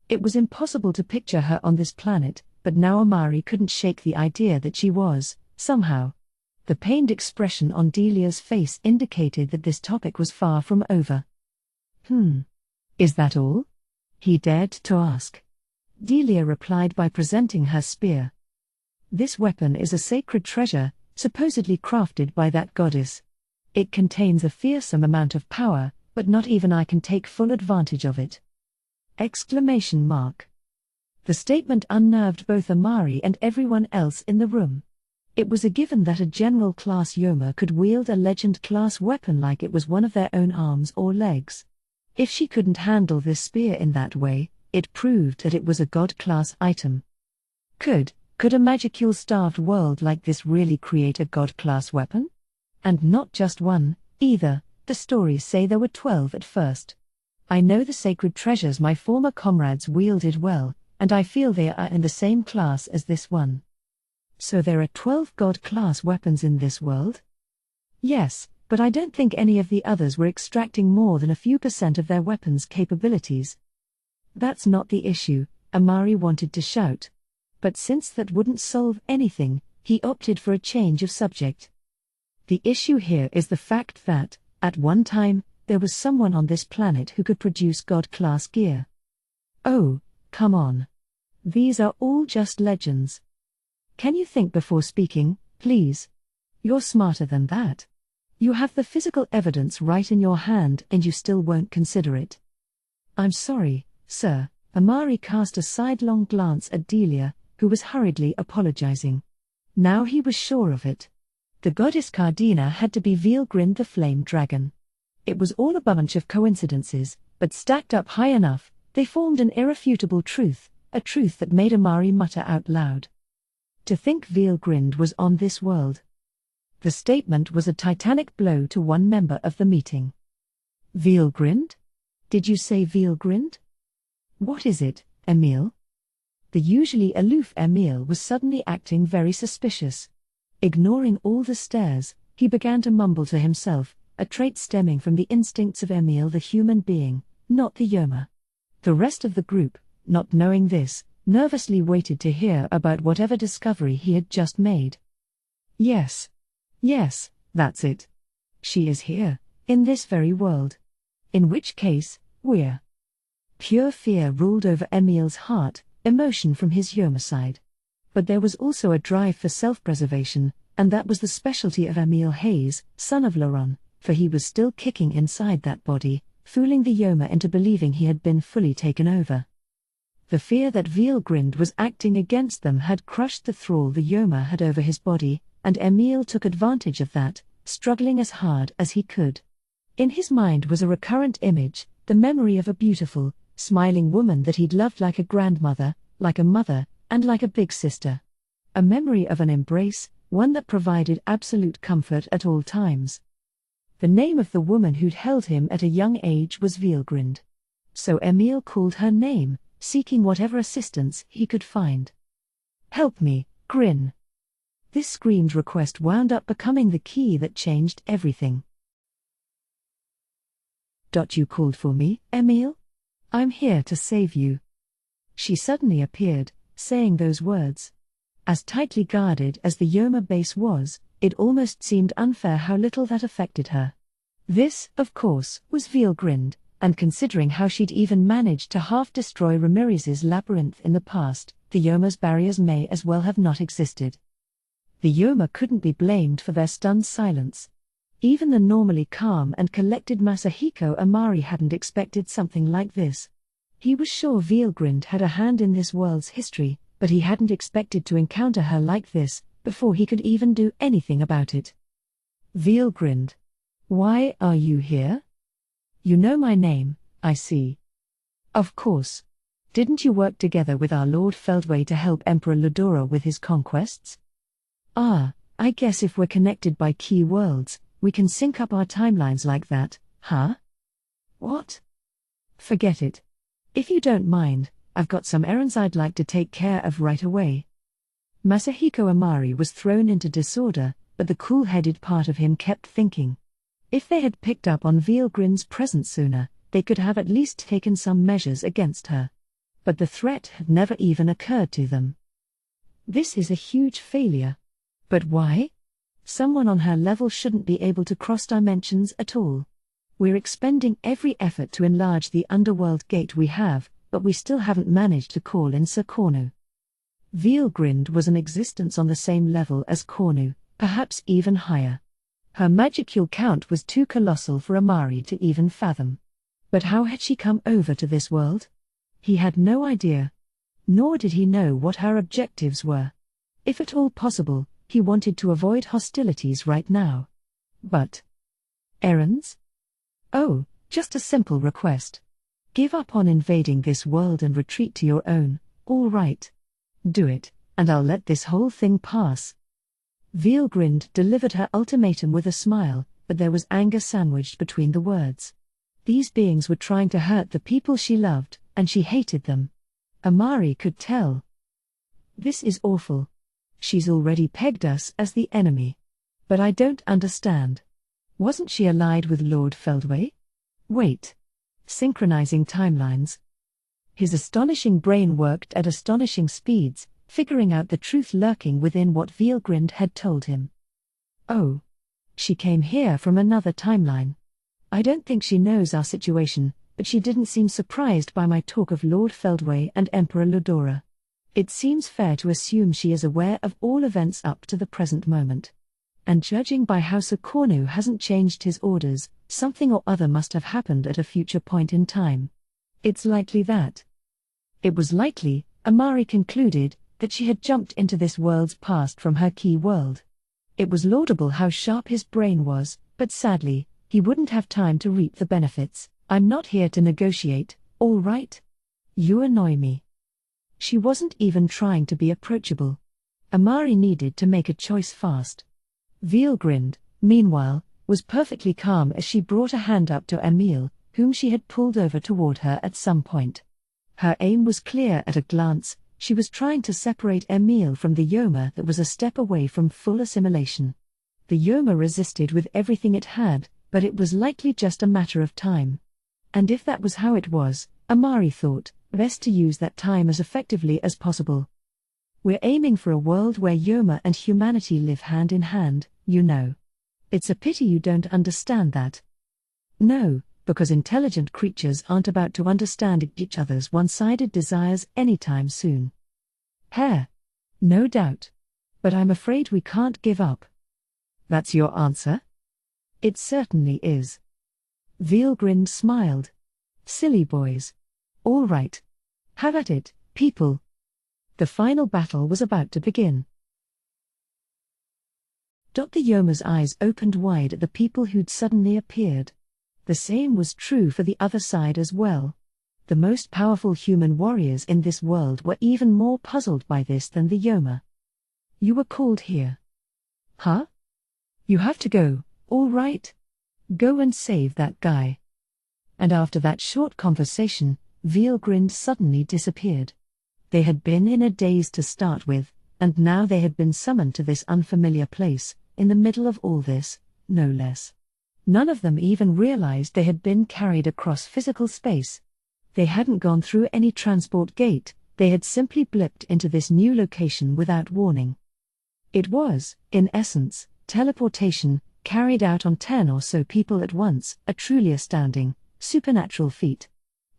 It was impossible to picture her on this planet, but now Amari couldn't shake the idea that she was, somehow. The pained expression on Delia's face indicated that this topic was far from over. Is that all? He dared to ask. Delia replied by presenting her spear. This weapon is a sacred treasure, supposedly crafted by that goddess. It contains a fearsome amount of power, but not even I can take full advantage of it. Exclamation mark. The statement unnerved both Amari and everyone else in the room. It was a given that a general-class Yoma could wield a legend-class weapon like it was one of their own arms or legs. If she couldn't handle this spear in that way, it proved that it was a god-class item. Could a magicule-starved world like this really create a god-class weapon? And not just one, either. The stories say there were 12 at first. I know the sacred treasures my former comrades wielded well, and I feel they are in the same class as this one. So there are 12 god-class weapons in this world? Yes, but I don't think any of the others were extracting more than a few % of their weapons' capabilities. That's not the issue, Amari wanted to shout. But since that wouldn't solve anything, he opted for a change of subject. The issue here is the fact that, at one time, there was someone on this planet who could produce god-class gear. Oh, come on. These are all just legends. Can you think before speaking, please? You're smarter than that. You have the physical evidence right in your hand and you still won't consider it. I'm sorry, sir. Amari cast a sidelong glance at Delia, who was hurriedly apologizing. Now he was sure of it. The goddess Cardina had to be Veilgrind the Flame Dragon. It was all a bunch of coincidences, but stacked up high enough, they formed an irrefutable truth, a truth that made Amari mutter out loud. To think Veilgrind was on this world. The statement was a titanic blow to one member of the meeting. Veilgrind? Did you say Veilgrind? What is it, Emil? The usually aloof Emil was suddenly acting very suspicious. Ignoring all the stares, he began to mumble to himself, a trait stemming from the instincts of Emil the human being, not the Yoma. The rest of the group, not knowing this, nervously waited to hear about whatever discovery he had just made. Yes, that's it. She is here, in this very world. In which case, we're... Pure fear ruled over Emil's heart, emotion from his Yoma side. But there was also a drive for self-preservation, and that was the specialty of Emil Hayes, son of Laron, for he was still kicking inside that body, fooling the Yoma into believing he had been fully taken over. The fear that Veilgrind was acting against them had crushed the thrall the Yoma had over his body, and Emil took advantage of that, struggling as hard as he could. In his mind was a recurrent image, the memory of a beautiful, smiling woman that he'd loved like a grandmother, like a mother, and like a big sister. A memory of an embrace, one that provided absolute comfort at all times. The name of the woman who'd held him at a young age was Veilgrind. So Emil called her name, seeking whatever assistance he could find. Help me, Grin. This screamed request wound up becoming the key that changed everything. You called for me, Emil? I'm here to save you. She suddenly appeared, saying those words. As tightly guarded as the Yoma base was, it almost seemed unfair how little that affected her. This, of course, was Veilgrind, and considering how she'd even managed to half-destroy Ramirez's labyrinth in the past, the Yoma's barriers may as well have not existed. The Yoma couldn't be blamed for their stunned silence. Even the normally calm and collected Masahiko Amari hadn't expected something like this. He was sure Vielgrind had a hand in this world's history, but he hadn't expected to encounter her like this, before he could even do anything about it. Vielgrind. Why are you here? You know my name, I see. Of course. Didn't you work together with our Lord Feldway to help Emperor Ludora with his conquests? Ah, I guess if we're connected by key worlds, we can sync up our timelines like that, huh? What? Forget it. If you don't mind, I've got some errands I'd like to take care of right away. Masahiko Amari was thrown into disorder, but the cool-headed part of him kept thinking. If they had picked up on Vielgrind's presence sooner, they could have at least taken some measures against her. But the threat had never even occurred to them. This is a huge failure. But why? Someone on her level shouldn't be able to cross dimensions at all. We're expending every effort to enlarge the underworld gate we have, but we still haven't managed to call in Sir Cornu. Vielgrind was an existence on the same level as Cornu, perhaps even higher. Her magicule count was too colossal for Amari to even fathom. But how had she come over to this world? He had no idea. Nor did he know what her objectives were. If at all possible, he wanted to avoid hostilities right now. But errands? Oh, just a simple request. Give up on invading this world and retreat to your own, all right. Do it, and I'll let this whole thing pass. Vielgrind delivered her ultimatum with a smile, but there was anger sandwiched between the words. These beings were trying to hurt the people she loved, and she hated them. Amari could tell. This is awful. She's already pegged us as the enemy. But I don't understand. Wasn't she allied with Lord Feldway? Wait. Synchronizing timelines. His astonishing brain worked at astonishing speeds, figuring out the truth lurking within what Vielgrind had told him. Oh. She came here from another timeline. I don't think she knows our situation, but she didn't seem surprised by my talk of Lord Feldway and Emperor Ludora. It seems fair to assume she is aware of all events up to the present moment. And judging by how Sir Cornu hasn't changed his orders, something or other must have happened at a future point in time. It's likely that. It was likely, Amari concluded, that she had jumped into this world's past from her key world. It was laudable how sharp his brain was, but sadly, he wouldn't have time to reap the benefits. I'm not here to negotiate, all right? You annoy me. She wasn't even trying to be approachable. Amari needed to make a choice fast. Vielgrind, meanwhile, was perfectly calm as she brought a hand up to Emil, whom she had pulled over toward her at some point. Her aim was clear at a glance. She was trying to separate Emil from the Yoma that was a step away from full assimilation. The Yoma resisted with everything it had, but it was likely just a matter of time. And if that was how it was, Amari thought, best to use that time as effectively as possible. We're aiming for a world where Yoma and humanity live hand in hand, you know. It's a pity you don't understand that. No, because intelligent creatures aren't about to understand each other's one-sided desires anytime soon. No doubt. But I'm afraid we can't give up. That's your answer? It certainly is. Vielgrind smiled. Silly boys. All right. Have at it, people. The final battle was about to begin. The Yoma's eyes opened wide at the people who'd suddenly appeared. The same was true for the other side as well. The most powerful human warriors in this world were even more puzzled by this than the Yoma. You were called here. Huh? You have to go, all right? Go and save that guy. And after that short conversation, Vielgrind suddenly disappeared. They had been in a daze to start with, and now they had been summoned to this unfamiliar place, in the middle of all this, no less. None of them even realized they had been carried across physical space. They hadn't gone through any transport gate, they had simply blipped into this new location without warning. It was, in essence, teleportation, carried out on 10 or so people at once, a truly astounding, supernatural feat.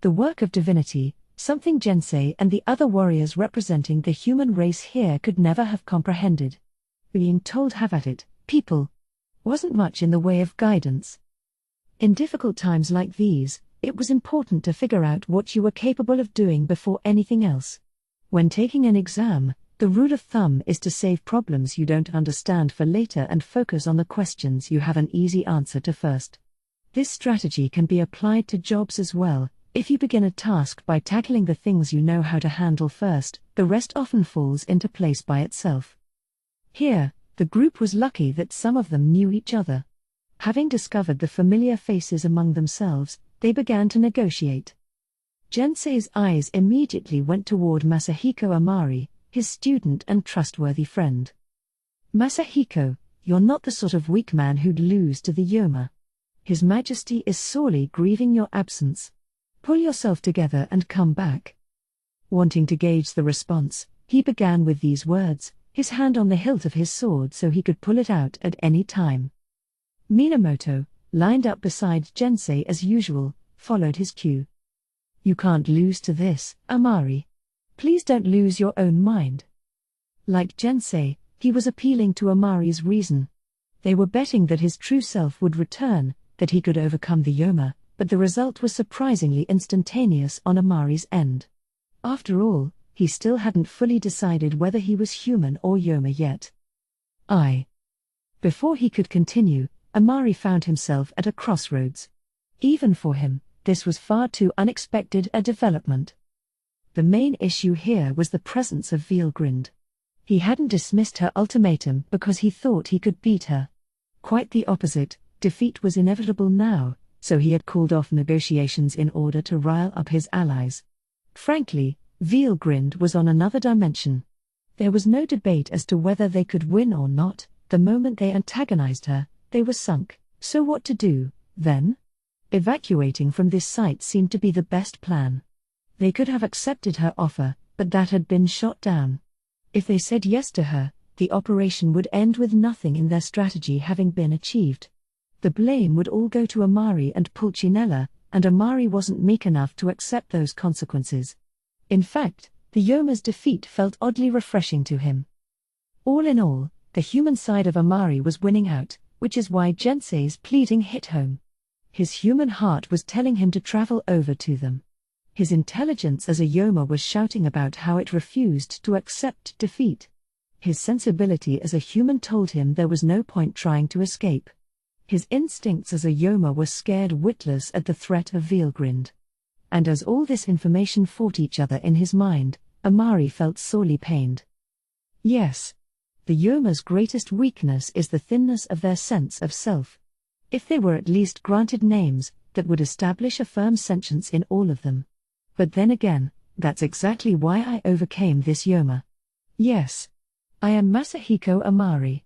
The work of divinity, something Jensei and the other warriors representing the human race here could never have comprehended. Being told have at it, people. wasn't much in the way of guidance. In difficult times like these, it was important to figure out what you were capable of doing before anything else. When taking an exam, the rule of thumb is to save problems you don't understand for later and focus on the questions you have an easy answer to first. This strategy can be applied to jobs as well. If you begin a task by tackling the things you know how to handle first, the rest often falls into place by itself. Here, the group was lucky that some of them knew each other. Having discovered the familiar faces among themselves, they began to negotiate. Jensei's eyes immediately went toward Masahiko Amari, his student and trustworthy friend. Masahiko, you're not the sort of weak man who'd lose to the Yoma. His Majesty is sorely grieving your absence. Pull yourself together and come back. Wanting to gauge the response, he began with these words, his hand on the hilt of his sword so he could pull it out at any time. Minamoto, lined up beside Jensei as usual, followed his cue. You can't lose to this, Amari. Please don't lose your own mind. Like Jensei, he was appealing to Amari's reason. They were betting that his true self would return, that he could overcome the Yoma, but the result was surprisingly instantaneous on Amari's end. After all, he still hadn't fully decided whether he was human or Yoma yet. Before he could continue, Amari found himself at a crossroads. Even for him, this was far too unexpected a development. The main issue here was the presence of Veilgrind. He hadn't dismissed her ultimatum because he thought he could beat her. Quite the opposite, defeat was inevitable now, so he had called off negotiations in order to rile up his allies. Frankly, Veilgrind was on another dimension. There was no debate as to whether they could win or not. The moment they antagonized her, they were sunk. So what to do, then? Evacuating from this site seemed to be the best plan. They could have accepted her offer, but that had been shot down. If they said yes to her, the operation would end with nothing in their strategy having been achieved. The blame would all go to Amari and Pulcinella, and Amari wasn't meek enough to accept those consequences. In fact, the Yoma's defeat felt oddly refreshing to him. All in all, the human side of Amari was winning out, which is why Jensei's pleading hit home. His human heart was telling him to travel over to them. His intelligence as a Yoma was shouting about how it refused to accept defeat. His sensibility as a human told him there was no point trying to escape. His instincts as a Yoma were scared witless at the threat of Veilgrind. And as all this information fought each other in his mind, Amari felt sorely pained. Yes. The Yoma's greatest weakness is the thinness of their sense of self. If they were at least granted names, that would establish a firm sentience in all of them. But then again, that's exactly why I overcame this Yoma. Yes. I am Masahiko Amari.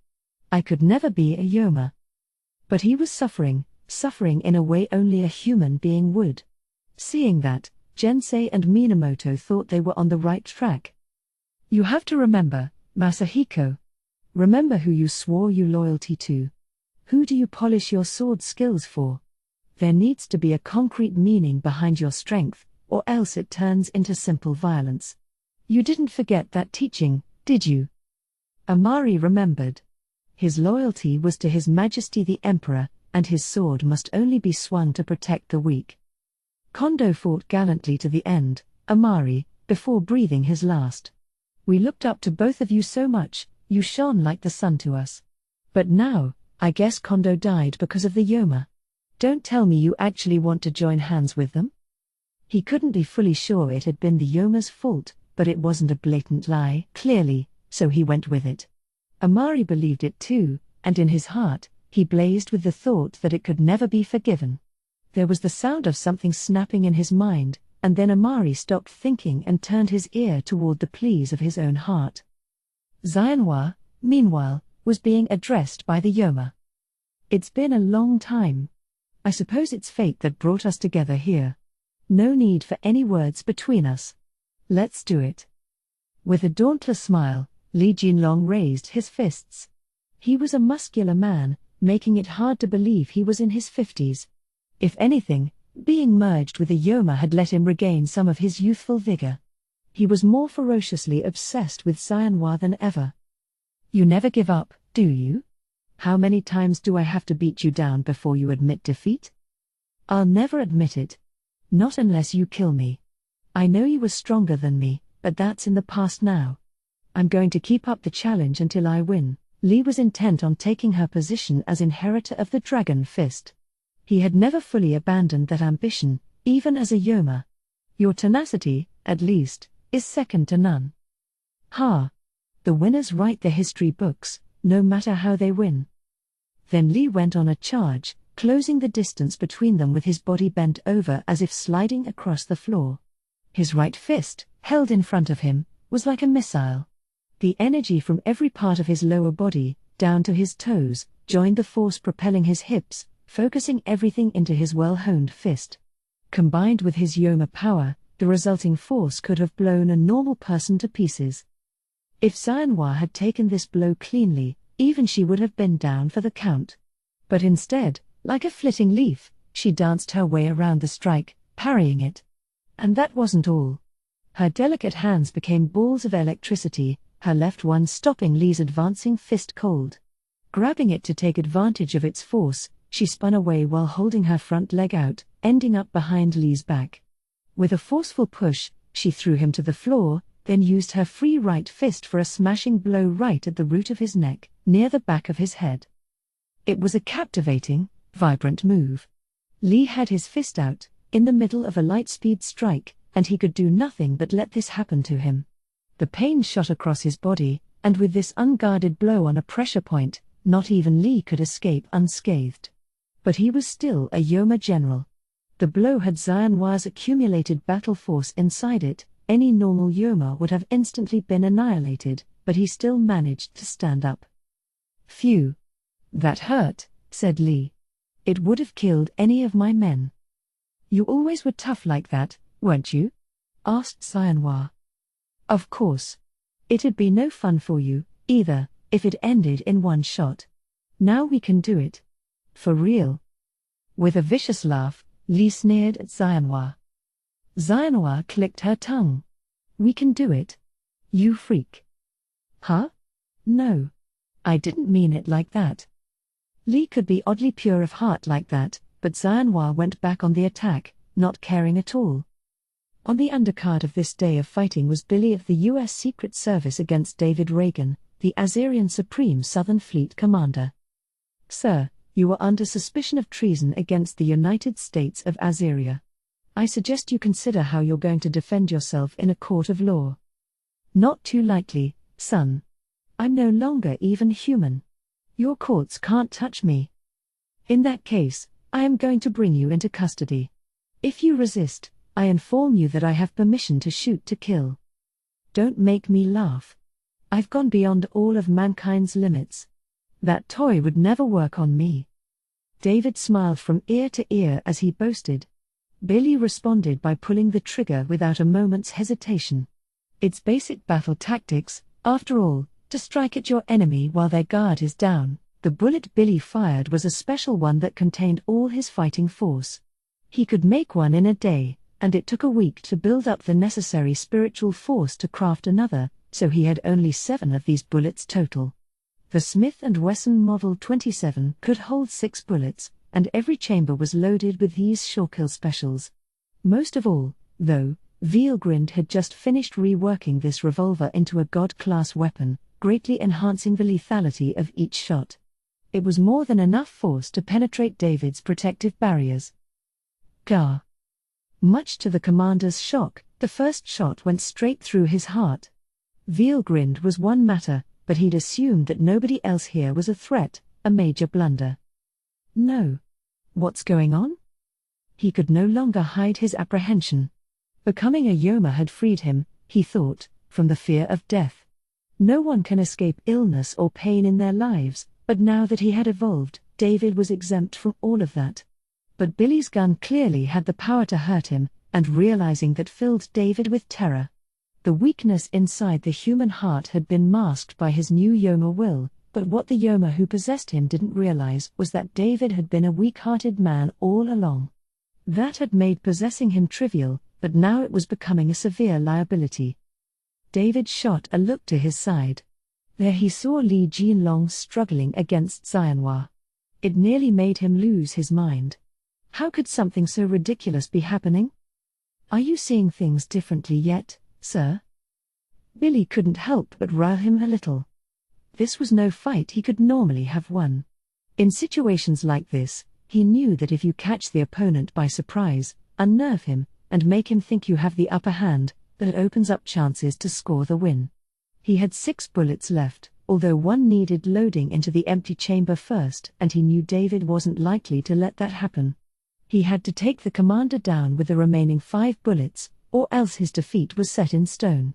I could never be a Yoma. But he was suffering in a way only a human being would. Seeing that, Jensei and Minamoto thought they were on the right track. You have to remember, Masahiko. Remember who you swore you loyalty to. Who do you polish your sword skills for? There needs to be a concrete meaning behind your strength, or else it turns into simple violence. You didn't forget that teaching, did you? Amari remembered. His loyalty was to His Majesty the Emperor, and his sword must only be swung to protect the weak. Kondo fought gallantly to the end, Amari, before breathing his last. We looked up to both of you so much, you shone like the sun to us. But now, I guess Kondo died because of the Yoma. Don't tell me you actually want to join hands with them? He couldn't be fully sure it had been the Yoma's fault, but it wasn't a blatant lie, clearly, so he went with it. Amari believed it too, and in his heart, he blazed with the thought that it could never be forgiven. There was the sound of something snapping in his mind, and then Amari stopped thinking and turned his ear toward the pleas of his own heart. Xianhua, meanwhile, was being addressed by the Yoma. It's been a long time. I suppose it's fate that brought us together here. No need for any words between us. Let's do it. With a dauntless smile, Li Jinlong raised his fists. He was a muscular man, making it hard to believe he was in his 50s. If anything, being merged with a Yoma had let him regain some of his youthful vigor. He was more ferociously obsessed with Xianhua than ever. You never give up, do you? How many times do I have to beat you down before you admit defeat? I'll never admit it. Not unless you kill me. I know you were stronger than me, but that's in the past now. I'm going to keep up the challenge until I win. Lee was intent on taking her position as inheritor of the Dragon Fist. He had never fully abandoned that ambition, even as a Yoma. Your tenacity, at least, is second to none. Ha! The winners write the history books, no matter how they win. Then Lee went on a charge, closing the distance between them with his body bent over as if sliding across the floor. His right fist, held in front of him, was like a missile. The energy from every part of his lower body, down to his toes, joined the force propelling his hips, focusing everything into his well-honed fist. Combined with his Yoma power, the resulting force could have blown a normal person to pieces. If Xianhua had taken this blow cleanly, even she would have been down for the count. But instead, like a flitting leaf, she danced her way around the strike, parrying it. And that wasn't all. Her delicate hands became balls of electricity, her left one stopping Lee's advancing fist cold. Grabbing it to take advantage of its force, she spun away while holding her front leg out, ending up behind Lee's back. With a forceful push, she threw him to the floor, then used her free right fist for a smashing blow right at the root of his neck, near the back of his head. It was a captivating, vibrant move. Lee had his fist out, in the middle of a light-speed strike, and he could do nothing but let this happen to him. The pain shot across his body, and with this unguarded blow on a pressure point, not even Lee could escape unscathed. But he was still a Yoma general. The blow had Xianhua's accumulated battle force inside it. Any normal Yoma would have instantly been annihilated, but he still managed to stand up. Phew. That hurt, said Lee. It would have killed any of my men. You always were tough like that, weren't you? Asked Xianhua. Of course. It'd be no fun for you, either, if it ended in one shot. Now we can do it. For real. With a vicious laugh, Lee sneered at Xianhua. Xianhua clicked her tongue. We can do it. You freak. Huh? No. I didn't mean it like that. Lee could be oddly pure of heart like that, but Xianhua went back on the attack, not caring at all. On the undercard of this day of fighting was Billy of the U.S. Secret Service against David Reagan, the Azerian Supreme Southern Fleet Commander. Sir, you are under suspicion of treason against the United States of Azeria. I suggest you consider how you're going to defend yourself in a court of law. Not too lightly, son. I'm no longer even human. Your courts can't touch me. In that case, I am going to bring you into custody. If you resist, I inform you that I have permission to shoot to kill. Don't make me laugh. I've gone beyond all of mankind's limits. That toy would never work on me. David smiled from ear to ear as he boasted. Billy responded by pulling the trigger without a moment's hesitation. It's basic battle tactics, after all, to strike at your enemy while their guard is down. The bullet Billy fired was a special one that contained all his fighting force. He could make one in a day, and it took a week to build up the necessary spiritual force to craft another, so he had only 7 of these bullets total. The Smith & Wesson Model 27 could hold 6 bullets, and every chamber was loaded with these Shorekill specials. Most of all, though, Veilgrind had just finished reworking this revolver into a god-class weapon, greatly enhancing the lethality of each shot. It was more than enough force to penetrate David's protective barriers. Gah! Much to the commander's shock, the first shot went straight through his heart. Veilgrind was one matter, but he'd assumed that nobody else here was a threat, a major blunder. No. What's going on? He could no longer hide his apprehension. Becoming a Yoma had freed him, he thought, from the fear of death. No one can escape illness or pain in their lives, but now that he had evolved, David was exempt from all of that. But Billy's gun clearly had the power to hurt him, and realizing that filled David with terror. The weakness inside the human heart had been masked by his new Yoma will, but what the Yoma who possessed him didn't realize was that David had been a weak-hearted man all along. That had made possessing him trivial, but now it was becoming a severe liability. David shot a look to his side. There he saw Li Jinlong struggling against Xianhua. It nearly made him lose his mind. How could something so ridiculous be happening? Are you seeing things differently yet, sir? Billy couldn't help but rile him a little. This was no fight he could normally have won. In situations like this, he knew that if you catch the opponent by surprise, unnerve him, and make him think you have the upper hand, that opens up chances to score the win. He had 6 bullets left, although one needed loading into the empty chamber first, and he knew David wasn't likely to let that happen. He had to take the commander down with the remaining 5 bullets, or else his defeat was set in stone.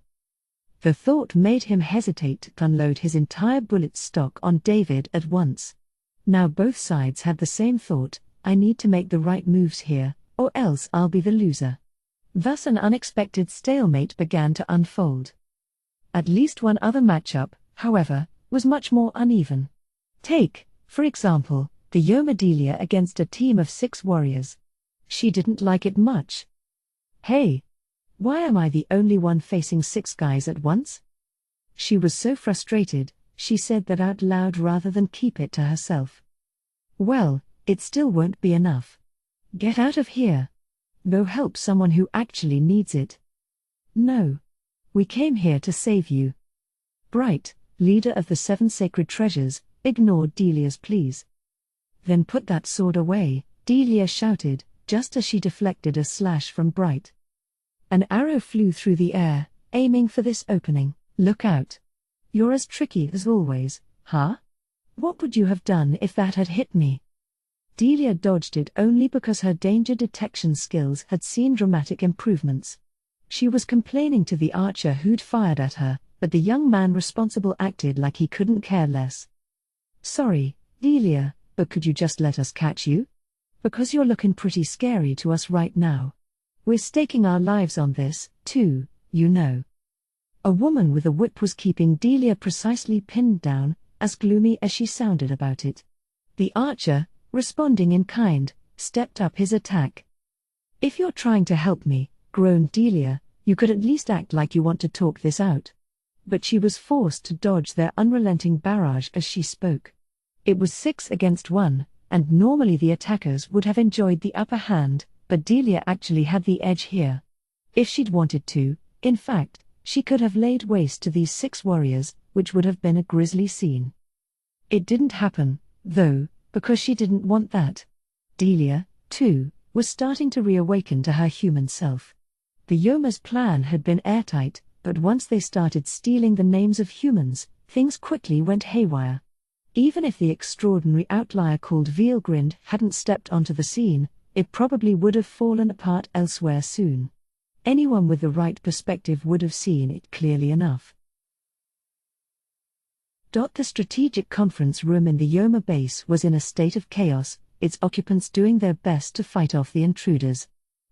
The thought made him hesitate to unload his entire bullet stock on David at once. Now both sides had the same thought: I need to make the right moves here, or else I'll be the loser. Thus an unexpected stalemate began to unfold. At least one other matchup, however, was much more uneven. Take, for example, the Yoma Delia against a team of 6 warriors. She didn't like it much. Hey! Why am I the only one facing 6 guys at once? She was so frustrated, she said that out loud rather than keep it to herself. Well, it still won't be enough. Get out of here. Go help someone who actually needs it. No. We came here to save you. Bright, leader of the 7 sacred treasures, ignored Delia's pleas. Then put that sword away, Delia shouted, just as she deflected a slash from Bright. An arrow flew through the air, aiming for this opening. Look out. You're as tricky as always, huh? What would you have done if that had hit me? Delia dodged it only because her danger detection skills had seen dramatic improvements. She was complaining to the archer who'd fired at her, but the young man responsible acted like he couldn't care less. Sorry, Delia, but could you just let us catch you? Because you're looking pretty scary to us right now. We're staking our lives on this, too, you know. A woman with a whip was keeping Delia precisely pinned down, as gloomy as she sounded about it. The archer, responding in kind, stepped up his attack. If you're trying to help me, groaned Delia, you could at least act like you want to talk this out. But she was forced to dodge their unrelenting barrage as she spoke. It was 6 against 1, and normally the attackers would have enjoyed the upper hand, but Delia actually had the edge here. If she'd wanted to, in fact, she could have laid waste to these 6 warriors, which would have been a grisly scene. It didn't happen, though, because she didn't want that. Delia, too, was starting to reawaken to her human self. The Yoma's plan had been airtight, but once they started stealing the names of humans, things quickly went haywire. Even if the extraordinary outlier called Veilgrind hadn't stepped onto the scene, it probably would have fallen apart elsewhere soon. Anyone with the right perspective would have seen it clearly enough. The strategic conference room in the Yoma base was in a state of chaos, its occupants doing their best to fight off the intruders.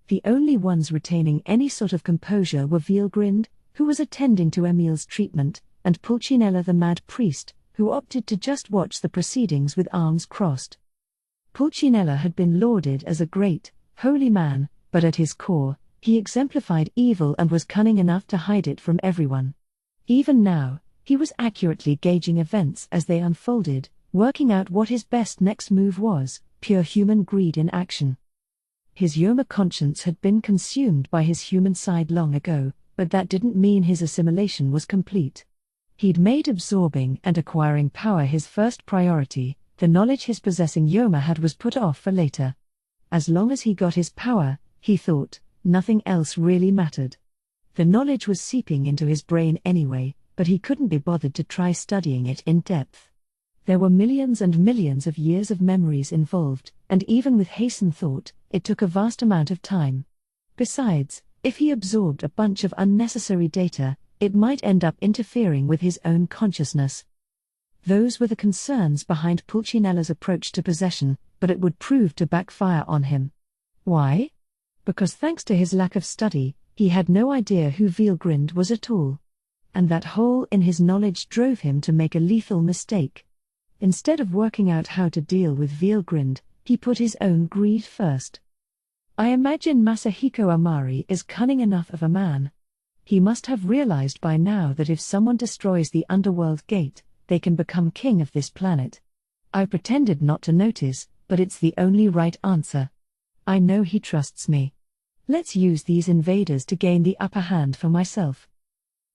The only ones retaining any sort of composure were Veilgrind, who was attending to Emil's treatment, and Pulcinella the mad priest, who opted to just watch the proceedings with arms crossed. Pulcinella had been lauded as a great, holy man, but at his core, he exemplified evil and was cunning enough to hide it from everyone. Even now, he was accurately gauging events as they unfolded, working out what his best next move was, pure human greed in action. His Yoma conscience had been consumed by his human side long ago, but that didn't mean his assimilation was complete. He'd made absorbing and acquiring power his first priority. The knowledge his possessing Yoma had was put off for later. As long as he got his power, he thought, nothing else really mattered. The knowledge was seeping into his brain anyway, but he couldn't be bothered to try studying it in depth. There were millions and millions of years of memories involved, and even with hastened thought, it took a vast amount of time. Besides, if he absorbed a bunch of unnecessary data, it might end up interfering with his own consciousness. Those were the concerns behind Pulcinella's approach to possession, but it would prove to backfire on him. Why? Because thanks to his lack of study, he had no idea who Veilgrind was at all. And that hole in his knowledge drove him to make a lethal mistake. Instead of working out how to deal with Veilgrind, he put his own greed first. I imagine Masahiko Amari is cunning enough of a man. He must have realized by now that if someone destroys the underworld gate, they can become king of this planet. I pretended not to notice, but it's the only right answer. I know he trusts me. Let's use these invaders to gain the upper hand for myself.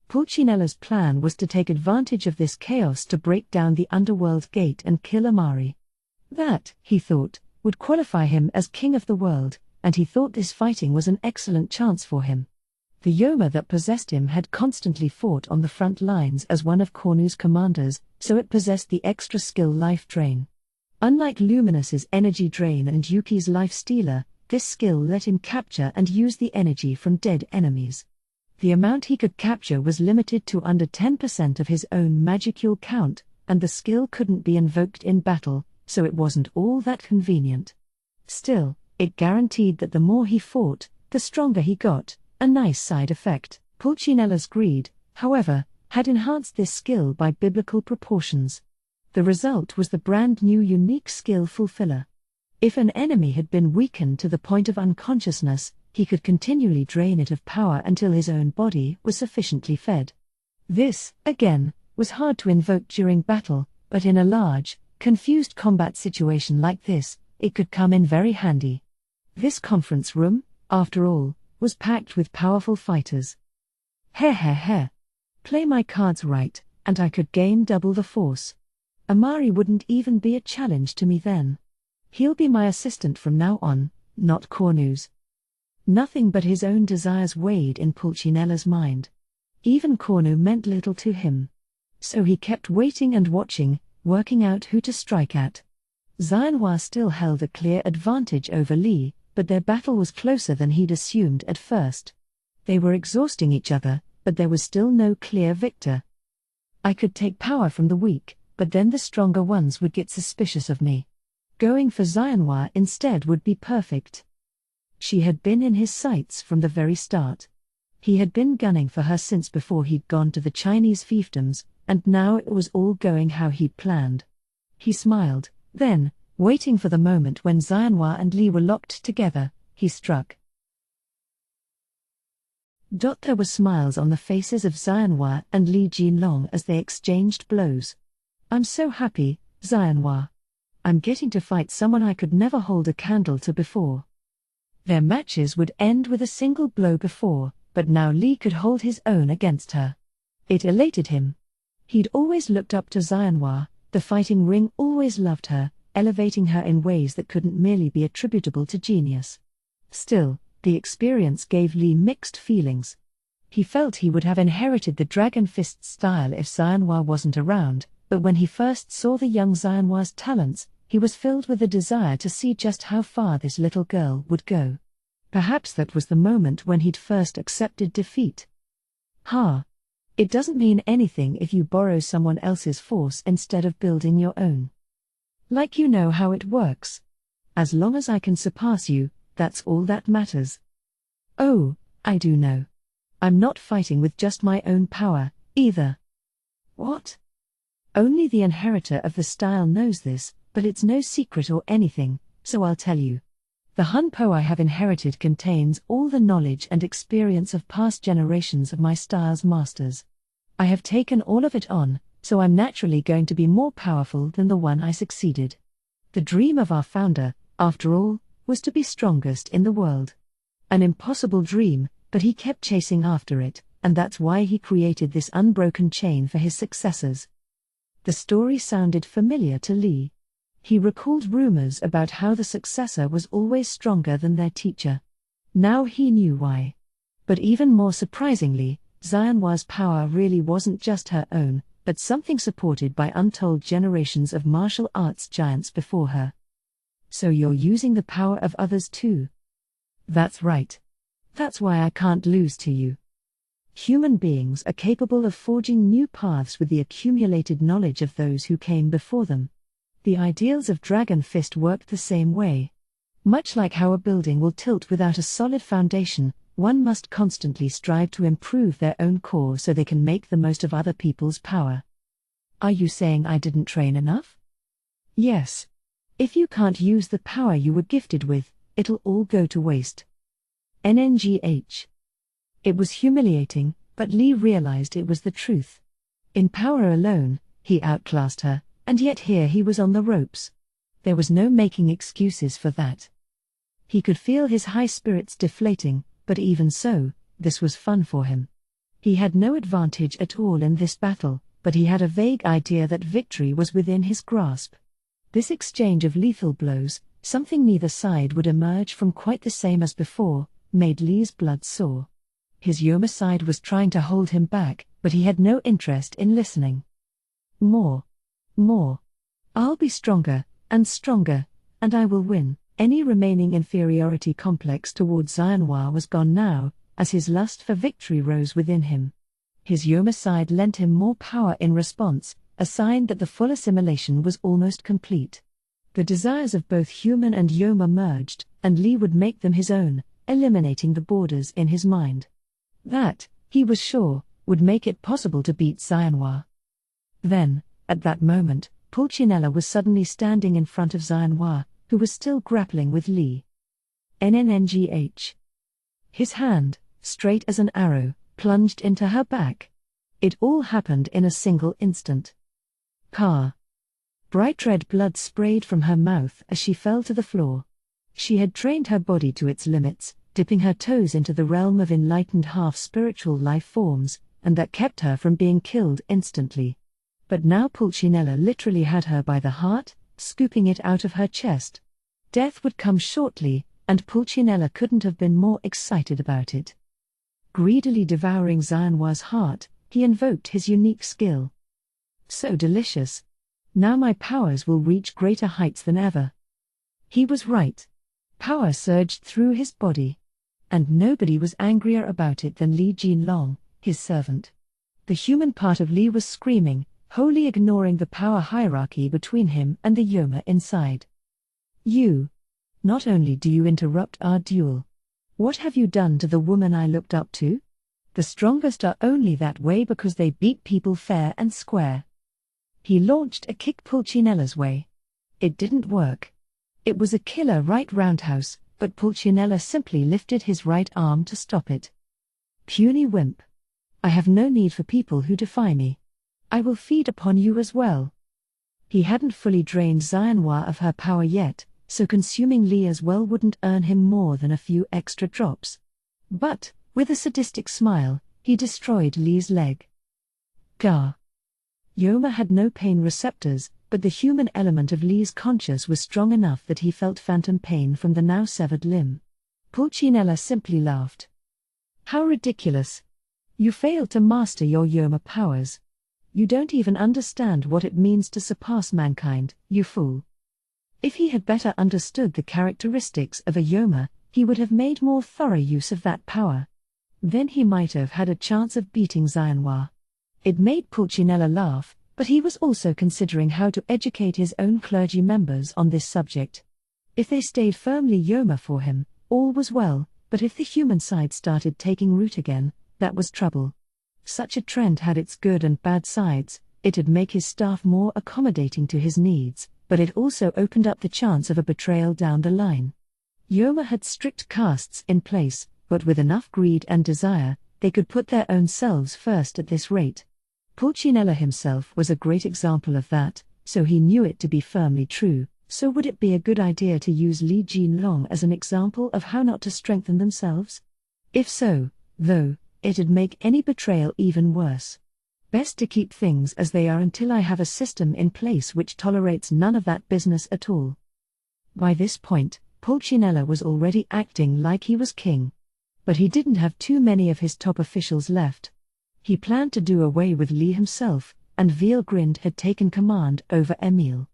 Pulcinella's plan was to take advantage of this chaos to break down the underworld gate and kill Amari. That, he thought, would qualify him as king of the world, and he thought this fighting was an excellent chance for him. The Yoma that possessed him had constantly fought on the front lines as one of Cornu's commanders, so it possessed the extra skill life drain. Unlike Luminous's energy drain and Yuki's life stealer, this skill let him capture and use the energy from dead enemies. The amount he could capture was limited to under 10% of his own magicule count, and the skill couldn't be invoked in battle, so it wasn't all that convenient. Still, it guaranteed that the more he fought, the stronger he got, a nice side effect. Pulcinella's greed, however, had enhanced this skill by biblical proportions. The result was the brand new unique skill Fulfiller. If an enemy had been weakened to the point of unconsciousness, he could continually drain it of power until his own body was sufficiently fed. This, again, was hard to invoke during battle, but in a large, confused combat situation like this, it could come in very handy. This conference room, after all, was packed with powerful fighters. Play my cards right, and I could gain double the force. Amari wouldn't even be a challenge to me then. He'll be my assistant from now on, not Cornu's. Nothing but his own desires weighed in Pulcinella's mind. Even Cornu meant little to him. So he kept waiting and watching, working out who to strike at. Xianhua still held a clear advantage over Li, but their battle was closer than he'd assumed at first. They were exhausting each other, but there was still no clear victor. I could take power from the weak, but then the stronger ones would get suspicious of me. Going for Xianhua instead would be perfect. She had been in his sights from the very start. He had been gunning for her since before he'd gone to the Chinese fiefdoms, and now it was all going how he'd planned. He smiled, then, waiting for the moment when Xianhua and Li were locked together, he struck. There were smiles on the faces of Xianhua and Li Jinlong as they exchanged blows. I'm so happy, Xianhua. I'm getting to fight someone I could never hold a candle to before. Their matches would end with a single blow before, but now Li could hold his own against her. It elated him. He'd always looked up to Xianhua, the fighting ring always loved her, elevating her in ways that couldn't merely be attributable to genius. Still, the experience gave Li mixed feelings. He felt he would have inherited the Dragon Fist style if Xianhua wasn't around, but when he first saw the young Xianhua's talents, he was filled with a desire to see just how far this little girl would go. Perhaps that was the moment when he'd first accepted defeat. It doesn't mean anything if you borrow someone else's force instead of building your own. Like you know how it works. As long as I can surpass you, that's all that matters. Oh, I do know. I'm not fighting with just my own power, either. What? Only the inheritor of the style knows this, but it's no secret or anything, so I'll tell you. The Hunpo I have inherited contains all the knowledge and experience of past generations of my style's masters. I have taken all of it on, so I'm naturally going to be more powerful than the one I succeeded. The dream of our founder, after all, was to be strongest in the world. An impossible dream, but he kept chasing after it, and that's why he created this unbroken chain for his successors. The story sounded familiar to Li. He recalled rumors about how the successor was always stronger than their teacher. Now he knew why. But even more surprisingly, Xianhua's power really wasn't just her own, but something supported by untold generations of martial arts giants before her. So you're using the power of others too? That's right. That's why I can't lose to you. Human beings are capable of forging new paths with the accumulated knowledge of those who came before them. The ideals of Dragon Fist worked the same way. Much like how a building will tilt without a solid foundation, one must constantly strive to improve their own core so they can make the most of other people's power. Are you saying I didn't train enough? Yes. If you can't use the power you were gifted with, it'll all go to waste. NNGH. It was humiliating, But Lee realized it was the truth. In power alone, he outclassed her, and yet here he was on the ropes. There was no making excuses for that. He could feel his high spirits deflating, but even so, this was fun for him. He had no advantage at all in this battle, but he had a vague idea that victory was within his grasp. This exchange of lethal blows, something neither side would emerge from quite the same as before, made Lee's blood soar. His Yoma side was trying to hold him back, but he had no interest in listening. More. I'll be stronger, and I will win. Any remaining inferiority complex towards Xianhua was gone now, as his lust for victory rose within him. His Yoma side lent him more power in response, a sign that the full assimilation was almost complete. The desires of both human and Yoma merged, and Lee would make them his own, eliminating the borders in his mind. That, he was sure, would make it possible to beat Xianhua. Then, at that moment, Pulcinella was suddenly standing in front of Xianhua, who was still grappling with Lee. NNNGH. His hand, straight as an arrow, plunged into her back. It all happened in a single instant. Car. Bright red blood sprayed from her mouth as she fell to the floor. She had trained her body to its limits, dipping her toes into the realm of enlightened half-spiritual life forms, and that kept her from being killed instantly. But now Pulcinella literally had her by the heart, scooping it out of her chest. Death would come shortly, and Pulcinella couldn't have been more excited about it. Greedily devouring Xianhua's heart, he invoked his unique skill. So delicious. Now my powers will reach greater heights than ever. He was right. Power surged through his body. And nobody was angrier about it than Li Jinlong, his servant. The human part of Li was screaming, wholly ignoring the power hierarchy between him and the Yoma inside. You. Not only do you interrupt our duel. What have you done to the woman I looked up to? The strongest are only that way because they beat people fair and square. He launched a kick Pulcinella's way. It didn't work. It was a killer right roundhouse, but Pulcinella simply lifted his right arm to stop it. Puny wimp. I have no need for people who defy me. I will feed upon you as well. He hadn't fully drained Xianhua of her power yet, so consuming Li as well wouldn't earn him more than a few extra drops. But, with a sadistic smile, he destroyed Li's leg. Gah. Yoma had no pain receptors, but the human element of Li's conscience was strong enough that he felt phantom pain from the now severed limb. Pulcinella simply laughed. How ridiculous. You failed to master your Yoma powers. You don't even understand what it means to surpass mankind, you fool. If he had better understood the characteristics of a Yoma, he would have made more thorough use of that power. Then he might have had a chance of beating Xianhua. It made Pulcinella laugh, but he was also considering how to educate his own clergy members on this subject. If they stayed firmly Yoma for him, all was well, but if the human side started taking root again, that was trouble. Such a trend had its good and bad sides. It'd make his staff more accommodating to his needs, but it also opened up the chance of a betrayal down the line. Yoma had strict castes in place, but with enough greed and desire, they could put their own selves first at this rate. Pulcinella himself was a great example of that, so he knew it to be firmly true. So would it be a good idea to use Li Jinlong as an example of how not to strengthen themselves? If so, though, it'd make any betrayal even worse. Best to keep things as they are until I have a system in place which tolerates none of that business at all. By this point, Pulcinella was already acting like he was king. But he didn't have too many of his top officials left. He planned to do away with Li himself, and Vielgrind had taken command over Emil.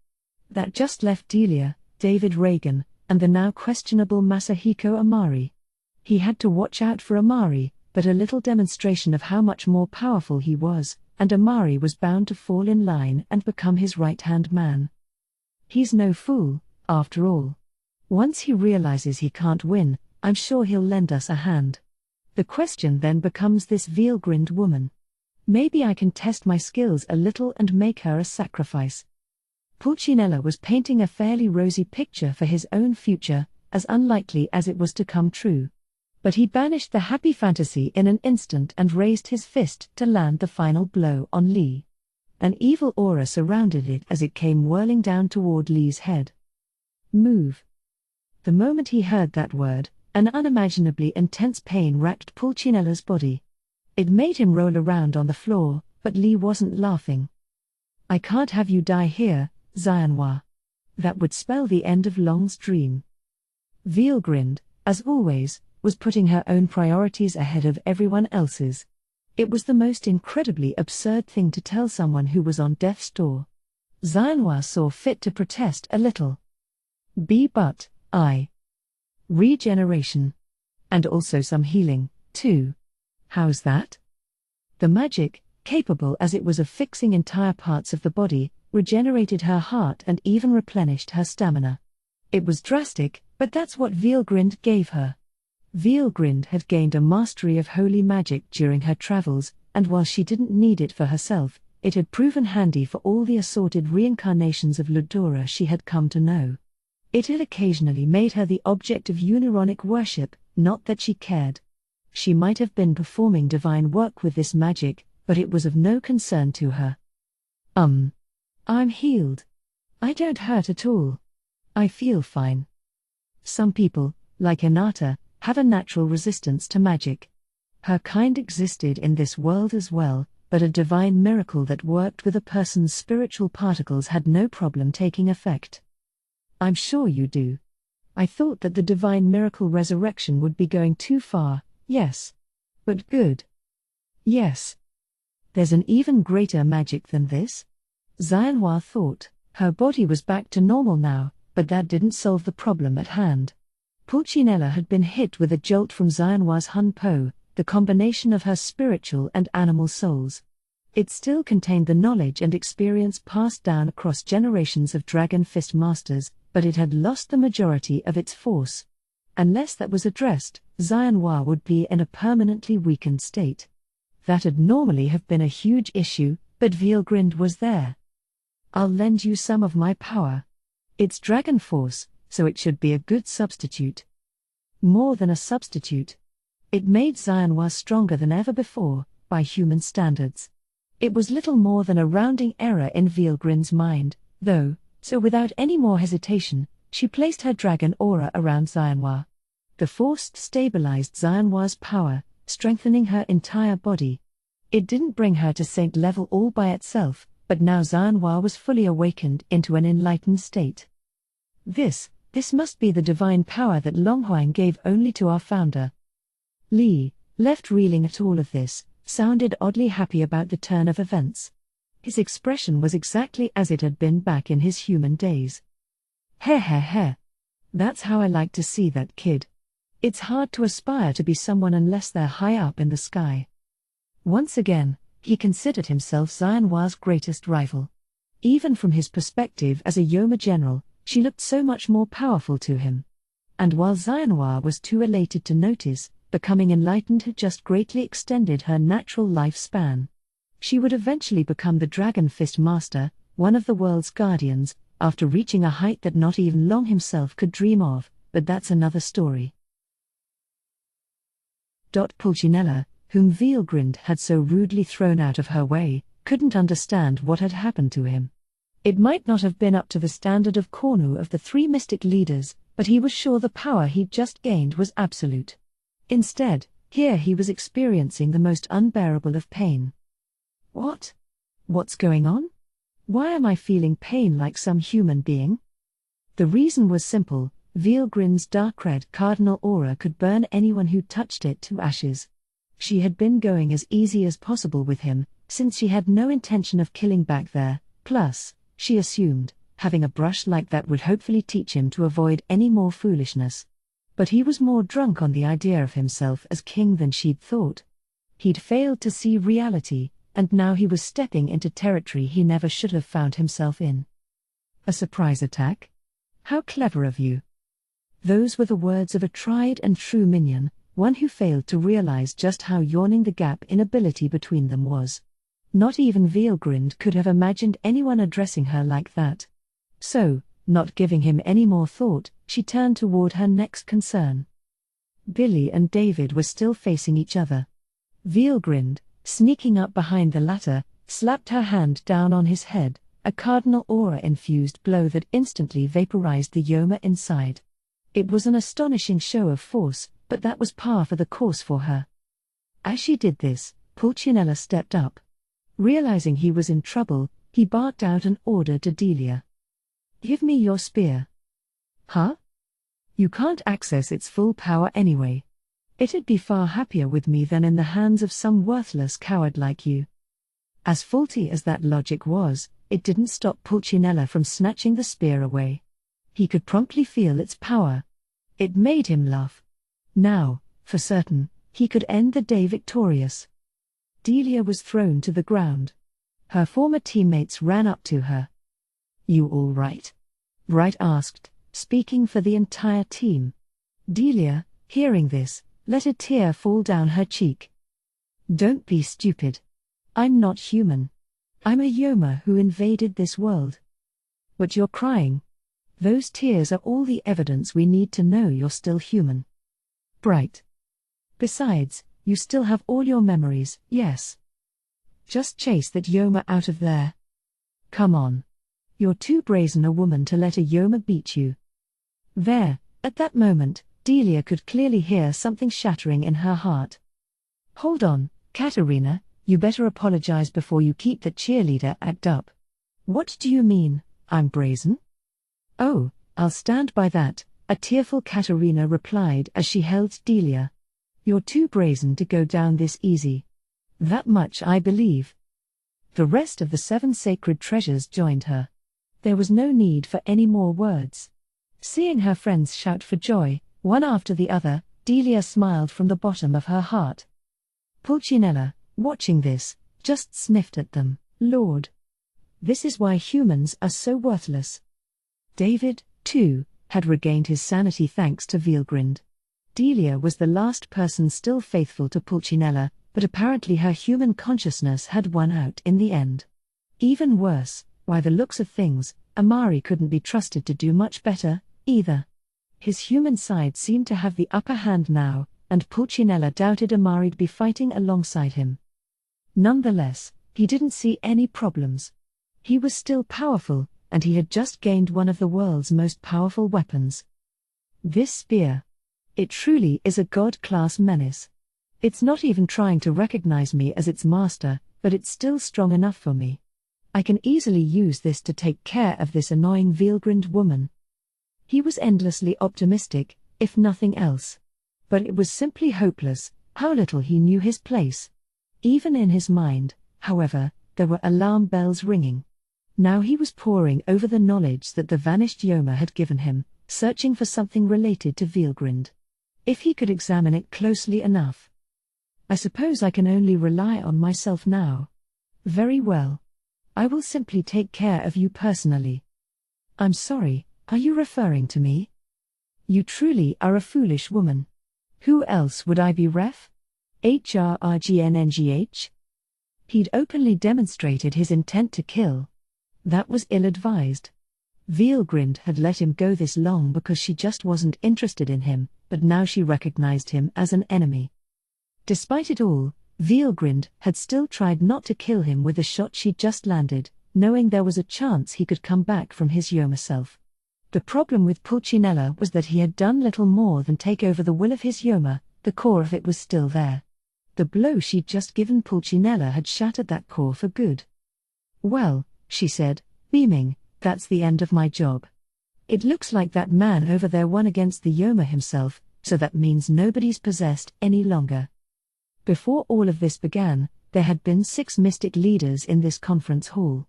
That just left Delia, David Reagan, and the now questionable Masahiko Amari. He had to watch out for Amari, but a little demonstration of how much more powerful he was, and Amari was bound to fall in line and become his right-hand man. He's no fool, after all. Once he realizes he can't win, I'm sure he'll lend us a hand. The question then becomes this Vielgrind woman. Maybe I can test my skills a little and make her a sacrifice. Pulcinella was painting a fairly rosy picture for his own future, as unlikely as it was to come true. But he banished the happy fantasy in an instant and raised his fist to land the final blow on Lee. An evil aura surrounded it as it came whirling down toward Lee's head. Move. The moment he heard that word, an unimaginably intense pain racked Pulcinella's body. It made him roll around on the floor, but Lee wasn't laughing. I can't have you die here, Xianhua. That would spell the end of Long's dream. Veal grinned, as always, was putting her own priorities ahead of everyone else's. It was the most incredibly absurd thing to tell someone who was on death's door. Xianhua saw fit to protest a little. But I. Regeneration. And also some healing, too. How's that? The magic, capable as it was of fixing entire parts of the body, regenerated her heart and even replenished her stamina. It was drastic, but that's what Veelgrind gave her. Veelgrind had gained a mastery of holy magic during her travels, and while she didn't need it for herself, it had proven handy for all the assorted reincarnations of Ludora she had come to know. It had occasionally made her the object of unironic worship, not that she cared. She might have been performing divine work with this magic, but it was of no concern to her. I'm healed. I don't hurt at all. I feel fine. Some people, like Hinata, have a natural resistance to magic. Her kind existed in this world as well, but a divine miracle that worked with a person's spiritual particles had no problem taking effect. I'm sure you do. I thought that the divine miracle resurrection would be going too far, yes. But good. Yes. There's an even greater magic than this? Xianhua thought. Her body was back to normal now, but that didn't solve the problem at hand. Pulcinella had been hit with a jolt from Xianhua's Hunpo, the combination of her spiritual and animal souls. It still contained the knowledge and experience passed down across generations of Dragon Fist masters, but it had lost the majority of its force. Unless that was addressed, Xianhua would be in a permanently weakened state. That'd normally have been a huge issue, but Veelgrind was there. I'll lend you some of my power. It's Dragon Force, so it should be a good substitute. More than a substitute. It made Xianhua stronger than ever before, by human standards. It was little more than a rounding error in Veelgrind's mind, though, so without any more hesitation, she placed her dragon aura around Xianhua. The force stabilized Xianhua's power, strengthening her entire body. It didn't bring her to saint level all by itself, but now Xianhua was fully awakened into an enlightened state. This must be the divine power that Longhuang gave only to our founder. Lee, left reeling at all of this, sounded oddly happy about the turn of events. His expression was exactly as it had been back in his human days. Heh. That's how I like to see that kid. It's hard to aspire to be someone unless they're high up in the sky. Once again, he considered himself Xianhua's greatest rival. Even from his perspective as a Yoma general, she looked so much more powerful to him. And while Xianhua was too elated to notice, becoming enlightened had just greatly extended her natural lifespan. She would eventually become the Dragon Fist Master, one of the world's guardians, after reaching a height that not even Long himself could dream of, but that's another story. Pulcinella, whom Veelgrind had so rudely thrown out of her way, couldn't understand what had happened to him. It might not have been up to the standard of Cornu of the three mystic leaders, but he was sure the power he'd just gained was absolute. Instead, here he was experiencing the most unbearable of pain. What? What's going on? Why am I feeling pain like some human being? The reason was simple. Veelgrind's dark red cardinal aura could burn anyone who touched it to ashes. She had been going as easy as possible with him, since she had no intention of killing back there, plus, she assumed, having a brush like that would hopefully teach him to avoid any more foolishness. But he was more drunk on the idea of himself as king than she'd thought. He'd failed to see reality, and now he was stepping into territory he never should have found himself in. A surprise attack? How clever of you. Those were the words of a tried and true minion, one who failed to realize just how yawning the gap in ability between them was. Not even Veelgrind could have imagined anyone addressing her like that. So, not giving him any more thought, she turned toward her next concern. Billy and David were still facing each other. Veal grinned, sneaking up behind the latter, slapped her hand down on his head, a cardinal aura-infused blow that instantly vaporized the Yoma inside. It was an astonishing show of force, but that was par for the course for her. As she did this, Pulcinella stepped up. Realizing he was in trouble, he barked out an order to Delia. "Give me your spear." "Huh? You can't access its full power anyway. It'd be far happier with me than in the hands of some worthless coward like you." As faulty as that logic was, it didn't stop Pulcinella from snatching the spear away. He could promptly feel its power. It made him laugh. Now, for certain, he could end the day victorious. Delia was thrown to the ground. Her former teammates ran up to her. "You all right?" Wright asked, speaking for the entire team. Delia, hearing this, let a tear fall down her cheek. "Don't be stupid. I'm not human. I'm a Yoma who invaded this world." "But you're crying. Those tears are all the evidence we need to know you're still human." "Bright. Besides, you still have all your memories, yes? Just chase that Yoma out of there. Come on. You're too brazen a woman to let a Yoma beat you." There, at that moment, Delia could clearly hear something shattering in her heart. "Hold on, Katerina, you better apologize before you keep that cheerleader act up." "What do you mean, I'm brazen?" "Oh, I'll stand by that," a tearful Katerina replied as she held Delia. "You're too brazen to go down this easy. That much I believe." The rest of the 7 sacred treasures joined her. There was no need for any more words. Seeing her friends shout for joy, one after the other, Delia smiled from the bottom of her heart. Pulcinella, watching this, just sniffed at them. Lord! This is why humans are so worthless. David, too, had regained his sanity thanks to Veelgrind. Delia was the last person still faithful to Pulcinella, but apparently her human consciousness had won out in the end. Even worse, by the looks of things, Amari couldn't be trusted to do much better, either. His human side seemed to have the upper hand now, and Pulcinella doubted Amari'd be fighting alongside him. Nonetheless, he didn't see any problems. He was still powerful, and he had just gained one of the world's most powerful weapons. This spear. It truly is a god-class menace. It's not even trying to recognize me as its master, but it's still strong enough for me. I can easily use this to take care of this annoying Veelgrind woman. He was endlessly optimistic, if nothing else. But it was simply hopeless, how little he knew his place. Even in his mind, however, there were alarm bells ringing. Now he was poring over the knowledge that the vanished Yoma had given him, searching for something related to Veelgrind. If he could examine it closely enough. "I suppose I can only rely on myself now. Very well. I will simply take care of you personally." "I'm sorry, are you referring to me? You truly are a foolish woman. Who else would I be, ref? HRRGNNGH?" He'd openly demonstrated his intent to kill. That was ill-advised. Veelgrind had let him go this long because she just wasn't interested in him, but now she recognized him as an enemy. Despite it all, Veelgrind had still tried not to kill him with the shot she'd just landed, knowing there was a chance he could come back from his Yoma self. The problem with Pulcinella was that he had done little more than take over the will of his Yoma, the core of it was still there. The blow she'd just given Pulcinella had shattered that core for good. "Well," she said, beaming, "that's the end of my job. It looks like that man over there won against the Yoma himself, so that means nobody's possessed any longer." Before all of this began, there had been 6 mystic leaders in this conference hall.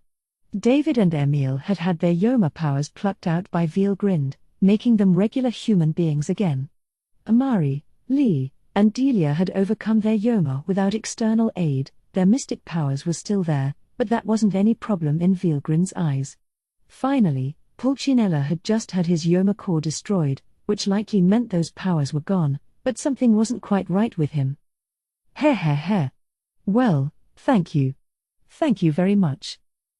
David and Emil had had their Yoma powers plucked out by Veelgrind, making them regular human beings again. Amari, Lee, and Delia had overcome their Yoma without external aid. Their mystic powers were still there, but that wasn't any problem in Veelgrind's eyes. Finally, Pulcinella had just had his Yoma core destroyed, which likely meant those powers were gone, but something wasn't quite right with him. Heh. Well, thank you. Thank you very much.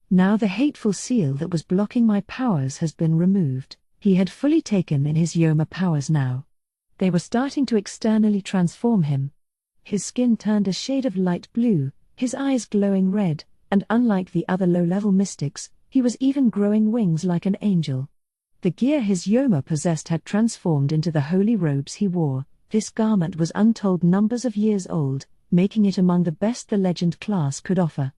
Now the hateful seal that was blocking my powers has been removed. He had fully taken in his Yoma powers now. They were starting to externally transform him. His skin turned a shade of light blue, his eyes glowing red, and unlike the other low-level mystics, he was even growing wings like an angel. The gear his Yoma possessed had transformed into the holy robes he wore. This garment was untold numbers of years old, making it among the best the legend class could offer.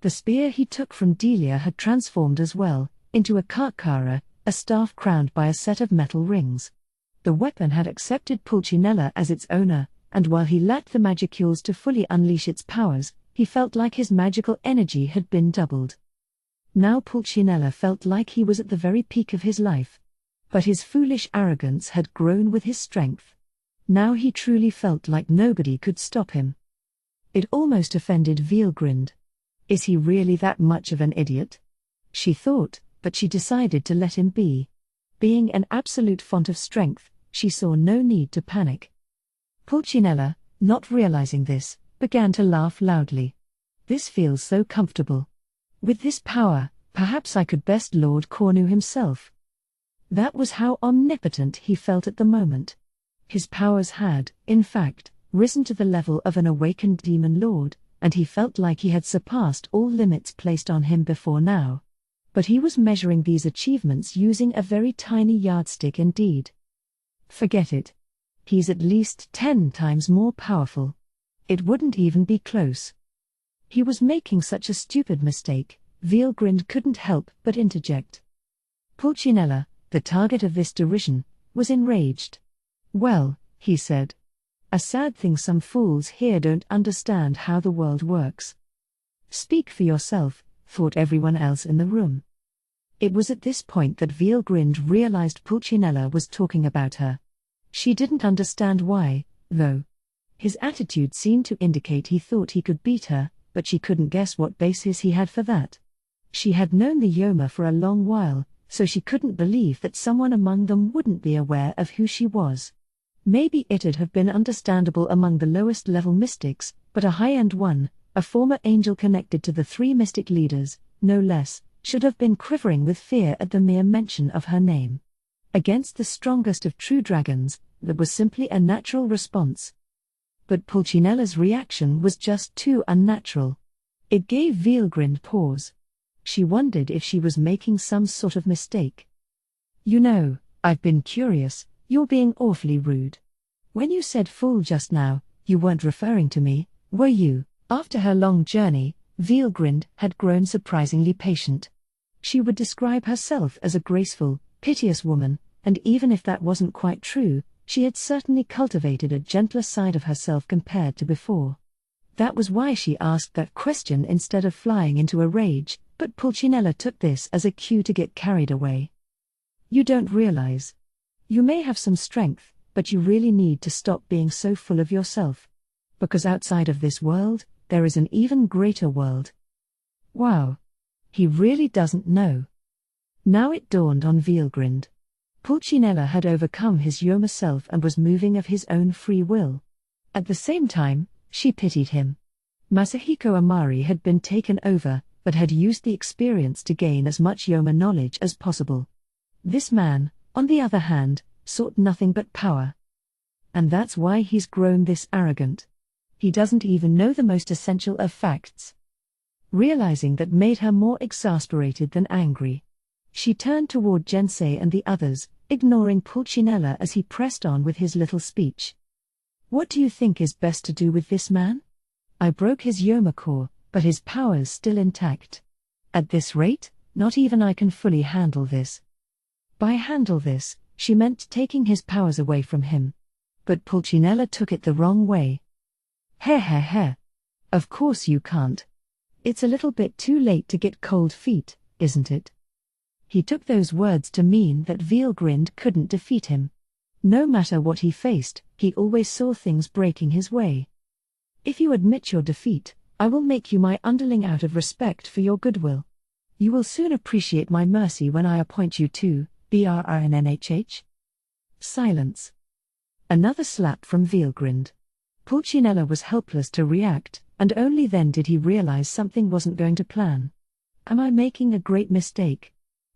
The spear he took from Delia had transformed as well, into a karkara, a staff crowned by a set of metal rings. The weapon had accepted Pulcinella as its owner, and while he lacked the magicules to fully unleash its powers, he felt like his magical energy had been doubled. Now Pulcinella felt like he was at the very peak of his life. But his foolish arrogance had grown with his strength. Now he truly felt like nobody could stop him. It almost offended Veilgrind. Is he really that much of an idiot? She thought, but she decided to let him be. Being an absolute font of strength, she saw no need to panic. Pulcinella, not realizing this, began to laugh loudly. This feels so comfortable. With this power, perhaps I could best Lord Cornu himself. That was how omnipotent he felt at the moment. His powers had, in fact, risen to the level of an awakened demon lord, and he felt like he had surpassed all limits placed on him before now. But he was measuring these achievements using a very tiny yardstick indeed. Forget it. He's at least 10 times more powerful. It wouldn't even be close. He was making such a stupid mistake. Veilgrind couldn't help but interject. Pulcinella, the target of this derision, was enraged. Well, he said. A sad thing some fools here don't understand how the world works. Speak for yourself, thought everyone else in the room. It was at this point that Veilgrind realized Pulcinella was talking about her. She didn't understand why, though. His attitude seemed to indicate he thought he could beat her, but she couldn't guess what basis he had for that. She had known the Yoma for a long while, so she couldn't believe that someone among them wouldn't be aware of who she was. Maybe it'd have been understandable among the lowest level mystics, but a high-end one, a former angel connected to the 3 mystic leaders, no less, should have been quivering with fear at the mere mention of her name. Against the strongest of true dragons, that was simply a natural response. But Pulcinella's reaction was just too unnatural. It gave Veilgrind pause. She wondered if she was making some sort of mistake. You know, I've been curious, you're being awfully rude. When you said fool just now, you weren't referring to me, were you? After her long journey, Veilgrind had grown surprisingly patient. She would describe herself as a graceful, piteous woman, and even if that wasn't quite true, she had certainly cultivated a gentler side of herself compared to before. That was why she asked that question instead of flying into a rage, but Pulcinella took this as a cue to get carried away. You don't realize. You may have some strength, but you really need to stop being so full of yourself. Because outside of this world, there is an even greater world. Wow. He really doesn't know. Now it dawned on Veilgrind. Pulcinella had overcome his Yoma self and was moving of his own free will. At the same time, she pitied him. Masahiko Amari had been taken over, but had used the experience to gain as much Yoma knowledge as possible. This man, on the other hand, sought nothing but power. And that's why he's grown this arrogant. He doesn't even know the most essential of facts. Realizing that made her more exasperated than angry. She turned toward Jensei and the others, ignoring Pulcinella as he pressed on with his little speech. What do you think is best to do with this man? I broke his Yoma core, but his power's still intact. At this rate, not even I can fully handle this. By handle this, she meant taking his powers away from him. But Pulcinella took it the wrong way. Heh. Of course you can't. It's a little bit too late to get cold feet, isn't it? He took those words to mean that Veilgrind couldn't defeat him. No matter what he faced, he always saw things breaking his way. If you admit your defeat, I will make you my underling out of respect for your goodwill. You will soon appreciate my mercy when I appoint you to BRRNNHH. Silence. Another slap from Veilgrind. Pulcinella was helpless to react, and only then did he realize something wasn't going to plan. Am I making a great mistake?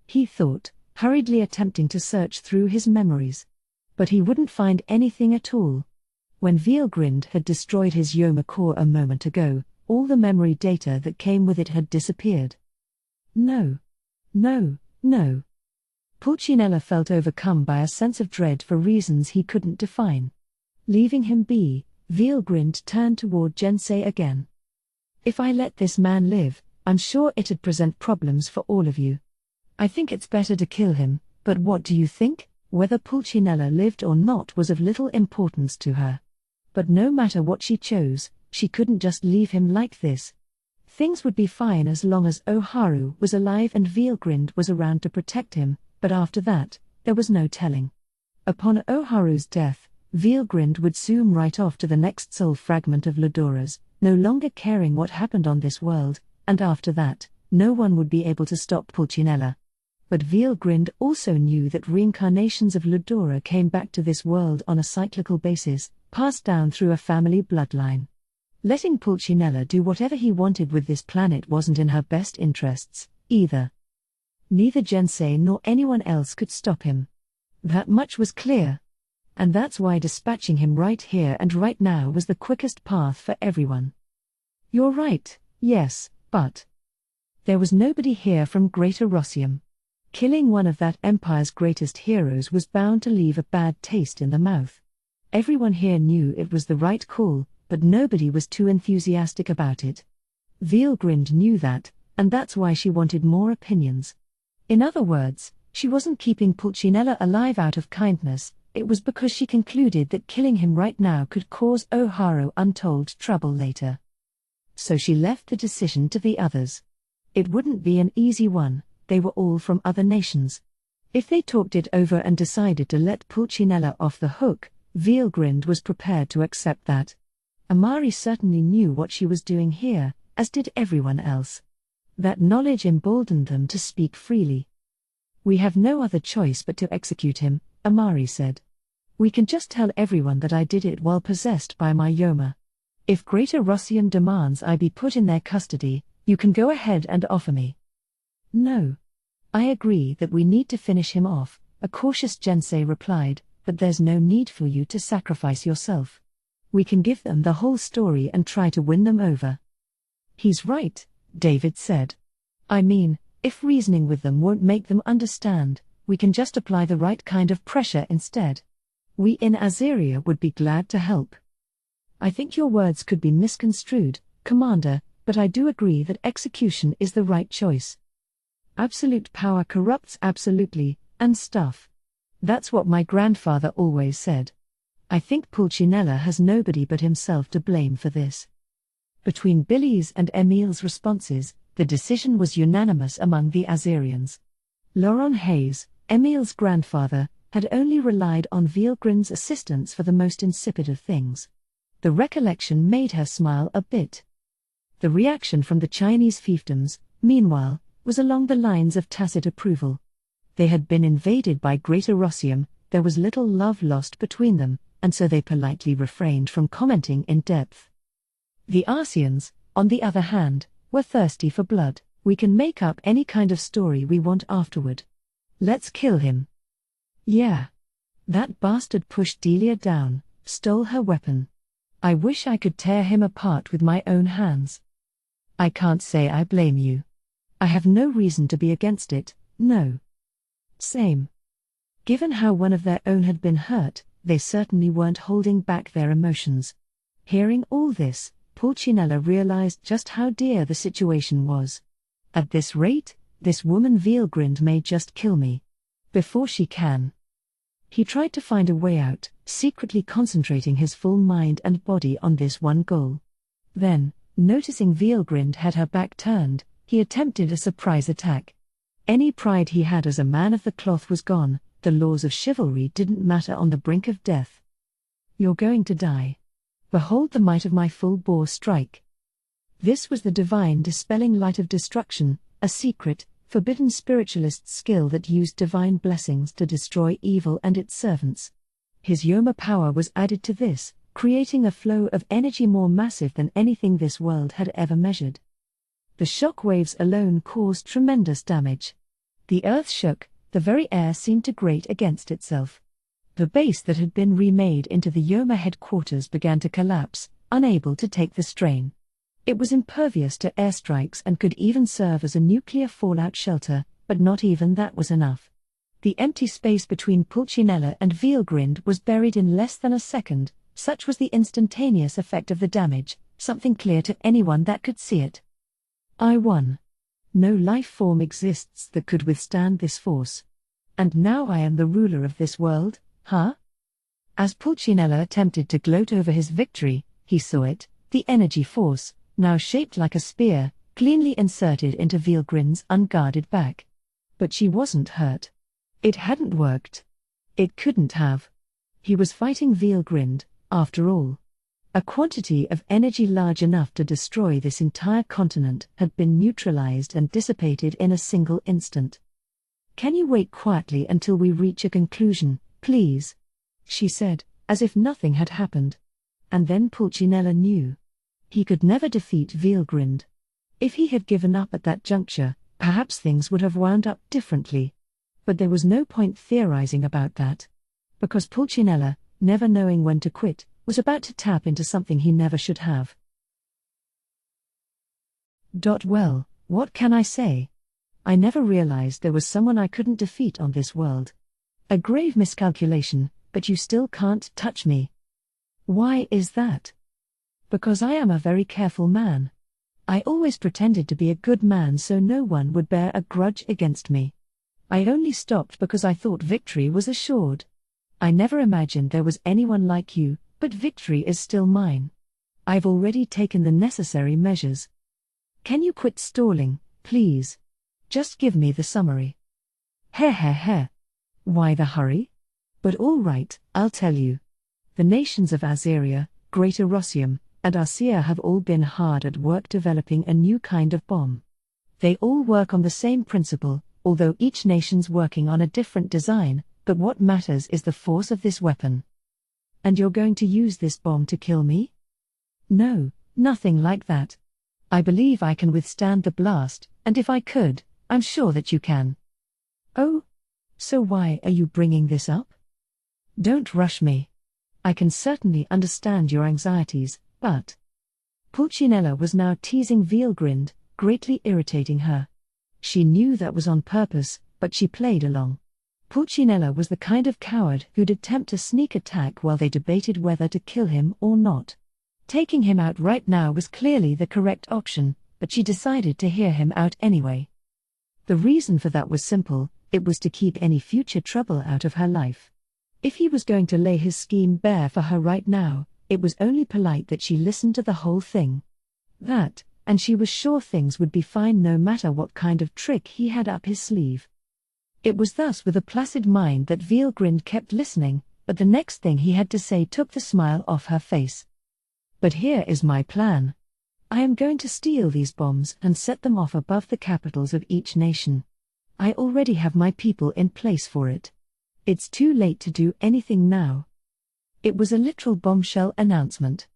He thought, hurriedly attempting to search through his memories. But he wouldn't find anything at all. When Veilgrind had destroyed his Yoma core a moment ago, all the memory data that came with it had disappeared. No. No, no. Pulcinella felt overcome by a sense of dread for reasons he couldn't define. Leaving him be, Veilgrind turned toward Jensei again. If I let this man live, I'm sure it'd present problems for all of you. I think it's better to kill him, but what do you think? Whether Pulcinella lived or not was of little importance to her. But no matter what she chose, she couldn't just leave him like this. Things would be fine as long as Oharu was alive and Veilgrind was around to protect him, but after that, there was no telling. Upon Oharu's death, Veilgrind would zoom right off to the next soul fragment of Lodora's, no longer caring what happened on this world, and after that, no one would be able to stop Pulcinella. But Veilgrind also knew that reincarnations of Lodora came back to this world on a cyclical basis, passed down through a family bloodline. Letting Pulcinella do whatever he wanted with this planet wasn't in her best interests, either. Neither Jensei nor anyone else could stop him. That much was clear. And that's why dispatching him right here and right now was the quickest path for everyone. You're right, yes, but there was nobody here from Greater Rossium. Killing one of that empire's greatest heroes was bound to leave a bad taste in the mouth. Everyone here knew it was the right call, but nobody was too enthusiastic about it. Veilgrind knew that, and that's why she wanted more opinions. In other words, she wasn't keeping Pulcinella alive out of kindness, it was because she concluded that killing him right now could cause Oharu untold trouble later. So she left the decision to the others. It wouldn't be an easy one, they were all from other nations. If they talked it over and decided to let Pulcinella off the hook, Veilgrind was prepared to accept that. Amari certainly knew what she was doing here, as did everyone else. That knowledge emboldened them to speak freely. We have no other choice but to execute him, Amari said. We can just tell everyone that I did it while possessed by my Yoma. If Greater Rossium demands I be put in their custody, you can go ahead and offer me. No. I agree that we need to finish him off, a cautious Jensei replied, but there's no need for you to sacrifice yourself. We can give them the whole story and try to win them over. He's right, David said. I mean, if reasoning with them won't make them understand, we can just apply the right kind of pressure instead. We in Azeria would be glad to help. I think your words could be misconstrued, Commander, but I do agree that execution is the right choice. Absolute power corrupts absolutely, and stuff. That's what my grandfather always said. I think Pulcinella has nobody but himself to blame for this. Between Billy's and Emil's responses, the decision was unanimous among the Azerians. Laurent Hayes, Emil's grandfather, had only relied on Veilgrind's assistance for the most insipid of things. The recollection made her smile a bit. The reaction from the Chinese fiefdoms, meanwhile, was along the lines of tacit approval. They had been invaded by Greater Rossium, there was little love lost between them, and so they politely refrained from commenting in depth. The Arsians, on the other hand, were thirsty for blood. We can make up any kind of story we want afterward. Let's kill him. Yeah. That bastard pushed Delia down, stole her weapon. I wish I could tear him apart with my own hands. I can't say I blame you. I have no reason to be against it, no. Same. Given how one of their own had been hurt, they certainly weren't holding back their emotions. Hearing all this, Pulcinella realized just how dear the situation was. At this rate, this woman Veilgrind may just kill me. Before she can. He tried to find a way out, secretly concentrating his full mind and body on this one goal. Then, noticing Veilgrind had her back turned, he attempted a surprise attack. Any pride he had as a man of the cloth was gone, the laws of chivalry didn't matter on the brink of death. You're going to die. Behold the might of my full-bore strike. This was the divine dispelling light of destruction, a secret, forbidden spiritualist skill that used divine blessings to destroy evil and its servants. His Yoma power was added to this, creating a flow of energy more massive than anything this world had ever measured. The shock waves alone caused tremendous damage. The earth shook, the very air seemed to grate against itself. The base that had been remade into the Yoma headquarters began to collapse, unable to take the strain. It was impervious to airstrikes and could even serve as a nuclear fallout shelter, but not even that was enough. The empty space between Pulcinella and Vielgrind was buried in less than a second. Such was the instantaneous effect of the damage, something clear to anyone that could see it. I won. No life form exists that could withstand this force. And now I am the ruler of this world, huh? As Pulcinella attempted to gloat over his victory, he saw it, the energy force, now shaped like a spear, cleanly inserted into Vielgrind's unguarded back. But she wasn't hurt. It hadn't worked. It couldn't have. He was fighting Vielgrind, after all. A quantity of energy large enough to destroy this entire continent had been neutralized and dissipated in a single instant. "Can you wait quietly until we reach a conclusion, please?" she said, as if nothing had happened. And then Pulcinella knew. He could never defeat Vielgrind. If he had given up at that juncture, perhaps things would have wound up differently. But there was no point theorizing about that. Because Pulcinella, never knowing when to quit, was about to tap into something he never should have. Well, what can I say? I never realized there was someone I couldn't defeat on this world. A grave miscalculation, but you still can't touch me. Why is that? Because I am a very careful man. I always pretended to be a good man so no one would bear a grudge against me. I only stopped because I thought victory was assured. I never imagined there was anyone like you, but victory is still mine. I've already taken the necessary measures. Can you quit stalling, please? Just give me the summary. Heh. Why the hurry? But all right, I'll tell you. The nations of Azeria, Greater Rossium, and Arcia have all been hard at work developing a new kind of bomb. They all work on the same principle, although each nation's working on a different design, but what matters is the force of this weapon. And you're going to use this bomb to kill me? No, nothing like that. I believe I can withstand the blast, and if I could, I'm sure that you can. Oh? So why are you bringing this up? Don't rush me. I can certainly understand your anxieties, but... Pulcinella was now teasing Vielgrind, greatly irritating her. She knew that was on purpose, but she played along. Pulcinella was the kind of coward who'd attempt a sneak attack while they debated whether to kill him or not. Taking him out right now was clearly the correct option, but she decided to hear him out anyway. The reason for that was simple, it was to keep any future trouble out of her life. If he was going to lay his scheme bare for her right now, it was only polite that she listened to the whole thing. That, and she was sure things would be fine no matter what kind of trick he had up his sleeve. It was thus with a placid mind that Vielgrind kept listening, but the next thing he had to say took the smile off her face. But here is my plan. I am going to steal these bombs and set them off above the capitals of each nation. I already have my people in place for it. It's too late to do anything now. It was a literal bombshell announcement.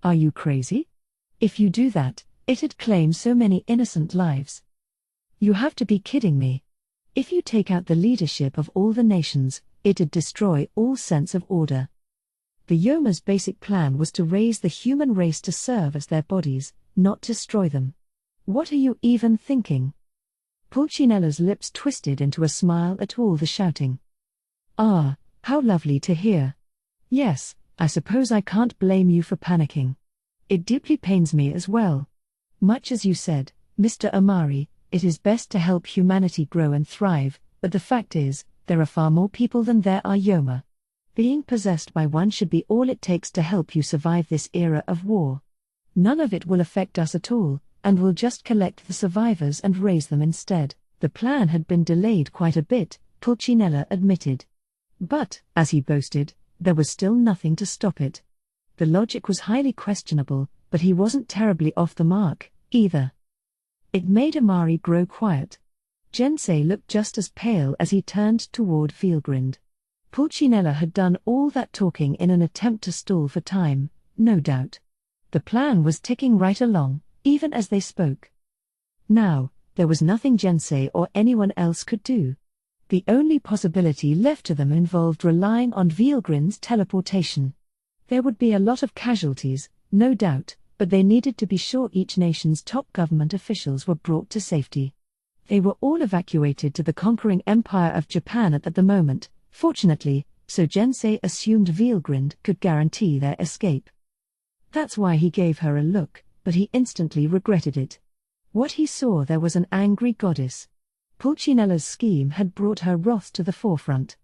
Are you crazy? If you do that, it'd claim so many innocent lives. You have to be kidding me. If you take out the leadership of all the nations, it'd destroy all sense of order. The Yoma's basic plan was to raise the human race to serve as their bodies, not destroy them. What are you even thinking? Pulcinella's lips twisted into a smile at all the shouting. Ah, how lovely to hear. Yes, I suppose I can't blame you for panicking. It deeply pains me as well. Much as you said, Mr. Amari, it is best to help humanity grow and thrive, but the fact is, there are far more people than there are Yoma. Being possessed by one should be all it takes to help you survive this era of war. None of it will affect us at all, and we'll just collect the survivors and raise them instead. The plan had been delayed quite a bit, Pulcinella admitted. But, as he boasted, there was still nothing to stop it. The logic was highly questionable, but he wasn't terribly off the mark, either. It made Amari grow quiet. Jensei looked just as pale as he turned toward Vielgrind. Pulcinella had done all that talking in an attempt to stall for time, no doubt. The plan was ticking right along, even as they spoke. Now, there was nothing Jensei or anyone else could do. The only possibility left to them involved relying on Veilgrin's teleportation. There would be a lot of casualties, no doubt, but they needed to be sure each nation's top government officials were brought to safety. They were all evacuated to the conquering empire of Japan at the moment, fortunately, so Gensei assumed Veilgrind could guarantee their escape. That's why he gave her a look, but he instantly regretted it. What he saw there was an angry goddess. Pulcinella's scheme had brought her wrath to the forefront.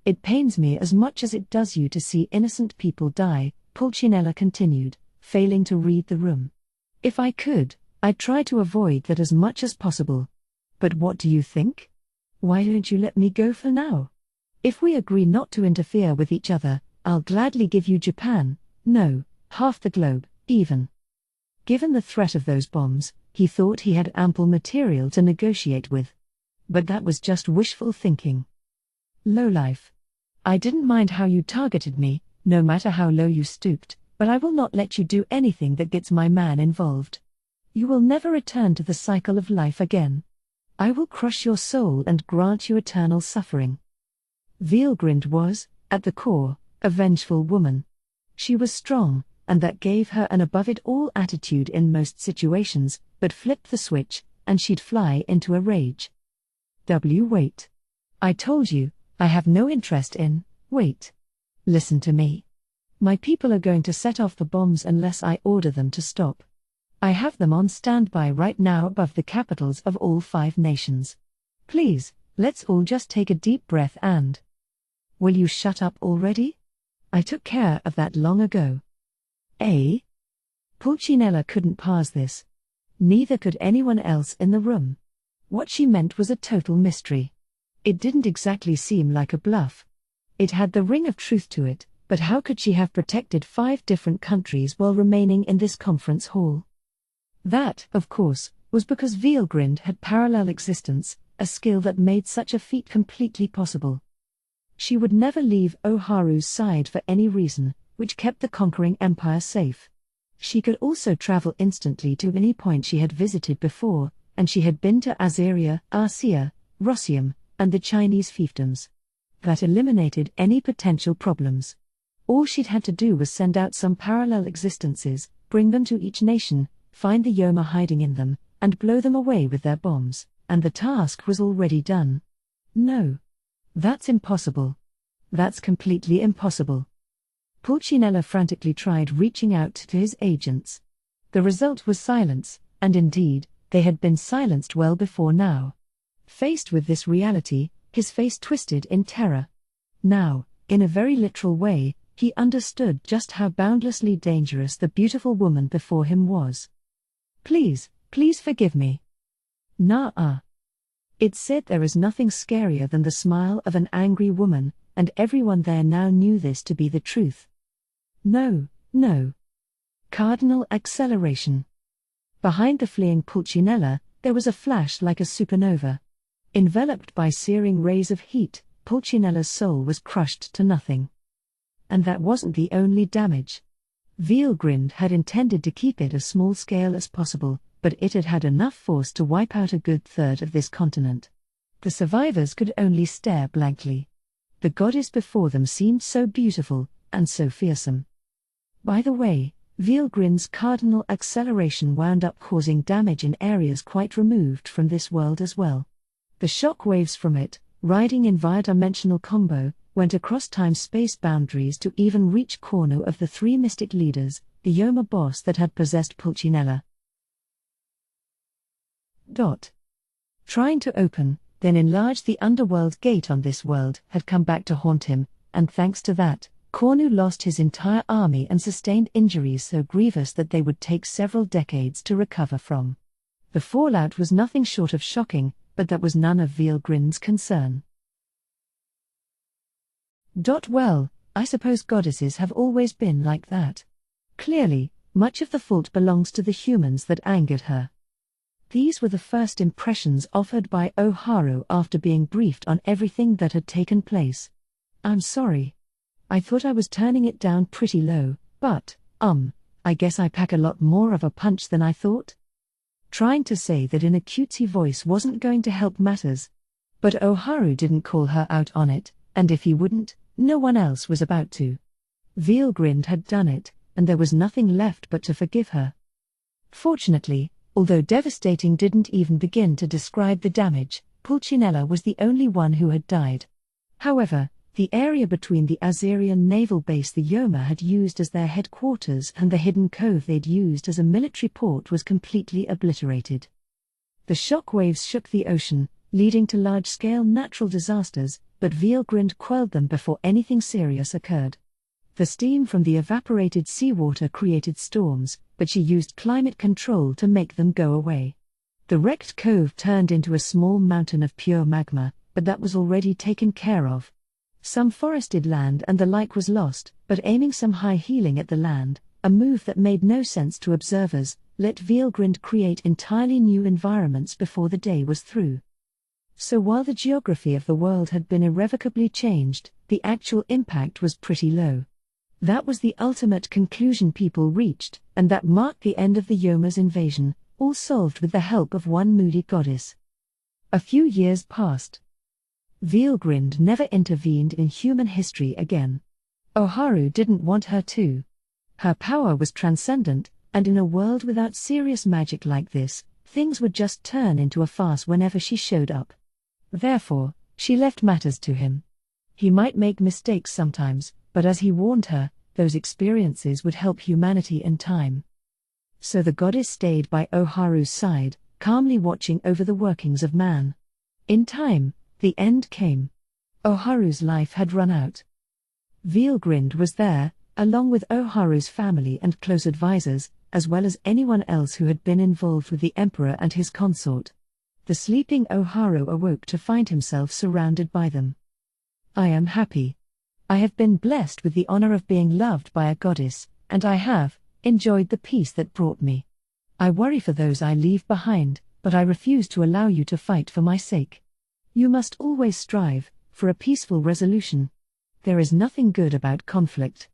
It pains me as much as it does you to see innocent people die, Pulcinella continued, failing to read the room. If I could, I'd try to avoid that as much as possible. But what do you think? Why don't you let me go for now? If we agree not to interfere with each other, I'll gladly give you Japan, no, half the globe, even. Given the threat of those bombs, he thought he had ample material to negotiate with. But that was just wishful thinking. Lowlife. I didn't mind how you targeted me, no matter how low you stooped, but I will not let you do anything that gets my man involved. You will never return to the cycle of life again. I will crush your soul and grant you eternal suffering. Veilgrind was, at the core, a vengeful woman. She was strong, and that gave her an above-it-all attitude in most situations, but flip the switch, and she'd fly into a rage. Wait. I told you, I have no interest in, wait. Listen to me. My people are going to set off the bombs unless I order them to stop. I have them on standby right now above the capitals of all 5 nations. Please, let's all just take a deep breath and... Will you shut up already? I took care of that long ago. Eh? Pulcinella couldn't parse this. Neither could anyone else in the room. What she meant was a total mystery. It didn't exactly seem like a bluff. It had the ring of truth to it, but how could she have protected 5 different countries while remaining in this conference hall? That, of course, was because Veilgrind had parallel existence, a skill that made such a feat completely possible. She would never leave Oharu's side for any reason, which kept the conquering empire safe. She could also travel instantly to any point she had visited before, and she had been to Azeria, Arcia, Rossium, and the Chinese fiefdoms. That eliminated any potential problems. All she'd had to do was send out some parallel existences, bring them to each nation, find the Yoma hiding in them, and blow them away with their bombs, and the task was already done. No. That's impossible. That's completely impossible. Pulcinella frantically tried reaching out to his agents. The result was silence, and indeed, they had been silenced well before now. Faced with this reality, his face twisted in terror. Now, in a very literal way, he understood just how boundlessly dangerous the beautiful woman before him was. Please forgive me. Nah. It said there is nothing scarier than the smile of an angry woman, and everyone there now knew this to be the truth. No. Cardinal acceleration. Behind the fleeing Pulcinella, there was a flash like a supernova. Enveloped by searing rays of heat, Pulcinella's soul was crushed to nothing. And that wasn't the only damage. Veilgrind had intended to keep it as small scale as possible, but it had had enough force to wipe out a good third of this continent. The survivors could only stare blankly. The goddess before them seemed so beautiful, and so fearsome. By the way, Veilgrind's cardinal acceleration wound up causing damage in areas quite removed from this world as well. The shock waves from it, riding in via-dimensional combo, went across time-space boundaries to even reach Cornu of the 3 mystic leaders, the Yoma boss that had possessed Pulcinella. Trying to open, then enlarge the underworld gate on this world had come back to haunt him, and thanks to that, Cornu lost his entire army and sustained injuries so grievous that they would take several decades to recover from. The fallout was nothing short of shocking, but that was none of Veilgrind's concern. Well, I suppose goddesses have always been like that. Clearly, much of the fault belongs to the humans that angered her. These were the first impressions offered by Oharu after being briefed on everything that had taken place. I'm sorry. I thought I was turning it down pretty low, but, I guess I pack a lot more of a punch than I thought. Trying to say that in a cutesy voice wasn't going to help matters. But Oharu didn't call her out on it, and if he wouldn't, no one else was about to. Veilgrind had done it, and there was nothing left but to forgive her. Fortunately, although devastating didn't even begin to describe the damage, Pulcinella was the only one who had died. However, the area between the Azerian naval base the Yoma had used as their headquarters and the hidden cove they'd used as a military port was completely obliterated. The shock waves shook the ocean, leading to large-scale natural disasters, but Veilgrind quelled them before anything serious occurred. The steam from the evaporated seawater created storms, but she used climate control to make them go away. The wrecked cove turned into a small mountain of pure magma, but that was already taken care of. Some forested land and the like was lost, but aiming some high healing at the land, a move that made no sense to observers, let Veilgrind create entirely new environments before the day was through. So while the geography of the world had been irrevocably changed, the actual impact was pretty low. That was the ultimate conclusion people reached, and that marked the end of the Yoma's invasion, all solved with the help of one moody goddess. A few years passed. Veilgrind never intervened in human history again. Oharu didn't want her to. Her power was transcendent, and in a world without serious magic like this, things would just turn into a farce whenever she showed up. Therefore, she left matters to him. He might make mistakes sometimes, but as he warned her, those experiences would help humanity in time. So the goddess stayed by Oharu's side, calmly watching over the workings of man. In time, the end came. Oharu's life had run out. Veilgrind was there, along with Oharu's family and close advisors, as well as anyone else who had been involved with the emperor and his consort. The sleeping Oharu awoke to find himself surrounded by them. I am happy. I have been blessed with the honor of being loved by a goddess, and I have enjoyed the peace that brought me. I worry for those I leave behind, but I refuse to allow you to fight for my sake. You must always strive for a peaceful resolution. There is nothing good about conflict.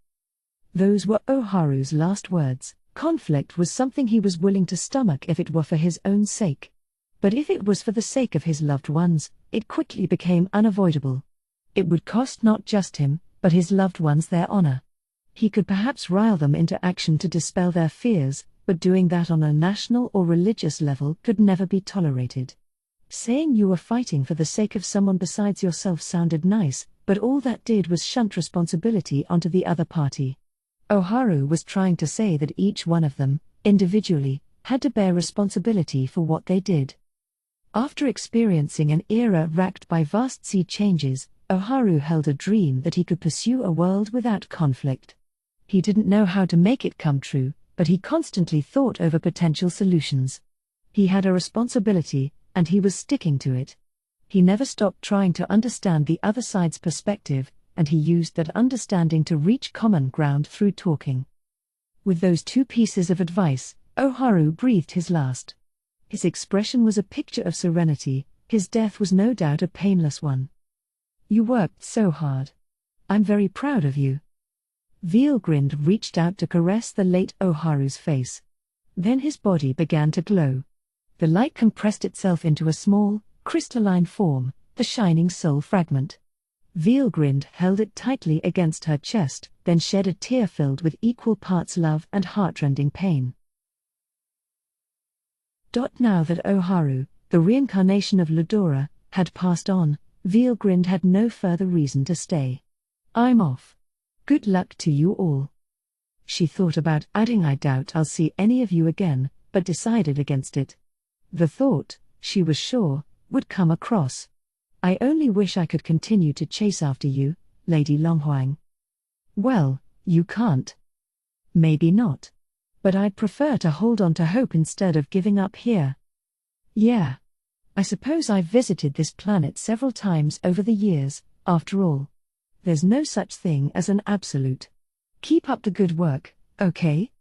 Those were Oharu's last words. Conflict was something he was willing to stomach if it were for his own sake. But if it was for the sake of his loved ones, it quickly became unavoidable. It would cost not just him, but his loved ones their honor. He could perhaps rile them into action to dispel their fears, but doing that on a national or religious level could never be tolerated. Saying you were fighting for the sake of someone besides yourself sounded nice, but all that did was shunt responsibility onto the other party. Oharu was trying to say that each one of them, individually, had to bear responsibility for what they did. After experiencing an era racked by vast sea changes, Oharu held a dream that he could pursue a world without conflict. He didn't know how to make it come true, but he constantly thought over potential solutions. He had a responsibility, and he was sticking to it. He never stopped trying to understand the other side's perspective, and he used that understanding to reach common ground through talking. With those two pieces of advice, Oharu breathed his last. His expression was a picture of serenity. His death was no doubt a painless one. You worked so hard. I'm very proud of you. Veilgrind reached out to caress the late Oharu's face. Then his body began to glow. The light compressed itself into a small, crystalline form, the shining soul fragment. Veilgrind held it tightly against her chest, then shed a tear filled with equal parts love and heartrending pain. Now that Oharu, the reincarnation of Ludora, had passed on, Veilgrind had no further reason to stay. I'm off. Good luck to you all. She thought about adding I doubt I'll see any of you again, but decided against it. The thought, she was sure, would come across. I only wish I could continue to chase after you, Lady Longhuang. Well, you can't. Maybe not. But I'd prefer to hold on to hope instead of giving up here. Yeah. I suppose I've visited this planet several times over the years, after all. There's no such thing as an absolute. Keep up the good work, okay?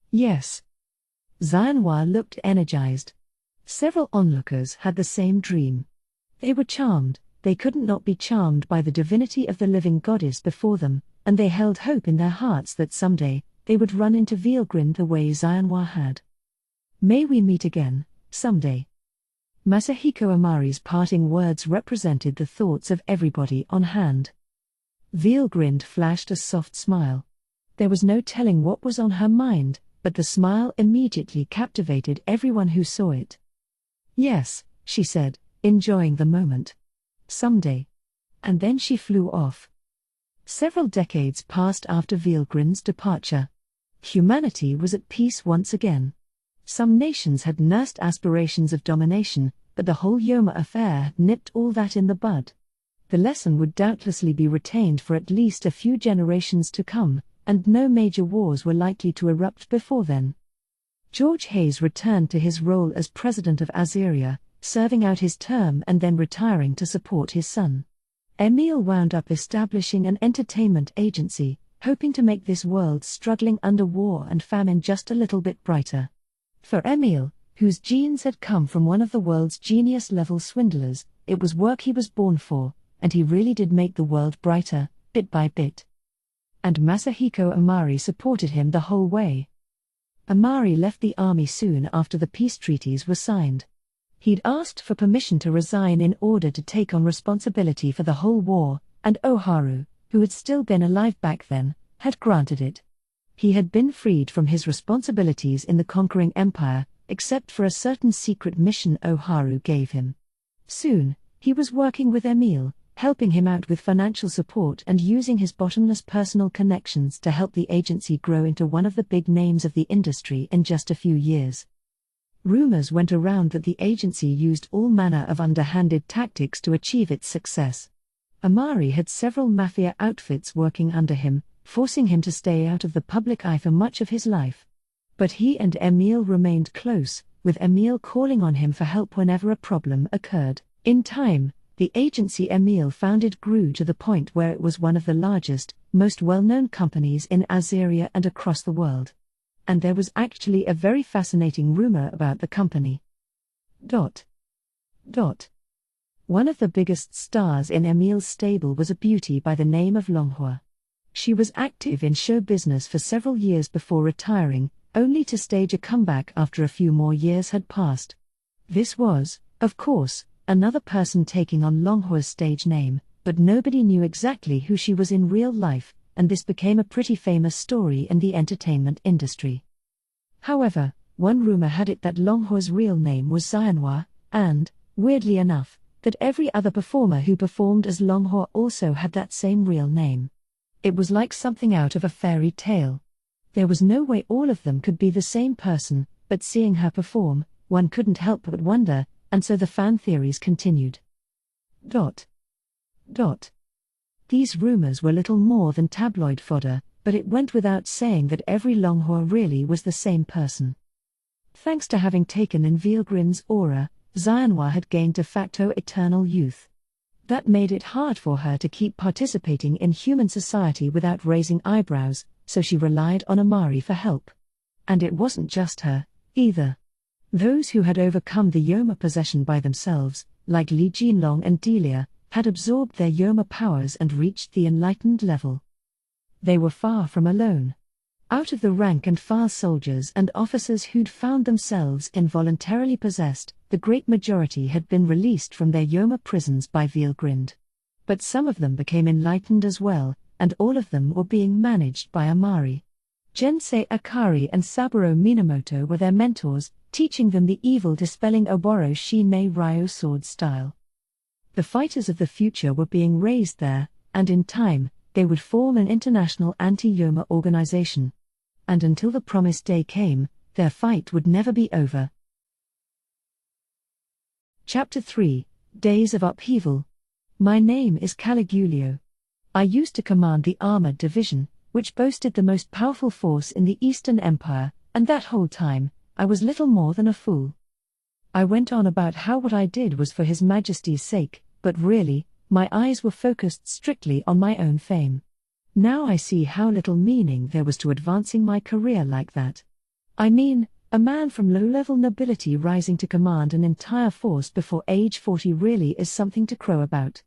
Yes. Xianhua looked energized. Several onlookers had the same dream. They were charmed, they couldn't not be charmed by the divinity of the living goddess before them, and they held hope in their hearts that someday, they would run into Veilgrind the way Xianhua had. May we meet again, someday. Masahiko Amari's parting words represented the thoughts of everybody on hand. Veilgrind flashed a soft smile. There was no telling what was on her mind, but the smile immediately captivated everyone who saw it. "Yes," she said, enjoying the moment. "Someday." And then she flew off. Several decades passed after Veilgrind's departure. Humanity was at peace once again. Some nations had nursed aspirations of domination, but the whole Yoma affair had nipped all that in the bud. The lesson would doubtlessly be retained for at least a few generations to come, and no major wars were likely to erupt before then. George Hayes returned to his role as president of Azeria, serving out his term and then retiring to support his son. Emil wound up establishing an entertainment agency, hoping to make this world struggling under war and famine just a little bit brighter. For Emil, whose genes had come from one of the world's genius-level swindlers, it was work he was born for, and he really did make the world brighter, bit by bit. And Masahiko Amari supported him the whole way. Amari left the army soon after the peace treaties were signed. He'd asked for permission to resign in order to take on responsibility for the whole war, and Oharu, who had still been alive back then, had granted it. He had been freed from his responsibilities in the conquering empire, except for a certain secret mission Oharu gave him. Soon, he was working with Emil, helping him out with financial support and using his bottomless personal connections to help the agency grow into one of the big names of the industry in just a few years. Rumors went around that the agency used all manner of underhanded tactics to achieve its success. Amari had several mafia outfits working under him, forcing him to stay out of the public eye for much of his life. But he and Emil remained close, with Emil calling on him for help whenever a problem occurred. In time, the agency Emil founded grew to the point where it was one of the largest, most well-known companies in Azeria and across the world. And there was actually a very fascinating rumor about the company. One of the biggest stars in Emil's stable was a beauty by the name of Longhua. She was active in show business for several years before retiring, only to stage a comeback after a few more years had passed. This was, of course, another person taking on Longhua's stage name, but nobody knew exactly who she was in real life, and this became a pretty famous story in the entertainment industry. However, one rumor had it that Longhua's real name was Xianhua, and, weirdly enough, that every other performer who performed as Longhua also had that same real name. It was like something out of a fairy tale. There was no way all of them could be the same person, but seeing her perform, one couldn't help but wonder, and so the fan theories continued. These rumors were little more than tabloid fodder, but it went without saying that every Longhua really was the same person. Thanks to having taken in Veilgrind's aura, Xianhua had gained de facto eternal youth. That made it hard for her to keep participating in human society without raising eyebrows, so she relied on Amari for help. And it wasn't just her, either. Those who had overcome the Yoma possession by themselves, like Li Jinlong and Delia, had absorbed their Yoma powers and reached the enlightened level. They were far from alone. Out of the rank-and-file soldiers and officers who'd found themselves involuntarily possessed, the great majority had been released from their Yoma prisons by Veilgrind. But some of them became enlightened as well, and all of them were being managed by Amari. Gensei Akari and Saburo Minamoto were their mentors, teaching them the evil-dispelling Oboro Shinmei Ryo sword style. The fighters of the future were being raised there, and in time, they would form an international anti-Yoma organization. And until the promised day came, their fight would never be over. Chapter 3, Days of Upheaval. My name is Caligulio. I used to command the Armored Division, which boasted the most powerful force in the Eastern Empire, and that whole time, I was little more than a fool. I went on about how what I did was for His Majesty's sake, but really, my eyes were focused strictly on my own fame. Now I see how little meaning there was to advancing my career like that. I mean, a man from low-level nobility rising to command an entire force before age 40 really is something to crow about.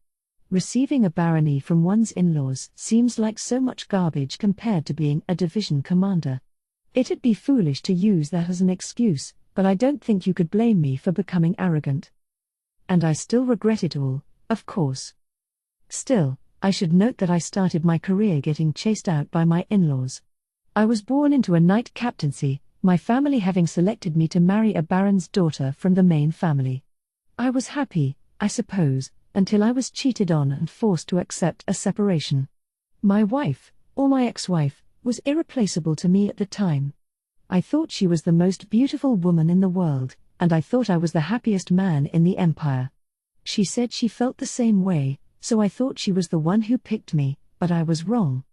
Receiving a barony from one's in-laws seems like so much garbage compared to being a division commander. It'd be foolish to use that as an excuse, but I don't think you could blame me for becoming arrogant. And I still regret it all, of course. Still, I should note that I started my career getting chased out by my in-laws. I was born into a knight captaincy, my family having selected me to marry a baron's daughter from the main family. I was happy, I suppose, until I was cheated on and forced to accept a separation. My wife, or my ex-wife, was irreplaceable to me at the time. I thought she was the most beautiful woman in the world, and I thought I was the happiest man in the empire. She said she felt the same way, so I thought she was the one who picked me, but I was wrong.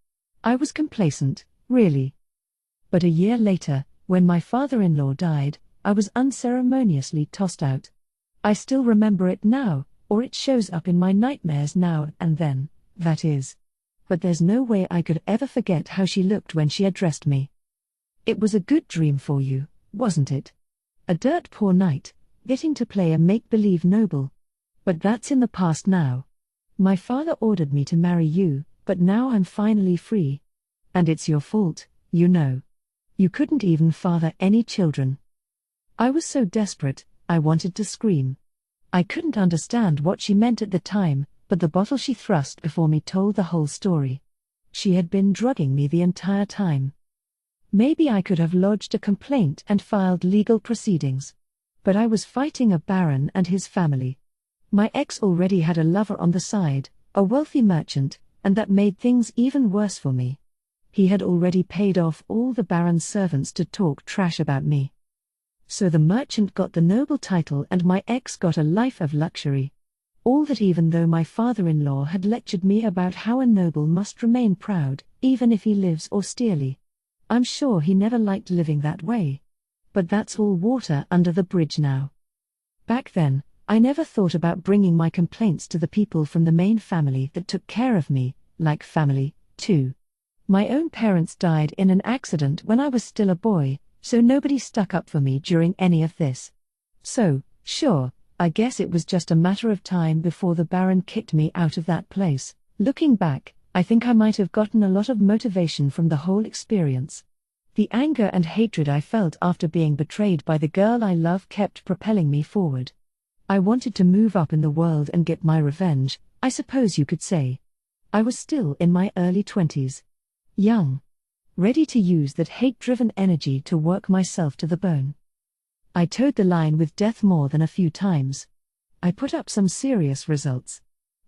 I was complacent, really. But a year later, when my father-in-law died, I was unceremoniously tossed out. I still remember it now, or it shows up in my nightmares now and then, that is. But there's no way I could ever forget how she looked when she addressed me. It was a good dream for you, wasn't it? A dirt poor knight, getting to play a make-believe noble. But that's in the past now. My father ordered me to marry you, but now I'm finally free. And it's your fault, you know. You couldn't even father any children. I was so desperate, I wanted to scream. I couldn't understand what she meant at the time, but the bottle she thrust before me told the whole story. She had been drugging me the entire time. Maybe I could have lodged a complaint and filed legal proceedings. But I was fighting a baron and his family. My ex already had a lover on the side, a wealthy merchant, and that made things even worse for me. He had already paid off all the baron's servants to talk trash about me. So the merchant got the noble title and my ex got a life of luxury. All that even though my father-in-law had lectured me about how a noble must remain proud, even if he lives austerely. I'm sure he never liked living that way. But that's all water under the bridge now. Back then, I never thought about bringing my complaints to the people from the main family that took care of me, like family, too. My own parents died in an accident when I was still a boy, so nobody stuck up for me during any of this. So, sure, I guess it was just a matter of time before the Baron kicked me out of that place. Looking back, I think I might have gotten a lot of motivation from the whole experience. The anger and hatred I felt after being betrayed by the girl I love kept propelling me forward. I wanted to move up in the world and get my revenge, I suppose you could say. I was still in my early 20s. Young. Ready to use that hate-driven energy to work myself to the bone. I towed the line with death more than a few times. I put up some serious results.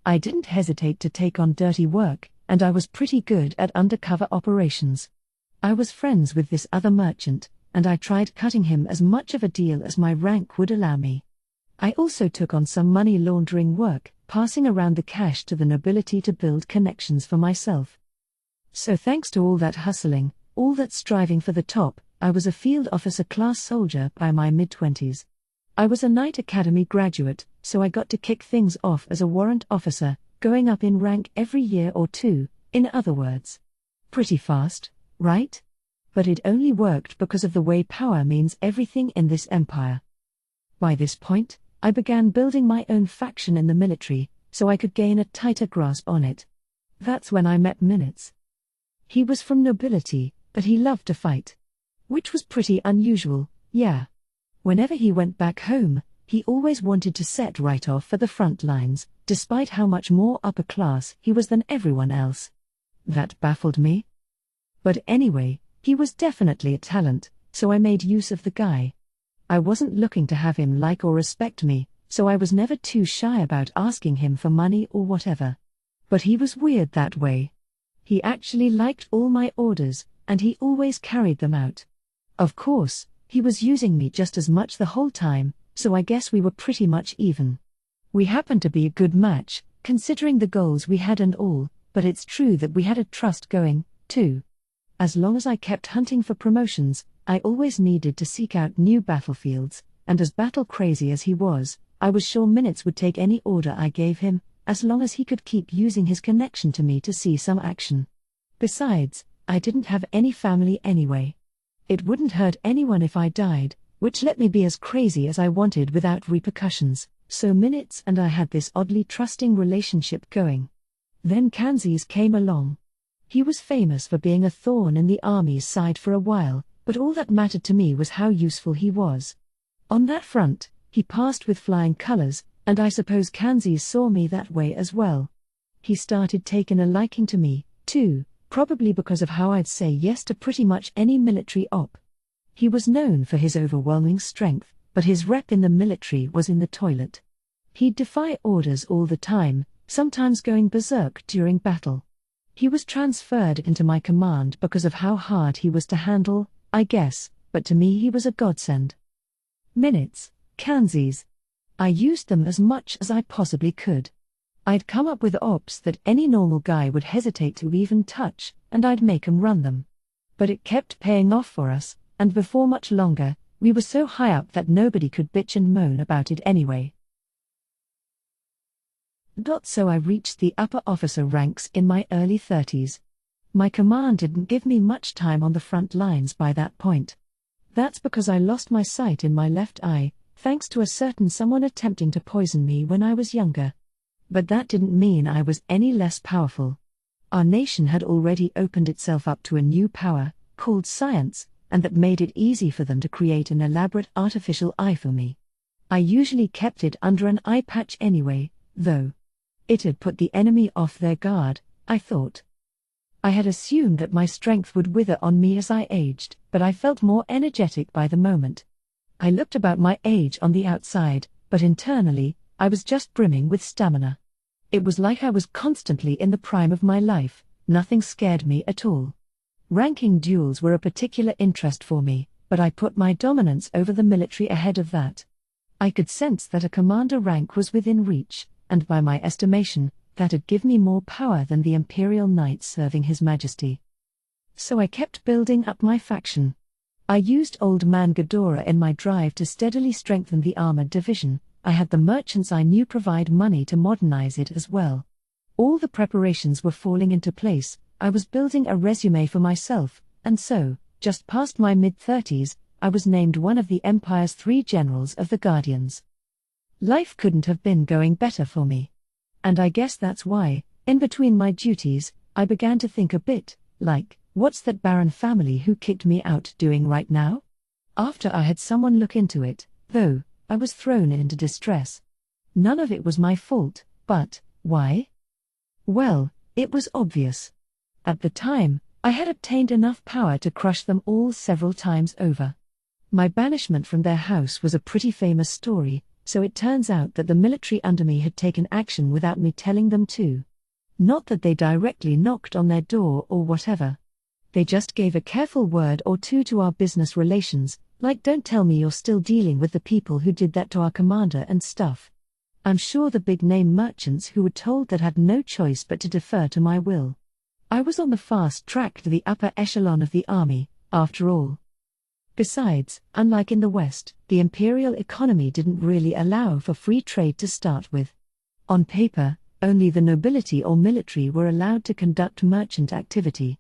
I didn't hesitate to take on dirty work, and I was pretty good at undercover operations. I was friends with this other merchant, and I tried cutting him as much of a deal as my rank would allow me. I also took on some money laundering work, passing around the cash to the nobility to build connections for myself. So thanks to all that hustling, all that striving for the top, I was a field officer class soldier by my mid-20s. I was a Knight Academy graduate, so I got to kick things off as a warrant officer, going up in rank every year or two, in other words. Pretty fast, right? But it only worked because of the way power means everything in this empire. By this point, I began building my own faction in the military, so I could gain a tighter grasp on it. That's when I met Minutes. He was from nobility, but he loved to fight. Which was pretty unusual, yeah. Whenever he went back home, he always wanted to set right off for the front lines, despite how much more upper class he was than everyone else. That baffled me. But anyway, he was definitely a talent, so I made use of the guy. I wasn't looking to have him like or respect me, so I was never too shy about asking him for money or whatever. But he was weird that way. He actually liked all my orders, and he always carried them out. Of course, he was using me just as much the whole time, so I guess we were pretty much even. We happened to be a good match, considering the goals we had and all, but it's true that we had a trust going, too. As long as I kept hunting for promotions, I always needed to seek out new battlefields, and as battle-crazy as he was, I was sure Minutes would take any order I gave him, as long as he could keep using his connection to me to see some action. Besides, I didn't have any family anyway. It wouldn't hurt anyone if I died, which let me be as crazy as I wanted without repercussions, so Minutes and I had this oddly trusting relationship going. Then Kanzis came along. He was famous for being a thorn in the army's side for a while, but all that mattered to me was how useful he was. On that front, he passed with flying colors, And I suppose Kanzi saw me that way as well. He started taking a liking to me, too, probably because of how I'd say yes to pretty much any military op. He was known for his overwhelming strength, but his rep in the military was in the toilet. He'd defy orders all the time, sometimes going berserk during battle. He was transferred into my command because of how hard he was to handle, I guess, but to me he was a godsend. Minutes, Kanzis. I used them as much as I possibly could. I'd come up with ops that any normal guy would hesitate to even touch, and I'd make 'em run them. But it kept paying off for us, and before much longer, we were so high up that nobody could bitch and moan about it anyway. So I reached the upper officer ranks in my early 30s. My command didn't give me much time on the front lines by that point. That's because I lost my sight in my left eye, thanks to a certain someone attempting to poison me when I was younger. But that didn't mean I was any less powerful. Our nation had already opened itself up to a new power, called science, and that made it easy for them to create an elaborate artificial eye for me. I usually kept it under an eye patch anyway, though. It had put the enemy off their guard, I thought. I had assumed that my strength would wither on me as I aged, but I felt more energetic by the moment. I looked about my age on the outside, but internally, I was just brimming with stamina. It was like I was constantly in the prime of my life, nothing scared me at all. Ranking duels were a particular interest for me, but I put my dominance over the military ahead of that. I could sense that a commander rank was within reach, and by my estimation, that'd give me more power than the Imperial Knight serving His Majesty. So I kept building up my faction. I used Old Man Ghidorah in my drive to steadily strengthen the armored division. I had the merchants I knew provide money to modernize it as well. All the preparations were falling into place. I was building a resume for myself, and so, just past my mid-30s, I was named one of the Empire's 3 generals of the Guardians. Life couldn't have been going better for me. And I guess that's why, in between my duties, I began to think a bit, like, what's that Baron family who kicked me out doing right now? After I had someone look into it, though, I was thrown into distress. None of it was my fault, but, why? Well, it was obvious. At the time, I had obtained enough power to crush them all several times over. My banishment from their house was a pretty famous story, so it turns out that the military under me had taken action without me telling them to. Not that they directly knocked on their door or whatever. They just gave a careful word or two to our business relations, like don't tell me you're still dealing with the people who did that to our commander and stuff. I'm sure the big-name merchants who were told that had no choice but to defer to my will. I was on the fast track to the upper echelon of the army, after all. Besides, unlike in the West, the imperial economy didn't really allow for free trade to start with. On paper, only the nobility or military were allowed to conduct merchant activity.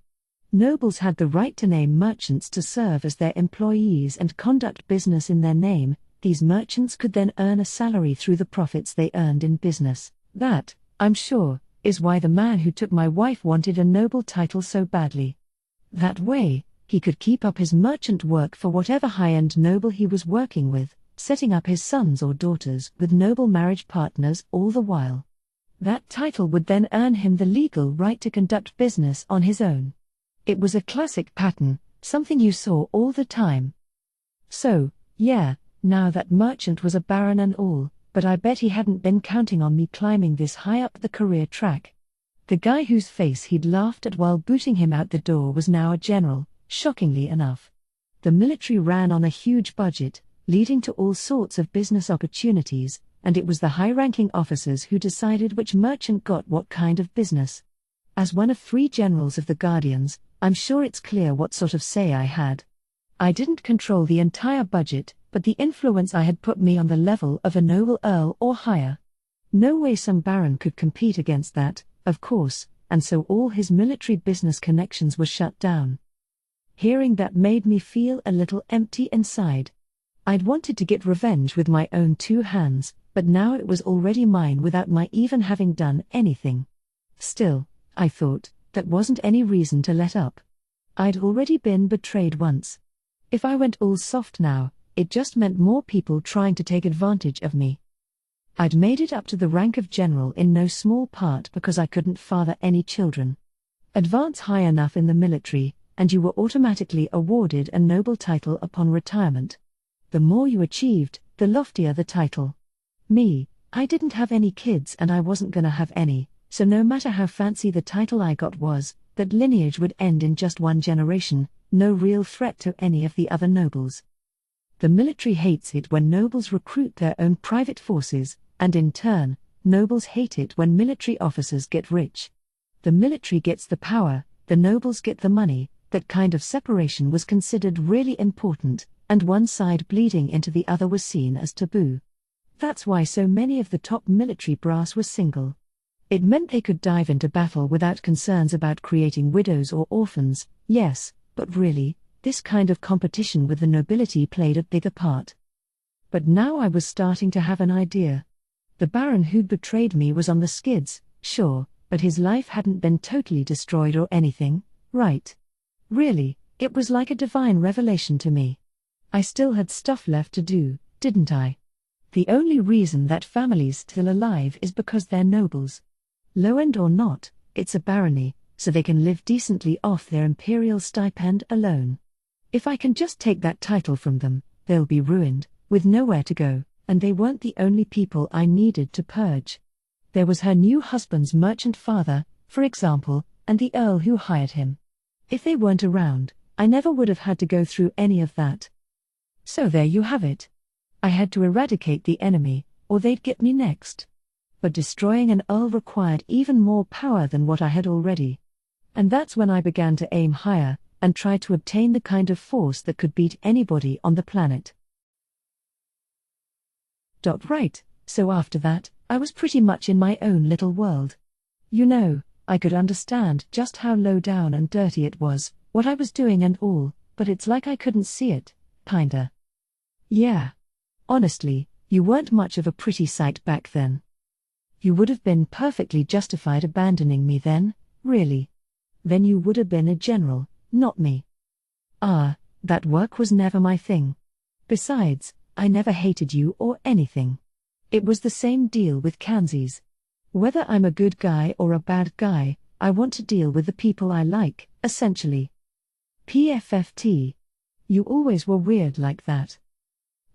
Nobles had the right to name merchants to serve as their employees and conduct business in their name. These merchants could then earn a salary through the profits they earned in business. That, I'm sure, is why the man who took my wife wanted a noble title so badly. That way, he could keep up his merchant work for whatever high-end noble he was working with, setting up his sons or daughters with noble marriage partners all the while. That title would then earn him the legal right to conduct business on his own. It was a classic pattern, something you saw all the time. So, yeah, now that merchant was a baron and all, but I bet he hadn't been counting on me climbing this high up the career track. The guy whose face he'd laughed at while booting him out the door was now a general. Shockingly enough. The military ran on a huge budget, leading to all sorts of business opportunities, and it was the high-ranking officers who decided which merchant got what kind of business. As one of 3 generals of the Guardians, I'm sure it's clear what sort of say I had. I didn't control the entire budget, but the influence I had put me on the level of a noble earl or higher. No way some baron could compete against that, of course, and so all his military business connections were shut down. Hearing that made me feel a little empty inside. I'd wanted to get revenge with my own 2 hands, but now it was already mine without my even having done anything. Still, I thought, that wasn't any reason to let up. I'd already been betrayed once. If I went all soft now, it just meant more people trying to take advantage of me. I'd made it up to the rank of general in no small part because I couldn't father any children. Advance high enough in the military, and you were automatically awarded a noble title upon retirement. The more you achieved, the loftier the title. Me, I didn't have any kids and I wasn't gonna have any, so no matter how fancy the title I got was, that lineage would end in just one generation, no real threat to any of the other nobles. The military hates it when nobles recruit their own private forces, and in turn, nobles hate it when military officers get rich. The military gets the power, the nobles get the money. That kind of separation was considered really important, and one side bleeding into the other was seen as taboo. That's why so many of the top military brass were single. It meant they could dive into battle without concerns about creating widows or orphans, yes, but really, this kind of competition with the nobility played a bigger part. But now I was starting to have an idea. The Baron who'd betrayed me was on the skids, sure, but his life hadn't been totally destroyed or anything, right? Really, it was like a divine revelation to me. I still had stuff left to do, didn't I? The only reason that family's still alive is because they're nobles. Low-end or not, it's a barony, so they can live decently off their imperial stipend alone. If I can just take that title from them, they'll be ruined, with nowhere to go, and they weren't the only people I needed to purge. There was her new husband's merchant father, for example, and the earl who hired him. If they weren't around, I never would have had to go through any of that. So there you have it. I had to eradicate the enemy, or they'd get me next. But destroying an earl required even more power than what I had already. And that's when I began to aim higher, and try to obtain the kind of force that could beat anybody on the planet. Right, so after that, I was pretty much in my own little world. You know, I could understand just how low down and dirty it was, what I was doing and all, but it's like I couldn't see it, kinda. Yeah. Honestly, you weren't much of a pretty sight back then. You would have been perfectly justified abandoning me then, really. Then you would have been a general, not me. That work was never my thing. Besides, I never hated you or anything. It was the same deal with Kanzis. Whether I'm a good guy or a bad guy, I want to deal with the people I like, essentially. PFFT. You always were weird like that.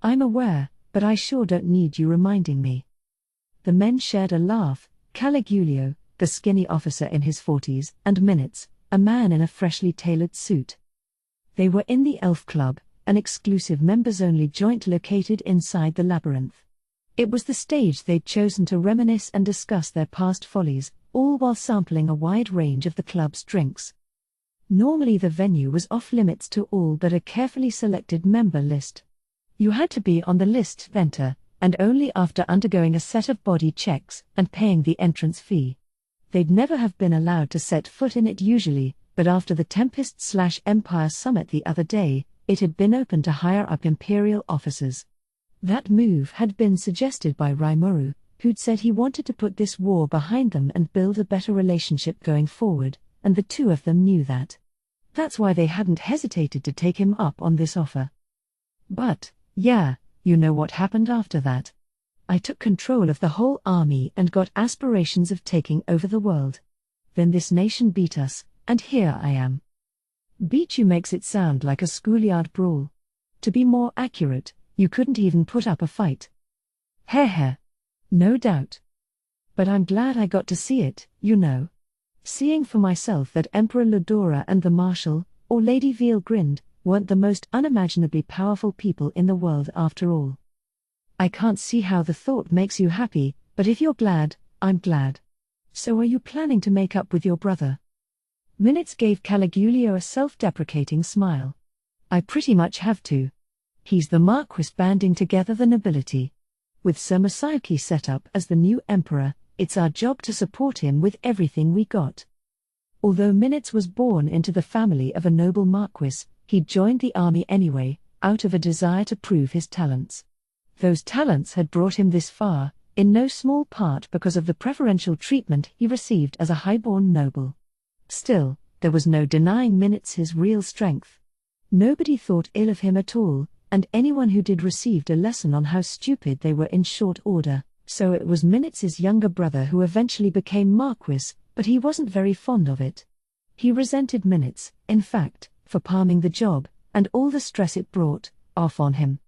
I'm aware, but I sure don't need you reminding me. The men shared a laugh, Caligulio, the skinny officer in his 40s, and Minutes, a man in a freshly tailored suit. They were in the Elf Club, an exclusive members-only joint located inside the labyrinth. It was the stage they'd chosen to reminisce and discuss their past follies, all while sampling a wide range of the club's drinks. Normally the venue was off-limits to all but a carefully selected member list. You had to be on the list to enter, and only after undergoing a set of body checks and paying the entrance fee. They'd never have been allowed to set foot in it usually, but after the Tempest/Empire Summit the other day, it had been open to higher-up Imperial officers. That move had been suggested by Rimuru, who'd said he wanted to put this war behind them and build a better relationship going forward, and the two of them knew that. That's why they hadn't hesitated to take him up on this offer. But, yeah, you know what happened after that. I took control of the whole army and got aspirations of taking over the world. Then this nation beat us, and here I am. Beat you makes it sound like a schoolyard brawl. To be more accurate, you couldn't even put up a fight. Heh. No doubt. But I'm glad I got to see it, you know. Seeing for myself that Emperor Ludora and the Marshal, or Lady Veilgrind, weren't the most unimaginably powerful people in the world after all. I can't see how the thought makes you happy, but if you're glad, I'm glad. So are you planning to make up with your brother? Minutes gave Caligulio a self-deprecating smile. I pretty much have to. He's the Marquis banding together the nobility. With Sir Masayuki set up as the new emperor, it's our job to support him with everything we got. Although Minutes was born into the family of a noble Marquis, he joined the army anyway, out of a desire to prove his talents. Those talents had brought him this far, in no small part because of the preferential treatment he received as a highborn noble. Still, there was no denying Minutes his real strength. Nobody thought ill of him at all, and anyone who did received a lesson on how stupid they were in short order, So it was Minutes' younger brother who eventually became Marquis, but he wasn't very fond of it. He resented Minutes, in fact, for palming the job, and all the stress it brought, off on him.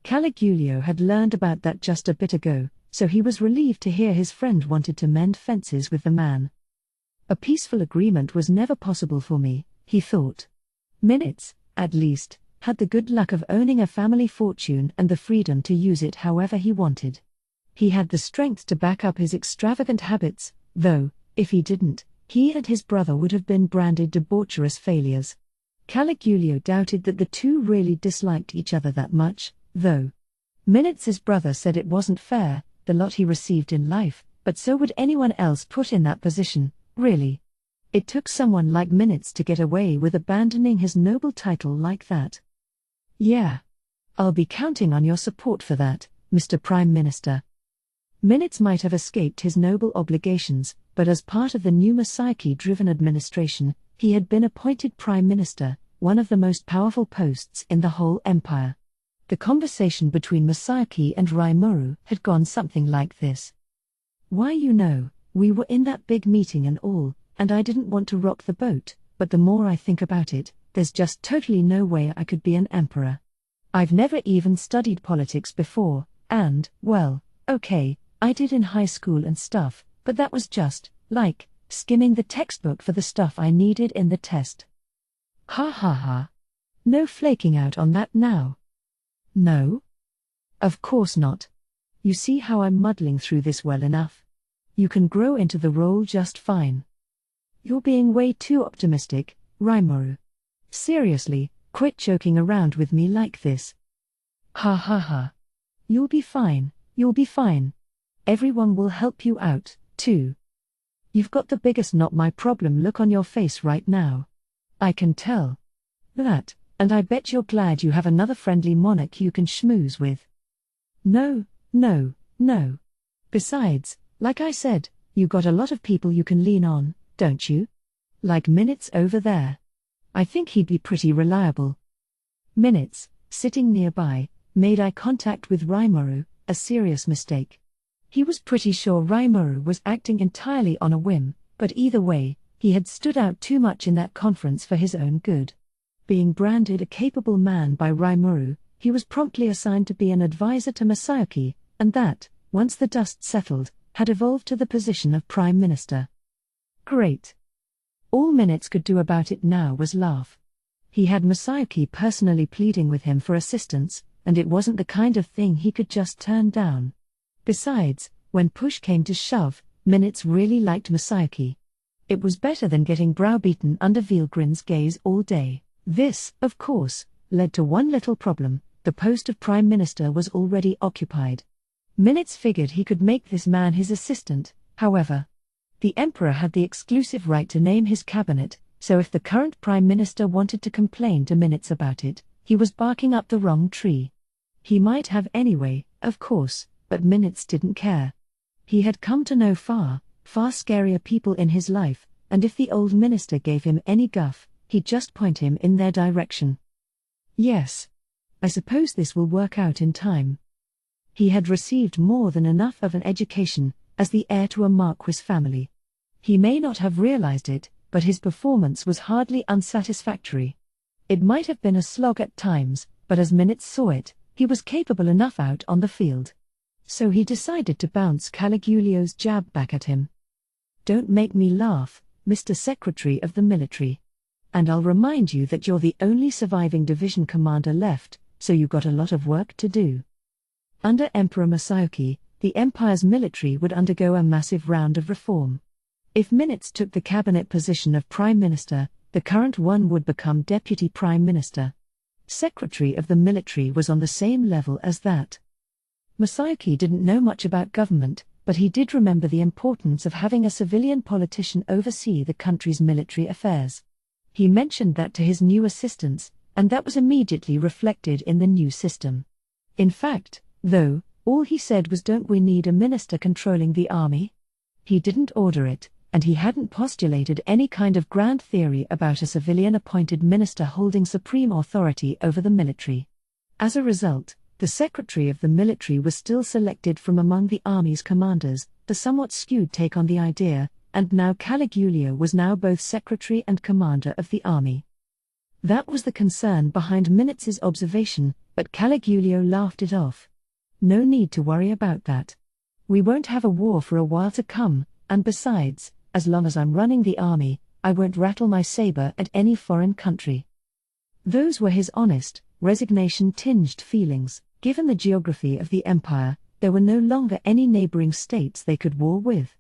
Caligulio had learned about that just a bit ago, so he was relieved to hear his friend wanted to mend fences with the man. A peaceful agreement was never possible for me, he thought. Minutes, at least, had the good luck of owning a family fortune and the freedom to use it however he wanted. He had the strength to back up his extravagant habits, though, if he didn't, he and his brother would have been branded debaucherous failures. Caligulio doubted that the two really disliked each other that much, though. Minutes' brother said it wasn't fair, the lot he received in life, but so would anyone else put in that position, really. It took someone like Minutes to get away with abandoning his noble title like that. Yeah. I'll be counting on your support for that, Mr. Prime Minister. Minutes might have escaped his noble obligations, but as part of the new Masayki-driven administration, he had been appointed Prime Minister, one of the most powerful posts in the whole empire. The conversation between Masayki and Rimuru had gone something like this. Why, we were in that big meeting and all, and I didn't want to rock the boat, but the more I think about it, there's just totally no way I could be an emperor. I've never even studied politics before, and, well, okay, I did in high school and stuff, but that was just, like, skimming the textbook for the stuff I needed in the test. Ha ha ha. No flaking out on that now. No? Of course not. You see how I'm muddling through this well enough. You can grow into the role just fine. You're being way too optimistic, Rimuru. Seriously, quit joking around with me like this. Ha ha ha. You'll be fine, you'll be fine. Everyone will help you out, too. You've got the biggest not my problem look on your face right now. I can tell. That, and I bet you're glad you have another friendly monarch you can schmooze with. No. Besides, like I said, you got a lot of people you can lean on, don't you? Like Minutes over there. I think he'd be pretty reliable. Minutes, sitting nearby, made eye contact with Rimuru, a serious mistake. He was pretty sure Rimuru was acting entirely on a whim, but either way, he had stood out too much in that conference for his own good. Being branded a capable man by Rimuru, he was promptly assigned to be an advisor to Masayki, and that, once the dust settled, had evolved to the position of Prime Minister. Great. All Minutes could do about it now was laugh. He had Masayki personally pleading with him for assistance, and it wasn't the kind of thing he could just turn down. Besides, when push came to shove, Minutes really liked Masayki. It was better than getting browbeaten under Veilgrin's gaze all day. This, of course, led to one little problem: the post of Prime Minister was already occupied. Minutes figured he could make this man his assistant, however. The Emperor had the exclusive right to name his cabinet, so if the current Prime Minister wanted to complain to Minutes about it, he was barking up the wrong tree. He might have anyway, of course, but Minutes didn't care. He had come to know far scarier people in his life, and if the old minister gave him any guff, he'd just point him in their direction. Yes. I suppose this will work out in time. He had received more than enough of an education, as the heir to a Marquis family. He may not have realized it, but his performance was hardly unsatisfactory. It might have been a slog at times, but as Minutes saw it, he was capable enough out on the field. So he decided to bounce Caligulio's jab back at him. Don't make me laugh, Mr. Secretary of the Military. And I'll remind you that you're the only surviving division commander left, so you got a lot of work to do. Under Emperor Masayki, the empire's military would undergo a massive round of reform. If Minutes took the cabinet position of Prime Minister, the current one would become Deputy Prime Minister. Secretary of the Military was on the same level as that. Masayki didn't know much about government, but he did remember the importance of having a civilian politician oversee the country's military affairs. He mentioned that to his new assistants, and that was immediately reflected in the new system. In fact, though, all he said was, "Don't we need a minister controlling the army?" He didn't order it, and he hadn't postulated any kind of grand theory about a civilian-appointed minister holding supreme authority over the military. As a result, The secretary of the military was still selected from among the army's commanders, the somewhat skewed take on the idea, and now Caligula was now both secretary and commander of the army. That was the concern behind Minutes' observation, but Caligula laughed it off. No need to worry about that. We won't have a war for a while to come, and besides, as long as I'm running the army, I won't rattle my saber at any foreign country. Those were his honest, resignation-tinged feelings. Given the geography of the empire, there were no longer any neighboring states they could war with.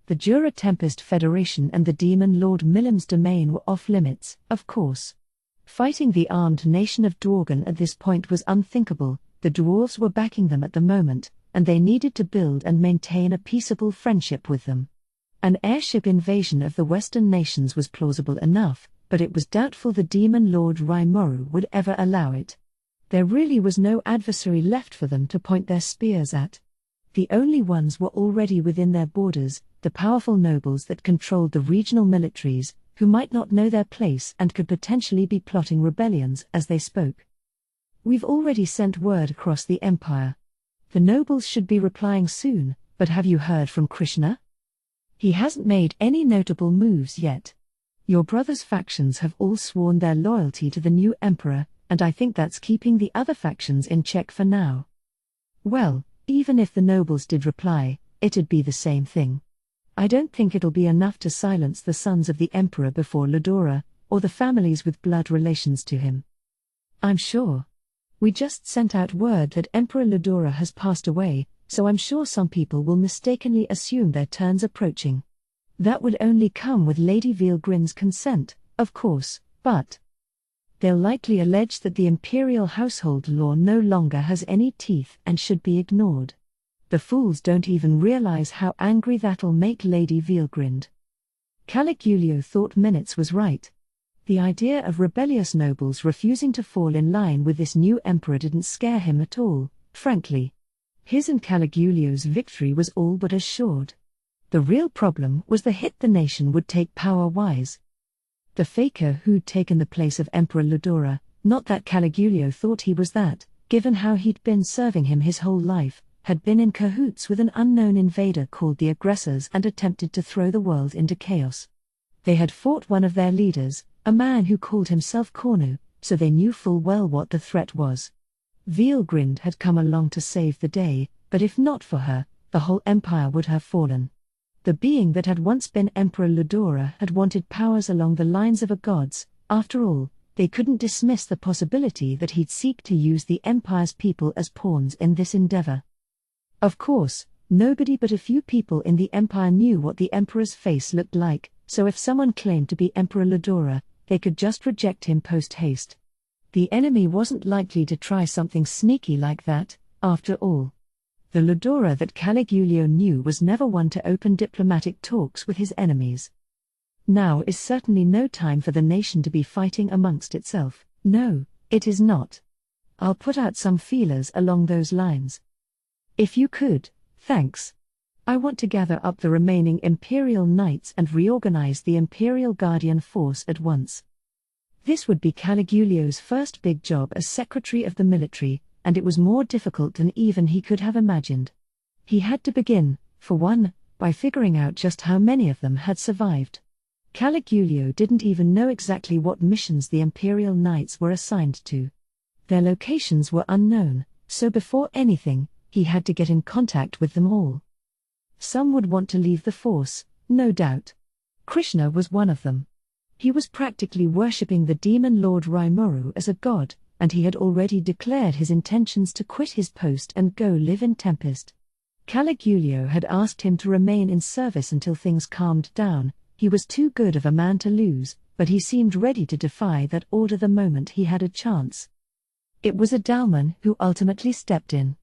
The Jura Tempest Federation and the demon Lord Millem's domain were off limits, of course. Fighting the armed nation of Dworgen at this point was unthinkable. The dwarves were backing them at the moment, and they needed to build and maintain a peaceable friendship with them. An airship invasion of the western nations was plausible enough, but it was doubtful the demon Lord Rymoru would ever allow it. There really was no adversary left for them to point their spears at. The only ones were already within their borders, the powerful nobles that controlled the regional militaries, who might not know their place and could potentially be plotting rebellions as they spoke. We've already sent word across the empire. The nobles should be replying soon, but have you heard from Krishna? He hasn't made any notable moves yet. Your brother's factions have all sworn their loyalty to the new emperor, and I think that's keeping the other factions in check for now. Well, even if the nobles did reply, it'd be the same thing. I don't think it'll be enough to silence the sons of the emperor before Ledora, or the families with blood relations to him. I'm sure. We just sent out word that Emperor Ledora has passed away, so I'm sure some people will mistakenly assume their turn's approaching. That would only come with Lady Veilgrin's consent, of course, but they'll likely allege that the imperial household law no longer has any teeth and should be ignored. The fools don't even realize how angry that'll make Lady Veilgrind. Caligula thought Minutes was right. The idea of rebellious nobles refusing to fall in line with this new emperor didn't scare him at all, frankly. His and Caligula's victory was all but assured. The real problem was the hit the nation would take power-wise. The faker who'd taken the place of Emperor Ledora, not that Caligula thought he was that, given how he'd been serving him his whole life, had been in cahoots with an unknown invader called the Aggressors and attempted to throw the world into chaos. They had fought one of their leaders, a man who called himself Cornu, so they knew full well what the threat was. Veilgrind had come along to save the day, but if not for her, the whole empire would have fallen. The being that had once been Emperor Ledora had wanted powers along the lines of a god's. After all, they couldn't dismiss the possibility that he'd seek to use the empire's people as pawns in this endeavor. Of course, nobody but a few people in the empire knew what the emperor's face looked like, so if someone claimed to be Emperor Ledora, they could just reject him post-haste. The enemy wasn't likely to try something sneaky like that, after all. The Ledora that Caligula knew was never one to open diplomatic talks with his enemies. Now is certainly no time for the nation to be fighting amongst itself. No, it is not. I'll put out some feelers along those lines. If you could, thanks. I want to gather up the remaining Imperial Knights and reorganize the Imperial Guardian Force at once. This would be Caligula's first big job as Secretary of the Military, and it was more difficult than even he could have imagined. He had to begin, for one, by figuring out just how many of them had survived. Caligula didn't even know exactly what missions the Imperial Knights were assigned to. Their locations were unknown, so before anything, he had to get in contact with them all. Some would want to leave the force, no doubt. Krishna was one of them. He was practically worshipping the demon Lord Rymoru as a god, and he had already declared his intentions to quit his post and go live in Tempest. Caligula had asked him to remain in service until things calmed down. He was too good of a man to lose, but he seemed ready to defy that order the moment he had a chance. It was a Dalman who ultimately stepped in.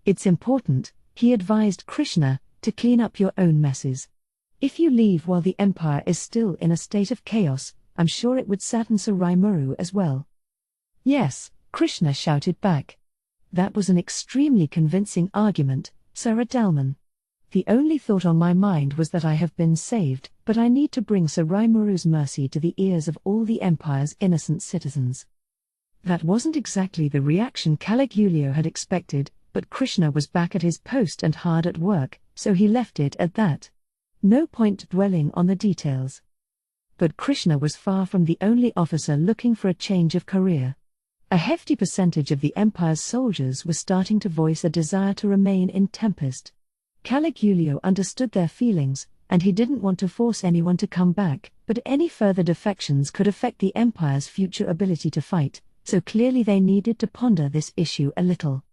It's important, he advised Krishna, to clean up your own messes. If you leave while the empire is still in a state of chaos, I'm sure it would sadden Sir Rymoru as well. Yes, Krishna shouted back. That was an extremely convincing argument, Sir Adalman. The only thought on my mind was that I have been saved, but I need to bring Sir Rymoru's mercy to the ears of all the Empire's innocent citizens. That wasn't exactly the reaction Caligulio had expected, but Krishna was back at his post and hard at work, so he left it at that. No point dwelling on the details. But Krishna was far from the only officer looking for a change of career. A hefty percentage of the Empire's soldiers were starting to voice a desire to remain in Tempest. Caligulio understood their feelings, and he didn't want to force anyone to come back, but any further defections could affect the Empire's future ability to fight, so clearly they needed to ponder this issue a little.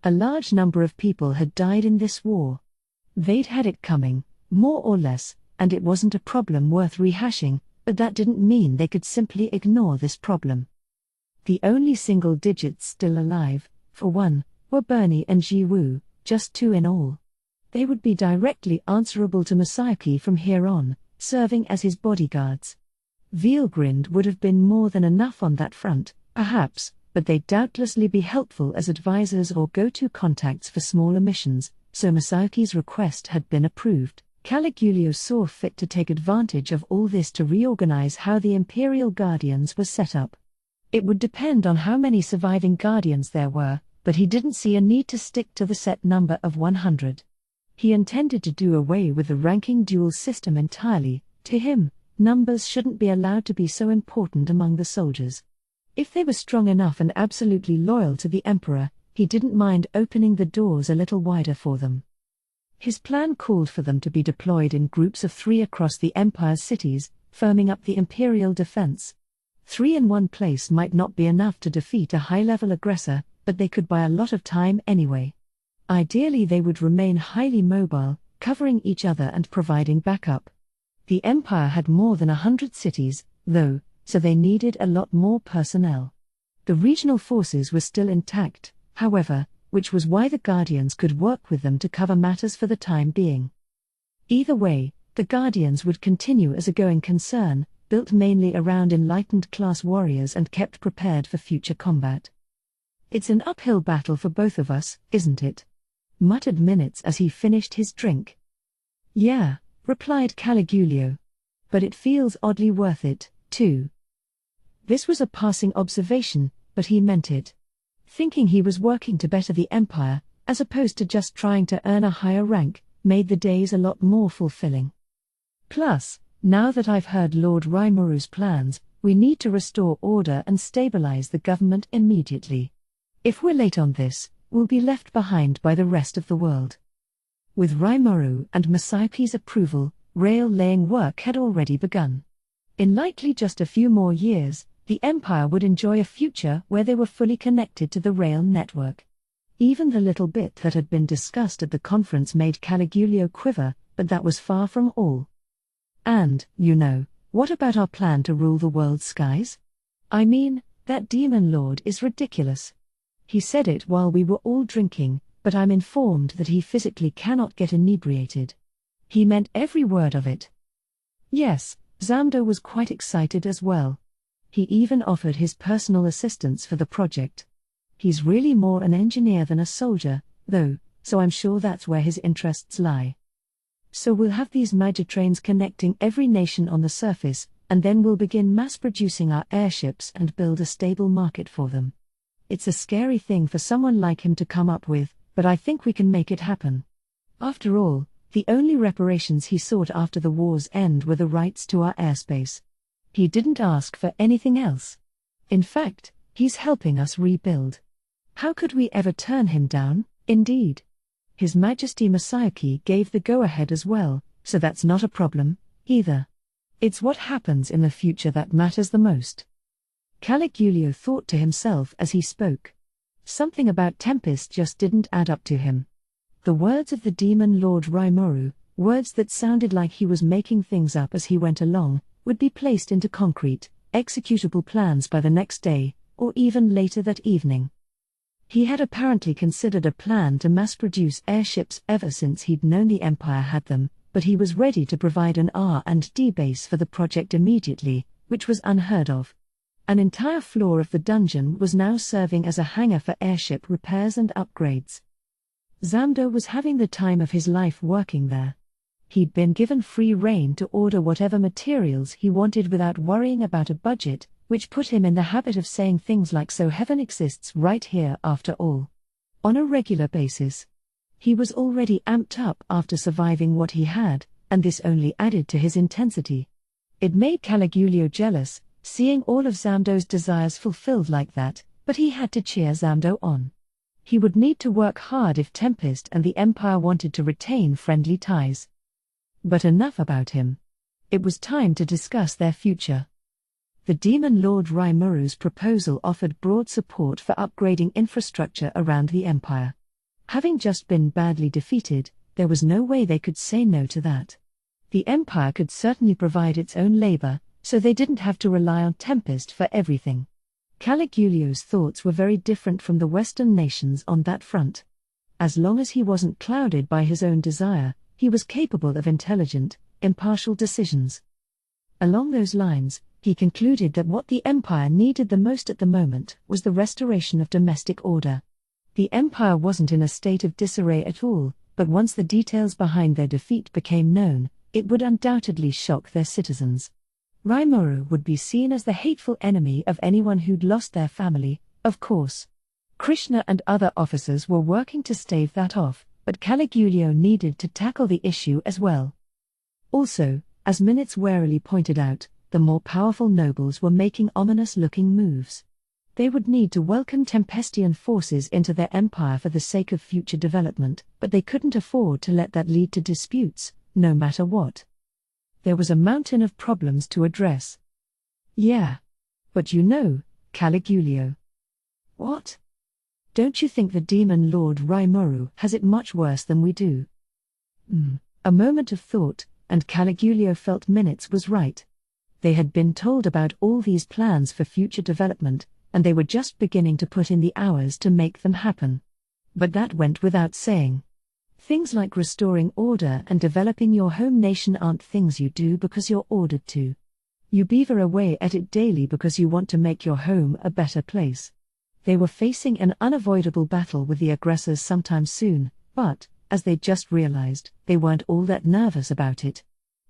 A large number of people had died in this war. They'd had it coming, more or less, and it wasn't a problem worth rehashing, but that didn't mean they could simply ignore this problem. The only single digits still alive, for one, were Bernie and Jiwoo, just 2 in all. They would be directly answerable to Masayuki from here on, serving as his bodyguards. Veilgrind would have been more than enough on that front, perhaps, but they'd doubtlessly be helpful as advisors or go-to contacts for smaller missions, so Masayuki's request had been approved. Caligulio saw fit to take advantage of all this to reorganize how the Imperial Guardians were set up. It would depend on how many surviving Guardians there were, but he didn't see a need to stick to the set number of 100. He intended to do away with the ranking dual system entirely. To him, numbers shouldn't be allowed to be so important among the soldiers. If they were strong enough and absolutely loyal to the Emperor, he didn't mind opening the doors a little wider for them. His plan called for them to be deployed in groups of 3 across the Empire's cities, firming up the Imperial defense. 3 in one place might not be enough to defeat a high-level aggressor, but they could buy a lot of time anyway. Ideally they would remain highly mobile, covering each other and providing backup. The Empire had more than 100 cities, though, so they needed a lot more personnel. The regional forces were still intact, however, which was why the Guardians could work with them to cover matters for the time being. Either way, the Guardians would continue as a going concern, built mainly around enlightened-class warriors and kept prepared for future combat. "It's an uphill battle for both of us, isn't it?" muttered Minutes as he finished his drink. "Yeah," replied Caligulio. "But it feels oddly worth it, too." This was a passing observation, but he meant it. Thinking he was working to better the Empire, as opposed to just trying to earn a higher rank, made the days a lot more fulfilling. Plus, now that I've heard Lord Raimuru's plans, we need to restore order and stabilize the government immediately. If we're late on this, we'll be left behind by the rest of the world. With Raimuru and Masayuki's approval, rail-laying work had already begun. In likely just a few more years, the Empire would enjoy a future where they were fully connected to the rail network. Even the little bit that had been discussed at the conference made Caligulio quiver, but that was far from all. "And, what about our plan to rule the world's skies? I mean, that demon lord is ridiculous. He said it while we were all drinking, but I'm informed that he physically cannot get inebriated. He meant every word of it." Yes, Zamdo was quite excited as well. He even offered his personal assistance for the project. He's really more an engineer than a soldier, though, so I'm sure that's where his interests lie. "So we'll have these major trains connecting every nation on the surface, and then we'll begin mass-producing our airships and build a stable market for them. It's a scary thing for someone like him to come up with, but I think we can make it happen. After all, the only reparations he sought after the war's end were the rights to our airspace. He didn't ask for anything else. In fact, he's helping us rebuild. How could we ever turn him down, indeed? His Majesty Masayuki gave the go-ahead as well, so that's not a problem, either. It's what happens in the future that matters the most." Caligulio thought to himself as he spoke. Something about Tempest just didn't add up to him. The words of the demon Lord Raimuru, words that sounded like he was making things up as he went along, would be placed into concrete, executable plans by the next day, or even later that evening. He had apparently considered a plan to mass-produce airships ever since he'd known the Empire had them, but he was ready to provide an R&D base for the project immediately, which was unheard of. An entire floor of the dungeon was now serving as a hangar for airship repairs and upgrades. Zamdo was having the time of his life working there. He'd been given free rein to order whatever materials he wanted without worrying about a budget, which put him in the habit of saying things like "so heaven exists right here after all," on a regular basis. He was already amped up after surviving what he had, and this only added to his intensity. It made Caligulio jealous, seeing all of Zamdo's desires fulfilled like that, but he had to cheer Zamdo on. He would need to work hard if Tempest and the Empire wanted to retain friendly ties. But enough about him. It was time to discuss their future. The Demon Lord Raimuru's proposal offered broad support for upgrading infrastructure around the Empire. Having just been badly defeated, there was no way they could say no to that. The Empire could certainly provide its own labor, so they didn't have to rely on Tempest for everything. Caligulio's thoughts were very different from the Western nations on that front. As long as he wasn't clouded by his own desire, he was capable of intelligent, impartial decisions. Along those lines, he concluded that what the Empire needed the most at the moment was the restoration of domestic order. The Empire wasn't in a state of disarray at all, but once the details behind their defeat became known, it would undoubtedly shock their citizens. Raimuru would be seen as the hateful enemy of anyone who'd lost their family, of course. Krishna and other officers were working to stave that off, but Caligulio needed to tackle the issue as well. Also, as Minutes warily pointed out, the more powerful nobles were making ominous-looking moves. They would need to welcome Tempestian forces into their empire for the sake of future development, but they couldn't afford to let that lead to disputes, no matter what. There was a mountain of problems to address. Yeah. But Caligulio. What? Don't you think the Demon Lord Raimuru has it much worse than we do? A moment of thought, and Caligulio felt Minutes was right. They had been told about all these plans for future development, and they were just beginning to put in the hours to make them happen. But that went without saying. Things like restoring order and developing your home nation aren't things you do because you're ordered to. You beaver away at it daily because you want to make your home a better place. They were facing an unavoidable battle with the aggressors sometime soon, but, as they just realized, they weren't all that nervous about it.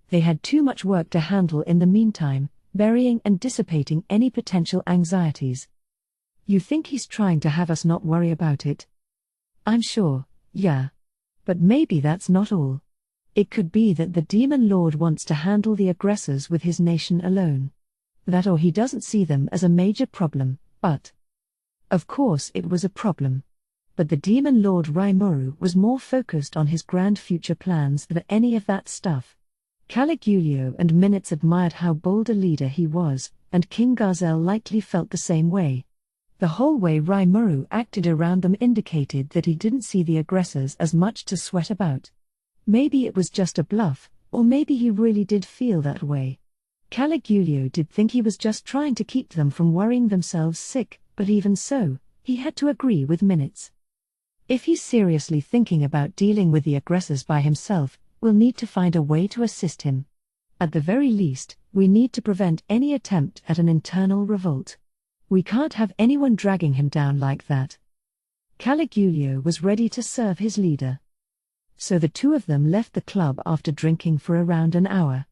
They had too much work to handle in the meantime, burying and dissipating any potential anxieties. You think he's trying to have us not worry about it? I'm sure, yeah. But maybe that's not all. It could be that the Demon Lord wants to handle the aggressors with his nation alone. That or he doesn't see them as a major problem, but... Of course it was a problem. But the Demon Lord Raimuru was more focused on his grand future plans than any of that stuff. Caligulio and Minutes admired how bold a leader he was, and King Garzel likely felt the same way. The whole way Raimuru acted around them indicated that he didn't see the aggressors as much to sweat about. Maybe it was just a bluff, or maybe he really did feel that way. Caligulio did think he was just trying to keep them from worrying themselves sick, but even so, he had to agree with Minutes. If he's seriously thinking about dealing with the aggressors by himself, we'll need to find a way to assist him. At the very least, we need to prevent any attempt at an internal revolt. We can't have anyone dragging him down like that. Caligulio was ready to serve his leader. So the two of them left the club after drinking for around an hour.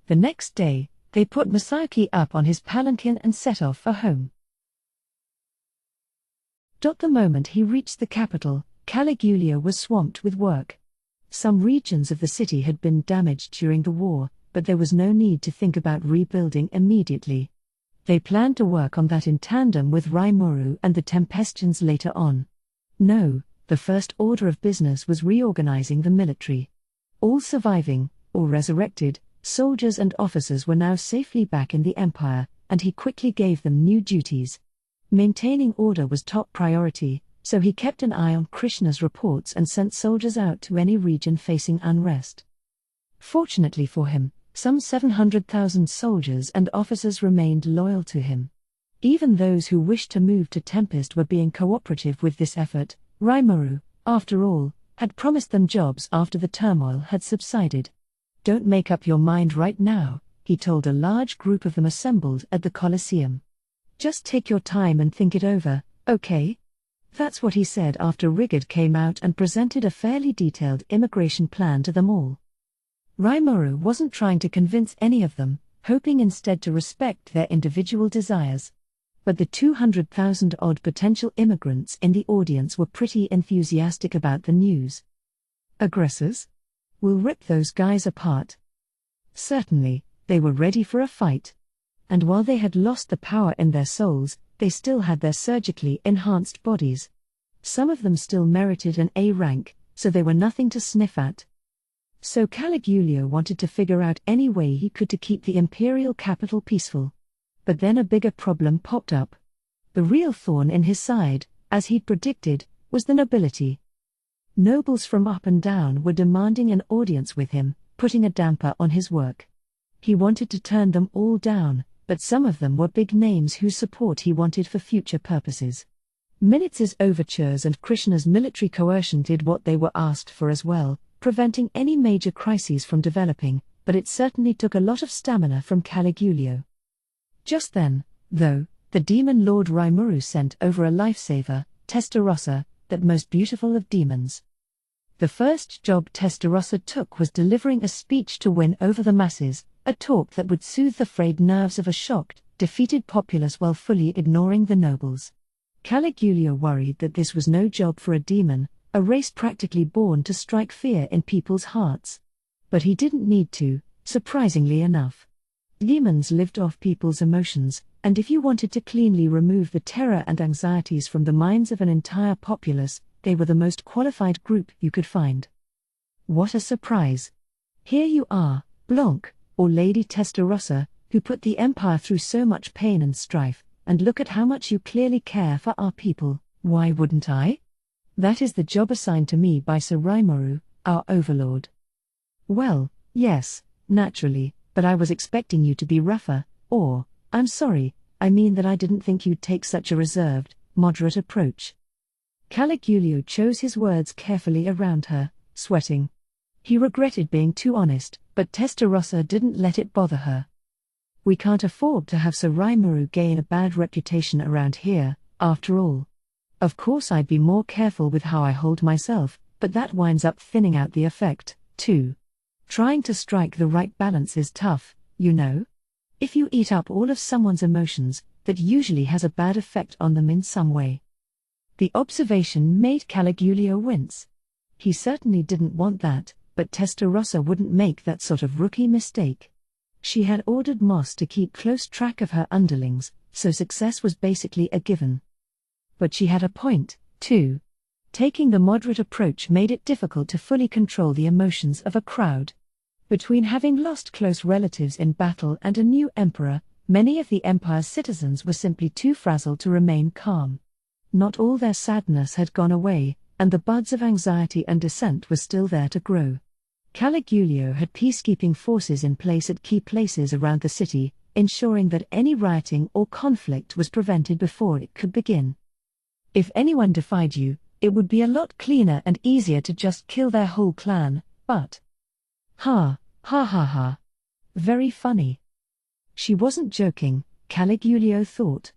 The next day, they put Masaki up on his palanquin and set off for home. The moment he reached the capital, Caligulio was swamped with work. Some regions of the city had been damaged during the war, but there was no need to think about rebuilding immediately. They planned to work on that in tandem with Raimuru and the Tempestians later on. No, the first order of business was reorganizing the military. All surviving, or resurrected, soldiers and officers were now safely back in the Empire, and he quickly gave them new duties. Maintaining order was top priority, so he kept an eye on Krishna's reports and sent soldiers out to any region facing unrest. Fortunately for him, some 700,000 soldiers and officers remained loyal to him. Even those who wished to move to Tempest were being cooperative with this effort. Raimuru, after all, had promised them jobs after the turmoil had subsided. "Don't make up your mind right now," he told a large group of them assembled at the Colosseum. "Just take your time and think it over, okay?" That's what he said after Rigard came out and presented a fairly detailed immigration plan to them all. Raimuru wasn't trying to convince any of them, hoping instead to respect their individual desires. But the 200,000-odd potential immigrants in the audience were pretty enthusiastic about the news. Aggressors? We'll rip those guys apart. Certainly, they were ready for a fight. And while they had lost the power in their souls, they still had their surgically enhanced bodies. Some of them still merited an A rank, so they were nothing to sniff at. So Caligulio wanted to figure out any way he could to keep the imperial capital peaceful. But then a bigger problem popped up. The real thorn in his side, as he'd predicted, was the nobility. Nobles from up and down were demanding an audience with him, putting a damper on his work. He wanted to turn them all down, but some of them were big names whose support he wanted for future purposes. Militz's overtures and Krishna's military coercion did what they were asked for as well, preventing any major crises from developing, but it certainly took a lot of stamina from Caligulio. Just then, though, the demon lord Rimuru sent over a lifesaver, Testarossa, that most beautiful of demons. The first job Testarossa took was delivering a speech to win over the masses, a talk that would soothe the frayed nerves of a shocked, defeated populace while fully ignoring the nobles. Caligulio worried that this was no job for a demon, a race practically born to strike fear in people's hearts. But he didn't need to, surprisingly enough. Demons lived off people's emotions, and if you wanted to cleanly remove the terror and anxieties from the minds of an entire populace, they were the most qualified group you could find. What a surprise! Here you are, Blanc, or Lady Testarossa, who put the Empire through so much pain and strife, and look at how much you clearly care for our people. Why wouldn't I? That is the job assigned to me by Sir Rimuru, our overlord. Well, yes, naturally, but I was expecting you to be rougher, or, I'm sorry, I mean that I didn't think you'd take such a reserved, moderate approach. Caligulio chose his words carefully around her, sweating. He regretted being too honest, but Testarossa didn't let it bother her. We can't afford to have Sir Rimuru gain a bad reputation around here, after all. Of course I'd be more careful with how I hold myself, but that winds up thinning out the effect, too. Trying to strike the right balance is tough, you know. If you eat up all of someone's emotions, that usually has a bad effect on them in some way. The observation made Caligulio wince. He certainly didn't want that, but Testarossa wouldn't make that sort of rookie mistake. She had ordered Moss to keep close track of her underlings, so success was basically a given. But she had a point, too. Taking the moderate approach made it difficult to fully control the emotions of a crowd. Between having lost close relatives in battle and a new emperor, many of the empire's citizens were simply too frazzled to remain calm. Not all their sadness had gone away, and the buds of anxiety and dissent were still there to grow. Caligulio had peacekeeping forces in place at key places around the city, ensuring that any rioting or conflict was prevented before it could begin. If anyone defied you, it would be a lot cleaner and easier to just kill their whole clan, but... Ha, ha ha ha. Very funny. She wasn't joking, Caligulio thought.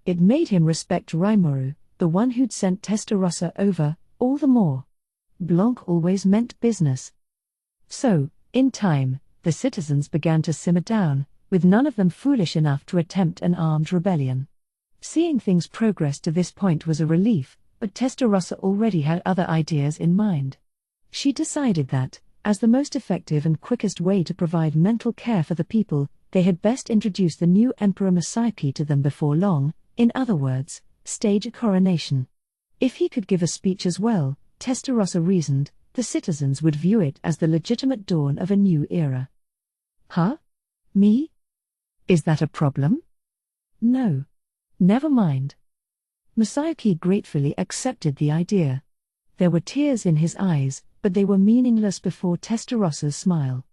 It made him respect Rimuru, the one who'd sent Testarossa over, all the more. Blanc always meant business. So, in time, the citizens began to simmer down, with none of them foolish enough to attempt an armed rebellion. Seeing things progress to this point was a relief, but Testarossa already had other ideas in mind. She decided that, as the most effective and quickest way to provide mental care for the people, they had best introduce the new Emperor Masayuki to them before long, in other words, stage a coronation. If he could give a speech as well, Testarossa reasoned, the citizens would view it as the legitimate dawn of a new era. Huh? Me? Is that a problem? No. Never mind. Masayuki gratefully accepted the idea. There were tears in his eyes, but they were meaningless before Testarossa's smile.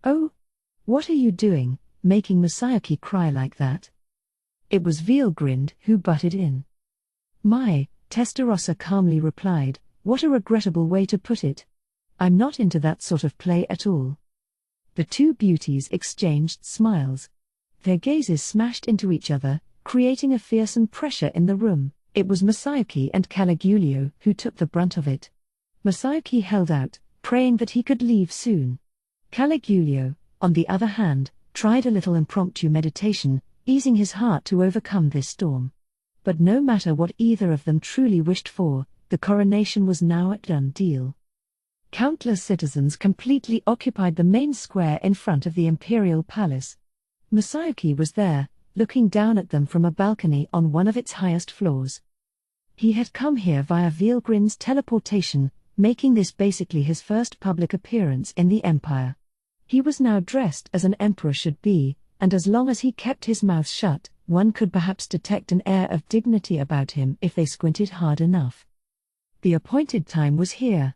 Oh? What are you doing, making Masayuki cry like that? It was Veilgrind who butted in. My, Testarossa calmly replied, what a regrettable way to put it. I'm not into that sort of play at all. The two beauties exchanged smiles. Their gazes smashed into each other, creating a fearsome pressure in the room. It was Masayuki and Caligulio who took the brunt of it. Masayuki held out, praying that he could leave soon. Caligulio, on the other hand, tried a little impromptu meditation, easing his heart to overcome this storm. But no matter what either of them truly wished for, the coronation was now a done deal. Countless citizens completely occupied the main square in front of the imperial palace. Masayuki was there, looking down at them from a balcony on one of its highest floors. He had come here via Vielgrind's teleportation, making this basically his first public appearance in the Empire. He was now dressed as an emperor should be, and as long as he kept his mouth shut, one could perhaps detect an air of dignity about him if they squinted hard enough. The appointed time was here.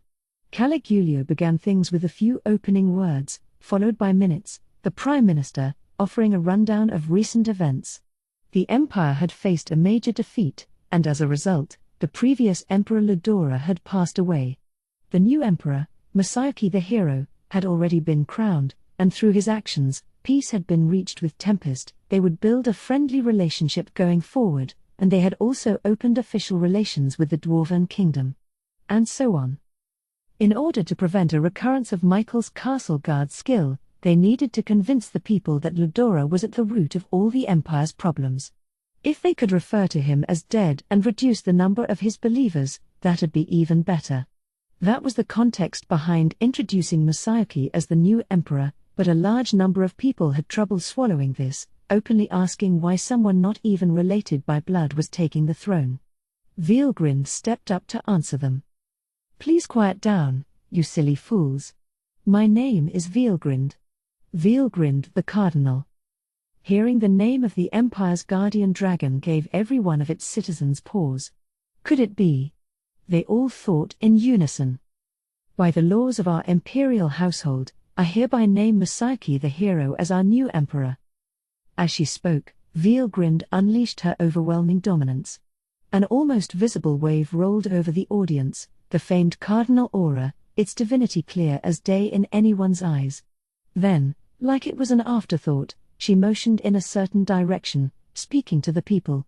Caligulio began things with a few opening words, followed by minutes, the Prime Minister, offering a rundown of recent events. The Empire had faced a major defeat, and as a result, the previous Emperor Ludora had passed away. The new Emperor, Masayuki the Hero, had already been crowned, and through his actions, peace had been reached with Tempest. They would build a friendly relationship going forward, and they had also opened official relations with the Dwarven Kingdom. And so on. In order to prevent a recurrence of Michael's castle guard skill, they needed to convince the people that Ludora was at the root of all the Empire's problems. If they could refer to him as dead and reduce the number of his believers, that'd be even better. That was the context behind introducing Masayuki as the new emperor, but a large number of people had trouble swallowing this, openly asking why someone not even related by blood was taking the throne. Vielgrind stepped up to answer them. "Please quiet down, you silly fools. My name is Vielgrind. Vielgrind the Cardinal." Hearing the name of the Empire's guardian dragon gave every one of its citizens pause. Could it be? They all thought in unison. "By the laws of our imperial household, I hereby name Masayuki the Hero as our new emperor." As she spoke, Vielgrind unleashed her overwhelming dominance. An almost visible wave rolled over the audience, the famed cardinal aura, its divinity clear as day in anyone's eyes. Then, like it was an afterthought, she motioned in a certain direction, speaking to the people.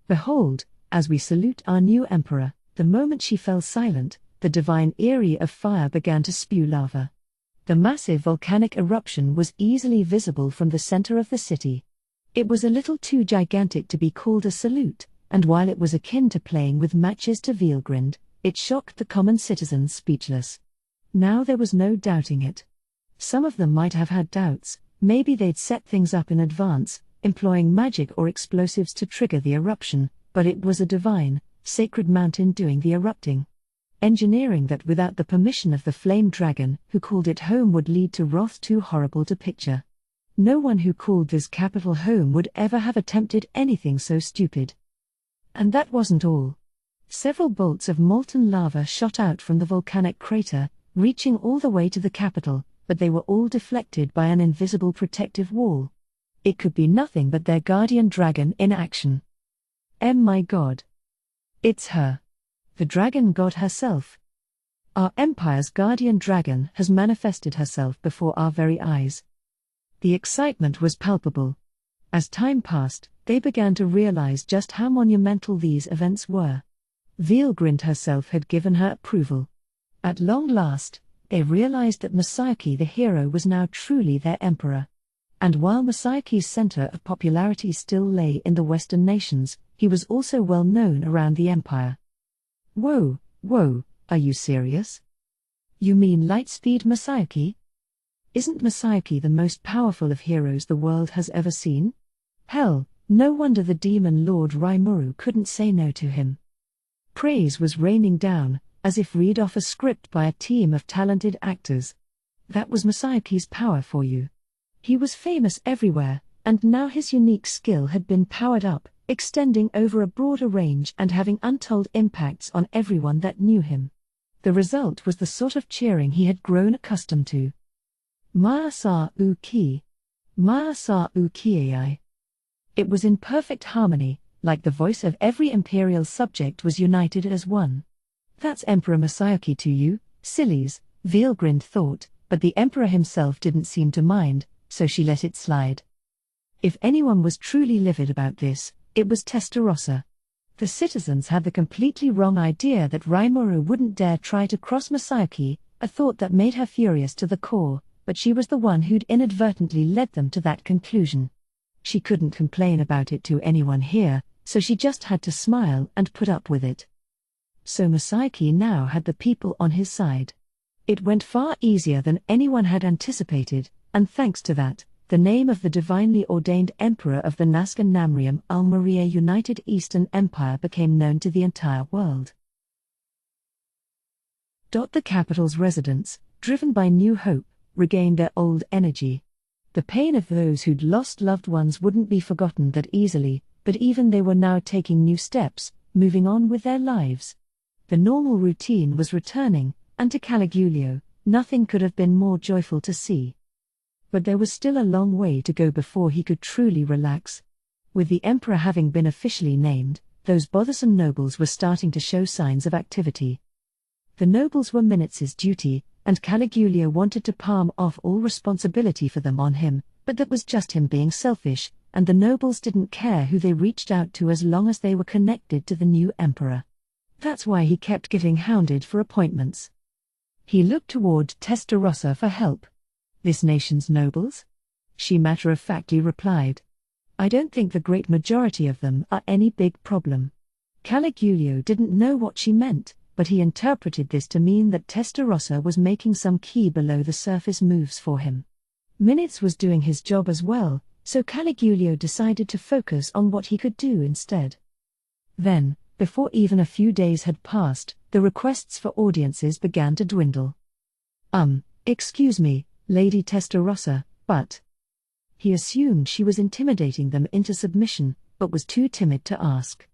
"Behold, as we salute our new emperor." The moment she fell silent, the divine eyrie of fire began to spew lava. The massive volcanic eruption was easily visible from the center of the city. It was a little too gigantic to be called a salute, and while it was akin to playing with matches to Vielgrind, it shocked the common citizens speechless. Now there was no doubting it. Some of them might have had doubts, maybe they'd set things up in advance, employing magic or explosives to trigger the eruption, but it was a divine, sacred mountain doing the erupting. Engineering that without the permission of the flame dragon who called it home would lead to wrath too horrible to picture. No one who called this capital home would ever have attempted anything so stupid. And that wasn't all. Several bolts of molten lava shot out from the volcanic crater, reaching all the way to the capital, but they were all deflected by an invisible protective wall. It could be nothing but their guardian dragon in action. My God! It's her. The dragon god herself. Our empire's guardian dragon has manifested herself before our very eyes. The excitement was palpable. As time passed, they began to realize just how monumental these events were. Vielgrind herself had given her approval. At long last, they realized that Masayuki the Hero was now truly their emperor. And while Masayuki's center of popularity still lay in the Western nations, he was also well known around the empire. Whoa, are you serious? You mean Lightspeed Masayuki? Isn't Masayuki the most powerful of heroes the world has ever seen? Hell, no wonder the demon lord Rimuru couldn't say no to him. Praise was raining down, as if read off a script by a team of talented actors. That was Masayuki's power for you. He was famous everywhere, and now his unique skill had been powered up, extending over a broader range and having untold impacts on everyone that knew him. The result was the sort of cheering he had grown accustomed to. Maasa uki. Maasa ukiai. It was in perfect harmony, like the voice of every imperial subject was united as one. That's Emperor Masayuki to you, sillies, Vielgrind thought, but the emperor himself didn't seem to mind, so she let it slide. If anyone was truly livid about this, it was Testarossa. The citizens had the completely wrong idea that Rimuru wouldn't dare try to cross Masayuki, a thought that made her furious to the core, but she was the one who'd inadvertently led them to that conclusion. She couldn't complain about it to anyone here, so she just had to smile and put up with it. So Masaiki now had the people on his side. It went far easier than anyone had anticipated, and thanks to that, the name of the divinely ordained emperor of the Nazca Namriam Al-Maria United Eastern Empire became known to the entire world. The capital's residents, driven by new hope, regained their old energy. The pain of those who'd lost loved ones wouldn't be forgotten that easily, but even they were now taking new steps, moving on with their lives. The normal routine was returning, and to Caligulio, nothing could have been more joyful to see. But there was still a long way to go before he could truly relax. With the emperor having been officially named, those bothersome nobles were starting to show signs of activity. The nobles were Minutes' duty, and Caligulio wanted to palm off all responsibility for them on him, but that was just him being selfish, and the nobles didn't care who they reached out to as long as they were connected to the new emperor. That's why he kept getting hounded for appointments. He looked toward Testarossa for help. "This nation's nobles?" She matter-of-factly replied. "I don't think the great majority of them are any big problem." Caligulio didn't know what she meant, but he interpreted this to mean that Testarossa was making some key below-the-surface moves for him. Minutes was doing his job as well, so Caligulio decided to focus on what he could do instead. Then, before even a few days had passed, the requests for audiences began to dwindle. Excuse me, Lady Testarossa, but..." He assumed she was intimidating them into submission, but was too timid to ask.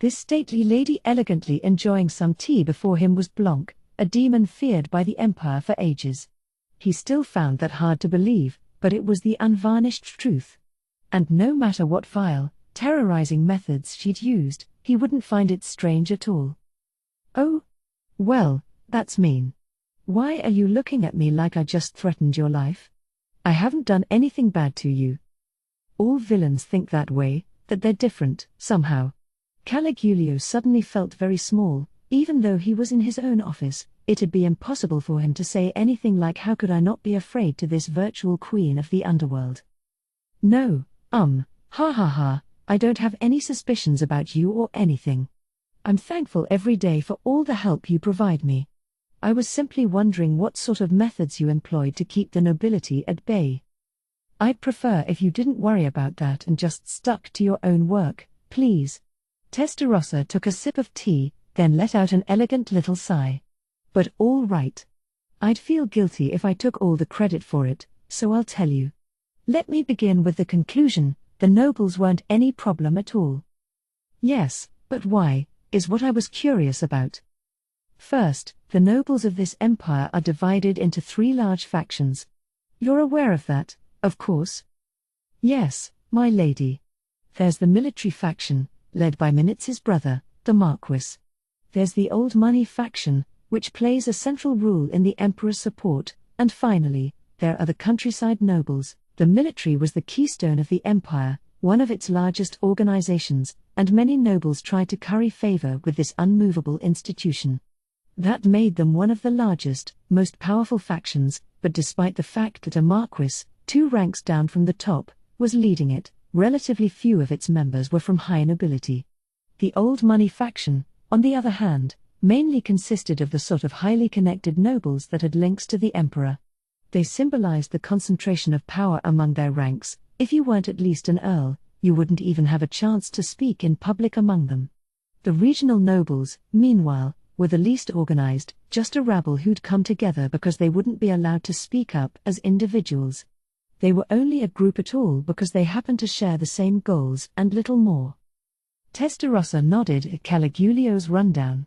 This stately lady elegantly enjoying some tea before him was Blanc, a demon feared by the Empire for ages. He still found that hard to believe, but it was the unvarnished truth. And no matter what vile, terrorizing methods she'd used, he wouldn't find it strange at all. "Oh? Well, that's mean. Why are you looking at me like I just threatened your life? I haven't done anything bad to you." All villains think that way, that they're different, somehow. Caligulio suddenly felt very small. Even though he was in his own office, it'd be impossible for him to say anything like "How could I not be afraid" to this virtual queen of the underworld. "No, ha ha ha, I don't have any suspicions about you or anything. I'm thankful every day for all the help you provide me. I was simply wondering what sort of methods you employed to keep the nobility at bay. I'd prefer if you didn't worry about that and just stuck to your own work, please." Testarossa took a sip of tea, then let out an elegant little sigh. "But all right. I'd feel guilty if I took all the credit for it, so I'll tell you. Let me begin with the conclusion: the nobles weren't any problem at all." "Yes, but why, is what I was curious about. First, the nobles of this empire are divided into 3 large factions. You're aware of that, of course?" "Yes, my lady. There's the military faction, led by Minutes' brother, the Marquis. There's the old money faction, which plays a central role in the emperor's support, and finally, there are the countryside nobles. The military was the keystone of the empire, one of its largest organizations, and many nobles tried to curry favor with this unmovable institution. That made them one of the largest, most powerful factions, but despite the fact that a Marquis, 2 ranks down from the top, was leading it, relatively few of its members were from high nobility. The old money faction, on the other hand, mainly consisted of the sort of highly connected nobles that had links to the emperor. They symbolized the concentration of power among their ranks. If you weren't at least an earl, you wouldn't even have a chance to speak in public among them. The regional nobles, meanwhile, were the least organized, just a rabble who'd come together because they wouldn't be allowed to speak up as individuals. They were only a group at all because they happened to share the same goals and little more. Testarossa nodded at Caligulio's rundown.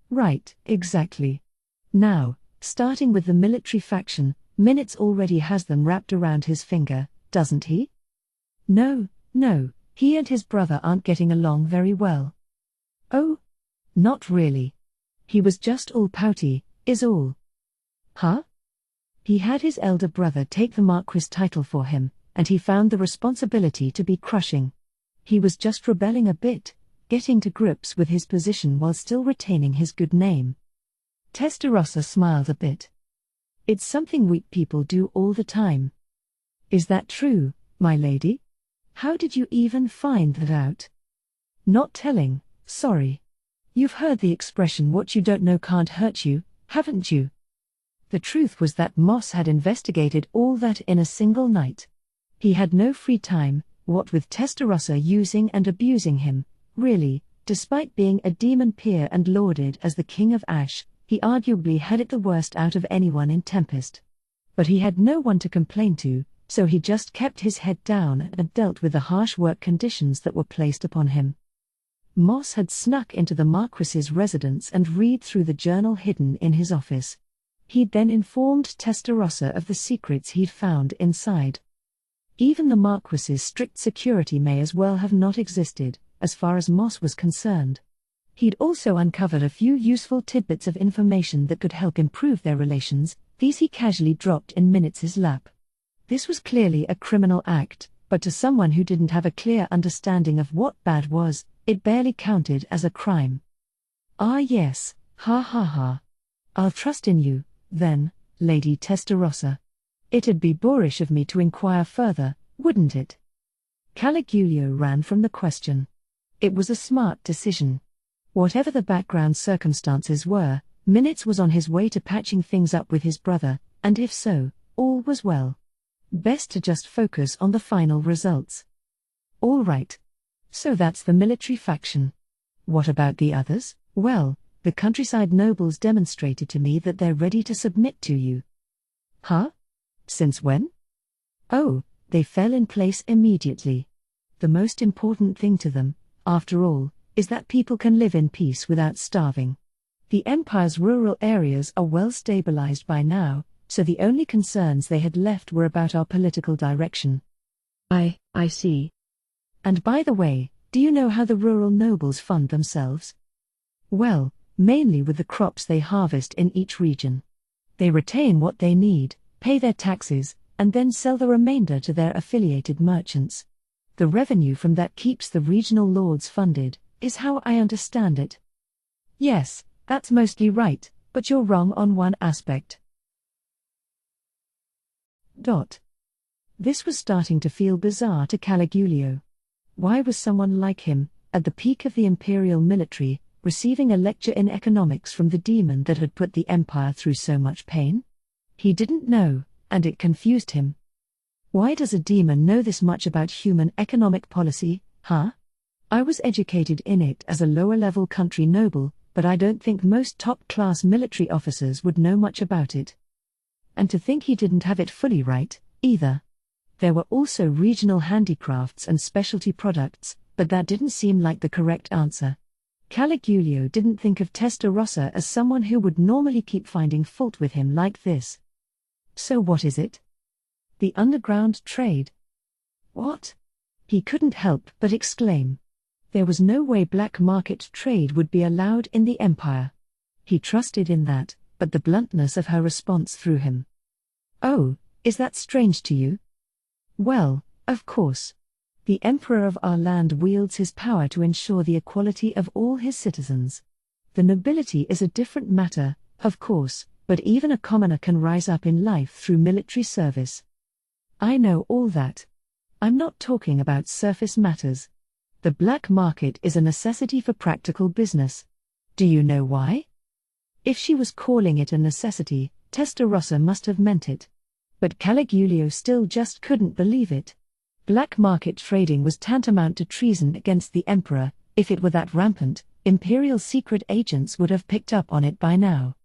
"Right, exactly. Now, starting with the military faction, Minutes already has them wrapped around his finger, doesn't he?" No, he and his brother aren't getting along very well." "Oh? Not really. He was just all pouty, is all." "Huh?" "He had his elder brother take the Marquis title for him, and he found the responsibility to be crushing. He was just rebelling a bit, getting to grips with his position while still retaining his good name." Testarossa smiled a bit. It's something weak people do all the time. Is that true, my lady? How did you even find that out? Not telling, sorry. You've heard the expression what you don't know can't hurt you, haven't you? The truth was that Moss had investigated all that in a single night. He had no free time, what with Testarossa using and abusing him, really, despite being a demon peer and lauded as the King of Ash, he arguably had it the worst out of anyone in Tempest. But he had no one to complain to, so he just kept his head down and dealt with the harsh work conditions that were placed upon him. Moss had snuck into the Marquis's residence and read through the journal hidden in his office. He'd then informed Testarossa of the secrets he'd found inside. Even the Marquis's strict security may as well have not existed, as far as Moss was concerned. He'd also uncovered a few useful tidbits of information that could help improve their relations. These he casually dropped in Minutes' lap. This was clearly a criminal act, but to someone who didn't have a clear understanding of what bad was, it barely counted as a crime. Ah yes, ha ha ha. I'll trust in you, then, Lady Testarossa. It'd be boorish of me to inquire further, wouldn't it? Caligulio ran from the question. It was a smart decision. Whatever the background circumstances were, Minutes was on his way to patching things up with his brother, and if so, all was well. Best to just focus on the final results. All right. So that's the military faction. What about the others? Well, the countryside nobles demonstrated to me that they're ready to submit to you. Huh? Since when? Oh, they fell in place immediately. The most important thing to them, after all, is that people can live in peace without starving. The Empire's rural areas are well stabilized by now, so the only concerns they had left were about our political direction. I see. And by the way, do you know how the rural nobles fund themselves? Well, mainly with the crops they harvest in each region. They retain what they need, pay their taxes, and then sell the remainder to their affiliated merchants. The revenue from that keeps the regional lords funded, is how I understand it. Yes, that's mostly right, but you're wrong on one aspect. This was starting to feel bizarre to Caligulio. Why was someone like him, at the peak of the imperial military, receiving a lecture in economics from the demon that had put the empire through so much pain? He didn't know, and it confused him. Why does a demon know this much about human economic policy, huh? I was educated in it as a lower-level country noble, but I don't think most top-class military officers would know much about it. And to think he didn't have it fully right, either. There were also regional handicrafts and specialty products, but that didn't seem like the correct answer. Caligulio didn't think of Testarossa as someone who would normally keep finding fault with him like this. So what is it? The underground trade. What? He couldn't help but exclaim. There was no way black market trade would be allowed in the Empire. He trusted in that, but the bluntness of her response threw him. Oh, is that strange to you? Well, of course. The Emperor of our land wields his power to ensure the equality of all his citizens. The nobility is a different matter, of course, but even a commoner can rise up in life through military service. I know all that. I'm not talking about surface matters. The black market is a necessity for practical business. Do you know why? If she was calling it a necessity, Testarossa must have meant it. But Caligulio still just couldn't believe it. Black market trading was tantamount to treason against the emperor. If it were that rampant, imperial secret agents would have picked up on it by now.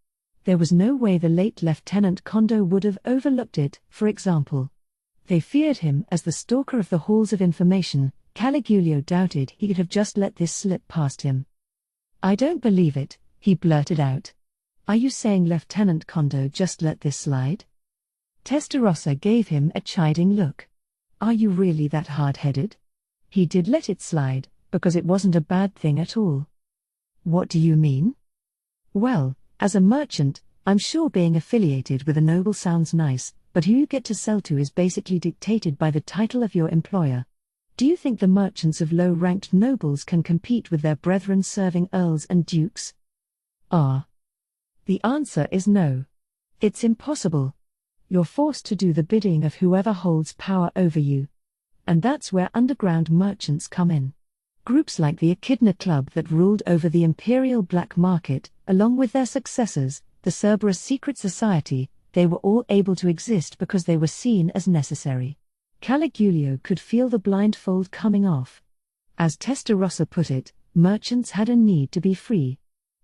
There was no way the late Lieutenant Kondo would have overlooked it, for example. They feared him as the stalker of the halls of information. Caligulio doubted he could have just let this slip past him. I don't believe it, he blurted out. Are you saying Lieutenant Kondo just let this slide? Testarossa gave him a chiding look. Are you really that hard-headed? He did let it slide, because it wasn't a bad thing at all. What do you mean? Well, as a merchant, I'm sure being affiliated with a noble sounds nice, but who you get to sell to is basically dictated by the title of your employer. Do you think the merchants of low-ranked nobles can compete with their brethren serving earls and dukes? The answer is no. It's impossible. You're forced to do the bidding of whoever holds power over you. And that's where underground merchants come in. Groups like the Echidna Club that ruled over the imperial black market, along with their successors, the Cerberus Secret Society, they were all able to exist because they were seen as necessary. Caligulio could feel the blindfold coming off. As Testarossa put it, merchants had a need to be free.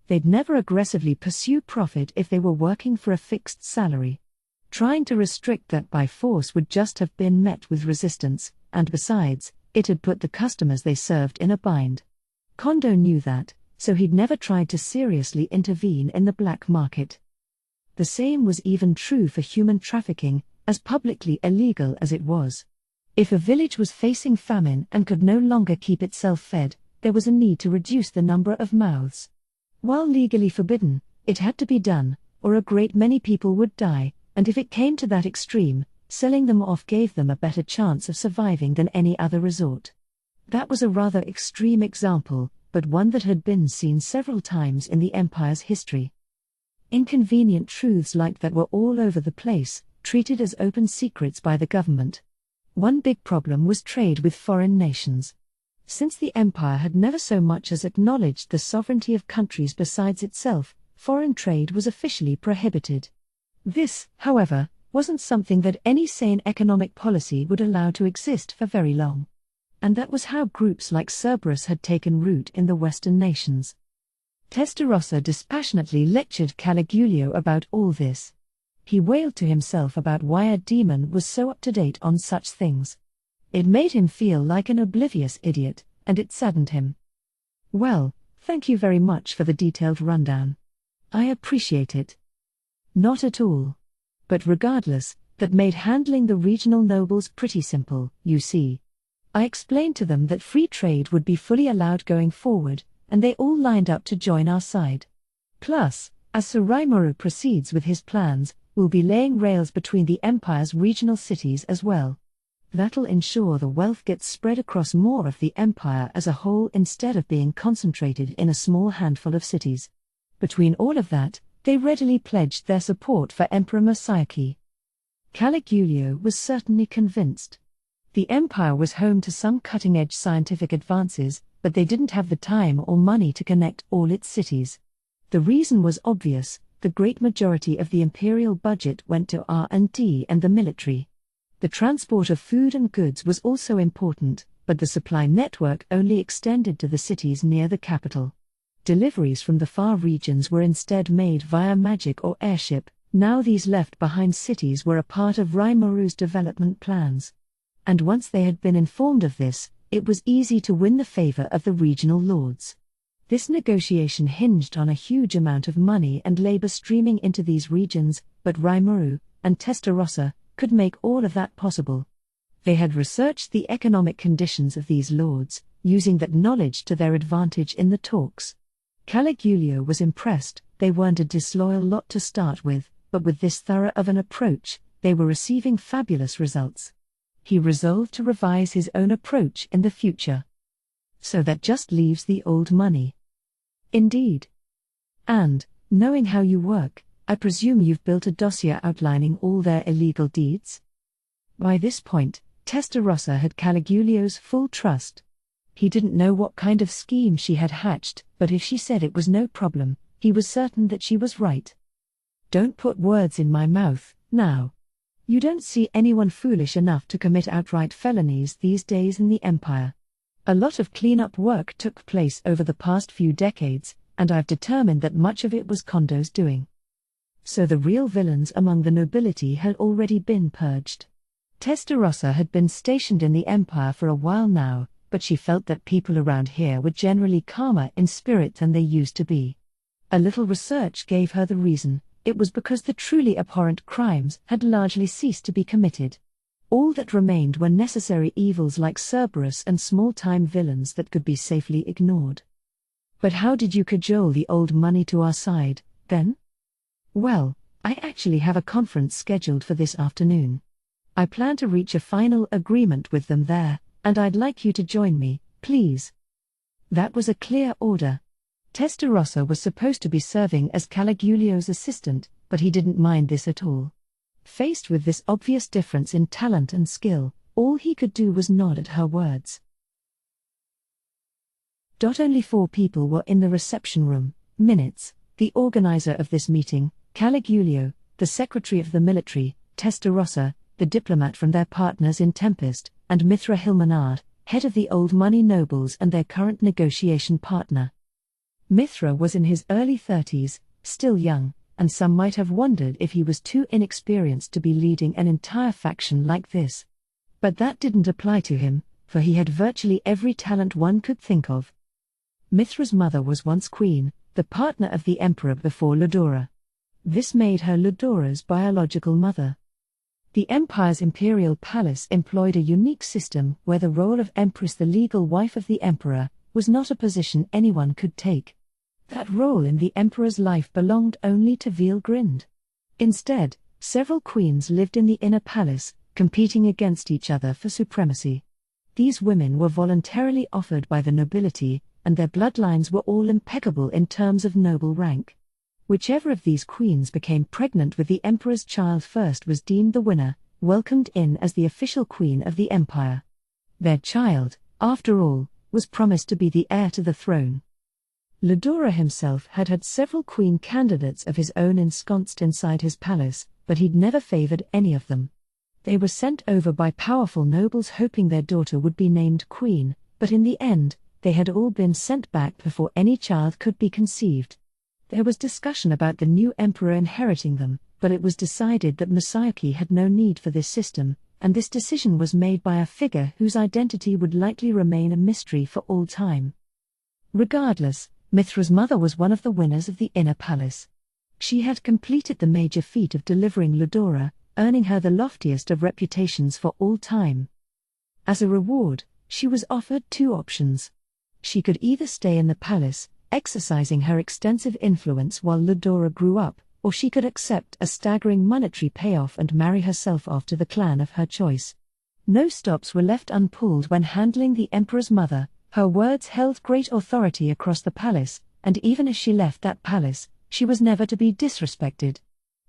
They'd never aggressively pursue profit if they were working for a fixed salary. Trying to restrict that by force would just have been met with resistance, and besides, it had put the customers they served in a bind. Kondo knew that, so he'd never tried to seriously intervene in the black market. The same was even true for human trafficking, as publicly illegal as it was. If a village was facing famine and could no longer keep itself fed, there was a need to reduce the number of mouths. While legally forbidden, it had to be done, or a great many people would die, and if it came to that extreme, selling them off gave them a better chance of surviving than any other resort. That was a rather extreme example, but one that had been seen several times in the empire's history. Inconvenient truths like that were all over the place, treated as open secrets by the government. One big problem was trade with foreign nations. Since the empire had never so much as acknowledged the sovereignty of countries besides itself, foreign trade was officially prohibited. This, however, wasn't something that any sane economic policy would allow to exist for very long. And that was how groups like Cerberus had taken root in the Western nations. Testarossa dispassionately lectured Caligulio about all this. He wailed to himself about why a demon was so up-to-date on such things. It made him feel like an oblivious idiot, and it saddened him. Well, thank you very much for the detailed rundown. I appreciate it. Not at all. But regardless, that made handling the regional nobles pretty simple, you see. I explained to them that free trade would be fully allowed going forward, and they all lined up to join our side. Plus, as Sir Rimuru proceeds with his plans, we'll be laying rails between the Empire's regional cities as well. That'll ensure the wealth gets spread across more of the Empire as a whole instead of being concentrated in a small handful of cities. Between all of that, they readily pledged their support for Emperor Masayaki. Caligulio was certainly convinced. The Empire was home to some cutting-edge scientific advances, but they didn't have the time or money to connect all its cities. The reason was obvious: the great majority of the imperial budget went to R&D and the military. The transport of food and goods was also important, but the supply network only extended to the cities near the capital. Deliveries from the far regions were instead made via magic or airship. Now these left-behind cities were a part of Rimuru's development plans. And once they had been informed of this, it was easy to win the favor of the regional lords. This negotiation hinged on a huge amount of money and labor streaming into these regions, but Rimuru and Testarossa could make all of that possible. They had researched the economic conditions of these lords, using that knowledge to their advantage in the talks. Caligulio was impressed. They weren't a disloyal lot to start with, but with this thorough of an approach, they were receiving fabulous results. He resolved to revise his own approach in the future. So that just leaves the old money. Indeed. And, knowing how you work, I presume you've built a dossier outlining all their illegal deeds? By this point, Testarossa had Caligulio's full trust. He didn't know what kind of scheme she had hatched, but if she said it was no problem, he was certain that she was right. Don't put words in my mouth, now. You don't see anyone foolish enough to commit outright felonies these days in the Empire. A lot of cleanup work took place over the past few decades, and I've determined that much of it was Kondo's doing. So the real villains among the nobility had already been purged. Testarossa had been stationed in the Empire for a while now, but she felt that people around here were generally calmer in spirit than they used to be. A little research gave her the reason: it was because the truly abhorrent crimes had largely ceased to be committed. All that remained were necessary evils like Cerberus and small-time villains that could be safely ignored. But how did you cajole the old money to our side, then? Well, I actually have a conference scheduled for this afternoon. I plan to reach a final agreement with them there, and I'd like you to join me, please. That was a clear order. Testarossa was supposed to be serving as Caligulio's assistant, but he didn't mind this at all. Faced with this obvious difference in talent and skill, all he could do was nod at her words. Only 4 people were in the reception room: Minutes, the organizer of this meeting, Caligulio, the secretary of the military, Testarossa, the diplomat from their partners in Tempest, and Mithra Hilmenard, head of the old money nobles and their current negotiation partner. Mithra was in his early 30s, still young, and some might have wondered if he was too inexperienced to be leading an entire faction like this. But that didn't apply to him, for he had virtually every talent one could think of. Mithra's mother was once queen, the partner of the emperor before Ludora. This made her Ludora's biological mother. The empire's imperial palace employed a unique system where the role of empress, the legal wife of the emperor, was not a position anyone could take. That role in the emperor's life belonged only to Vielgrind. Instead, several queens lived in the inner palace, competing against each other for supremacy. These women were voluntarily offered by the nobility, and their bloodlines were all impeccable in terms of noble rank. Whichever of these queens became pregnant with the emperor's child first was deemed the winner, welcomed in as the official queen of the empire. Their child, after all, was promised to be the heir to the throne. Ludora himself had had several queen candidates of his own ensconced inside his palace, but he'd never favored any of them. They were sent over by powerful nobles hoping their daughter would be named queen, but in the end, they had all been sent back before any child could be conceived. There was discussion about the new emperor inheriting them, but it was decided that Masayuki had no need for this system, and this decision was made by a figure whose identity would likely remain a mystery for all time. Regardless, Mithra's mother was one of the winners of the inner palace. She had completed the major feat of delivering Ludora, earning her the loftiest of reputations for all time. As a reward, she was offered 2 options. She could either stay in the palace, exercising her extensive influence while Ludora grew up, or she could accept a staggering monetary payoff and marry herself off to the clan of her choice. No stops were left unpulled when handling the emperor's mother. Her words held great authority across the palace, and even as she left that palace, she was never to be disrespected.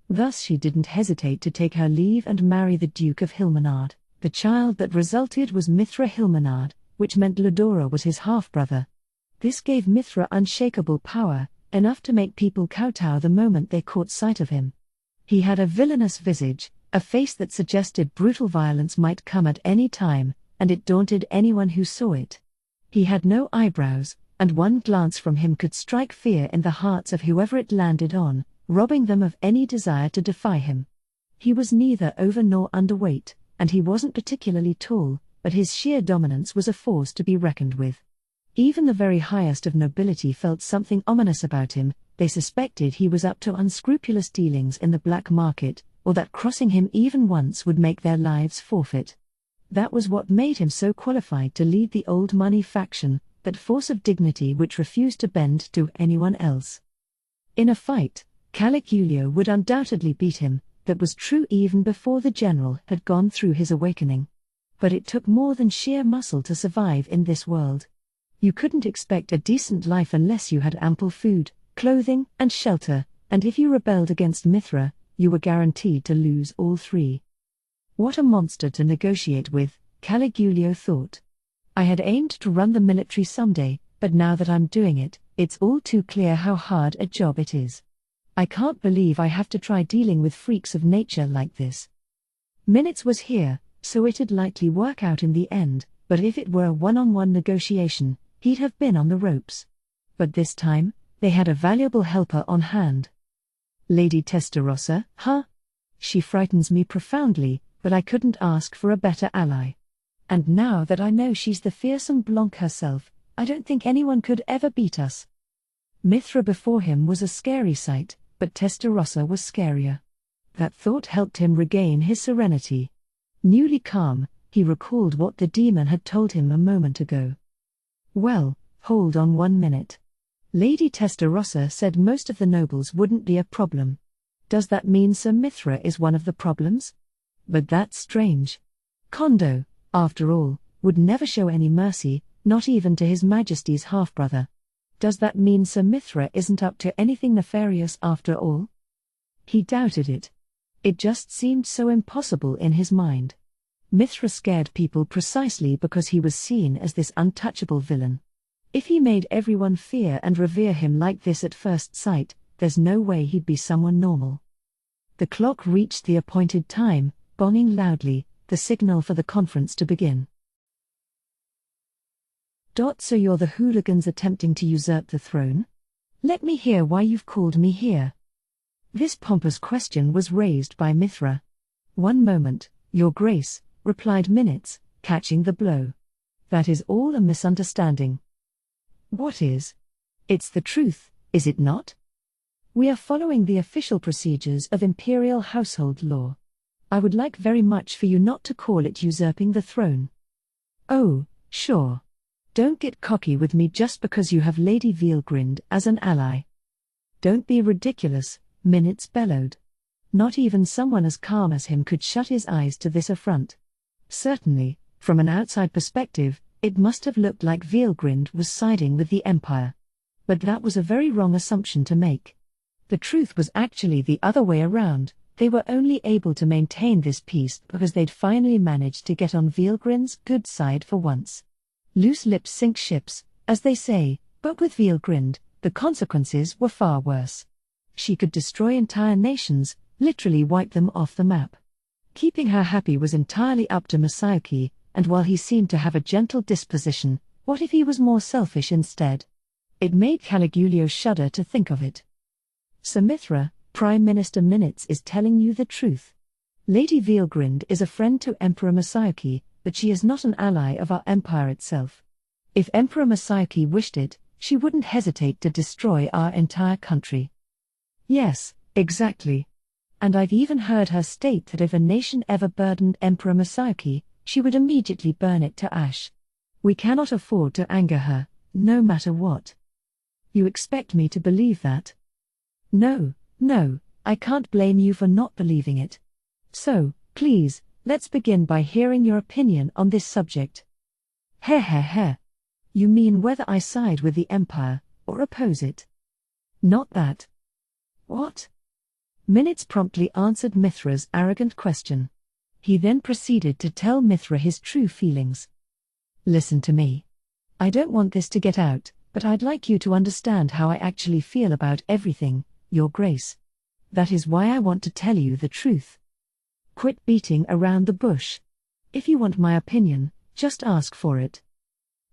Thus she didn't hesitate to take her leave and marry the Duke of Hilmenard. The child that resulted was Mithra Hilmenard, which meant Ludora was his half-brother. This gave Mithra unshakable power, enough to make people kowtow the moment they caught sight of him. He had a villainous visage, a face that suggested brutal violence might come at any time, and it daunted anyone who saw it. He had no eyebrows, and one glance from him could strike fear in the hearts of whoever it landed on, robbing them of any desire to defy him. He was neither over nor underweight, and he wasn't particularly tall, but his sheer dominance was a force to be reckoned with. Even the very highest of nobility felt something ominous about him. They suspected he was up to unscrupulous dealings in the black market, or that crossing him even once would make their lives forfeit. That was what made him so qualified to lead the old money faction, that force of dignity which refused to bend to anyone else. In a fight, Caligulio would undoubtedly beat him. That was true even before the general had gone through his awakening. But it took more than sheer muscle to survive in this world. You couldn't expect a decent life unless you had ample food, clothing, and shelter, and if you rebelled against Mithra, you were guaranteed to lose all 3. What a monster to negotiate with, Caligulio thought. I had aimed to run the military someday, but now that I'm doing it, it's all too clear how hard a job it is. I can't believe I have to try dealing with freaks of nature like this. Minutes was here, so it'd likely work out in the end, but if it were a one-on-one negotiation, he'd have been on the ropes. But this time, they had a valuable helper on hand. Lady Testarossa, huh? She frightens me profoundly, but I couldn't ask for a better ally. And now that I know she's the fearsome Blanc herself, I don't think anyone could ever beat us. Mithra before him was a scary sight, but Testarossa was scarier. That thought helped him regain his serenity. Newly calm, he recalled what the demon had told him a moment ago. Well, hold on 1 minute. Lady Testarossa said most of the nobles wouldn't be a problem. Does that mean Sir Mithra is one of the problems? But that's strange. Kondo, after all, would never show any mercy, not even to His Majesty's half-brother. Does that mean Sir Mithra isn't up to anything nefarious after all? He doubted it. It just seemed so impossible in his mind. Mithra scared people precisely because he was seen as this untouchable villain. If he made everyone fear and revere him like this at first sight, there's no way he'd be someone normal. The clock reached the appointed time, bonging loudly, the signal for the conference to begin. So you're the hooligans attempting to usurp the throne? Let me hear why you've called me here. This pompous question was raised by Mithra. One moment, Your Grace, replied Minutes, catching the blow. That is all a misunderstanding. What is? It's the truth, is it not? We are following the official procedures of imperial household law. I would like very much for you not to call it usurping the throne. Oh, sure. Don't get cocky with me just because you have Lady Veilgrind as an ally. Don't be ridiculous, Minutes bellowed. Not even someone as calm as him could shut his eyes to this affront. Certainly, from an outside perspective, it must have looked like Veilgrind was siding with the Empire. But that was a very wrong assumption to make. The truth was actually the other way around. They were only able to maintain this peace because they'd finally managed to get on Veilgrind's good side for once. Loose lips sink ships, as they say, but with Veilgrind, the consequences were far worse. She could destroy entire nations, literally wipe them off the map. Keeping her happy was entirely up to Masayoki, and while he seemed to have a gentle disposition, what if he was more selfish instead? It made Caligulio shudder to think of it. Sir Mithra, Prime Minister Minutes is telling you the truth. Lady Veilgrind is a friend to Emperor Masayoki, but she is not an ally of our empire itself. If Emperor Masayoki wished it, she wouldn't hesitate to destroy our entire country. Yes, exactly. And I've even heard her state that if a nation ever burdened Emperor Masayoki, she would immediately burn it to ash. We cannot afford to anger her, no matter what. You expect me to believe that? No, I can't blame you for not believing it. So, please, let's begin by hearing your opinion on this subject. Heh. You mean whether I side with the Empire, or oppose it? Not that. What? Minutes promptly answered Mithra's arrogant question. He then proceeded to tell Mithra his true feelings. Listen to me. I don't want this to get out, but I'd like you to understand how I actually feel about everything, Your Grace. That is why I want to tell you the truth. Quit beating around the bush. If you want my opinion, just ask for it.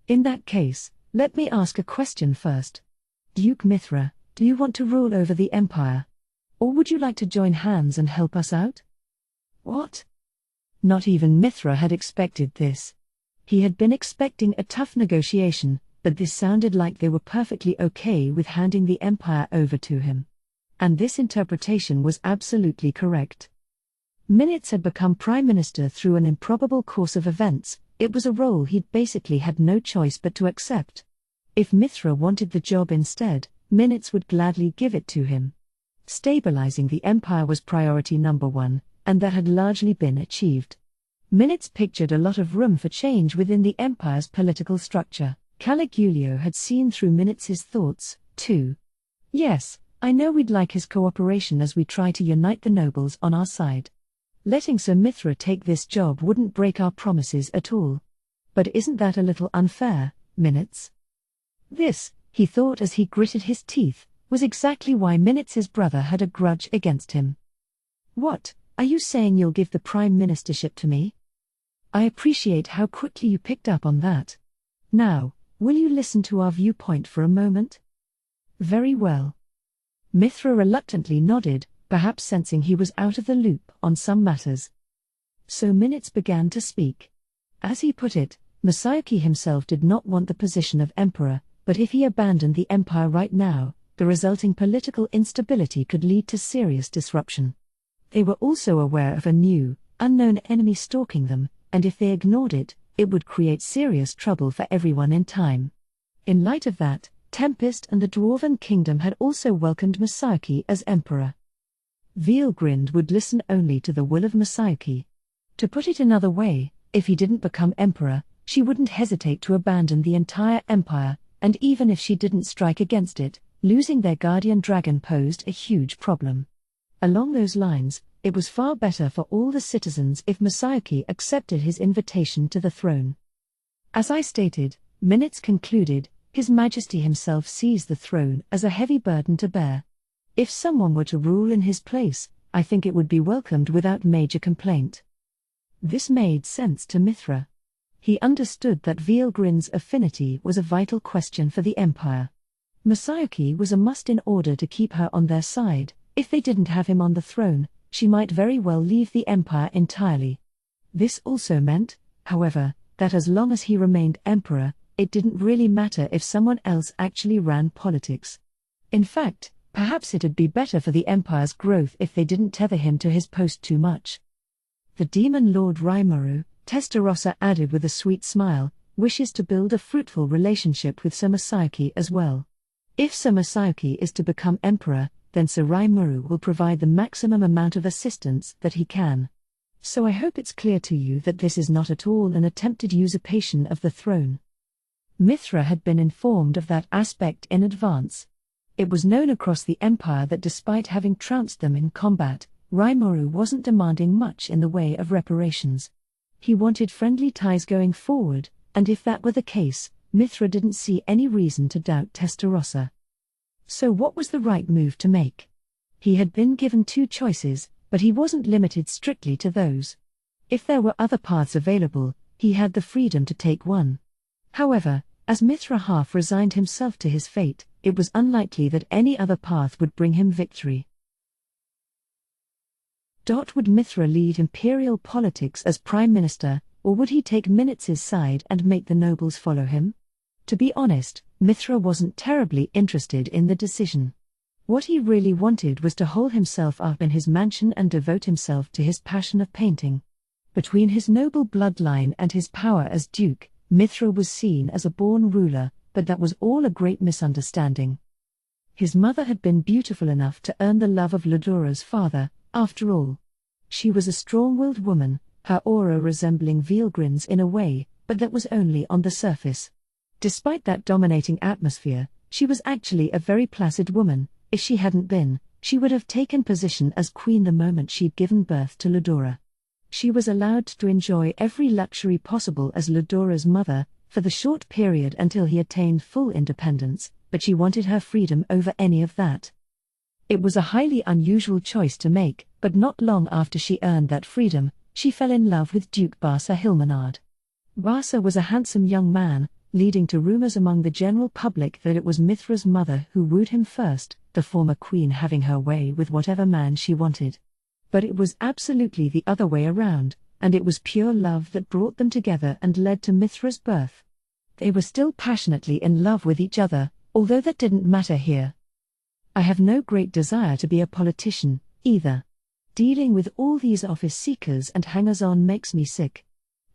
In that case, let me ask a question first. Duke Mithra, do you want to rule over the Empire? Or would you like to join hands and help us out? What? Not even Mithra had expected this. He had been expecting a tough negotiation, but this sounded like they were perfectly okay with handing the Empire over to him. And this interpretation was absolutely correct. Minutes had become Prime Minister through an improbable course of events. It was a role he'd basically had no choice but to accept. If Mithra wanted the job instead, Minutes would gladly give it to him. Stabilizing the Empire was priority number one, and that had largely been achieved. Minutes pictured a lot of room for change within the Empire's political structure. Caligulio had seen through Minutes' thoughts, too. Yes, I know we'd like his cooperation as we try to unite the nobles on our side. Letting Sir Mithra take this job wouldn't break our promises at all. But isn't that a little unfair, Minutes? This, he thought as he gritted his teeth, was exactly why Minutes' brother had a grudge against him. What, are you saying you'll give the Prime Ministership to me? I appreciate how quickly you picked up on that. Now, will you listen to our viewpoint for a moment? Very well. Mithra reluctantly nodded, perhaps sensing he was out of the loop on some matters. So Minutes began to speak. As he put it, Masayoki himself did not want the position of emperor, but if he abandoned the empire right now, the resulting political instability could lead to serious disruption. They were also aware of a new, unknown enemy stalking them, and if they ignored it, it would create serious trouble for everyone in time. In light of that, Tempest and the Dwarven Kingdom had also welcomed Masayoki as emperor. Veilgrind would listen only to the will of Masayoki. To put it another way, if he didn't become emperor, she wouldn't hesitate to abandon the entire empire, and even if she didn't strike against it, losing their guardian dragon posed a huge problem. Along those lines, it was far better for all the citizens if Masayuki accepted his invitation to the throne. As I stated, minutes concluded, His Majesty himself sees the throne as a heavy burden to bear. If someone were to rule in his place, I think it would be welcomed without major complaint. This made sense to Mithra. He understood that Vielgrin's affinity was a vital question for the empire. Masayuki was a must in order to keep her on their side. If they didn't have him on the throne, she might very well leave the empire entirely. This also meant, however, that as long as he remained emperor, it didn't really matter if someone else actually ran politics. In fact, perhaps it'd be better for the empire's growth if they didn't tether him to his post too much. The demon lord Rimuru, Testarossa added with a sweet smile, wishes to build a fruitful relationship with Sir Masayuki as well. If Sir Masayuki is to become emperor, then Sir Rimuru will provide the maximum amount of assistance that he can. So I hope it's clear to you that this is not at all an attempted usurpation of the throne. Mithra had been informed of that aspect in advance. It was known across the empire that despite having trounced them in combat, Rimuru wasn't demanding much in the way of reparations. He wanted friendly ties going forward, and if that were the case, Mithra didn't see any reason to doubt Testarossa. So what was the right move to make? He had been given two choices, but he wasn't limited strictly to those. If there were other paths available, he had the freedom to take one. However, as Mithra half resigned himself to his fate, it was unlikely that any other path would bring him victory. Would Mithra lead imperial politics as prime minister, or would he take Minit's side and make the nobles follow him? To be honest, Mithra wasn't terribly interested in the decision. What he really wanted was to hole himself up in his mansion and devote himself to his passion of painting. Between his noble bloodline and his power as duke, Mithra was seen as a born ruler, but that was all a great misunderstanding. His mother had been beautiful enough to earn the love of Lodora's father, after all. She was a strong-willed woman, her aura resembling Vielgrin's in a way, but that was only on the surface. Despite that dominating atmosphere, she was actually a very placid woman. If she hadn't been, she would have taken position as queen the moment she'd given birth to Lodora. She was allowed to enjoy every luxury possible as Lodora's mother, for the short period until he attained full independence, but she wanted her freedom over any of that. It was a highly unusual choice to make, but not long after she earned that freedom, she fell in love with Duke Basa Hilmenard. Basa was a handsome young man, leading to rumors among the general public that it was Mithra's mother who wooed him first, the former queen having her way with whatever man she wanted. But it was absolutely the other way around, and it was pure love that brought them together and led to Mithra's birth. They were still passionately in love with each other, although that didn't matter here. I have no great desire to be a politician, either. Dealing with all these office seekers and hangers-on makes me sick.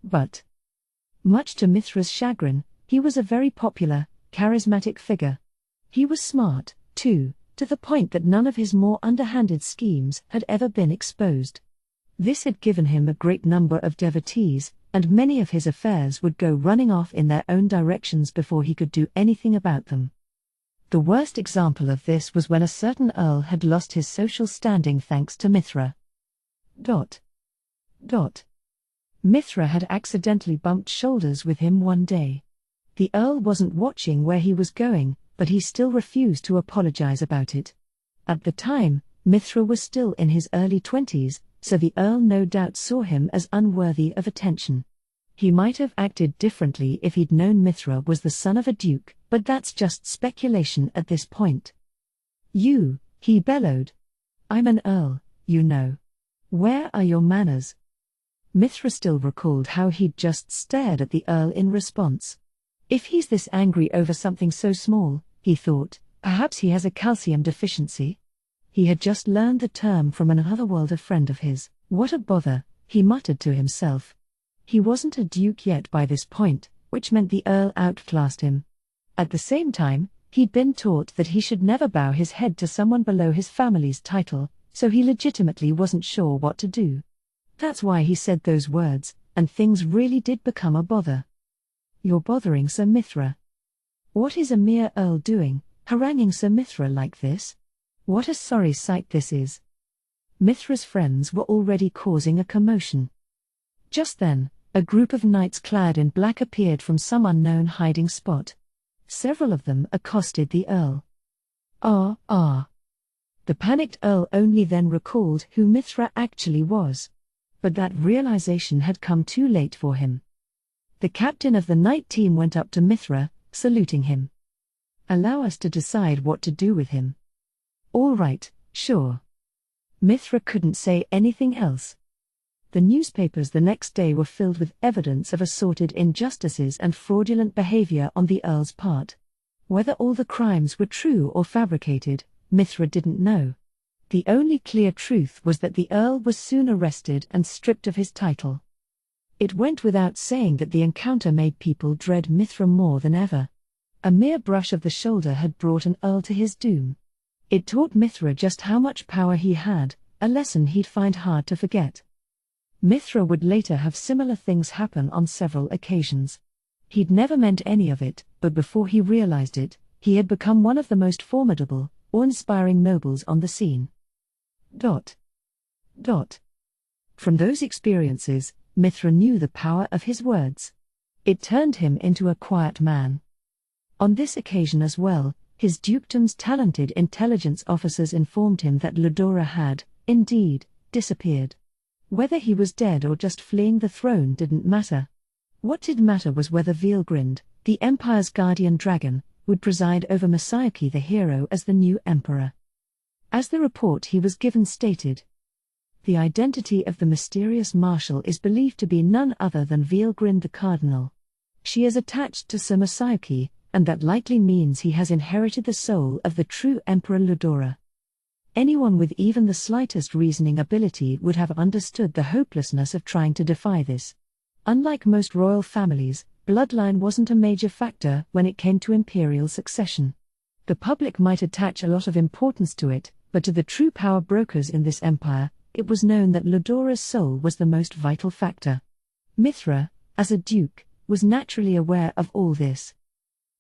But, much to Mithra's chagrin, he was a very popular, charismatic figure. He was smart, too, to the point that none of his more underhanded schemes had ever been exposed. This had given him a great number of devotees, and many of his affairs would go running off in their own directions before he could do anything about them. The worst example of this was when a certain earl had lost his social standing thanks to Mithra. Mithra had accidentally bumped shoulders with him one day. The earl wasn't watching where he was going, but he still refused to apologize about it. At the time, Mithra was still in his early 20s, so the earl no doubt saw him as unworthy of attention. He might have acted differently if he'd known Mithra was the son of a duke, but that's just speculation at this point. He bellowed. I'm an earl, you know. Where are your manners? Mithra still recalled how he'd just stared at the earl in response. If he's this angry over something so small, he thought, perhaps he has a calcium deficiency. He had just learned the term from an otherworldly friend of his. What a bother, he muttered to himself. He wasn't a duke yet by this point, which meant the earl outclassed him. At the same time, he'd been taught that he should never bow his head to someone below his family's title, so he legitimately wasn't sure what to do. That's why he said those words, and things really did become a bother. You're bothering Sir Mithra. What is a mere earl doing, haranguing Sir Mithra like this? What a sorry sight this is. Mithra's friends were already causing a commotion. Just then, a group of knights clad in black appeared from some unknown hiding spot. Several of them accosted the Earl. Ah. The panicked Earl only then recalled who Mithra actually was. But that realization had come too late for him. The captain of the knight team went up to Mithra, saluting him. "Allow us to decide what to do with him." "All right, sure." Mithra couldn't say anything else. The newspapers the next day were filled with evidence of assorted injustices and fraudulent behavior on the Earl's part. Whether all the crimes were true or fabricated, Mithra didn't know. The only clear truth was that the Earl was soon arrested and stripped of his title. It went without saying that the encounter made people dread Mithra more than ever. A mere brush of the shoulder had brought an Earl to his doom. It taught Mithra just how much power he had, a lesson he'd find hard to forget. Mithra would later have similar things happen on several occasions. He'd never meant any of it, but before he realized it, he had become one of the most formidable, awe-inspiring nobles on the scene. From those experiences, Mithra knew the power of his words. It turned him into a quiet man. On this occasion as well, his dukedom's talented intelligence officers informed him that Ludora had, indeed, disappeared. Whether he was dead or just fleeing the throne didn't matter. What did matter was whether Vielgrind, the Empire's guardian dragon, would preside over Masayuki the hero as the new emperor. As the report he was given stated, the identity of the mysterious marshal is believed to be none other than Vielgrind the Cardinal. She is attached to Sir Masayuki, and that likely means he has inherited the soul of the true Emperor Ludora. Anyone with even the slightest reasoning ability would have understood the hopelessness of trying to defy this. Unlike most royal families, bloodline wasn't a major factor when it came to imperial succession. The public might attach a lot of importance to it, but to the true power brokers in this empire, it was known that Ludora's soul was the most vital factor. Mithra, as a duke, was naturally aware of all this.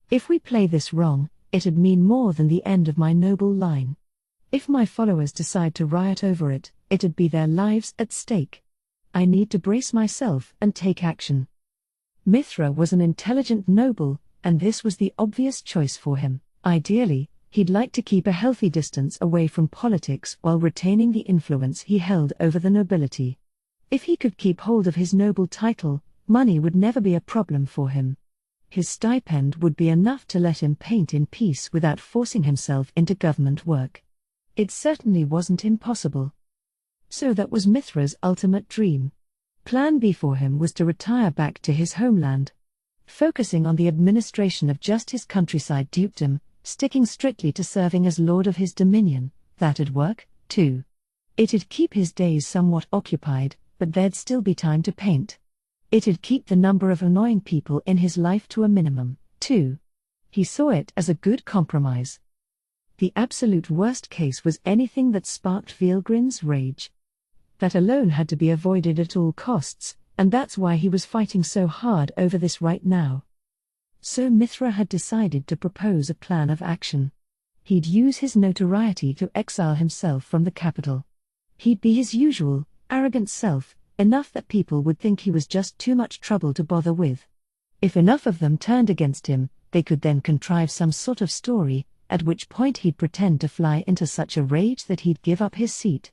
"If we play this wrong, it'd mean more than the end of my noble line. If my followers decide to riot over it, it'd be their lives at stake. I need to brace myself and take action." Mithra was an intelligent noble, and this was the obvious choice for him. Ideally, he'd like to keep a healthy distance away from politics while retaining the influence he held over the nobility. If he could keep hold of his noble title, money would never be a problem for him. His stipend would be enough to let him paint in peace without forcing himself into government work. It certainly wasn't impossible. So that was Mithra's ultimate dream. Plan B for him was to retire back to his homeland. Focusing on the administration of just his countryside dukedom, sticking strictly to serving as lord of his dominion, that'd work, too. It'd keep his days somewhat occupied, but there'd still be time to paint. It'd keep the number of annoying people in his life to a minimum, too. He saw it as a good compromise. The absolute worst case was anything that sparked Vielgrind's rage. That alone had to be avoided at all costs, and that's why he was fighting so hard over this right now. So Mithra had decided to propose a plan of action. He'd use his notoriety to exile himself from the capital. He'd be his usual, arrogant self, enough that people would think he was just too much trouble to bother with. If enough of them turned against him, they could then contrive some sort of story, at which point he'd pretend to fly into such a rage that he'd give up his seat.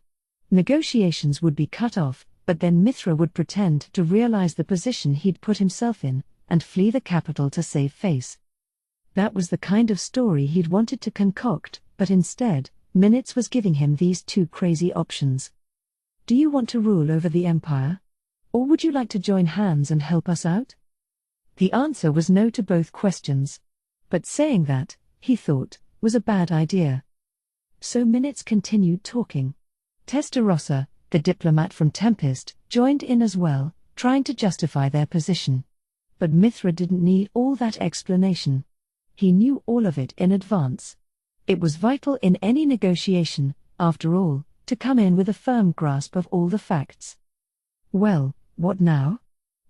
Negotiations would be cut off, but then Mithra would pretend to realize the position he'd put himself in, and flee the capital to save face. That was the kind of story he'd wanted to concoct, but instead, Minutes was giving him these two crazy options. "Do you want to rule over the empire? Or would you like to join hands and help us out?" The answer was no to both questions. But saying that, he thought, was a bad idea. So Minutes continued talking. Testarossa, the diplomat from Tempest, joined in as well, trying to justify their position. But Mithra didn't need all that explanation. He knew all of it in advance. It was vital in any negotiation, after all, to come in with a firm grasp of all the facts. "Well, what now?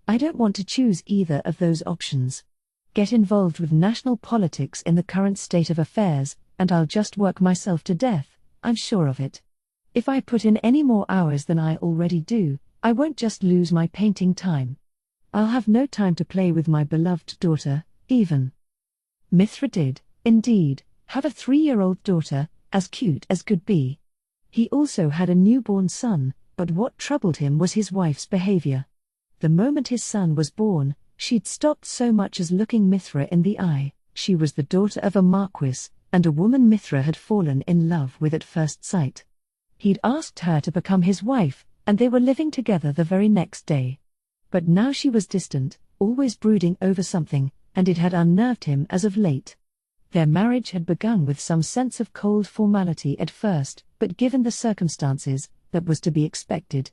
I don't want to choose either of those options. Get involved with national politics in the current state of affairs, and I'll just work myself to death, I'm sure of it. If I put in any more hours than I already do, I won't just lose my painting time. I'll have no time to play with my beloved daughter, even. Mithra did, indeed, have a 3-year-old daughter, as cute as could be. He also had a newborn son, but what troubled him was his wife's behavior. The moment his son was born, she'd stopped so much as looking Mithra in the eye. She was the daughter of a marquis, and a woman Mithra had fallen in love with at first sight. He'd asked her to become his wife, and they were living together the very next day. But now she was distant, always brooding over something, and it had unnerved him as of late. Their marriage had begun with some sense of cold formality at first, but given the circumstances, that was to be expected.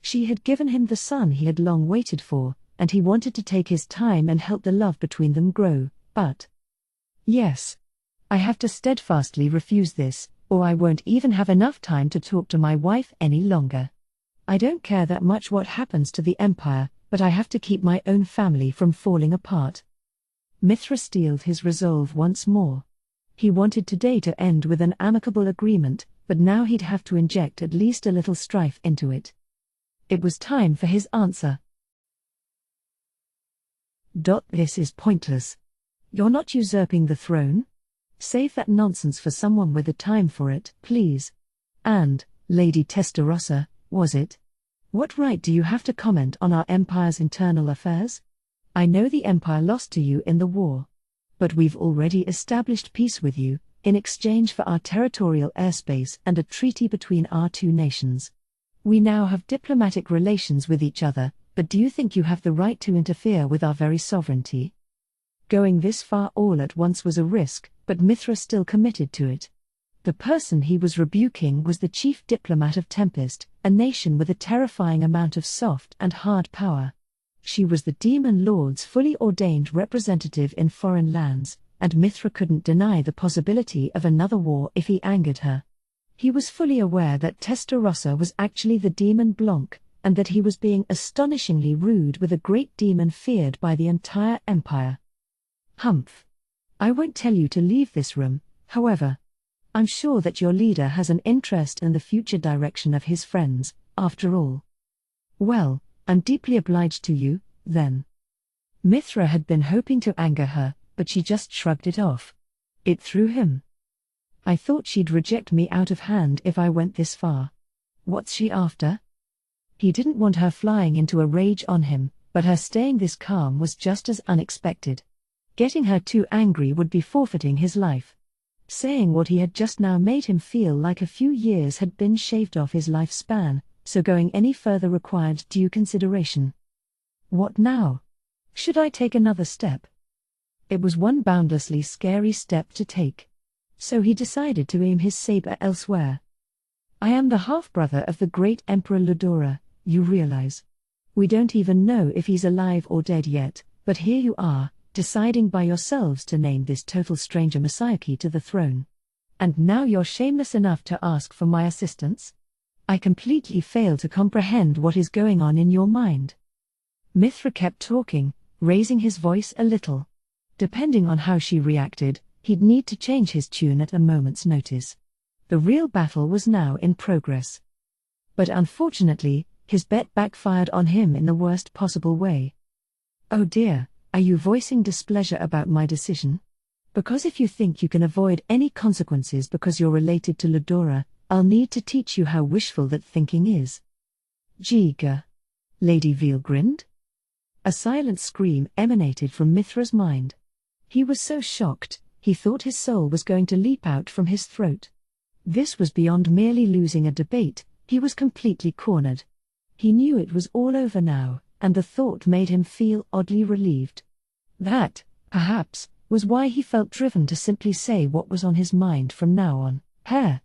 She had given him the son he had long waited for, and he wanted to take his time and help the love between them grow, but... Yes. I have to steadfastly refuse this, or I won't even have enough time to talk to my wife any longer. I don't care that much what happens to the empire, but I have to keep my own family from falling apart. Mithra steeled his resolve once more. He wanted today to end with an amicable agreement, but now he'd have to inject at least a little strife into it. It was time for his answer. This is pointless. You're not usurping the throne? Save that nonsense for someone with the time for it, please. And, Lady Testarossa, was it? What right do you have to comment on our empire's internal affairs? I know the empire lost to you in the war. But we've already established peace with you, in exchange for our territorial airspace and a treaty between our two nations. We now have diplomatic relations with each other, but do you think you have the right to interfere with our very sovereignty? Going this far all at once was a risk, but Mithra still committed to it. The person he was rebuking was the chief diplomat of Tempest, a nation with a terrifying amount of soft and hard power. She was the Demon Lord's fully ordained representative in foreign lands, and Mithra couldn't deny the possibility of another war if he angered her. He was fully aware that Testarossa was actually the Demon Blanc, and that he was being astonishingly rude with a great demon feared by the entire empire. Humph. I won't tell you to leave this room, however. I'm sure that your leader has an interest in the future direction of his friends, after all. Well, I'm deeply obliged to you, then. Mithra had been hoping to anger her, but she just shrugged it off. It threw him. I thought she'd reject me out of hand if I went this far. What's she after? He didn't want her flying into a rage on him, but her staying this calm was just as unexpected. Getting her too angry would be forfeiting his life. Saying what he had just now made him feel like a few years had been shaved off his lifespan, so going any further required due consideration. What now? Should I take another step? It was one boundlessly scary step to take. So he decided to aim his saber elsewhere. I am the half-brother of the great Emperor Ludora, you realize. We don't even know if he's alive or dead yet, but here you are, deciding by yourselves to name this total stranger Masayaki to the throne. And now you're shameless enough to ask for my assistance? I completely fail to comprehend what is going on in your mind. Mithra kept talking, raising his voice a little. Depending on how she reacted, he'd need to change his tune at a moment's notice. The real battle was now in progress. But unfortunately, his bet backfired on him in the worst possible way. Oh dear, are you voicing displeasure about my decision? Because if you think you can avoid any consequences because you're related to Ludora, I'll need to teach you how wishful that thinking is. Jiga. Lady Veal grinned. A silent scream emanated from Mithra's mind. He was so shocked, he thought his soul was going to leap out from his throat. This was beyond merely losing a debate, he was completely cornered. He knew it was all over now, and the thought made him feel oddly relieved. That, perhaps, was why he felt driven to simply say what was on his mind from now on. Hair.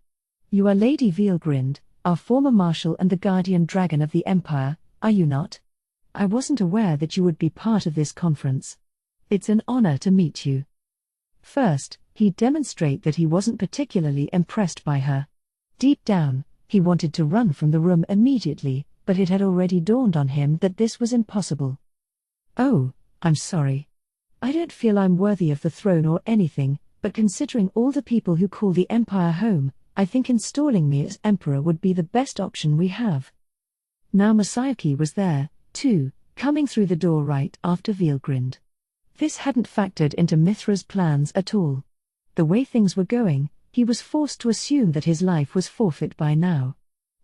You are Lady Veelgrind, our former marshal and the guardian dragon of the Empire, are you not? I wasn't aware that you would be part of this conference. It's an honor to meet you. First, he'd demonstrate that he wasn't particularly impressed by her. Deep down, he wanted to run from the room immediately, but it had already dawned on him that this was impossible. Oh, I'm sorry. I don't feel I'm worthy of the throne or anything, but considering all the people who call the Empire home, I think installing me as emperor would be the best option we have. Now Masayuki was there, too, coming through the door right after Veal grinned. This hadn't factored into Mithra's plans at all. The way things were going, he was forced to assume that his life was forfeit by now.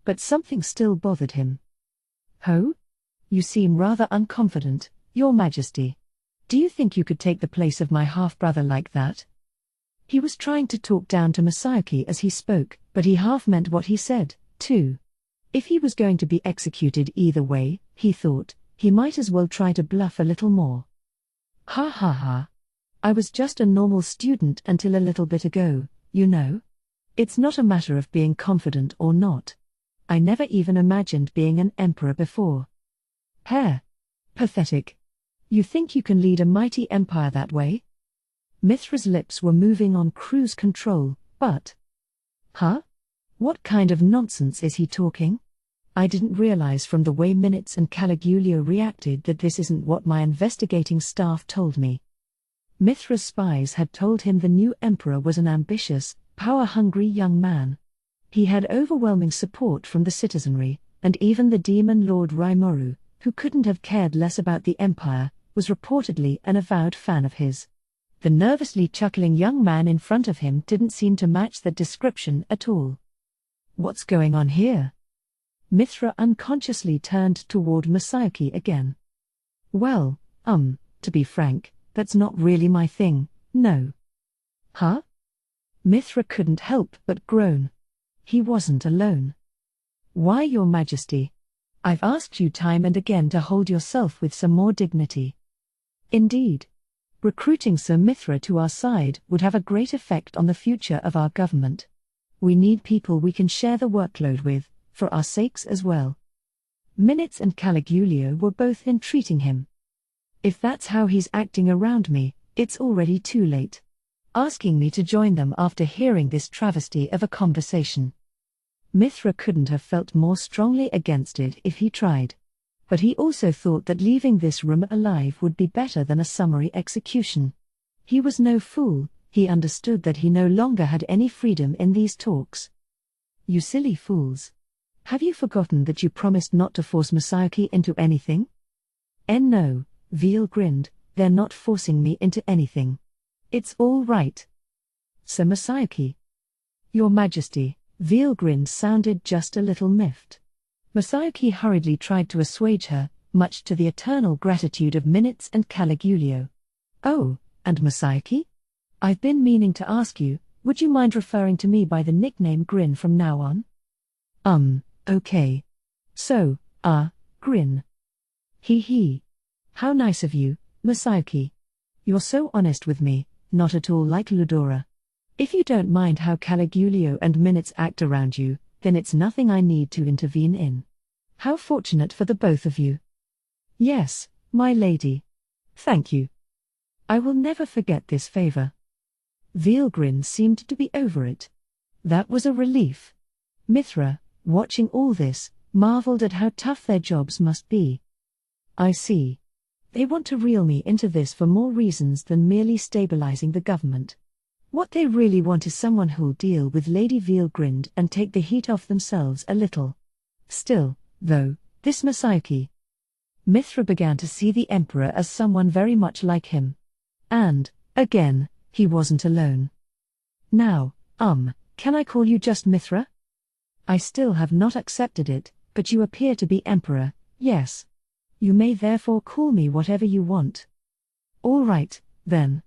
But something still bothered him. Ho? You seem rather unconfident, Your Majesty. Do you think you could take the place of my half-brother like that? He was trying to talk down to Masayuki as he spoke, but he half meant what he said, too. If he was going to be executed either way, he thought, he might as well try to bluff a little more. Ha ha ha. I was just a normal student until a little bit ago, you know. It's not a matter of being confident or not. I never even imagined being an emperor before. Hair. Pathetic. You think you can lead a mighty empire that way? Mithra's lips were moving on cruise control, but... Huh? What kind of nonsense is he talking? I didn't realize from the way Minutes and Caligulio reacted that this isn't what my investigating staff told me. Mithra's spies had told him the new emperor was an ambitious, power-hungry young man. He had overwhelming support from the citizenry, and even the demon lord Raimoru, who couldn't have cared less about the empire, was reportedly an avowed fan of his. The nervously chuckling young man in front of him didn't seem to match that description at all. What's going on here? Mithra unconsciously turned toward Masayuki again. Well, to be frank, that's not really my thing, no. Huh? Mithra couldn't help but groan. He wasn't alone. Why, Your Majesty? I've asked you time and again to hold yourself with some more dignity. Indeed. Recruiting Sir Mithra to our side would have a great effect on the future of our government. We need people we can share the workload with, for our sakes as well. Minutes and Caligulio were both entreating him. If that's how he's acting around me, it's already too late. Asking me to join them after hearing this travesty of a conversation. Mithra couldn't have felt more strongly against it if he tried. But he also thought that leaving this room alive would be better than a summary execution. He was no fool, he understood that he no longer had any freedom in these talks. You silly fools. Have you forgotten that you promised not to force Masayuki into anything? No, Veal grinned, they're not forcing me into anything. It's all right. Sir Masayuki. Your Majesty, Veal grinned sounded just a little miffed. Masayuki hurriedly tried to assuage her, much to the eternal gratitude of Minutes and Caligulio. Oh, and Masayuki? I've been meaning to ask you, would you mind referring to me by the nickname Grin from now on? Okay. So, Grin. Hee. How nice of you, Masayuki. You're so honest with me, not at all like Ludora. If you don't mind how Caligulio and Minutes act around you, then it's nothing I need to intervene in. How fortunate for the both of you. Yes, my lady. Thank you. I will never forget this favor. Vealgrin seemed to be over it. That was a relief. Mithra, watching all this, marveled at how tough their jobs must be. I see. They want to reel me into this for more reasons than merely stabilizing the government. What they really want is someone who'll deal with Lady Vealgrind and take the heat off themselves a little. Still, though, this Masayuki. Mithra began to see the Emperor as someone very much like him. And, again, he wasn't alone. Now, can I call you just Mithra? I still have not accepted it, but you appear to be Emperor, yes. You may therefore call me whatever you want. All right, then.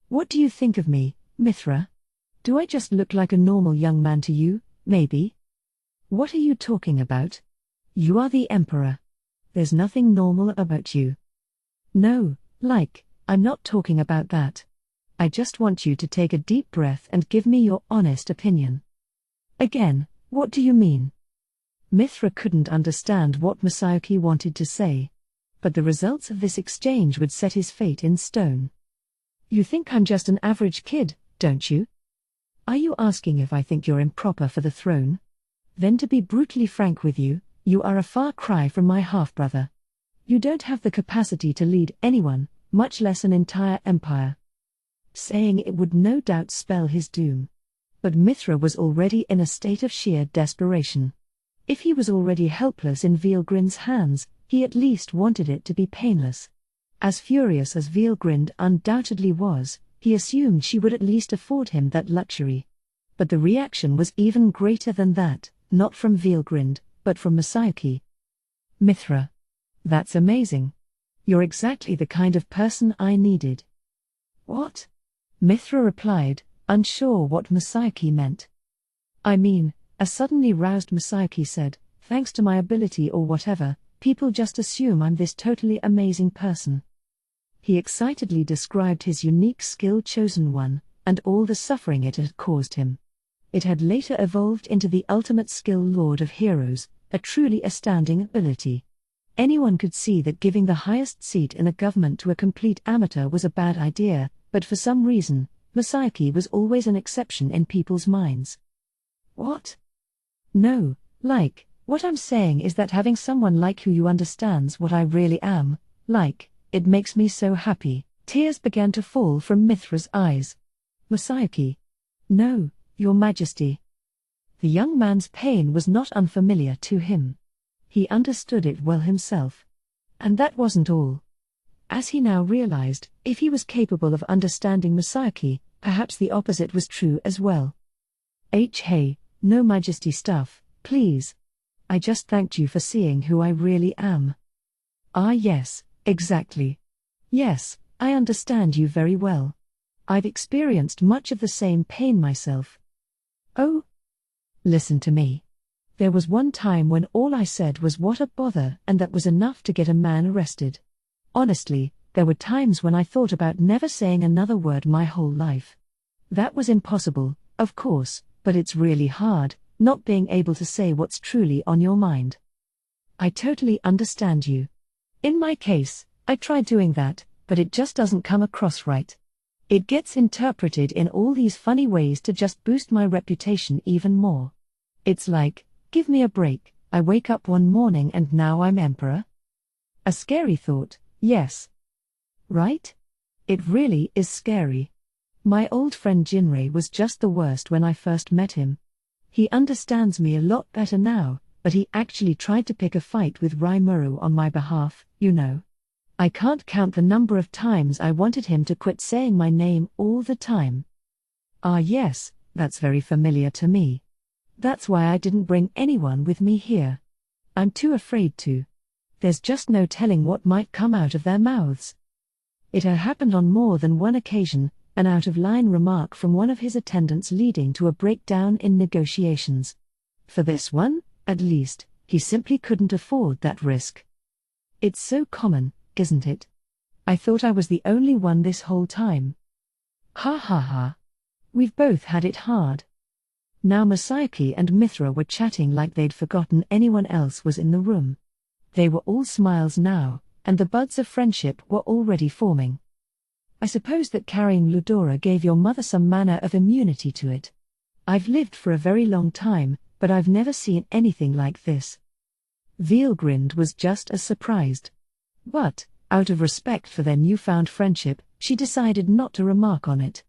What do you think of me, Mithra? Do I just look like a normal young man to you, maybe? What are you talking about? You are the Emperor. There's nothing normal about you. No, I'm not talking about that. I just want you to take a deep breath and give me your honest opinion. Again, what do you mean? Mithra couldn't understand what Masayuki wanted to say. But the results of this exchange would set his fate in stone. You think I'm just an average kid, don't you? Are you asking if I think you're improper for the throne? Then to be brutally frank with you, you are a far cry from my half-brother. You don't have the capacity to lead anyone, much less an entire empire. Saying it would no doubt spell his doom. But Mithra was already in a state of sheer desperation. If he was already helpless in Veelgrind's hands, he at least wanted it to be painless. As furious as Veelgrind undoubtedly was, he assumed she would at least afford him that luxury. But the reaction was even greater than that, not from Veelgrind, but from Masayuki. Mithra. That's amazing. You're exactly the kind of person I needed. What? Mithra replied, unsure what Masayuki meant. I mean, a suddenly roused Masayuki said, thanks to my ability or whatever, people just assume I'm this totally amazing person. He excitedly described his unique skill chosen one, and all the suffering it had caused him. It had later evolved into the ultimate skill Lord of Heroes, a truly astounding ability. Anyone could see that giving the highest seat in a government to a complete amateur was a bad idea, but for some reason, Masayuki was always an exception in people's minds. What? No, what I'm saying is that having someone like you who understands what I really am, it makes me so happy. Tears began to fall from Mithra's eyes. Masayuki. No, Your Majesty. The young man's pain was not unfamiliar to him. He understood it well himself. And that wasn't all. As he now realized, if he was capable of understanding Masayuki, perhaps the opposite was true as well. Hey, no Majesty stuff, please. I just thanked you for seeing who I really am. Ah yes, exactly. Yes, I understand you very well. I've experienced much of the same pain myself. Oh? Listen to me. There was one time when all I said was what a bother, and that was enough to get a man arrested. Honestly, there were times when I thought about never saying another word my whole life. That was impossible, of course, but it's really hard, not being able to say what's truly on your mind. I totally understand you. In my case, I tried doing that, but it just doesn't come across right. It gets interpreted in all these funny ways to just boost my reputation even more. It's like, give me a break, I wake up one morning and now I'm emperor? A scary thought, yes. Right? It really is scary. My old friend Jinrei was just the worst when I first met him. He understands me a lot better now, but he actually tried to pick a fight with Rimuru on my behalf, you know. I can't count the number of times I wanted him to quit saying my name all the time. Ah yes, that's very familiar to me. That's why I didn't bring anyone with me here. I'm too afraid to. There's just no telling what might come out of their mouths. It had happened on more than one occasion, an out-of-line remark from one of his attendants leading to a breakdown in negotiations. For this one, at least, he simply couldn't afford that risk. It's so common, isn't it? I thought I was the only one this whole time. Ha ha ha. We've both had it hard. Now Masayuki and Mithra were chatting like they'd forgotten anyone else was in the room. They were all smiles now, and the buds of friendship were already forming. I suppose that carrying Ludora gave your mother some manner of immunity to it. I've lived for a very long time, but I've never seen anything like this. Veelgrind was just as surprised. But, out of respect for their newfound friendship, she decided not to remark on it.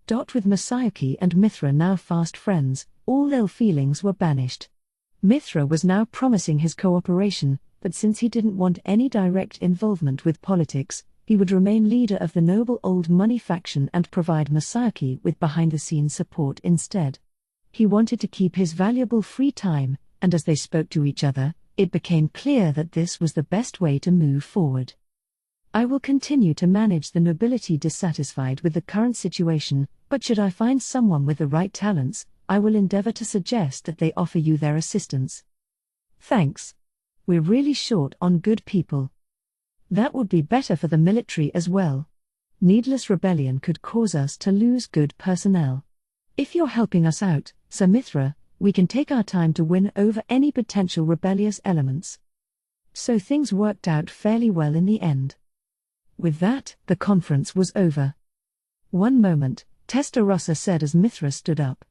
With Masayuki and Mithra now fast friends, all ill feelings were banished. Mithra was now promising his cooperation, but since he didn't want any direct involvement with politics, he would remain leader of the noble old money faction and provide Masayuki with behind-the-scenes support instead. He wanted to keep his valuable free time, and as they spoke to each other, it became clear that this was the best way to move forward. I will continue to manage the nobility dissatisfied with the current situation, but should I find someone with the right talents, I will endeavor to suggest that they offer you their assistance. Thanks. We're really short on good people. That would be better for the military as well. Needless rebellion could cause us to lose good personnel. If you're helping us out, Sir Mithra, we can take our time to win over any potential rebellious elements. So things worked out fairly well in the end. With that, the conference was over. One moment, Testarossa said as Mithra stood up.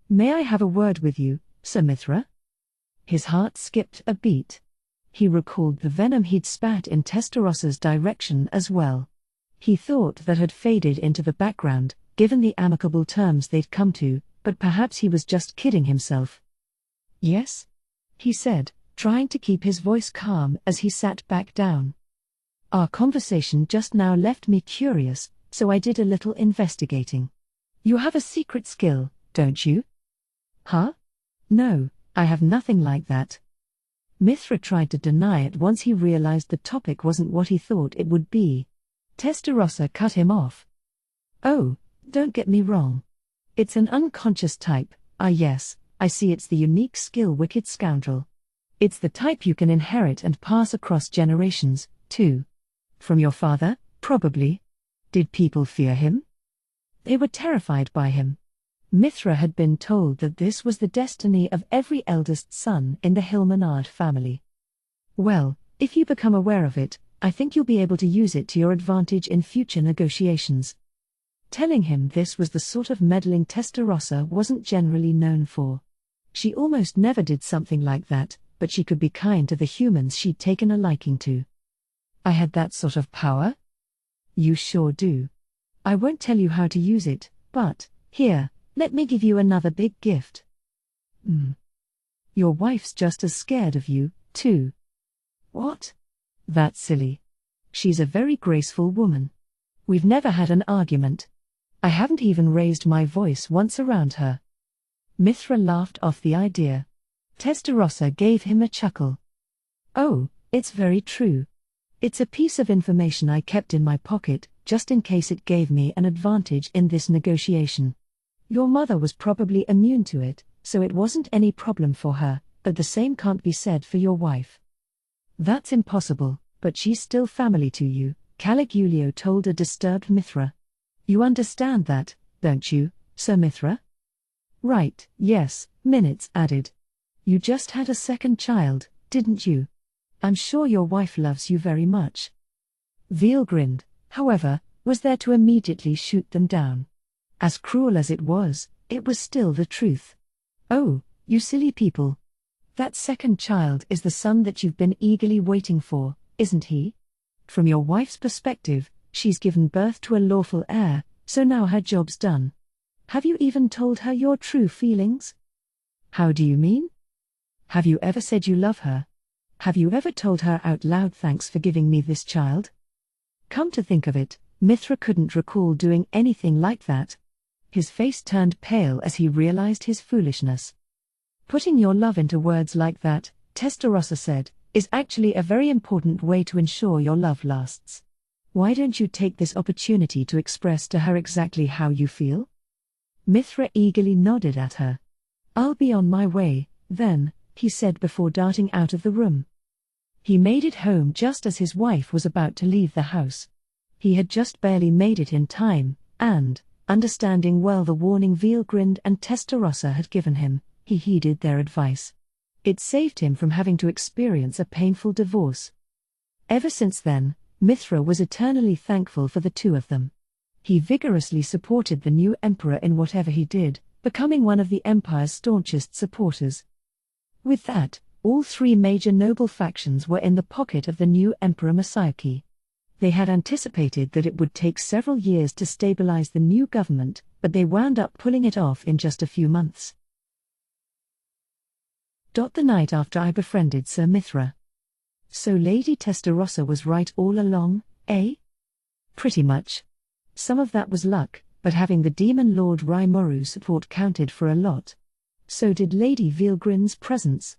May I have a word with you, Sir Mithra? His heart skipped a beat. He recalled the venom he'd spat in Testarossa's direction as well. He thought that had faded into the background, given the amicable terms they'd come to, but perhaps he was just kidding himself. "Yes?" he said, trying to keep his voice calm as he sat back down. "Our conversation just now left me curious, so I did a little investigating. You have a secret skill, don't you?" "Huh? No, I have nothing like that." Mithra tried to deny it once he realized the topic wasn't what he thought it would be. Testarossa cut him off. "Oh, don't get me wrong. It's an unconscious type. Ah yes, I see, it's the unique skill, wicked scoundrel. It's the type you can inherit and pass across generations, too. From your father, probably. Did people fear him?" They were terrified by him. Mithra had been told that this was the destiny of every eldest son in the Hilmenard family. "Well, if you become aware of it, I think you'll be able to use it to your advantage in future negotiations." Telling him this was the sort of meddling Testarossa wasn't generally known for. She almost never did something like that, but she could be kind to the humans she'd taken a liking to. "I had that sort of power?" "You sure do. I won't tell you how to use it, but, here, let me give you another big gift." "Your wife's just as scared of you, too." "What?" "That's silly. She's a very graceful woman. We've never had an argument. I haven't even raised my voice once around her." Mithra laughed off the idea. Testarossa gave him a chuckle. "Oh, it's very true. It's a piece of information I kept in my pocket, just in case it gave me an advantage in this negotiation. Your mother was probably immune to it, so it wasn't any problem for her, but the same can't be said for your wife." "That's impossible, but she's still family to you," Caligulio told a disturbed Mithra. "You understand that, don't you, Sir Mithra?" "Right, yes," Minutes added. "You just had a second child, didn't you? I'm sure your wife loves you very much." Veal grinned, however, was there to immediately shoot them down. As cruel as it was still the truth. "Oh, you silly people. That second child is the son that you've been eagerly waiting for, isn't he? From your wife's perspective, she's given birth to a lawful heir, so now her job's done. Have you even told her your true feelings?" "How do you mean?" "Have you ever said you love her? Have you ever told her out loud, 'Thanks for giving me this child'?" Come to think of it, Mithra couldn't recall doing anything like that. His face turned pale as he realized his foolishness. "Putting your love into words like that," Testarossa said, "is actually a very important way to ensure your love lasts. Why don't you take this opportunity to express to her exactly how you feel?" Mithra eagerly nodded at her. "I'll be on my way, then," he said before darting out of the room. He made it home just as his wife was about to leave the house. He had just barely made it in time, and, understanding well the warning Vealgrind and Testarossa had given him, he heeded their advice. It saved him from having to experience a painful divorce. Ever since then, Mithra was eternally thankful for the two of them. He vigorously supported the new emperor in whatever he did, becoming one of the empire's staunchest supporters. With that, all three major noble factions were in the pocket of the new emperor Masayuki. They had anticipated that it would take several years to stabilize the new government, but they wound up pulling it off in just a few months. The night after I befriended Sir Mithra. So Lady Testarossa was right all along, eh? Pretty much. Some of that was luck, but having the demon Lord Raimoru's support counted for a lot. So did Lady Vealgrin's presence.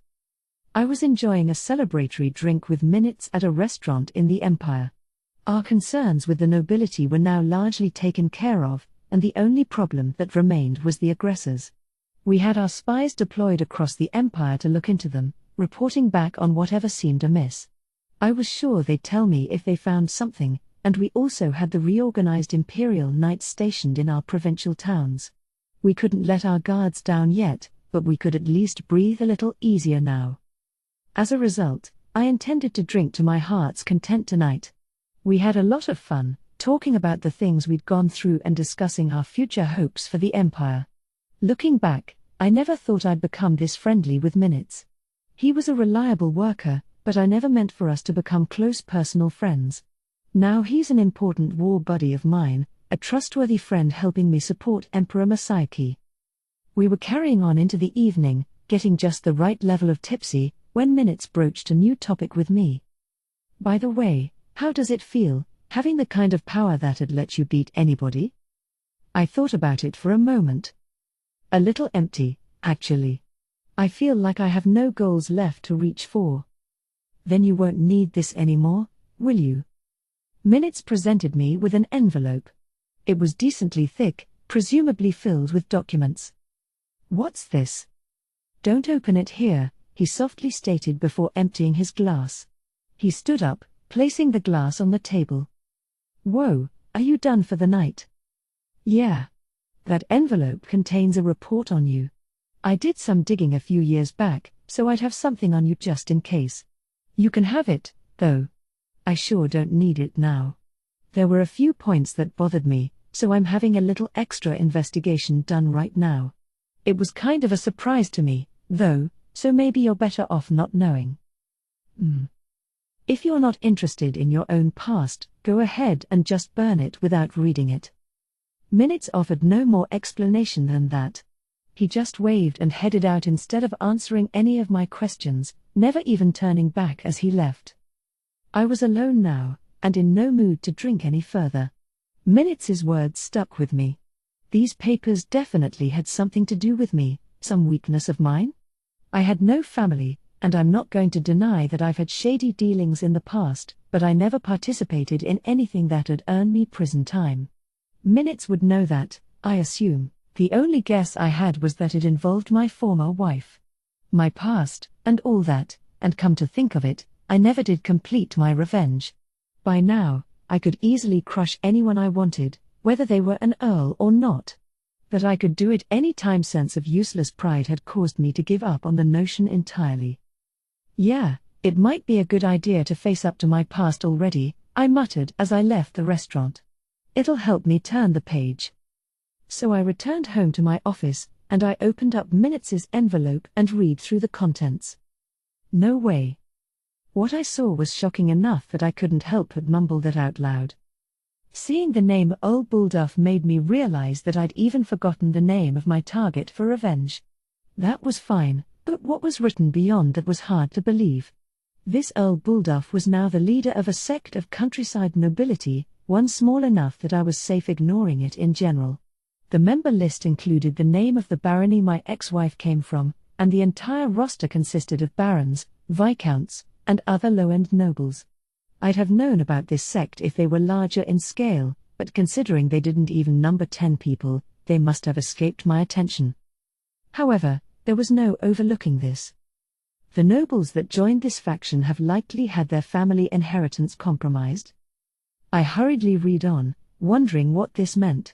I was enjoying a celebratory drink with Minutes at a restaurant in the Empire. Our concerns with the nobility were now largely taken care of, and the only problem that remained was the aggressors. We had our spies deployed across the Empire to look into them, reporting back on whatever seemed amiss. I was sure they'd tell me if they found something, and we also had the reorganized Imperial Knights stationed in our provincial towns. We couldn't let our guards down yet, but we could at least breathe a little easier now. As a result, I intended to drink to my heart's content tonight. We had a lot of fun, talking about the things we'd gone through and discussing our future hopes for the Empire. Looking back, I never thought I'd become this friendly with Minutes. He was a reliable worker, but I never meant for us to become close personal friends. Now he's an important war buddy of mine, a trustworthy friend helping me support Emperor Masaiki. We were carrying on into the evening, getting just the right level of tipsy, when Minutes broached a new topic with me. By the way, how does it feel, having the kind of power that'd let you beat anybody? I thought about it for a moment. A little empty, actually. I feel like I have no goals left to reach for. Then you won't need this anymore, will you? Minutes presented me with an envelope. It was decently thick, presumably filled with documents. What's this? Don't open it here, he softly stated before emptying his glass. He stood up, placing the glass on the table. Whoa, are you done for the night? Yeah. That envelope contains a report on you. I did some digging a few years back, so I'd have something on you just in case. You can have it, though. I sure don't need it now. There were a few points that bothered me, so I'm having a little extra investigation done right now. It was kind of a surprise to me, though, so maybe you're better off not knowing. If you're not interested in your own past, go ahead and just burn it without reading it. Minutes offered no more explanation than that. He just waved and headed out instead of answering any of my questions, never even turning back as he left. I was alone now, and in no mood to drink any further. Minutes' words stuck with me. These papers definitely had something to do with me, some weakness of mine. I had no family, and I'm not going to deny that I've had shady dealings in the past, but I never participated in anything that'd earn me prison time. Minutes would know that, I assume. The only guess I had was that it involved my former wife. My past, and all that, and come to think of it, I never did complete my revenge. By now, I could easily crush anyone I wanted, whether they were an earl or not. That I could do it any time sense of useless pride had caused me to give up on the notion entirely. Yeah, it might be a good idea to face up to my past already, I muttered as I left the restaurant. It'll help me turn the page. So I returned home to my office, and I opened up Minutes' envelope and read through the contents. No way. What I saw was shocking enough that I couldn't help but mumble that out loud. Seeing the name Old Bullduff made me realize that I'd even forgotten the name of my target for revenge. That was fine, but what was written beyond that was hard to believe. This Earl Bullduff was now the leader of a sect of countryside nobility, one small enough that I was safe ignoring it in general. The member list included the name of the barony my ex-wife came from, and the entire roster consisted of barons, viscounts, and other low-end nobles. I'd have known about this sect if they were larger in scale, but considering they didn't even number 10 people, they must have escaped my attention. However, there was no overlooking this. The nobles that joined this faction have likely had their family inheritance compromised. I hurriedly read on, wondering what this meant.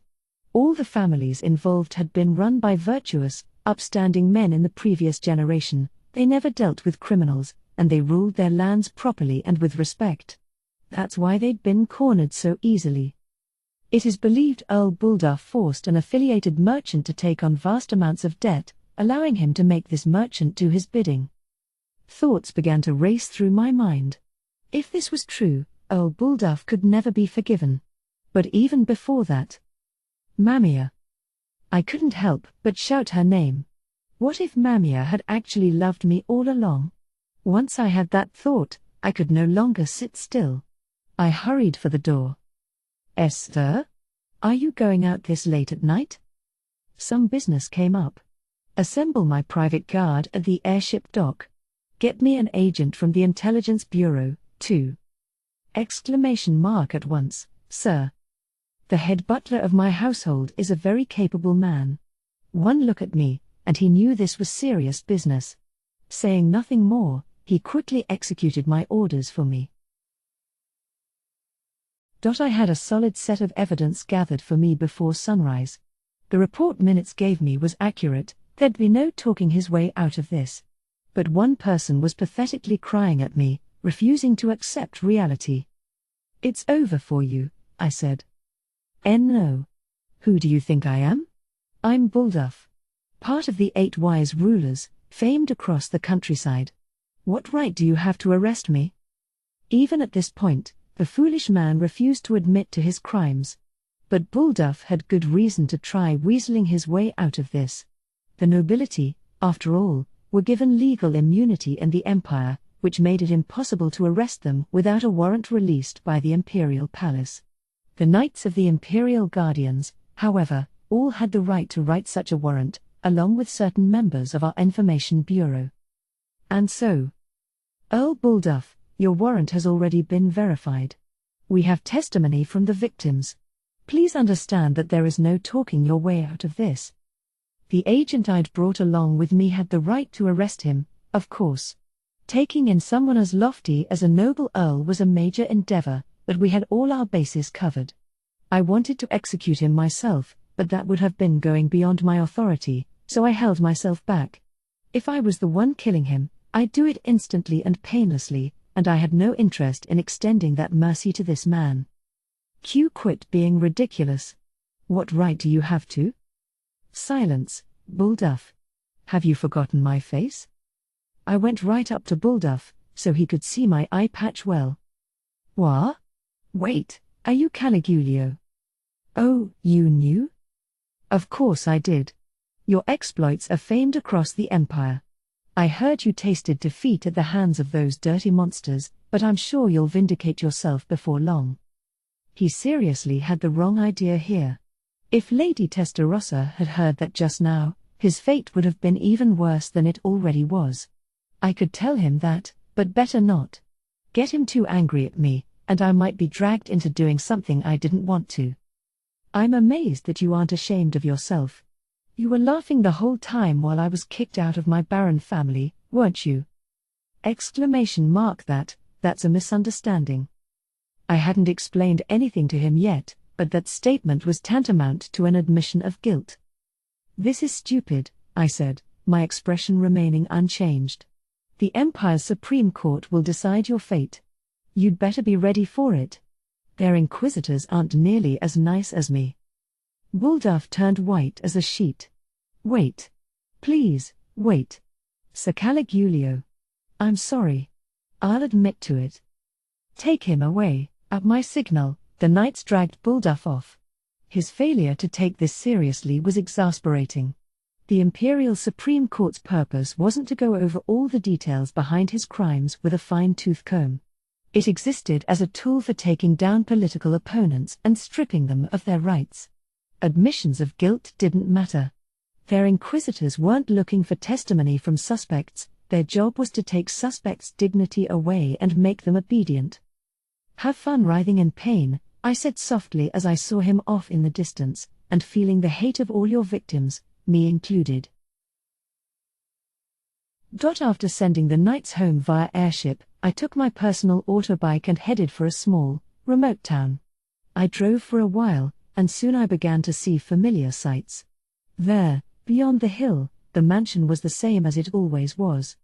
All the families involved had been run by virtuous, upstanding men in the previous generation, they never dealt with criminals, and they ruled their lands properly and with respect. That's why they'd been cornered so easily. It is believed Earl Bullduff forced an affiliated merchant to take on vast amounts of debt, allowing him to make this merchant do his bidding. Thoughts began to race through my mind. If this was true, Earl Bullduff could never be forgiven. But even before that, Mamiya. I couldn't help but shout her name. What if Mamiya had actually loved me all along? Once I had that thought, I could no longer sit still. I hurried for the door. Esther? Are you going out this late at night? Some business came up. Assemble my private guard at the airship dock. Get me an agent from the Intelligence Bureau, too. Exclamation mark at once, sir. The head butler of my household is a very capable man. One look at me, and he knew this was serious business. Saying nothing more, he quickly executed my orders for me. I had a solid set of evidence gathered for me before sunrise. The report Minutes gave me was accurate, there'd be no talking his way out of this. But one person was pathetically crying at me, refusing to accept reality. It's over for you, I said. No. Who do you think I am? I'm Bullduff. Part of the 8 wise rulers, famed across the countryside. What right do you have to arrest me? Even at this point, the foolish man refused to admit to his crimes. But Bulduff had good reason to try weaseling his way out of this. The nobility, after all, were given legal immunity in the Empire, which made it impossible to arrest them without a warrant released by the Imperial Palace. The Knights of the Imperial Guardians, however, all had the right to write such a warrant, along with certain members of our Information Bureau. And so, Earl Bulduff, your warrant has already been verified. We have testimony from the victims. Please understand that there is no talking your way out of this. The agent I'd brought along with me had the right to arrest him, of course. Taking in someone as lofty as a noble earl was a major endeavor, but we had all our bases covered. I wanted to execute him myself, but that would have been going beyond my authority, so I held myself back. If I was the one killing him, I'd do it instantly and painlessly, and I had no interest in extending that mercy to this man. Quit being ridiculous. What right do you have to? Silence, Bulduff. Have you forgotten my face? I went right up to Bulduff, so he could see my eye patch well. What? Wait, are you Caligulio? Oh, you knew? Of course I did. Your exploits are famed across the Empire. I heard you tasted defeat at the hands of those dirty monsters, but I'm sure you'll vindicate yourself before long. He seriously had the wrong idea here. If Lady Testarossa had heard that just now, his fate would have been even worse than it already was. I could tell him that, but better not. Get him too angry at me, and I might be dragged into doing something I didn't want to. I'm amazed that you aren't ashamed of yourself. You were laughing the whole time while I was kicked out of my Baron family, weren't you? Exclamation mark that, that's a misunderstanding. I hadn't explained anything to him yet, but that statement was tantamount to an admission of guilt. This is stupid, I said, my expression remaining unchanged. The Empire's Supreme Court will decide your fate. You'd better be ready for it. Their inquisitors aren't nearly as nice as me. Bulduff turned white as a sheet. Wait. Please, wait. Sir Caligulio. I'm sorry. I'll admit to it. Take him away. At my signal, the knights dragged Bulduff off. His failure to take this seriously was exasperating. The Imperial Supreme Court's purpose wasn't to go over all the details behind his crimes with a fine-tooth comb. It existed as a tool for taking down political opponents and stripping them of their rights. Admissions of guilt didn't matter. Their inquisitors weren't looking for testimony from suspects, their job was to take suspects' dignity away and make them obedient. Have fun writhing in pain, I said softly as I saw him off in the distance, and feeling the hate of all your victims, me included. After sending the knights home via airship, I took my personal autobike and headed for a small, remote town. I drove for a while, and soon I began to see familiar sights. There, beyond the hill, the mansion was the same as it always was.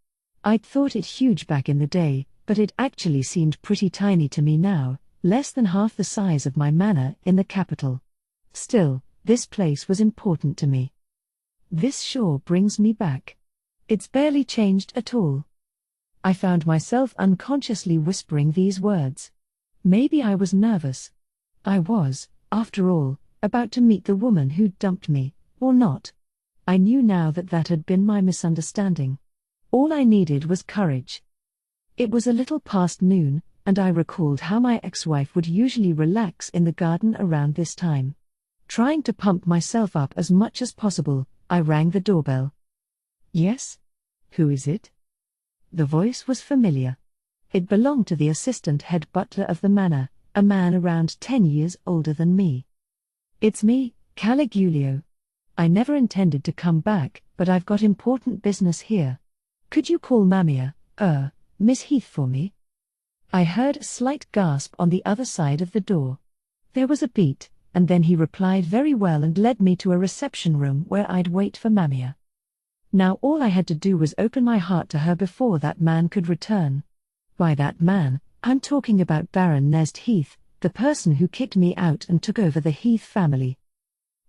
I'd thought it huge back in the day, but it actually seemed pretty tiny to me now, less than half the size of my manor in the capital. Still, this place was important to me. This sure brings me back. It's barely changed at all. I found myself unconsciously whispering these words. Maybe I was nervous. I was, after all, about to meet the woman who'd dumped me, or not. I knew now that that had been my misunderstanding. All I needed was courage. It was a little past noon, and I recalled how my ex-wife would usually relax in the garden around this time. Trying to pump myself up as much as possible, I rang the doorbell. Yes? Who is it? The voice was familiar. It belonged to the assistant head butler of the manor, a man around 10 years older than me. It's me, Caligulio. I never intended to come back, but I've got important business here. Could you call Mamia, Miss Heath for me? I heard a slight gasp on the other side of the door. There was a beat, and then he replied very well and led me to a reception room where I'd wait for Mamia. Now all I had to do was open my heart to her before that man could return. By that man, I'm talking about Baron Nest Heath, the person who kicked me out and took over the Heath family.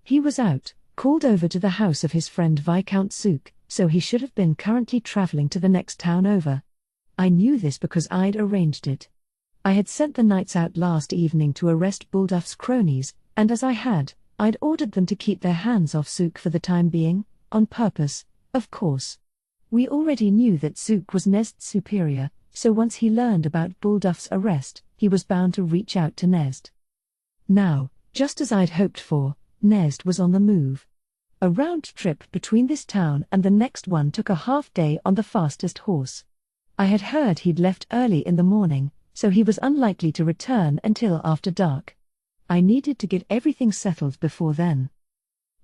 He was out, called over to the house of his friend Viscount Zook, so he should have been currently traveling to the next town over. I knew this because I'd arranged it. I had sent the knights out last evening to arrest Bulduff's cronies, And as I'd ordered them to keep their hands off Zook for the time being, on purpose, of course. We already knew that Zook was Nezd's superior, so once he learned about Bulduff's arrest, he was bound to reach out to Nezd. Now, just as I'd hoped for, Nezd was on the move. A round trip between this town and the next one took a half day on the fastest horse. I had heard he'd left early in the morning, so he was unlikely to return until after dark. I needed to get everything settled before then.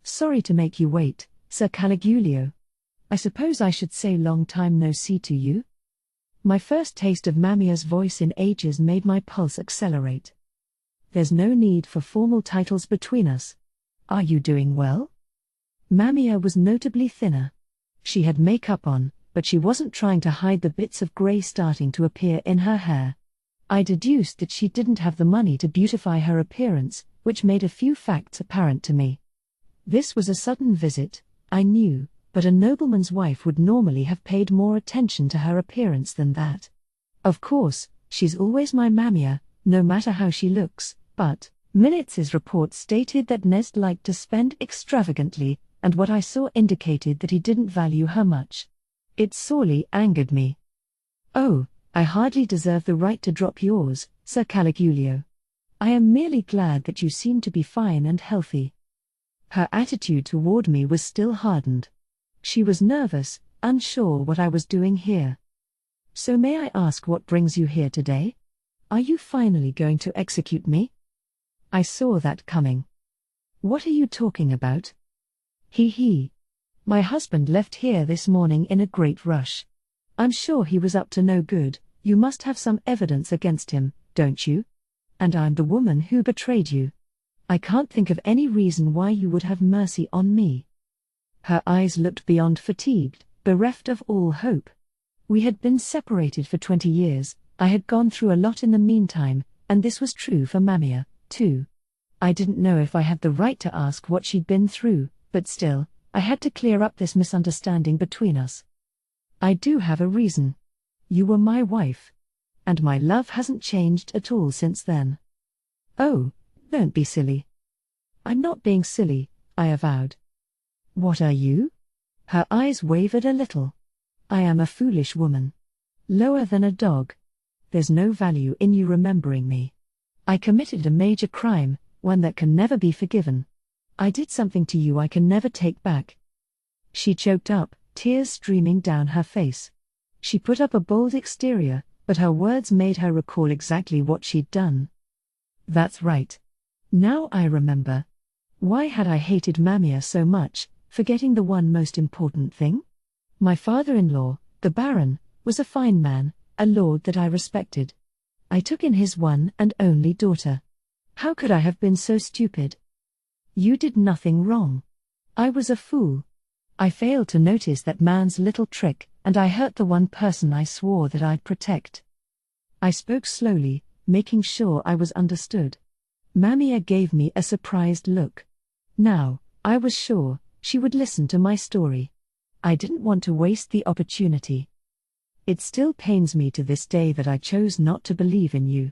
Sorry to make you wait, Sir Caligulio. I suppose I should say long time no see to you? My first taste of Mamia's voice in ages made my pulse accelerate. There's no need for formal titles between us. Are you doing well? Mamia was notably thinner. She had makeup on, but she wasn't trying to hide the bits of grey starting to appear in her hair. I deduced that she didn't have the money to beautify her appearance, which made a few facts apparent to me. This was a sudden visit, I knew, but a nobleman's wife would normally have paid more attention to her appearance than that. Of course, she's always my Mamia, no matter how she looks, but Minutes' report stated that Nezd liked to spend extravagantly, and what I saw indicated that he didn't value her much. It sorely angered me. Oh, I hardly deserve the right to drop yours, Sir Caligulio. I am merely glad that you seem to be fine and healthy. Her attitude toward me was still hardened. She was nervous, unsure what I was doing here. So may I ask what brings you here today? Are you finally going to execute me? I saw that coming. What are you talking about? He. My husband left here this morning in a great rush. I'm sure he was up to no good. You must have some evidence against him, don't you? And I'm the woman who betrayed you. I can't think of any reason why you would have mercy on me. Her eyes looked beyond fatigued, bereft of all hope. We had been separated for 20 years, I had gone through a lot in the meantime, and this was true for Mamia, too. I didn't know if I had the right to ask what she'd been through, but still, I had to clear up this misunderstanding between us. I do have a reason. You were my wife. And my love hasn't changed at all since then. Oh, don't be silly. I'm not being silly, I avowed. What are you? Her eyes wavered a little. I am a foolish woman. Lower than a dog. There's no value in you remembering me. I committed a major crime, one that can never be forgiven. I did something to you I can never take back. She choked up, tears streaming down her face. She put up a bold exterior, but her words made her recall exactly what she'd done. That's right. Now I remember. Why had I hated Mamia so much, forgetting the one most important thing? My father-in-law, the Baron, was a fine man, a lord that I respected. I took in his one and only daughter. How could I have been so stupid? You did nothing wrong. I was a fool. I failed to notice that man's little trick, and I hurt the one person I swore that I'd protect. I spoke slowly, making sure I was understood. Mamia gave me a surprised look. Now, I was sure she would listen to my story. I didn't want to waste the opportunity. It still pains me to this day that I chose not to believe in you.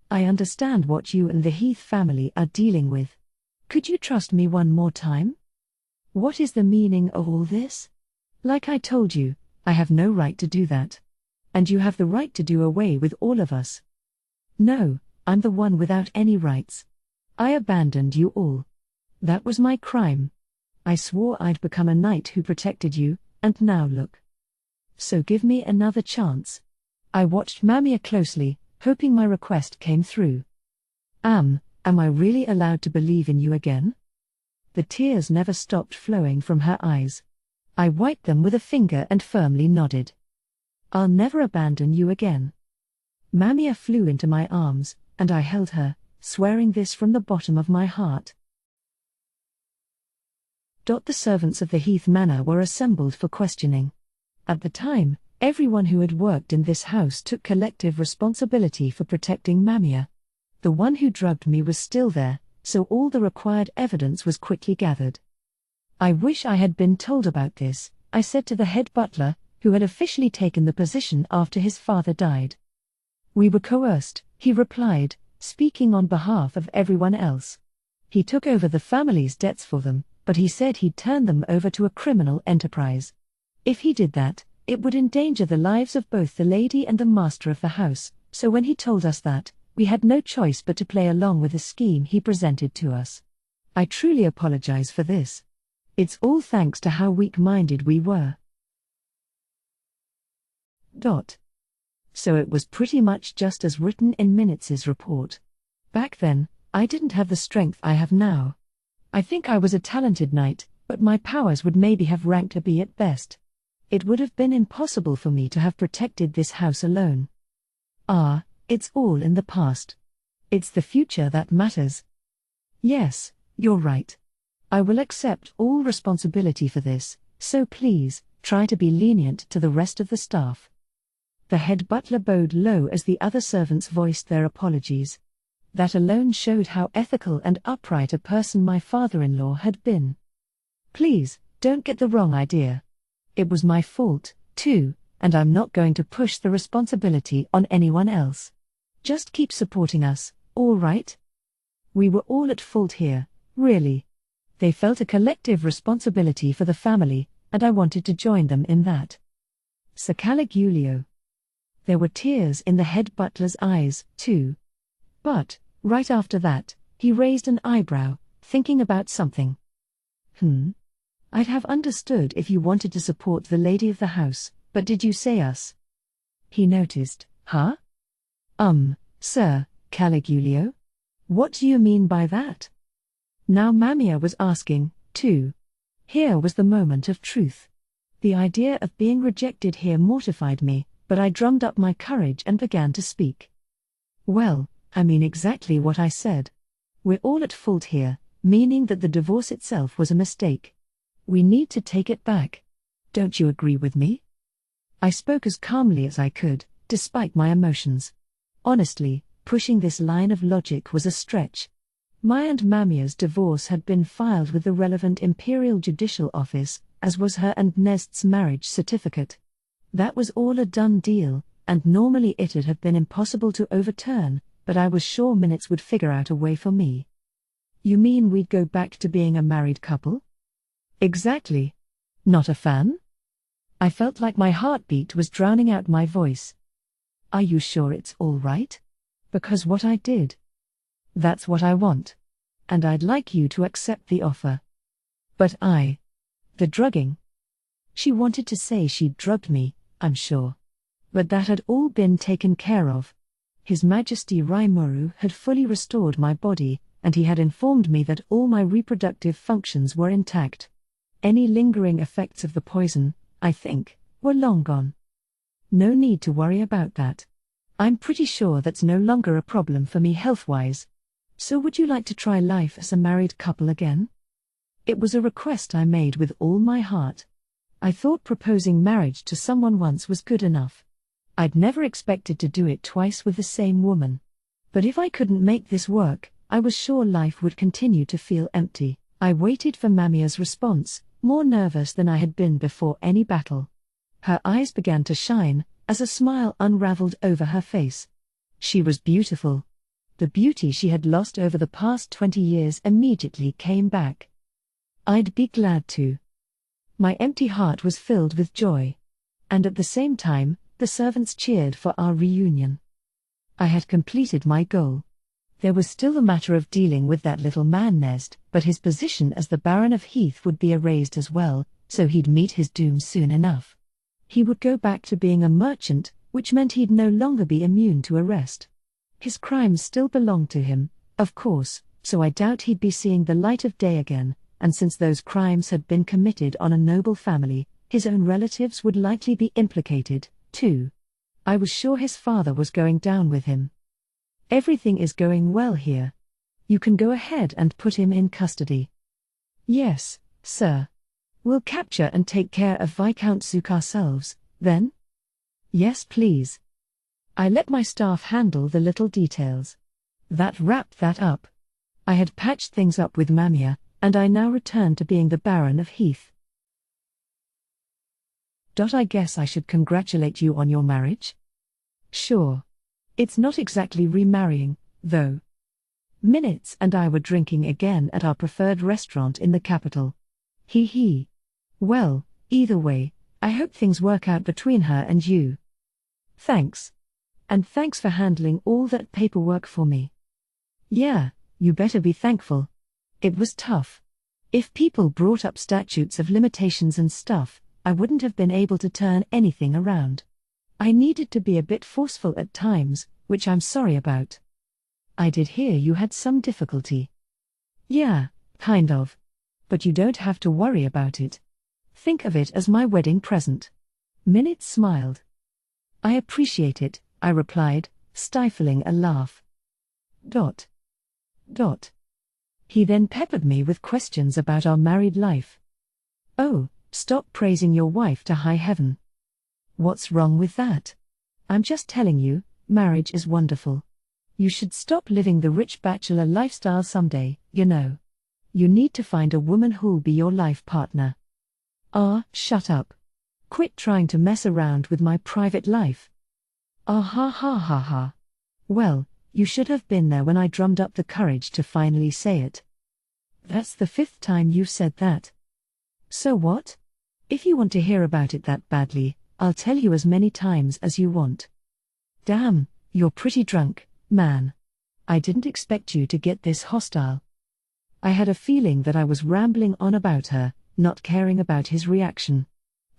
I understand what you and the Heath family are dealing with. Could you trust me one more time? What is the meaning of all this? Like I told you, I have no right to do that. And you have the right to do away with all of us. No, I'm the one without any rights. I abandoned you all. That was my crime. I swore I'd become a knight who protected you, and now look. So give me another chance. I watched Mamia closely, hoping my request came through. Am I really allowed to believe in you again? The tears never stopped flowing from her eyes. I wiped them with a finger and firmly nodded. I'll never abandon you again. Mamia flew into my arms, and I held her, swearing this from the bottom of my heart. The servants of the Heath Manor were assembled for questioning. At the time, everyone who had worked in this house took collective responsibility for protecting Mamia. The one who drugged me was still there, so all the required evidence was quickly gathered. I wish I had been told about this, I said to the head butler, who had officially taken the position after his father died. We were coerced, he replied, speaking on behalf of everyone else. He took over the family's debts for them, but he said he'd turn them over to a criminal enterprise. If he did that, it would endanger the lives of both the lady and the master of the house, so when he told us that, we had no choice but to play along with the scheme he presented to us. I truly apologize for this. It's all thanks to how weak-minded we were. So it was pretty much just as written in Minutes' report. Back then, I didn't have the strength I have now. I think I was a talented knight, but my powers would maybe have ranked a B at best. It would have been impossible for me to have protected this house alone. It's all in the past. It's the future that matters. Yes, you're right. I will accept all responsibility for this, so please, try to be lenient to the rest of the staff. The head butler bowed low as the other servants voiced their apologies. That alone showed how ethical and upright a person my father-in-law had been. Please, don't get the wrong idea. It was my fault, too, and I'm not going to push the responsibility on anyone else. Just keep supporting us, all right? We were all at fault here, really. They felt a collective responsibility for the family, and I wanted to join them in that. Sir Caligulio. There were tears in the head butler's eyes, too. But, right after that, he raised an eyebrow, thinking about something. I'd have understood if you wanted to support the lady of the house, but did you say us? He noticed. Huh? Sir Caligulio? What do you mean by that? Now Mamiya was asking, too. Here was the moment of truth. The idea of being rejected here mortified me, but I drummed up my courage and began to speak. Well, I mean exactly what I said. We're all at fault here, meaning that the divorce itself was a mistake. We need to take it back. Don't you agree with me? I spoke as calmly as I could, despite my emotions. Honestly, pushing this line of logic was a stretch. My and Mamiya's divorce had been filed with the relevant Imperial Judicial Office, as was her and Nest's marriage certificate. That was all a done deal, and normally it'd have been impossible to overturn, but I was sure Minutes would figure out a way for me. You mean we'd go back to being a married couple? Exactly. Not a fan? I felt like my heartbeat was drowning out my voice. Are you sure it's all right? Because what I did. That's what I want. And I'd like you to accept the offer. But the drugging. She wanted to say she'd drugged me, I'm sure. But that had all been taken care of. His Majesty Raimuru had fully restored my body, and he had informed me that all my reproductive functions were intact. Any lingering effects of the poison, I think, were long gone. No need to worry about that. I'm pretty sure that's no longer a problem for me health-wise. So would you like to try life as a married couple again? It was a request I made with all my heart. I thought proposing marriage to someone once was good enough. I'd never expected to do it twice with the same woman. But if I couldn't make this work, I was sure life would continue to feel empty. I waited for Mamiya's response, more nervous than I had been before any battle. Her eyes began to shine, as a smile unraveled over her face. She was beautiful. The beauty she had lost over the past 20 years immediately came back. I'd be glad to. My empty heart was filled with joy. And at the same time, the servants cheered for our reunion. I had completed my goal. There was still the matter of dealing with that little man Nest, but his position as the Baron of Heath would be erased as well, so he'd meet his doom soon enough. He would go back to being a merchant, which meant he'd no longer be immune to arrest. His crimes still belonged to him, of course, so I doubt he'd be seeing the light of day again, and since those crimes had been committed on a noble family, his own relatives would likely be implicated, too. I was sure his father was going down with him. Everything is going well here. You can go ahead and put him in custody. Yes, sir. We'll capture and take care of Viscount Zook ourselves, then? Yes, please. I let my staff handle the little details. That wrapped that up. I had patched things up with Mamiya, and I now returned to being the Baron of Heath. I guess I should congratulate you on your marriage? Sure. It's not exactly remarrying, though. Minutes and I were drinking again at our preferred restaurant in the capital. Hee hee. Well, either way, I hope things work out between her and you. Thanks. And thanks for handling all that paperwork for me. Yeah, you better be thankful. It was tough. If people brought up statutes of limitations and stuff, I wouldn't have been able to turn anything around. I needed to be a bit forceful at times, which I'm sorry about. I did hear you had some difficulty. Yeah, kind of. But you don't have to worry about it. Think of it as my wedding present. Minutes smiled. I appreciate it, I replied, stifling a laugh. Dot. Dot. He then peppered me with questions about our married life. Oh, stop praising your wife to high heaven. What's wrong with that? I'm just telling you, marriage is wonderful. You should stop living the rich bachelor lifestyle someday, you know. You need to find a woman who'll be your life partner. Shut up. Quit trying to mess around with my private life. Ha ha ha ha. Well, you should have been there when I drummed up the courage to finally say it. That's the 5th time you've said that. So what? If you want to hear about it that badly, I'll tell you as many times as you want. Damn, you're pretty drunk, man. I didn't expect you to get this hostile. I had a feeling that I was rambling on about her, not caring about his reaction.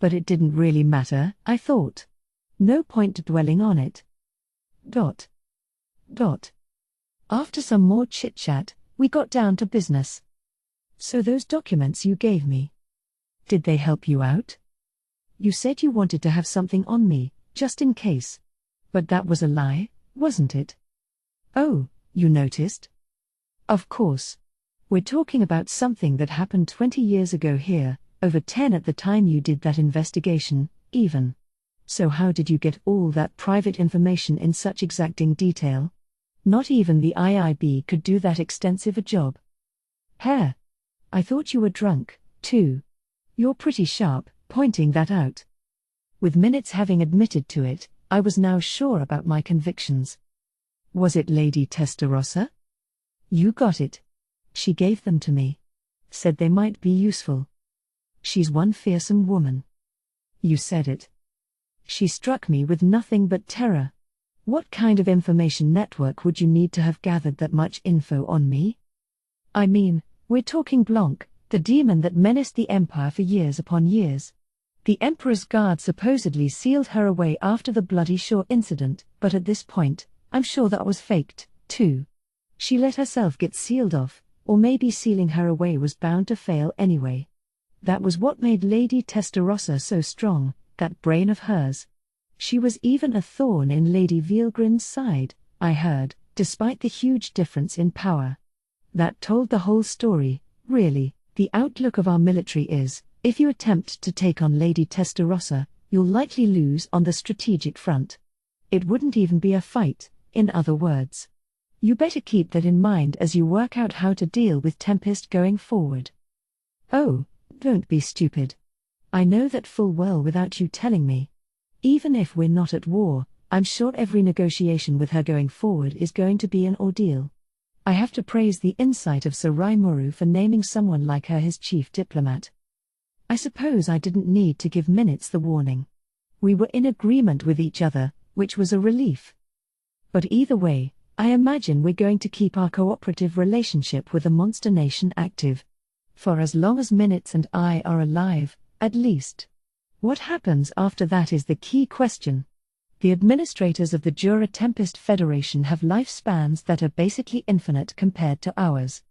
But it didn't really matter, I thought. No point dwelling on it. Dot. Dot. After some more chit-chat, we got down to business. So those documents you gave me. Did they help you out? You said you wanted to have something on me, just in case. But that was a lie, wasn't it? Oh, you noticed? Of course. We're talking about something that happened 20 years ago here, over 10 at the time you did that investigation, even. So how did you get all that private information in such exacting detail? Not even the IIB could do that extensive a job. Heh. I thought you were drunk, too. You're pretty sharp, pointing that out. With Minutes having admitted to it, I was now sure about my convictions. Was it Lady Testarossa? You got it. She gave them to me. Said they might be useful. She's one fearsome woman. You said it. She struck me with nothing but terror. What kind of information network would you need to have gathered that much info on me? I mean, we're talking Blanc, the demon that menaced the Empire for years upon years. The Emperor's guard supposedly sealed her away after the Bloody Shore incident, but at this point, I'm sure that was faked, too. She let herself get sealed off, or maybe sealing her away was bound to fail anyway. That was what made Lady Testarossa so strong, that brain of hers. She was even a thorn in Lady Vielgrin's side, I heard, despite the huge difference in power. That told the whole story, really. The outlook of our military is, if you attempt to take on Lady Testarossa, you'll likely lose on the strategic front. It wouldn't even be a fight, in other words. You better keep that in mind as you work out how to deal with Tempest going forward. Oh, don't be stupid. I know that full well without you telling me. Even if we're not at war, I'm sure every negotiation with her going forward is going to be an ordeal. I have to praise the insight of Sir Raimuru for naming someone like her his chief diplomat. I suppose I didn't need to give Minutes the warning. We were in agreement with each other, which was a relief. But either way, I imagine we're going to keep our cooperative relationship with the monster nation active. For as long as Minutes and I are alive, at least. What happens after that is the key question. The administrators of the Jura Tempest Federation have lifespans that are basically infinite compared to ours.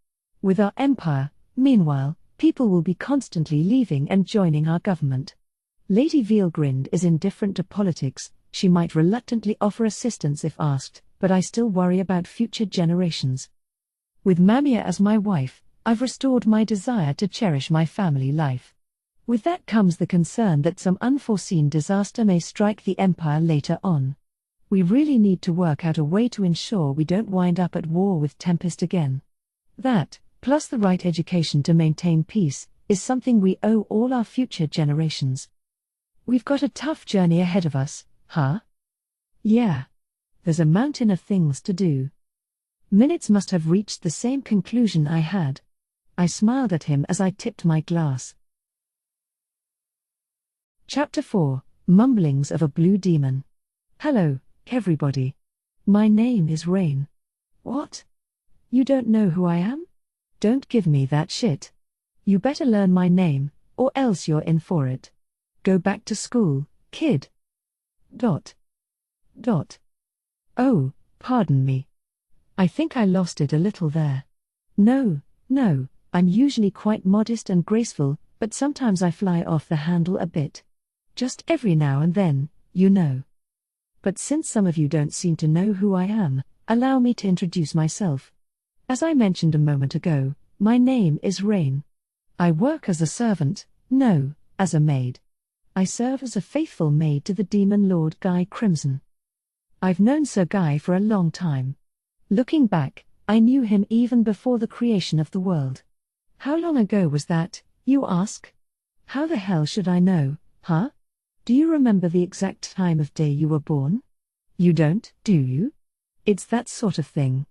With our empire, meanwhile, people will be constantly leaving and joining our government. Lady Vielgrind is indifferent to politics, she might reluctantly offer assistance if asked, but I still worry about future generations. With Mamiya as my wife, I've restored my desire to cherish my family life. With that comes the concern that some unforeseen disaster may strike the Empire later on. We really need to work out a way to ensure we don't wind up at war with Tempest again. That, plus the right education to maintain peace, is something we owe all our future generations. We've got a tough journey ahead of us, huh? Yeah. There's a mountain of things to do. Minutes must have reached the same conclusion I had. I smiled at him as I tipped my glass. Chapter 4, Mumblings of a Blue Demon. Hello, everybody. My name is Rain. What? You don't know who I am? Don't give me that shit. You better learn my name, or else you're in for it. Go back to school, kid. ... Oh, pardon me. I think I lost it a little there. No, I'm usually quite modest and graceful, but sometimes I fly off the handle a bit. Just every now and then, you know. But since some of you don't seem to know who I am, allow me to introduce myself. As I mentioned a moment ago, my name is Rain. I work as a servant, no, as a maid. I serve as a faithful maid to the Demon Lord Guy Crimson. I've known Sir Guy for a long time. Looking back, I knew him even before the creation of the world. How long ago was that, you ask? How the hell should I know, huh? Do you remember the exact time of day you were born? You don't, do you? It's that sort of thing.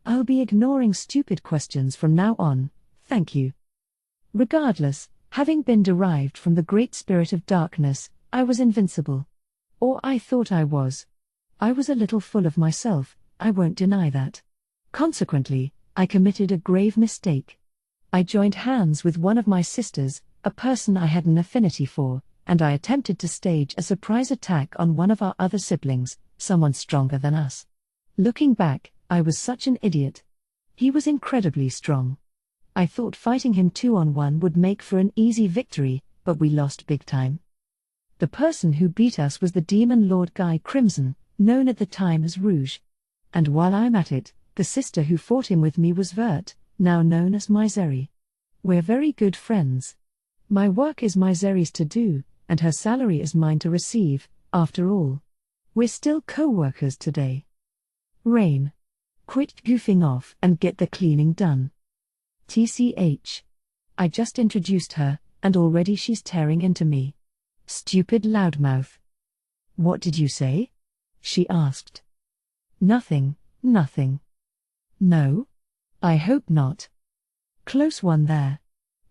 I'll be ignoring stupid questions from now on, thank you. Regardless, having been derived from the great spirit of darkness, I was invincible. Or I thought I was. I was a little full of myself, I won't deny that. Consequently, I committed a grave mistake. I joined hands with one of my sisters, a person I had an affinity for, and I attempted to stage a surprise attack on one of our other siblings, someone stronger than us. Looking back, I was such an idiot. He was incredibly strong. I thought fighting him 2-on-1 would make for an easy victory, but we lost big time. The person who beat us was the Demon Lord Guy Crimson, known at the time as Rouge. And while I'm at it, the sister who fought him with me was Vert, now known as Misery. We're very good friends. My work is Misery's to do, and her salary is mine to receive, after all. We're still co-workers today. Rain. Quit goofing off and get the cleaning done. TCH. I just introduced her, and already she's tearing into me. Stupid loudmouth. What did you say? She asked. Nothing. No? I hope not. Close one there.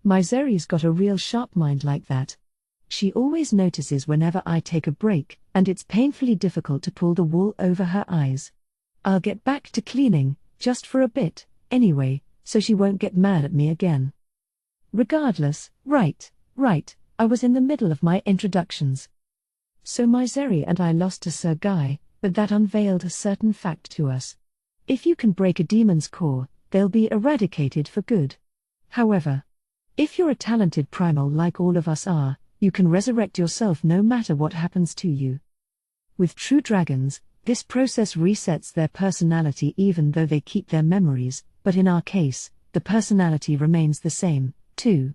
Misery's got a real sharp mind like that. She always notices whenever I take a break, and it's painfully difficult to pull the wool over her eyes. I'll get back to cleaning, just for a bit, anyway, so she won't get mad at me again. Regardless, right, I was in the middle of my introductions. So Misery and I lost to Sir Guy, but that unveiled a certain fact to us. If you can break a demon's core, they'll be eradicated for good. However, if you're a talented primal like all of us are, you can resurrect yourself no matter what happens to you. With true dragons, this process resets their personality even though they keep their memories, but in our case, the personality remains the same, too.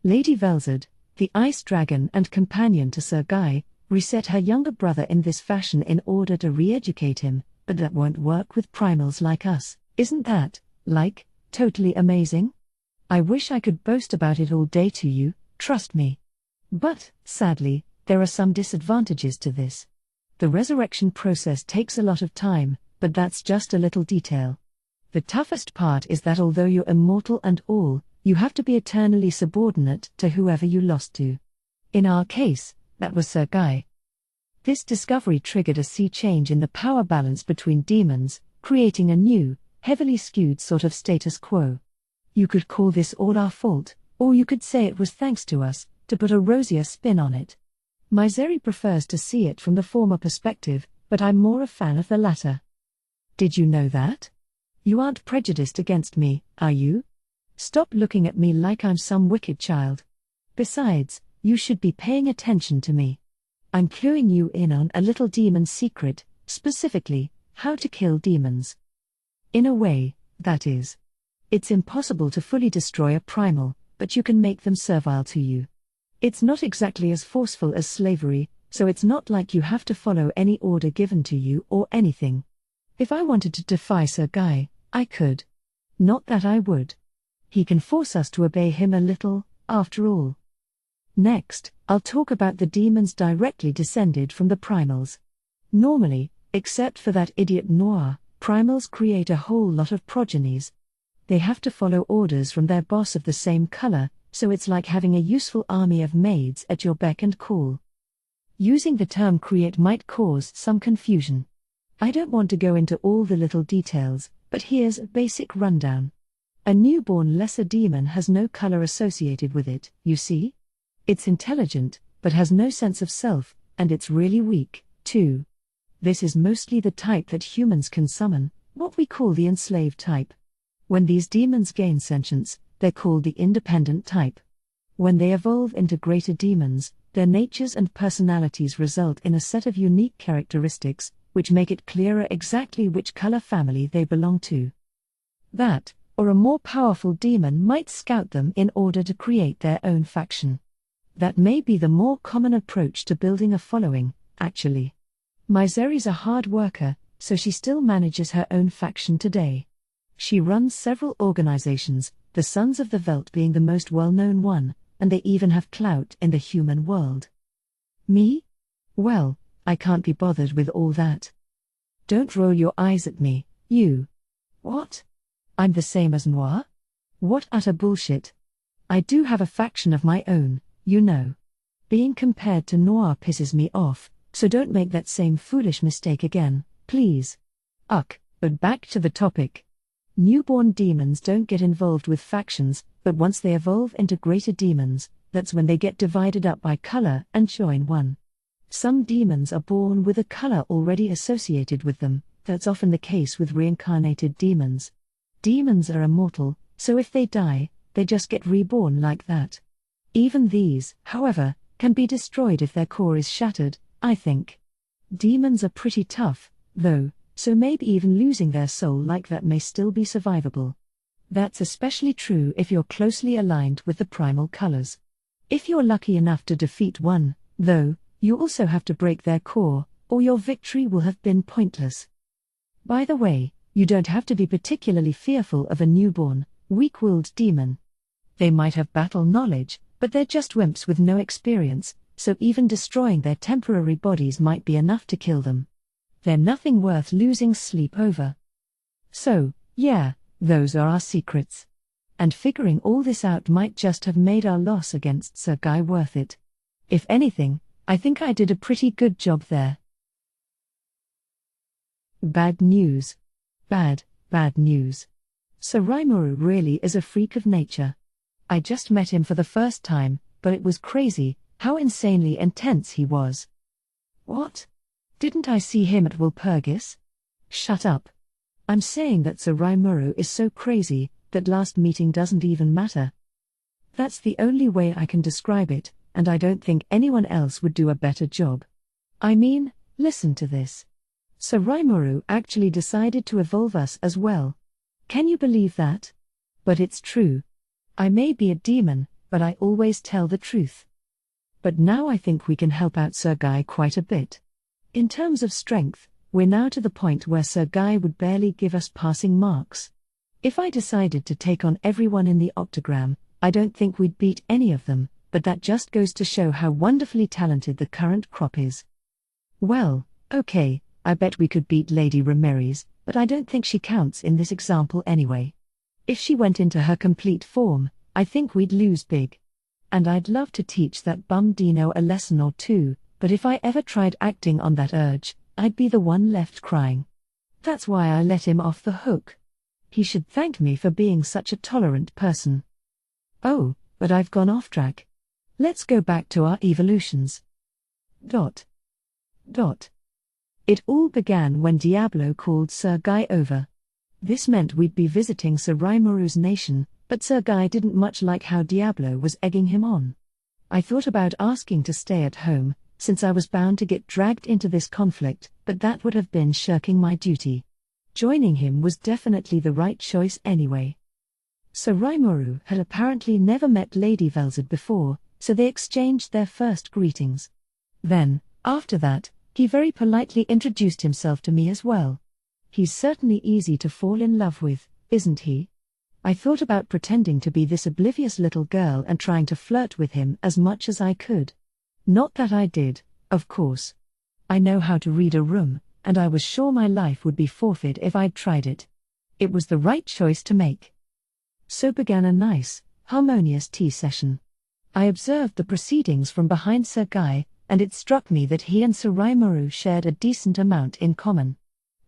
Lady Velzard, the ice dragon and companion to Sir Guy, reset her younger brother in this fashion in order to re-educate him, but that won't work with primals like us. Isn't that, totally amazing? I wish I could boast about it all day to you, trust me. But, sadly, there are some disadvantages to this. The resurrection process takes a lot of time, but that's just a little detail. The toughest part is that although you're immortal and all, you have to be eternally subordinate to whoever you lost to. In our case, that was Sir Guy. This discovery triggered a sea change in the power balance between demons, creating a new, heavily skewed sort of status quo. You could call this all our fault, or you could say it was thanks to us, to put a rosier spin on it. Misery prefers to see it from the former perspective, but I'm more a fan of the latter. Did you know that? You aren't prejudiced against me, are you? Stop looking at me like I'm some wicked child. Besides, you should be paying attention to me. I'm cluing you in on a little demon secret, specifically, how to kill demons. In a way, that is. It's impossible to fully destroy a primal, but you can make them servile to you. It's not exactly as forceful as slavery, so it's not like you have to follow any order given to you or anything. If I wanted to defy Sir Guy, I could. Not that I would. He can force us to obey him a little, after all. Next, I'll talk about the demons directly descended from the primals. Normally, except for that idiot Noir, Primals create a whole lot of progenies. They have to follow orders from their boss of the same color, so it's like having a useful army of maids at your beck and call. Using the term create might cause some confusion. I don't want to go into all the little details, but here's a basic rundown. A newborn lesser demon has no color associated with it, you see? It's intelligent, but has no sense of self, and it's really weak, too. This is mostly the type that humans can summon, what we call the enslaved type. When these demons gain sentience, they're called the independent type. When they evolve into greater demons, their natures and personalities result in a set of unique characteristics, which make it clearer exactly which color family they belong to. That, or a more powerful demon might scout them in order to create their own faction. That may be the more common approach to building a following, actually. Misery's a hard worker, so she still manages her own faction today. She runs several organizations, the Sons of the Veldt being the most well-known one, and they even have clout in the human world. Me? Well, I can't be bothered with all that. Don't roll your eyes at me, you. What? I'm the same as Noir? What utter bullshit. I do have a faction of my own, you know. Being compared to Noir pisses me off, so don't make that same foolish mistake again, please. But back to the topic. Newborn demons don't get involved with factions, but once they evolve into greater demons, that's when they get divided up by color and join one. Some demons are born with a color already associated with them, that's often the case with reincarnated demons. Demons are immortal, so if they die, they just get reborn like that. Even these, however, can be destroyed if their core is shattered, I think. Demons are pretty tough, though, so maybe even losing their soul like that may still be survivable. That's especially true if you're closely aligned with the primal colors. If you're lucky enough to defeat one, though, you also have to break their core, or your victory will have been pointless. By the way, you don't have to be particularly fearful of a newborn, weak-willed demon. They might have battle knowledge, but they're just wimps with no experience, so even destroying their temporary bodies might be enough to kill them. They're nothing worth losing sleep over. So, yeah, those are our secrets. And figuring all this out might just have made our loss against Sir Guy worth it. If anything, I think I did a pretty good job there. Bad news. Bad news. Sir Rimuru really is a freak of nature. I just met him for the first time, but it was crazy how insanely intense he was. What? Didn't I see him at Walpurgis? Shut up. I'm saying that Sir Rimuru is so crazy, that last meeting doesn't even matter. That's the only way I can describe it, and I don't think anyone else would do a better job. I mean, listen to this. Sir Rimuru actually decided to evolve us as well. Can you believe that? But it's true. I may be a demon, but I always tell the truth. But now I think we can help out Sir Guy quite a bit. In terms of strength, we're now to the point where Sir Guy would barely give us passing marks. If I decided to take on everyone in the octagram, I don't think we'd beat any of them, but that just goes to show how wonderfully talented the current crop is. Well, okay, I bet we could beat Lady Ramirez, but I don't think she counts in this example anyway. If she went into her complete form, I think we'd lose big. And I'd love to teach that bum Dino a lesson or two, but if I ever tried acting on that urge, I'd be the one left crying. That's why I let him off the hook. He should thank me for being such a tolerant person. Oh, but I've gone off track. Let's go back to our evolutions. It all began when Diablo called Sir Guy over. This meant we'd be visiting Sir Rimuru's nation, but Sir Guy didn't much like how Diablo was egging him on. I thought about asking to stay at home, since I was bound to get dragged into this conflict, but that would have been shirking my duty. Joining him was definitely the right choice anyway. Sir Rimuru had apparently never met Lady Velzard before, so they exchanged their first greetings. Then, after that, he very politely introduced himself to me as well. He's certainly easy to fall in love with, isn't he? I thought about pretending to be this oblivious little girl and trying to flirt with him as much as I could. Not that I did, of course. I know how to read a room, and I was sure my life would be forfeit if I'd tried it. It was the right choice to make. So began a nice, harmonious tea session. I observed the proceedings from behind Sir Guy, and it struck me that he and Sir Rimuru shared a decent amount in common.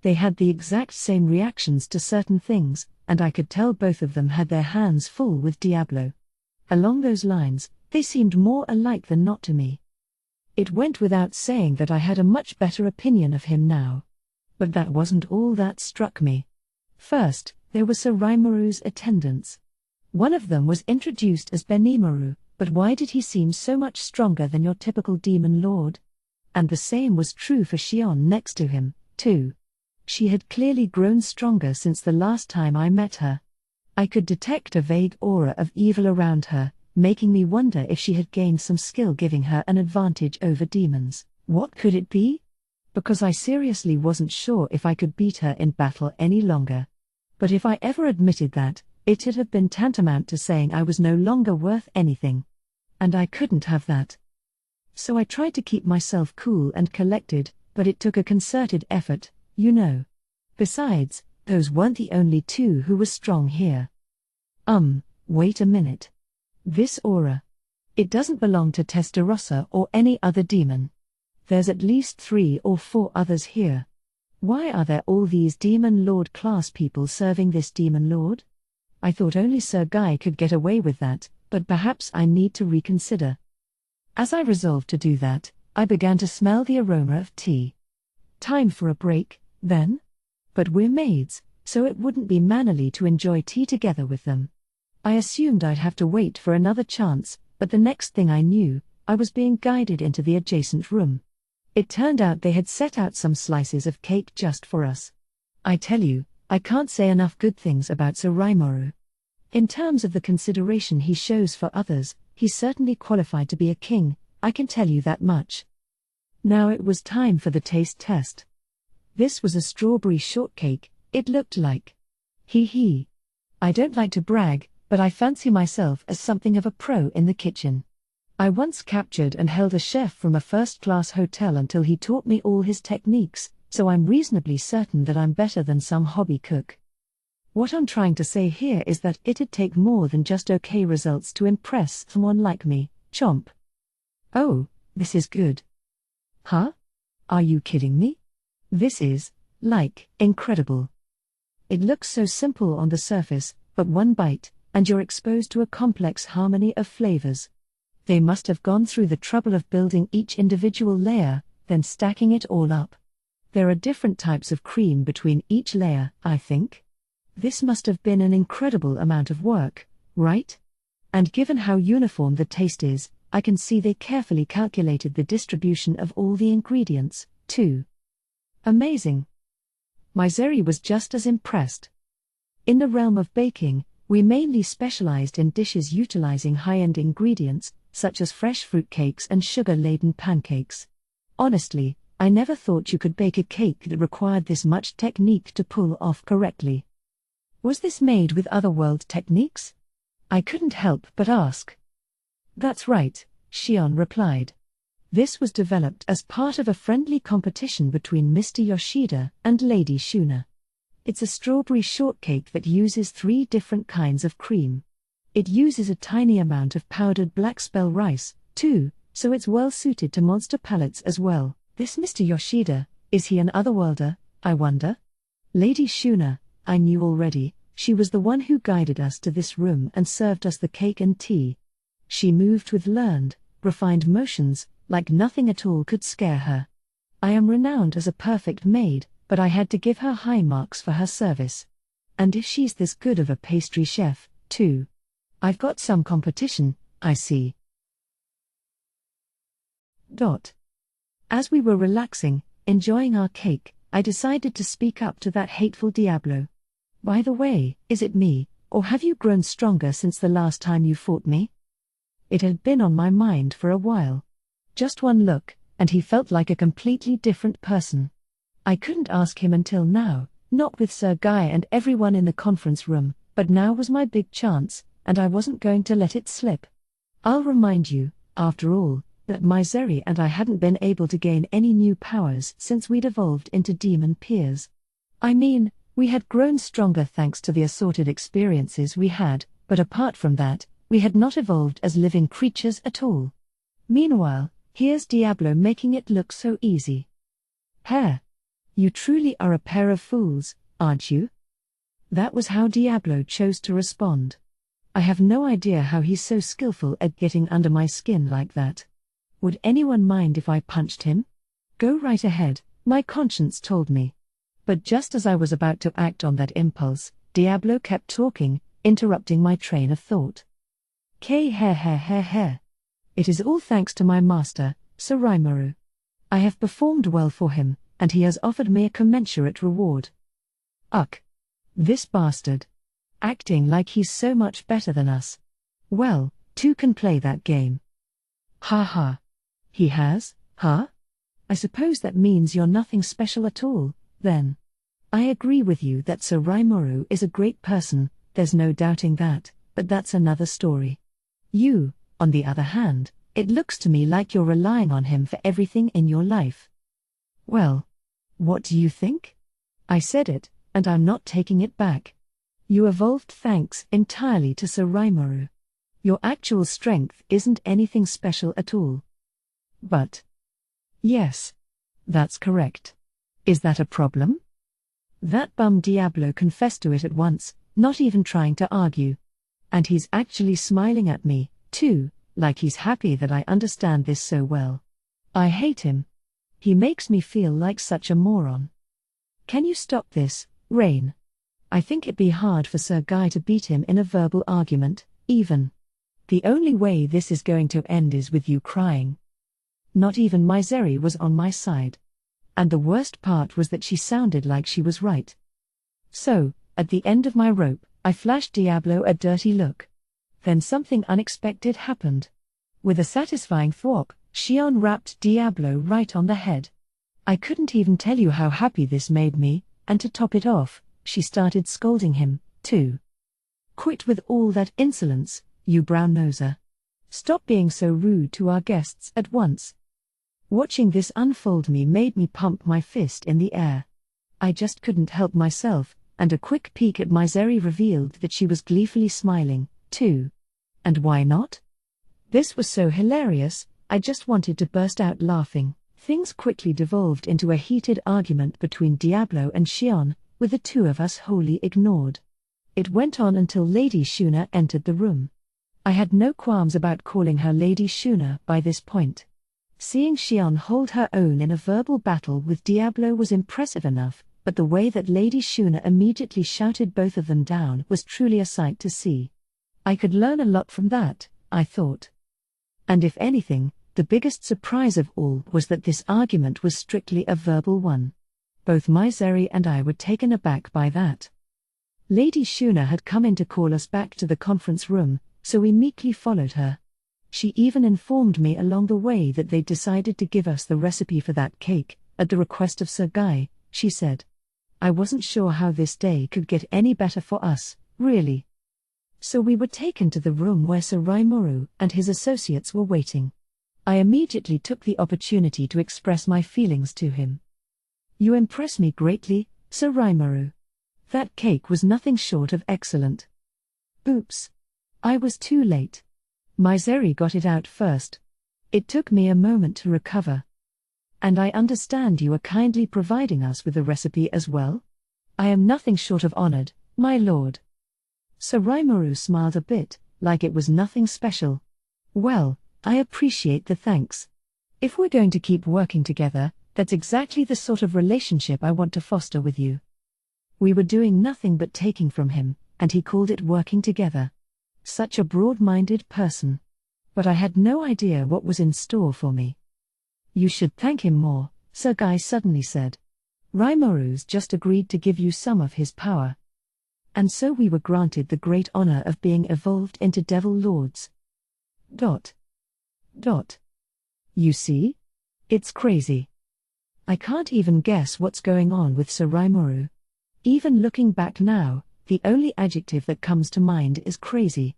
They had the exact same reactions to certain things, and I could tell both of them had their hands full with Diablo. Along those lines, they seemed more alike than not to me. It went without saying that I had a much better opinion of him now. But that wasn't all that struck me. First, there was Sir Rimuru's attendants. One of them was introduced as Benimaru, but why did he seem so much stronger than your typical demon lord? And the same was true for Xion next to him, too. She had clearly grown stronger since the last time I met her. I could detect a vague aura of evil around her, making me wonder if she had gained some skill giving her an advantage over demons. What could it be? Because I seriously wasn't sure if I could beat her in battle any longer. But if I ever admitted that, it'd have been tantamount to saying I was no longer worth anything. And I couldn't have that. So I tried to keep myself cool and collected, but it took a concerted effort, you know. Besides, those weren't the only two who were strong here. Wait a minute. This aura. It doesn't belong to Testarossa or any other demon. There's at least 3 or 4 others here. Why are there all these Demon Lord class people serving this Demon Lord? I thought only Sir Guy could get away with that, but perhaps I need to reconsider. As I resolved to do that, I began to smell the aroma of tea. Time for a break, then? But we're maids, so it wouldn't be mannerly to enjoy tea together with them. I assumed I'd have to wait for another chance, but the next thing I knew, I was being guided into the adjacent room. It turned out they had set out some slices of cake just for us. I tell you, I can't say enough good things about Sir Rimuru. In terms of the consideration he shows for others, he's certainly qualified to be a king, I can tell you that much. Now it was time for the taste test. This was a strawberry shortcake, it looked like. Hee. I don't like to brag, but I fancy myself as something of a pro in the kitchen. I once captured and held a chef from a first-class hotel until he taught me all his techniques, so I'm reasonably certain that I'm better than some hobby cook. What I'm trying to say here is that it'd take more than just okay results to impress someone like me, chomp. Oh, this is good. Huh? Are you kidding me? This is, incredible. It looks so simple on the surface, but one bite, and you're exposed to a complex harmony of flavors. They must have gone through the trouble of building each individual layer, then stacking it all up. There are different types of cream between each layer, I think. This must have been an incredible amount of work, right? And given how uniform the taste is, I can see they carefully calculated the distribution of all the ingredients, too. Amazing. My Zeri was just as impressed. In the realm of baking, we mainly specialized in dishes utilizing high-end ingredients, such as fresh fruitcakes and sugar-laden pancakes. Honestly, I never thought you could bake a cake that required this much technique to pull off correctly. Was this made with otherworld techniques? I couldn't help but ask. That's right, Xion replied. This was developed as part of a friendly competition between Mr. Yoshida and Lady Shuna. It's a strawberry shortcake that uses 3 different kinds of cream. It uses a tiny amount of powdered black spell rice, too, so it's well suited to monster palates as well. This Mr. Yoshida, is he an otherworlder, I wonder? Lady Shuna, I knew already, she was the one who guided us to this room and served us the cake and tea. She moved with learned, refined motions, like nothing at all could scare her. I am renowned as a perfect maid, but I had to give her high marks for her service. And if she's this good of a pastry chef, too. I've got some competition, I see. As we were relaxing, enjoying our cake, I decided to speak up to that hateful Diablo. By the way, is it me, or have you grown stronger since the last time you fought me? It had been on my mind for a while. Just one look, and he felt like a completely different person. I couldn't ask him until now, not with Sir Guy and everyone in the conference room, but now was my big chance, and I wasn't going to let it slip. I'll remind you, after all, that Misery and I hadn't been able to gain any new powers since we'd evolved into demon peers. I mean, we had grown stronger thanks to the assorted experiences we had, but apart from that, we had not evolved as living creatures at all. Meanwhile, here's Diablo making it look so easy. Hair. You truly are a pair of fools, aren't you? That was how Diablo chose to respond. I have no idea how he's so skillful at getting under my skin like that. Would anyone mind if I punched him? Go right ahead, my conscience told me. But just as I was about to act on that impulse, Diablo kept talking, interrupting my train of thought. It is all thanks to my master, Sir Rimuru. I have performed well for him, and he has offered me a commensurate reward. Ugh. This bastard. Acting like he's so much better than us. Well, two can play that game. Ha ha. He has, huh? I suppose that means you're nothing special at all, then. I agree with you that Sir Rimuru is a great person, there's no doubting that, but that's another story. You, on the other hand, it looks to me like you're relying on him for everything in your life. Well, what do you think? I said it, and I'm not taking it back. You evolved thanks entirely to Sir Rimuru. Your actual strength isn't anything special at all. But. Yes. That's correct. Is that a problem? That bum Diablo confessed to it at once, not even trying to argue. And he's actually smiling at me, too, like he's happy that I understand this so well. I hate him. He makes me feel like such a moron. Can you stop this, Rain? I think it'd be hard for Sir Guy to beat him in a verbal argument, even. The only way this is going to end is with you crying. Not even Misery was on my side. And the worst part was that she sounded like she was right. So, at the end of my rope, I flashed Diablo a dirty look. Then something unexpected happened. With a satisfying thwop, Xion rapped Diablo right on the head. I couldn't even tell you how happy this made me, and to top it off, she started scolding him, too. Quit with all that insolence, you brown-noser. Stop being so rude to our guests at once. Watching this unfold made me pump my fist in the air. I just couldn't help myself, and a quick peek at Misery revealed that she was gleefully smiling, too. And why not? This was so hilarious, I just wanted to burst out laughing. Things quickly devolved into a heated argument between Diablo and Xion, with the two of us wholly ignored. It went on until Lady Shuna entered the room. I had no qualms about calling her Lady Shuna by this point. Seeing Xion hold her own in a verbal battle with Diablo was impressive enough, but the way that Lady Shuna immediately shouted both of them down was truly a sight to see. I could learn a lot from that, I thought. And if anything, the biggest surprise of all was that this argument was strictly a verbal one. Both Misery and I were taken aback by that. Lady Shuna had come in to call us back to the conference room, so we meekly followed her. She even informed me along the way that they'd decided to give us the recipe for that cake, at the request of Sir Guy, she said. I wasn't sure how this day could get any better for us, really. So we were taken to the room where Sir Rimuru and his associates were waiting. I immediately took the opportunity to express my feelings to him. You impress me greatly, Sir Rimuru. That cake was nothing short of excellent. Oops. I was too late. Misery got it out first. It took me a moment to recover. And I understand you are kindly providing us with the recipe as well? I am nothing short of honored, my lord. Sir Rimuru smiled a bit, like it was nothing special. Well, I appreciate the thanks. If we're going to keep working together, that's exactly the sort of relationship I want to foster with you. We were doing nothing but taking from him, and he called it working together. Such a broad-minded person. But I had no idea what was in store for me. You should thank him more, Sir Guy suddenly said. Rimuru's just agreed to give you some of his power. And so we were granted the great honor of being evolved into Devil Lords. You see? It's crazy. I can't even guess what's going on with Sir Rimuru. Even looking back now, the only adjective that comes to mind is crazy.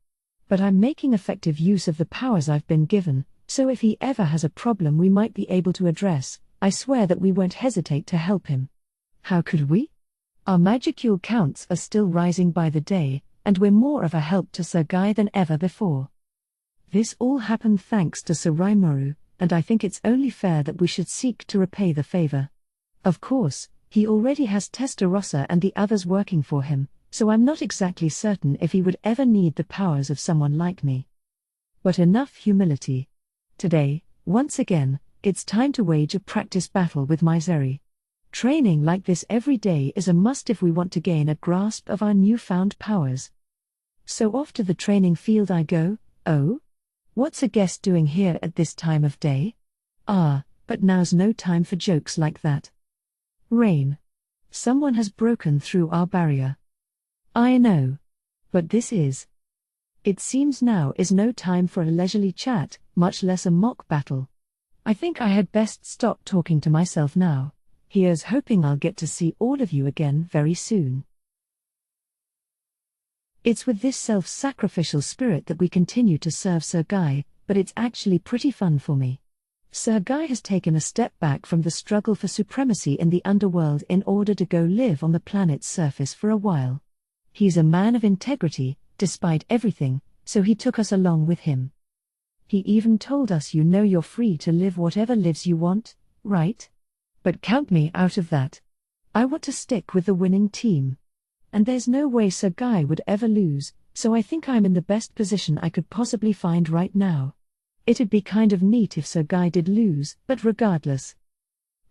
But I'm making effective use of the powers I've been given, So if he ever has a problem we might be able to address, I swear that we won't hesitate to help him. How could we? Our magicule counts are still rising by the day, and we're more of a help to Sir Guy than ever before. This all happened thanks to Sir Rimuru, and I think it's only fair that we should seek to repay the favor. Of course, he already has Testarossa and the others working for him, so I'm not exactly certain if he would ever need the powers of someone like me. But enough humility. Today, once again, it's time to wage a practice battle with Misery. Training like this every day is a must if we want to gain a grasp of our newfound powers. So off to the training field I go. Oh? What's a guest doing here at this time of day? Ah, but now's no time for jokes like that. Rain. Someone has broken through our barrier. I know. But this is. It seems now is no time for a leisurely chat, much less a mock battle. I think I had best stop talking to myself now. Here's hoping I'll get to see all of you again very soon. It's with this self-sacrificial spirit that we continue to serve Sir Guy, but it's actually pretty fun for me. Sir Guy has taken a step back from the struggle for supremacy in the underworld in order to go live on the planet's surface for a while. He's a man of integrity, despite everything, so he took us along with him. He even told us you're free to live whatever lives you want, right? But count me out of that. I want to stick with the winning team. And there's no way Sir Guy would ever lose, so I think I'm in the best position I could possibly find right now. It'd be kind of neat if Sir Guy did lose, but regardless.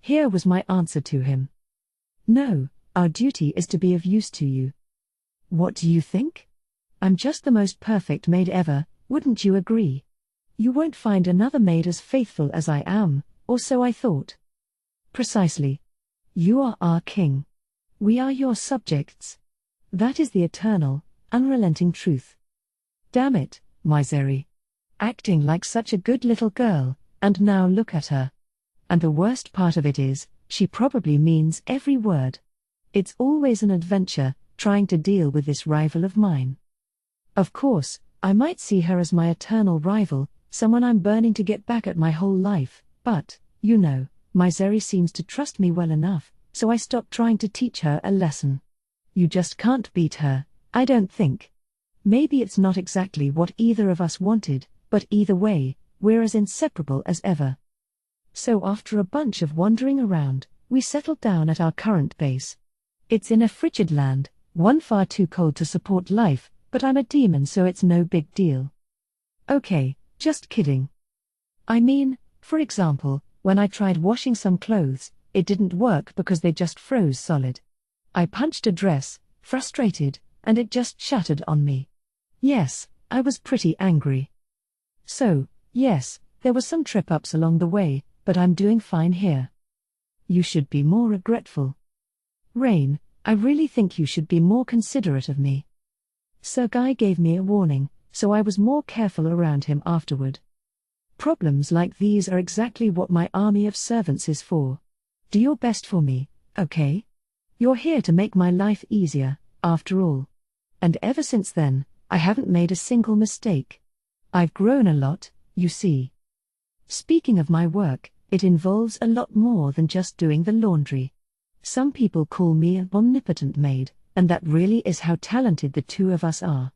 Here was my answer to him. No, our duty is to be of use to you. What do you think? I'm just the most perfect maid ever, wouldn't you agree? You won't find another maid as faithful as I am, or so I thought. Precisely. You are our king. We are your subjects. That is the eternal, unrelenting truth. Damn it, Misery. Acting like such a good little girl, and now look at her. And the worst part of it is, she probably means every word. It's always an adventure, trying to deal with this rival of mine. Of course, I might see her as my eternal rival, someone I'm burning to get back at my whole life, but, Misery seems to trust me well enough, so I stopped trying to teach her a lesson. You just can't beat her, I don't think. Maybe it's not exactly what either of us wanted, but either way, we're as inseparable as ever. So after a bunch of wandering around, we settled down at our current base. It's in a frigid land, one far too cold to support life, but I'm a demon so it's no big deal. Okay, just kidding. I mean, for example, when I tried washing some clothes, it didn't work because they just froze solid. I punched a dress, frustrated, and it just shattered on me. Yes, I was pretty angry. So, yes, there were some trip-ups along the way, but I'm doing fine here. You should be more regretful. Rain, I really think you should be more considerate of me. Sir Guy gave me a warning, so I was more careful around him afterward. Problems like these are exactly what my army of servants is for. Do your best for me, okay? You're here to make my life easier, after all. And ever since then, I haven't made a single mistake. I've grown a lot, you see. Speaking of my work, it involves a lot more than just doing the laundry. Some people call me an omnipotent maid, and that really is how talented the two of us are.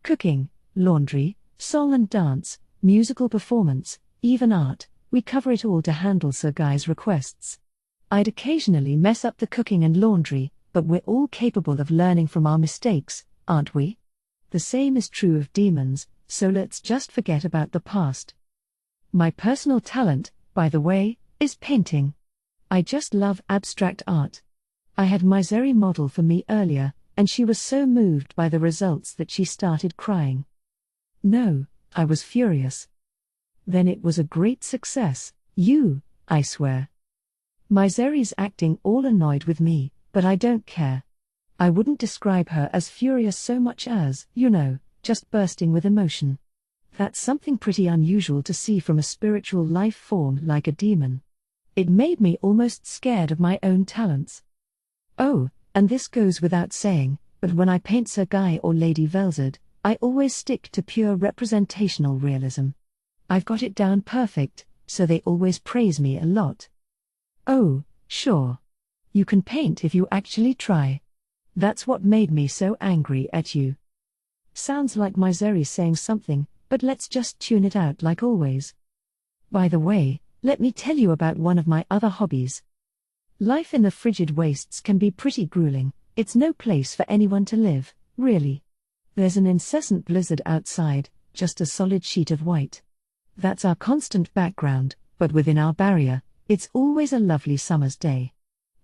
Cooking, laundry, song and dance, musical performance, even art, we cover it all to handle Sir Guy's requests. I'd occasionally mess up the cooking and laundry, but we're all capable of learning from our mistakes, aren't we? The same is true of demons, so let's just forget about the past. My personal talent, by the way, is painting. I just love abstract art. I had Misery model for me earlier, and she was so moved by the results that she started crying. No, I was furious. Then it was a great success, I swear. Misery's acting all annoyed with me, but I don't care. I wouldn't describe her as furious so much as, just bursting with emotion. That's something pretty unusual to see from a spiritual life form like a demon. It made me almost scared of my own talents. Oh, and this goes without saying, but when I paint Sir Guy or Lady Velzard, I always stick to pure representational realism. I've got it down perfect, so they always praise me a lot. Oh, sure. You can paint if you actually try. That's what made me so angry at you. Sounds like Misery saying something, but let's just tune it out like always. By the way, let me tell you about one of my other hobbies. Life in the frigid wastes can be pretty grueling. It's no place for anyone to live, really. There's an incessant blizzard outside, just a solid sheet of white. That's our constant background, but within our barrier, it's always a lovely summer's day.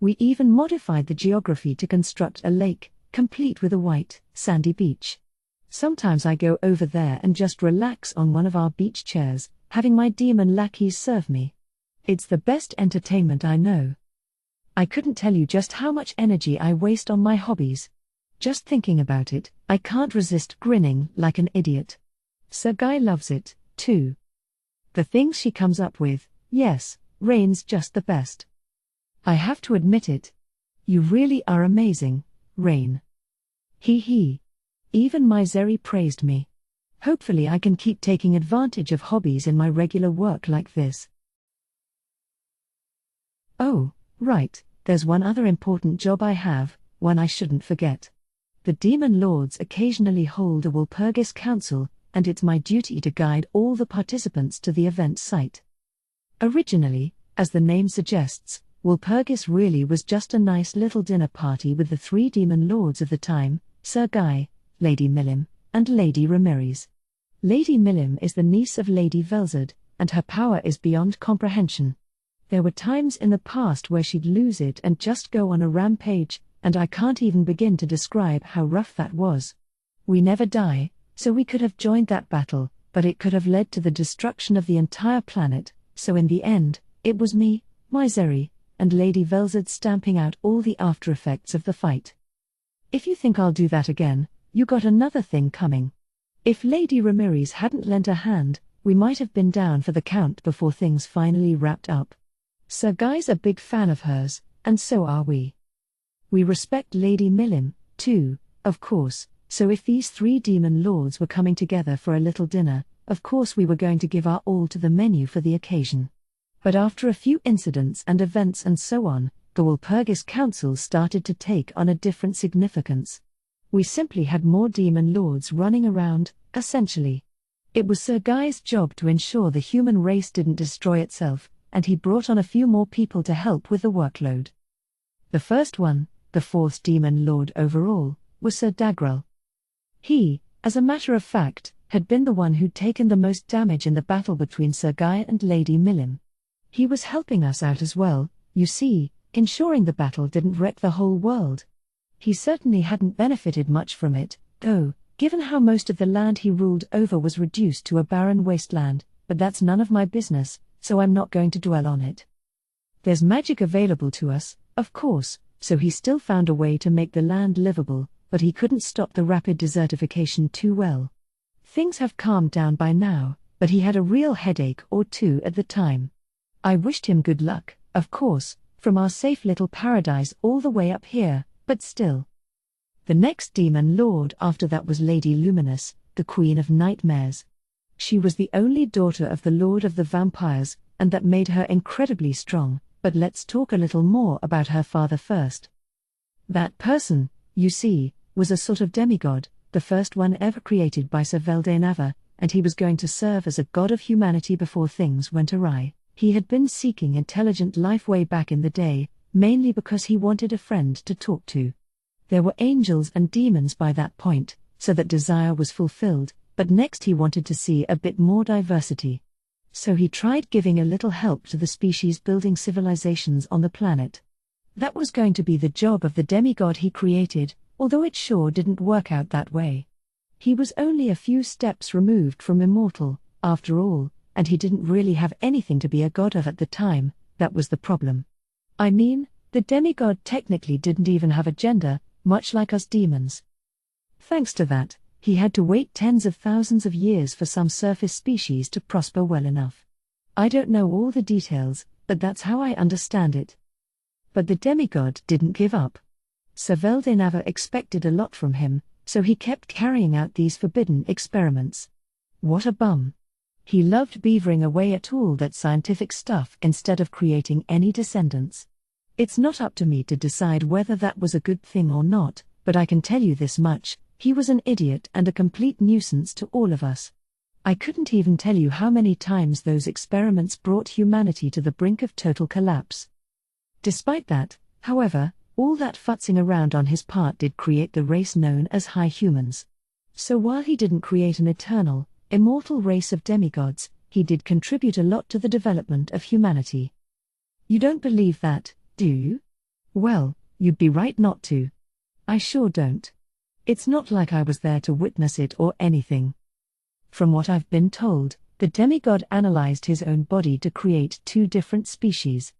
We even modified the geography to construct a lake, complete with a white, sandy beach. Sometimes I go over there and just relax on one of our beach chairs, having my demon lackeys serve me. It's the best entertainment I know. I couldn't tell you just how much energy I waste on my hobbies. Just thinking about it, I can't resist grinning like an idiot. Sir Guy loves it, too. The things she comes up with, yes, Rain's just the best. I have to admit it. You really are amazing, Rain. Hee. Even Misery praised me. Hopefully I can keep taking advantage of hobbies in my regular work like this. Oh, right, there's one other important job I have, one I shouldn't forget. The Demon Lords occasionally hold a Walpurgis Council, and it's my duty to guide all the participants to the event site. Originally, as the name suggests, Walpurgis really was just a nice little dinner party with the 3 demon lords of the time, Sir Guy, Lady Millim, and Lady Ramirez. Lady Millim is the niece of Lady Velzard, and her power is beyond comprehension. There were times in the past where she'd lose it and just go on a rampage, and I can't even begin to describe how rough that was. We never die, so we could have joined that battle, but it could have led to the destruction of the entire planet, so in the end, it was me, Misery, and Lady Velzard stamping out all the after-effects of the fight. If you think I'll do that again, you got another thing coming. If Lady Ramirez hadn't lent a hand, we might have been down for the count before things finally wrapped up. Sir Guy's a big fan of hers, and so are we. We respect Lady Millim, too, of course, so if these 3 demon lords were coming together for a little dinner, of course we were going to give our all to the menu for the occasion. But after a few incidents and events and so on, the Walpurgis Council started to take on a different significance. We simply had more demon lords running around, essentially. It was Sir Guy's job to ensure the human race didn't destroy itself, and he brought on a few more people to help with the workload. The first one, the 4th demon lord overall, was Sir Dagrel. He, as a matter of fact, had been the one who'd taken the most damage in the battle between Sir Guy and Lady Millim. He was helping us out as well, you see, ensuring the battle didn't wreck the whole world. He certainly hadn't benefited much from it, though, given how most of the land he ruled over was reduced to a barren wasteland, but that's none of my business, so I'm not going to dwell on it. There's magic available to us, of course, so he still found a way to make the land livable, but he couldn't stop the rapid desertification too well. Things have calmed down by now, but he had a real headache or two at the time. I wished him good luck, of course, from our safe little paradise all the way up here, but still. The next demon lord after that was Lady Luminous, the Queen of Nightmares. She was the only daughter of the Lord of the Vampires, and that made her incredibly strong, but let's talk a little more about her father first. That person, you see, was a sort of demigod, the first one ever created by Sir Veldenava, and he was going to serve as a god of humanity before things went awry. He had been seeking intelligent life way back in the day, mainly because he wanted a friend to talk to. There were angels and demons by that point, so that desire was fulfilled, but next he wanted to see a bit more diversity. So he tried giving a little help to the species building civilizations on the planet. That was going to be the job of the demigod he created, although it sure didn't work out that way. He was only a few steps removed from immortal, after all, and he didn't really have anything to be a god of at the time. That was the problem. I mean, the demigod technically didn't even have a gender, much like us demons. Thanks to that, he had to wait tens of thousands of years for some surface species to prosper well enough. I don't know all the details, but that's how I understand it. But the demigod didn't give up. Sir Veldenava expected a lot from him, so he kept carrying out these forbidden experiments. What a bum. He loved beavering away at all that scientific stuff instead of creating any descendants. It's not up to me to decide whether that was a good thing or not, but I can tell you this much: he was an idiot and a complete nuisance to all of us. I couldn't even tell you how many times those experiments brought humanity to the brink of total collapse. Despite that, however, all that futzing around on his part did create the race known as high humans. So while he didn't create an eternal, immortal race of demigods, he did contribute a lot to the development of humanity. You don't believe that, do you? Well, you'd be right not to. I sure don't. It's not like I was there to witness it or anything. From what I've been told, the demigod analyzed his own body to create two different species.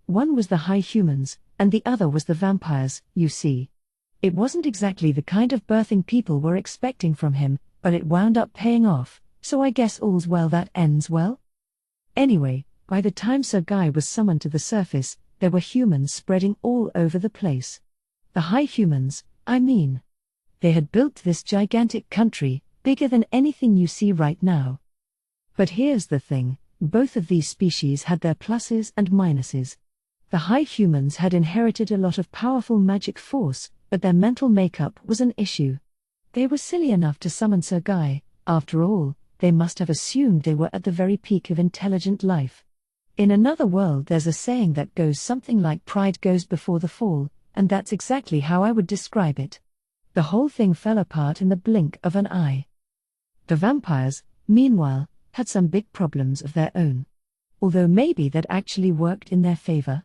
One was the high humans, and the other was the vampires, you see. It wasn't exactly the kind of birthing people were expecting from him, but it wound up paying off, so I guess all's well that ends well. Anyway, by the time Sir Guy was summoned to the surface, there were humans spreading all over the place. The high humans, I mean. They had built this gigantic country, bigger than anything you see right now. But here's the thing, both of these species had their pluses and minuses. The high humans had inherited a lot of powerful magic force, but their mental makeup was an issue. They were silly enough to summon Sir Guy. After all, they must have assumed they were at the very peak of intelligent life. In another world there's a saying that goes something like pride goes before the fall, and that's exactly how I would describe it. The whole thing fell apart in the blink of an eye. The vampires, meanwhile, had some big problems of their own. Although maybe that actually worked in their favor.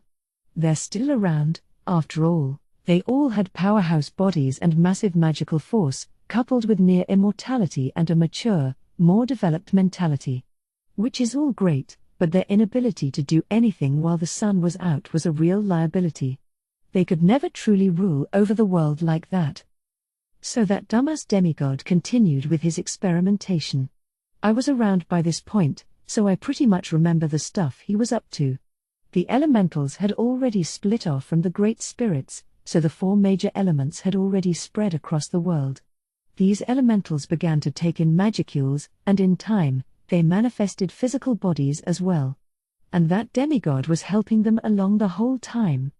They're still around, after all. They all had powerhouse bodies and massive magical force, coupled with near immortality and a mature, more developed mentality. Which is all great, but their inability to do anything while the sun was out was a real liability. They could never truly rule over the world like that. So that dumbass demigod continued with his experimentation. I was around by this point, so I pretty much remember the stuff he was up to. The elementals had already split off from the great spirits, so the four major elements had already spread across the world. These elementals began to take in magicules, and in time, they manifested physical bodies as well. And that demigod was helping them along the whole time.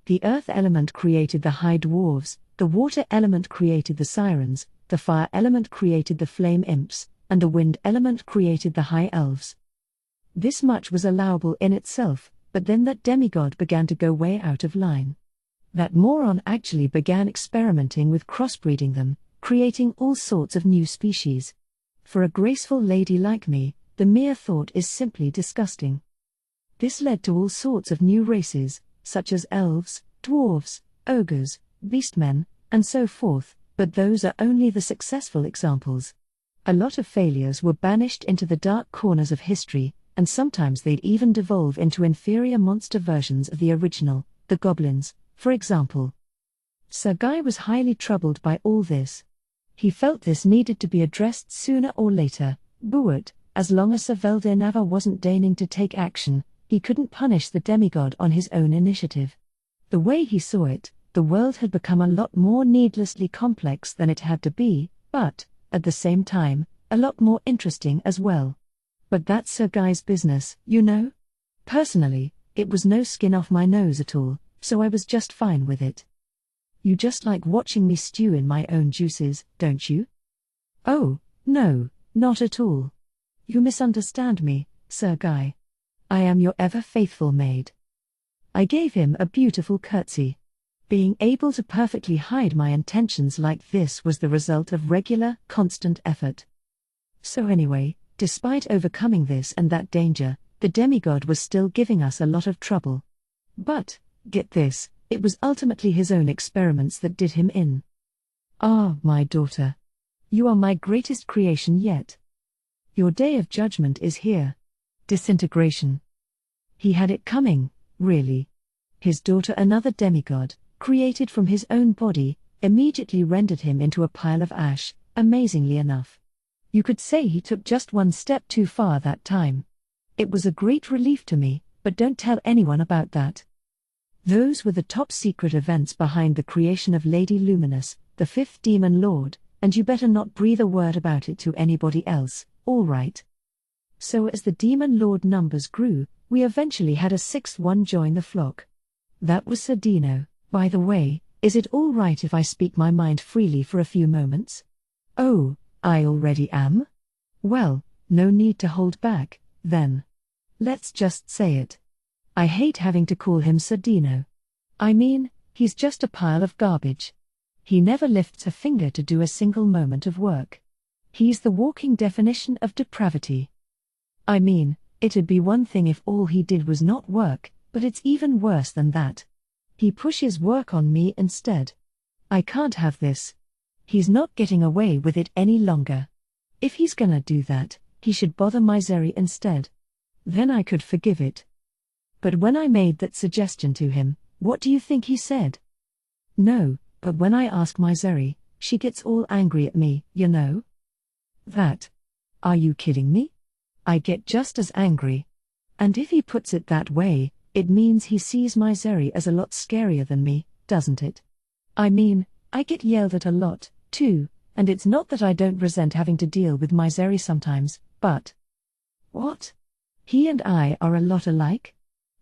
The earth element created the high dwarves, the water element created the sirens, the fire element created the flame imps, and the wind element created the high elves. This much was allowable in itself, but then that demigod began to go way out of line. That moron actually began experimenting with crossbreeding them, creating all sorts of new species. For a graceful lady like me, the mere thought is simply disgusting. This led to all sorts of new races, such as elves, dwarves, ogres, beastmen, and so forth, but those are only the successful examples. A lot of failures were banished into the dark corners of history, and sometimes they'd even devolve into inferior monster versions of the original, the goblins, for example. Sir Guy was highly troubled by all this. He felt this needed to be addressed sooner or later, but, as long as Sir Veldenava wasn't deigning to take action, he couldn't punish the demigod on his own initiative. The way he saw it, the world had become a lot more needlessly complex than it had to be, but, at the same time, a lot more interesting as well. But that's Sir Guy's business, you know? Personally, it was no skin off my nose at all, so I was just fine with it. You just like watching me stew in my own juices, don't you? Oh, no, not at all. You misunderstand me, Sir Guy. I am your ever-faithful maid. I gave him a beautiful curtsy. Being able to perfectly hide my intentions like this was the result of regular, constant effort. So anyway, despite overcoming this and that danger, the demigod was still giving us a lot of trouble. But, get this, it was ultimately his own experiments that did him in. Ah, my daughter. You are my greatest creation yet. Your day of judgment is here. Disintegration. He had it coming, really. His daughter, another demigod, created from his own body, immediately rendered him into a pile of ash, amazingly enough. You could say he took just one step too far that time. It was a great relief to me, but don't tell anyone about that. Those were the top secret events behind the creation of Lady Luminous, the fifth demon lord, and you better not breathe a word about it to anybody else, all right? So as the demon lord numbers grew, we eventually had a sixth one join the flock. That was Sir Dino. By the way, is it all right if I speak my mind freely for a few moments? Oh, I already am? Well, no need to hold back, then. Let's just say it. I hate having to call him Sir Dino. I mean, he's just a pile of garbage. He never lifts a finger to do a single moment of work. He's the walking definition of depravity. I mean, it'd be one thing if all he did was not work, but it's even worse than that. He pushes work on me instead. I can't have this. He's not getting away with it any longer. If he's gonna do that, he should bother Misery instead. Then I could forgive it. But when I made that suggestion to him, what do you think he said? No, but when I ask Misery, she gets all angry at me, you know? That. Are you kidding me? I get just as angry. And if he puts it that way, it means he sees Misery as a lot scarier than me, doesn't it? I mean, I get yelled at a lot, too, and it's not that I don't resent having to deal with Misery sometimes, but... What? He and I are a lot alike?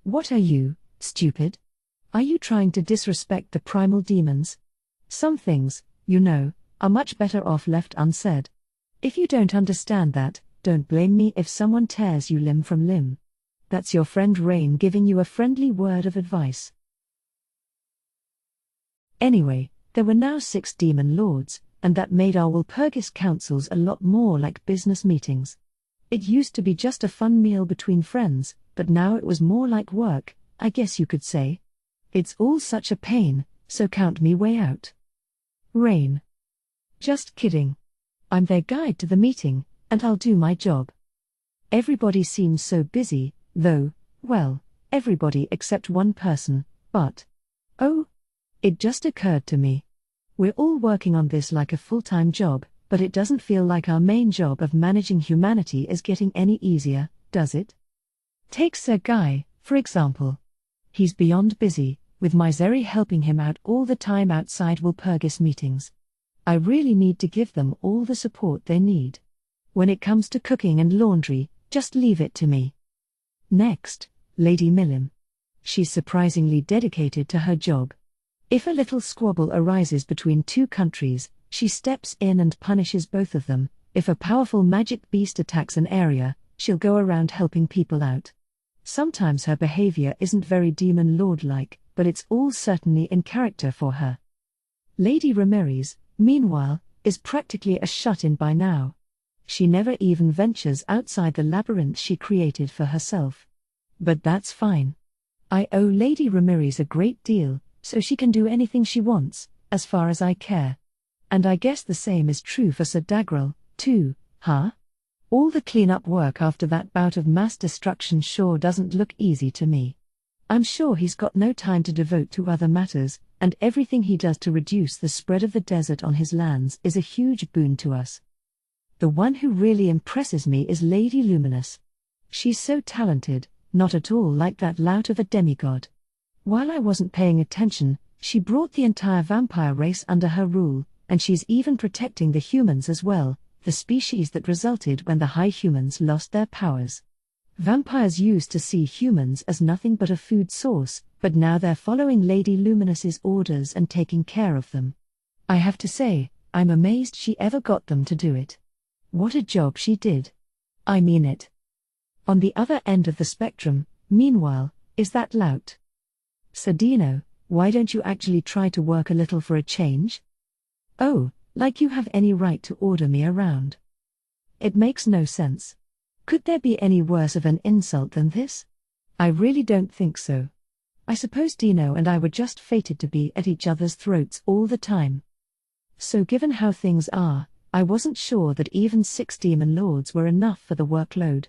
What are you, stupid? Are you trying to disrespect the primal demons? Some things, you know, are much better off left unsaid. If you don't understand that, don't blame me if someone tears you limb from limb. That's your friend Rain giving you a friendly word of advice. Anyway, there were now 6 demon lords, and that made our Walpurgis councils a lot more like business meetings. It used to be just a fun meal between friends, but now it was more like work, I guess you could say. It's all such a pain, so count me way out. Rain. Just kidding. I'm their guide to the meeting, and I'll do my job. Everybody seems so busy, though, well, everybody except one person, but... Oh! It just occurred to me. We're all working on this like a full-time job, but it doesn't feel like our main job of managing humanity is getting any easier, does it? Take Sir Guy, for example. He's beyond busy, with Misery helping him out all the time outside Walpurgis meetings. I really need to give them all the support they need. When it comes to cooking and laundry, just leave it to me. Next, Lady Millim. She's surprisingly dedicated to her job. If a little squabble arises between 2 countries, she steps in and punishes both of them. If a powerful magic beast attacks an area, she'll go around helping people out. Sometimes her behavior isn't very demon lord-like, but it's all certainly in character for her. Lady Ramirez, meanwhile, is practically a shut-in by now. She never even ventures outside the labyrinth she created for herself. But that's fine. I owe Lady Ramirez a great deal, so she can do anything she wants, as far as I care. And I guess the same is true for Sir Dagrel, too, huh? All the clean-up work after that bout of mass destruction sure doesn't look easy to me. I'm sure he's got no time to devote to other matters, and everything he does to reduce the spread of the desert on his lands is a huge boon to us. The one who really impresses me is Lady Luminous. She's so talented, not at all like that lout of a demigod. While I wasn't paying attention, she brought the entire vampire race under her rule, and she's even protecting the humans as well, the species that resulted when the high humans lost their powers. Vampires used to see humans as nothing but a food source, but now they're following Lady Luminous's orders and taking care of them. I have to say, I'm amazed she ever got them to do it. What a job she did. I mean it. On the other end of the spectrum, meanwhile, is that lout. Sir Dino, why don't you actually try to work a little for a change? Oh, like you have any right to order me around. It makes no sense. Could there be any worse of an insult than this? I really don't think so. I suppose Dino and I were just fated to be at each other's throats all the time. So given how things are, I wasn't sure that even 6 demon lords were enough for the workload.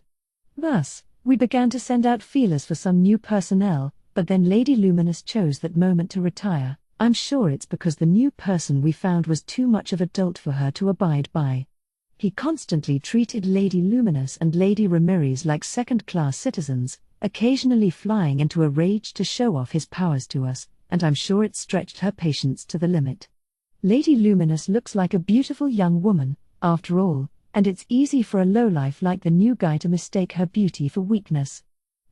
Thus, we began to send out feelers for some new personnel, but then Lady Luminous chose that moment to retire. I'm sure it's because the new person we found was too much of a dolt for her to abide by. He constantly treated Lady Luminous and Lady Ramirez like second-class citizens, occasionally flying into a rage to show off his powers to us, and I'm sure it stretched her patience to the limit. Lady Luminous looks like a beautiful young woman, after all, and it's easy for a lowlife like the new guy to mistake her beauty for weakness.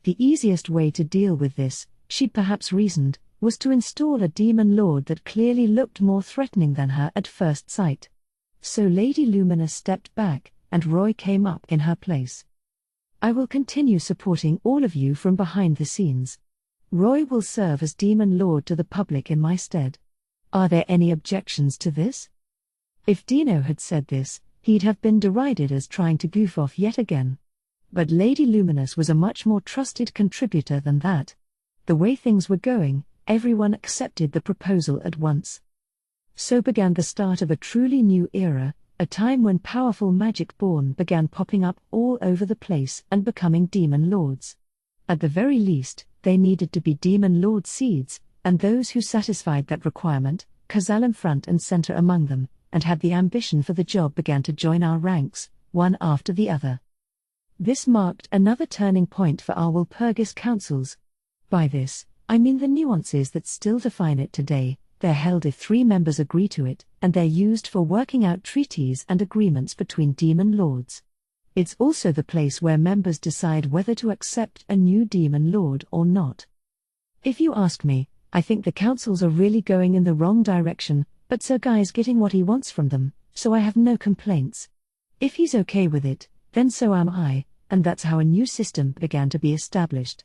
The easiest way to deal with this, she'd perhaps reasoned, was to install a demon lord that clearly looked more threatening than her at first sight. So Lady Luminous stepped back, and Roy came up in her place. I will continue supporting all of you from behind the scenes. Roy will serve as demon lord to the public in my stead. Are there any objections to this? If Dino had said this, he'd have been derided as trying to goof off yet again. But Lady Luminous was a much more trusted contributor than that. The way things were going, everyone accepted the proposal at once. So began the start of a truly new era, a time when powerful magic-born began popping up all over the place and becoming demon lords. At the very least, they needed to be demon lord seeds, and those who satisfied that requirement, Kazalim front and center among them, and had the ambition for the job began to join our ranks, one after the other. This marked another turning point for our Walpurgis councils. By this, I mean the nuances that still define it today. They're held if 3 members agree to it, and they're used for working out treaties and agreements between demon lords. It's also the place where members decide whether to accept a new demon lord or not. If you ask me, I think the councils are really going in the wrong direction, but Sir Guy's getting what he wants from them, so I have no complaints. If he's okay with it, then so am I, and that's how a new system began to be established.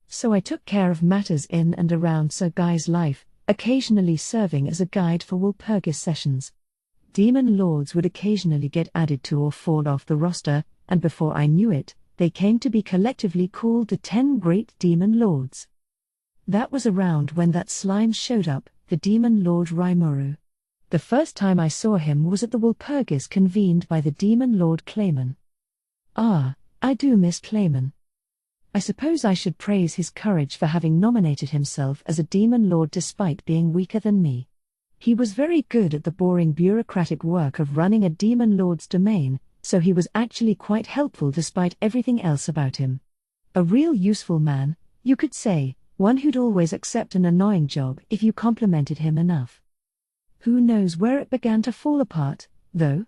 So I took care of matters in and around Sir Guy's life, occasionally serving as a guide for Walpurgis sessions. Demon lords would occasionally get added to or fall off the roster, and before I knew it, they came to be collectively called the 10 Great Demon Lords. That was around when that slime showed up, the Demon Lord Rimuru. The first time I saw him was at the Walpurgis convened by the Demon Lord Clayman. Ah, I do miss Clayman. I suppose I should praise his courage for having nominated himself as a demon lord despite being weaker than me. He was very good at the boring bureaucratic work of running a demon lord's domain, so he was actually quite helpful despite everything else about him. A real useful man, you could say, one who'd always accept an annoying job if you complimented him enough. Who knows where it began to fall apart, though?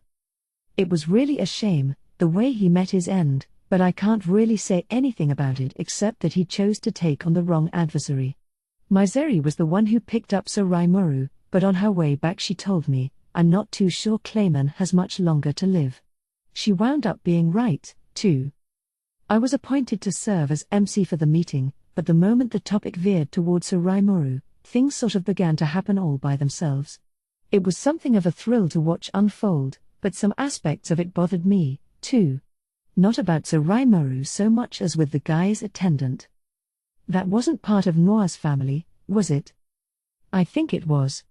It was really a shame, the way he met his end, but I can't really say anything about it except that he chose to take on the wrong adversary. Myzeri was the one who picked up Sir Rimuru, but on her way back she told me, I'm not too sure Clayman has much longer to live. She wound up being right, too. I was appointed to serve as MC for the meeting, but the moment the topic veered towards Sir Rimuru, things sort of began to happen all by themselves. It was something of a thrill to watch unfold, but some aspects of it bothered me, too. Not about Sir Rimuru so much as with the guy's attendant. That wasn't part of Noir's family, was it? I think it was.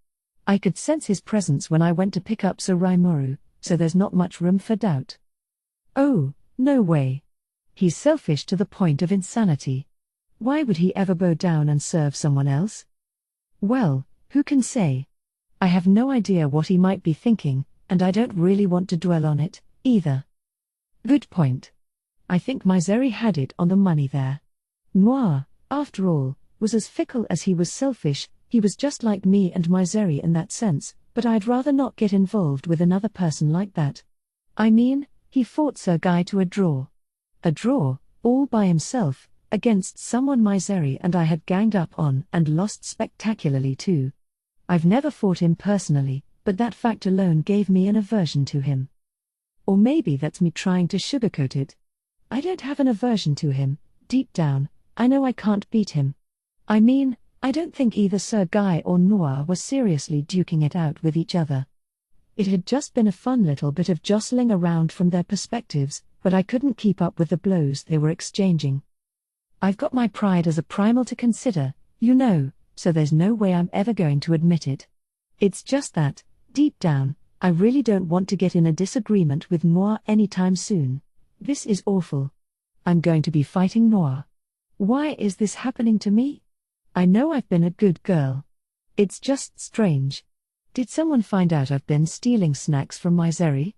I could sense his presence when I went to pick up Sir Rimuru, so there's not much room for doubt. Oh, no way. He's selfish to the point of insanity. Why would he ever bow down and serve someone else? Well, who can say? I have no idea what he might be thinking, and I don't really want to dwell on it, either. Good point. I think Myzeri had it on the money there. Noir, after all, was as fickle as he was selfish. He was just like me and Myzeri in that sense, but I'd rather not get involved with another person like that. I mean, he fought Sir Guy to a draw. A draw, all by himself, against someone Myzeri and I had ganged up on and lost spectacularly too. I've never fought him personally, but that fact alone gave me an aversion to him. Or maybe that's me trying to sugarcoat it. I don't have an aversion to him. Deep down, I know I can't beat him. I mean, I don't think either Sir Guy or Noir were seriously duking it out with each other. It had just been a fun little bit of jostling around from their perspectives, but I couldn't keep up with the blows they were exchanging. I've got my pride as a primal to consider, you know, so there's no way I'm ever going to admit it. It's just that, deep down, I really don't want to get in a disagreement with Noir anytime soon. This is awful. I'm going to be fighting Noir. Why is this happening to me? I know I've been a good girl. It's just strange. Did someone find out I've been stealing snacks from Myzeri?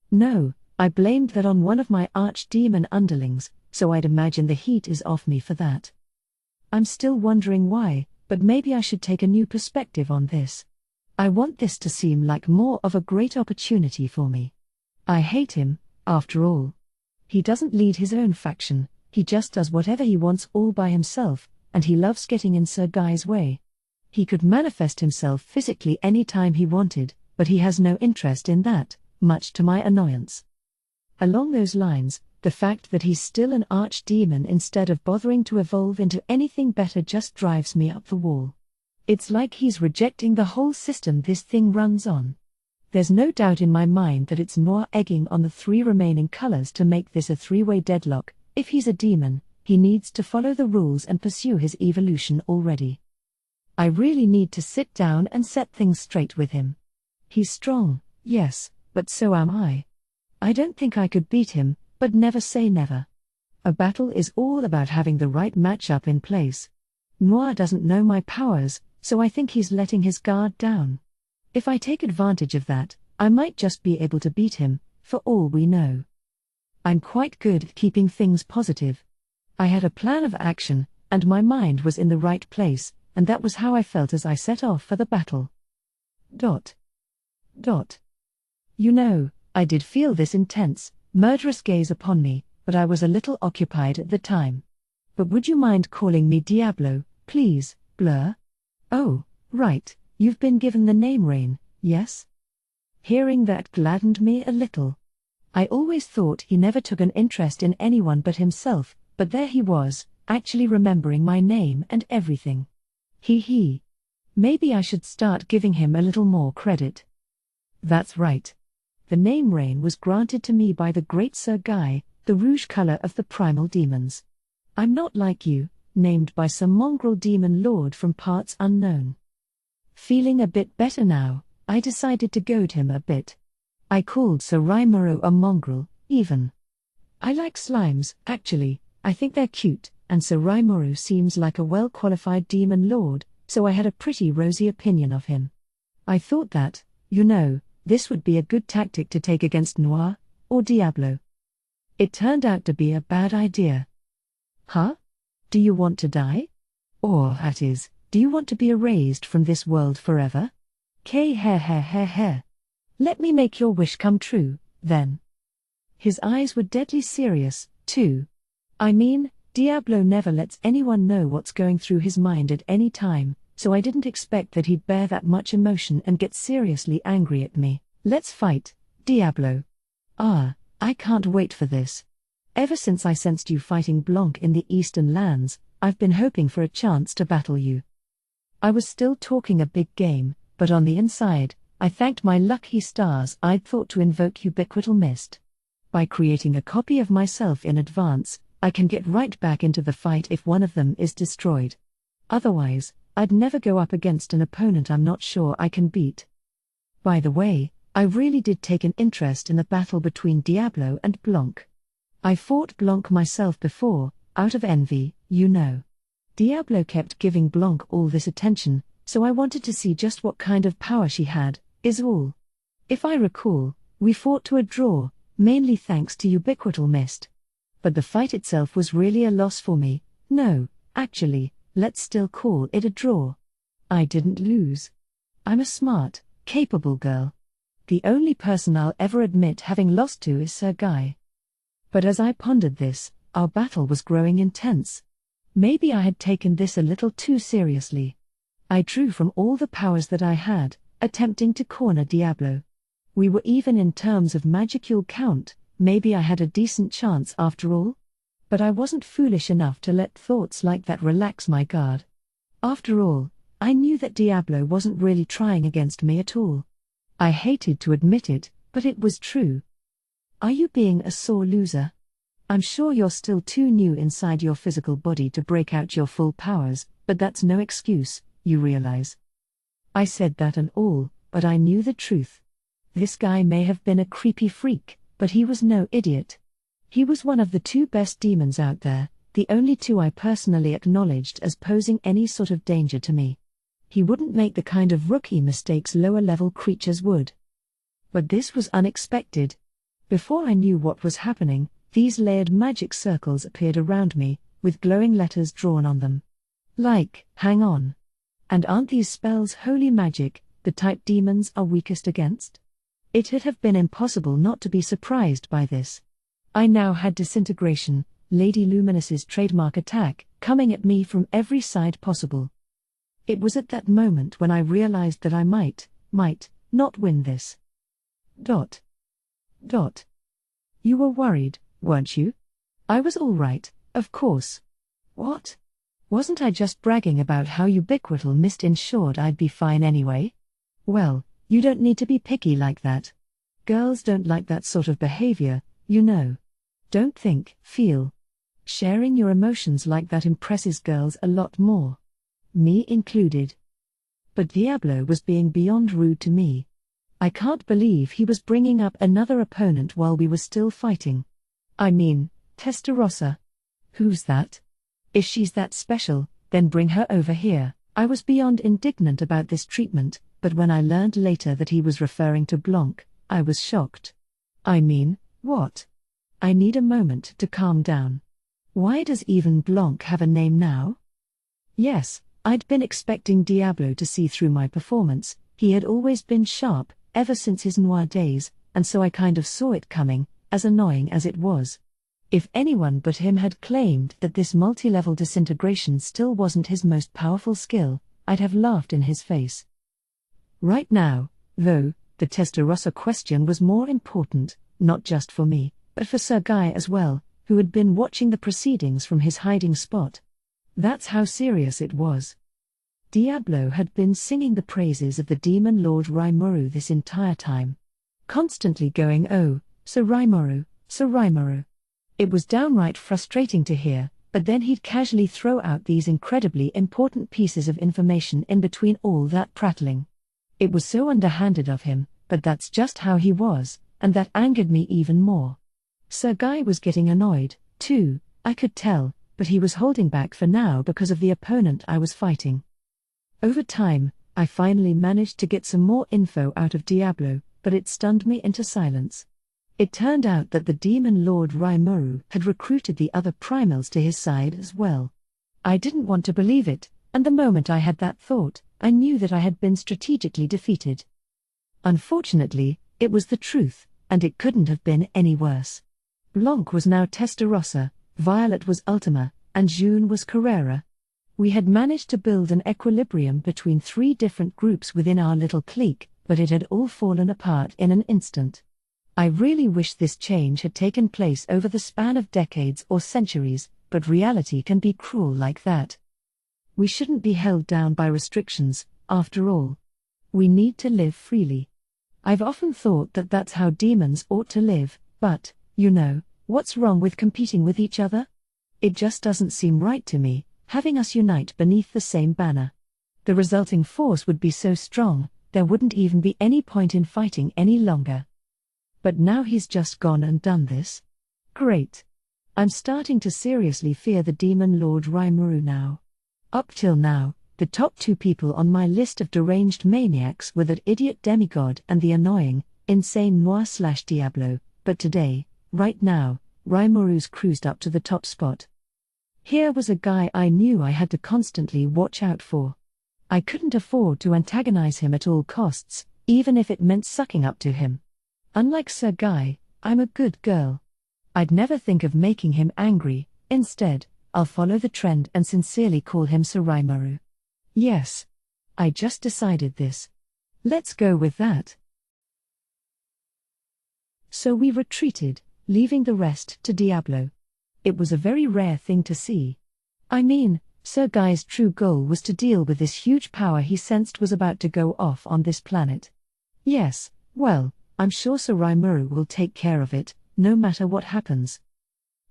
No, I blamed that on one of my archdemon underlings, so I'd imagine the heat is off me for that. I'm still wondering why, but maybe I should take a new perspective on this. I want this to seem like more of a great opportunity for me. I hate him, after all. He doesn't lead his own faction, he just does whatever he wants all by himself, and he loves getting in Sir Guy's way. He could manifest himself physically any time he wanted, but he has no interest in that, much to my annoyance. Along those lines, the fact that he's still an archdemon instead of bothering to evolve into anything better just drives me up the wall. It's like he's rejecting the whole system this thing runs on. There's no doubt in my mind that it's Noir egging on the 3 remaining colors to make this a 3-way deadlock. If he's a demon, he needs to follow the rules and pursue his evolution already. I really need to sit down and set things straight with him. He's strong, yes, but so am I. I don't think I could beat him, but never say never. A battle is all about having the right matchup in place. Noir doesn't know my powers, so I think he's letting his guard down. If I take advantage of that, I might just be able to beat him, for all we know. I'm quite good at keeping things positive. I had a plan of action, and my mind was in the right place, and that was how I felt as I set off for the battle. You know, I did feel this intense, murderous gaze upon me, but I was a little occupied at the time. But would you mind calling me Diablo, please, Blur? Oh, right, you've been given the name Rain, yes? Hearing that gladdened me a little. I always thought he never took an interest in anyone but himself, but there he was, actually remembering my name and everything. Hee. Maybe I should start giving him a little more credit. That's right. The name Rain was granted to me by the great Sir Guy, the rouge color of the primal demons. I'm not like you, named by some mongrel demon lord from parts unknown. Feeling a bit better now, I decided to goad him a bit. I called Sir Rimuru a mongrel, even. I like slimes, actually, I think they're cute, and Sir Rimuru seems like a well-qualified demon lord, so I had a pretty rosy opinion of him. I thought that, this would be a good tactic to take against Noir, or Diablo. It turned out to be a bad idea. Huh? Do you want to die? Or, that is, do you want to be erased from this world forever? Let me make your wish come true, then. His eyes were deadly serious, too. I mean, Diablo never lets anyone know what's going through his mind at any time, so I didn't expect that he'd bear that much emotion and get seriously angry at me. Let's fight, Diablo. I can't wait for this. Ever since I sensed you fighting Blanc in the Eastern Lands, I've been hoping for a chance to battle you. I was still talking a big game, but on the inside, I thanked my lucky stars I'd thought to invoke ubiquitous mist. By creating a copy of myself in advance, I can get right back into the fight if one of them is destroyed. Otherwise, I'd never go up against an opponent I'm not sure I can beat. By the way, I really did take an interest in the battle between Diablo and Blanc. I fought Blanc myself before, out of envy, Diablo kept giving Blanc all this attention, so I wanted to see just what kind of power she had, is all. If I recall, we fought to a draw, mainly thanks to ubiquitous mist. But the fight itself was really a loss for me. No, actually, let's still call it a draw. I didn't lose. I'm a smart, capable girl. The only person I'll ever admit having lost to is Sir Guy. But as I pondered this, our battle was growing intense. Maybe I had taken this a little too seriously. I drew from all the powers that I had, attempting to corner Diablo. We were even in terms of magicule count, maybe I had a decent chance after all? But I wasn't foolish enough to let thoughts like that relax my guard. After all, I knew that Diablo wasn't really trying against me at all. I hated to admit it, but it was true. Are you being a sore loser? I'm sure you're still too new inside your physical body to break out your full powers, but that's no excuse, you realize. I said that and all, but I knew the truth. This guy may have been a creepy freak, but he was no idiot. He was one of the 2 best demons out there, the only 2 I personally acknowledged as posing any sort of danger to me. He wouldn't make the kind of rookie mistakes lower-level creatures would. But this was unexpected. Before I knew what was happening, these layered magic circles appeared around me, with glowing letters drawn on them. Like, hang on. And aren't these spells holy magic? the type demons are weakest against? It'd have been impossible not to be surprised by this. I now had disintegration, Lady Luminous's trademark attack, coming at me from every side possible. It was at that moment when I realized that I might not win this. Dot. You were worried, weren't you? I was all right, of course. What? Wasn't I just bragging about how ubiquitous mist ensured I'd be fine anyway? Well, you don't need to be picky like that. Girls don't like that sort of behavior, you know. Don't think, feel. Sharing your emotions like that impresses girls a lot more. Me included. But Diablo was being beyond rude to me. I can't believe he was bringing up another opponent while we were still fighting. I mean, Testarossa. Who's that? If she's that special, then bring her over here. I was beyond indignant about this treatment, but when I learned later that he was referring to Blanc, I was shocked. I mean, what? I need a moment to calm down. Why does even Blanc have a name now? Yes, I'd been expecting Diablo to see through my performance. He had always been sharp, ever since his noir days, and so I kind of saw it coming, as annoying as it was. If anyone but him had claimed that this multi-level disintegration still wasn't his most powerful skill, I'd have laughed in his face. Right now, though, the Testarossa question was more important, not just for me, but for Sir Guy as well, who had been watching the proceedings from his hiding spot. That's how serious it was. Diablo had been singing the praises of the demon lord Rimuru this entire time. Constantly going, "Oh, Sir Rimuru, Sir Rimuru." It was downright frustrating to hear, but then he'd casually throw out these incredibly important pieces of information in between all that prattling. It was so underhanded of him, but that's just how he was, and that angered me even more. Sir Guy was getting annoyed, too, I could tell, but he was holding back for now because of the opponent I was fighting. Over time, I finally managed to get some more info out of Diablo, but it stunned me into silence. It turned out that the demon lord Rimuru had recruited the other primals to his side as well. I didn't want to believe it, and the moment I had that thought, I knew that I had been strategically defeated. Unfortunately, it was the truth, and it couldn't have been any worse. Blanc was now Testarossa, Violet was Ultima, and June was Carrera. We had managed to build an equilibrium between three different groups within our little clique, but it had all fallen apart in an instant. I really wish this change had taken place over the span of decades or centuries, but reality can be cruel like that. We shouldn't be held down by restrictions, after all. We need to live freely. I've often thought that that's how demons ought to live, but, you know, what's wrong with competing with each other? It just doesn't seem right to me, having us unite beneath the same banner. The resulting force would be so strong, there wouldn't even be any point in fighting any longer. But now he's just gone and done this? Great. I'm starting to seriously fear the demon lord Rimuru now. Up till now, the top two people on my list of deranged maniacs were that idiot demigod and the annoying, insane Noir/Diablo, but today, right now, Rimuru's cruised up to the top spot. Here was a guy I knew I had to constantly watch out for. I couldn't afford to antagonize him at all costs, even if it meant sucking up to him. Unlike Sir Guy, I'm a good girl. I'd never think of making him angry. Instead, I'll follow the trend and sincerely call him Sir Rimuru. Yes. I just decided this. Let's go with that. So we retreated, leaving the rest to Diablo. It was a very rare thing to see. I mean, Sir Guy's true goal was to deal with this huge power he sensed was about to go off on this planet. Yes, well, I'm sure Sir Rimuru will take care of it, no matter what happens.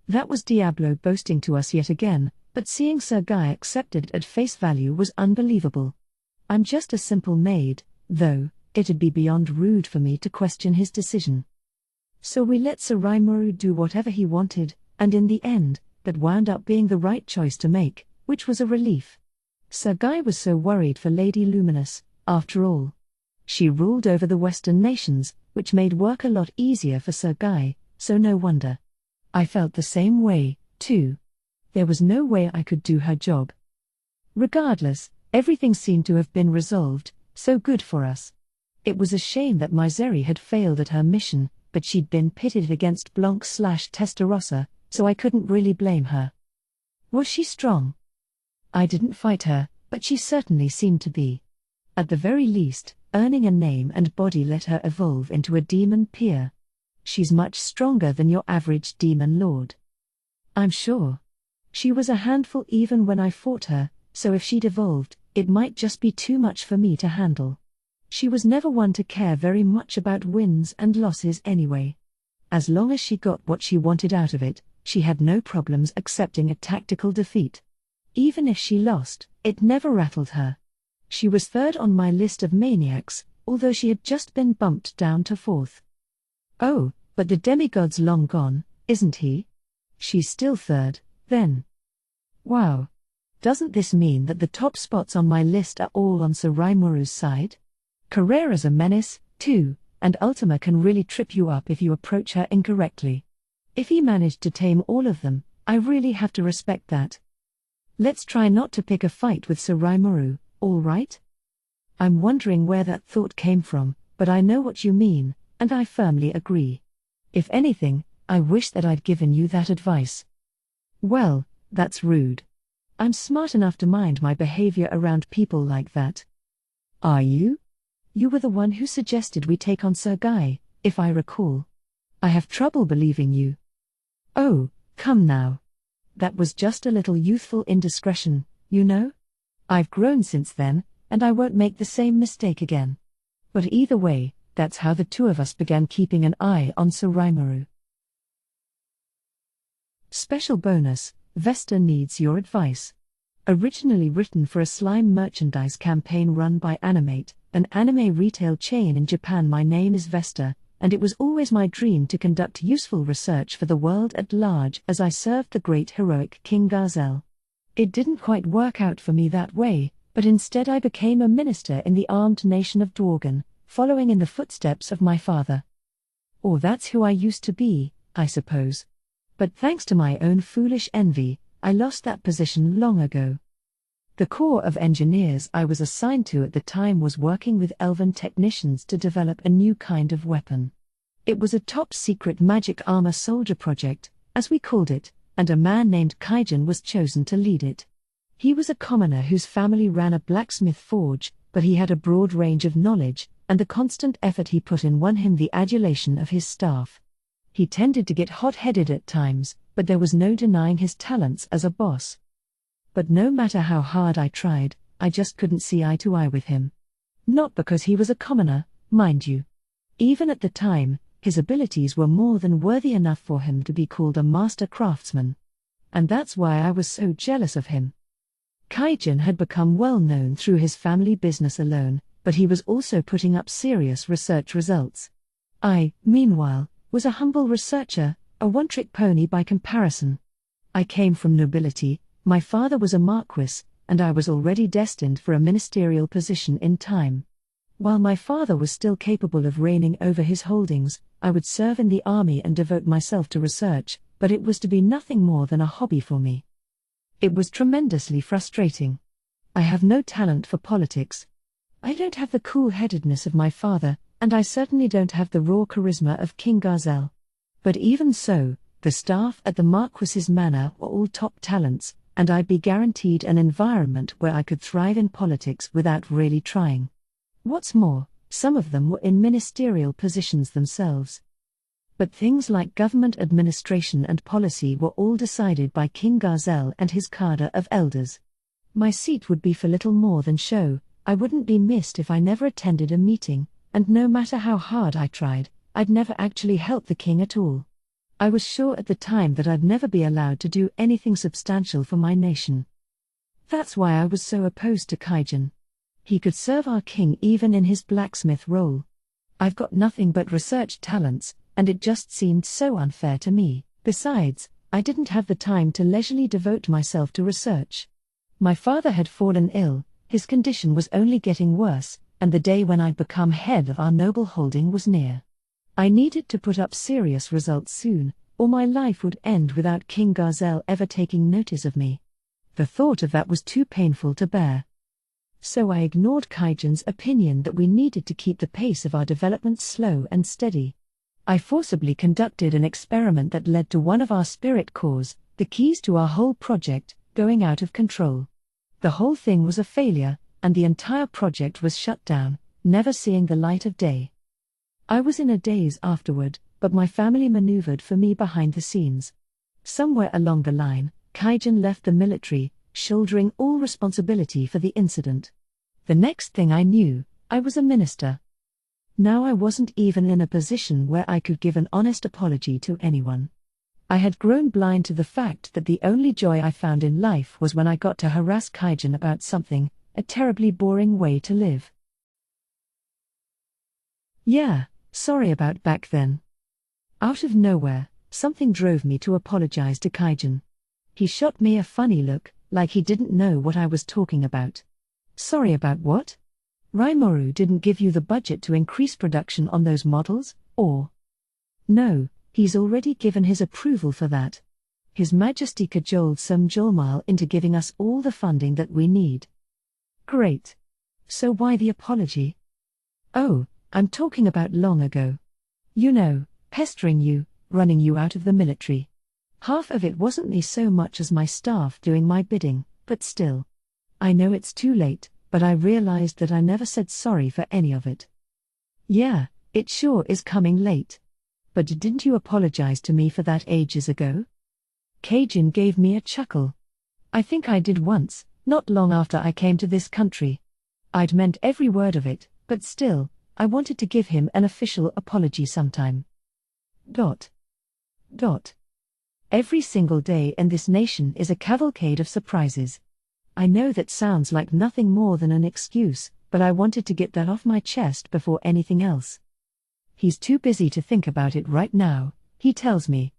That was Diablo boasting to us yet again, but seeing Sir Guy accepted at face value was unbelievable. I'm just a simple maid, though, it'd be beyond rude for me to question his decision. So we let Sir Rimuru do whatever he wanted, and in the end, that wound up being the right choice to make, which was a relief. Sir Guy was so worried for Lady Luminous, after all. She ruled over the Western nations, which made work a lot easier for Sir Guy, so no wonder. I felt the same way, too. There was no way I could do her job. Regardless, everything seemed to have been resolved, So good for us. It was a shame that Misery had failed at her mission, but she'd been pitted against Blanc/Testarossa, so I couldn't really blame her. Was she strong? I didn't fight her, but she certainly seemed to be. At the very least, earning a name and body let her evolve into a demon peer. She's much stronger than your average demon lord. I'm sure. She was a handful even when I fought her, so if she'd evolved, it might just be too much for me to handle. She was never one to care very much about wins and losses anyway. As long as she got what she wanted out of it, she had no problems accepting a tactical defeat. Even if she lost, it never rattled her. She was third on my list of maniacs, although she had just been bumped down to fourth. Oh, but the demigod's long gone, isn't he? She's still third, then. Wow. Doesn't this mean that the top spots on my list are all on Sir Raimuru's side? Carrera's a menace, too, and Ultima can really trip you up if you approach her incorrectly. If he managed to tame all of them, I really have to respect that. Let's try not to pick a fight with Sir Raimuru, all right? I'm wondering where that thought came from, but I know what you mean, and I firmly agree. If anything, I wish that I'd given you that advice. Well, that's rude. I'm smart enough to mind my behavior around people like that. Are you? You were the one who suggested we take on Sir Guy, if I recall. I have trouble believing you. Oh, come now. That was just a little youthful indiscretion, you know? I've grown since then, and I won't make the same mistake again. But either way, that's how the two of us began keeping an eye on Sir Raimaru. Special bonus, Vesta needs your advice. Originally written for a slime merchandise campaign run by Animate, an anime retail chain in Japan. My name is Vesta, and it was always my dream to conduct useful research for the world at large as I served the great heroic King Garzel. It didn't quite work out for me that way, but instead I became a minister in the armed nation of Dworgen, following in the footsteps of my father. Or that's who I used to be, I suppose. But thanks to my own foolish envy, I lost that position long ago. The Corps of Engineers I was assigned to at the time was working with elven technicians to develop a new kind of weapon. It was a top-secret magic armor soldier project, as we called it, and a man named Kaijin was chosen to lead it. He was a commoner whose family ran a blacksmith forge, but he had a broad range of knowledge, and the constant effort he put in won him the adulation of his staff. He tended to get hot-headed at times, but there was no denying his talents as a boss. But no matter how hard I tried, I just couldn't see eye to eye with him. Not because he was a commoner, mind you. Even at the time, his abilities were more than worthy enough for him to be called a master craftsman. And that's why I was so jealous of him. Kaijin had become well known through his family business alone, but he was also putting up serious research results. I, meanwhile, was a humble researcher, a one-trick pony by comparison. I came from nobility. My father was a marquis, and I was already destined for a ministerial position in time. While my father was still capable of reigning over his holdings, I would serve in the army and devote myself to research, but it was to be nothing more than a hobby for me. It was tremendously frustrating. I have no talent for politics. I don't have the cool-headedness of my father, and I certainly don't have the raw charisma of King Garzel. But even so, the staff at the Marquis's manor were all top talents, and I'd be guaranteed an environment where I could thrive in politics without really trying. What's more, some of them were in ministerial positions themselves. But things like government administration and policy were all decided by King Garzel and his cadre of elders. My seat would be for little more than show. I wouldn't be missed if I never attended a meeting, and no matter how hard I tried, I'd never actually help the king at all. I was sure at the time that I'd never be allowed to do anything substantial for my nation. That's why I was so opposed to Kaijin. He could serve our king even in his blacksmith role. I've got nothing but research talents, and it just seemed so unfair to me. Besides, I didn't have the time to leisurely devote myself to research. My father had fallen ill, his condition was only getting worse, and the day when I'd become head of our noble holding was near. I needed to put up serious results soon, or my life would end without King Garzel ever taking notice of me. The thought of that was too painful to bear. So I ignored Kaijin's opinion that we needed to keep the pace of our development slow and steady. I forcibly conducted an experiment that led to one of our spirit cores, the keys to our whole project, going out of control. The whole thing was a failure, and the entire project was shut down, never seeing the light of day. I was in a daze afterward, but my family maneuvered for me behind the scenes. Somewhere along the line, Kaijin left the military, shouldering all responsibility for the incident. The next thing I knew, I was a minister. Now I wasn't even in a position where I could give an honest apology to anyone. I had grown blind to the fact that the only joy I found in life was when I got to harass Kaijin about something, a terribly boring way to live. Yeah, sorry about back then. Out of nowhere, something drove me to apologize to Kaijin. He shot me a funny look, like he didn't know what I was talking about. Sorry about what? Rimuru didn't give you the budget to increase production on those models, or? No, he's already given his approval for that. His Majesty cajoled some Jolmile into giving us all the funding that we need. Great. So why the apology? Oh, I'm talking about long ago. You know, pestering you, running you out of the military. Half of it wasn't me so much as my staff doing my bidding, but still. I know it's too late, but I realized that I never said sorry for any of it. Yeah, it sure is coming late. But didn't you apologize to me for that ages ago? Kaijin gave me a chuckle. I think I did once, not long after I came to this country. I'd meant every word of it, but still, I wanted to give him an official apology sometime. Every single day in this nation is a cavalcade of surprises. I know that sounds like nothing more than an excuse, but I wanted to get that off my chest before anything else. He's too busy to think about it right now, he tells me.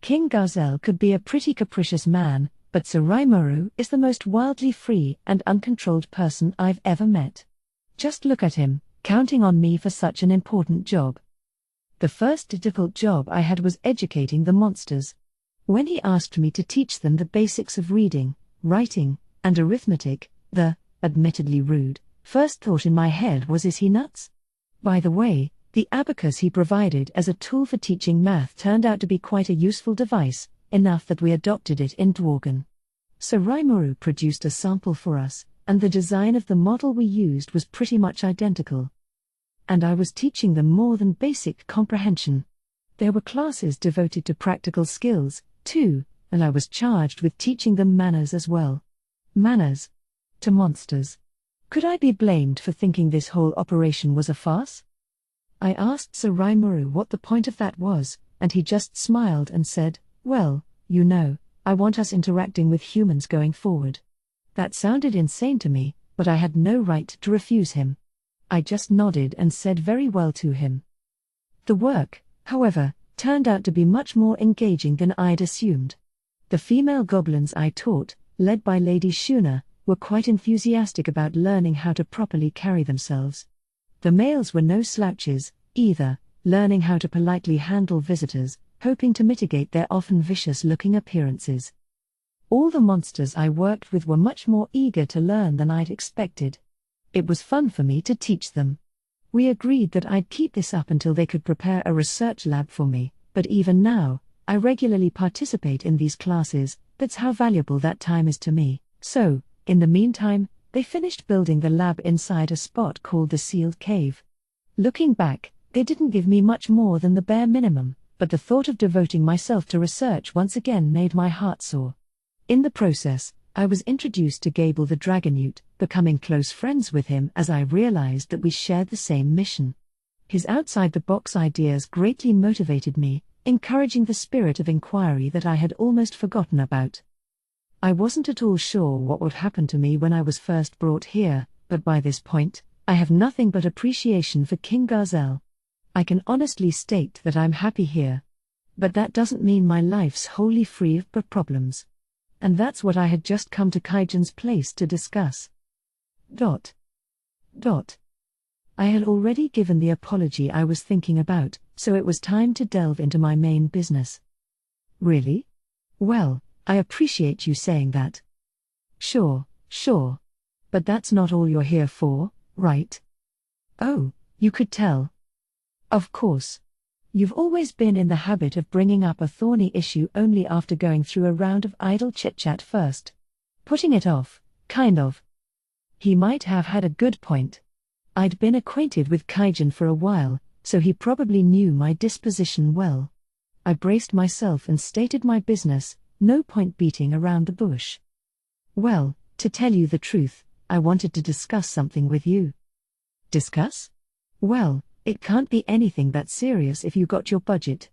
King Gazelle could be a pretty capricious man, but Sir Rimuru is the most wildly free and uncontrolled person I've ever met. Just look at him, counting on me for such an important job. The first difficult job I had was educating the monsters. When he asked me to teach them the basics of reading, writing, and arithmetic, the, admittedly rude, first thought in my head was, is he nuts? By the way, the abacus he provided as a tool for teaching math turned out to be quite a useful device, enough that we adopted it in Dworgen. So Rimuru produced a sample for us, and the design of the model we used was pretty much identical. And I was teaching them more than basic comprehension. There were classes devoted to practical skills, too, and I was charged with teaching them manners as well. Manners? To monsters. Could I be blamed for thinking this whole operation was a farce? I asked Sir Rimuru what the point of that was, and he just smiled and said, well, you know, I want us interacting with humans going forward. That sounded insane to me, but I had no right to refuse him. I just nodded and said very well to him. The work, however, turned out to be much more engaging than I'd assumed. The female goblins I taught, led by Lady Shuna, were quite enthusiastic about learning how to properly carry themselves. The males were no slouches, either, learning how to politely handle visitors, hoping to mitigate their often vicious-looking appearances. All the monsters I worked with were much more eager to learn than I'd expected. It was fun for me to teach them. We agreed that I'd keep this up until they could prepare a research lab for me, but even now, I regularly participate in these classes. That's how valuable that time is to me. So, in the meantime, they finished building the lab inside a spot called the Sealed Cave. Looking back, they didn't give me much more than the bare minimum, but the thought of devoting myself to research once again made my heart soar. In the process, I was introduced to Gable the Dragonute, becoming close friends with him as I realized that we shared the same mission. His outside-the-box ideas greatly motivated me, encouraging the spirit of inquiry that I had almost forgotten about. I wasn't at all sure what would happen to me when I was first brought here, but by this point, I have nothing but appreciation for King Gazelle. I can honestly state that I'm happy here. But that doesn't mean my life's wholly free of problems. And that's what I had just come to Kaijin's place to discuss. I had already given the apology I was thinking about, so it was time to delve into my main business. Really? Well, I appreciate you saying that. Sure. But that's not all you're here for, right? Oh, you could tell. Of course. You've always been in the habit of bringing up a thorny issue only after going through a round of idle chit-chat first. Putting it off, kind of. He might have had a good point. I'd been acquainted with Kaijin for a while, so he probably knew my disposition well. I braced myself and stated my business, no point beating around the bush. Well, to tell you the truth, I wanted to discuss something with you. Discuss? Well, it can't be anything that serious if you got your budget.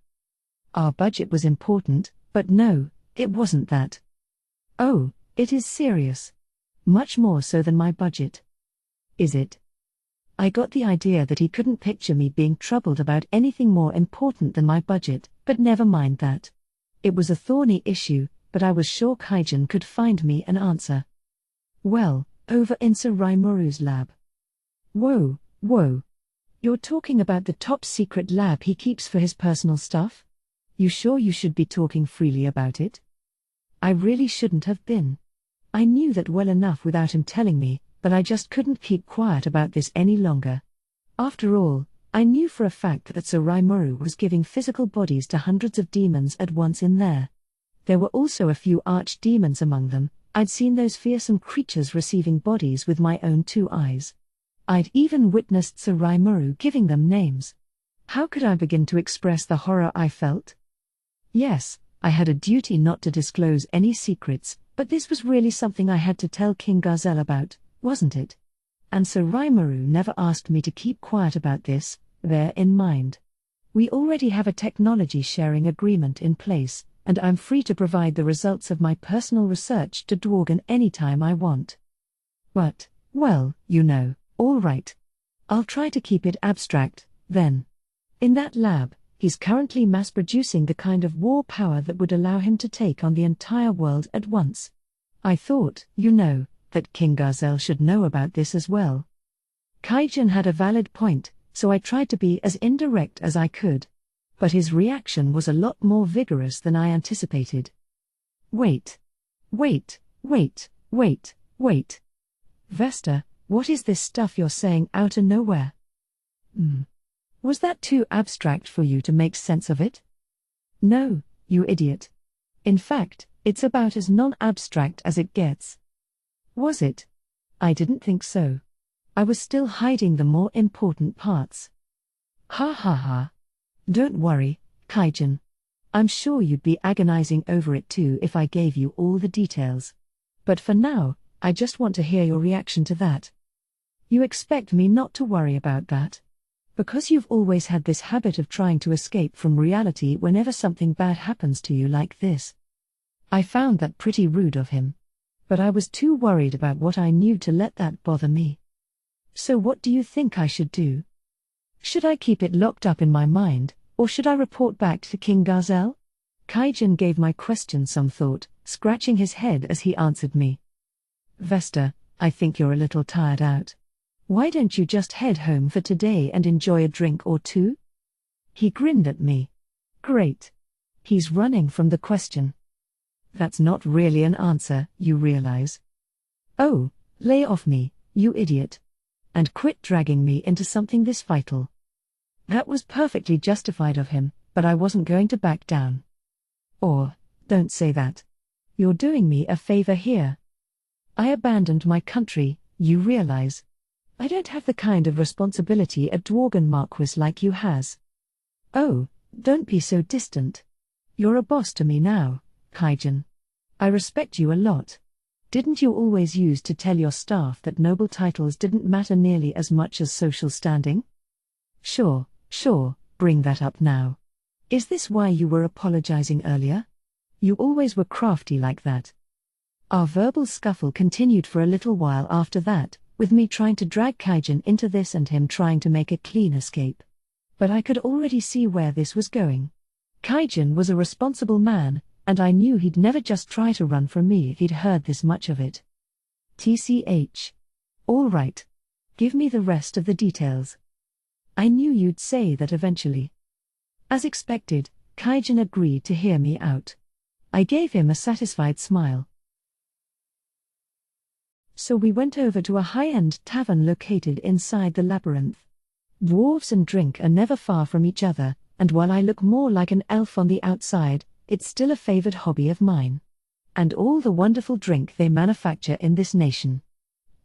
Our budget was important, but no, it wasn't that. Oh, it is serious. Much more so than my budget. Is it? I got the idea that he couldn't picture me being troubled about anything more important than my budget, but never mind that. It was a thorny issue, but I was sure Kaijin could find me an answer. Well, over in Sir Raimuru's lab. Whoa. You're talking about the top secret lab he keeps for his personal stuff? You sure you should be talking freely about it? I really shouldn't have been. I knew that well enough without him telling me, but I just couldn't keep quiet about this any longer. After all, I knew for a fact that Sir Raimuru was giving physical bodies to hundreds of demons at once in there. There were also a few archdemons among them. I'd seen those fearsome creatures receiving bodies with my own 2 eyes. I'd even witnessed Sir Raimuru giving them names. How could I begin to express the horror I felt? Yes, I had a duty not to disclose any secrets, but this was really something I had to tell King Gazelle about, wasn't it? And Sir Raimuru never asked me to keep quiet about this, bear in mind. We already have a technology sharing agreement in place, and I'm free to provide the results of my personal research to Dworgen anytime I want. But, well, all right. I'll try to keep it abstract, then. In that lab, he's currently mass-producing the kind of war power that would allow him to take on the entire world at once. I thought, that King Gazelle should know about this as well. Kaijin had a valid point, so I tried to be as indirect as I could. But his reaction was a lot more vigorous than I anticipated. Wait. Vesta, what is this stuff you're saying out of nowhere? Was that too abstract for you to make sense of it? No, you idiot. In fact, it's about as non-abstract as it gets. Was it? I didn't think so. I was still hiding the more important parts. Ha. Don't worry, Kaijin. I'm sure you'd be agonizing over it too if I gave you all the details. But for now, I just want to hear your reaction to that. You expect me not to worry about that? Because you've always had this habit of trying to escape from reality whenever something bad happens to you like this. I found that pretty rude of him. But I was too worried about what I knew to let that bother me. So what do you think I should do? Should I keep it locked up in my mind, or should I report back to King Gazelle? Kaijin gave my question some thought, scratching his head as he answered me. Vesta, I think you're a little tired out. Why don't you just head home for today and enjoy a drink or two? He grinned at me. Great. He's running from the question. That's not really an answer, you realize. Oh, lay off me, you idiot. And quit dragging me into something this vital. That was perfectly justified of him, but I wasn't going to back down. Or, don't say that. You're doing me a favor here. I abandoned my country, you realize. I don't have the kind of responsibility a Dworgen Marquis like you has. Oh, don't be so distant. You're a boss to me now, Kaijin. I respect you a lot. Didn't you always use to tell your staff that noble titles didn't matter nearly as much as social standing? Sure, bring that up now. Is this why you were apologizing earlier? You always were crafty like that. Our verbal scuffle continued for a little while after that, with me trying to drag Kaijin into this and him trying to make a clean escape. But I could already see where this was going. Kaijin was a responsible man, and I knew he'd never just try to run from me if he'd heard this much of it. TCH. All right. Give me the rest of the details. I knew you'd say that eventually. As expected, Kaijin agreed to hear me out. I gave him a satisfied smile. So we went over to a high-end tavern located inside the labyrinth. Dwarves and drink are never far from each other, and while I look more like an elf on the outside, it's still a favored hobby of mine. And all the wonderful drink they manufacture in this nation.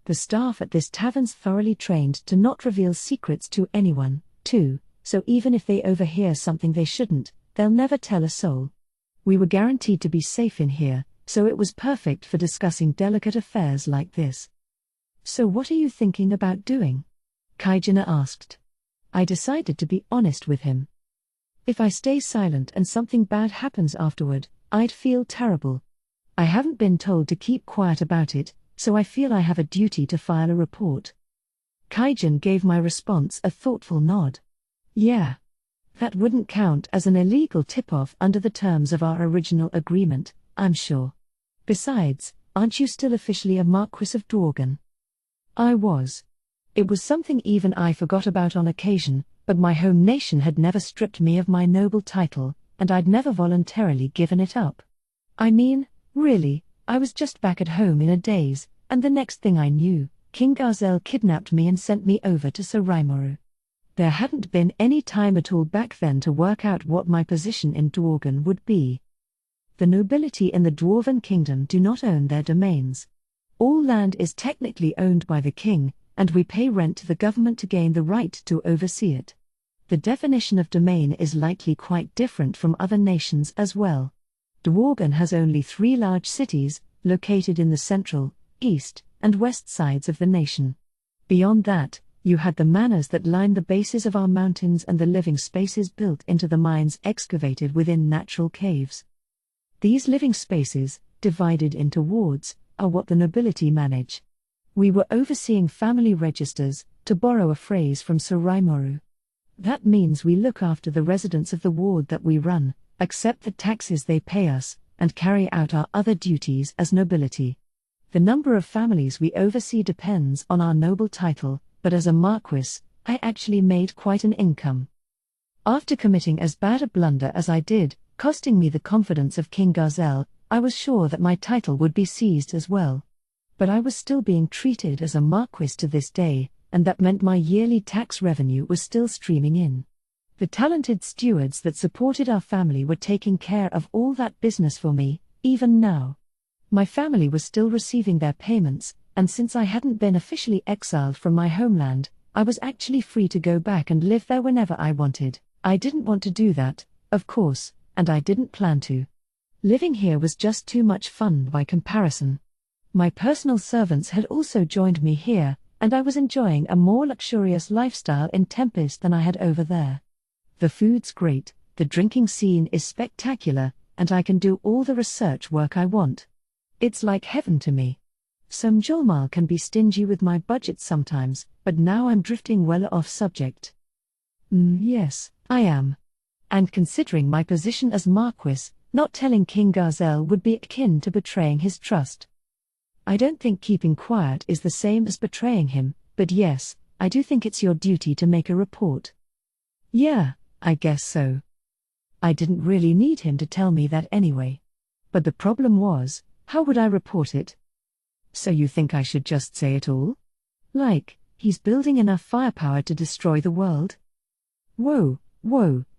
The staff at this tavern's thoroughly trained to not reveal secrets to anyone, too, so even if they overhear something they shouldn't, they'll never tell a soul. We were guaranteed to be safe in here, so it was perfect for discussing delicate affairs like this. So what are you thinking about doing? Kaijina asked. I decided to be honest with him. If I stay silent and something bad happens afterward, I'd feel terrible. I haven't been told to keep quiet about it, so I feel I have a duty to file a report. Kaijin gave my response a thoughtful nod. Yeah. That wouldn't count as an illegal tip-off under the terms of our original agreement, I'm sure. Besides, aren't you still officially a Marquis of Dworgen? I was. It was something even I forgot about on occasion, but my home nation had never stripped me of my noble title, and I'd never voluntarily given it up. I mean, really, I was just back at home in a daze, and the next thing I knew, King Garzel kidnapped me and sent me over to Saraimoru. There hadn't been any time at all back then to work out what my position in Dworgen would be. The nobility in the Dwarven Kingdom do not own their domains. All land is technically owned by the king, and we pay rent to the government to gain the right to oversee it. The definition of domain is likely quite different from other nations as well. Dworgen has only 3 large cities, located in the central, east, and west sides of the nation. Beyond that, you had the manors that line the bases of our mountains and the living spaces built into the mines excavated within natural caves. These living spaces, divided into wards, are what the nobility manage. We were overseeing family registers, to borrow a phrase from Saraimoru. That means we look after the residents of the ward that we run, accept the taxes they pay us, and carry out our other duties as nobility. The number of families we oversee depends on our noble title, but as a Marquis, I actually made quite an income. After committing as bad a blunder as I did, costing me the confidence of King Garzel, I was sure that my title would be seized as well. But I was still being treated as a Marquis to this day, and that meant my yearly tax revenue was still streaming in. The talented stewards that supported our family were taking care of all that business for me, even now. My family was still receiving their payments, and since I hadn't been officially exiled from my homeland, I was actually free to go back and live there whenever I wanted. I didn't want to do that, of course, and I didn't plan to. Living here was just too much fun by comparison. My personal servants had also joined me here, and I was enjoying a more luxurious lifestyle in Tempest than I had over there. The food's great, the drinking scene is spectacular, and I can do all the research work I want. It's like heaven to me. Some Jolmal can be stingy with my budget sometimes, but now I'm drifting well off subject. Yes, I am. And considering my position as Marquis, not telling King Garzel would be akin to betraying his trust. I don't think keeping quiet is the same as betraying him, but yes, I do think it's your duty to make a report. Yeah, I guess so. I didn't really need him to tell me that anyway. But the problem was, how would I report it? So you think I should just say it all? Like, he's building enough firepower to destroy the world? Whoa,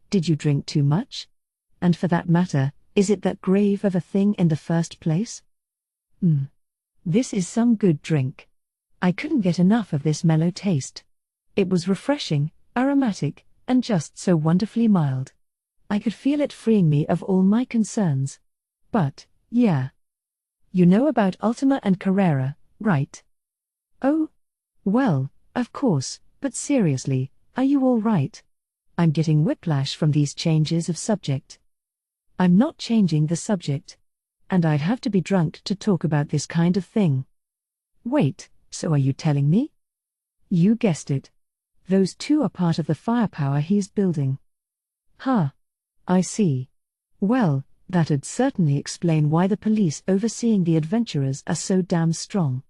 did you drink too much? And for that matter, is it that grave of a thing in the first place? This is some good drink. I couldn't get enough of this mellow taste. It was refreshing, aromatic, and just so wonderfully mild. I could feel it freeing me of all my concerns. But, yeah. You know about Ultima and Carrera, right? Oh? Well, of course, but seriously, are you all right? I'm getting whiplash from these changes of subject. I'm not changing the subject. And I'd have to be drunk to talk about this kind of thing. Wait, so are you telling me? You guessed it. Those two are part of the firepower he's building. I see. Well, that'd certainly explain why the police overseeing the adventurers are so damn strong.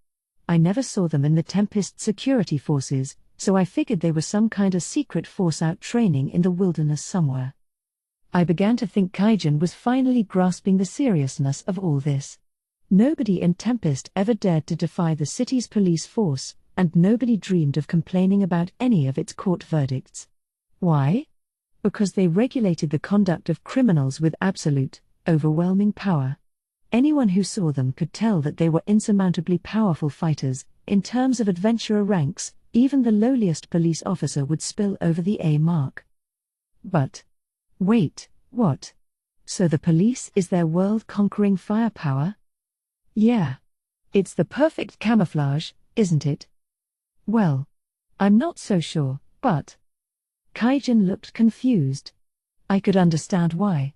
I never saw them in the Tempest security forces, so I figured they were some kind of secret force out training in the wilderness somewhere. I began to think Kaijin was finally grasping the seriousness of all this. Nobody in Tempest ever dared to defy the city's police force, and nobody dreamed of complaining about any of its court verdicts. Why? Because they regulated the conduct of criminals with absolute, overwhelming power. Anyone who saw them could tell that they were insurmountably powerful fighters. In terms of adventurer ranks, even the lowliest police officer would spill over the A mark. But wait, what? So the police is their world-conquering firepower? Yeah. It's the perfect camouflage, isn't it? Well, I'm not so sure, but... Kaijin looked confused. I could understand why.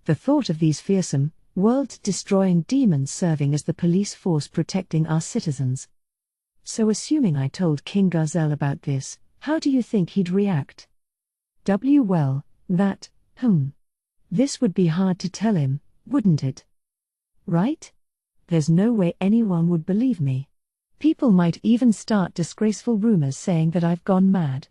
The thought of these fearsome, world-destroying demons serving as the police force protecting our citizens. So assuming I told King Gazelle about this, how do you think he'd react? Well, that, This would be hard to tell him, wouldn't it? Right? There's no way anyone would believe me. People might even start disgraceful rumors saying that I've gone mad.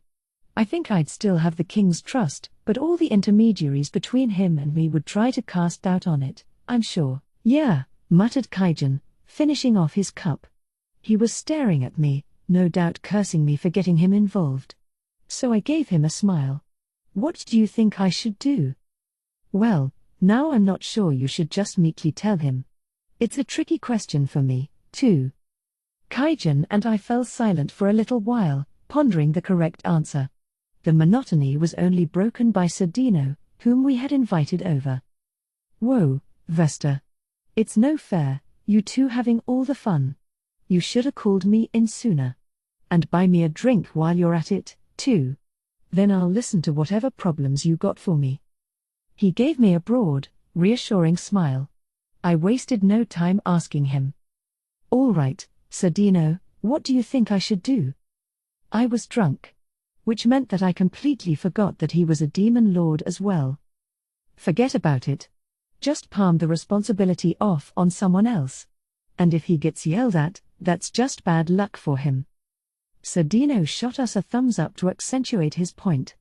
I think I'd still have the king's trust, but all the intermediaries between him and me would try to cast doubt on it, I'm sure. Yeah, muttered Kaijin, finishing off his cup. He was staring at me, no doubt cursing me for getting him involved. So I gave him a smile. What do you think I should do? Well, now I'm not sure. You should just meekly tell him. It's a tricky question for me, too. Kaijin and I fell silent for a little while, pondering the correct answer. The monotony was only broken by Sir Dino, whom we had invited over. Whoa, Vesta. It's no fair, you two having all the fun. You shoulda called me in sooner. And buy me a drink while you're at it, too. Then I'll listen to whatever problems you got for me. He gave me a broad, reassuring smile. I wasted no time asking him. All right, Sir Dino, what do you think I should do? I was drunk. Which meant that I completely forgot that he was a demon lord as well. Forget about it. Just palm the responsibility off on someone else. And if he gets yelled at, that's just bad luck for him. Sir Dino shot us a thumbs up to accentuate his point.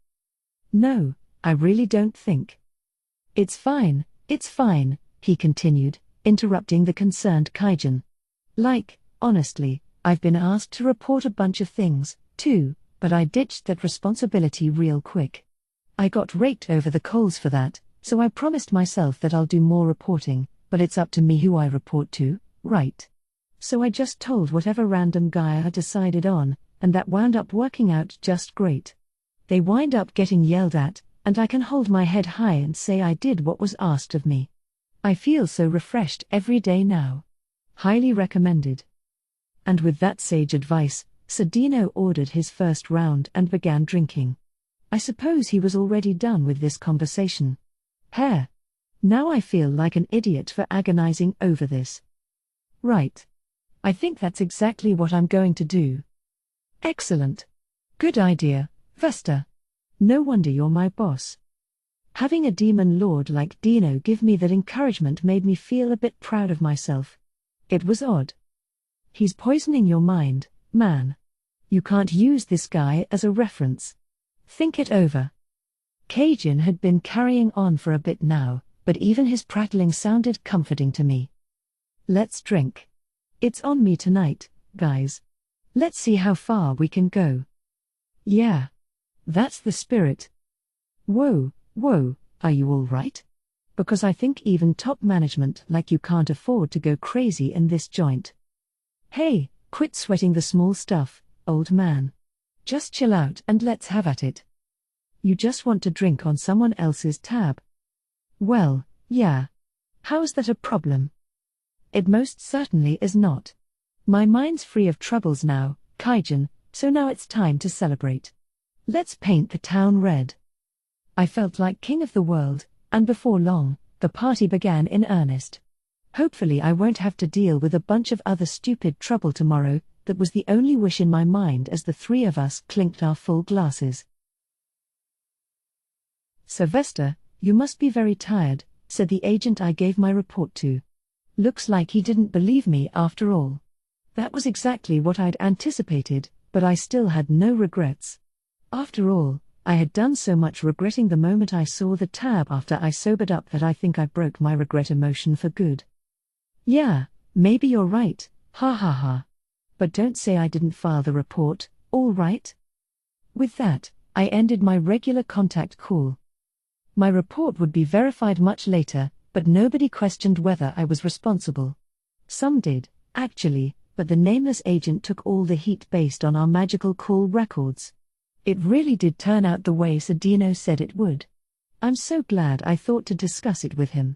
No, I really don't think. It's fine, he continued, interrupting the concerned Kaijin. Like, honestly, I've been asked to report a bunch of things, too, but I ditched that responsibility real quick. I got raked over the coals for that, so I promised myself that I'll do more reporting, but it's up to me who I report to, right? So I just told whatever random guy I decided on, and that wound up working out just great. They wind up getting yelled at, and I can hold my head high and say I did what was asked of me. I feel so refreshed every day now. Highly recommended. And with that sage advice, Sir Dino ordered his first round and began drinking. I suppose he was already done with this conversation. Now I feel like an idiot for agonizing over this. Right. I think that's exactly what I'm going to do. Excellent. Good idea, Vesta. No wonder you're my boss. Having a demon lord like Dino give me that encouragement made me feel a bit proud of myself. It was odd. He's poisoning your mind, man. You can't use this guy as a reference. Think it over. Kaijin had been carrying on for a bit now, but even his prattling sounded comforting to me. Let's drink. It's on me tonight, guys. Let's see how far we can go. Yeah. That's the spirit. Whoa, are you all right? Because I think even top management like you can't afford to go crazy in this joint. Hey, quit sweating the small stuff, old man. Just chill out and let's have at it. You just want to drink on someone else's tab. Well, yeah. How's that a problem? It most certainly is not. My mind's free of troubles now, Kaijin, so now it's time to celebrate. Let's paint the town red. I felt like king of the world, and before long, the party began in earnest. Hopefully I won't have to deal with a bunch of other stupid trouble tomorrow. That was the only wish in my mind as the three of us clinked our full glasses. Sylvester, you must be very tired, said the agent I gave my report to. Looks like he didn't believe me after all. That was exactly what I'd anticipated, but I still had no regrets. After all, I had done so much regretting the moment I saw the tab after I sobered up that I think I broke my regret emotion for good. Yeah, Maybe you're right, ha ha ha. But don't say I didn't file the report, all right? With that, I ended my regular contact call. My report would be verified much later, but nobody questioned whether I was responsible. Some did, actually, but the nameless agent took all the heat based on our magical call records. It really did turn out the way Sadino said it would. I'm so glad I thought to discuss it with him.